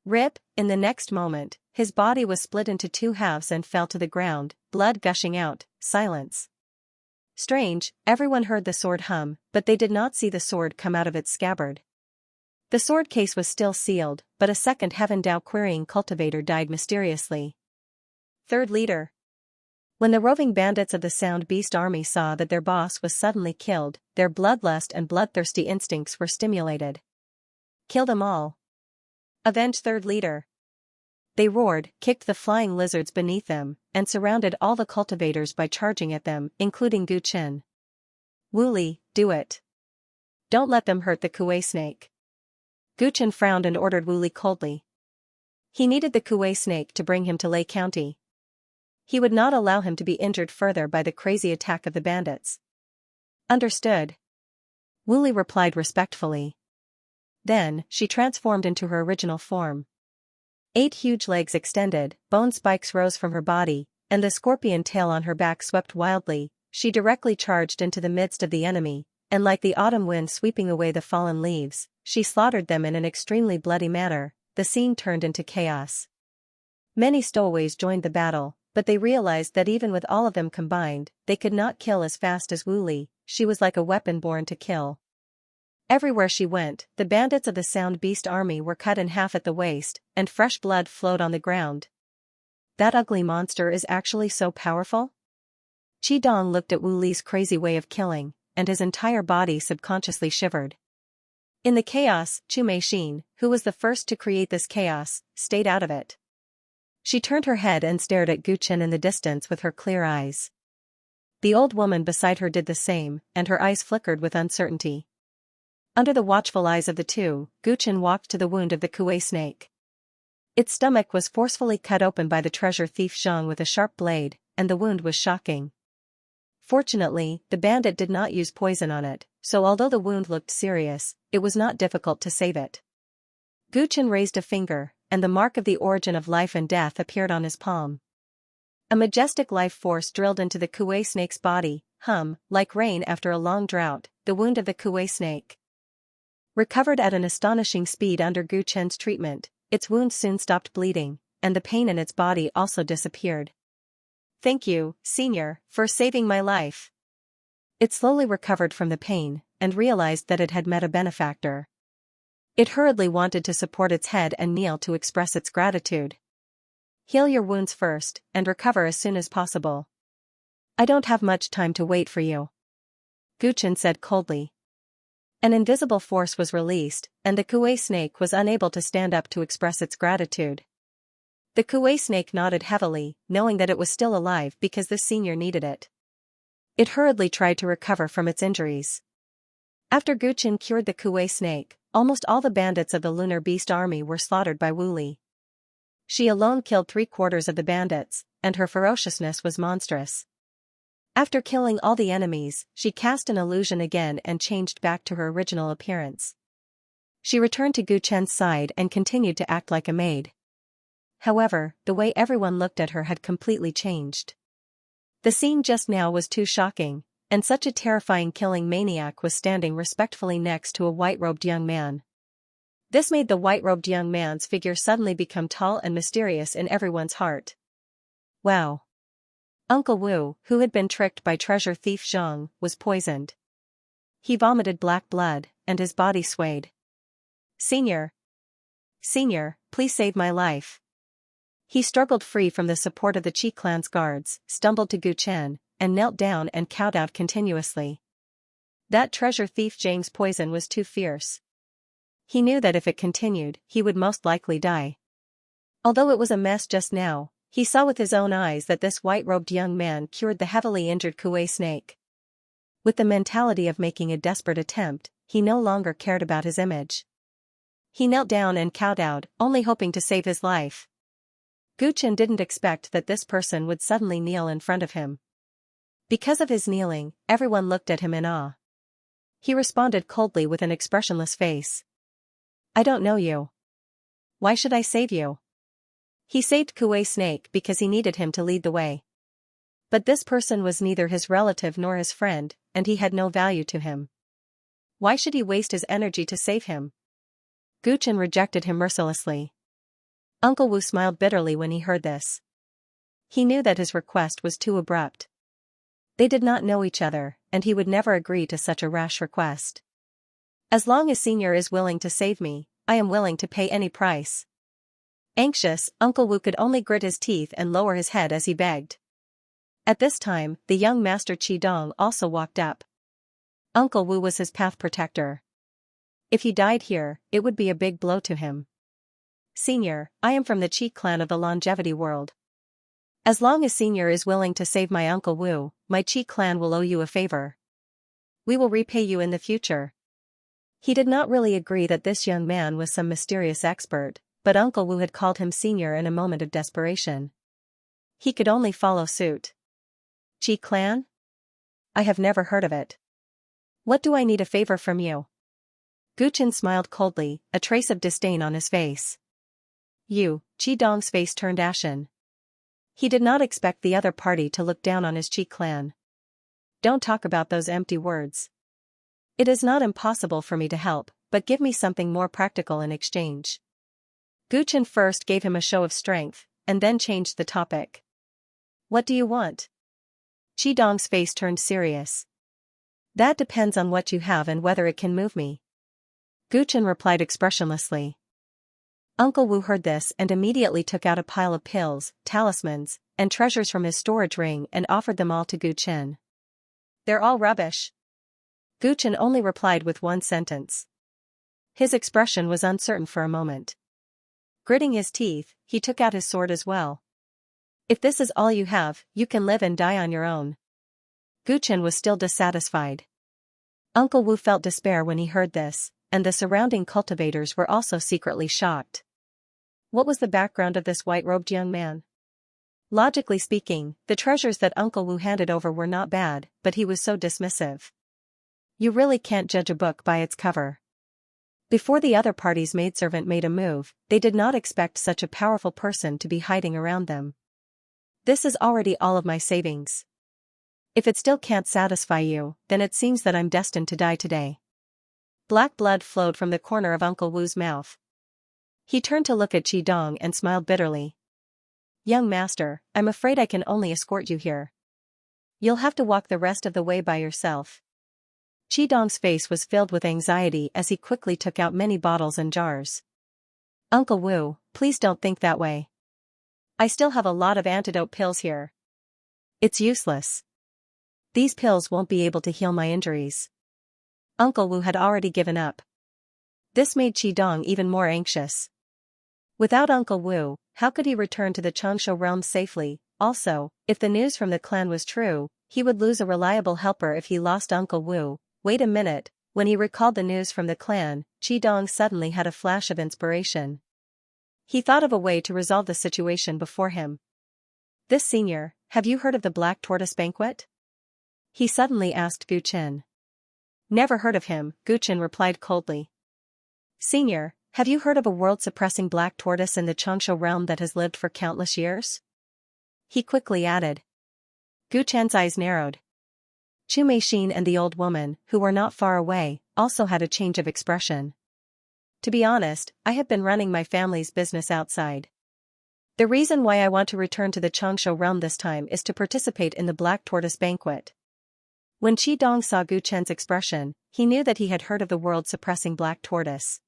Rip! In the next moment, his body was split into two halves and fell to the ground, blood gushing out. Silence. Strange, everyone heard the sword hum, but they did not see the sword come out of its scabbard. The sword case was still sealed, but a second Heaven Dao querying cultivator died mysteriously. Third leader. When the roving bandits of the Sound Beast army saw that their boss was suddenly killed, their bloodlust and bloodthirsty instincts were stimulated. Kill them all. Avenge third leader. They roared, kicked the flying lizards beneath them, and surrounded all the cultivators by charging at them, including Gu Chen. Wu Li, do it. Don't let them hurt the Kuei snake. Gu Chen frowned and ordered Wu Li coldly. He needed the Kuei snake to bring him to Lei County. He would not allow him to be injured further by the crazy attack of the bandits. Understood. Wu Li replied respectfully. Then, she transformed into her original form. 8 huge legs extended, bone spikes rose from her body, and the scorpion tail on her back swept wildly. She directly charged into the midst of the enemy, and like the autumn wind sweeping away the fallen leaves, she slaughtered them in an extremely bloody manner. The scene turned into chaos. Many stowaways joined the battle, but they realized that even with all of them combined, they could not kill as fast as Wu Li. She was like a weapon born to kill. Everywhere she went, the bandits of the Sound Beast army were cut in half at the waist, and fresh blood flowed on the ground. That ugly monster is actually so powerful? Qidong looked at Wu Li's crazy way of killing, and his entire body subconsciously shivered. In the chaos, Chu Meixin, who was the first to create this chaos, stayed out of it. She turned her head and stared at Gu Chen in the distance with her clear eyes. The old woman beside her did the same, and her eyes flickered with uncertainty. Under the watchful eyes of the two, Gu Chen walked to the wound of the Kuei snake. Its stomach was forcefully cut open by the treasure thief Zhang with a sharp blade, and the wound was shocking. Fortunately, the bandit did not use poison on it, so although the wound looked serious, it was not difficult to save it. Gu Chen raised a finger, and the mark of the origin of life and death appeared on his palm. A majestic life force drilled into the Kuei snake's body, like rain after a long drought. The wound of the Kuei snake recovered at an astonishing speed under Gu Chen's treatment. Its wound soon stopped bleeding, and the pain in its body also disappeared. Thank you, Senior, for saving my life. It slowly recovered from the pain, and realized that it had met a benefactor. It hurriedly wanted to support its head and kneel to express its gratitude. Heal your wounds first, and recover as soon as possible. I don't have much time to wait for you. Gu Chen said coldly. An invisible force was released, and the Kuei snake was unable to stand up to express its gratitude. The Kuei snake nodded heavily, knowing that it was still alive because the senior needed it. It hurriedly tried to recover from its injuries. After Guchen cured the Kuei snake, almost all the bandits of the Lunar Beast army were slaughtered by Wu Li. She alone killed 3/4 of the bandits, and her ferociousness was monstrous. After killing all the enemies, she cast an illusion again and changed back to her original appearance. She returned to Guchen's side and continued to act like a maid. However, the way everyone looked at her had completely changed. The scene just now was too shocking, and such a terrifying killing maniac was standing respectfully next to a white-robed young man. This made the white-robed young man's figure suddenly become tall and mysterious in everyone's heart. Wow! Uncle Wu, who had been tricked by treasure thief Zhang, was poisoned. He vomited black blood, and his body swayed. Senior! Senior, please save my life. He struggled free from the support of the Qi clan's guards, stumbled to Guchen, and knelt down and kowtowed continuously. That treasure thief Zhang's poison was too fierce. He knew that if it continued, he would most likely die. Although it was a mess just now, he saw with his own eyes that this white-robed young man cured the heavily injured Kuei snake. With the mentality of making a desperate attempt, he no longer cared about his image. He knelt down and kowtowed, only hoping to save his life. Guchen didn't expect that this person would suddenly kneel in front of him. Because of his kneeling, everyone looked at him in awe. He responded coldly with an expressionless face. I don't know you. Why should I save you? He saved Kuei snake because he needed him to lead the way. But this person was neither his relative nor his friend, and he had no value to him. Why should he waste his energy to save him? Guchen rejected him mercilessly. Uncle Wu smiled bitterly when he heard this. He knew that his request was too abrupt. They did not know each other, and he would never agree to such a rash request. As long as Senior is willing to save me, I am willing to pay any price. Anxious, Uncle Wu could only grit his teeth and lower his head as he begged. At this time, the young Master Qidong also walked up. Uncle Wu was his path protector. If he died here, it would be a big blow to him. Senior, I am from the Qi clan of the longevity world. As long as Senior is willing to save my Uncle Wu, my Qi clan will owe you a favor. We will repay you in the future. He did not really agree that this young man was some mysterious expert, but Uncle Wu had called him Senior in a moment of desperation. He could only follow suit. Qi clan? I have never heard of it. What do I need a favor from you? Guchen smiled coldly, a trace of disdain on his face. Qidong's face turned ashen. He did not expect the other party to look down on his Qi clan. Don't talk about those empty words. It is not impossible for me to help, but give me something more practical in exchange. Guchen first gave him a show of strength, and then changed the topic. What do you want? Qidong's face turned serious. That depends on what you have and whether it can move me. Guchen replied expressionlessly. Uncle Wu heard this and immediately took out a pile of pills, talismans, and treasures from his storage ring and offered them all to Guchen. They're all rubbish. Guchen only replied with one sentence. His expression was uncertain for a moment. Gritting his teeth, he took out his sword as well. If this is all you have, you can live and die on your own. Guchen was still dissatisfied. Uncle Wu felt despair when he heard this, and the surrounding cultivators were also secretly shocked. What was the background of this white-robed young man? Logically speaking, the treasures that Uncle Wu handed over were not bad, but he was so dismissive. You really can't judge a book by its cover. Before the other party's maidservant made a move, they did not expect such a powerful person to be hiding around them. This is already all of my savings. If it still can't satisfy you, then it seems that I'm destined to die today. Black blood flowed from the corner of Uncle Wu's mouth. He turned to look at Qidong and smiled bitterly. Young master, I'm afraid I can only escort you here. You'll have to walk the rest of the way by yourself. Qidong's face was filled with anxiety as he quickly took out many bottles and jars. Uncle Wu, please don't think that way. I still have a lot of antidote pills here. It's useless. These pills won't be able to heal my injuries. Uncle Wu had already given up. This made Qidong even more anxious. Without Uncle Wu, how could he return to the Xianxia realm safely? Also, if the news from the clan was true, he would lose a reliable helper if he lost Uncle Wu. Wait a minute, when he recalled the news from the clan, Qidong suddenly had a flash of inspiration. He thought of a way to resolve the situation before him. This senior, have you heard of the Black Tortoise Banquet? He suddenly asked Gu Qin. Never heard of him, Gu Qin replied coldly. Senior, have you heard of a world-suppressing black tortoise in the Xianxia realm that has lived for countless years? He quickly added. Gu Chen's eyes narrowed. Chu Meixin and the old woman, who were not far away, also had a change of expression. To be honest, I have been running my family's business outside. The reason why I want to return to the Xianxia realm this time is to participate in the Black Tortoise Banquet. When Qidong saw Gu Chen's expression, he knew that he had heard of the world-suppressing black tortoise.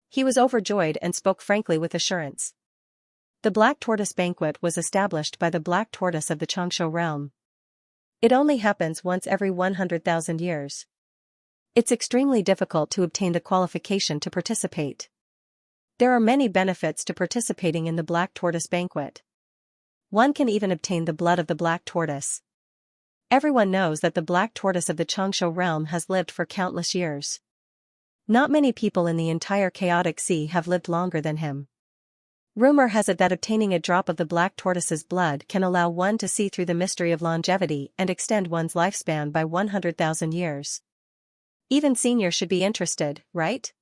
He was overjoyed and spoke frankly with assurance. The Black Tortoise Banquet was established by the Black Tortoise of the Xianxia realm. It only happens once every 100,000 years. It's extremely difficult to obtain the qualification to participate. There are many benefits to participating in the Black Tortoise Banquet. One can even obtain the blood of the black tortoise. Everyone knows that the Black Tortoise of the Xianxia realm has lived for countless years. Not many people in the entire chaotic sea have lived longer than him. Rumor has it that obtaining a drop of the black tortoise's blood can allow one to see through the mystery of longevity and extend one's lifespan by 100,000 years. Even Senior should be interested, right?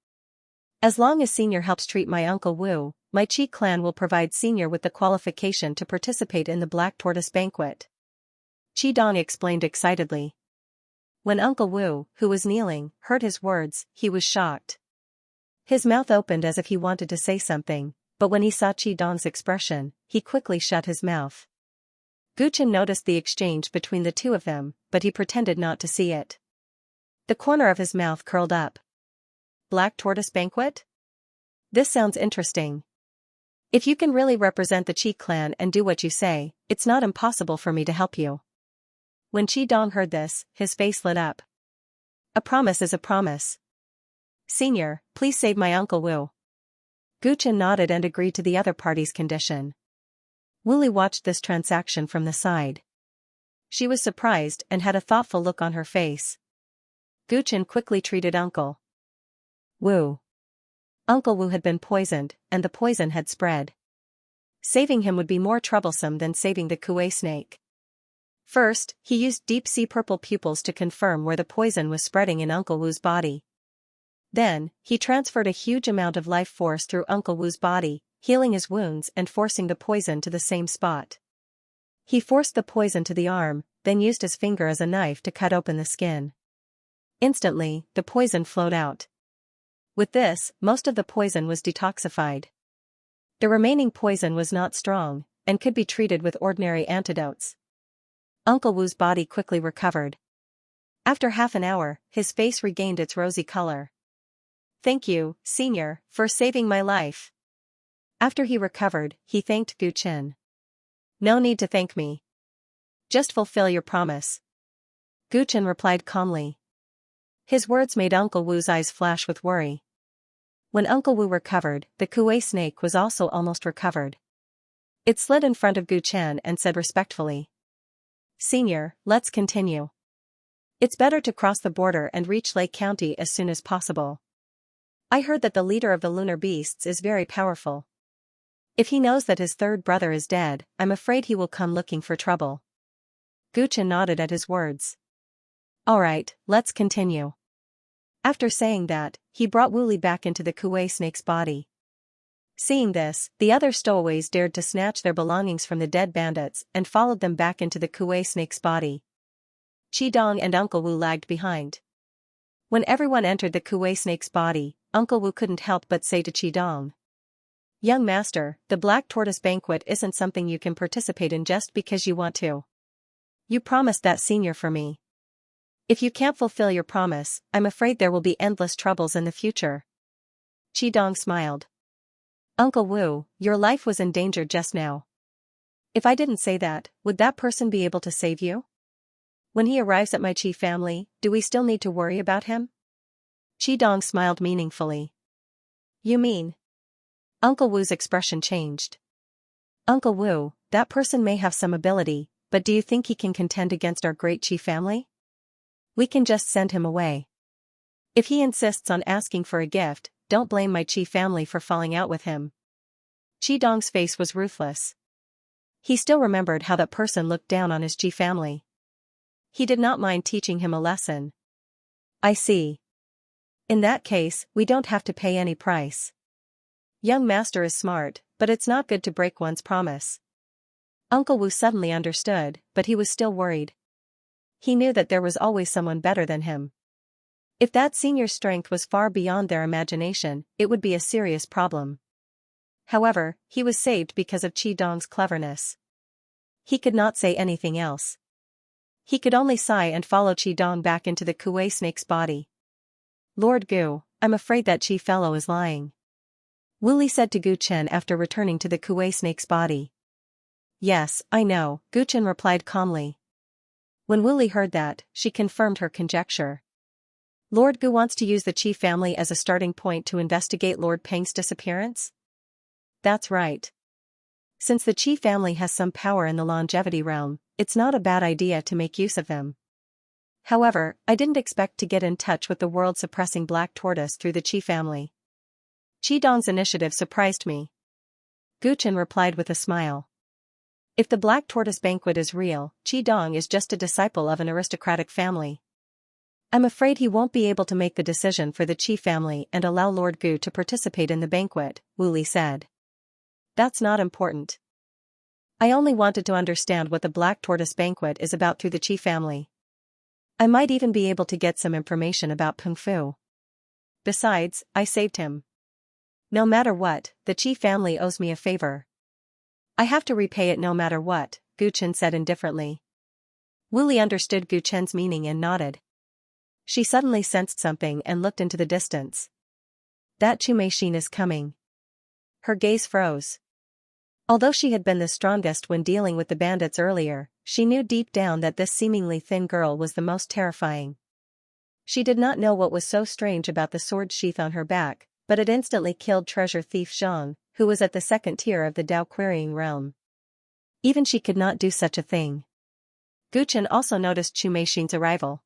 As long as Senior helps treat my Uncle Wu, my Qi clan will provide Senior with the qualification to participate in the Black Tortoise Banquet. Qidong explained excitedly. When Uncle Wu, who was kneeling, heard his words, he was shocked. His mouth opened as if he wanted to say something, but when he saw Qidong's expression, he quickly shut his mouth. Gu Qin noticed the exchange between the two of them, but he pretended not to see it. The corner of his mouth curled up. Black Tortoise Banquet? This sounds interesting. If you can really represent the Qi clan and do what you say, it's not impossible for me to help you. When Qidong heard this, his face lit up. A promise is a promise. Senior, please save my Uncle Wu. Gu Qin nodded and agreed to the other party's condition. Wu Li watched this transaction from the side. She was surprised and had a thoughtful look on her face. Gu Qin quickly treated Uncle Wu. Uncle Wu had been poisoned, and the poison had spread. Saving him would be more troublesome than saving the Kuei snake. First, he used deep-sea purple pupils to confirm where the poison was spreading in Uncle Wu's body. Then, he transferred a huge amount of life force through Uncle Wu's body, healing his wounds and forcing the poison to the same spot. He forced the poison to the arm, then used his finger as a knife to cut open the skin. Instantly, the poison flowed out. With this, most of the poison was detoxified. The remaining poison was not strong, and could be treated with ordinary antidotes. Uncle Wu's body quickly recovered. After half an hour, his face regained its rosy color. Thank you, Senior, for saving my life. After he recovered, he thanked Gu Qin. No need to thank me. Just fulfill your promise. Gu Qin replied calmly. His words made Uncle Wu's eyes flash with worry. When Uncle Wu recovered, the Kuei snake was also almost recovered. It slid in front of Gu Qin and said respectfully. Senior, let's continue. It's better to cross the border and reach Lake County as soon as possible. I heard that the leader of the lunar beasts is very powerful. If he knows that his third brother is dead, I'm afraid he will come looking for trouble. Gu Qin nodded at his words. Alright, let's continue. After saying that, he brought Wu Li back into the Kuei snake's body. Seeing this, the other stowaways dared to snatch their belongings from the dead bandits and followed them back into the Kuei snake's body. Qidong and Uncle Wu lagged behind. When everyone entered the Kuei snake's body, Uncle Wu couldn't help but say to Qidong. Young master, the Black Tortoise Banquet isn't something you can participate in just because you want to. You promised that senior for me. If you can't fulfill your promise, I'm afraid there will be endless troubles in the future. Qidong smiled. Uncle Wu, your life was in danger just now. If I didn't say that, would that person be able to save you? When he arrives at my Qi family, do we still need to worry about him? Qi smiled meaningfully. You mean? Uncle Wu's expression changed. Uncle Wu, that person may have some ability, but do you think he can contend against our great Qi family? We can just send him away. If he insists on asking for a gift, don't blame my Qi family for falling out with him. Qi face was ruthless. He still remembered how that person looked down on his Qi family. He did not mind teaching him a lesson. I see. In that case, we don't have to pay any price. Young master is smart, but it's not good to break one's promise. Uncle Wu suddenly understood, but he was still worried. He knew that there was always someone better than him. If that senior's strength was far beyond their imagination, it would be a serious problem. However, he was saved because of Qi cleverness. He could not say anything else. He could only sigh and follow Qi back into the Kuei snake's body. Lord Gu, I'm afraid that Qi fellow is lying. Wu Li said to Gu Chen after returning to the Kuei snake's body. Yes, I know, Gu Chen replied calmly. When Wu Li heard that, she confirmed her conjecture. Lord Gu wants to use the Qi family as a starting point to investigate Lord Peng's disappearance? That's right. Since the Qi family has some power in the longevity realm, it's not a bad idea to make use of them. However, I didn't expect to get in touch with the world-suppressing black tortoise through the Qi family. Qi initiative surprised me. Gu Chen replied with a smile. If the black tortoise banquet is real, Qi is just a disciple of an aristocratic family. I'm afraid he won't be able to make the decision for the Qi family and allow Lord Gu to participate in the banquet, Wu Li said. That's not important. I only wanted to understand what the black tortoise banquet is about through the Qi family. I might even be able to get some information about Peng Fu. Besides, I saved him. No matter what, the Qi family owes me a favor. I have to repay it no matter what, Gu Chen said indifferently. Wu Li understood Gu Chen's meaning and nodded. She suddenly sensed something and looked into the distance. That Qumeixin is coming. Her gaze froze. Although she had been the strongest when dealing with the bandits earlier, she knew deep down that this seemingly thin girl was the most terrifying. She did not know what was so strange about the sword sheath on her back, but it instantly killed treasure thief Zhang, who was at the second tier of the Dao querying realm. Even she could not do such a thing. Gu Chen also noticed Qumeixin's arrival.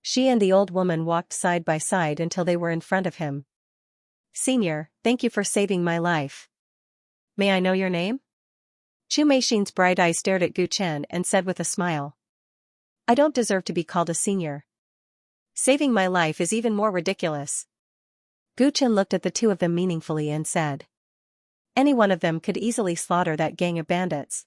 She and the old woman walked side by side until they were in front of him. Senior, thank you for saving my life. May I know your name? Qumeixin's bright eyes stared at Gu Chen and said with a smile. I don't deserve to be called a senior. Saving my life is even more ridiculous. Gu Chen looked at the two of them meaningfully and said. Any one of them could easily slaughter that gang of bandits.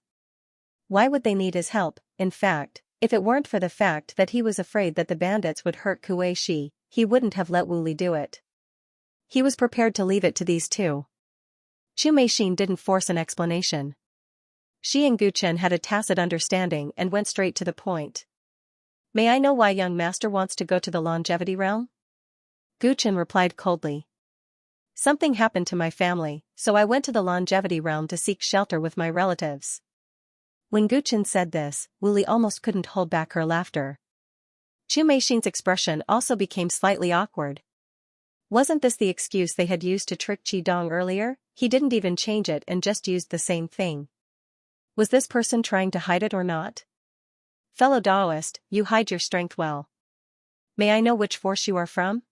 Why would they need his help? In fact, if it weren't for the fact that he was afraid that the bandits would hurt Kuei Shi, he wouldn't have let Wu Li do it. He was prepared to leave it to these two. Qumeixin didn't force an explanation. She and Gu Chen had a tacit understanding and went straight to the point. May I know why young master wants to go to the longevity realm? Gu Chen replied coldly. Something happened to my family, so I went to the longevity realm to seek shelter with my relatives. When Gu Chen said this, Wu Li almost couldn't hold back her laughter. Qumeixin's expression also became slightly awkward. Wasn't this the excuse they had used to trick Qi earlier? He didn't even change it and just used the same thing. Was this person trying to hide it or not? Fellow Daoist, you hide your strength well. May I know which force you are from?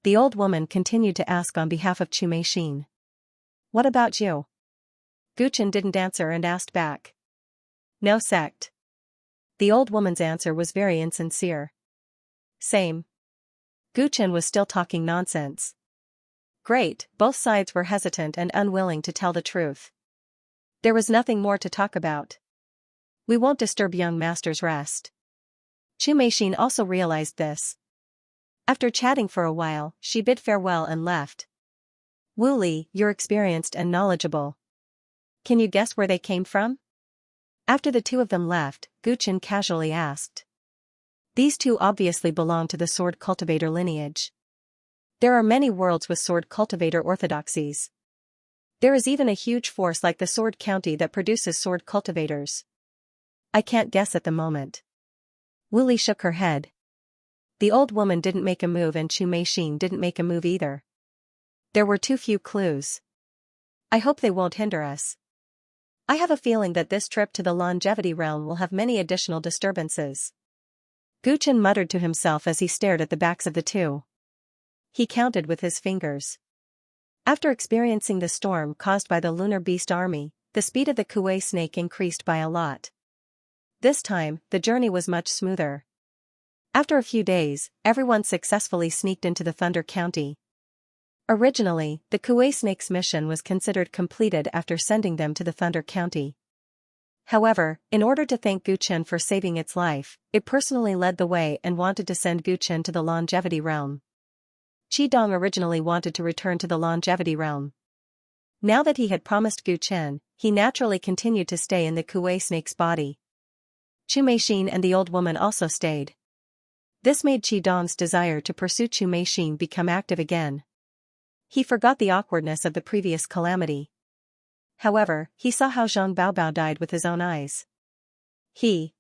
The old woman continued to ask on behalf of Qumeixin. What about you? Gu Chen didn't answer and asked back. No sect. The old woman's answer was very insincere. Same. Gu Chen was still talking nonsense. Great, both sides were hesitant and unwilling to tell the truth. There was nothing more to talk about. We won't disturb young master's rest. Qumeixin also realized this. After chatting for a while, she bid farewell and left. Wu Li, you're experienced and knowledgeable. Can you guess where they came from? After the two of them left, Gu Chen casually asked. These two obviously belong to the sword cultivator lineage. There are many worlds with sword cultivator orthodoxies. There is even a huge force like the Sword County that produces sword cultivators. I can't guess at the moment. Wu Li shook her head. The old woman didn't make a move and Chu Meixin didn't make a move either. There were too few clues. I hope they won't hinder us. I have a feeling that this trip to the longevity realm will have many additional disturbances. Gu Chen muttered to himself as he stared at the backs of the two. He counted with his fingers. After experiencing the storm caused by the lunar beast army, the speed of the Kuei snake increased by a lot. This time, the journey was much smoother. After a few days, everyone successfully sneaked into the Thunder County. Originally, the Kuei snake's mission was considered completed after sending them to the Thunder County. However, in order to thank Gu Chen for saving its life, it personally led the way and wanted to send Gu Chen to the longevity realm. Qi Dong originally wanted to return to the longevity realm. Now that he had promised Gu Chen, he naturally continued to stay in the Kuei snake's body. Chu Meixin and the old woman also stayed. This made Qi Dong's desire to pursue Chu Meixin become active again. He forgot the awkwardness of the previous calamity. However, he saw how Zhang Baobao died with his own eyes. He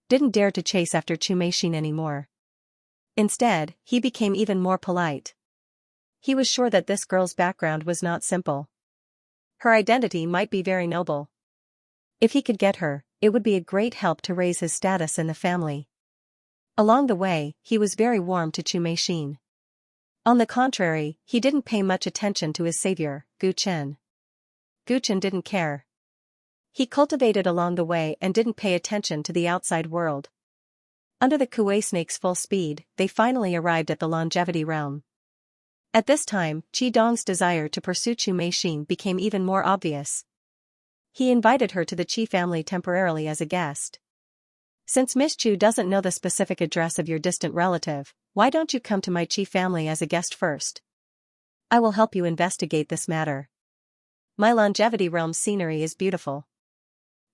didn't dare to chase after Chu Meixin anymore. Instead, he became even more polite. He was sure that this girl's background was not simple. Her identity might be very noble. If he could get her, it would be a great help to raise his status in the family. Along the way, he was very warm to Chu Meixin. On the contrary, he didn't pay much attention to his savior, Gu Chen. Gu Chen didn't care. He cultivated along the way and didn't pay attention to the outside world. Under the Kuei snake's full speed, they finally arrived at the longevity realm. At this time, Qi Dong's desire to pursue Chu Meixin became even more obvious. He invited her to the Qi family temporarily as a guest. Since Miss Chu doesn't know the specific address of your distant relative, why don't you come to my Qi family as a guest first? I will help you investigate this matter. My longevity realm's scenery is beautiful.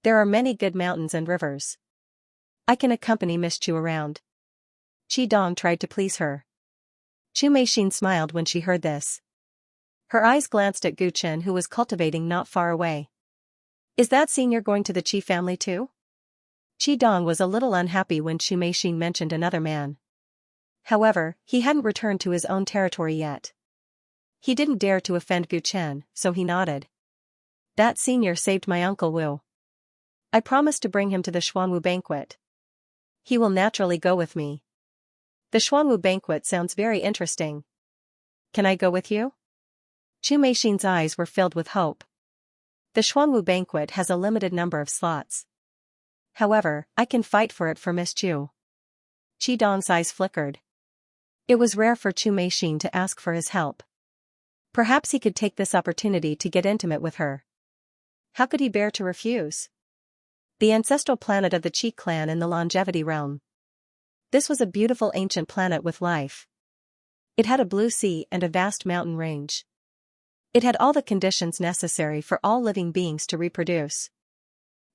There are many good mountains and rivers. I can accompany Miss Chu around. Qi Dong tried to please her. Chu Meixin smiled when she heard this. Her eyes glanced at Gu Chen, who was cultivating not far away. Is that senior going to the Qi family too? Qi Dong was a little unhappy when Chu Meixin mentioned another man. However, he hadn't returned to his own territory yet. He didn't dare to offend Gu Chen, so he nodded. That senior saved my Uncle Wu. I promised to bring him to the Xuanwu banquet. He will naturally go with me. The Xuanwu banquet sounds very interesting. Can I go with you? Chu Meixin's eyes were filled with hope. The Xuanwu banquet has a limited number of slots. However, I can fight for it for Miss Chu. Qi Dong's eyes flickered. It was rare for Chu Meixin to ask for his help. Perhaps he could take this opportunity to get intimate with her. How could he bear to refuse? The ancestral planet of the Qi clan in the longevity realm. This was a beautiful ancient planet with life. It had a blue sea and a vast mountain range. It had all the conditions necessary for all living beings to reproduce.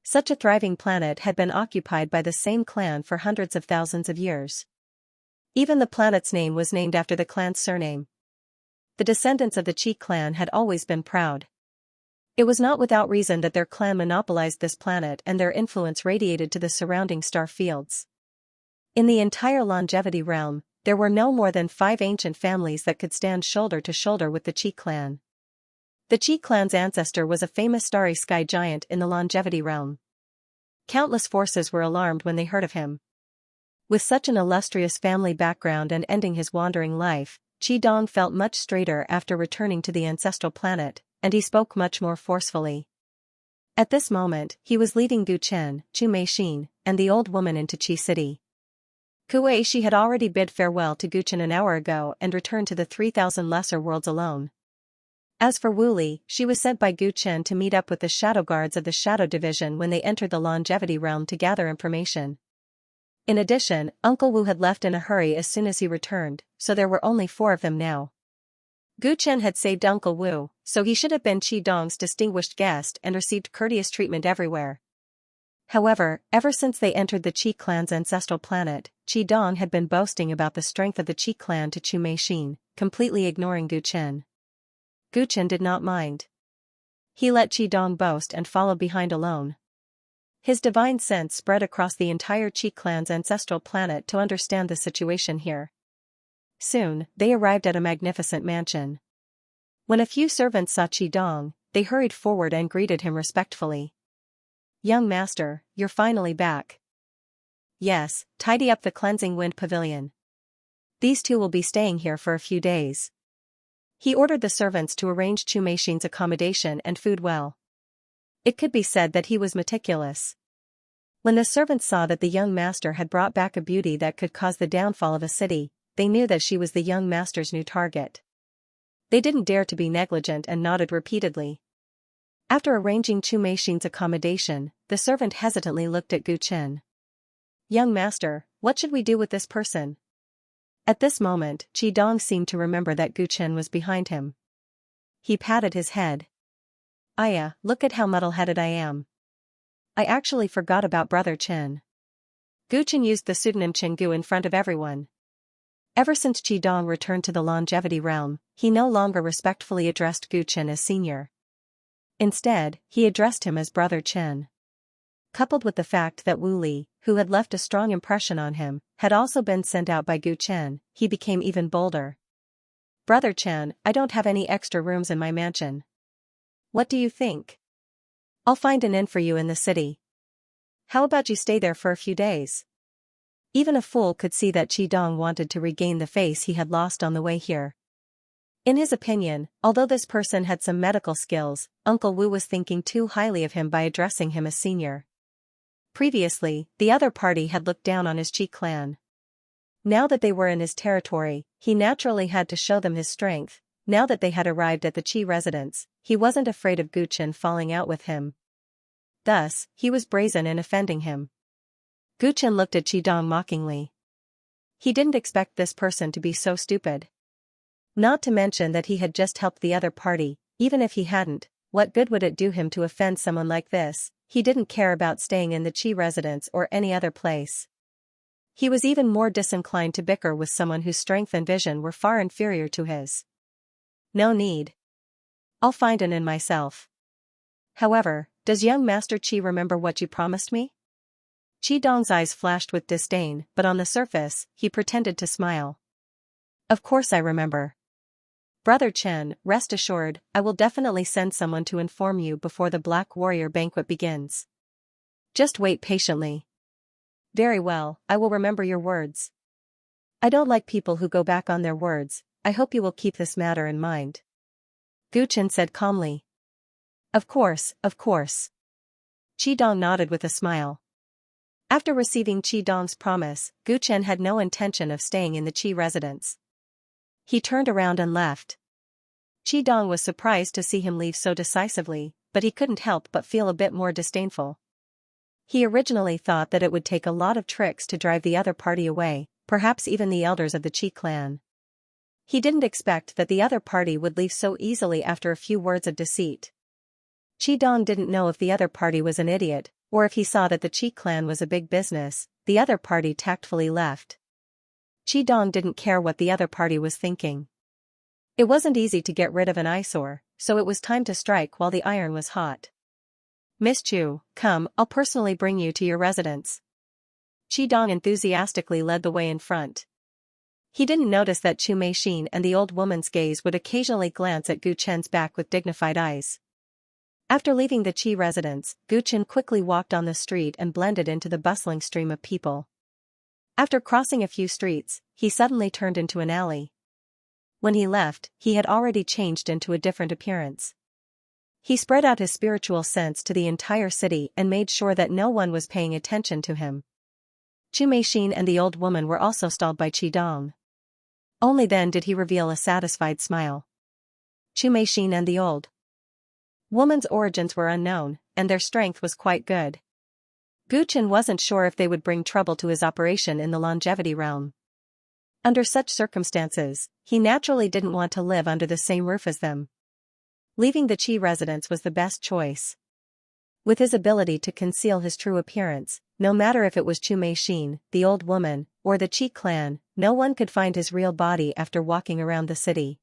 Such a thriving planet had been occupied by the same clan for hundreds of thousands of years. Even the planet's name was named after the clan's surname. The descendants of the Qi clan had always been proud. It was not without reason that their clan monopolized this planet and their influence radiated to the surrounding star fields. In the entire longevity realm, there were no more than 5 ancient families that could stand shoulder to shoulder with the Qi clan. The Qi clan's ancestor was a famous starry sky giant in the longevity realm. Countless forces were alarmed when they heard of him. With such an illustrious family background and ending his wandering life, Qi Dong felt much straighter after returning to the ancestral planet, and he spoke much more forcefully. At this moment, he was leading Gu Chen, Chu Meixin, and the old woman into Qi City. Kuei Shi had already bid farewell to Gu Chen an hour ago and returned to the 3,000 lesser worlds alone. As for Wu Li, she was sent by Gu Chen to meet up with the shadow guards of the Shadow Division when they entered the longevity realm to gather information. In addition, Uncle Wu had left in a hurry as soon as he returned, so there were only 4 of them now. Gu Chen had saved Uncle Wu, so he should have been Qi Dong's distinguished guest and received courteous treatment everywhere. However, ever since they entered the Qi clan's ancestral planet, Qi Dong had been boasting about the strength of the Qi clan to Chu Meixin, completely ignoring Gu Chen. Gu Chen did not mind. He let Qi Dong boast and followed behind alone. His divine sense spread across the entire Qi clan's ancestral planet to understand the situation here. Soon, they arrived at a magnificent mansion. When a few servants saw Qi Dong, they hurried forward and greeted him respectfully. "Young master, you're finally back." "Yes, tidy up the cleansing wind pavilion. These two will be staying here for a few days." He ordered the servants to arrange Chu Meixin's accommodation and food well. It could be said that he was meticulous. When the servants saw that the young master had brought back a beauty that could cause the downfall of a city, they knew that she was the young master's new target. They didn't dare to be negligent and nodded repeatedly. After arranging Chu Meixin's accommodation, the servant hesitantly looked at Gu Chen. "Young master, what should we do with this person?" At this moment, Qi Dong seemed to remember that Gu Chen was behind him. He patted his head. "Aya, look at how muddle-headed I am. I actually forgot about Brother Chen." Gu Chen used the pseudonym Chen Gu in front of everyone. Ever since Qi Dong returned to the longevity realm, he no longer respectfully addressed Gu Chen as senior. Instead, he addressed him as Brother Chen. Coupled with the fact that Wu Li, who had left a strong impression on him, had also been sent out by Gu Chen, he became even bolder. "Brother Chen, I don't have any extra rooms in my mansion. What do you think? I'll find an inn for you in the city. How about you stay there for a few days?" Even a fool could see that Qi Dong wanted to regain the face he had lost on the way here. In his opinion, although this person had some medical skills, Uncle Wu was thinking too highly of him by addressing him as senior. Previously, the other party had looked down on his Qi clan. Now that they were in his territory, he naturally had to show them his strength. Now that they had arrived at the Qi residence, he wasn't afraid of Gu Chen falling out with him. Thus, he was brazen in offending him. Gu Chen looked at Qi Dong mockingly. He didn't expect this person to be so stupid. Not to mention that he had just helped the other party. Even if he hadn't, what good would it do him to offend someone like this? He didn't care about staying in the Qi residence or any other place. He was even more disinclined to bicker with someone whose strength and vision were far inferior to his. "No need. I'll find an inn myself. However, does young Master Qi remember what you promised me?" Qi Dong's eyes flashed with disdain, but on the surface, he pretended to smile. "Of course I remember. Brother Chen, rest assured, I will definitely send someone to inform you before the Black Warrior banquet begins. Just wait patiently." "Very well, I will remember your words. I don't like people who go back on their words. I hope you will keep this matter in mind." Gu Chen said calmly. Of course, of course." Qi Dong nodded with a smile. After receiving Qi Dong's promise, Gu Chen had no intention of staying in the Qi residence. He turned around and left. Qi Dong was surprised to see him leave so decisively, but he couldn't help but feel a bit more disdainful. He originally thought that it would take a lot of tricks to drive the other party away, perhaps even the elders of the Qi clan. He didn't expect that the other party would leave so easily after a few words of deceit. Qi Dong didn't know if the other party was an idiot, or if he saw that the Qi clan was a big business. The other party tactfully left. Qi Dong didn't care what the other party was thinking. It wasn't easy to get rid of an eyesore, so it was time to strike while the iron was hot. "Miss Chu, come, I'll personally bring you to your residence." Qi Dong enthusiastically led the way in front. He didn't notice that Chu Meixin and the old woman's gaze would occasionally glance at Gu Chen's back with dignified eyes. After leaving the Qi residence, Gu Chen quickly walked on the street and blended into the bustling stream of people. After crossing a few streets, he suddenly turned into an alley. When he left, he had already changed into a different appearance. He spread out his spiritual sense to the entire city and made sure that no one was paying attention to him. Chu Meixin and the old woman were also stalled by Qi Dong. Only then did he reveal a satisfied smile. Chu Meixin and the old woman's origins were unknown, and their strength was quite good. Gu Chen wasn't sure if they would bring trouble to his operation in the longevity realm. Under such circumstances, he naturally didn't want to live under the same roof as them. Leaving the Qi residence was the best choice. With his ability to conceal his true appearance, no matter if it was Chu Meixin, the old woman, or the Qi clan, no one could find his real body after walking around the city.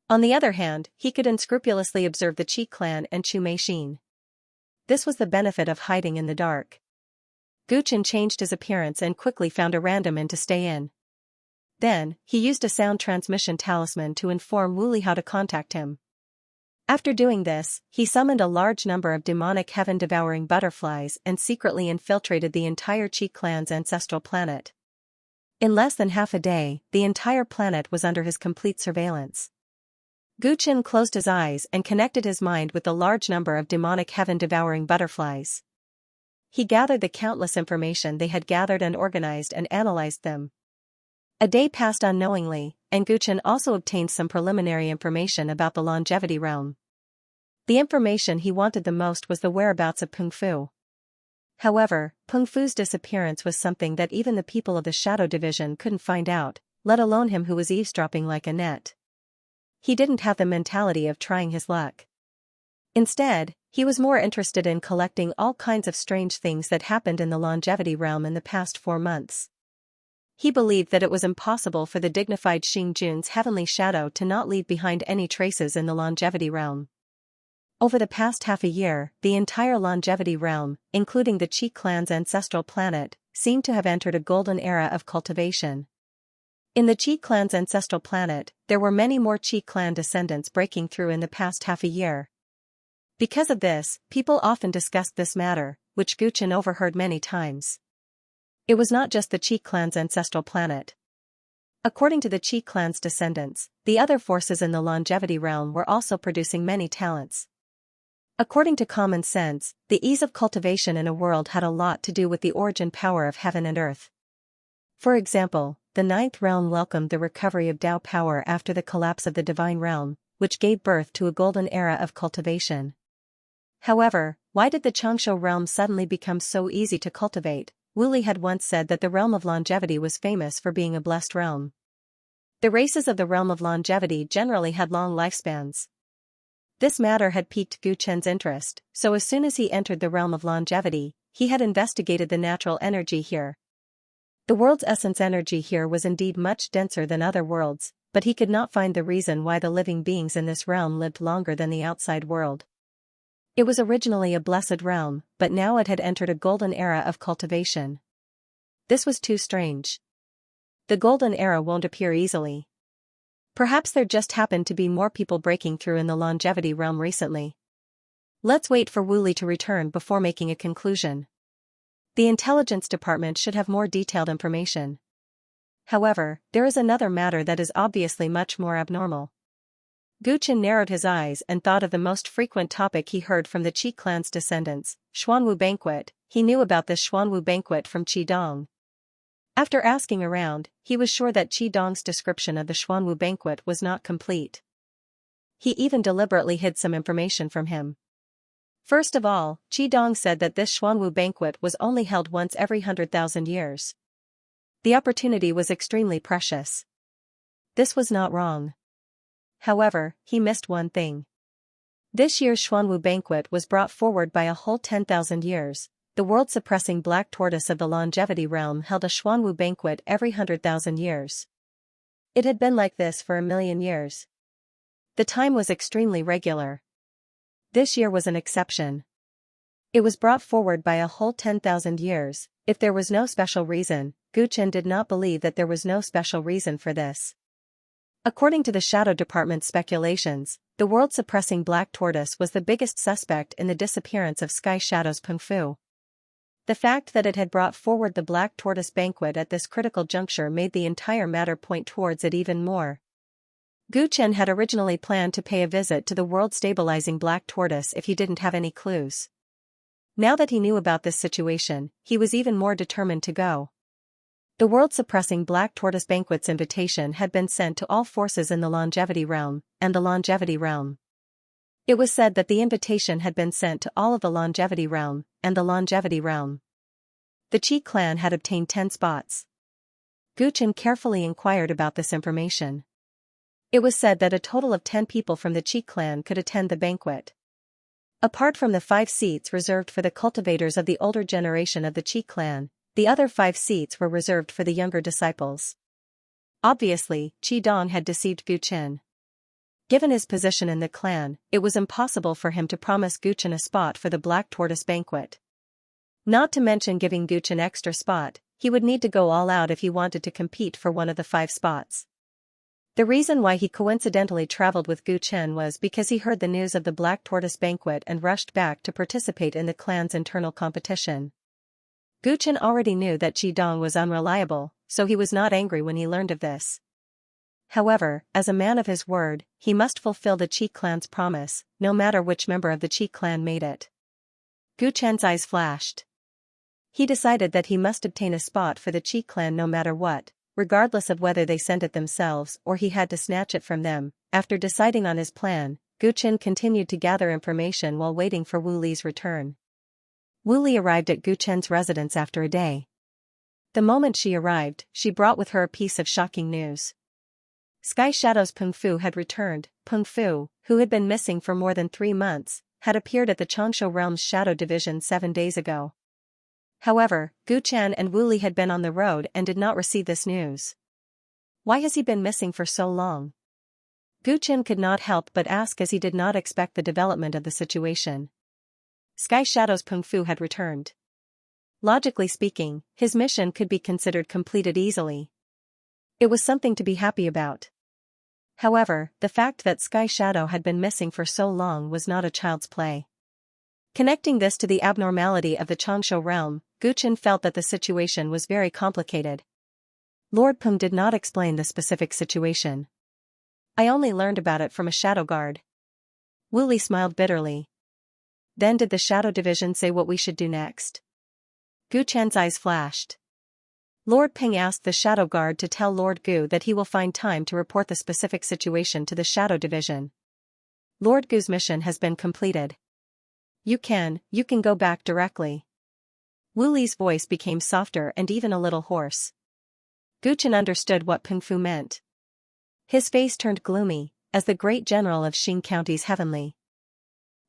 On the other hand, he could unscrupulously observe the Qi clan and Chu Meixin. This was the benefit of hiding in the dark. Guchen changed his appearance and quickly found a random inn to stay in. Then, he used a sound transmission talisman to inform Wuli how to contact him. After doing this, he summoned a large number of demonic heaven-devouring butterflies and secretly infiltrated the entire Qi clan's ancestral planet. In less than half a day, the entire planet was under his complete surveillance. Guchen closed his eyes and connected his mind with the large number of demonic heaven-devouring butterflies. He gathered the countless information they had gathered and organized and analyzed them. A day passed unknowingly, and Guchen also obtained some preliminary information about the longevity realm. The information he wanted the most was the whereabouts of Peng Fu. However, Peng Fu's disappearance was something that even the people of the Shadow Division couldn't find out, let alone him who was eavesdropping like a net. He didn't have the mentality of trying his luck. Instead, he was more interested in collecting all kinds of strange things that happened in the longevity realm in the past 4 months. He believed that it was impossible for the dignified Xing Jun's heavenly shadow to not leave behind any traces in the longevity realm. Over the past half a year, the entire longevity realm, including the Qi clan's ancestral planet, seemed to have entered a golden era of cultivation. In the Qi clan's ancestral planet, there were many more Qi clan descendants breaking through in the past half a year. Because of this, people often discussed this matter, which Guchen overheard many times. It was not just the Qi clan's ancestral planet. According to the Qi clan's descendants, the other forces in the longevity realm were also producing many talents. According to common sense, the ease of cultivation in a world had a lot to do with the origin power of heaven and earth. For example, the ninth realm welcomed the recovery of Dao power after the collapse of the divine realm, which gave birth to a golden era of cultivation. However, why did the Xianxia realm suddenly become so easy to cultivate? Wuli had once said that the realm of longevity was famous for being a blessed realm. The races of the realm of longevity generally had long lifespans. This matter had piqued Guchen's interest, so as soon as he entered the realm of longevity, he had investigated the natural energy here. The world's essence energy here was indeed much denser than other worlds, but he could not find the reason why the living beings in this realm lived longer than the outside world. It was originally a blessed realm, but now it had entered a golden era of cultivation. This was too strange. The golden era won't appear easily. Perhaps there just happened to be more people breaking through in the longevity realm recently. Let's wait for Wuli to return before making a conclusion. The intelligence department should have more detailed information. However, there is another matter that is obviously much more abnormal. Guchen narrowed his eyes and thought of the most frequent topic he heard from the Qi clan's descendants, Xuanwu banquet. He knew about this Xuanwu banquet from Qi Dong. After asking around, he was sure that Qi Dong's description of the Xuanwu banquet was not complete. He even deliberately hid some information from him. First of all, Qi Dong said that this Xuanwu banquet was only held once every 100,000 years. The opportunity was extremely precious. This was not wrong. However, he missed one thing. This year's Xuanwu banquet was brought forward by a whole 10,000 years. The world-suppressing black tortoise of the longevity realm held a Xuanwu banquet every 100,000 years. It had been like this for 1,000,000 years. The time was extremely regular. This year was an exception. It was brought forward by a whole 10,000 years. If there was no special reason, Guchen did not believe that there was no special reason for this. According to the Shadow Department's speculations, the world-suppressing black tortoise was the biggest suspect in the disappearance of Sky Shadow's Peng Fu. The fact that it had brought forward the black tortoise banquet at this critical juncture made the entire matter point towards it even more. Guchen had originally planned to pay a visit to the world-stabilizing black tortoise if he didn't have any clues. Now that he knew about this situation, he was even more determined to go. The world-suppressing black tortoise banquet's invitation had been sent to all forces in the longevity realm, and the longevity realm. It was said that the invitation had been sent to all of the longevity realm, and the longevity realm. The Qi clan had obtained 10 spots. Guchen carefully inquired about this information. It was said that a total of 10 people from the Qi clan could attend the banquet. Apart from the 5 seats reserved for the cultivators of the older generation of the Qi clan, the other 5 seats were reserved for the younger disciples. Obviously, Qi Dong had deceived Guchen. Given his position in the clan, it was impossible for him to promise Guchen a spot for the Black Tortoise banquet. Not to mention giving Guchen extra spot, he would need to go all out if he wanted to compete for one of the 5 spots. The reason why he coincidentally traveled with Guchen was because he heard the news of the Black Tortoise banquet and rushed back to participate in the clan's internal competition. Guchen already knew that Qi Dong was unreliable, so he was not angry when he learned of this. However, as a man of his word, he must fulfill the Qi clan's promise, no matter which member of the Qi clan made it. Guchen's eyes flashed. He decided that he must obtain a spot for the Qi clan no matter what, regardless of whether they sent it themselves or he had to snatch it from them. After deciding on his plan, Guchen continued to gather information while waiting for Wu Li's return. Wu Li arrived at Guchen's residence after a day. The moment she arrived, she brought with her a piece of shocking news. Sky Shadow's Peng Fu had returned. Peng Fu, who had been missing for more than 3 months, had appeared at the Xianxia realm's Shadow Division 7 days ago. However, Guchen and Wu Li had been on the road and did not receive this news. Why has he been missing for so long? Guchen could not help but ask as he did not expect the development of the situation. Sky Shadow's Peng Fu had returned. Logically speaking, his mission could be considered completed easily. It was something to be happy about. However, the fact that Sky Shadow had been missing for so long was not a child's play. Connecting this to the abnormality of the Xianxia realm, Guchen felt that the situation was very complicated. Lord Peng did not explain the specific situation. I only learned about it from a shadow guard. Wu Li smiled bitterly. Then did the Shadow Division say what we should do next? Guchen's eyes flashed. Lord Peng asked the Shadow Guard to tell Lord Gu that he will find time to report the specific situation to the Shadow Division. Lord Gu's mission has been completed. You can go back directly. Wu Li's voice became softer and even a little hoarse. Guchen understood what Peng Fu meant. His face turned gloomy, as the great general of Xing County's Heavenly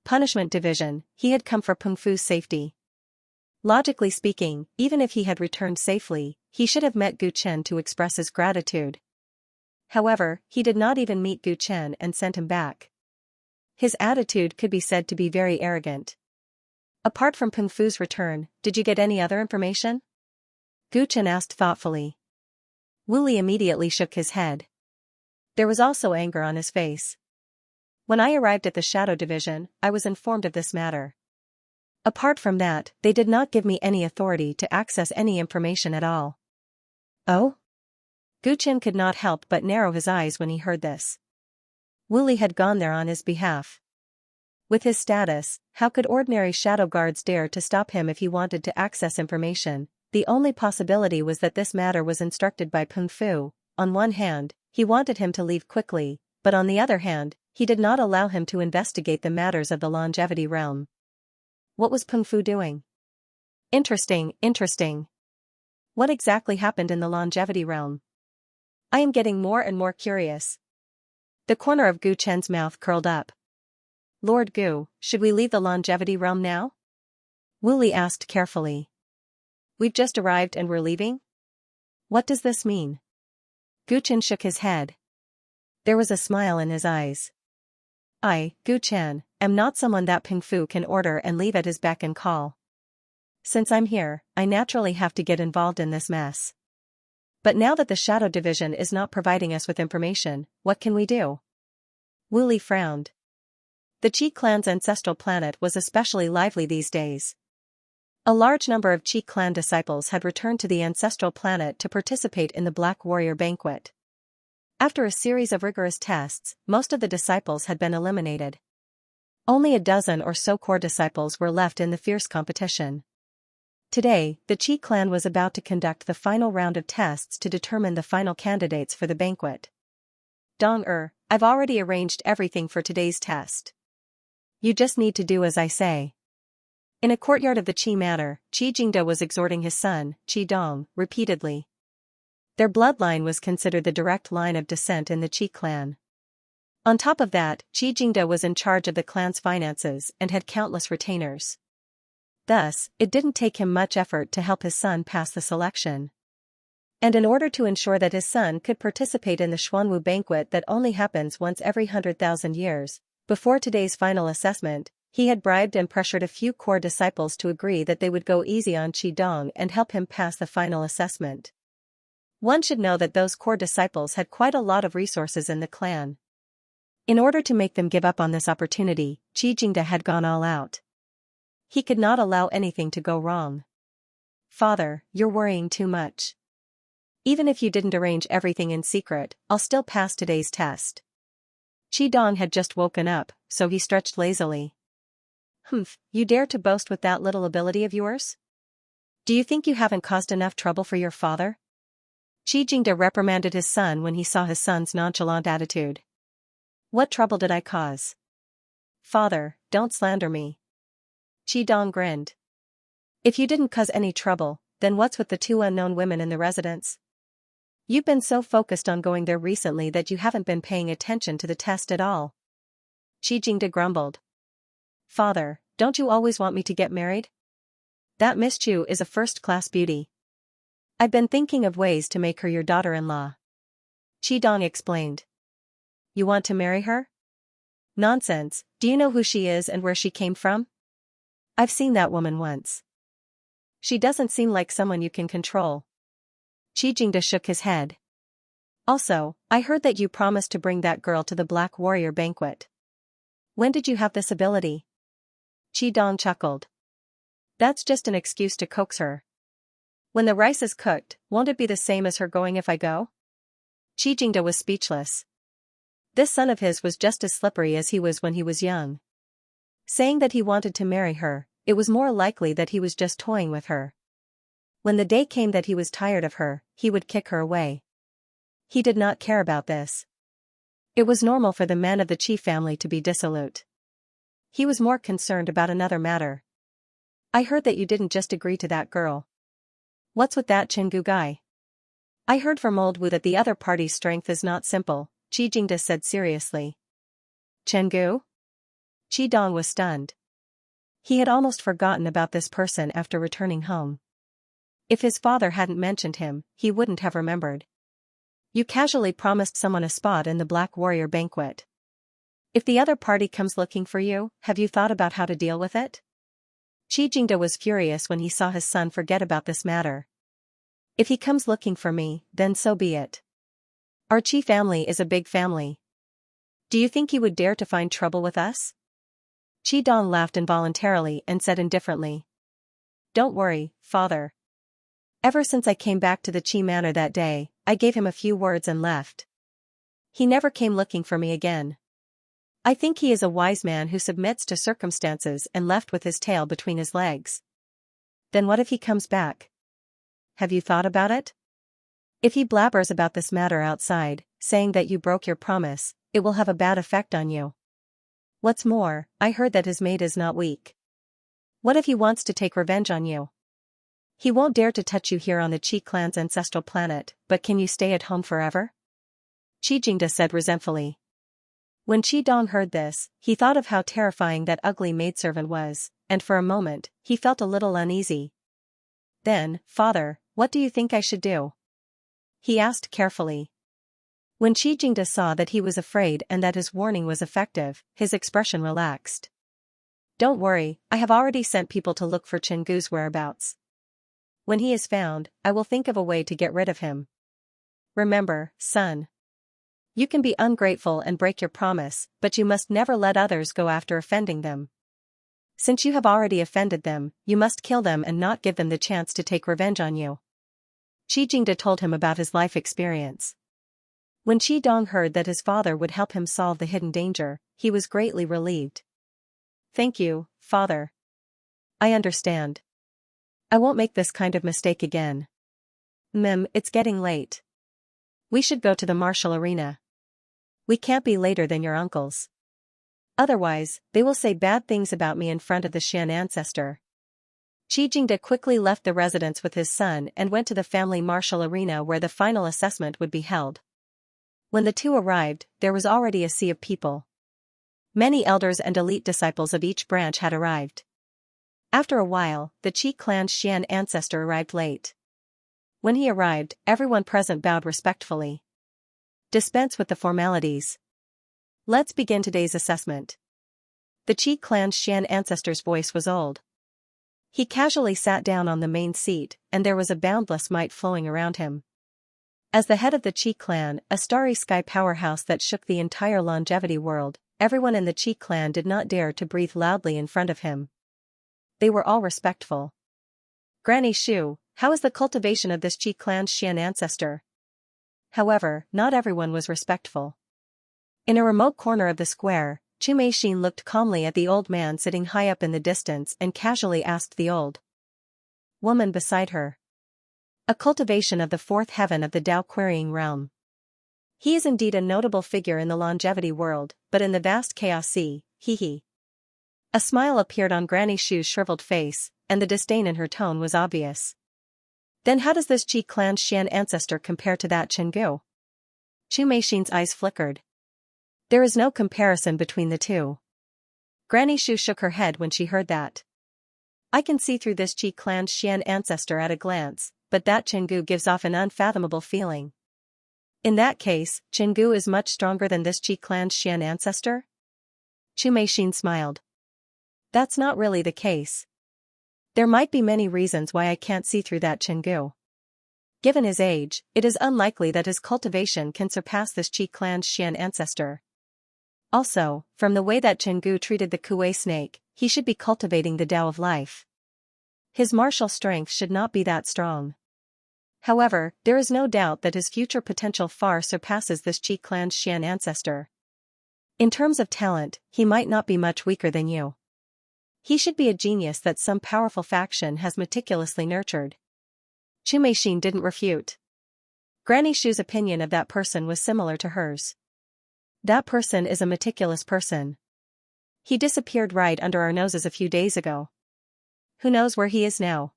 Punishment Division, he had come for Peng Fu's safety. Logically speaking, even if he had returned safely, he should have met Guchen to express his gratitude. However, he did not even meet Guchen and sent him back. His attitude could be said to be very arrogant. Apart from Peng Fu's return, did you get any other information? Guchen asked thoughtfully. Wu Li immediately shook his head. There was also anger on his face. When I arrived at the Shadow Division, I was informed of this matter. Apart from that, they did not give me any authority to access any information at all. Oh? Guchen could not help but narrow his eyes when he heard this. Wu Li had gone there on his behalf. With his status, how could ordinary shadow guards dare to stop him if he wanted to access information? The only possibility was that this matter was instructed by Peng Fu. On one hand, he wanted him to leave quickly, but on the other hand, he did not allow him to investigate the matters of the longevity realm. What was Peng Fu doing? Interesting. What exactly happened in the longevity realm? I am getting more and more curious. The corner of Guchen's mouth curled up. Lord Gu, should we leave the longevity realm now? Wu Li asked carefully. We've just arrived and we're leaving? What does this mean? Guchen shook his head. There was a smile in his eyes. I, Guchen, am not someone that Peng Fu can order and leave at his beck and call. Since I'm here, I naturally have to get involved in this mess. But now that the Shadow Division is not providing us with information, what can we do? Wu Li frowned. The Qi clan's ancestral planet was especially lively these days. A large number of Qi clan disciples had returned to the ancestral planet to participate in the Black Warrior banquet. After a series of rigorous tests, most of the disciples had been eliminated. Only a dozen or so core disciples were left in the fierce competition. Today, the Qi clan was about to conduct the final round of tests to determine the final candidates for the banquet. Dong-er, I've already arranged everything for today's test. You just need to do as I say. In a courtyard of the Qi manor, Qi Jingde was exhorting his son, Qi Dong, repeatedly. Their bloodline was considered the direct line of descent in the Qi clan. On top of that, Qi Jingde was in charge of the clan's finances and had countless retainers. Thus, it didn't take him much effort to help his son pass the selection. And in order to ensure that his son could participate in the Xuanwu banquet that only happens once every 100,000 years, before today's final assessment, he had bribed and pressured a few core disciples to agree that they would go easy on Qidong and help him pass the final assessment. One should know that those core disciples had quite a lot of resources in the clan. In order to make them give up on this opportunity, Qi Jingde had gone all out. He could not allow anything to go wrong. "Father, you're worrying too much. Even if you didn't arrange everything in secret, I'll still pass today's test." Qidong had just woken up, so he stretched lazily. "Humph, you dare to boast with that little ability of yours? Do you think you haven't caused enough trouble for your father?" Qi Jingde reprimanded his son when he saw his son's nonchalant attitude. "What trouble did I cause?" "Father, don't slander me." Qidong grinned. "If you didn't cause any trouble, then what's with the 2 unknown women in the residence? You've been so focused on going there recently that you haven't been paying attention to the test at all." Qi Jingde grumbled. "Father, don't you always want me to get married? That Miss Chu is a first-class beauty. I've been thinking of ways to make her your daughter-in-law." Qidong explained. "You want to marry her? Nonsense, do you know who she is and where she came from? I've seen that woman once. She doesn't seem like someone you can control." Qi Jingde shook his head. "Also, I heard that you promised to bring that girl to the Black Warrior banquet. When did you have this ability?" Qidong chuckled. "That's just an excuse to coax her. When the rice is cooked, won't it be the same as her going if I go?" Qi Jingde was speechless. This son of his was just as slippery as he was when he was young. Saying that he wanted to marry her, it was more likely that he was just toying with her. When the day came that he was tired of her, he would kick her away. He did not care about this. It was normal for the men of the Qi family to be dissolute. He was more concerned about another matter. "I heard that you didn't just agree to that girl. What's with that Chengu guy?" "I heard from old Wu that the other party's strength is not simple," Qi Jingde said seriously. "Chengu?" Qidong was stunned. He had almost forgotten about this person after returning home. If his father hadn't mentioned him, he wouldn't have remembered. "You casually promised someone a spot in the Black Warrior banquet. If the other party comes looking for you, have you thought about how to deal with it?" Qi Jingde was furious when he saw his son forget about this matter. "If he comes looking for me, then so be it. Our Qi family is a big family. Do you think he would dare to find trouble with us?" Qidong laughed involuntarily and said indifferently. "Don't worry, father. Ever since I came back to the Qi manor that day, I gave him a few words and left. He never came looking for me again. I think he is a wise man who submits to circumstances and left with his tail between his legs." "Then what if he comes back? Have you thought about it? If he blabbers about this matter outside, saying that you broke your promise, it will have a bad effect on you. What's more, I heard that his mate is not weak. What if he wants to take revenge on you? He won't dare to touch you here on the Qi clan's ancestral planet, but can you stay at home forever?" Qi Jingde said resentfully. When Qidong heard this, he thought of how terrifying that ugly maidservant was, and for a moment, he felt a little uneasy. "Then, father, what do you think I should do?" he asked carefully. When Qi Jingde saw that he was afraid and that his warning was effective, his expression relaxed. "Don't worry, I have already sent people to look for Chengu's whereabouts. When he is found, I will think of a way to get rid of him. Remember, son. You can be ungrateful and break your promise, but you must never let others go after offending them. Since you have already offended them, you must kill them and not give them the chance to take revenge on you." Qi Jingde told him about his life experience. When Qidong heard that his father would help him solve the hidden danger, he was greatly relieved. "Thank you, father. I understand. I won't make this kind of mistake again. It's getting late. We should go to the martial arena. We can't be later than your uncles. Otherwise, they will say bad things about me in front of the Xian ancestor." Qi Jingde quickly left the residence with his son and went to the family martial arena where the final assessment would be held. When the two arrived, there was already a sea of people. Many elders and elite disciples of each branch had arrived. After a while, the Qi clan's Xian ancestor arrived late. When he arrived, everyone present bowed respectfully. Dispense with the formalities. Let's begin today's assessment. The Qi clan's Xian ancestor's voice was old. He casually sat down on the main seat, and there was a boundless might flowing around him. As the head of the Qi clan, a starry sky powerhouse that shook the entire longevity world, everyone in the Qi clan did not dare to breathe loudly in front of him. They were all respectful. Granny Shu, how is the cultivation of this Qi clan's Xian ancestor? However, not everyone was respectful. In a remote corner of the square, Chu Meixin looked calmly at the old man sitting high up in the distance and casually asked the old woman beside her. A cultivation of the fourth heaven of the Tao querying realm. He is indeed a notable figure in the longevity world, but in the vast chaos sea, he. A smile appeared on Granny Shu's shriveled face, and the disdain in her tone was obvious. Then how does this Qi clan's Xian ancestor compare to that Chenggu? Chu Meixin's eyes flickered. There is no comparison between the two. Granny Shu shook her head when she heard that. I can see through this Qi clan's Xian ancestor at a glance, but that Chenggu gives off an unfathomable feeling. In that case, Chenggu is much stronger than this Qi clan's Xian ancestor? Chu Meixin smiled. That's not really the case. There might be many reasons why I can't see through that Chenggu. Given his age, it is unlikely that his cultivation can surpass this Qi clan's Xian ancestor. Also, from the way that Chenggu treated the Kuei snake, he should be cultivating the Tao of life. His martial strength should not be that strong. However, there is no doubt that his future potential far surpasses this Qi clan's Xian ancestor. In terms of talent, he might not be much weaker than you. He should be a genius that some powerful faction has meticulously nurtured. Chu Meixin didn't refute. Granny Shu's opinion of that person was similar to hers. That person is a meticulous person. He disappeared right under our noses a few days ago. Who knows where he is now?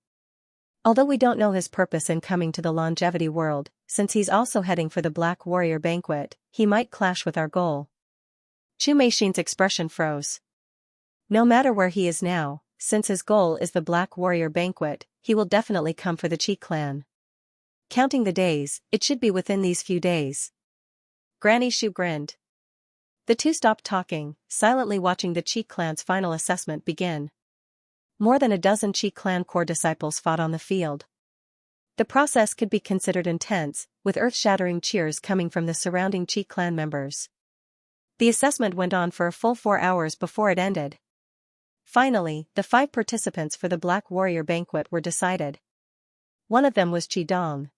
Although we don't know his purpose in coming to the longevity world, since he's also heading for the Black Warrior banquet, he might clash with our goal. Chu Meixin's expression froze. No matter where he is now, since his goal is the Black Warrior banquet, he will definitely come for the Qi clan. Counting the days, it should be within these few days. Granny Shu grinned. The two stopped talking, silently watching the Qi clan's final assessment begin. More than a dozen Qi clan core disciples fought on the field. The process could be considered intense, with earth-shattering cheers coming from the surrounding Qi clan members. The assessment went on for a full 4 hours before it ended. Finally, the 5 participants for the Black Warrior banquet were decided. One of them was Qi Dong.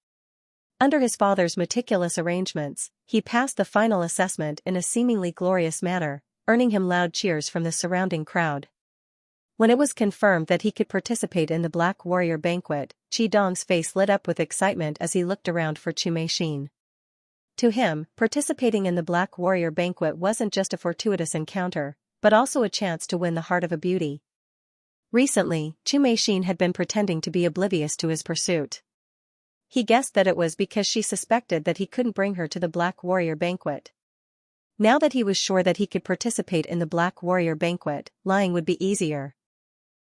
Under his father's meticulous arrangements, he passed the final assessment in a seemingly glorious manner, earning him loud cheers from the surrounding crowd. When it was confirmed that he could participate in the Black Warrior banquet, Qi Dong's face lit up with excitement as he looked around for Chu Meixin. To him, participating in the Black Warrior banquet wasn't just a fortuitous encounter, but also a chance to win the heart of a beauty. Recently, Chu Meixin had been pretending to be oblivious to his pursuit. He guessed that it was because she suspected that he couldn't bring her to the Black Warrior banquet. Now that he was sure that he could participate in the Black Warrior banquet, lying would be easier.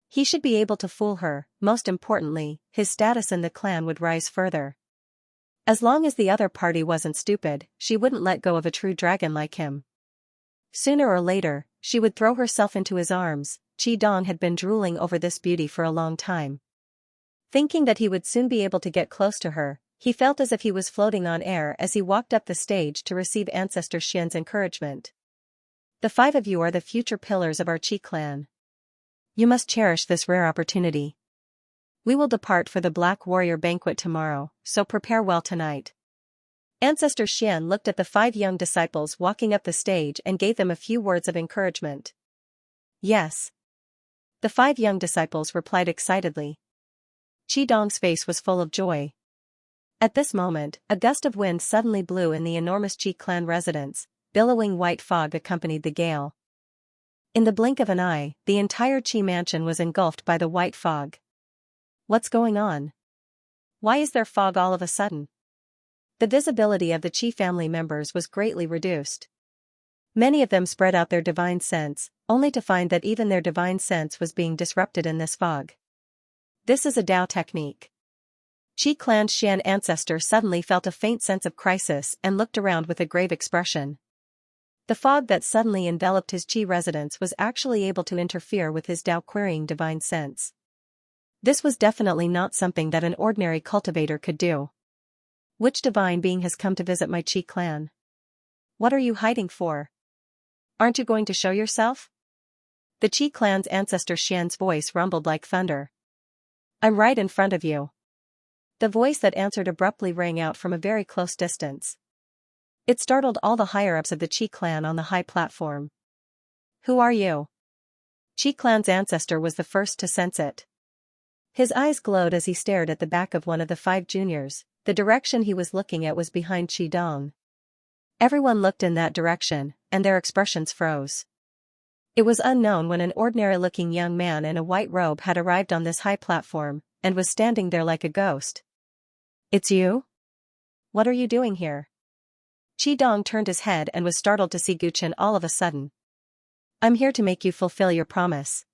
He should be able to fool her. Most importantly, his status in the clan would rise further. As long as the other party wasn't stupid, she wouldn't let go of a true dragon like him. Sooner or later, she would throw herself into his arms. Qi Dong had been drooling over this beauty for a long time. Thinking that he would soon be able to get close to her, he felt as if he was floating on air as he walked up the stage to receive Ancestor Xian's encouragement. The 5 of you are the future pillars of our Qi clan. You must cherish this rare opportunity. We will depart for the Black Warrior banquet tomorrow, so prepare well tonight. Ancestor Xian looked at the 5 young disciples walking up the stage and gave them a few words of encouragement. Yes. The 5 young disciples replied excitedly. Qi Dong's face was full of joy. At this moment, a gust of wind suddenly blew in the enormous Qi clan residence. Billowing white fog accompanied the gale. In the blink of an eye, the entire Qi mansion was engulfed by the white fog. What's going on? Why is there fog all of a sudden? The visibility of the Qi family members was greatly reduced. Many of them spread out their divine sense, only to find that even their divine sense was being disrupted in this fog. This is a Tao technique. Qi Clan's Xian ancestor suddenly felt a faint sense of crisis and looked around with a grave expression. The fog that suddenly enveloped his Qi residence was actually able to interfere with his Dao-querying divine sense. This was definitely not something that an ordinary cultivator could do. Which divine being has come to visit my Qi clan? What are you hiding for? Aren't you going to show yourself? The Qi clan's ancestor Xian's voice rumbled like thunder. I'm right in front of you. The voice that answered abruptly rang out from a very close distance. It startled all the higher-ups of the Qi clan on the high platform. Who are you? Qi clan's ancestor was the first to sense it. His eyes glowed as he stared at the back of one of the 5 juniors. The direction he was looking at was behind Qi Dong. Everyone looked in that direction, and their expressions froze. It was unknown when an ordinary-looking young man in a white robe had arrived on this high platform, and was standing there like a ghost. It's you? What are you doing here? Qi Dong turned his head and was startled to see Guchen all of a sudden. I'm here to make you fulfill your promise.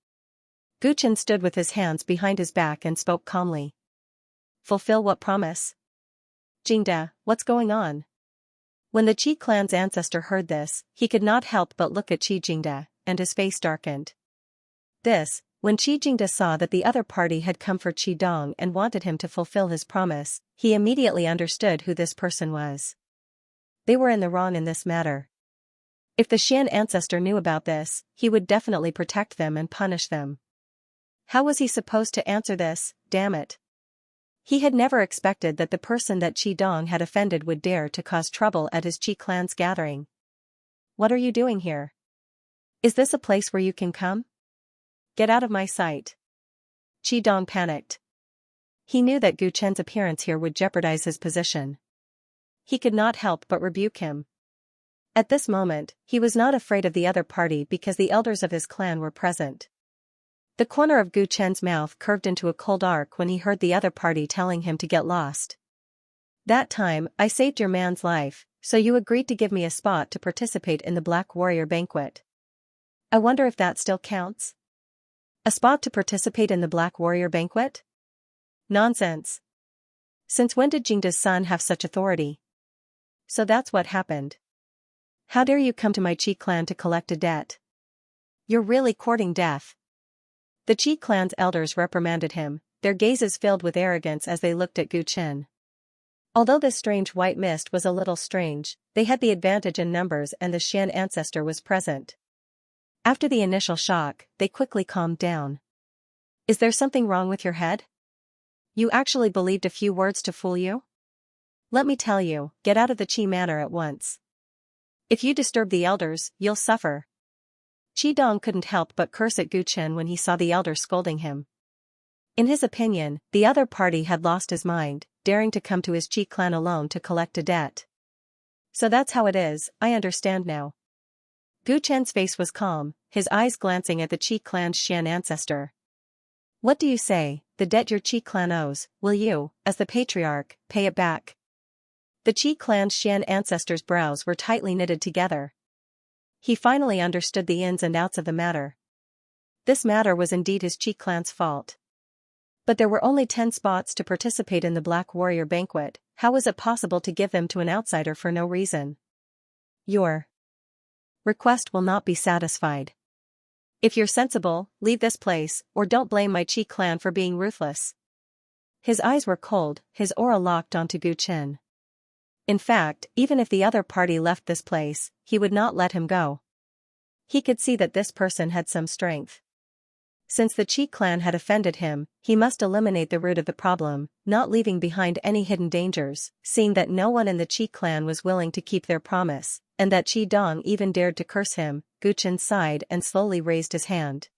Guchen stood with his hands behind his back and spoke calmly. Fulfill what promise? Jingde, what's going on? When the Qi clan's ancestor heard this, he could not help but look at Qi Jingde, and his face darkened. When Qi Jingde saw that the other party had come for Qi Dong and wanted him to fulfill his promise, he immediately understood who this person was. They were in the wrong in this matter. If the Xian ancestor knew about this, he would definitely protect them and punish them. How was he supposed to answer this, damn it? He had never expected that the person that Qi Dong had offended would dare to cause trouble at his Qi clan's gathering. What are you doing here? Is this a place where you can come? Get out of my sight. Qi Dong panicked. He knew that Gu Chen's appearance here would jeopardize his position. He could not help but rebuke him. At this moment, he was not afraid of the other party because the elders of his clan were present. The corner of Gu Chen's mouth curved into a cold arc when he heard the other party telling him to get lost. That time, I saved your man's life, so you agreed to give me a spot to participate in the Black Warrior banquet. I wonder if that still counts? A spot to participate in the Black Warrior banquet? Nonsense. Since when did Jingde's son have such authority? So that's what happened. How dare you come to my Qi clan to collect a debt? You're really courting death. The Qi clan's elders reprimanded him, their gazes filled with arrogance as they looked at Gu Chen. Although this strange white mist was a little strange, they had the advantage in numbers and the Xian ancestor was present. After the initial shock, they quickly calmed down. Is there something wrong with your head? You actually believed a few words to fool you? Let me tell you, get out of the Qi manor at once. If you disturb the elders, you'll suffer. Qi Dong couldn't help but curse at Gu Chen when he saw the elder scolding him. In his opinion, the other party had lost his mind, daring to come to his Qi clan alone to collect a debt. So that's how it is, I understand now. Gu Chen's face was calm, his eyes glancing at the Qi clan's Xian ancestor. What do you say, the debt your Qi clan owes, will you, as the patriarch, pay it back? The Qi clan's Xian ancestor's brows were tightly knitted together. He finally understood the ins and outs of the matter. This matter was indeed his Qi clan's fault. But there were only 10 spots to participate in the Black Warrior banquet. How was it possible to give them to an outsider for no reason? Your request will not be satisfied. If you're sensible, leave this place, or don't blame my Qi clan for being ruthless. His eyes were cold, his aura locked onto Gu Chen. In fact, even if the other party left this place, he would not let him go. He could see that this person had some strength. Since the Qi clan had offended him, he must eliminate the root of the problem, not leaving behind any hidden dangers. Seeing that no one in the Qi clan was willing to keep their promise, and that Qi Dong even dared to curse him, Gu Chen sighed and slowly raised his hand.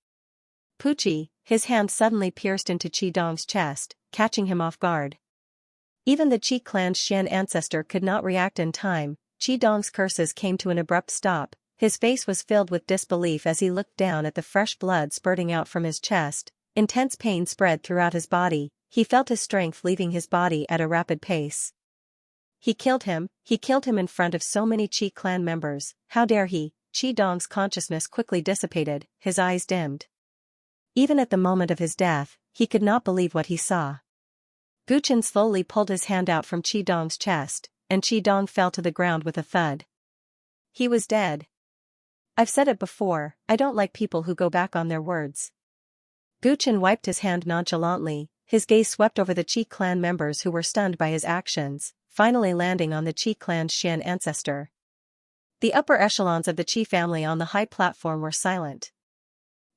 Pucci, his hand suddenly pierced into Qi Dong's chest, catching him off guard. Even the Qi clan's Xian ancestor could not react in time. Qi Dong's curses came to an abrupt stop. His face was filled with disbelief as he looked down at the fresh blood spurting out from his chest. Intense pain spread throughout his body. He felt his strength leaving his body at a rapid pace. He killed him in front of so many Qi clan members. How dare he? Qi Dong's consciousness quickly dissipated, his eyes dimmed. Even at the moment of his death, he could not believe what he saw. Chen slowly pulled his hand out from Qi Dong's chest, and Qi Dong fell to the ground with a thud. He was dead. I've said it before, I don't like people who go back on their words. Chen wiped his hand nonchalantly, his gaze swept over the Qi clan members who were stunned by his actions, finally landing on the Qi clan's Xian ancestor. The upper echelons of the Qi family on the high platform were silent.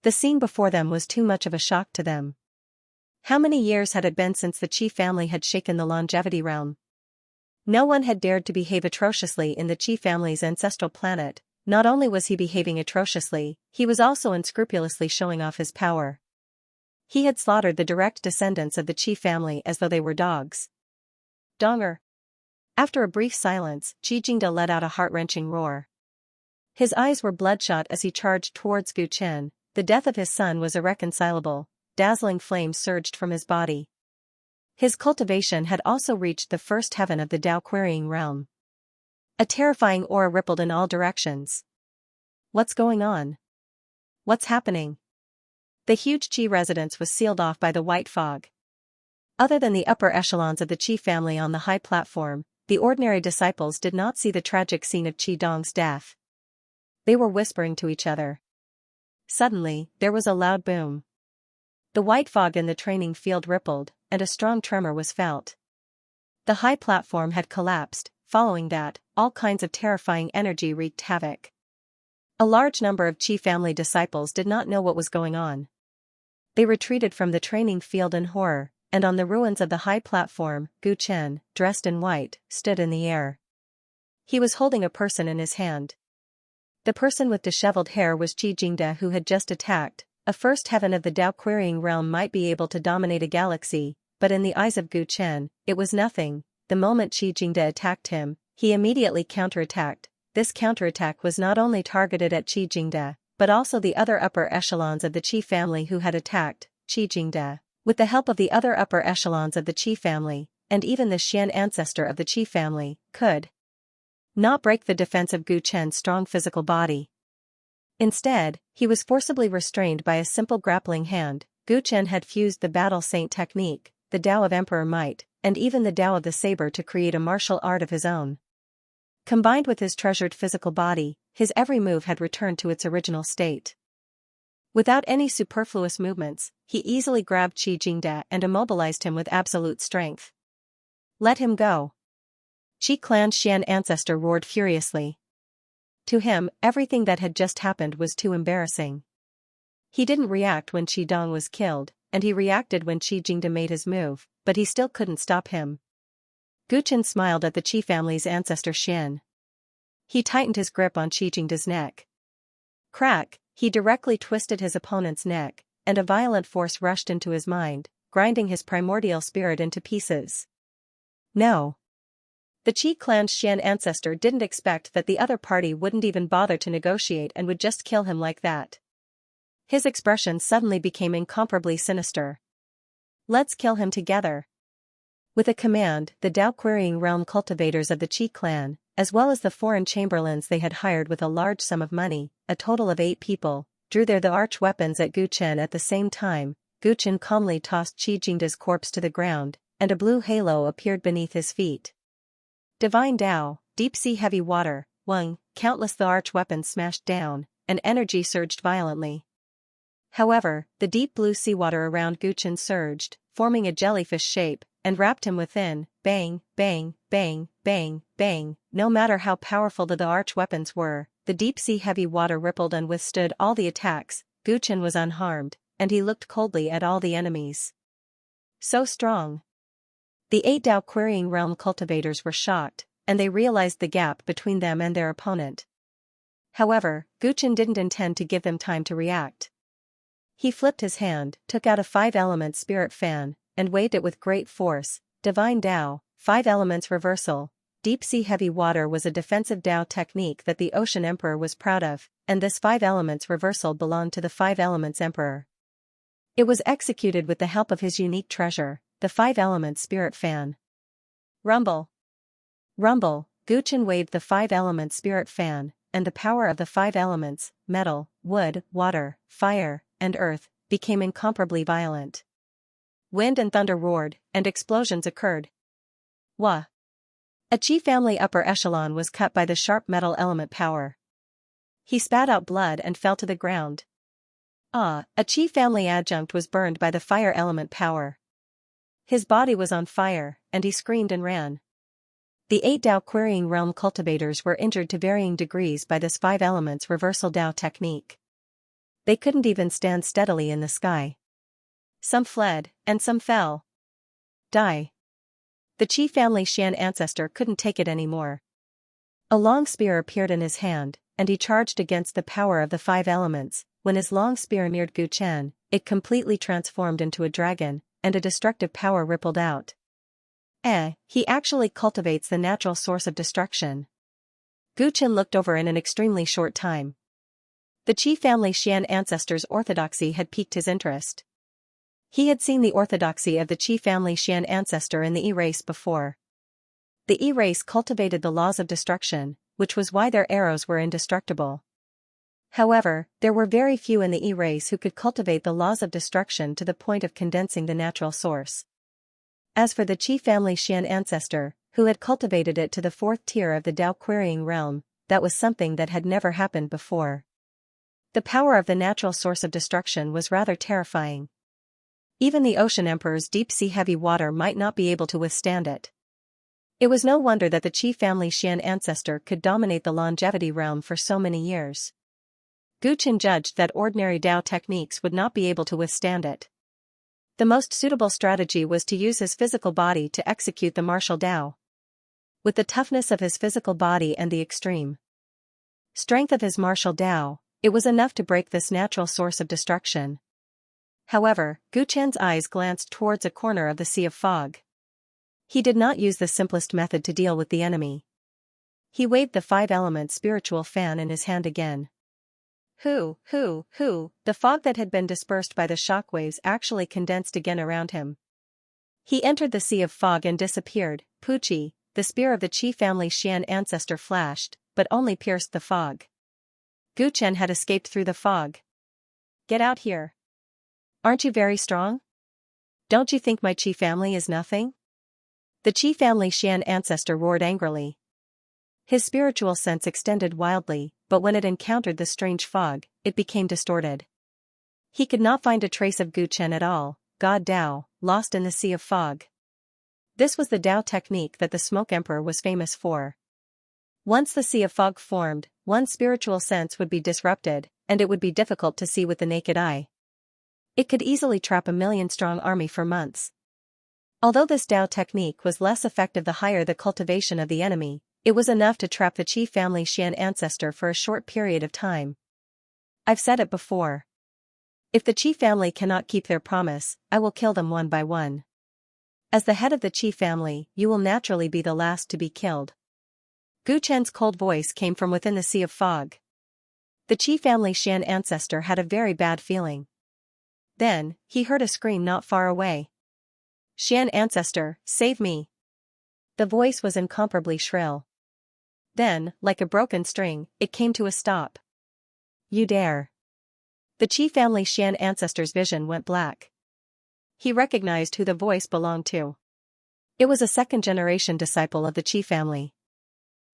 The scene before them was too much of a shock to them. How many years had it been since the Qi family had shaken the longevity realm? No one had dared to behave atrociously in the Qi family's ancestral planet. Not only was he behaving atrociously, he was also unscrupulously showing off his power. He had slaughtered the direct descendants of the Qi family as though they were dogs. Donger. After a brief silence, Qi Jingde let out a heart-wrenching roar. His eyes were bloodshot as he charged towards Chen. The death of his son was irreconcilable. Dazzling flames surged from his body. His cultivation had also reached the first heaven of the Dao querying realm. A terrifying aura rippled in all directions. What's going on? What's happening? The huge Qi residence was sealed off by the white fog. Other than the upper echelons of the Qi family on the high platform, the ordinary disciples did not see the tragic scene of Qi Dong's death. They were whispering to each other. Suddenly, there was a loud boom. The white fog in the training field rippled, and a strong tremor was felt. The high platform had collapsed. Following that, all kinds of terrifying energy wreaked havoc. A large number of Qi family disciples did not know what was going on. They retreated from the training field in horror, and on the ruins of the high platform, Chen, dressed in white, stood in the air. He was holding a person in his hand. The person with disheveled hair was Qi Jingde, who had just attacked. A first heaven of the Dao querying realm might be able to dominate a galaxy, but in the eyes of Chen, it was nothing. The moment Qi Jingde attacked him, he immediately counterattacked. This counterattack was not only targeted at Qi Jingde, but also the other upper echelons of the Qi family who had attacked Qi Jingde. With the help of the other upper echelons of the Qi family, and even the Xian ancestor of the Qi family, could not break the defense of Chen's strong physical body. Instead, he was forcibly restrained by a simple grappling hand. Chen had fused the battle saint technique, the Tao of Emperor Might, and even the Tao of the Saber to create a martial art of his own. Combined with his treasured physical body, his every move had returned to its original state. Without any superfluous movements, he easily grabbed Qi Jingde and immobilized him with absolute strength. Let him go. Qi clan's Xian ancestor roared furiously. To him, everything that had just happened was too embarrassing. He didn't react when Qi Dong was killed, and he reacted when Qi Jingde made his move, but he still couldn't stop him. Chen smiled at the Qi family's ancestor Xian. He tightened his grip on Qi Jingde's neck. Crack, he directly twisted his opponent's neck, and a violent force rushed into his mind, grinding his primordial spirit into pieces. No. The Qi clan's Xian ancestor didn't expect that the other party wouldn't even bother to negotiate and would just kill him like that. His expression suddenly became incomparably sinister. Let's kill him together. With a command, the Dao querying realm cultivators of the Qi clan, as well as the foreign chamberlains they had hired with a large sum of money, a total of 8 people, drew their arch weapons at Chen at the same time. Chen calmly tossed Qi Jingde's corpse to the ground, and a blue halo appeared beneath his feet. Divine Tao, deep sea heavy water, Weng, countless the arch weapons smashed down, and energy surged violently. However, the deep blue seawater around Chen surged, forming a jellyfish shape, and wrapped him within. Bang, bang, bang, bang, bang. No matter how powerful the arch weapons were, the deep sea heavy water rippled and withstood all the attacks. Chen was unharmed, and he looked coldly at all the enemies. So strong. The 8 Dao querying realm cultivators were shocked, and they realized the gap between them and their opponent. However, Chen didn't intend to give them time to react. He flipped his hand, took out a 5-element spirit fan, and waved it with great force. Divine Tao, 5 elements reversal. Deep sea heavy water was a defensive Tao technique that the Ocean Emperor was proud of, and this 5 elements reversal belonged to the 5 elements Emperor. It was executed with the help of his unique treasure, the 5-element spirit fan. Rumble. Rumble. Chen waved the 5-element spirit fan, and the power of the 5 elements, metal, wood, water, fire, and earth, became incomparably violent. wind and thunder roared, and explosions occurred. Wah! A Qi family upper echelon was cut by the sharp metal element power. He spat out blood and fell to the ground. A Qi family adjunct was burned by the fire element power. His body was on fire, and he screamed and ran. The 8 Dao querying realm cultivators were injured to varying degrees by this 5 elements reversal Dao technique. They couldn't even stand steadily in the sky. Some fled, and some fell. Die. The Qi family Xian ancestor couldn't take it anymore. A long spear appeared in his hand, and he charged against the power of the 5 elements. When his long spear neared Gu Chen, it completely transformed into a dragon, and a destructive power rippled out. He actually cultivates the natural source of destruction. Gu Chen looked over in an extremely short time. The Qi family Xian ancestor's orthodoxy had piqued his interest. He had seen the orthodoxy of the Qi family Xian ancestor in the E race before. The E race cultivated the laws of destruction, which was why their arrows were indestructible. However, there were very few in the E race who could cultivate the laws of destruction to the point of condensing the natural source. As for the Qi family Xian ancestor, who had cultivated it to the 4th tier of the Dao querying realm, that was something that had never happened before. The power of the natural source of destruction was rather terrifying. Even the Ocean Emperor's deep-sea heavy water might not be able to withstand it. It was no wonder that the Qi family Xian ancestor could dominate the longevity realm for so many years. Gu Chen judged that ordinary Dao techniques would not be able to withstand it. The most suitable strategy was to use his physical body to execute the martial Dao. With the toughness of his physical body and the extreme strength of his martial Dao, it was enough to break this natural source of destruction. However, Gu Chen's eyes glanced towards a corner of the sea of fog. He did not use the simplest method to deal with the enemy. He waved the 5-element spiritual fan in his hand again. The fog that had been dispersed by the shockwaves actually condensed again around him. He entered the sea of fog and disappeared. Puchi, the spear of the Qi family Xian ancestor flashed, but only pierced the fog. Gu Chen had escaped through the fog. Get out here. Aren't you very strong? Don't you think my Qi family is nothing? The Qi family Xian ancestor roared angrily. His spiritual sense extended wildly, but when it encountered the strange fog, it became distorted. He could not find a trace of Gu Chen at all, God Dao, lost in the sea of fog. This was the Dao technique that the Smoke Emperor was famous for. Once the sea of fog formed, one's spiritual sense would be disrupted, and it would be difficult to see with the naked eye. It could easily trap a 1,000,000-strong army for months. Although this Dao technique was less effective the higher the cultivation of the enemy, it was enough to trap the Qi family Xian ancestor for a short period of time. I've said it before. If the Qi family cannot keep their promise, I will kill them one by one. As the head of the Qi family, you will naturally be the last to be killed. Gu Chen's cold voice came from within the sea of fog. The Qi family Xian ancestor had a very bad feeling. Then, he heard a scream not far away. Xian ancestor, save me! The voice was incomparably shrill. Then, like a broken string, it came to a stop. You dare! The Qi family Xian ancestor's vision went black. He recognized who the voice belonged to. It was a second-generation disciple of the Qi family.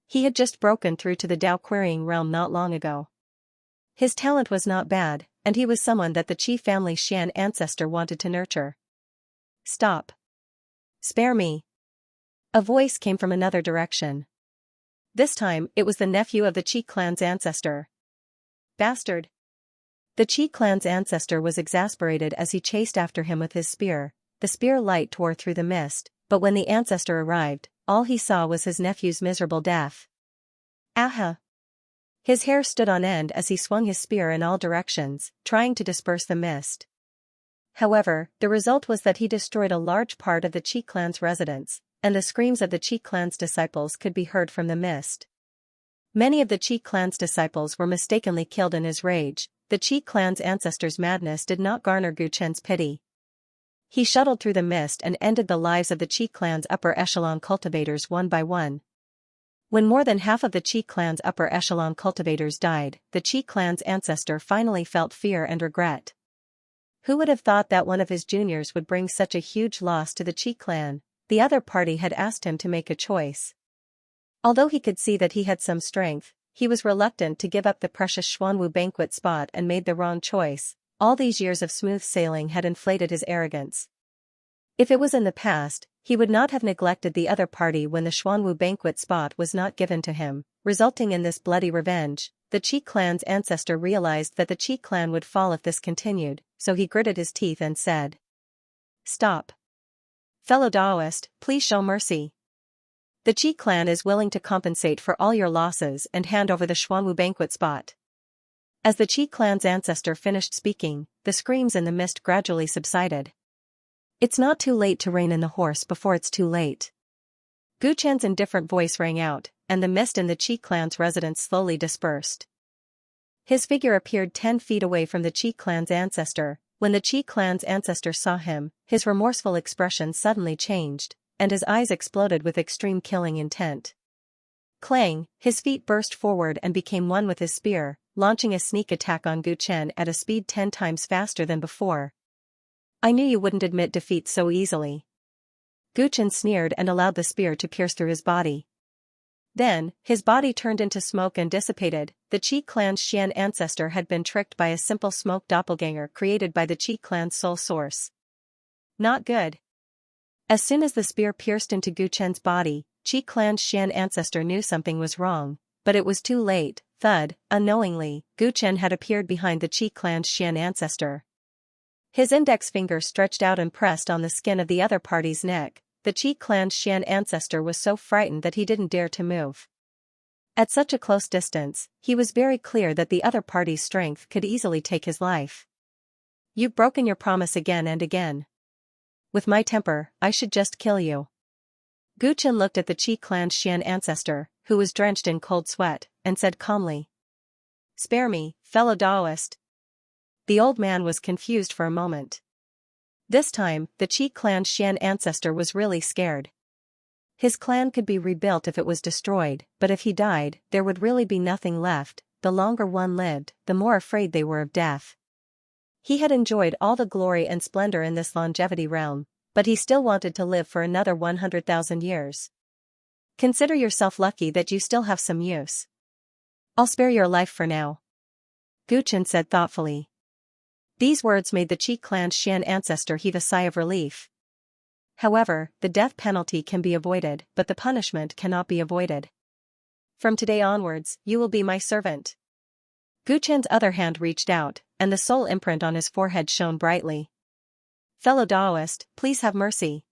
He had just broken through to the Dao querying realm not long ago. His talent was not bad, and he was someone that the Qi family Xian ancestor wanted to nurture. Stop! Spare me! A voice came from another direction. This time, it was the nephew of the Qi clan's ancestor. Bastard! The Qi clan's ancestor was exasperated as he chased after him with his spear. The spear light tore through the mist, but when the ancestor arrived, all he saw was his nephew's miserable death. Aha! His hair stood on end as he swung his spear in all directions, trying to disperse the mist. However, the result was that he destroyed a large part of the Qi clan's residence, and the screams of the Qi clan's disciples could be heard from the mist. Many of the Qi clan's disciples were mistakenly killed in his rage. The Qi clan's ancestor's madness did not garner Gu Chen's pity. He shuttled through the mist and ended the lives of the Qi clan's upper echelon cultivators one by one. When more than half of the Qi clan's upper echelon cultivators died, the Qi clan's ancestor finally felt fear and regret. Who would have thought that one of his juniors would bring such a huge loss to the Qi clan? The other party had asked him to make a choice. Although he could see that he had some strength, he was reluctant to give up the precious Xuanwu banquet spot and made the wrong choice. All these years of smooth sailing had inflated his arrogance. If it was in the past, he would not have neglected the other party when the Xuanwu banquet spot was not given to him, resulting in this bloody revenge. The Qi clan's ancestor realized that the Qi clan would fall if this continued, so he gritted his teeth and said, "Stop. Fellow Daoist, please show mercy. The Qi clan is willing to compensate for all your losses and hand over the Xuanwu banquet spot." As the Qi clan's ancestor finished speaking, the screams in the mist gradually subsided. "It's not too late to rein in the horse before it's too late." Gu Chen's indifferent voice rang out, and the mist in the Qi clan's residence slowly dispersed. His figure appeared 10 feet away from the Qi clan's ancestor. When the Qi clan's ancestor saw him, his remorseful expression suddenly changed, and his eyes exploded with extreme killing intent. Clang, his feet burst forward and became one with his spear, launching a sneak attack on Gu Chen at a speed 10 times faster than before. "I knew you wouldn't admit defeat so easily." Gu Chen sneered and allowed the spear to pierce through his body. Then, his body turned into smoke and dissipated. The Qi clan's Xian ancestor had been tricked by a simple smoke doppelganger created by the Qi clan's soul source. Not good. As soon as the spear pierced into Gu Chen's body, Qi clan's Xian ancestor knew something was wrong, but it was too late. Thud, unknowingly, Gu Chen had appeared behind the Qi clan's Xian ancestor. His index finger stretched out and pressed on the skin of the other party's neck. The Qi clan's Xian ancestor was so frightened that he didn't dare to move. At such a close distance, he was very clear that the other party's strength could easily take his life. "You've broken your promise again and again. With my temper, I should just kill you." Gu Chen looked at the Qi clan's Xian ancestor, who was drenched in cold sweat, and said calmly, "Spare me, fellow Daoist." The old man was confused for a moment. This time, the Qi clan's Xian ancestor was really scared. His clan could be rebuilt if it was destroyed, but if he died, there would really be nothing left. The longer one lived, the more afraid they were of death. He had enjoyed all the glory and splendor in this longevity realm, but he still wanted to live for another 100,000 years. "Consider yourself lucky that you still have some use. I'll spare your life for now," Gu Chen said thoughtfully. These words made the Qi clan's Xian ancestor heave a sigh of relief. However, the death penalty can be avoided, but the punishment cannot be avoided. "From today onwards, you will be my servant." Gu Chen's other hand reached out, and the soul imprint on his forehead shone brightly. "Fellow Daoist, please have mercy."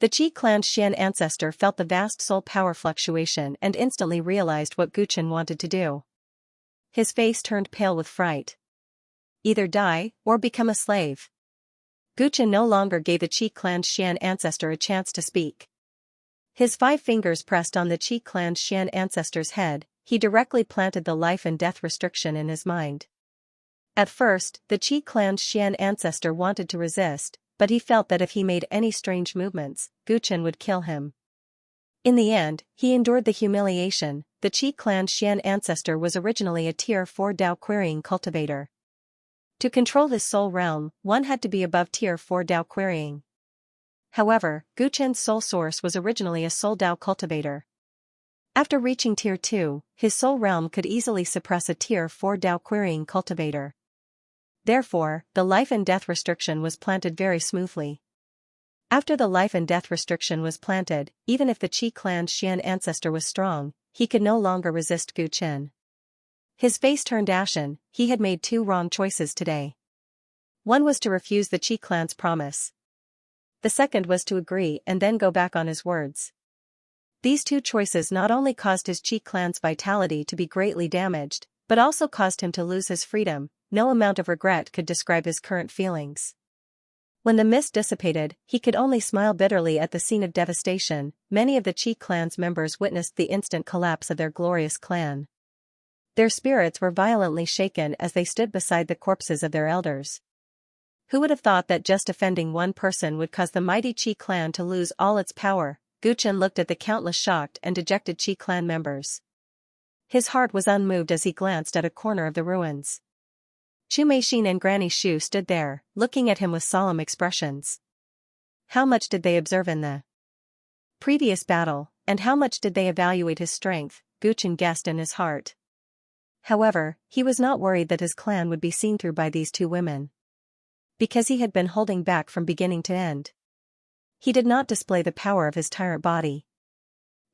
The Qi clan's Xian ancestor felt the vast soul power fluctuation and instantly realized what Gu Chen wanted to do. His face turned pale with fright. Either die, or become a slave. Gu Chen no longer gave the Qi clan's Xian ancestor a chance to speak. His 5 fingers pressed on the Qi clan's Xian ancestor's head. He directly planted the life and death restriction in his mind. At first, the Qi clan's Xian ancestor wanted to resist, but he felt that if he made any strange movements, Gu Chen would kill him. In the end, he endured the humiliation. The Qi clan's Xian ancestor was originally a Tier 4 Dao querying cultivator. To control his soul realm, one had to be above Tier 4 Dao querying. However, Gu Chen's soul source was originally a soul Dao cultivator. After reaching Tier 2, his soul realm could easily suppress a Tier 4 Dao querying cultivator. Therefore, the life and death restriction was planted very smoothly. After the life and death restriction was planted, even if the Qi clan's Xian ancestor was strong, he could no longer resist Gu Chen. His face turned ashen. He had made 2 wrong choices today. One was to refuse the Qi clan's promise. The second was to agree and then go back on his words. These 2 choices not only caused his Qi clan's vitality to be greatly damaged, but also caused him to lose his freedom. No amount of regret could describe his current feelings. When the mist dissipated, he could only smile bitterly at the scene of devastation. Many of the Qi clan's members witnessed the instant collapse of their glorious clan. Their spirits were violently shaken as they stood beside the corpses of their elders. Who would have thought that just offending one person would cause the mighty Qi clan to lose all its power? Gu Chen looked at the countless shocked and dejected Qi clan members. His heart was unmoved as he glanced at a corner of the ruins. Chu Meixin and Granny Shu stood there, looking at him with solemn expressions. How much did they observe in the previous battle, and how much did they evaluate his strength, Gu Chen guessed in his heart. However, he was not worried that his clan would be seen through by these two women. Because he had been holding back from beginning to end. He did not display the power of his tyrant body.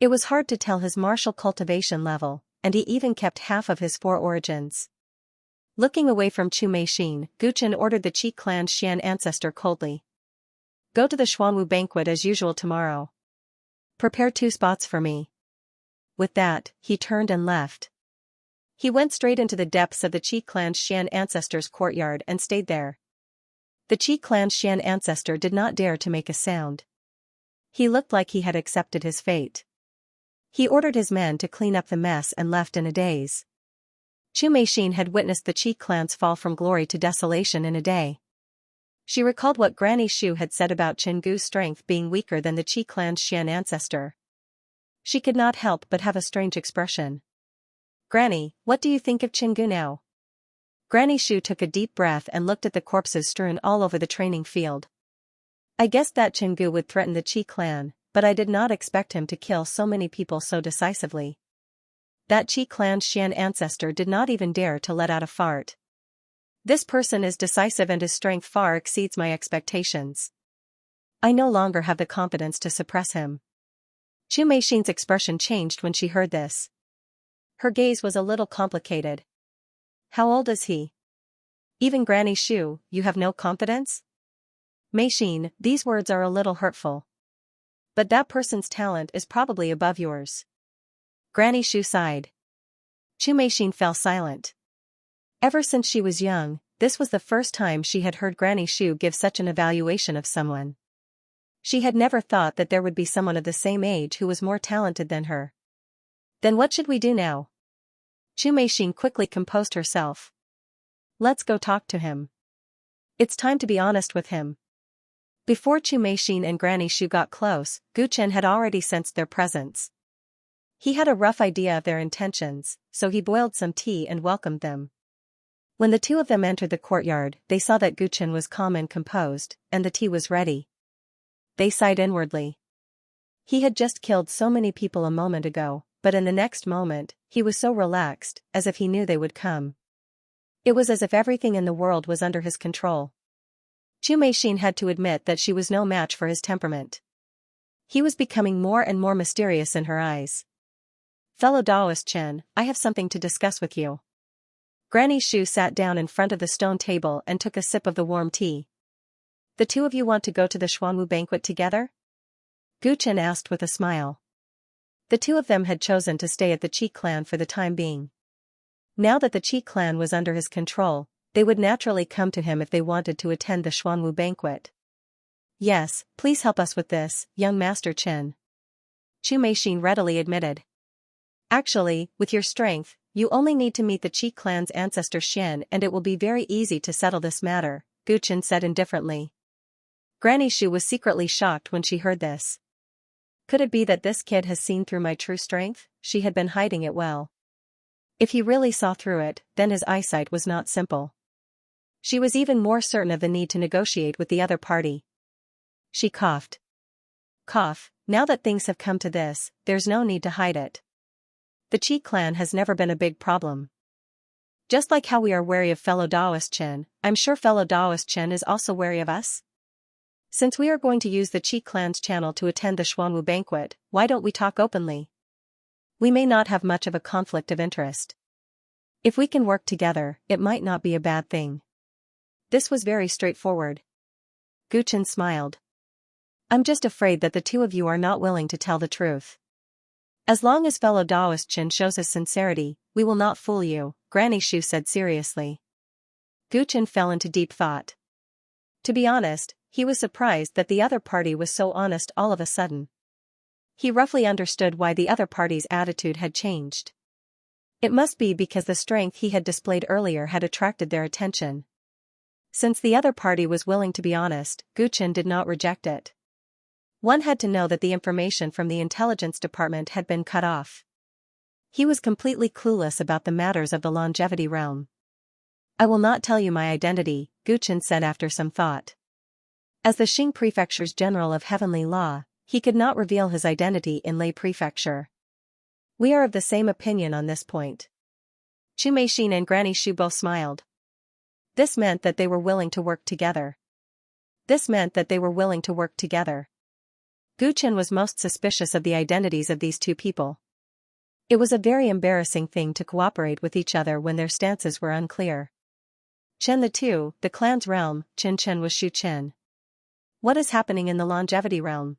It was hard to tell his martial cultivation level, and he even kept half of his four origins. Looking away from Chu Meixin, Gu Chen ordered the Qi clan's Xian ancestor coldly. Go to the Xuanwu banquet as usual tomorrow. Prepare 2 spots for me. With that, he turned and left. He went straight into the depths of the Qi clan's Xian ancestor's courtyard and stayed there. The Qi clan's Xian ancestor did not dare to make a sound. He looked like he had accepted his fate. He ordered his men to clean up the mess and left in a daze. Chu Meixin had witnessed the Qi clan's fall from glory to desolation in a day. She recalled what Granny Shu had said about Chen Gu's strength being weaker than the Qi clan's Xian ancestor. She could not help but have a strange expression. Granny, what do you think of Chen Gu now? Granny Shu took a deep breath and looked at the corpses strewn all over the training field. I guessed that Chen Gu would threaten the Qi clan, but I did not expect him to kill so many people so decisively. That Qi clan's Xian ancestor did not even dare to let out a fart. This person is decisive and his strength far exceeds my expectations. I no longer have the confidence to suppress him. Chu Meixin's expression changed when she heard this. Her gaze was a little complicated. How old is he? Even Granny Shu, you have no confidence? Meixin, these words are a little hurtful. But that person's talent is probably above yours. Granny Shu sighed. Chu Meixin fell silent. Ever since she was young, this was the first time she had heard Granny Shu give such an evaluation of someone. She had never thought that there would be someone of the same age who was more talented than her. Then what should we do now? Chu Meixin quickly composed herself. Let's go talk to him. It's time to be honest with him. Before Chu Meixin and Granny Shu got close, Gu Chen had already sensed their presence. He had a rough idea of their intentions, so he boiled some tea and welcomed them. When the two of them entered the courtyard, they saw that Gu Chen was calm and composed, and the tea was ready. They sighed inwardly. He had just killed so many people a moment ago, but in the next moment, he was so relaxed, as if he knew they would come. It was as if everything in the world was under his control. Chu Meixin had to admit that she was no match for his temperament. He was becoming more and more mysterious in her eyes. Fellow Taoist Chen, I have something to discuss with you. Granny Shu sat down in front of the stone table and took a sip of the warm tea. The two of you want to go to the Xuanwu banquet together? Gu Chen asked with a smile. The two of them had chosen to stay at the Qi clan for the time being. Now that the Qi clan was under his control, they would naturally come to him if they wanted to attend the Xuanwu banquet. Yes, please help us with this, young Master Chen. Chu Meixin readily admitted. Actually, with your strength, you only need to meet the Qi clan's ancestor Xian and it will be very easy to settle this matter, Gu Chen said indifferently. Granny Shu was secretly shocked when she heard this. Could it be that this kid has seen through my true strength? She had been hiding it well. If he really saw through it, then his eyesight was not simple. She was even more certain of the need to negotiate with the other party. She coughed. Cough, now that things have come to this, there's no need to hide it. The Qi clan has never been a big problem. Just like how we are wary of fellow Taoist Chen, I'm sure fellow Taoist Chen is also wary of us. Since we are going to use the Qi clan's channel to attend the Xuanwu banquet, why don't we talk openly? We may not have much of a conflict of interest. If we can work together, it might not be a bad thing. This was very straightforward. Gu Chen smiled. I'm just afraid that the two of you are not willing to tell the truth. As long as fellow Taoist Chen shows his sincerity, we will not fool you, Granny Shu said seriously. Gu Chen fell into deep thought. To be honest, he was surprised that the other party was so honest all of a sudden. He roughly understood why the other party's attitude had changed. It must be because the strength he had displayed earlier had attracted their attention. Since the other party was willing to be honest, Gu Chen did not reject it. One had to know that the information from the intelligence department had been cut off. He was completely clueless about the matters of the longevity realm. I will not tell you my identity, Guchen said after some thought. As the Xing Prefecture's general of heavenly law, he could not reveal his identity in Lei Prefecture. We are of the same opinion on this point. Chu Meixin and Granny Shu both smiled. This meant that they were willing to work together. Guchen was most suspicious of the identities of these two people. It was a very embarrassing thing to cooperate with each other when their stances were unclear. Chen the clan's realm, Chen was Shu Chen. What is happening in the longevity realm?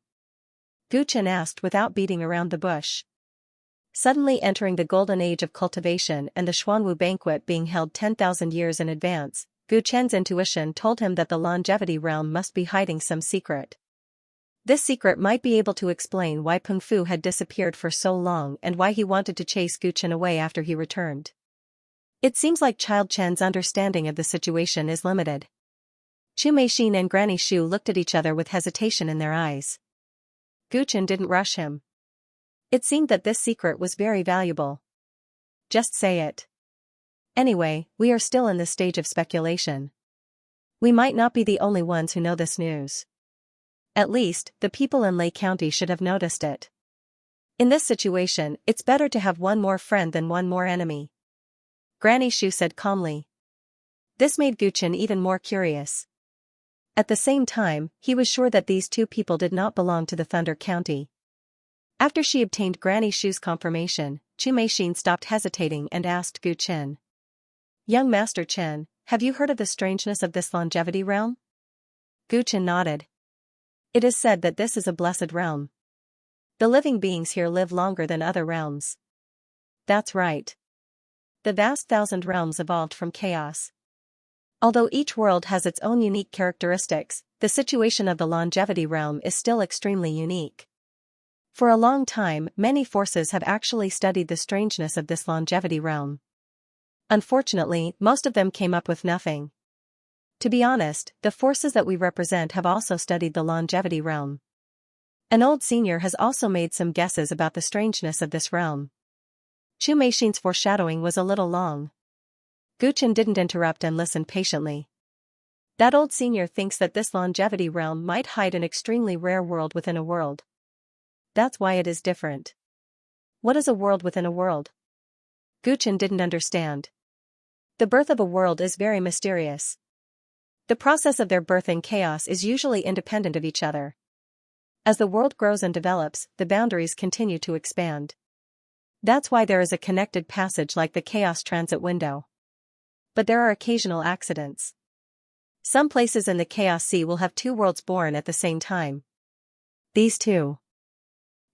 Guchen asked without beating around the bush. Suddenly entering the golden age of cultivation and the Xuanwu banquet being held 10,000 years in advance, Gu Chen's intuition told him that the longevity realm must be hiding some secret. This secret might be able to explain why Peng Fu had disappeared for so long and why he wanted to chase Gu Chen away after he returned. It seems like Child Chen's understanding of the situation is limited. Chu Meixin and Granny Shu looked at each other with hesitation in their eyes. Gu Chen didn't rush him. It seemed that this secret was very valuable. Just say it. Anyway, we are still in the stage of speculation. We might not be the only ones who know this news. At least, the people in Lei County should have noticed it. In this situation, it's better to have one more friend than one more enemy. Granny Shu said calmly. This made Guchen even more curious. At the same time, he was sure that these two people did not belong to the Thunder County. After she obtained Granny Shu's confirmation, Chu Meixin stopped hesitating and asked Gu Chen. Young Master Chen, have you heard of the strangeness of this longevity realm? Gu Chen nodded. It is said that this is a blessed realm. The living beings here live longer than other realms. That's right. The vast 1,000 realms evolved from chaos. Although each world has its own unique characteristics, the situation of the longevity realm is still extremely unique. For a long time, many forces have actually studied the strangeness of this longevity realm. Unfortunately, most of them came up with nothing. To be honest, the forces that we represent have also studied the longevity realm. An old senior has also made some guesses about the strangeness of this realm. Chu Meixin's foreshadowing was a little long. Guchen didn't interrupt and listened patiently. That old senior thinks that this longevity realm might hide an extremely rare world within a world. That's why it is different. What is a world within a world? Guchen didn't understand. The birth of a world is very mysterious. The process of their birth in chaos is usually independent of each other. As the world grows and develops, the boundaries continue to expand. That's why there is a connected passage like the chaos transit window. But there are occasional accidents. Some places in the Chaos Sea will have two worlds born at the same time. These two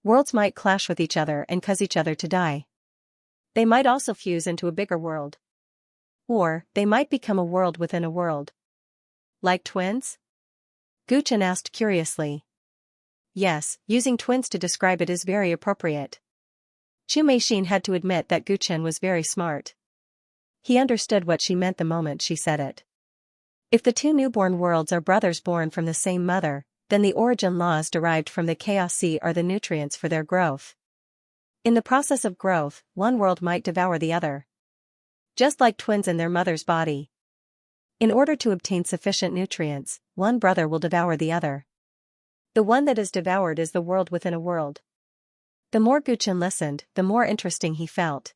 worlds might clash with each other and cause each other to die. They might also fuse into a bigger world. Or, they might become a world within a world. Like twins? Guchen asked curiously. Yes, using twins to describe it is very appropriate. Chu Meixin had to admit that Guchen was very smart. He understood what she meant the moment she said it. If the two newborn worlds are brothers born from the same mother, then the origin laws derived from the Chaos Sea are the nutrients for their growth. In the process of growth, one world might devour the other. Just like twins in their mother's body. In order to obtain sufficient nutrients, one brother will devour the other. The one that is devoured is the world within a world. The more Guchen listened, the more interesting he felt.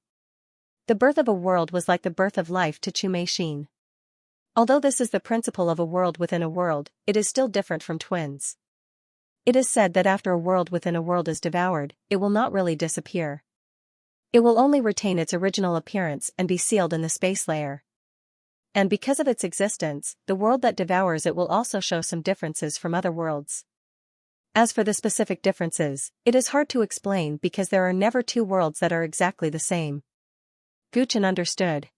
The birth of a world was like the birth of life to Chu Meixin. Although this is the principle of a world within a world, it is still different from twins. It is said that after a world within a world is devoured, it will not really disappear. It will only retain its original appearance and be sealed in the space layer. And because of its existence, the world that devours it will also show some differences from other worlds. As for the specific differences, it is hard to explain because there are never two worlds that are exactly the same. Guchen understood.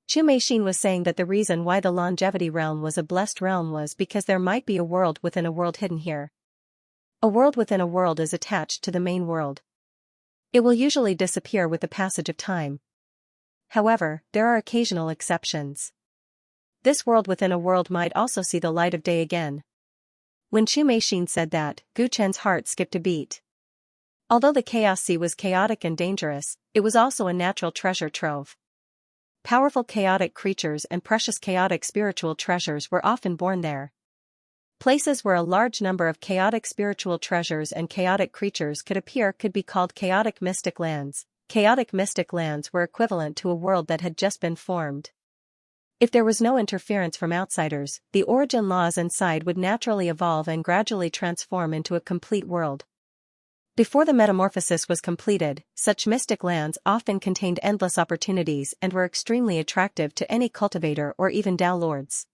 Chu Meixin was saying that the reason why the longevity realm was a blessed realm was because there might be a world within a world hidden here. A world within a world is attached to the main world. It will usually disappear with the passage of time. However, there are occasional exceptions. This world within a world might also see the light of day again. When Chu Meixin said that, Guchen's heart skipped a beat. Although the Chaos Sea was chaotic and dangerous, it was also a natural treasure trove. Powerful chaotic creatures and precious chaotic spiritual treasures were often born there. Places where a large number of chaotic spiritual treasures and chaotic creatures could appear could be called chaotic mystic lands. Chaotic mystic lands were equivalent to a world that had just been formed. If there was no interference from outsiders, the origin laws inside would naturally evolve and gradually transform into a complete world. Before the metamorphosis was completed, such mystic lands often contained endless opportunities and were extremely attractive to any cultivator or even Dao lords.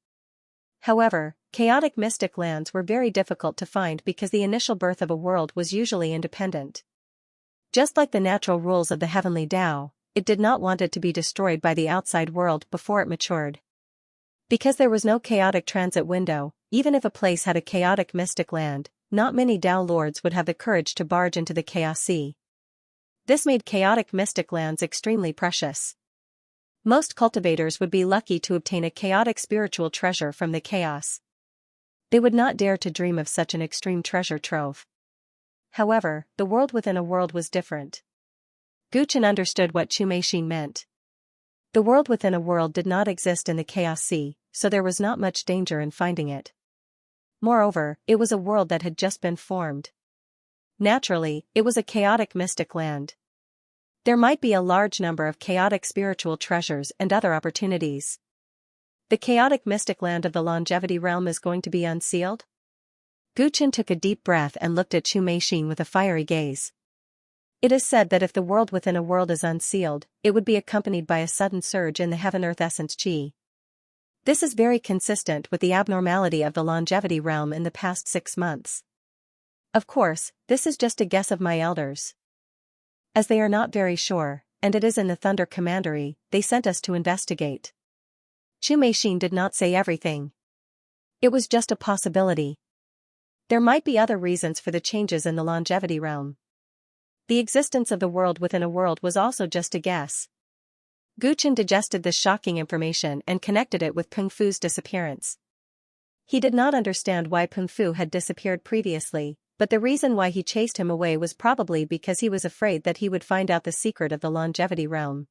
However, chaotic mystic lands were very difficult to find because the initial birth of a world was usually independent. Just like the natural rules of the heavenly Tao, it did not want it to be destroyed by the outside world before it matured. Because there was no chaotic transit window, even if a place had a chaotic mystic land, not many Tao lords would have the courage to barge into the chaos sea. This made chaotic mystic lands extremely precious. Most cultivators would be lucky to obtain a chaotic spiritual treasure from the chaos. They would not dare to dream of such an extreme treasure trove. However, the world within a world was different. Guchen understood what Xianxia meant. The world within a world did not exist in the chaos sea, so there was not much danger in finding it. Moreover, it was a world that had just been formed. Naturally, it was a chaotic mystic land. There might be a large number of chaotic spiritual treasures and other opportunities. The chaotic mystic land of the longevity realm is going to be unsealed? Guchen took a deep breath and looked at Xianxia with a fiery gaze. It is said that if the world within a world is unsealed, it would be accompanied by a sudden surge in the heaven-earth essence qi. This is very consistent with the abnormality of the longevity realm in the past 6 months. Of course, this is just a guess of my elders. As they are not very sure, and it is in the Thunder Commandery, they sent us to investigate. Xianxia did not say everything. It was just a possibility. There might be other reasons for the changes in the longevity realm. The existence of the world within a world was also just a guess. Guchen digested this shocking information and connected it with Peng Fu's disappearance. He did not understand why Peng Fu had disappeared previously, but the reason why he chased him away was probably because he was afraid that he would find out the secret of the longevity realm.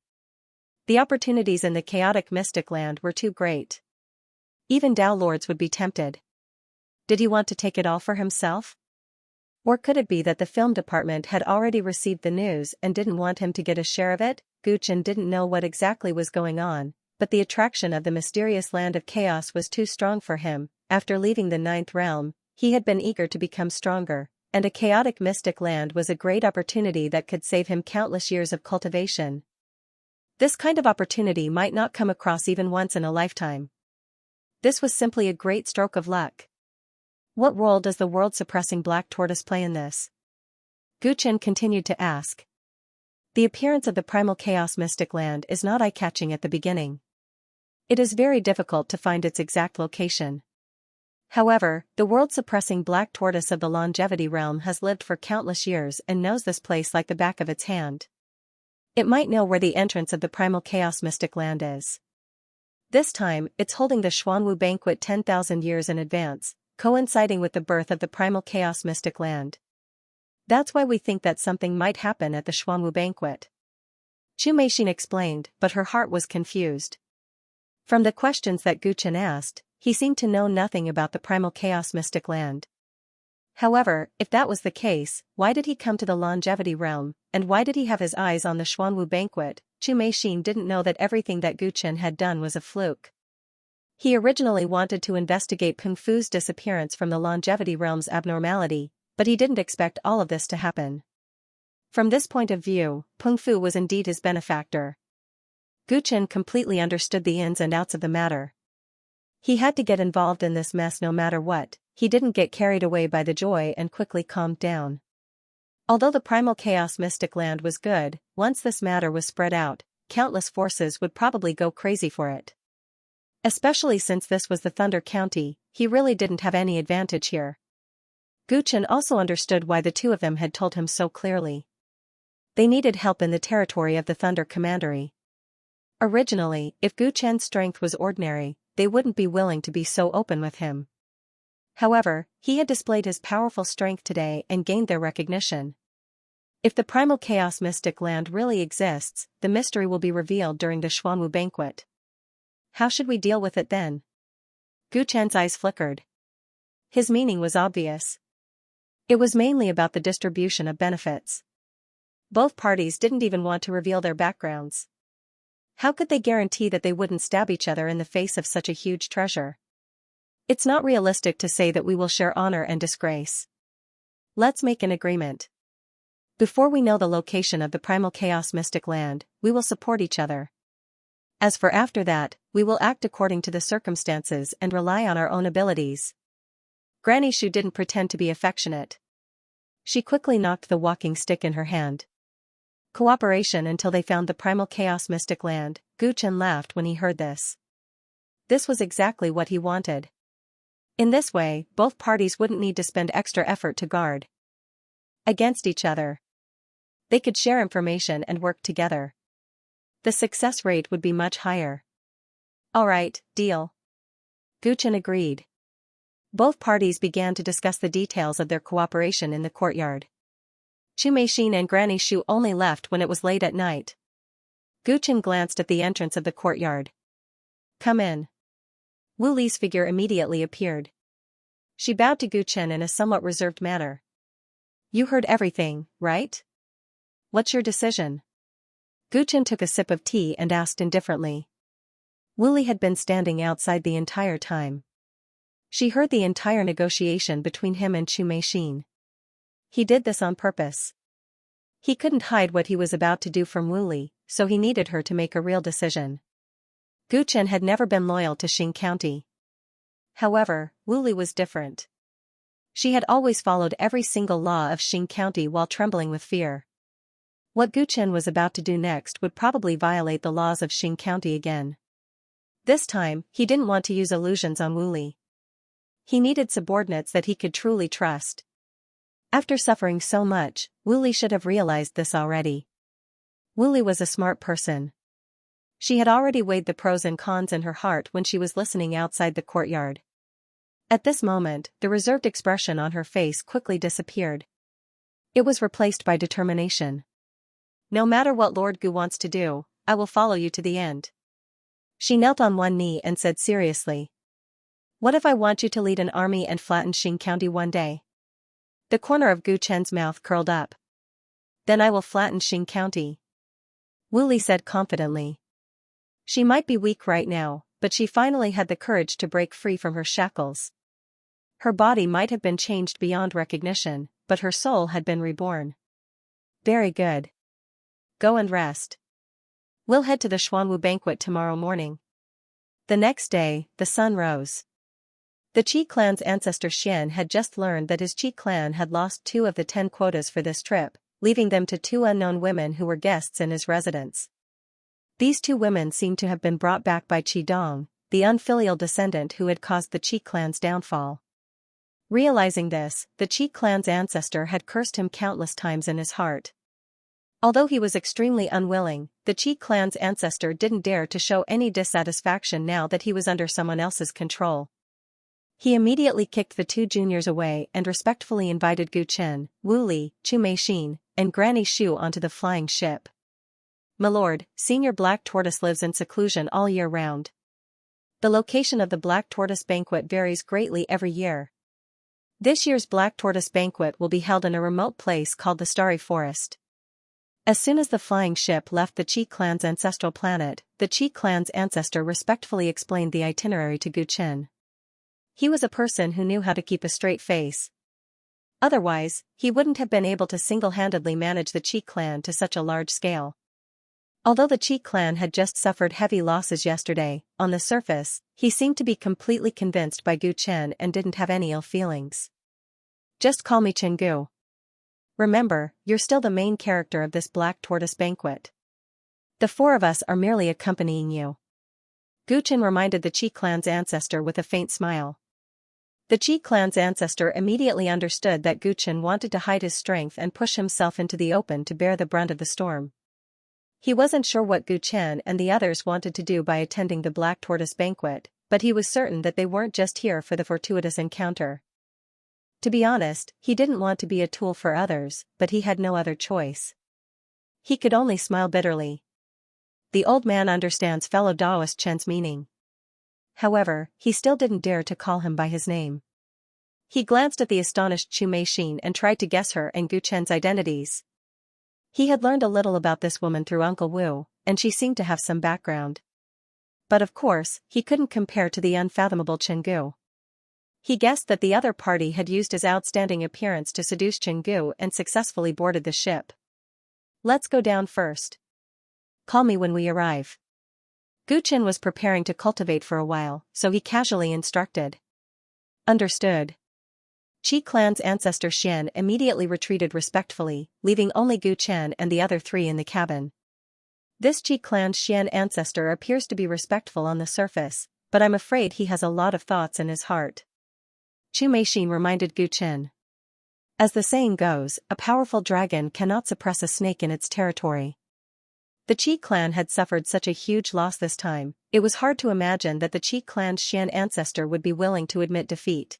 The opportunities in the chaotic mystic land were too great. Even Dao lords would be tempted. Did he want to take it all for himself? Or could it be that the film department had already received the news and didn't want him to get a share of it? Guchen didn't know what exactly was going on, but the attraction of the mysterious land of chaos was too strong for him. After leaving the 9th realm, he had been eager to become stronger, and a chaotic mystic land was a great opportunity that could save him countless years of cultivation. This kind of opportunity might not come across even once in a lifetime. This was simply a great stroke of luck. What role does the world-suppressing black tortoise play in this? Guchen continued to ask. The appearance of the primal chaos mystic land is not eye-catching at the beginning. It is very difficult to find its exact location. However, the world-suppressing black tortoise of the longevity realm has lived for countless years and knows this place like the back of its hand. It might know where the entrance of the primal chaos mystic land is. This time, it's holding the Xuanwu banquet 10,000 years in advance, coinciding with the birth of the primal chaos mystic land. That's why we think that something might happen at the Xuanwu banquet. Xianxia explained, but her heart was confused. From the questions that Guchen asked, he seemed to know nothing about the primal chaos mystic land. However, if that was the case, why did he come to the longevity realm, and why did he have his eyes on the Xuanwu banquet? Xianxia didn't know that everything that Guchen had done was a fluke. He originally wanted to investigate Peng Fu's disappearance from the longevity realm's abnormality, but he didn't expect all of this to happen. From this point of view, Peng Fu was indeed his benefactor. Guchen completely understood the ins and outs of the matter. He had to get involved in this mess no matter what. He didn't get carried away by the joy and quickly calmed down. Although the primal chaos mystic land was good, once this matter was spread out, countless forces would probably go crazy for it. Especially since this was the Thunder County, he really didn't have any advantage here. Guchen also understood why the two of them had told him so clearly. They needed help in the territory of the Thunder Commandery. Originally, if Guchen's strength was ordinary, they wouldn't be willing to be so open with him. However, he had displayed his powerful strength today and gained their recognition. If the primal chaos mystic land really exists, the mystery will be revealed during the Xuanwu banquet. How should we deal with it then? Gu Chen's eyes flickered. His meaning was obvious. It was mainly about the distribution of benefits. Both parties didn't even want to reveal their backgrounds. How could they guarantee that they wouldn't stab each other in the face of such a huge treasure? It's not realistic to say that we will share honor and disgrace. Let's make an agreement. Before we know the location of the primal chaos mystic land, we will support each other. As for after that, we will act according to the circumstances and rely on our own abilities. Granny Shu didn't pretend to be affectionate. She quickly knocked the walking stick in her hand. Cooperation until they found the primal chaos mystic land. Gu Chen laughed when he heard this. This was exactly what he wanted. In this way, both parties wouldn't need to spend extra effort to guard against each other. They could share information and work together. The success rate would be much higher. Alright, deal. Gu Chen agreed. Both parties began to discuss the details of their cooperation in the courtyard. Chu Meixin and Granny Shu only left when it was late at night. Gu Chen glanced at the entrance of the courtyard. Come in. Wu Li's figure immediately appeared. She bowed to Gu Chen in a somewhat reserved manner. You heard everything, right? What's your decision? Gu Chen took a sip of tea and asked indifferently. Wu Li had been standing outside the entire time. She heard the entire negotiation between him and Chu Meixin. He did this on purpose. He couldn't hide what he was about to do from Wu Li, so he needed her to make a real decision. Gu Chen had never been loyal to Xing County. However, Wu Li was different. She had always followed every single law of Xing County while trembling with fear. What Gu Chen was about to do next would probably violate the laws of Xing County again. This time, he didn't want to use illusions on Wu Li. He needed subordinates that he could truly trust. After suffering so much, Wu Li should have realized this already. Wu Li was a smart person. She had already weighed the pros and cons in her heart when she was listening outside the courtyard. At this moment, the reserved expression on her face quickly disappeared. It was replaced by determination. No matter what Lord Gu wants to do, I will follow you to the end. She knelt on one knee and said seriously. What if I want you to lead an army and flatten Xing County one day? The corner of Gu Chen's mouth curled up. Then I will flatten Xing County. Wu Li said confidently. She might be weak right now, but she finally had the courage to break free from her shackles. Her body might have been changed beyond recognition, but her soul had been reborn. Very good. Go and rest. We'll head to the Xuanwu banquet tomorrow morning. The next day, the sun rose. The Qi clan's ancestor Xian had just learned that his Qi clan had lost 2 of the 10 quotas for this trip, leaving them to 2 unknown women who were guests in his residence. These 2 women seemed to have been brought back by Qi Dong, the unfilial descendant who had caused the Qi clan's downfall. Realizing this, the Qi clan's ancestor had cursed him countless times in his heart. Although he was extremely unwilling, the Qi clan's ancestor didn't dare to show any dissatisfaction now that he was under someone else's control. He immediately kicked the 2 juniors away and respectfully invited Gu Chen, Wu Li, Chu Meixin, and Granny Shu onto the flying ship. Milord, Senior Black Tortoise lives in seclusion all year round. The location of the Black Tortoise banquet varies greatly every year. This year's Black Tortoise banquet will be held in a remote place called the Starry Forest. As soon as the flying ship left the Qi clan's ancestral planet, the Qi clan's ancestor respectfully explained the itinerary to Gu Chen. He was a person who knew how to keep a straight face. Otherwise, he wouldn't have been able to single-handedly manage the Qi clan to such a large scale. Although the Qi clan had just suffered heavy losses yesterday, on the surface, he seemed to be completely convinced by Gu Chen and didn't have any ill feelings. Just call me Chen Gu. Remember, you're still the main character of this Black Tortoise banquet. The 4 of us are merely accompanying you. Gu Chen reminded the Qi clan's ancestor with a faint smile. The Qi clan's ancestor immediately understood that Gu Chen wanted to hide his strength and push himself into the open to bear the brunt of the storm. He wasn't sure what Gu Chen and the others wanted to do by attending the Black Tortoise banquet, but he was certain that they weren't just here for the fortuitous encounter. To be honest, he didn't want to be a tool for others, but he had no other choice. He could only smile bitterly. The old man understands fellow Daoist Chen's meaning. However, he still didn't dare to call him by his name. He glanced at the astonished Chu Meixin and tried to guess her and Gu Chen's identities. He had learned a little about this woman through Uncle Wu, and she seemed to have some background. But of course, he couldn't compare to the unfathomable Chen Gu. He guessed that the other party had used his outstanding appearance to seduce Chen Gu and successfully boarded the ship. Let's go down first. Call me when we arrive. Gu Chen was preparing to cultivate for a while, so he casually instructed. Understood. Qi clan's ancestor Xian immediately retreated respectfully, leaving only Gu Chen and the other three in the cabin. This Qi clan's Xian ancestor appears to be respectful on the surface, but I'm afraid he has a lot of thoughts in his heart. Chu Meixin reminded Gu Chen. As the saying goes, a powerful dragon cannot suppress a snake in its territory. The Qi clan had suffered such a huge loss this time, it was hard to imagine that the Qi clan's Xian ancestor would be willing to admit defeat.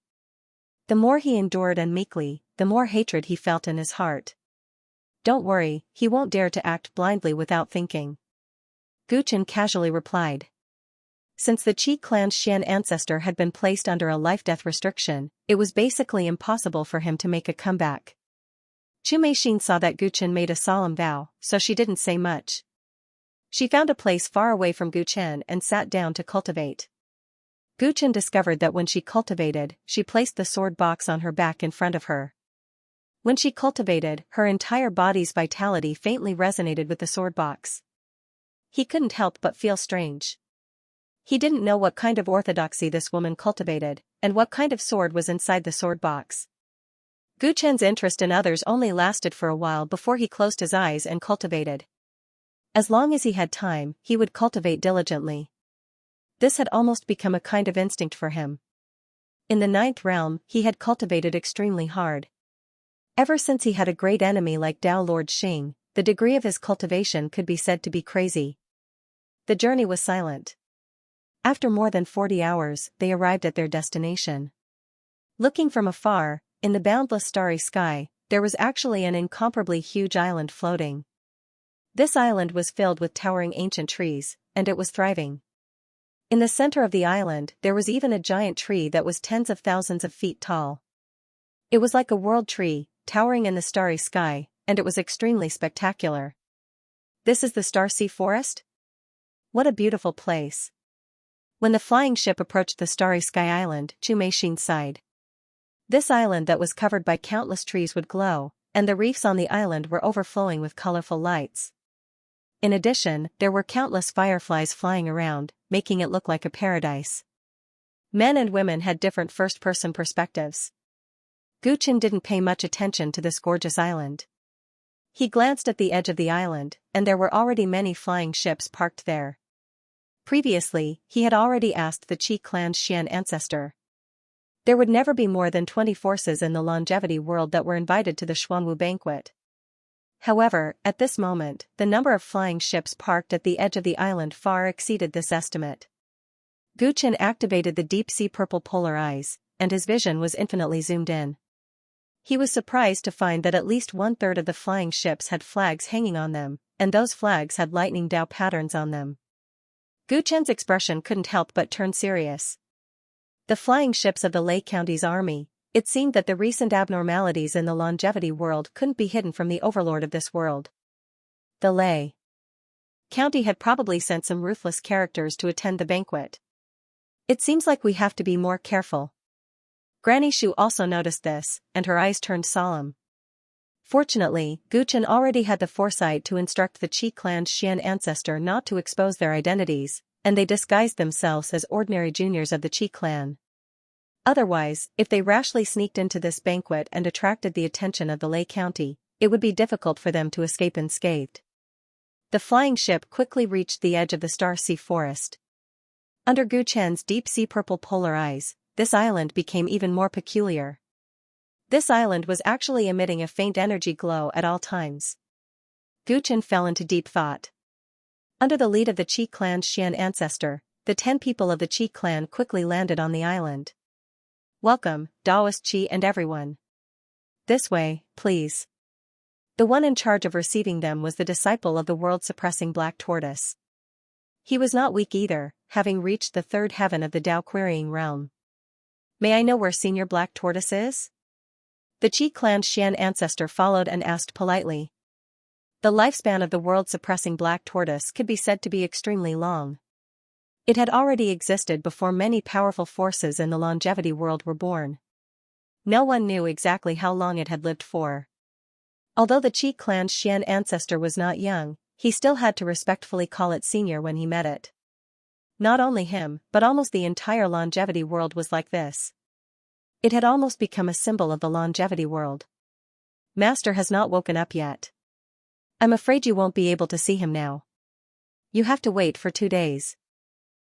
The more he endured and meekly, the more hatred he felt in his heart. Don't worry, he won't dare to act blindly without thinking. Gu Chen casually replied. Since the Qi clan's Xian ancestor had been placed under a life-death restriction, it was basically impossible for him to make a comeback. Chu Meixin saw that Gu Chen made a solemn vow, so she didn't say much. She found a place far away from Gu Chen and sat down to cultivate. Gu Chen discovered that when she cultivated, she placed the sword box on her back in front of her. When she cultivated, her entire body's vitality faintly resonated with the sword box. He couldn't help but feel strange. He didn't know what kind of orthodoxy this woman cultivated, and what kind of sword was inside the sword box. Gu Chen's interest in others only lasted for a while before he closed his eyes and cultivated. As long as he had time, he would cultivate diligently. This had almost become a kind of instinct for him. In the 9th realm, he had cultivated extremely hard. Ever since he had a great enemy like Dao Lord Xing, the degree of his cultivation could be said to be crazy. The journey was silent. After more than 40 hours, they arrived at their destination. Looking from afar, in the boundless starry sky, there was actually an incomparably huge island floating. This island was filled with towering ancient trees, and it was thriving. In the center of the island, there was even a giant tree that was tens of thousands of feet tall. It was like a world tree, towering in the starry sky, and it was extremely spectacular. This is the Star Sea Forest? What a beautiful place. When the flying ship approached the starry sky island, Chu Meixin sighed. This island that was covered by countless trees would glow, and the reefs on the island were overflowing with colorful lights. In addition, there were countless fireflies flying around, making it look like a paradise. Men and women had different first-person perspectives. Gu Chen didn't pay much attention to this gorgeous island. He glanced at the edge of the island, and there were already many flying ships parked there. Previously, he had already asked the Qi clan's Xian ancestor. There would never be more than 20 forces in the longevity world that were invited to the Xuanwu banquet. However, at this moment, the number of flying ships parked at the edge of the island far exceeded this estimate. Gu Chen activated the deep-sea purple polar eyes, and his vision was infinitely zoomed in. He was surprised to find that at least 1/3 of the flying ships had flags hanging on them, and those flags had lightning Dao patterns on them. Gu Chen's expression couldn't help but turn serious. The flying ships of the Lei County's army, it seemed that the recent abnormalities in the longevity world couldn't be hidden from the overlord of this world. The Lei County had probably sent some ruthless characters to attend the banquet. It seems like we have to be more careful. Granny Shu also noticed this, and her eyes turned solemn. Fortunately, Gu Chen already had the foresight to instruct the Qi clan's Xian ancestor not to expose their identities, and they disguised themselves as ordinary juniors of the Qi clan. Otherwise, if they rashly sneaked into this banquet and attracted the attention of the Lei County, it would be difficult for them to escape unscathed. The flying ship quickly reached the edge of the Star Sea Forest. Under Gu Chen's deep-sea purple polar eyes, this island became even more peculiar. This island was actually emitting a faint energy glow at all times. Gu Chen fell into deep thought. Under the lead of the Qi clan's Xian ancestor, the 10 people of the Qi clan quickly landed on the island. Welcome, Daoist Qi and everyone. This way, please. The one in charge of receiving them was the disciple of the world-suppressing black tortoise. He was not weak either, having reached the third heaven of the Dao querying realm. May I know where Senior Black Tortoise is? The Qi clan's Xian ancestor followed and asked politely. The lifespan of the world-suppressing black tortoise could be said to be extremely long. It had already existed before many powerful forces in the longevity world were born. No one knew exactly how long it had lived for. Although the Qi clan's Xian ancestor was not young, he still had to respectfully call it senior when he met it. Not only him, but almost the entire longevity world was like this. It had almost become a symbol of the longevity world. Master has not woken up yet. I'm afraid you won't be able to see him now. You have to wait for 2 days.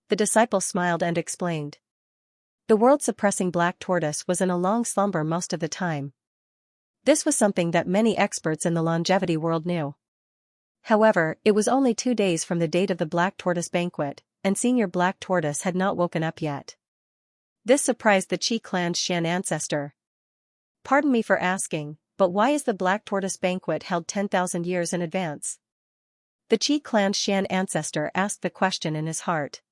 The disciple smiled and explained. The world-suppressing black tortoise was in a long slumber most of the time. This was something that many experts in the longevity world knew. However, it was only 2 days from the date of the black tortoise banquet, and Senior Black Tortoise had not woken up yet. This surprised the Qi clan's Xian ancestor. Pardon me for asking, but why is the black tortoise banquet held 10,000 years in advance? The Qi clan's Xian ancestor asked the question in his heart.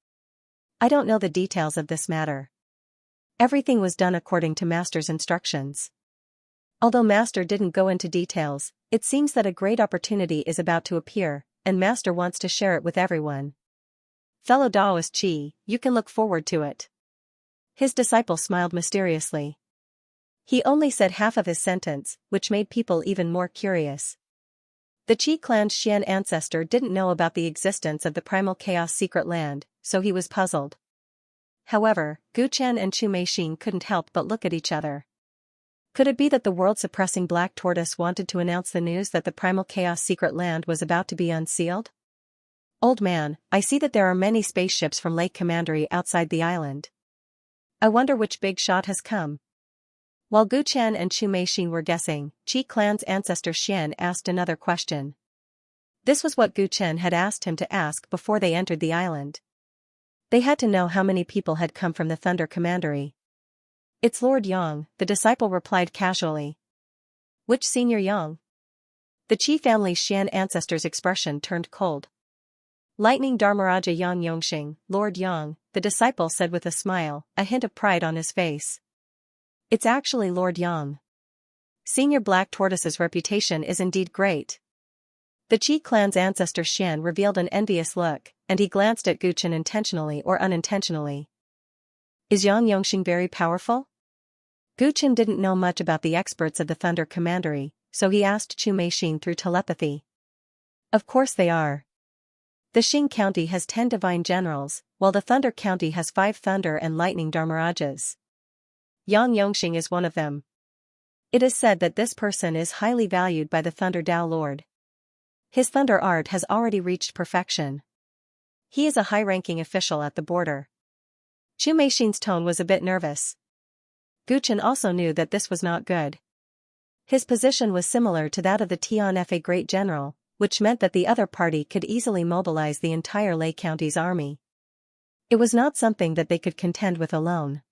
I don't know the details of this matter. Everything was done according to Master's instructions. Although Master didn't go into details, it seems that a great opportunity is about to appear, and Master wants to share it with everyone. Fellow Daoist Qi, you can look forward to it. His disciple smiled mysteriously. He only said half of his sentence, which made people even more curious. The Qi clan's Xian ancestor didn't know about the existence of the Primal Chaos secret land, so he was puzzled. However, Gu Chen and Chu Meixin couldn't help but look at each other. Could it be that the world-suppressing black tortoise wanted to announce the news that the Primal Chaos secret land was about to be unsealed? Old man, I see that there are many spaceships from Lake Commandery outside the island. I wonder which big shot has come. While Gu Chen and Chu Meixin were guessing, Qi clan's ancestor Xian asked another question. This was what Gu Chen had asked him to ask before they entered the island. They had to know how many people had come from the Thunder Commandery. It's Lord Yang, the disciple replied casually. Which Senior Yang? The Qi family's Xian ancestor's expression turned cold. Lightning Dharmaraja Yang Yongxing, Lord Yang, the disciple said with a smile, a hint of pride on his face. It's actually Lord Yang. Senior Black Tortoise's reputation is indeed great. The Qi clan's ancestor Xian revealed an envious look, and he glanced at Gu Chen intentionally or unintentionally. Is Yang Yongxing very powerful? Gu Chen didn't know much about the experts of the Thunder Commandery, so he asked Chu Meixin through telepathy. Of course they are. The Xing County has 10 divine generals, while the Thunder County has 5 thunder and lightning Dharmarajas. Yang Yongxing is one of them. It is said that this person is highly valued by the Thunder Dao Lord. His thunder art has already reached perfection. He is a high-ranking official at the border. Chu Meixin's tone was a bit nervous. Gu Chen also knew that this was not good. His position was similar to that of the Tianfa Great General, which meant that the other party could easily mobilize the entire Lei County's army. It was not something that they could contend with alone.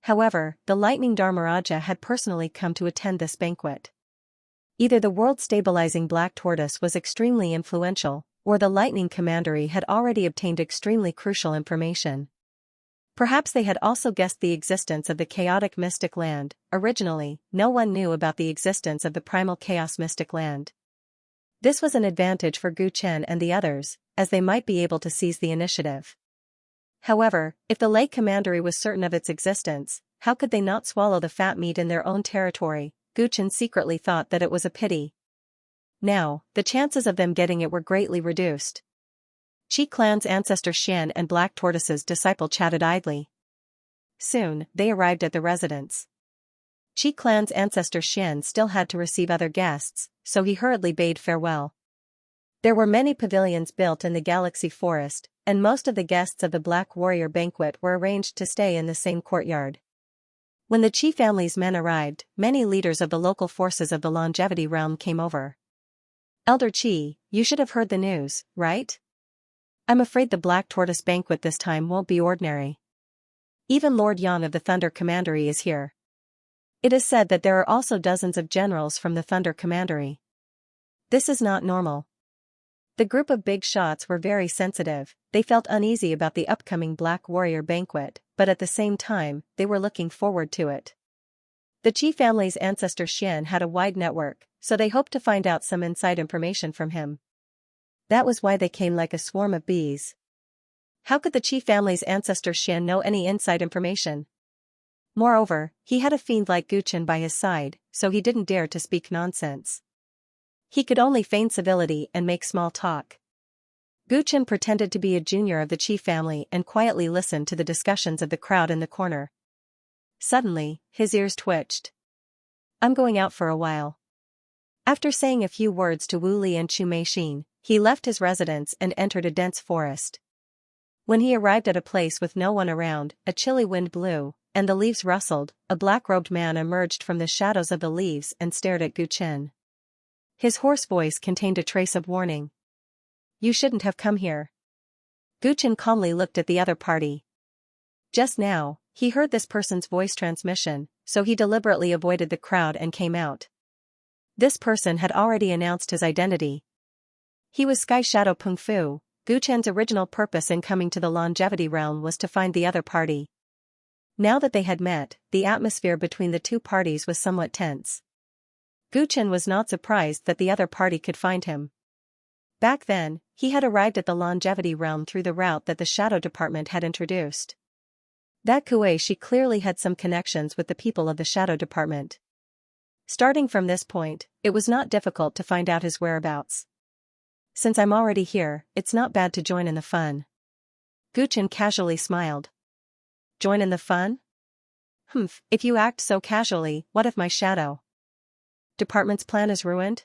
However, the Lightning Dharmaraja had personally come to attend this banquet. Either the world-stabilizing black tortoise was extremely influential, or the Lightning Commandery had already obtained extremely crucial information. Perhaps they had also guessed the existence of the chaotic mystic land. Originally, no one knew about the existence of the Primal Chaos mystic land. This was an advantage for Gu Chen and the others, as they might be able to seize the initiative. However, if the Lei Commandery was certain of its existence, how could they not swallow the fat meat in their own territory? Gu Chen secretly thought that it was a pity. Now, the chances of them getting it were greatly reduced. Qi clan's ancestor Xian and Black Tortoise's disciple chatted idly. Soon, they arrived at the residence. Qi clan's ancestor Xian still had to receive other guests, so he hurriedly bade farewell. There were many pavilions built in the Galaxy Forest, and most of the guests of the Black Warrior banquet were arranged to stay in the same courtyard. When the Qi family's men arrived, many leaders of the local forces of the Longevity Realm came over. Elder Qi, you should have heard the news, right? I'm afraid the Black Tortoise banquet this time won't be ordinary. Even Lord Yang of the Thunder Commandery is here. It is said that there are also dozens of generals from the Thunder Commandery. This is not normal. The group of big shots were very sensitive. They felt uneasy about the upcoming Black Warrior banquet, but at the same time, they were looking forward to it. The Qi family's ancestor Xian had a wide network, so they hoped to find out some inside information from him. That was why they came like a swarm of bees. How could the Qi family's ancestor Xian know any inside information? Moreover, he had a fiend like Guchen by his side, so he didn't dare to speak nonsense. He could only feign civility and make small talk. Guchen pretended to be a junior of the Qi family and quietly listened to the discussions of the crowd in the corner. Suddenly, his ears twitched. I'm going out for a while. After saying a few words to Wu Li and Chu Meixin, he left his residence and entered a dense forest. When he arrived at a place with no one around, a chilly wind blew, and the leaves rustled. A black-robed man emerged from the shadows of the leaves and stared at Guchen. His hoarse voice contained a trace of warning. You shouldn't have come here. Guchen calmly looked at the other party. Just now, he heard this person's voice transmission, so he deliberately avoided the crowd and came out. This person had already announced his identity. He was Sky Shadow Peng Fu. Guchen's original purpose in coming to the Longevity Realm was to find the other party. Now that they had met, the atmosphere between the two parties was somewhat tense. Guchen was not surprised that the other party could find him. Back then, he had arrived at the Longevity Realm through the route that the Shadow Department had introduced. That Kuei-shi clearly had some connections with the people of the Shadow Department. Starting from this point, it was not difficult to find out his whereabouts. Since I'm already here, it's not bad to join in the fun. Guchen casually smiled. Join in the fun? If you act so casually, what if my Shadow Department's plan is ruined?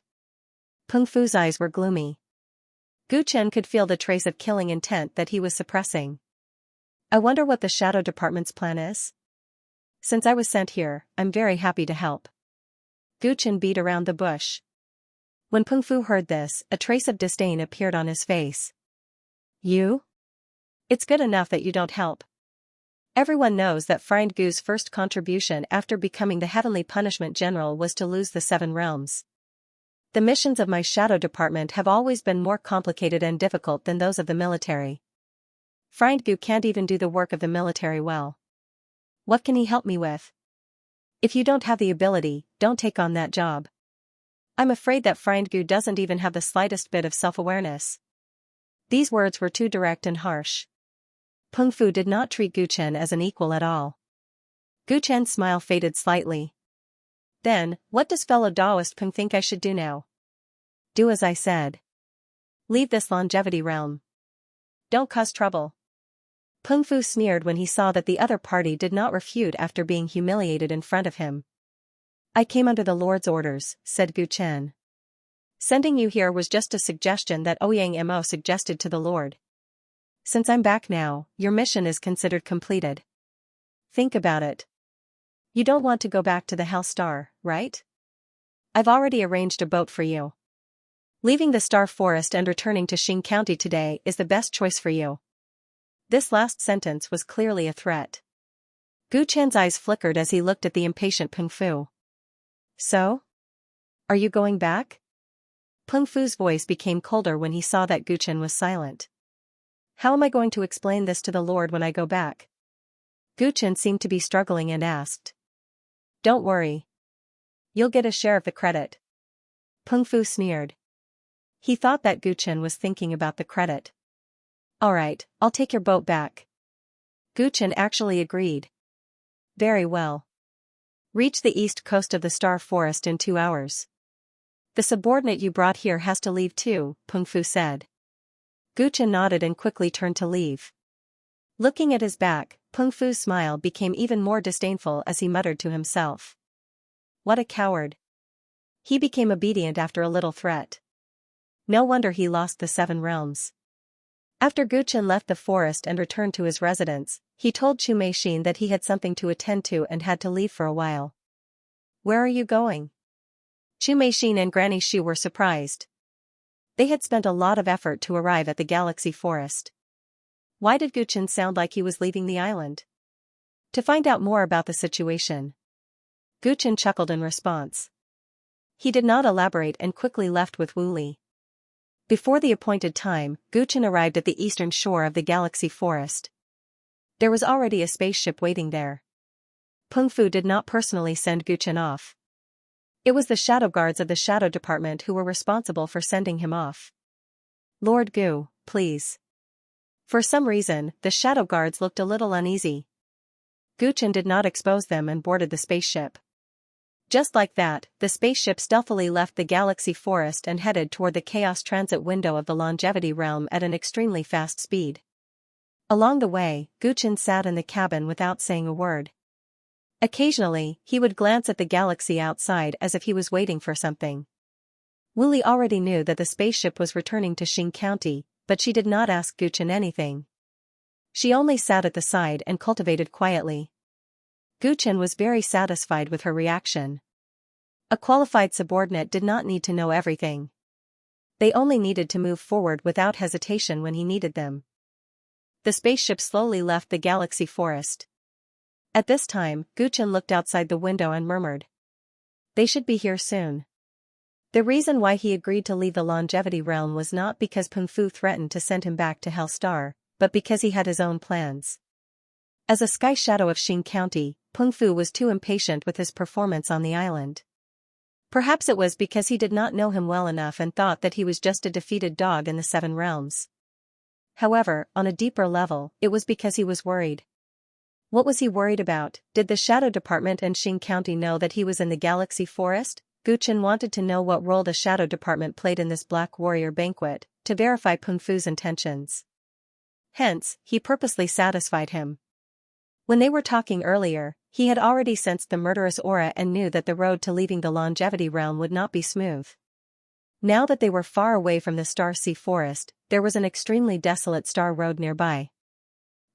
Peng Fu's eyes were gloomy. Guchen could feel the trace of killing intent that he was suppressing. I wonder what the Shadow Department's plan is? Since I was sent here, I'm very happy to help. Guchen beat around the bush. When Peng Fu heard this, a trace of disdain appeared on his face. You? It's good enough that you don't help. Everyone knows that Friend Gu's first contribution after becoming the Heavenly Punishment General was to lose the 7 realms. The missions of my Shadow Department have always been more complicated and difficult than those of the military. Friend Gu can't even do the work of the military well. What can he help me with? If you don't have the ability, don't take on that job. I'm afraid that Friend Gu doesn't even have the slightest bit of self-awareness. These words were too direct and harsh. Peng Fu did not treat Guchen as an equal at all. Guchen's smile faded slightly. Then, what does fellow Taoist Peng think I should do now? Do as I said. Leave this Longevity Realm. Don't cause trouble. Peng Fu sneered when he saw that the other party did not refute after being humiliated in front of him. I came under the Lord's orders, said Guchen. Sending you here was just a suggestion that Ouyang Mo suggested to the Lord. Since I'm back now, your mission is considered completed. Think about it. You don't want to go back to the Hell Star, right? I've already arranged a boat for you. Leaving the Star Forest and returning to Xing County today is the best choice for you. This last sentence was clearly a threat. Guchen's eyes flickered as he looked at the impatient Peng Fu. So? Are you going back? Peng Fu's voice became colder when he saw that Guchen was silent. How am I going to explain this to the Lord when I go back? Guchen seemed to be struggling and asked. Don't worry. You'll get a share of the credit. Peng Fu sneered. He thought that Guchen was thinking about the credit. Alright, I'll take your boat back. Guchen actually agreed. Very well. Reach the east coast of the Star Forest in 2 hours. The subordinate you brought here has to leave too, Peng Fu said. Guchen nodded and quickly turned to leave. Looking at his back, Peng Fu's smile became even more disdainful as he muttered to himself. What a coward. He became obedient after a little threat. No wonder he lost the 7 realms. After Guchen left the forest and returned to his residence, he told Chu Meixin that he had something to attend to and had to leave for a while. Where are you going? Chu Meixin and Granny Shu were surprised. They had spent a lot of effort to arrive at the Galaxy Forest. Why did Guchen sound like he was leaving the island? To find out more about the situation. Guchen chuckled in response. He did not elaborate and quickly left with Wu Li. Before the appointed time, Guchen arrived at the eastern shore of the galaxy forest. There was already a spaceship waiting there. Peng Fu did not personally send Guchen off. It was the shadow guards of the Shadow Department who were responsible for sending him off. Lord Gu, please. For some reason, the shadow guards looked a little uneasy. Guchen did not expose them and boarded the spaceship. Just like that, the spaceship stealthily left the galaxy forest and headed toward the chaos transit window of the longevity realm at an extremely fast speed. Along the way, Guchen sat in the cabin without saying a word. Occasionally, he would glance at the galaxy outside as if he was waiting for something. Wu Li already knew that the spaceship was returning to Xing County, but she did not ask Guchen anything. She only sat at the side and cultivated quietly. Guchen was very satisfied with her reaction. A qualified subordinate did not need to know everything. They only needed to move forward without hesitation when he needed them. The spaceship slowly left the galaxy forest. At this time, Guchen looked outside the window and murmured. They should be here soon. The reason why he agreed to leave the longevity realm was not because Peng Fu threatened to send him back to Hellstar, but because he had his own plans. As a sky shadow of Xing County, Peng Fu was too impatient with his performance on the island. Perhaps it was because he did not know him well enough and thought that he was just a defeated dog in the Seven Realms. However, on a deeper level, it was because he was worried. What was he worried about? Did the Shadow Department and Xing County know that he was in the Galaxy Forest? Guchen wanted to know what role the Shadow Department played in this Black Warrior banquet, to verify Peng Fu's intentions. Hence, he purposely satisfied him. When they were talking earlier, he had already sensed the murderous aura and knew that the road to leaving the longevity realm would not be smooth. Now that they were far away from the Star Sea Forest, there was an extremely desolate star road nearby.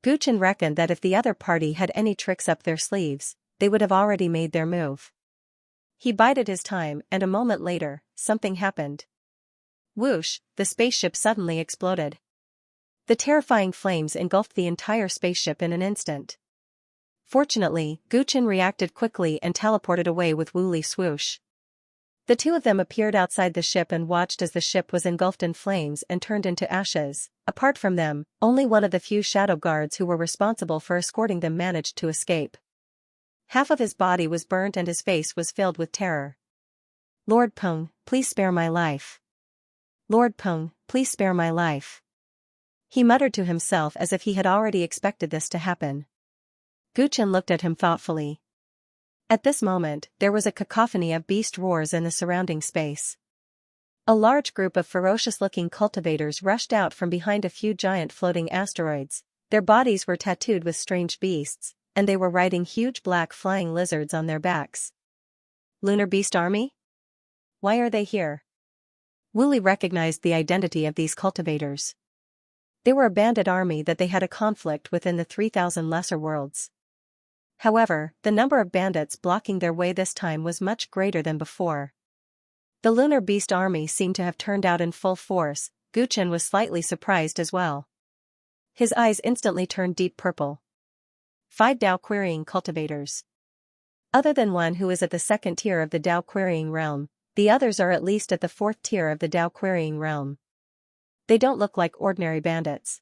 Guchen reckoned that if the other party had any tricks up their sleeves, they would have already made their move. He bided his time, and a moment later, something happened. Whoosh, the spaceship suddenly exploded. The terrifying flames engulfed the entire spaceship in an instant. Fortunately, Guchen reacted quickly and teleported away with Wu Li swoosh. The two of them appeared outside the ship and watched as the ship was engulfed in flames and turned into ashes. Apart from them, only one of the few shadow guards who were responsible for escorting them managed to escape. Half of his body was burnt and his face was filled with terror. Lord Peng, please spare my life. Lord Peng, please spare my life. He muttered to himself as if he had already expected this to happen. Guchen looked at him thoughtfully. At this moment, there was a cacophony of beast roars in the surrounding space. A large group of ferocious-looking cultivators rushed out from behind a few giant floating asteroids. Their bodies were tattooed with strange beasts, and they were riding huge black flying lizards on their backs. Lunar Beast Army? Why are they here? Wu Li recognized the identity of these cultivators. They were a bandit army that they had a conflict with in the 3,000 lesser worlds. However, the number of bandits blocking their way this time was much greater than before. The Lunar Beast Army seemed to have turned out in full force. Guchen was slightly surprised as well. His eyes instantly turned deep purple. 5 Dao Querying Cultivators. Other than one who is at the second tier of the Dao Querying realm, the others are at least at the 4th tier of the Dao Querying realm. They don't look like ordinary bandits.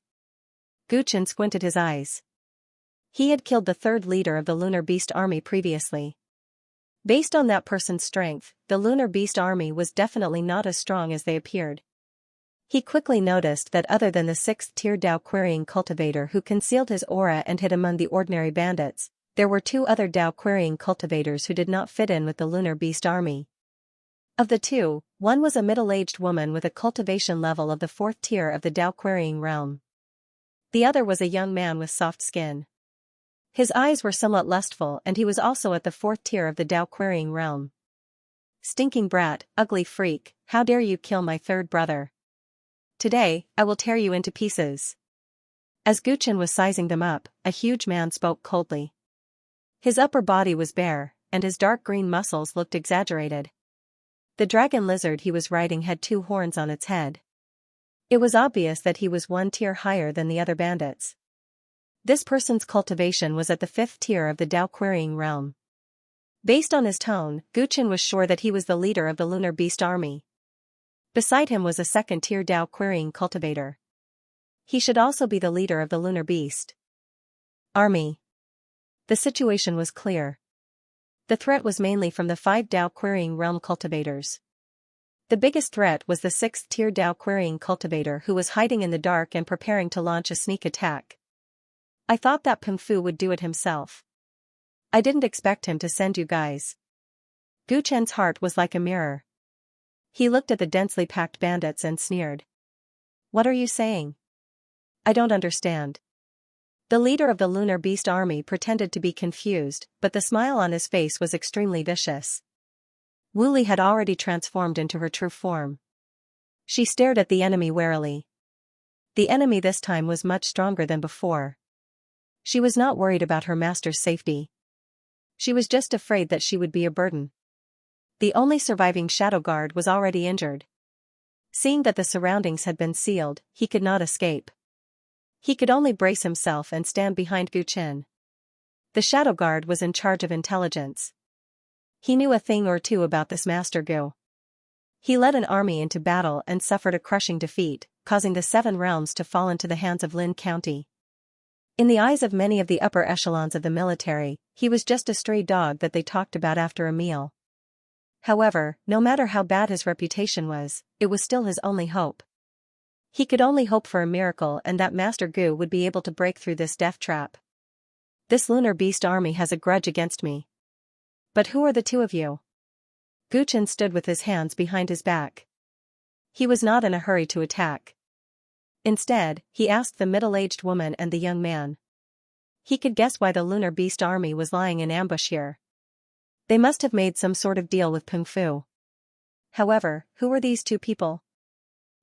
Guchen squinted his eyes. He had killed the 3rd leader of the Lunar Beast Army previously. Based on that person's strength, the Lunar Beast Army was definitely not as strong as they appeared. He quickly noticed that other than the 6th tier Dao Querying cultivator who concealed his aura and hid among the ordinary bandits, there were 2 other Dao Querying cultivators who did not fit in with the Lunar Beast Army. Of the 2, one was a middle-aged woman with a cultivation level of the 4th tier of the Dao Querying realm. The other was a young man with soft skin. His eyes were somewhat lustful and he was also at the 4th tier of the Dao Querying realm. Stinking brat, ugly freak, how dare you kill my 3rd brother? Today, I will tear you into pieces. As Guchen was sizing them up, a huge man spoke coldly. His upper body was bare, and his dark green muscles looked exaggerated. The dragon lizard he was riding had 2 horns on its head. It was obvious that he was 1 tier higher than the other bandits. This person's cultivation was at the 5th tier of the Dao Querying realm. Based on his tone, Gu Chen was sure that he was the leader of the Lunar Beast army. Beside him was a 2nd-tier Dao Querying cultivator. He should also be the leader of the Lunar Beast army. The situation was clear. The threat was mainly from the 5 Dao Querying realm cultivators. The biggest threat was the 6th-tier Dao Querying cultivator who was hiding in the dark and preparing to launch a sneak attack. I thought that Peng Fu would do it himself. I didn't expect him to send you guys. Gu Chen's heart was like a mirror. He looked at the densely packed bandits and sneered. What are you saying? I don't understand. The leader of the Lunar Beast army pretended to be confused, but the smile on his face was extremely vicious. Wu Li had already transformed into her true form. She stared at the enemy warily. The enemy this time was much stronger than before. She was not worried about her master's safety. She was just afraid that she would be a burden. The only surviving shadow guard was already injured. Seeing that the surroundings had been sealed, he could not escape. He could only brace himself and stand behind Gu Chen. The shadow guard was in charge of intelligence. He knew a thing or two about this Master Gu. He led an army into battle and suffered a crushing defeat, causing the 7 realms to fall into the hands of Lin County. In the eyes of many of the upper echelons of the military, he was just a stray dog that they talked about after a meal. However, no matter how bad his reputation was, it was still his only hope. He could only hope for a miracle and that Master Gu would be able to break through this death trap. This Lunar Beast army has a grudge against me. But who are the 2 of you? Gu Chen stood with his hands behind his back. He was not in a hurry to attack. Instead, he asked the middle-aged woman and the young man. He could guess why the Lunar Beast army was lying in ambush here. They must have made some sort of deal with Peng Fu. However, who were these 2 people?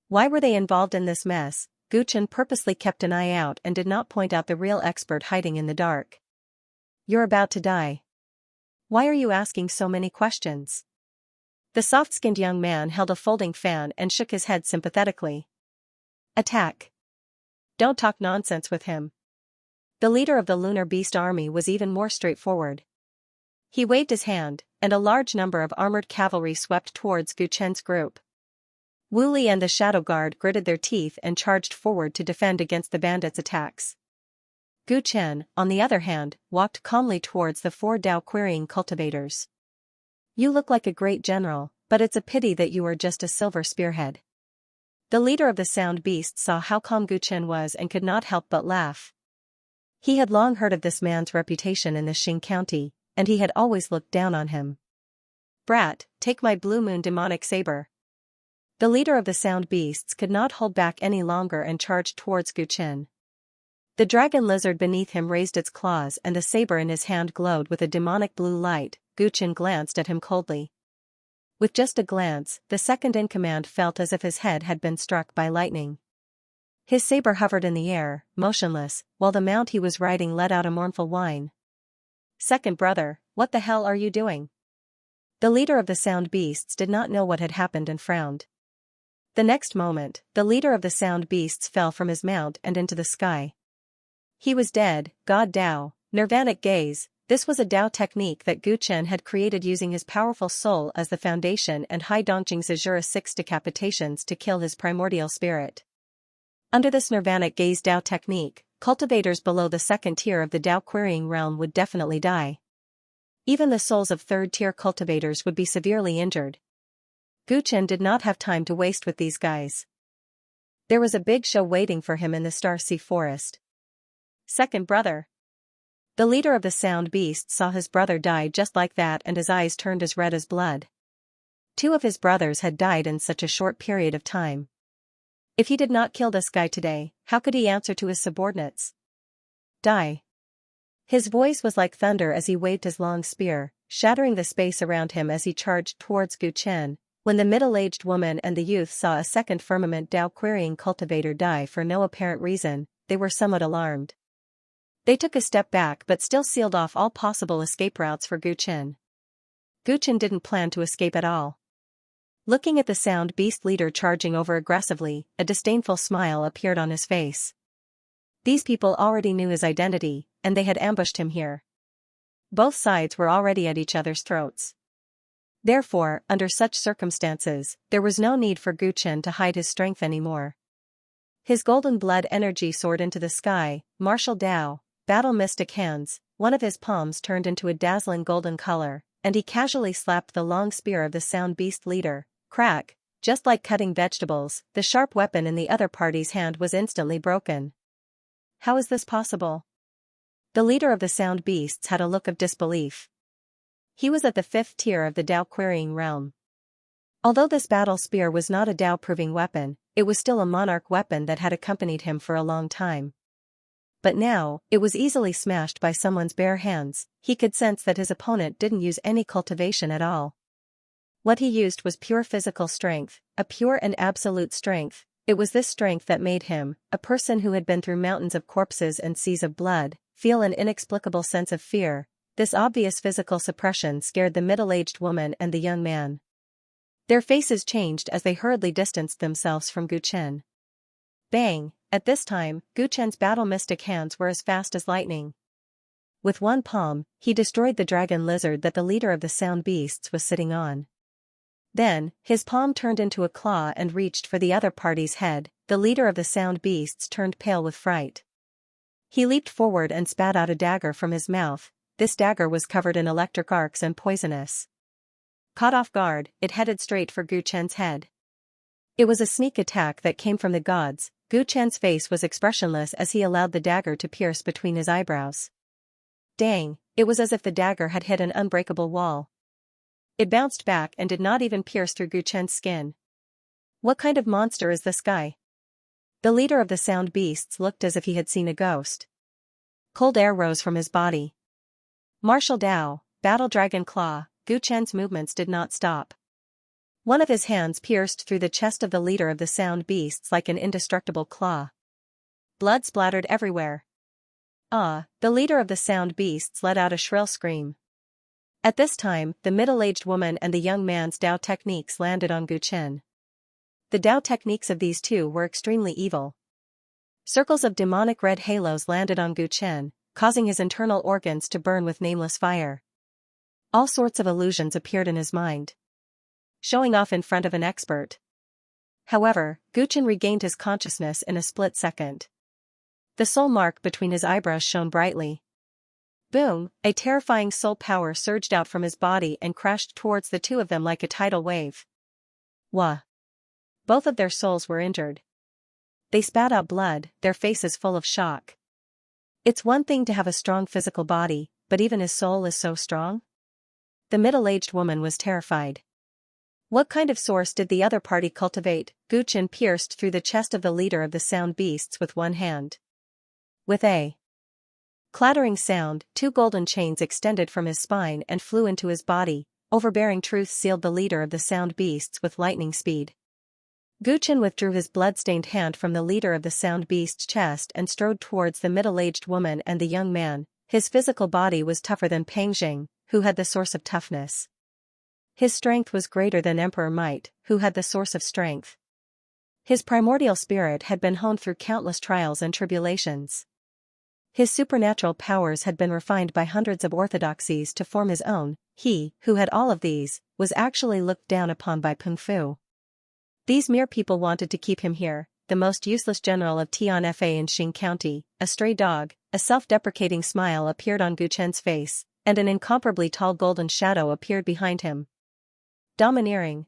Why were they involved in this mess? Gu Chen purposely kept an eye out and did not point out the real expert hiding in the dark. You're about to die. Why are you asking so many questions? The soft-skinned young man held a folding fan and shook his head sympathetically. Attack. Don't talk nonsense with him. The leader of the Lunar Beast army was even more straightforward. He waved his hand, and a large number of armored cavalry swept towards Gu Chen's group. Wu Li and the Shadow Guard gritted their teeth and charged forward to defend against the bandits' attacks. Gu Chen, on the other hand, walked calmly towards the 4 Dao Querying cultivators. You look like a great general, but it's a pity that you are just a silver spearhead. The leader of the Sound Beasts saw how calm Gu Chen was and could not help but laugh. He had long heard of this man's reputation in the Xing County, and he had always looked down on him. Brat, take my Blue Moon demonic saber. The leader of the Sound Beasts could not hold back any longer and charged towards Gu Chen. The dragon lizard beneath him raised its claws and the saber in his hand glowed with a demonic blue light. Gu Chen glanced at him coldly. With just a glance, the second-in-command felt as if his head had been struck by lightning. His saber hovered in the air, motionless, while the mount he was riding let out a mournful whine. Second brother, what the hell are you doing? The leader of the Sound Beasts did not know what had happened and frowned. The next moment, the leader of the Sound Beasts fell from his mount and into the sky. He was dead. God Dao, Nirvanic Gaze. This was a Dao technique that Gu Chen had created using his powerful soul as the foundation and Hai Dongqing's Azura 6 decapitations to kill his primordial spirit. Under this Nirvanic Gaze Dao technique, cultivators below the 2nd tier of the Dao Querying realm would definitely die. Even the souls of 3rd-tier cultivators would be severely injured. Gu Chen did not have time to waste with these guys. There was a big show waiting for him in the Star Sea Forest. Second brother. The leader of the Sound Beasts saw his brother die just like that and his eyes turned as red as blood. 2 of his brothers had died in such a short period of time. If he did not kill this guy today, how could he answer to his subordinates? Die. His voice was like thunder as he waved his long spear, shattering the space around him as he charged towards Gu Chen. When the middle-aged woman and the youth saw a second firmament Dao Querying cultivator die for no apparent reason, they were somewhat alarmed. They took a step back but still sealed off all possible escape routes for Gu Chen. Gu Chen didn't plan to escape at all. Looking at the Sound Beast leader charging over aggressively, a disdainful smile appeared on his face. These people already knew his identity, and they had ambushed him here. Both sides were already at each other's throats. Therefore, under such circumstances, there was no need for Gu Chen to hide his strength anymore. His golden blood energy soared into the sky, martial Dao, battle mystic hands, one of his palms turned into a dazzling golden color, and he casually slapped the long spear of the sound beast leader. Crack, just like cutting vegetables, the sharp weapon in the other party's hand was instantly broken. How is this possible? The leader of the sound beasts had a look of disbelief. He was at the 5th tier of the Dao querying realm. Although this battle spear was not a Dao-proving weapon, it was still a monarch weapon that had accompanied him for a long time. But now, it was easily smashed by someone's bare hands. He could sense that his opponent didn't use any cultivation at all. What he used was pure physical strength, a pure and absolute strength. It was this strength that made him, a person who had been through mountains of corpses and seas of blood, feel an inexplicable sense of fear. This obvious physical suppression scared the middle-aged woman and the young man. Their faces changed as they hurriedly distanced themselves from Gu Chen. Bang! At this time, Gu Chen's battle mystic hands were as fast as lightning. With one palm, he destroyed the dragon lizard that the leader of the sound beasts was sitting on. Then, his palm turned into a claw and reached for the other party's head. The leader of the sound beasts turned pale with fright. He leaped forward and spat out a dagger from his mouth. This dagger was covered in electric arcs and poisonous. Caught off guard, it headed straight for Gu Chen's head. It was a sneak attack that came from the gods. Gu Chen's face was expressionless as he allowed the dagger to pierce between his eyebrows. Dang, it was as if the dagger had hit an unbreakable wall. It bounced back and did not even pierce through Gu Chen's skin. What kind of monster is this guy? The leader of the sound beasts looked as if he had seen a ghost. Cold air rose from his body. Martial Dao, battle dragon claw. Gu Chen's movements did not stop. One of his hands pierced through the chest of the leader of the sound beasts like an indestructible claw. Blood splattered everywhere. Ah! The leader of the sound beasts let out a shrill scream. At this time, the middle-aged woman and the young man's Dao techniques landed on Gu Chen. The Dao techniques of these two were extremely evil. Circles of demonic red halos landed on Gu Chen, causing his internal organs to burn with nameless fire. All sorts of illusions appeared in his mind. Showing off in front of an expert. However, Gu Chen regained his consciousness in a split second. The soul mark between his eyebrows shone brightly. Boom! A terrifying soul power surged out from his body and crashed towards the two of them like a tidal wave. Wah! Both of their souls were injured. They spat out blood, their faces full of shock. It's one thing to have a strong physical body, but even his soul is so strong? The middle-aged woman was terrified. What kind of source did the other party cultivate? Gu Chen pierced through the chest of the leader of the sound beasts with one hand. With a clattering sound, 2 golden chains extended from his spine and flew into his body. Overbearing truth sealed the leader of the sound beasts with lightning speed. Gu Chen withdrew his blood-stained hand from the leader of the sound beast's chest and strode towards the middle-aged woman and the young man. His physical body was tougher than Pang Jing, who had the source of toughness. His strength was greater than Emperor Might, who had the source of strength. His primordial spirit had been honed through countless trials and tribulations. His supernatural powers had been refined by hundreds of orthodoxies to form his own. He, who had all of these, was actually looked down upon by Peng Fu. These mere people wanted to keep him here, the most useless general of Tianfa in Xing County, a stray dog. A self-deprecating smile appeared on Gu Chen's face, and an incomparably tall golden shadow appeared behind him. Domineering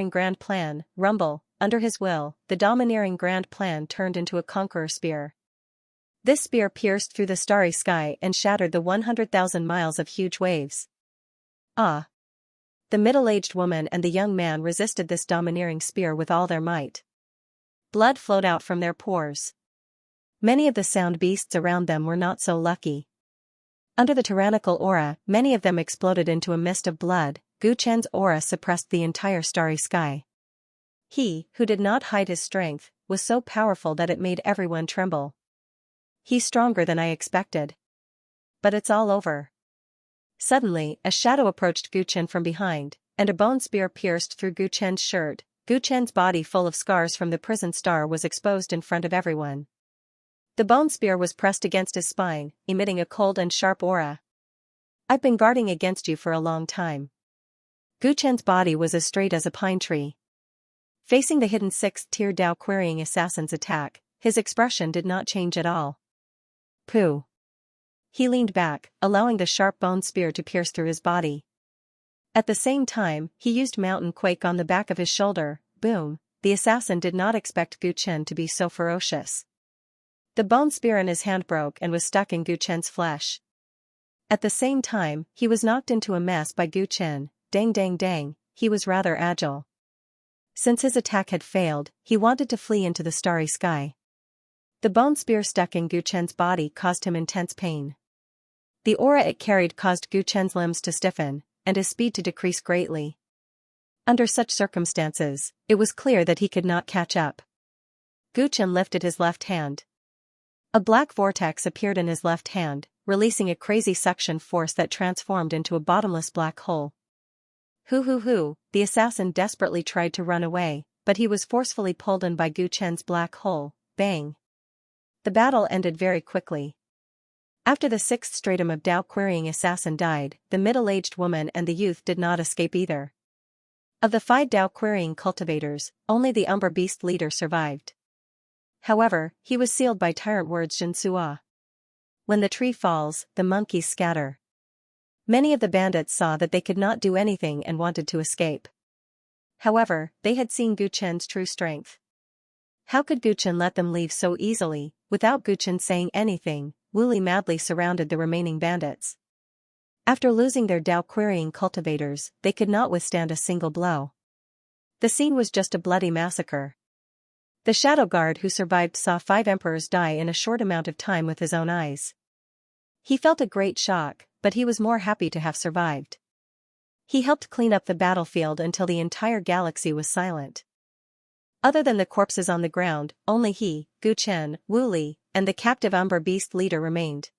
grand plan, rumble. Under his will, the domineering grand plan turned into a conqueror spear. This spear pierced through the starry sky and shattered the 100,000 miles of huge waves. Ah! The middle-aged woman and the young man resisted this domineering spear with all their might. Blood flowed out from their pores. Many of the sound beasts around them were not so lucky. Under the tyrannical aura, many of them exploded into a mist of blood. Gu Chen's aura suppressed the entire starry sky. He, who did not hide his strength, was so powerful that it made everyone tremble. He's stronger than I expected. But it's all over. Suddenly, a shadow approached Gu Chen from behind, and a bone spear pierced through Gu Chen's shirt. Gu Chen's body full of scars from the prison star was exposed in front of everyone. The bone spear was pressed against his spine, emitting a cold and sharp aura. I've been guarding against you for a long time. Gu Chen's body was as straight as a pine tree. Facing the hidden sixth-tier Dao querying assassin's attack, his expression did not change at all. Pooh. He leaned back, allowing the sharp bone spear to pierce through his body. At the same time, he used Mountain Quake on the back of his shoulder. Boom. The assassin did not expect Gu Chen to be so ferocious. The bone spear in his hand broke and was stuck in Gu Chen's flesh. At the same time, he was knocked into a mess by Gu Chen. Dang dang dang, he was rather agile. Since his attack had failed, he wanted to flee into the starry sky. The bone spear stuck in Gu Chen's body caused him intense pain. The aura it carried caused Gu Chen's limbs to stiffen, and his speed to decrease greatly. Under such circumstances, it was clear that he could not catch up. Gu Chen lifted his left hand. A black vortex appeared in his left hand, releasing a crazy suction force that transformed into a bottomless black hole. Hoo, the assassin desperately tried to run away, but he was forcefully pulled in by Gu Chen's black hole. Bang. The battle ended very quickly. After the sixth stratum of Dao querying assassin died, the middle-aged woman and the youth did not escape either. Of the 5 Dao querying cultivators, only the Umber Beast leader survived. However, he was sealed by Tyrant words Xianxia. When the tree falls, the monkeys scatter. Many of the bandits saw that they could not do anything and wanted to escape. However, they had seen Gu Chen's true strength. How could Gu Chen let them leave so easily? Without Gu Chen saying anything, Wu Li madly surrounded the remaining bandits. After losing their Dao querying cultivators, they could not withstand a single blow. The scene was just a bloody massacre. The shadow guard who survived saw 5 emperors die in a short amount of time with his own eyes. He felt a great shock, but he was more happy to have survived. He helped clean up the battlefield until the entire galaxy was silent. Other than the corpses on the ground, only he, Gu Chen, Wu Li, and the captive Umber Beast leader remained.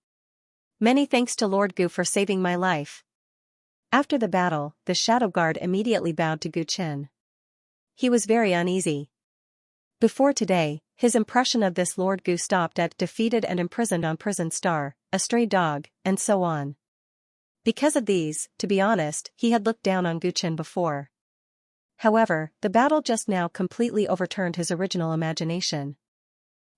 Many thanks to Lord Gu for saving my life. After the battle, the shadow guard immediately bowed to Gu Chen. He was very uneasy. Before today, his impression of this Lord Gu stopped at defeated and imprisoned on Prison Star, a stray dog, and so on. Because of these, to be honest, he had looked down on Gu Chen before. However, the battle just now completely overturned his original imagination.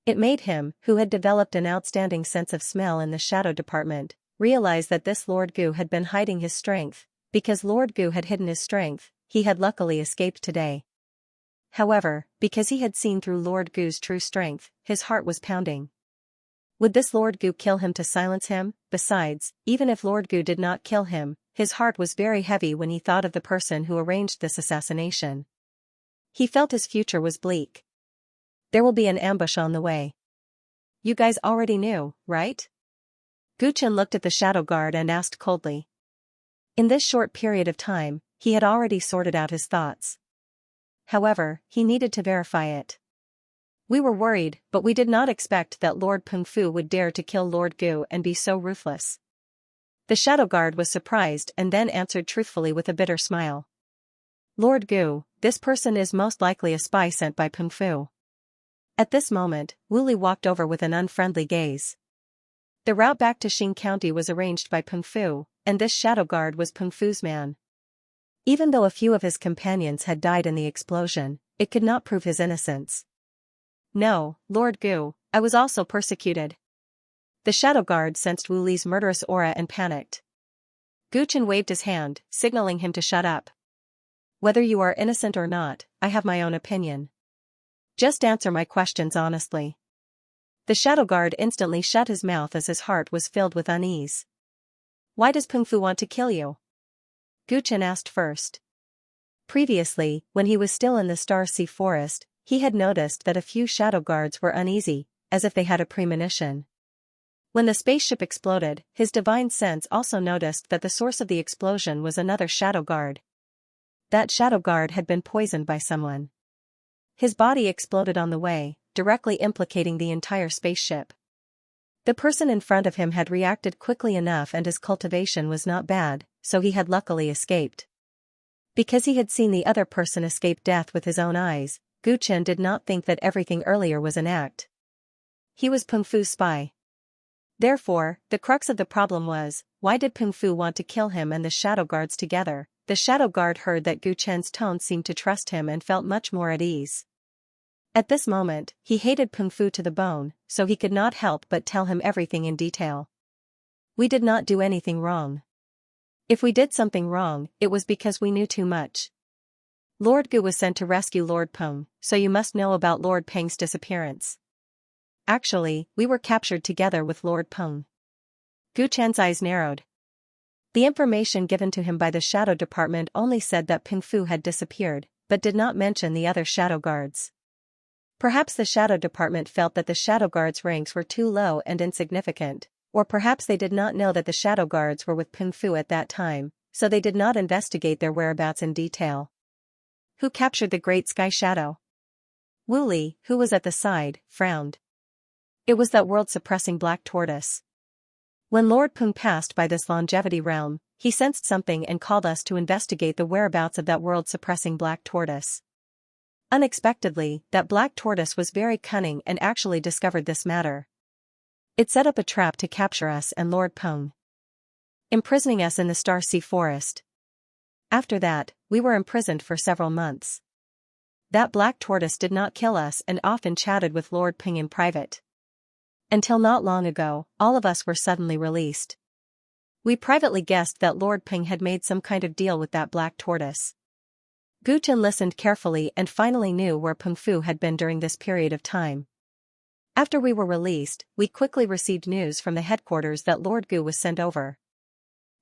It made him, who had developed an outstanding sense of smell in the shadow department, realize that this Lord Gu had been hiding his strength. Because Lord Gu had hidden his strength, he had luckily escaped today. However, because he had seen through Lord Gu's true strength, his heart was pounding. Would this Lord Gu kill him to silence him? Besides, even if Lord Gu did not kill him, his heart was very heavy when he thought of the person who arranged this assassination. He felt his future was bleak. There will be an ambush on the way. You guys already knew, right? Gu Chen looked at the shadow guard and asked coldly. In this short period of time, he had already sorted out his thoughts. However, he needed to verify it. We were worried, but we did not expect that Lord Peng Fu would dare to kill Lord Gu and be so ruthless. The shadow guard was surprised and then answered truthfully with a bitter smile. Lord Gu, this person is most likely a spy sent by Peng Fu. At this moment, Wu Li walked over with an unfriendly gaze. The route back to Xing County was arranged by Peng Fu, and this shadow guard was Peng Fu's man. Even though a few of his companions had died in the explosion, it could not prove his innocence. No, Lord Gu, I was also persecuted. The shadow guard sensed Wu Li's murderous aura and panicked. Gu Chen waved his hand, signaling him to shut up. Whether you are innocent or not, I have my own opinion. Just answer my questions honestly. The shadow guard instantly shut his mouth as his heart was filled with unease. Why does Peng Fu want to kill you? Gu Chen asked first. Previously, when he was still in the Star Sea Forest, he had noticed that a few shadow guards were uneasy, as if they had a premonition. When the spaceship exploded, his divine sense also noticed that the source of the explosion was another shadow guard. That shadow guard had been poisoned by someone. His body exploded on the way, directly implicating the entire spaceship. The person in front of him had reacted quickly enough and his cultivation was not bad, so he had luckily escaped. Because he had seen the other person escape death with his own eyes, Gu Chen did not think that everything earlier was an act. He was Peng Fu's spy. Therefore, the crux of the problem was, why did Peng Fu want to kill him and the shadow guards together? The shadow guard heard that Gu Chen's tone seemed to trust him and felt much more at ease. At this moment, he hated Peng Fu to the bone, so he could not help but tell him everything in detail. We did not do anything wrong. If we did something wrong, it was because we knew too much. Lord Gu was sent to rescue Lord Peng, so you must know about Lord Peng's disappearance. Actually, we were captured together with Lord Peng. Gu Chen's eyes narrowed. The information given to him by the Shadow Department only said that Peng Fu had disappeared, but did not mention the other shadow guards. Perhaps the Shadow Department felt that the shadow guards' ranks were too low and insignificant, or perhaps they did not know that the shadow guards were with Peng Fu at that time, so they did not investigate their whereabouts in detail. Who captured the Great Sky Shadow? Wu Li, who was at the side, frowned. It was that world-suppressing black tortoise. When Lord Peng passed by this longevity realm, he sensed something and called us to investigate the whereabouts of that world-suppressing black tortoise. Unexpectedly, that black tortoise was very cunning and actually discovered this matter. It set up a trap to capture us and Lord Peng, imprisoning us in the Star Sea Forest. After that, we were imprisoned for several months. That black tortoise did not kill us and often chatted with Lord Peng in private. Until not long ago, all of us were suddenly released. We privately guessed that Lord Peng had made some kind of deal with that black tortoise. Gu Chen listened carefully and finally knew where Peng Fu had been during this period of time. After we were released, we quickly received news from the headquarters that Lord Gu was sent over.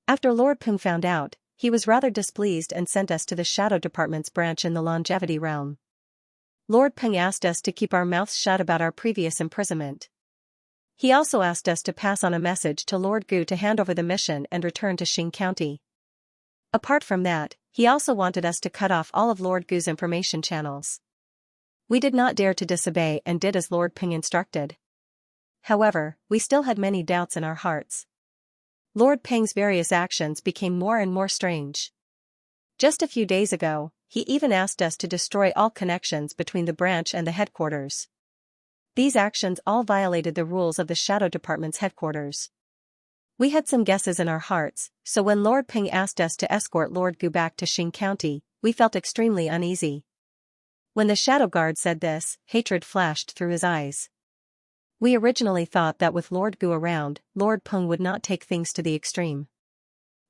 After Lord Peng found out, he was rather displeased and sent us to the Shadow Department's branch in the longevity realm. Lord Peng asked us to keep our mouths shut about our previous imprisonment. He also asked us to pass on a message to Lord Gu to hand over the mission and return to Xing County. Apart from that, he also wanted us to cut off all of Lord Gu's information channels. We did not dare to disobey and did as Lord Peng instructed. However, we still had many doubts in our hearts. Lord Peng's various actions became more and more strange. Just a few days ago, he even asked us to destroy all connections between the branch and the headquarters. These actions all violated the rules of the Shadow Department's headquarters. We had some guesses in our hearts, so when Lord Peng asked us to escort Lord Gu back to Xing County, we felt extremely uneasy. When the Shadow Guard said this, hatred flashed through his eyes. We originally thought that with Lord Gu around, Lord Peng would not take things to the extreme.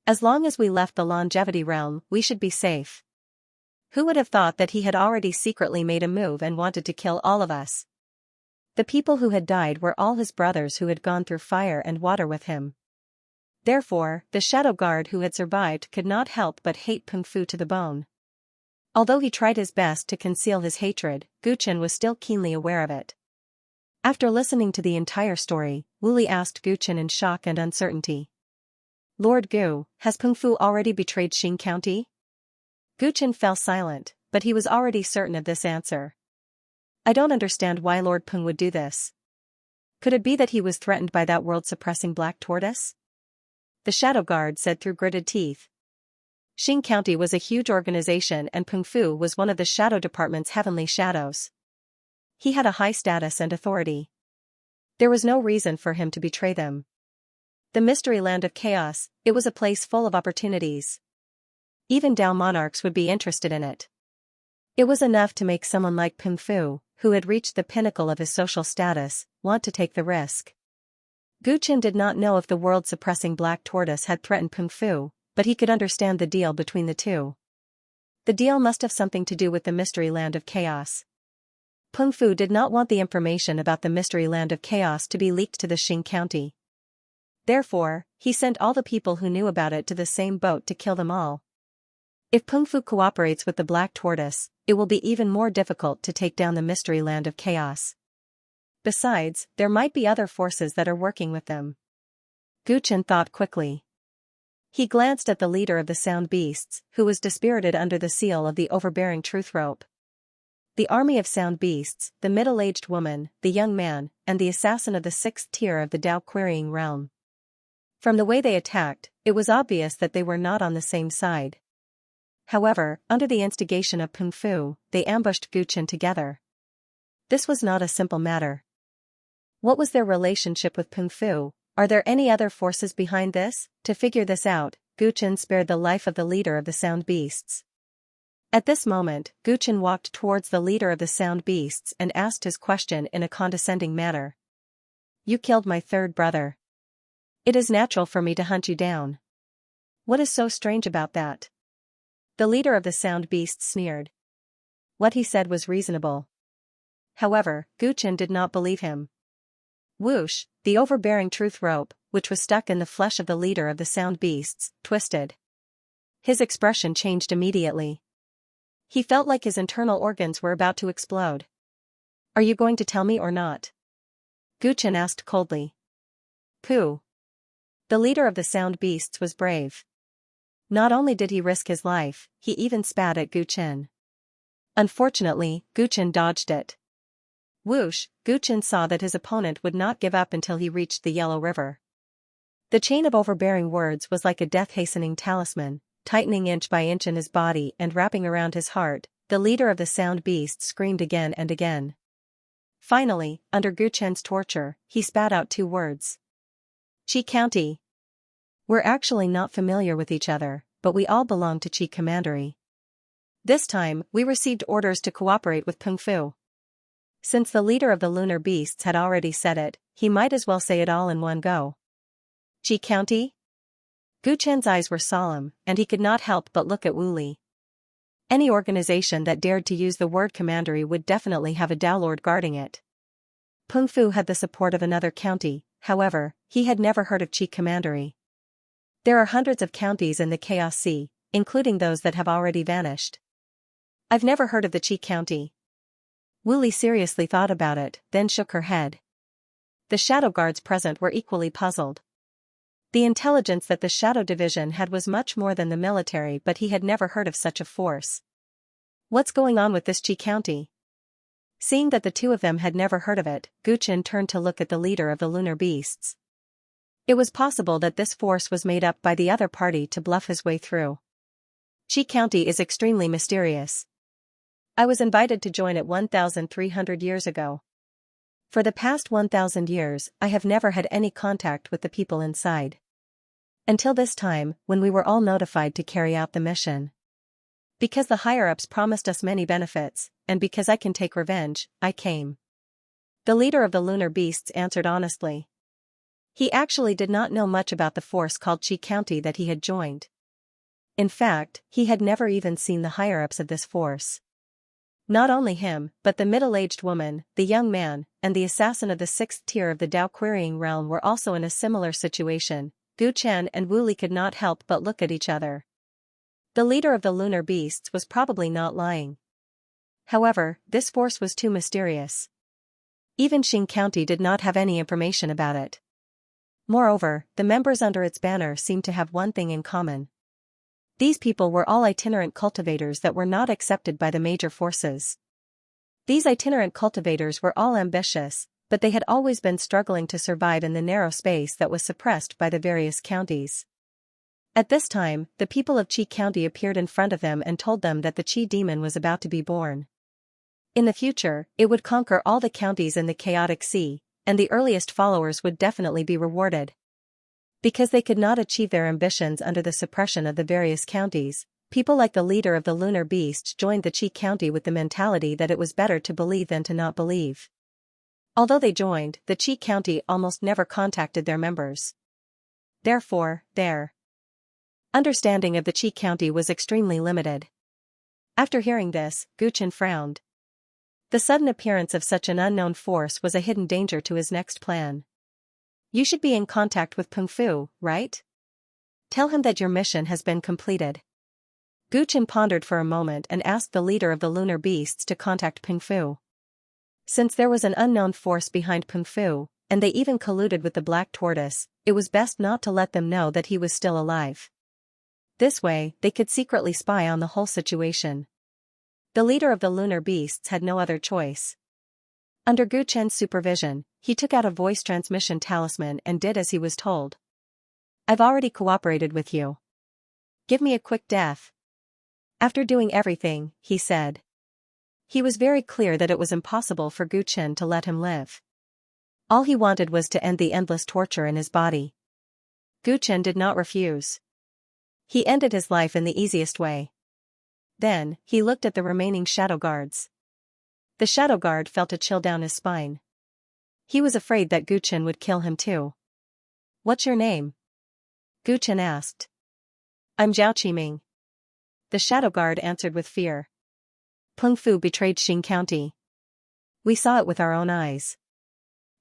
As long as we left the longevity realm, we should be safe. Who would have thought that he had already secretly made a move and wanted to kill all of us? The people who had died were all his brothers who had gone through fire and water with him. Therefore, the Shadow Guard who had survived could not help but hate Peng Fu to the bone. Although he tried his best to conceal his hatred, Gu Chen was still keenly aware of it. After listening to the entire story, Wu Li asked Gu Chen in shock and uncertainty. Lord Gu, has Peng Fu already betrayed Xing County? Gu Chen fell silent, but he was already certain of this answer. I don't understand why Lord Peng would do this. Could it be that he was threatened by that world-suppressing black tortoise? The Shadow Guard said through gritted teeth. Xing County was a huge organization and Peng Fu was one of the Shadow Department's heavenly shadows. He had a high status and authority. There was no reason for him to betray them. The mystery land of chaos, it was a place full of opportunities. Even Dao monarchs would be interested in it. It was enough to make someone like Peng Fu, who had reached the pinnacle of his social status, want to take the risk. Gu Chen did not know if the world-suppressing black tortoise had threatened Peng Fu, but he could understand the deal between the two. The deal must have something to do with the mystery land of chaos. Peng Fu did not want the information about the mystery land of chaos to be leaked to the Xing County. Therefore, he sent all the people who knew about it to the same boat to kill them all. If Peng Fu cooperates with the black tortoise, it will be even more difficult to take down the mystery land of chaos. Besides, there might be other forces that are working with them. Gu Chen thought quickly. He glanced at the leader of the Sound Beasts, who was dispirited under the seal of the overbearing truth rope. The army of Sound Beasts, the middle-aged woman, the young man, and the assassin of the sixth tier of the Dao querying realm. From the way they attacked, it was obvious that they were not on the same side. However, under the instigation of Peng Fu, they ambushed Gu Chen together. This was not a simple matter. What was their relationship with Peng Fu? Are there any other forces behind this? To figure this out, Gu Chen spared the life of the leader of the Sound Beasts. At this moment, Gu Chen walked towards the leader of the Sound Beasts and asked his question in a condescending manner. You killed my third brother. It is natural for me to hunt you down. What is so strange about that? The leader of the Sound Beasts sneered. What he said was reasonable. However, Gu Chen did not believe him. Whoosh, the overbearing truth rope, which was stuck in the flesh of the leader of the Sound Beasts, twisted. His expression changed immediately. He felt like his internal organs were about to explode. Are you going to tell me or not? Gu Chen asked coldly. Pooh. The leader of the Sound Beasts was brave. Not only did he risk his life, he even spat at Gu Chen. Unfortunately, Gu Chen dodged it. Whoosh, Gu Chen saw that his opponent would not give up until he reached the Yellow River. The chain of overbearing words was like a death-hastening talisman, tightening inch by inch in his body and wrapping around his heart. The leader of the Sound Beast screamed again and again. Finally, under Gu Chen's torture, he spat out 2 words. Qi County. We're actually not familiar with each other, but we all belong to Qi Commandery. This time, we received orders to cooperate with Peng Fu. Since the leader of the Lunar Beasts had already said it, he might as well say it all in one go. Qi County? Gu Chen's eyes were solemn, and he could not help but look at Wu Li. Any organization that dared to use the word commandery would definitely have a Dowlord guarding it. Peng Fu had the support of another county, however, he had never heard of Qi Commandery. There are hundreds of counties in the Chaos Sea, including those that have already vanished. I've never heard of the Qi County. Wu Li seriously thought about it, then shook her head. The shadow guards present were equally puzzled. The intelligence that the Shadow Division had was much more than the military, but he had never heard of such a force. What's going on with this Qi County? Seeing that the two of them had never heard of it, Gu Chen turned to look at the leader of the Lunar Beasts. It was possible that this force was made up by the other party to bluff his way through. Qi County is extremely mysterious. I was invited to join it 1,300 years ago. For the past 1,000 years, I have never had any contact with the people inside. Until this time, when we were all notified to carry out the mission. Because the higher-ups promised us many benefits, and because I can take revenge, I came. The leader of the Lunar Beasts answered honestly. He actually did not know much about the force called Qi County that he had joined. In fact, he had never even seen the higher-ups of this force. Not only him, but the middle-aged woman, the young man, and the assassin of the 6th tier of the Dao Querying Realm were also in a similar situation. Gu Chen and Wu Li could not help but look at each other. The leader of the Lunar Beasts was probably not lying. However, this force was too mysterious. Even Qing County did not have any information about it. Moreover, the members under its banner seemed to have one thing in common. These people were all itinerant cultivators that were not accepted by the major forces. These itinerant cultivators were all ambitious, but they had always been struggling to survive in the narrow space that was suppressed by the various counties. At this time, the people of Qi County appeared in front of them and told them that the Qi demon was about to be born. In the future, it would conquer all the counties in the Chaotic Sea, and the earliest followers would definitely be rewarded. Because they could not achieve their ambitions under the suppression of the various counties, people like the leader of the Lunar Beast joined the Qi County with the mentality that it was better to believe than to not believe. Although they joined, the Qi County almost never contacted their members. Therefore, their understanding of the Qi County was extremely limited. After hearing this, Gu Chen frowned. The sudden appearance of such an unknown force was a hidden danger to his next plan. You should be in contact with Peng Fu, right? Tell him that your mission has been completed. Gu Chen pondered for a moment and asked the leader of the Lunar Beasts to contact Peng Fu. Since there was an unknown force behind Peng Fu, and they even colluded with the Black Tortoise, it was best not to let them know that he was still alive. This way, they could secretly spy on the whole situation. The leader of the Lunar Beasts had no other choice. Under Gu Chen's supervision, he took out a voice transmission talisman and did as he was told. I've already cooperated with you. Give me a quick death. After doing everything, he said. He was very clear that it was impossible for Gu Chen to let him live. All he wanted was to end the endless torture in his body. Guchen did not refuse. He ended his life in the easiest way. Then, he looked at the remaining shadow guards. The shadow guard felt a chill down his spine. He was afraid that Guchen would kill him too. "What's your name?" Guchen asked. "I'm Zhao Qiming." The shadow guard answered with fear. "Peng Fu betrayed Xing County. We saw it with our own eyes.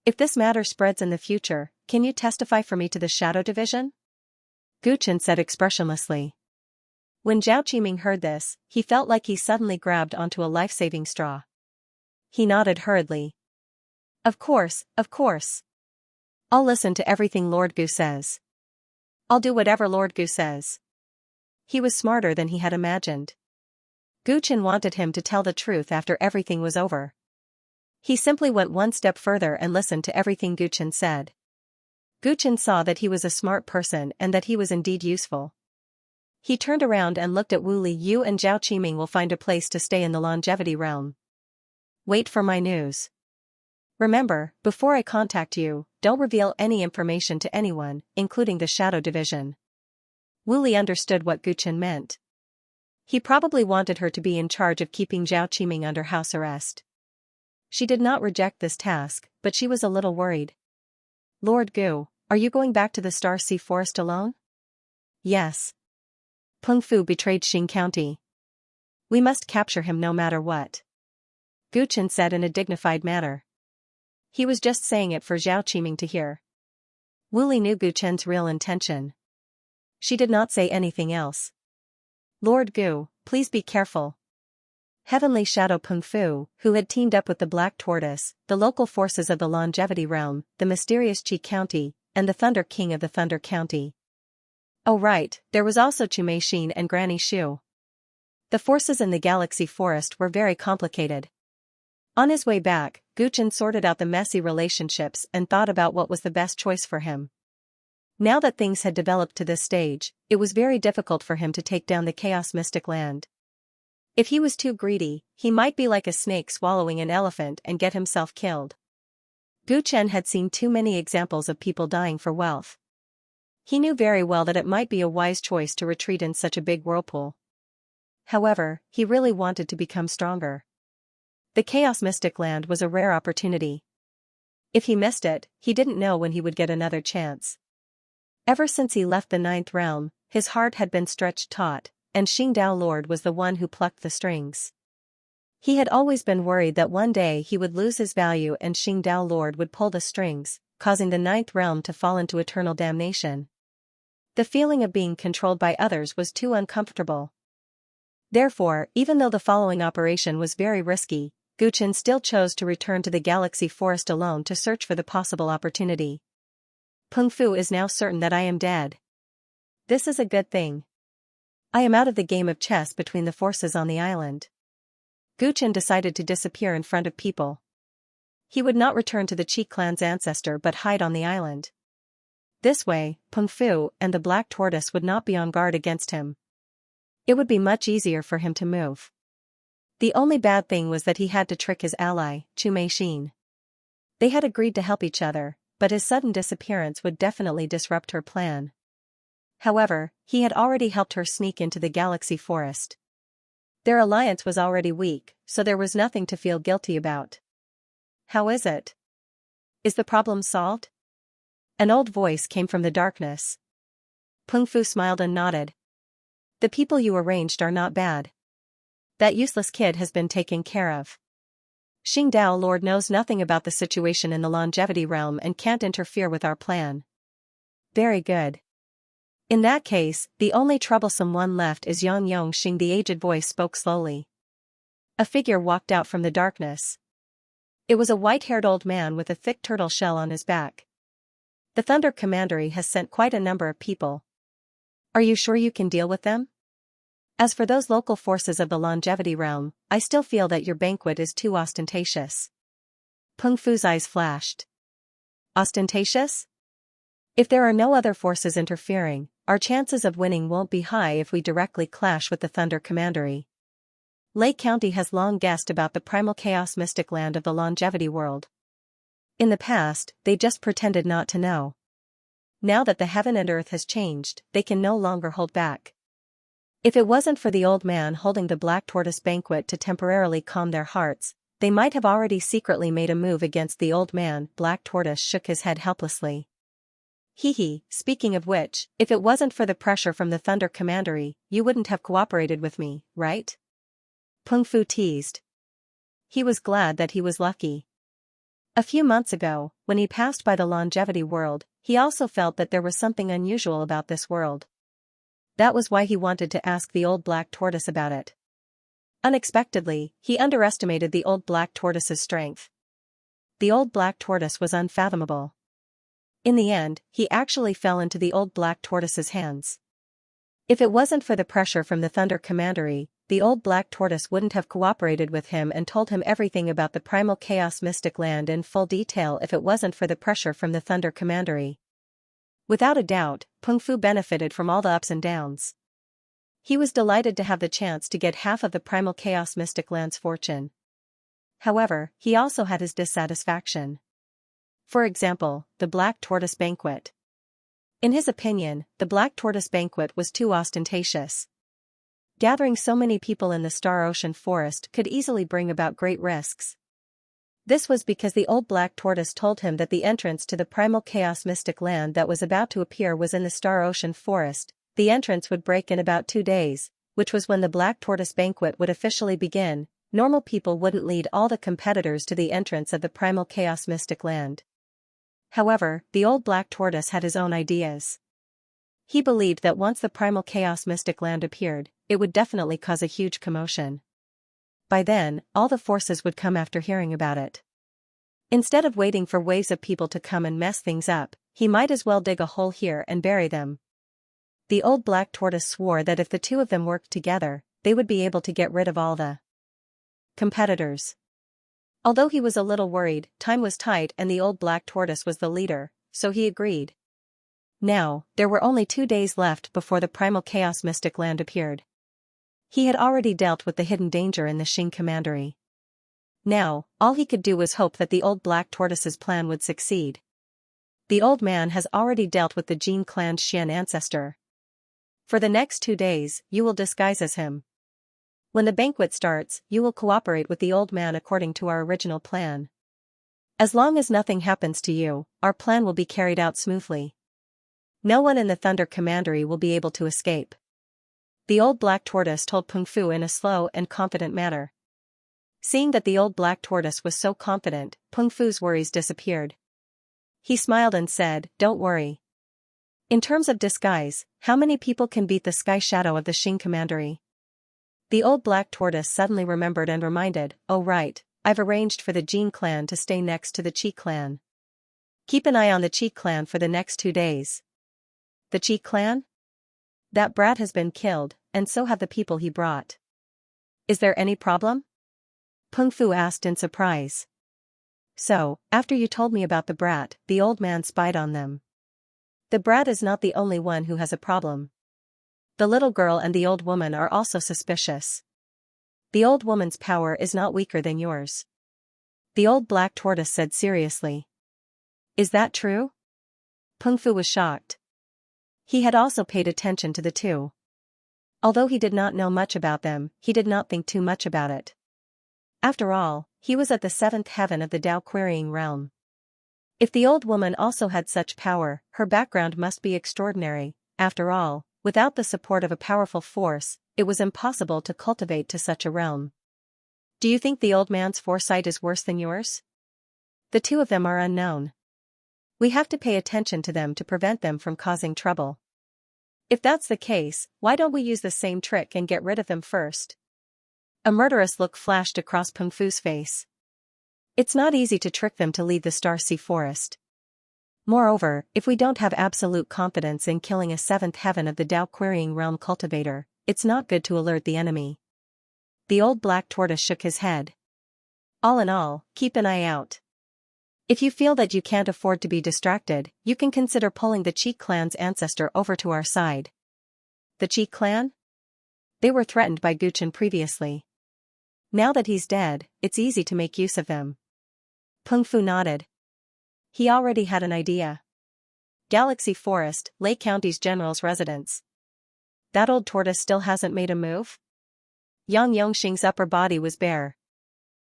If this matter spreads in the future, can you testify for me to the Shadow Division?" Guchen said expressionlessly. When Zhao Qiming heard this, he felt like he suddenly grabbed onto a life-saving straw. He nodded hurriedly. Of course. I'll listen to everything Lord Gu says. I'll do whatever Lord Gu says." He was smarter than he had imagined. Guchen wanted him to tell the truth after everything was over. He simply went one step further and listened to everything Guchen said. Guchen saw that he was a smart person and that he was indeed useful. He turned around and looked at Wu Li. "You and Zhao Qiming will find a place to stay in the longevity realm. Wait for my news. Remember, before I contact you, don't reveal any information to anyone, including the Shadow Division." Wu Li understood what Guchen meant. He probably wanted her to be in charge of keeping Zhao Qiming under house arrest. She did not reject this task, but she was a little worried. "Lord Gu, are you going back to the Star Sea Forest alone?" "Yes. Peng Fu betrayed Xing County. We must capture him no matter what," Guchen said in a dignified manner. He was just saying it for Zhao Qiming to hear. Wu Li knew Guchen's real intention. She did not say anything else. "Lord Gu, please be careful." Heavenly Shadow Peng Fu, who had teamed up with the Black Tortoise, the local forces of the Longevity Realm, the mysterious Qi County, and the Thunder King of the Thunder County. Oh right, there was also Chu Mei Xin and Granny Shu. The forces in the Galaxy Forest were very complicated. On his way back, Guchen sorted out the messy relationships and thought about what was the best choice for him. Now that things had developed to this stage, it was very difficult for him to take down the Chaos Mystic Land. If he was too greedy, he might be like a snake swallowing an elephant and get himself killed. Guchen had seen too many examples of people dying for wealth. He knew very well that it might be a wise choice to retreat in such a big whirlpool. However, he really wanted to become stronger. The Chaos Mystic Land was a rare opportunity. If he missed it, he didn't know when he would get another chance. Ever since he left the Ninth Realm, his heart had been stretched taut, and Xingdao Lord was the one who plucked the strings. He had always been worried that one day he would lose his value and Xingdao Lord would pull the strings, causing the Ninth Realm to fall into eternal damnation. The feeling of being controlled by others was too uncomfortable. Therefore, even though the following operation was very risky, Guchen still chose to return to the Galaxy Forest alone to search for the possible opportunity. Peng Fu is now certain that I am dead. This is a good thing. I am out of the game of chess between the forces on the island. Guchen decided to disappear in front of people. He would not return to the Qi clan's ancestor but hide on the island. This way, Peng Fu and the Black Tortoise would not be on guard against him. It would be much easier for him to move. The only bad thing was that he had to trick his ally, Chu Mei Xin. They had agreed to help each other, but his sudden disappearance would definitely disrupt her plan. However, he had already helped her sneak into the Galaxy Forest. Their alliance was already weak, so there was nothing to feel guilty about. How is it? Is the problem solved? An old voice came from the darkness. Peng Fu smiled and nodded. The people you arranged are not bad. That useless kid has been taken care of. Xingdao Lord knows nothing about the situation in the Longevity Realm and can't interfere with our plan. Very good. In that case, the only troublesome one left is Yang Xing. The aged voice spoke slowly. A figure walked out from the darkness. It was a white-haired old man with a thick turtle shell on his back. The Thunder Commandery has sent quite a number of people. Are you sure you can deal with them? As for those local forces of the Longevity Realm, I still feel that your banquet is too ostentatious. Peng Fu's eyes flashed. Ostentatious? If there are no other forces interfering, our chances of winning won't be high if we directly clash with the Thunder Commandery. Lake County has long guessed about the primal chaos mystic land of the Longevity world. In the past, they just pretended not to know. Now that the heaven and earth has changed, they can no longer hold back. If it wasn't for the old man holding the black tortoise banquet to temporarily calm their hearts, they might have already secretly made a move against the old man. Black Tortoise shook his head helplessly. Hee, speaking of which, if it wasn't for the pressure from the Thunder Commandery, you wouldn't have cooperated with me, right? Peng Fu teased. He was glad that he was lucky. A few months ago, when he passed by the longevity world, he also felt that there was something unusual about this world. That was why he wanted to ask the old black tortoise about it. Unexpectedly, he underestimated the old black tortoise's strength. The old black tortoise was unfathomable. In the end, he actually fell into the old black tortoise's hands. If it wasn't for the pressure from the Thunder Commandery, the old black tortoise wouldn't have cooperated with him and told him everything about the primal chaos mystic land in full detail. If it wasn't for the pressure from the Thunder Commandery. Without a doubt, Peng Fu benefited from all the ups and downs. He was delighted to have the chance to get half of the primal chaos mystic land's fortune. However, he also had his dissatisfaction. For example, the Black Tortoise Banquet. In his opinion, the Black Tortoise Banquet was too ostentatious. Gathering so many people in the Star Ocean Forest could easily bring about great risks. This was because the old black tortoise told him that the entrance to the primal chaos mystic land that was about to appear was in the Star Ocean Forest. The entrance would break in about 2 days, which was when the Black Tortoise Banquet would officially begin. Normal people wouldn't lead all the competitors to the entrance of the primal chaos mystic land. However, the old black tortoise had his own ideas. He believed that once the primal chaos mystic land appeared, it would definitely cause a huge commotion. By then, all the forces would come after hearing about it. Instead of waiting for waves of people to come and mess things up, he might as well dig a hole here and bury them. The old black tortoise swore that if the two of them worked together, they would be able to get rid of all the competitors. Although he was a little worried, time was tight and the old black tortoise was the leader, so he agreed. Now, there were only 2 days left before the primal chaos mystic land appeared. He had already dealt with the hidden danger in the Xing Commandery. Now, all he could do was hope that the old black tortoise's plan would succeed. The old man has already dealt with the Jin clan's Xian ancestor. For the next 2 days, you will disguise as him. When the banquet starts, you will cooperate with the old man according to our original plan. As long as nothing happens to you, our plan will be carried out smoothly. No one in the Thunder Commandery will be able to escape. The old black tortoise told Peng Fu in a slow and confident manner. Seeing that the old black tortoise was so confident, Peng Fu's worries disappeared. He smiled and said, "Don't worry. In terms of disguise, how many people can beat the sky shadow of the Xing Commandery?" The old black tortoise suddenly remembered and reminded, "Oh right, I've arranged for the Jin clan to stay next to the Qi clan. Keep an eye on the Qi clan for the next 2 days." The Qi clan? That brat has been killed, and so have the people he brought. Is there any problem? Peng Fu asked in surprise. So, after you told me about the brat, the old man spied on them. The brat is not the only one who has a problem. The little girl and the old woman are also suspicious. The old woman's power is not weaker than yours. The old black tortoise said seriously. Is that true? Peng Fu was shocked. He had also paid attention to the two. Although he did not know much about them, he did not think too much about it. After all, he was at the 7th heaven of the Tao querying realm. If the old woman also had such power, her background must be extraordinary. After all, without the support of a powerful force, it was impossible to cultivate to such a realm. Do you think the old man's foresight is worse than yours? The two of them are unknown. We have to pay attention to them to prevent them from causing trouble. If that's the case, why don't we use the same trick and get rid of them first? A murderous look flashed across Peng Fu's face. It's not easy to trick them to leave the Star Sea Forest. Moreover, if we don't have absolute confidence in killing a 7th heaven of the Tao querying realm cultivator, it's not good to alert the enemy. The old black tortoise shook his head. All in all, keep an eye out. If you feel that you can't afford to be distracted, you can consider pulling the Qi clan's ancestor over to our side. The Qi clan? They were threatened by Guchen previously. Now that he's dead, it's easy to make use of them. Peng Fu nodded. He already had an idea. Galaxy Forest, Lei County's general's residence. That old tortoise still hasn't made a move? Yang Yongxing's upper body was bare.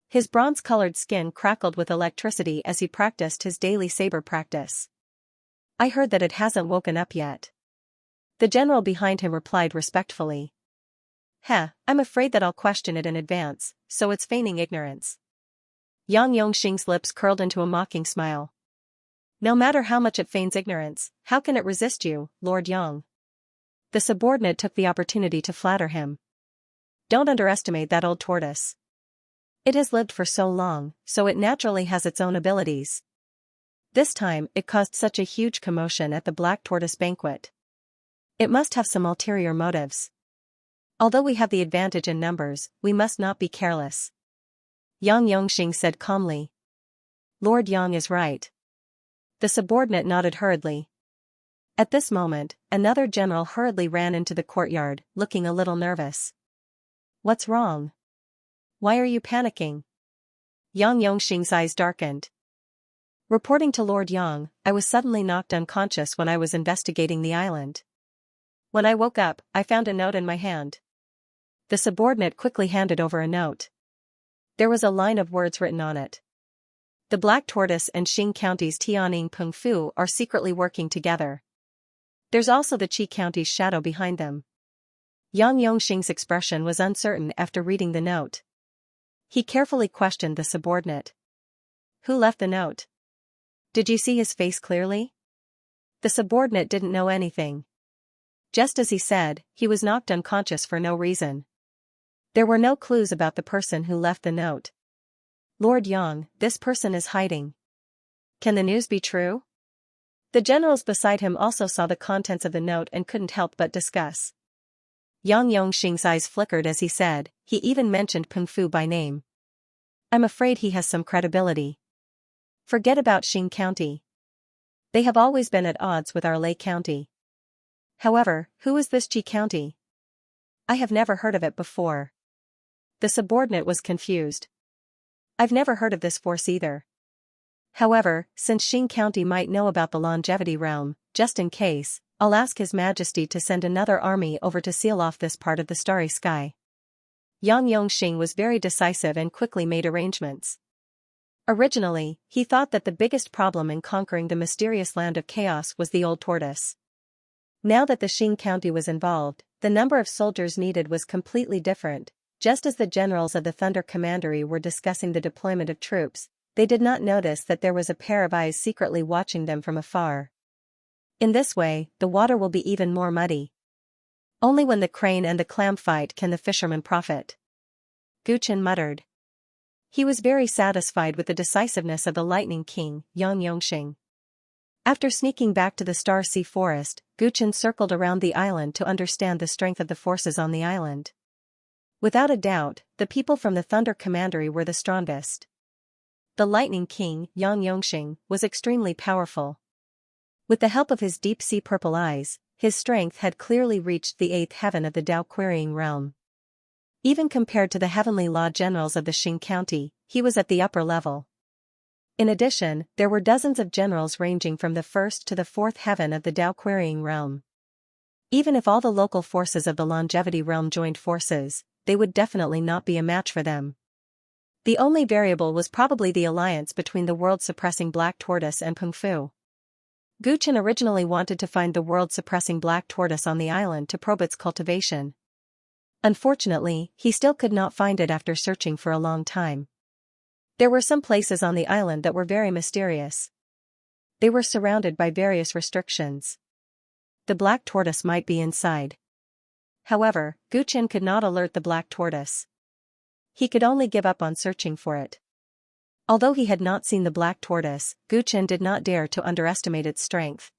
His bronze-colored skin crackled with electricity as he practiced his daily saber practice. I heard that it hasn't woken up yet. The general behind him replied respectfully. I'm afraid that I'll question it in advance, so it's feigning ignorance. Yang Yongxing's lips curled into a mocking smile. No matter how much it feigns ignorance, how can it resist you, Lord Yang? The subordinate took the opportunity to flatter him. Don't underestimate that old tortoise. It has lived for so long, so it naturally has its own abilities. This time, it caused such a huge commotion at the Black Tortoise banquet. It must have some ulterior motives. Although we have the advantage in numbers, we must not be careless. Yang Yongxing said calmly. Lord Yang is right. The subordinate nodded hurriedly. At this moment, another general hurriedly ran into the courtyard, looking a little nervous. What's wrong? Why are you panicking? Yang Yongxing's eyes darkened. Reporting to Lord Yang, I was suddenly knocked unconscious when I was investigating the island. When I woke up, I found a note in my hand. The subordinate quickly handed over a note. There was a line of words written on it. The Black Tortoise and Xing County's Tianing Pengfu are secretly working together. There's also the Qi County's shadow behind them. Yang Yongxing's expression was uncertain after reading the note. He carefully questioned the subordinate. Who left the note? Did you see his face clearly? The subordinate didn't know anything. Just as he said, he was knocked unconscious for no reason. There were no clues about the person who left the note. Lord Yang, this person is hiding. Can the news be true? The generals beside him also saw the contents of the note and couldn't help but discuss. Yang Yongxing's eyes flickered as he said, he even mentioned Pengfu by name. I'm afraid he has some credibility. Forget about Xing County. They have always been at odds with our Lei County. However, who is this Qi County? I have never heard of it before. The subordinate was confused. I've never heard of this force either. However, since Xing County might know about the longevity realm, just in case, I'll ask His Majesty to send another army over to seal off this part of the starry sky. Yang Yongxing was very decisive and quickly made arrangements. Originally, he thought that the biggest problem in conquering the mysterious land of chaos was the old tortoise. Now that the Xing County was involved, the number of soldiers needed was completely different. Just as the generals of the Thunder Commandery were discussing the deployment of troops, they did not notice that there was a pair of eyes secretly watching them from afar. In this way, the water will be even more muddy. Only when the crane and the clam fight can the fisherman profit. Guchen muttered. He was very satisfied with the decisiveness of the Lightning King, Yang Yongxing. After sneaking back to the Star Sea Forest, Guchen circled around the island to understand the strength of the forces on the island. Without a doubt, the people from the Thunder Commandery were the strongest. The Lightning King, Yang Yongxing, was extremely powerful. With the help of his deep-sea purple eyes, his strength had clearly reached the 8th heaven of the Dao Querying realm. Even compared to the heavenly law generals of the Xing County, he was at the upper level. In addition, there were dozens of generals ranging from the 1st to the 4th heaven of the Dao Querying realm. Even if all the local forces of the longevity realm joined forces, they would definitely not be a match for them. The only variable was probably the alliance between the world-suppressing Black Tortoise and Pengfu. Guchen originally wanted to find the world-suppressing Black Tortoise on the island to probe its cultivation. Unfortunately, he still could not find it after searching for a long time. There were some places on the island that were very mysterious. They were surrounded by various restrictions. The Black Tortoise might be inside. However, Guchen could not alert the Black Tortoise. He could only give up on searching for it. Although he had not seen the Black Tortoise, Guchen did not dare to underestimate its strength.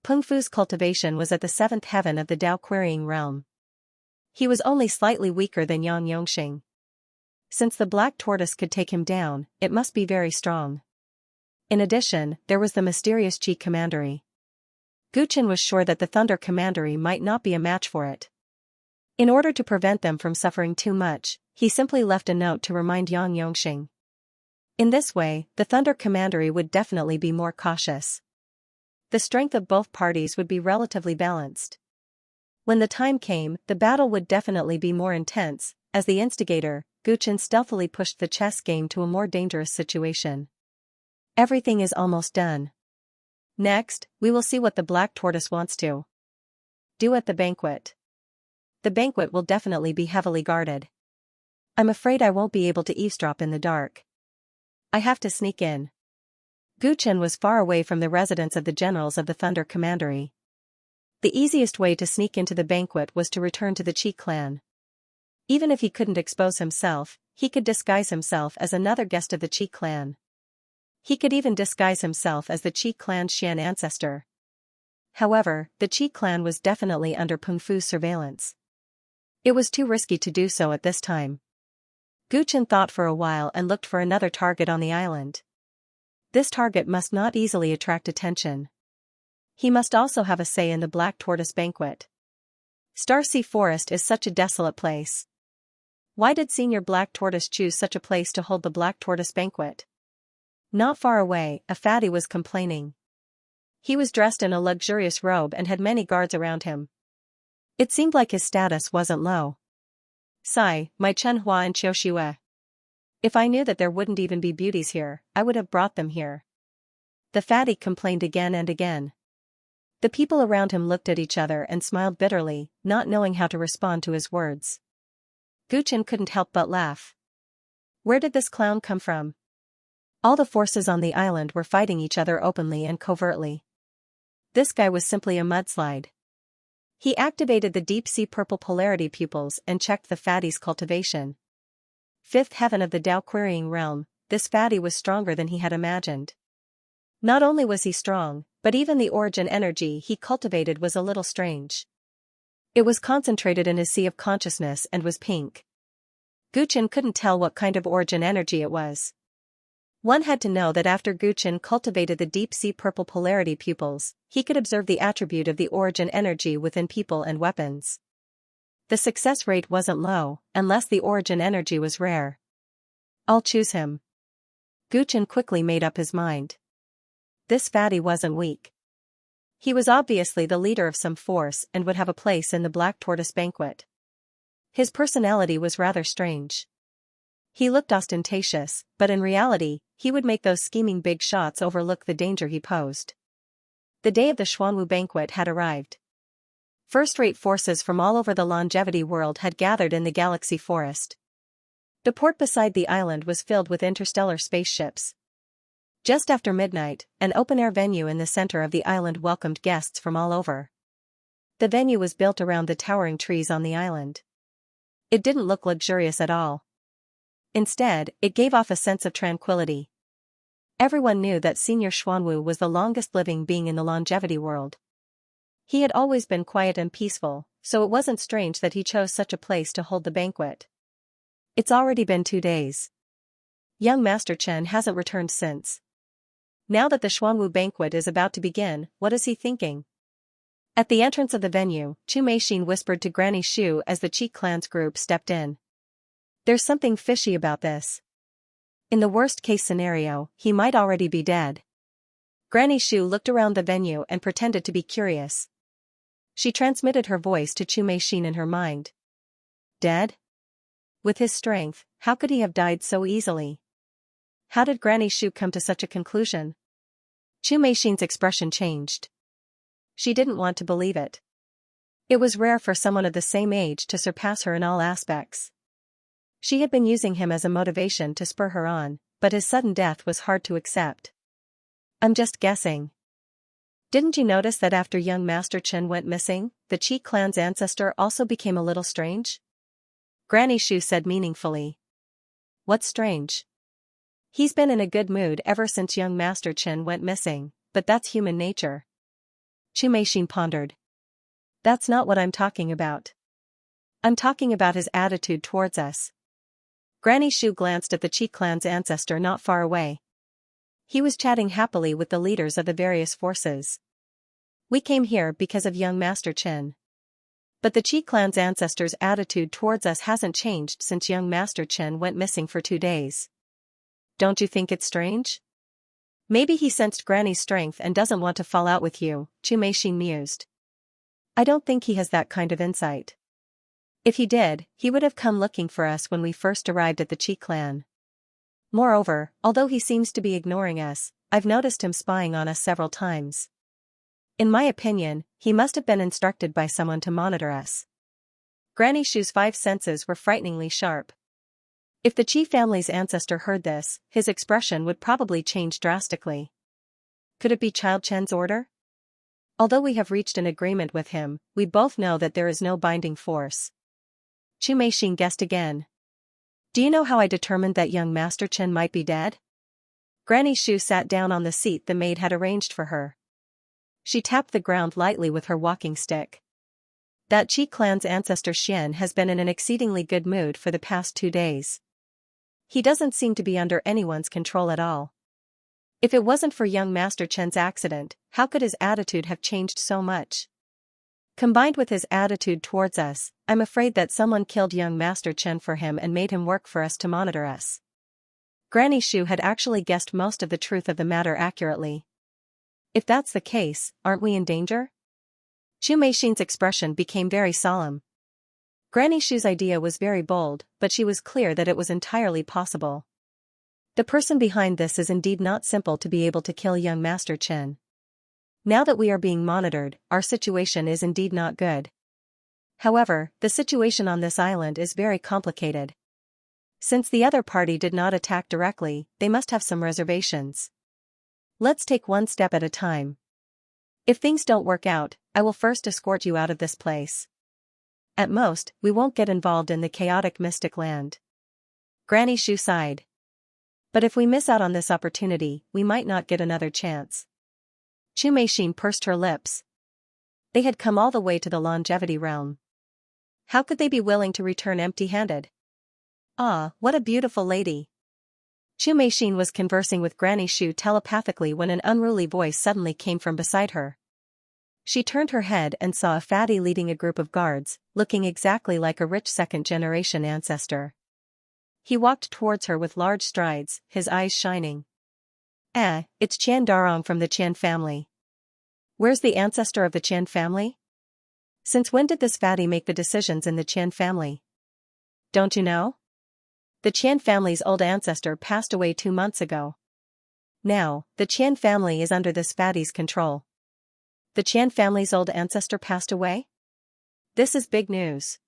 Pengfu's cultivation was at the 7th heaven of the Dao Querying realm. He was only slightly weaker than Yang Yongxing. Since the Black Tortoise could take him down, it must be very strong. In addition, there was the mysterious Qi Commandery. Guchen was sure that the Thunder Commandery might not be a match for it. In order to prevent them from suffering too much, he simply left a note to remind Yang Yongxing. In this way, the Thunder Commandery would definitely be more cautious. The strength of both parties would be relatively balanced. When the time came, the battle would definitely be more intense, as the instigator, Guchen, stealthily pushed the chess game to a more dangerous situation. Everything is almost done. Next, we will see what the Black Tortoise wants to do at the banquet. The banquet will definitely be heavily guarded. I'm afraid I won't be able to eavesdrop in the dark. I have to sneak in. Guchen was far away from the residence of the generals of the Thunder Commandery. The easiest way to sneak into the banquet was to return to the Qi clan. Even if he couldn't expose himself, he could disguise himself as another guest of the Qi clan. He could even disguise himself as the Qi clan's Xian ancestor. However, the Qi clan was definitely under Peng Fu's surveillance. It was too risky to do so at this time. Guchen thought for a while and looked for another target on the island. This target must not easily attract attention. He must also have a say in the Black Tortoise banquet. Starsea Forest is such a desolate place. Why did Senior Black Tortoise choose such a place to hold the Black Tortoise banquet? Not far away, a fatty was complaining. He was dressed in a luxurious robe and had many guards around him. It seemed like his status wasn't low. Sigh, my Chenhua and Qiushue. If I knew that there wouldn't even be beauties here, I would have brought them here. The fatty complained again and again. The people around him looked at each other and smiled bitterly, not knowing how to respond to his words. Guchen couldn't help but laugh. Where did this clown come from? All the forces on the island were fighting each other openly and covertly. This guy was simply a mudslide. He activated the deep-sea purple polarity pupils and checked the fatty's cultivation. Fifth heaven of the Dao querying realm, this fatty was stronger than he had imagined. Not only was he strong, but even the origin energy he cultivated was a little strange. It was concentrated in his sea of consciousness and was pink. Guchen couldn't tell what kind of origin energy it was. One had to know that after Guchen cultivated the deep-sea purple polarity pupils, he could observe the attribute of the origin energy within people and weapons. The success rate wasn't low, unless the origin energy was rare. I'll choose him. Guchen quickly made up his mind. This fatty wasn't weak. He was obviously the leader of some force and would have a place in the Black Tortoise banquet. His personality was rather strange. He looked ostentatious, but in reality, he would make those scheming big shots overlook the danger he posed. The day of the Xuanwu banquet had arrived. First-rate forces from all over the longevity world had gathered in the galaxy forest. The port beside the island was filled with interstellar spaceships. Just after midnight, an open-air venue in the center of the island welcomed guests from all over. The venue was built around the towering trees on the island. It didn't look luxurious at all. Instead, it gave off a sense of tranquility. Everyone knew that Senior Xuanwu was the longest-living being in the longevity world. He had always been quiet and peaceful, so it wasn't strange that he chose such a place to hold the banquet. It's already been 2 days. Young Master Chen hasn't returned since. Now that the Xuanwu banquet is about to begin, what is he thinking? At the entrance of the venue, Chu Meixin whispered to Granny Shu as the Qi clan's group stepped in. There's something fishy about this. In the worst-case scenario, he might already be dead. Granny Shu looked around the venue and pretended to be curious. She transmitted her voice to Chu Meixin in her mind. Dead? With his strength, how could he have died so easily? How did Granny Shu come to such a conclusion? Chu Meixin's expression changed. She didn't want to believe it. It was rare for someone of the same age to surpass her in all aspects. She had been using him as a motivation to spur her on, but his sudden death was hard to accept. I'm just guessing. Didn't you notice that after young Master Chen went missing, the Qi clan's ancestor also became a little strange? Granny Shu said meaningfully. What's strange? He's been in a good mood ever since young Master Chen went missing, but that's human nature. Chu Meixin pondered. That's not what I'm talking about. I'm talking about his attitude towards us. Granny Shu glanced at the Qi clan's ancestor not far away. He was chatting happily with the leaders of the various forces. We came here because of young Master Chen. But the Qi clan's ancestor's attitude towards us hasn't changed since young Master Chen went missing for 2 days. Don't you think it's strange? Maybe he sensed Granny's strength and doesn't want to fall out with you, Chu Meixin mused. I don't think he has that kind of insight. If he did, he would have come looking for us when we first arrived at the Qi clan. Moreover, although he seems to be ignoring us, I've noticed him spying on us several times. In my opinion, he must have been instructed by someone to monitor us. Granny Shu's 5 senses were frighteningly sharp. If the Qi family's ancestor heard this, his expression would probably change drastically. Could it be Child Chen's order? Although we have reached an agreement with him, we both know that there is no binding force. Chu Meixin guessed again. Do you know how I determined that young Master Chen might be dead? Granny Shu sat down on the seat the maid had arranged for her. She tapped the ground lightly with her walking stick. That Qi clan's ancestor Xian has been in an exceedingly good mood for the past 2 days. He doesn't seem to be under anyone's control at all. If it wasn't for young Master Chen's accident, how could his attitude have changed so much? Combined with his attitude towards us, I'm afraid that someone killed young Master Chen for him and made him work for us to monitor us. Granny Shu had actually guessed most of the truth of the matter accurately. If that's the case, aren't we in danger? Chu Meixin's expression became very solemn. Granny Shu's idea was very bold, but she was clear that it was entirely possible. The person behind this is indeed not simple to be able to kill young Master Chen. Now that we are being monitored, our situation is indeed not good. However, the situation on this island is very complicated. Since the other party did not attack directly, they must have some reservations. Let's take one step at a time. If things don't work out, I will first escort you out of this place. At most, we won't get involved in the chaotic mystic land. Granny Shu sighed. But if we miss out on this opportunity, we might not get another chance. Chu Meixin pursed her lips. They had come all the way to the longevity realm. How could they be willing to return empty-handed? Ah, what a beautiful lady. Chu Meixin was conversing with Granny Shu telepathically when an unruly voice suddenly came from beside her. She turned her head and saw a fatty leading a group of guards, looking exactly like a rich second-generation ancestor. He walked towards her with large strides, his eyes shining. It's Qian Darong from the Qian family. Where's the ancestor of the Qian family? Since when did this fatty make the decisions in the Qian family? Don't you know? The Qian family's old ancestor passed away 2 months ago. Now, the Qian family is under this fatty's control. The Qian family's old ancestor passed away? This is big news.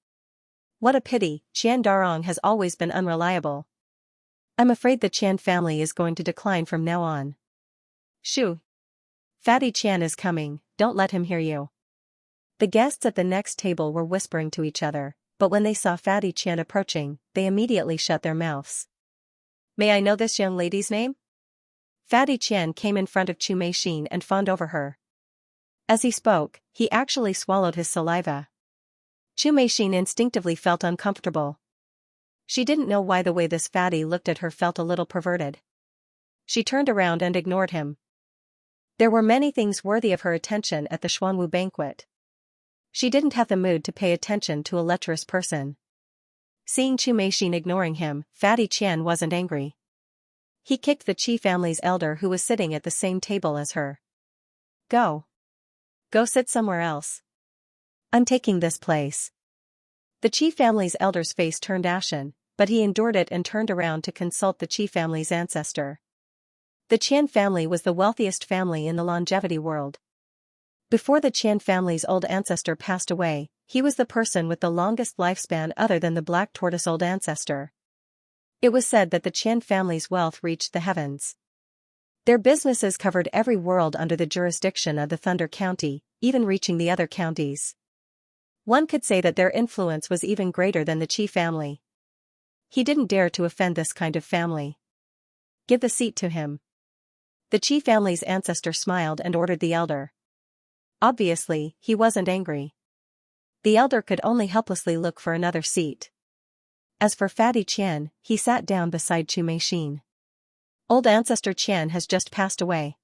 What a pity, Qian Darong has always been unreliable. I'm afraid the Qian family is going to decline from now on. Shoo! Fatty Qian is coming, don't let him hear you. The guests at the next table were whispering to each other, but when they saw Fatty Qian approaching, they immediately shut their mouths. May I know this young lady's name? Fatty Qian came in front of Chu Meixin and fawned over her. As he spoke, he actually swallowed his saliva. Chu Meixin instinctively felt uncomfortable. She didn't know why the way this fatty looked at her felt a little perverted. She turned around and ignored him. There were many things worthy of her attention at the Xuanwu banquet. She didn't have the mood to pay attention to a lecherous person. Seeing Chu Meixin ignoring him, Fatty Qian wasn't angry. He kicked the Qi family's elder who was sitting at the same table as her. Go. Go sit somewhere else. I'm taking this place. The Qi family's elder's face turned ashen, but he endured it and turned around to consult the Qi family's ancestor. The Qian family was the wealthiest family in the longevity world. Before the Qian family's old ancestor passed away, he was the person with the longest lifespan other than the black tortoise old ancestor. It was said that the Qian family's wealth reached the heavens. Their businesses covered every world under the jurisdiction of the Thunder County, even reaching the other counties. One could say that their influence was even greater than the Qi family. He didn't dare to offend this kind of family. Give the seat to him. The Qi family's ancestor smiled and ordered the elder. Obviously, he wasn't angry. The elder could only helplessly look for another seat. As for Fatty Qian, he sat down beside Chu Meixin. Old ancestor Qian has just passed away.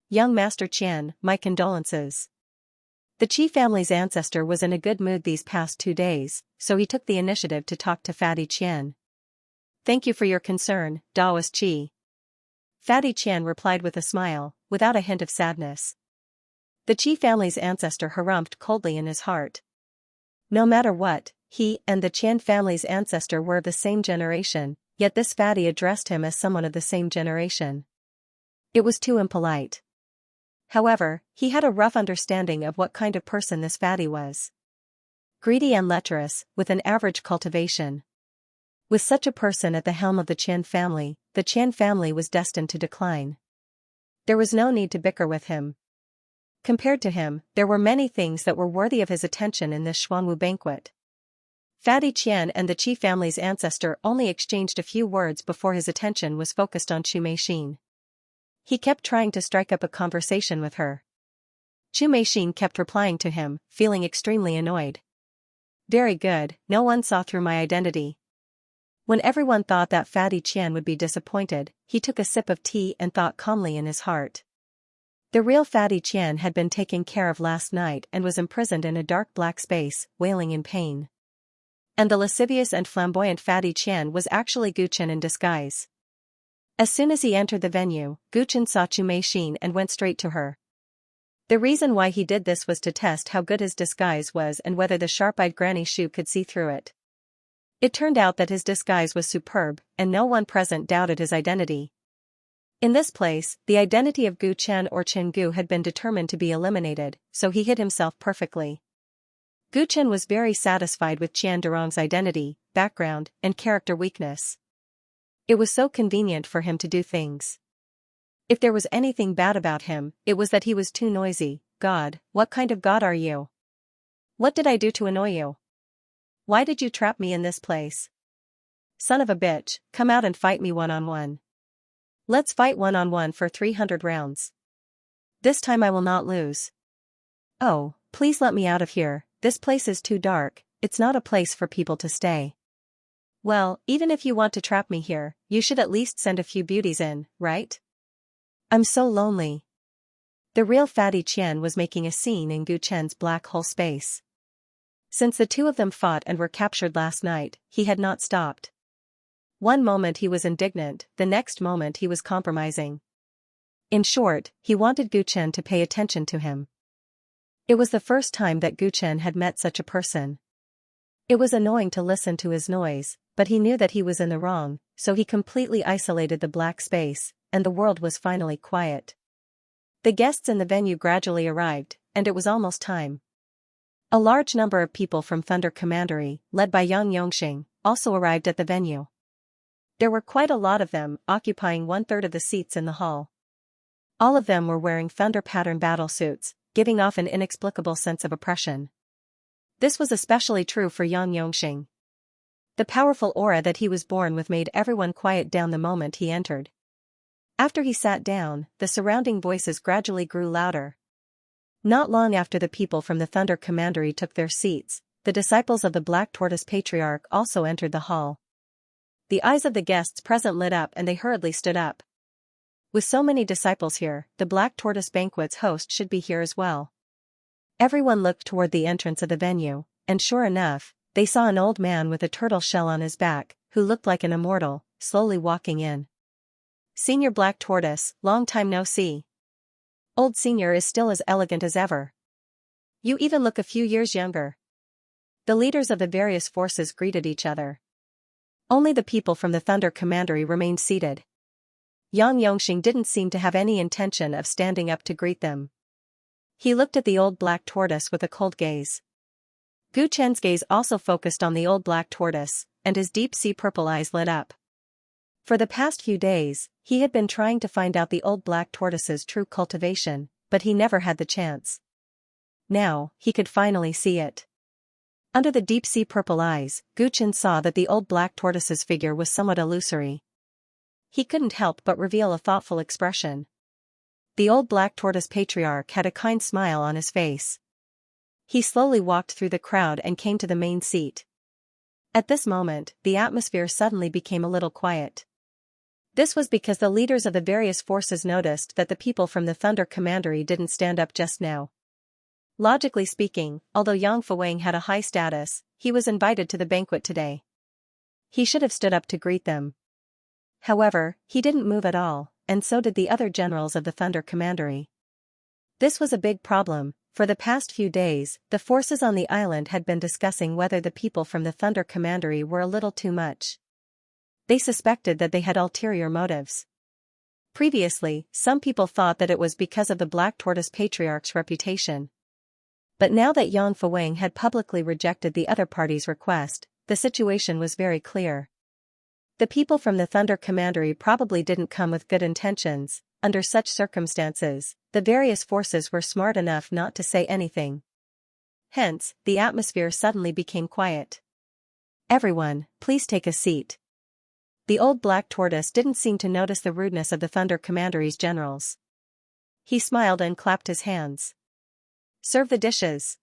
Young Master Qian, my condolences. The Qi family's ancestor was in a good mood these past 2 days, so he took the initiative to talk to Fatty Qian. Thank you for your concern, Daoist Qi. Fatty Qian replied with a smile, without a hint of sadness. The Qi family's ancestor harumphed coldly in his heart. No matter what, he and the Qian family's ancestor were of the same generation, yet this fatty addressed him as someone of the same generation. It was too impolite. However, he had a rough understanding of what kind of person this fatty was. Greedy and lecherous, with an average cultivation. With such a person at the helm of the Qian family was destined to decline. There was no need to bicker with him. Compared to him, there were many things that were worthy of his attention in this Xuanwu banquet. Fatty Qian and the Qi family's ancestor only exchanged a few words before his attention was focused on Chu Meixin. He kept trying to strike up a conversation with her. Chu Meixin kept replying to him, feeling extremely annoyed. Very good, no one saw through my identity. When everyone thought that Fatty Qian would be disappointed, he took a sip of tea and thought calmly in his heart. The real Fatty Qian had been taken care of last night and was imprisoned in a dark black space, wailing in pain. And the lascivious and flamboyant Fatty Qian was actually Gu Chen in disguise. As soon as he entered the venue, Gu Chen saw Chu Meixin and went straight to her. The reason why he did this was to test how good his disguise was and whether the sharp-eyed Granny Shu could see through it. It turned out that his disguise was superb, and no one present doubted his identity. In this place, the identity of Gu Chen or Chen Gu had been determined to be eliminated, so he hid himself perfectly. Gu Chen was very satisfied with Qian Durong's identity, background, and character weakness. It was so convenient for him to do things. If there was anything bad about him, it was that he was too noisy. God, what kind of god are you? What did I do to annoy you? Why did you trap me in this place? Son of a bitch, come out and fight me one-on-one. Let's fight one-on-one for 300 rounds. This time I will not lose. Oh, please let me out of here, this place is too dark, it's not a place for people to stay. Well, even if you want to trap me here, you should at least send a few beauties in, right? I'm so lonely. The real Fatty Qian was making a scene in Gu Chen's black hole space. Since the two of them fought and were captured last night, he had not stopped. One moment he was indignant, the next moment he was compromising. In short, he wanted Gu Chen to pay attention to him. It was the first time that Gu Chen had met such a person. It was annoying to listen to his noise, but he knew that he was in the wrong, so he completely isolated the black space, and the world was finally quiet. The guests in the venue gradually arrived, and it was almost time. A large number of people from Thunder Commandery, led by Yang Yongxing, also arrived at the venue. There were quite a lot of them, occupying 1/3 of the seats in the hall. All of them were wearing thunder pattern battle suits, giving off an inexplicable sense of oppression. This was especially true for Yang Yongxing. The powerful aura that he was born with made everyone quiet down the moment he entered. After he sat down, the surrounding voices gradually grew louder. Not long after the people from the Thunder Commandery took their seats, the disciples of the Black Tortoise Patriarch also entered the hall. The eyes of the guests present lit up and they hurriedly stood up. With so many disciples here, the Black Tortoise Banquet's host should be here as well. Everyone looked toward the entrance of the venue, and sure enough, they saw an old man with a turtle shell on his back, who looked like an immortal, slowly walking in. Senior Black Tortoise, long time no see. Old Senior is still as elegant as ever. You even look a few years younger. The leaders of the various forces greeted each other. Only the people from the Thunder Commandery remained seated. Yang Yongxing didn't seem to have any intention of standing up to greet them. He looked at the old Black Tortoise with a cold gaze. Gu Chen's gaze also focused on the old Black Tortoise, and his deep-sea purple eyes lit up. For the past few days, he had been trying to find out the old Black Tortoise's true cultivation, but he never had the chance. Now, he could finally see it. Under the deep-sea purple eyes, Gu Chen saw that the old Black Tortoise's figure was somewhat illusory. He couldn't help but reveal a thoughtful expression. The old Black Tortoise Patriarch had a kind smile on his face. He slowly walked through the crowd and came to the main seat. At this moment, the atmosphere suddenly became a little quiet. This was because the leaders of the various forces noticed that the people from the Thunder Commandery didn't stand up just now. Logically speaking, although Yang Fuwang had a high status, he was invited to the banquet today. He should have stood up to greet them. However, he didn't move at all, and so did the other generals of the Thunder Commandery. This was a big problem. For the past few days, the forces on the island had been discussing whether the people from the Thunder Commandery were a little too much. They suspected that they had ulterior motives. Previously, some people thought that it was because of the Black Tortoise Patriarch's reputation. But now that Yang Fuwang had publicly rejected the other party's request, the situation was very clear. The people from the Thunder Commandery probably didn't come with good intentions. Under such circumstances, the various forces were smart enough not to say anything. Hence, the atmosphere suddenly became quiet. "Everyone, please take a seat." The old black tortoise didn't seem to notice the rudeness of the Thunder Commandery's generals. He smiled and clapped his hands. "Serve the dishes."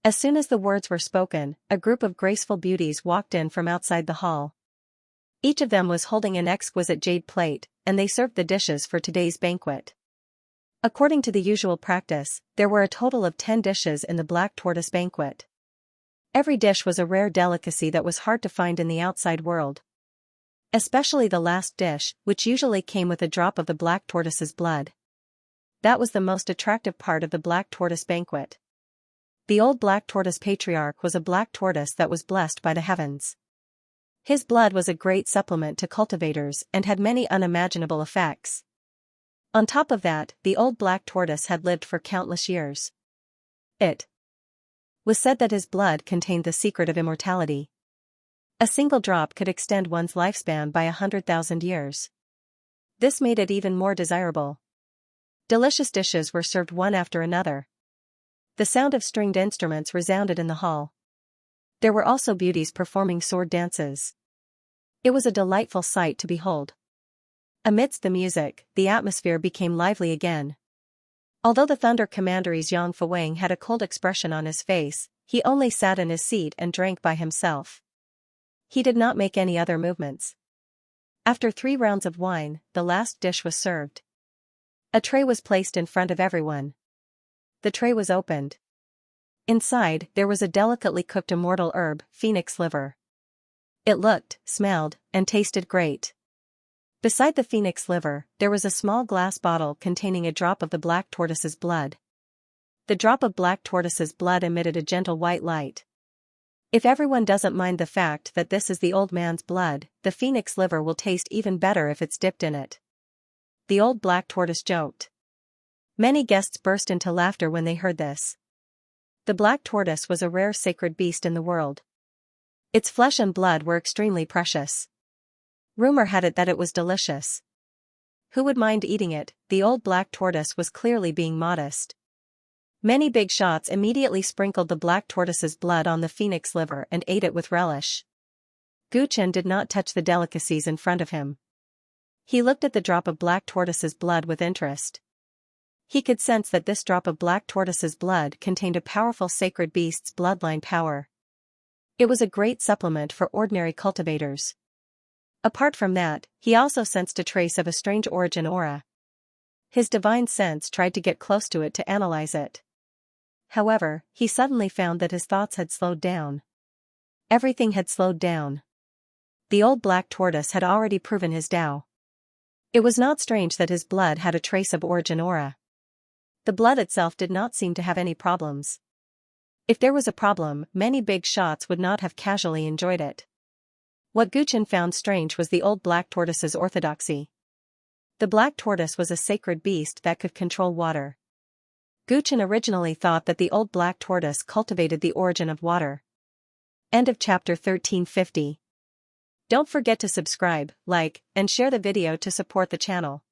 As soon as the words were spoken, a group of graceful beauties walked in from outside the hall. Each of them was holding an exquisite jade plate, and they served the dishes for today's banquet. According to the usual practice, there were a total of 10 dishes in the Black Tortoise banquet. Every dish was a rare delicacy that was hard to find in the outside world. Especially the last dish, which usually came with a drop of the Black Tortoise's blood. That was the most attractive part of the Black Tortoise banquet. The old Black Tortoise Patriarch was a black tortoise that was blessed by the heavens. His blood was a great supplement to cultivators and had many unimaginable effects. On top of that, the old black tortoise had lived for countless years. It was said that his blood contained the secret of immortality. A single drop could extend one's lifespan by 100,000 years. This made it even more desirable. Delicious dishes were served one after another. The sound of stringed instruments resounded in the hall. There were also beauties performing sword dances. It was a delightful sight to behold. Amidst the music, the atmosphere became lively again. Although the Thunder Commandery's Yang Fuwang had a cold expression on his face, he only sat in his seat and drank by himself. He did not make any other movements. After 3 rounds of wine, the last dish was served. A tray was placed in front of everyone. The tray was opened. Inside, there was a delicately cooked immortal herb, phoenix liver. It looked, smelled, and tasted great. Beside the phoenix liver, there was a small glass bottle containing a drop of the black tortoise's blood. The drop of black tortoise's blood emitted a gentle white light. If everyone doesn't mind the fact that this is the old man's blood, the phoenix liver will taste even better if it's dipped in it. The old black tortoise joked. Many guests burst into laughter when they heard this. The black tortoise was a rare sacred beast in the world. Its flesh and blood were extremely precious. Rumor had it that it was delicious. Who would mind eating it? The old black tortoise was clearly being modest. Many big shots immediately sprinkled the black tortoise's blood on the phoenix liver and ate it with relish. Guchen did not touch the delicacies in front of him. He looked at the drop of black tortoise's blood with interest. He could sense that this drop of black tortoise's blood contained a powerful sacred beast's bloodline power. It was a great supplement for ordinary cultivators. Apart from that, he also sensed a trace of a strange origin aura. His divine sense tried to get close to it to analyze it. However, he suddenly found that his thoughts had slowed down. Everything had slowed down. The old black tortoise had already proven his Tao. It was not strange that his blood had a trace of origin aura. The blood itself did not seem to have any problems. If there was a problem, many big shots would not have casually enjoyed it. What Guchen found strange was the old black tortoise's orthodoxy. The black tortoise was a sacred beast that could control water. Guchen originally thought that the old black tortoise cultivated the origin of water. End of chapter 1350. Don't forget to subscribe, like, and share the video to support the channel.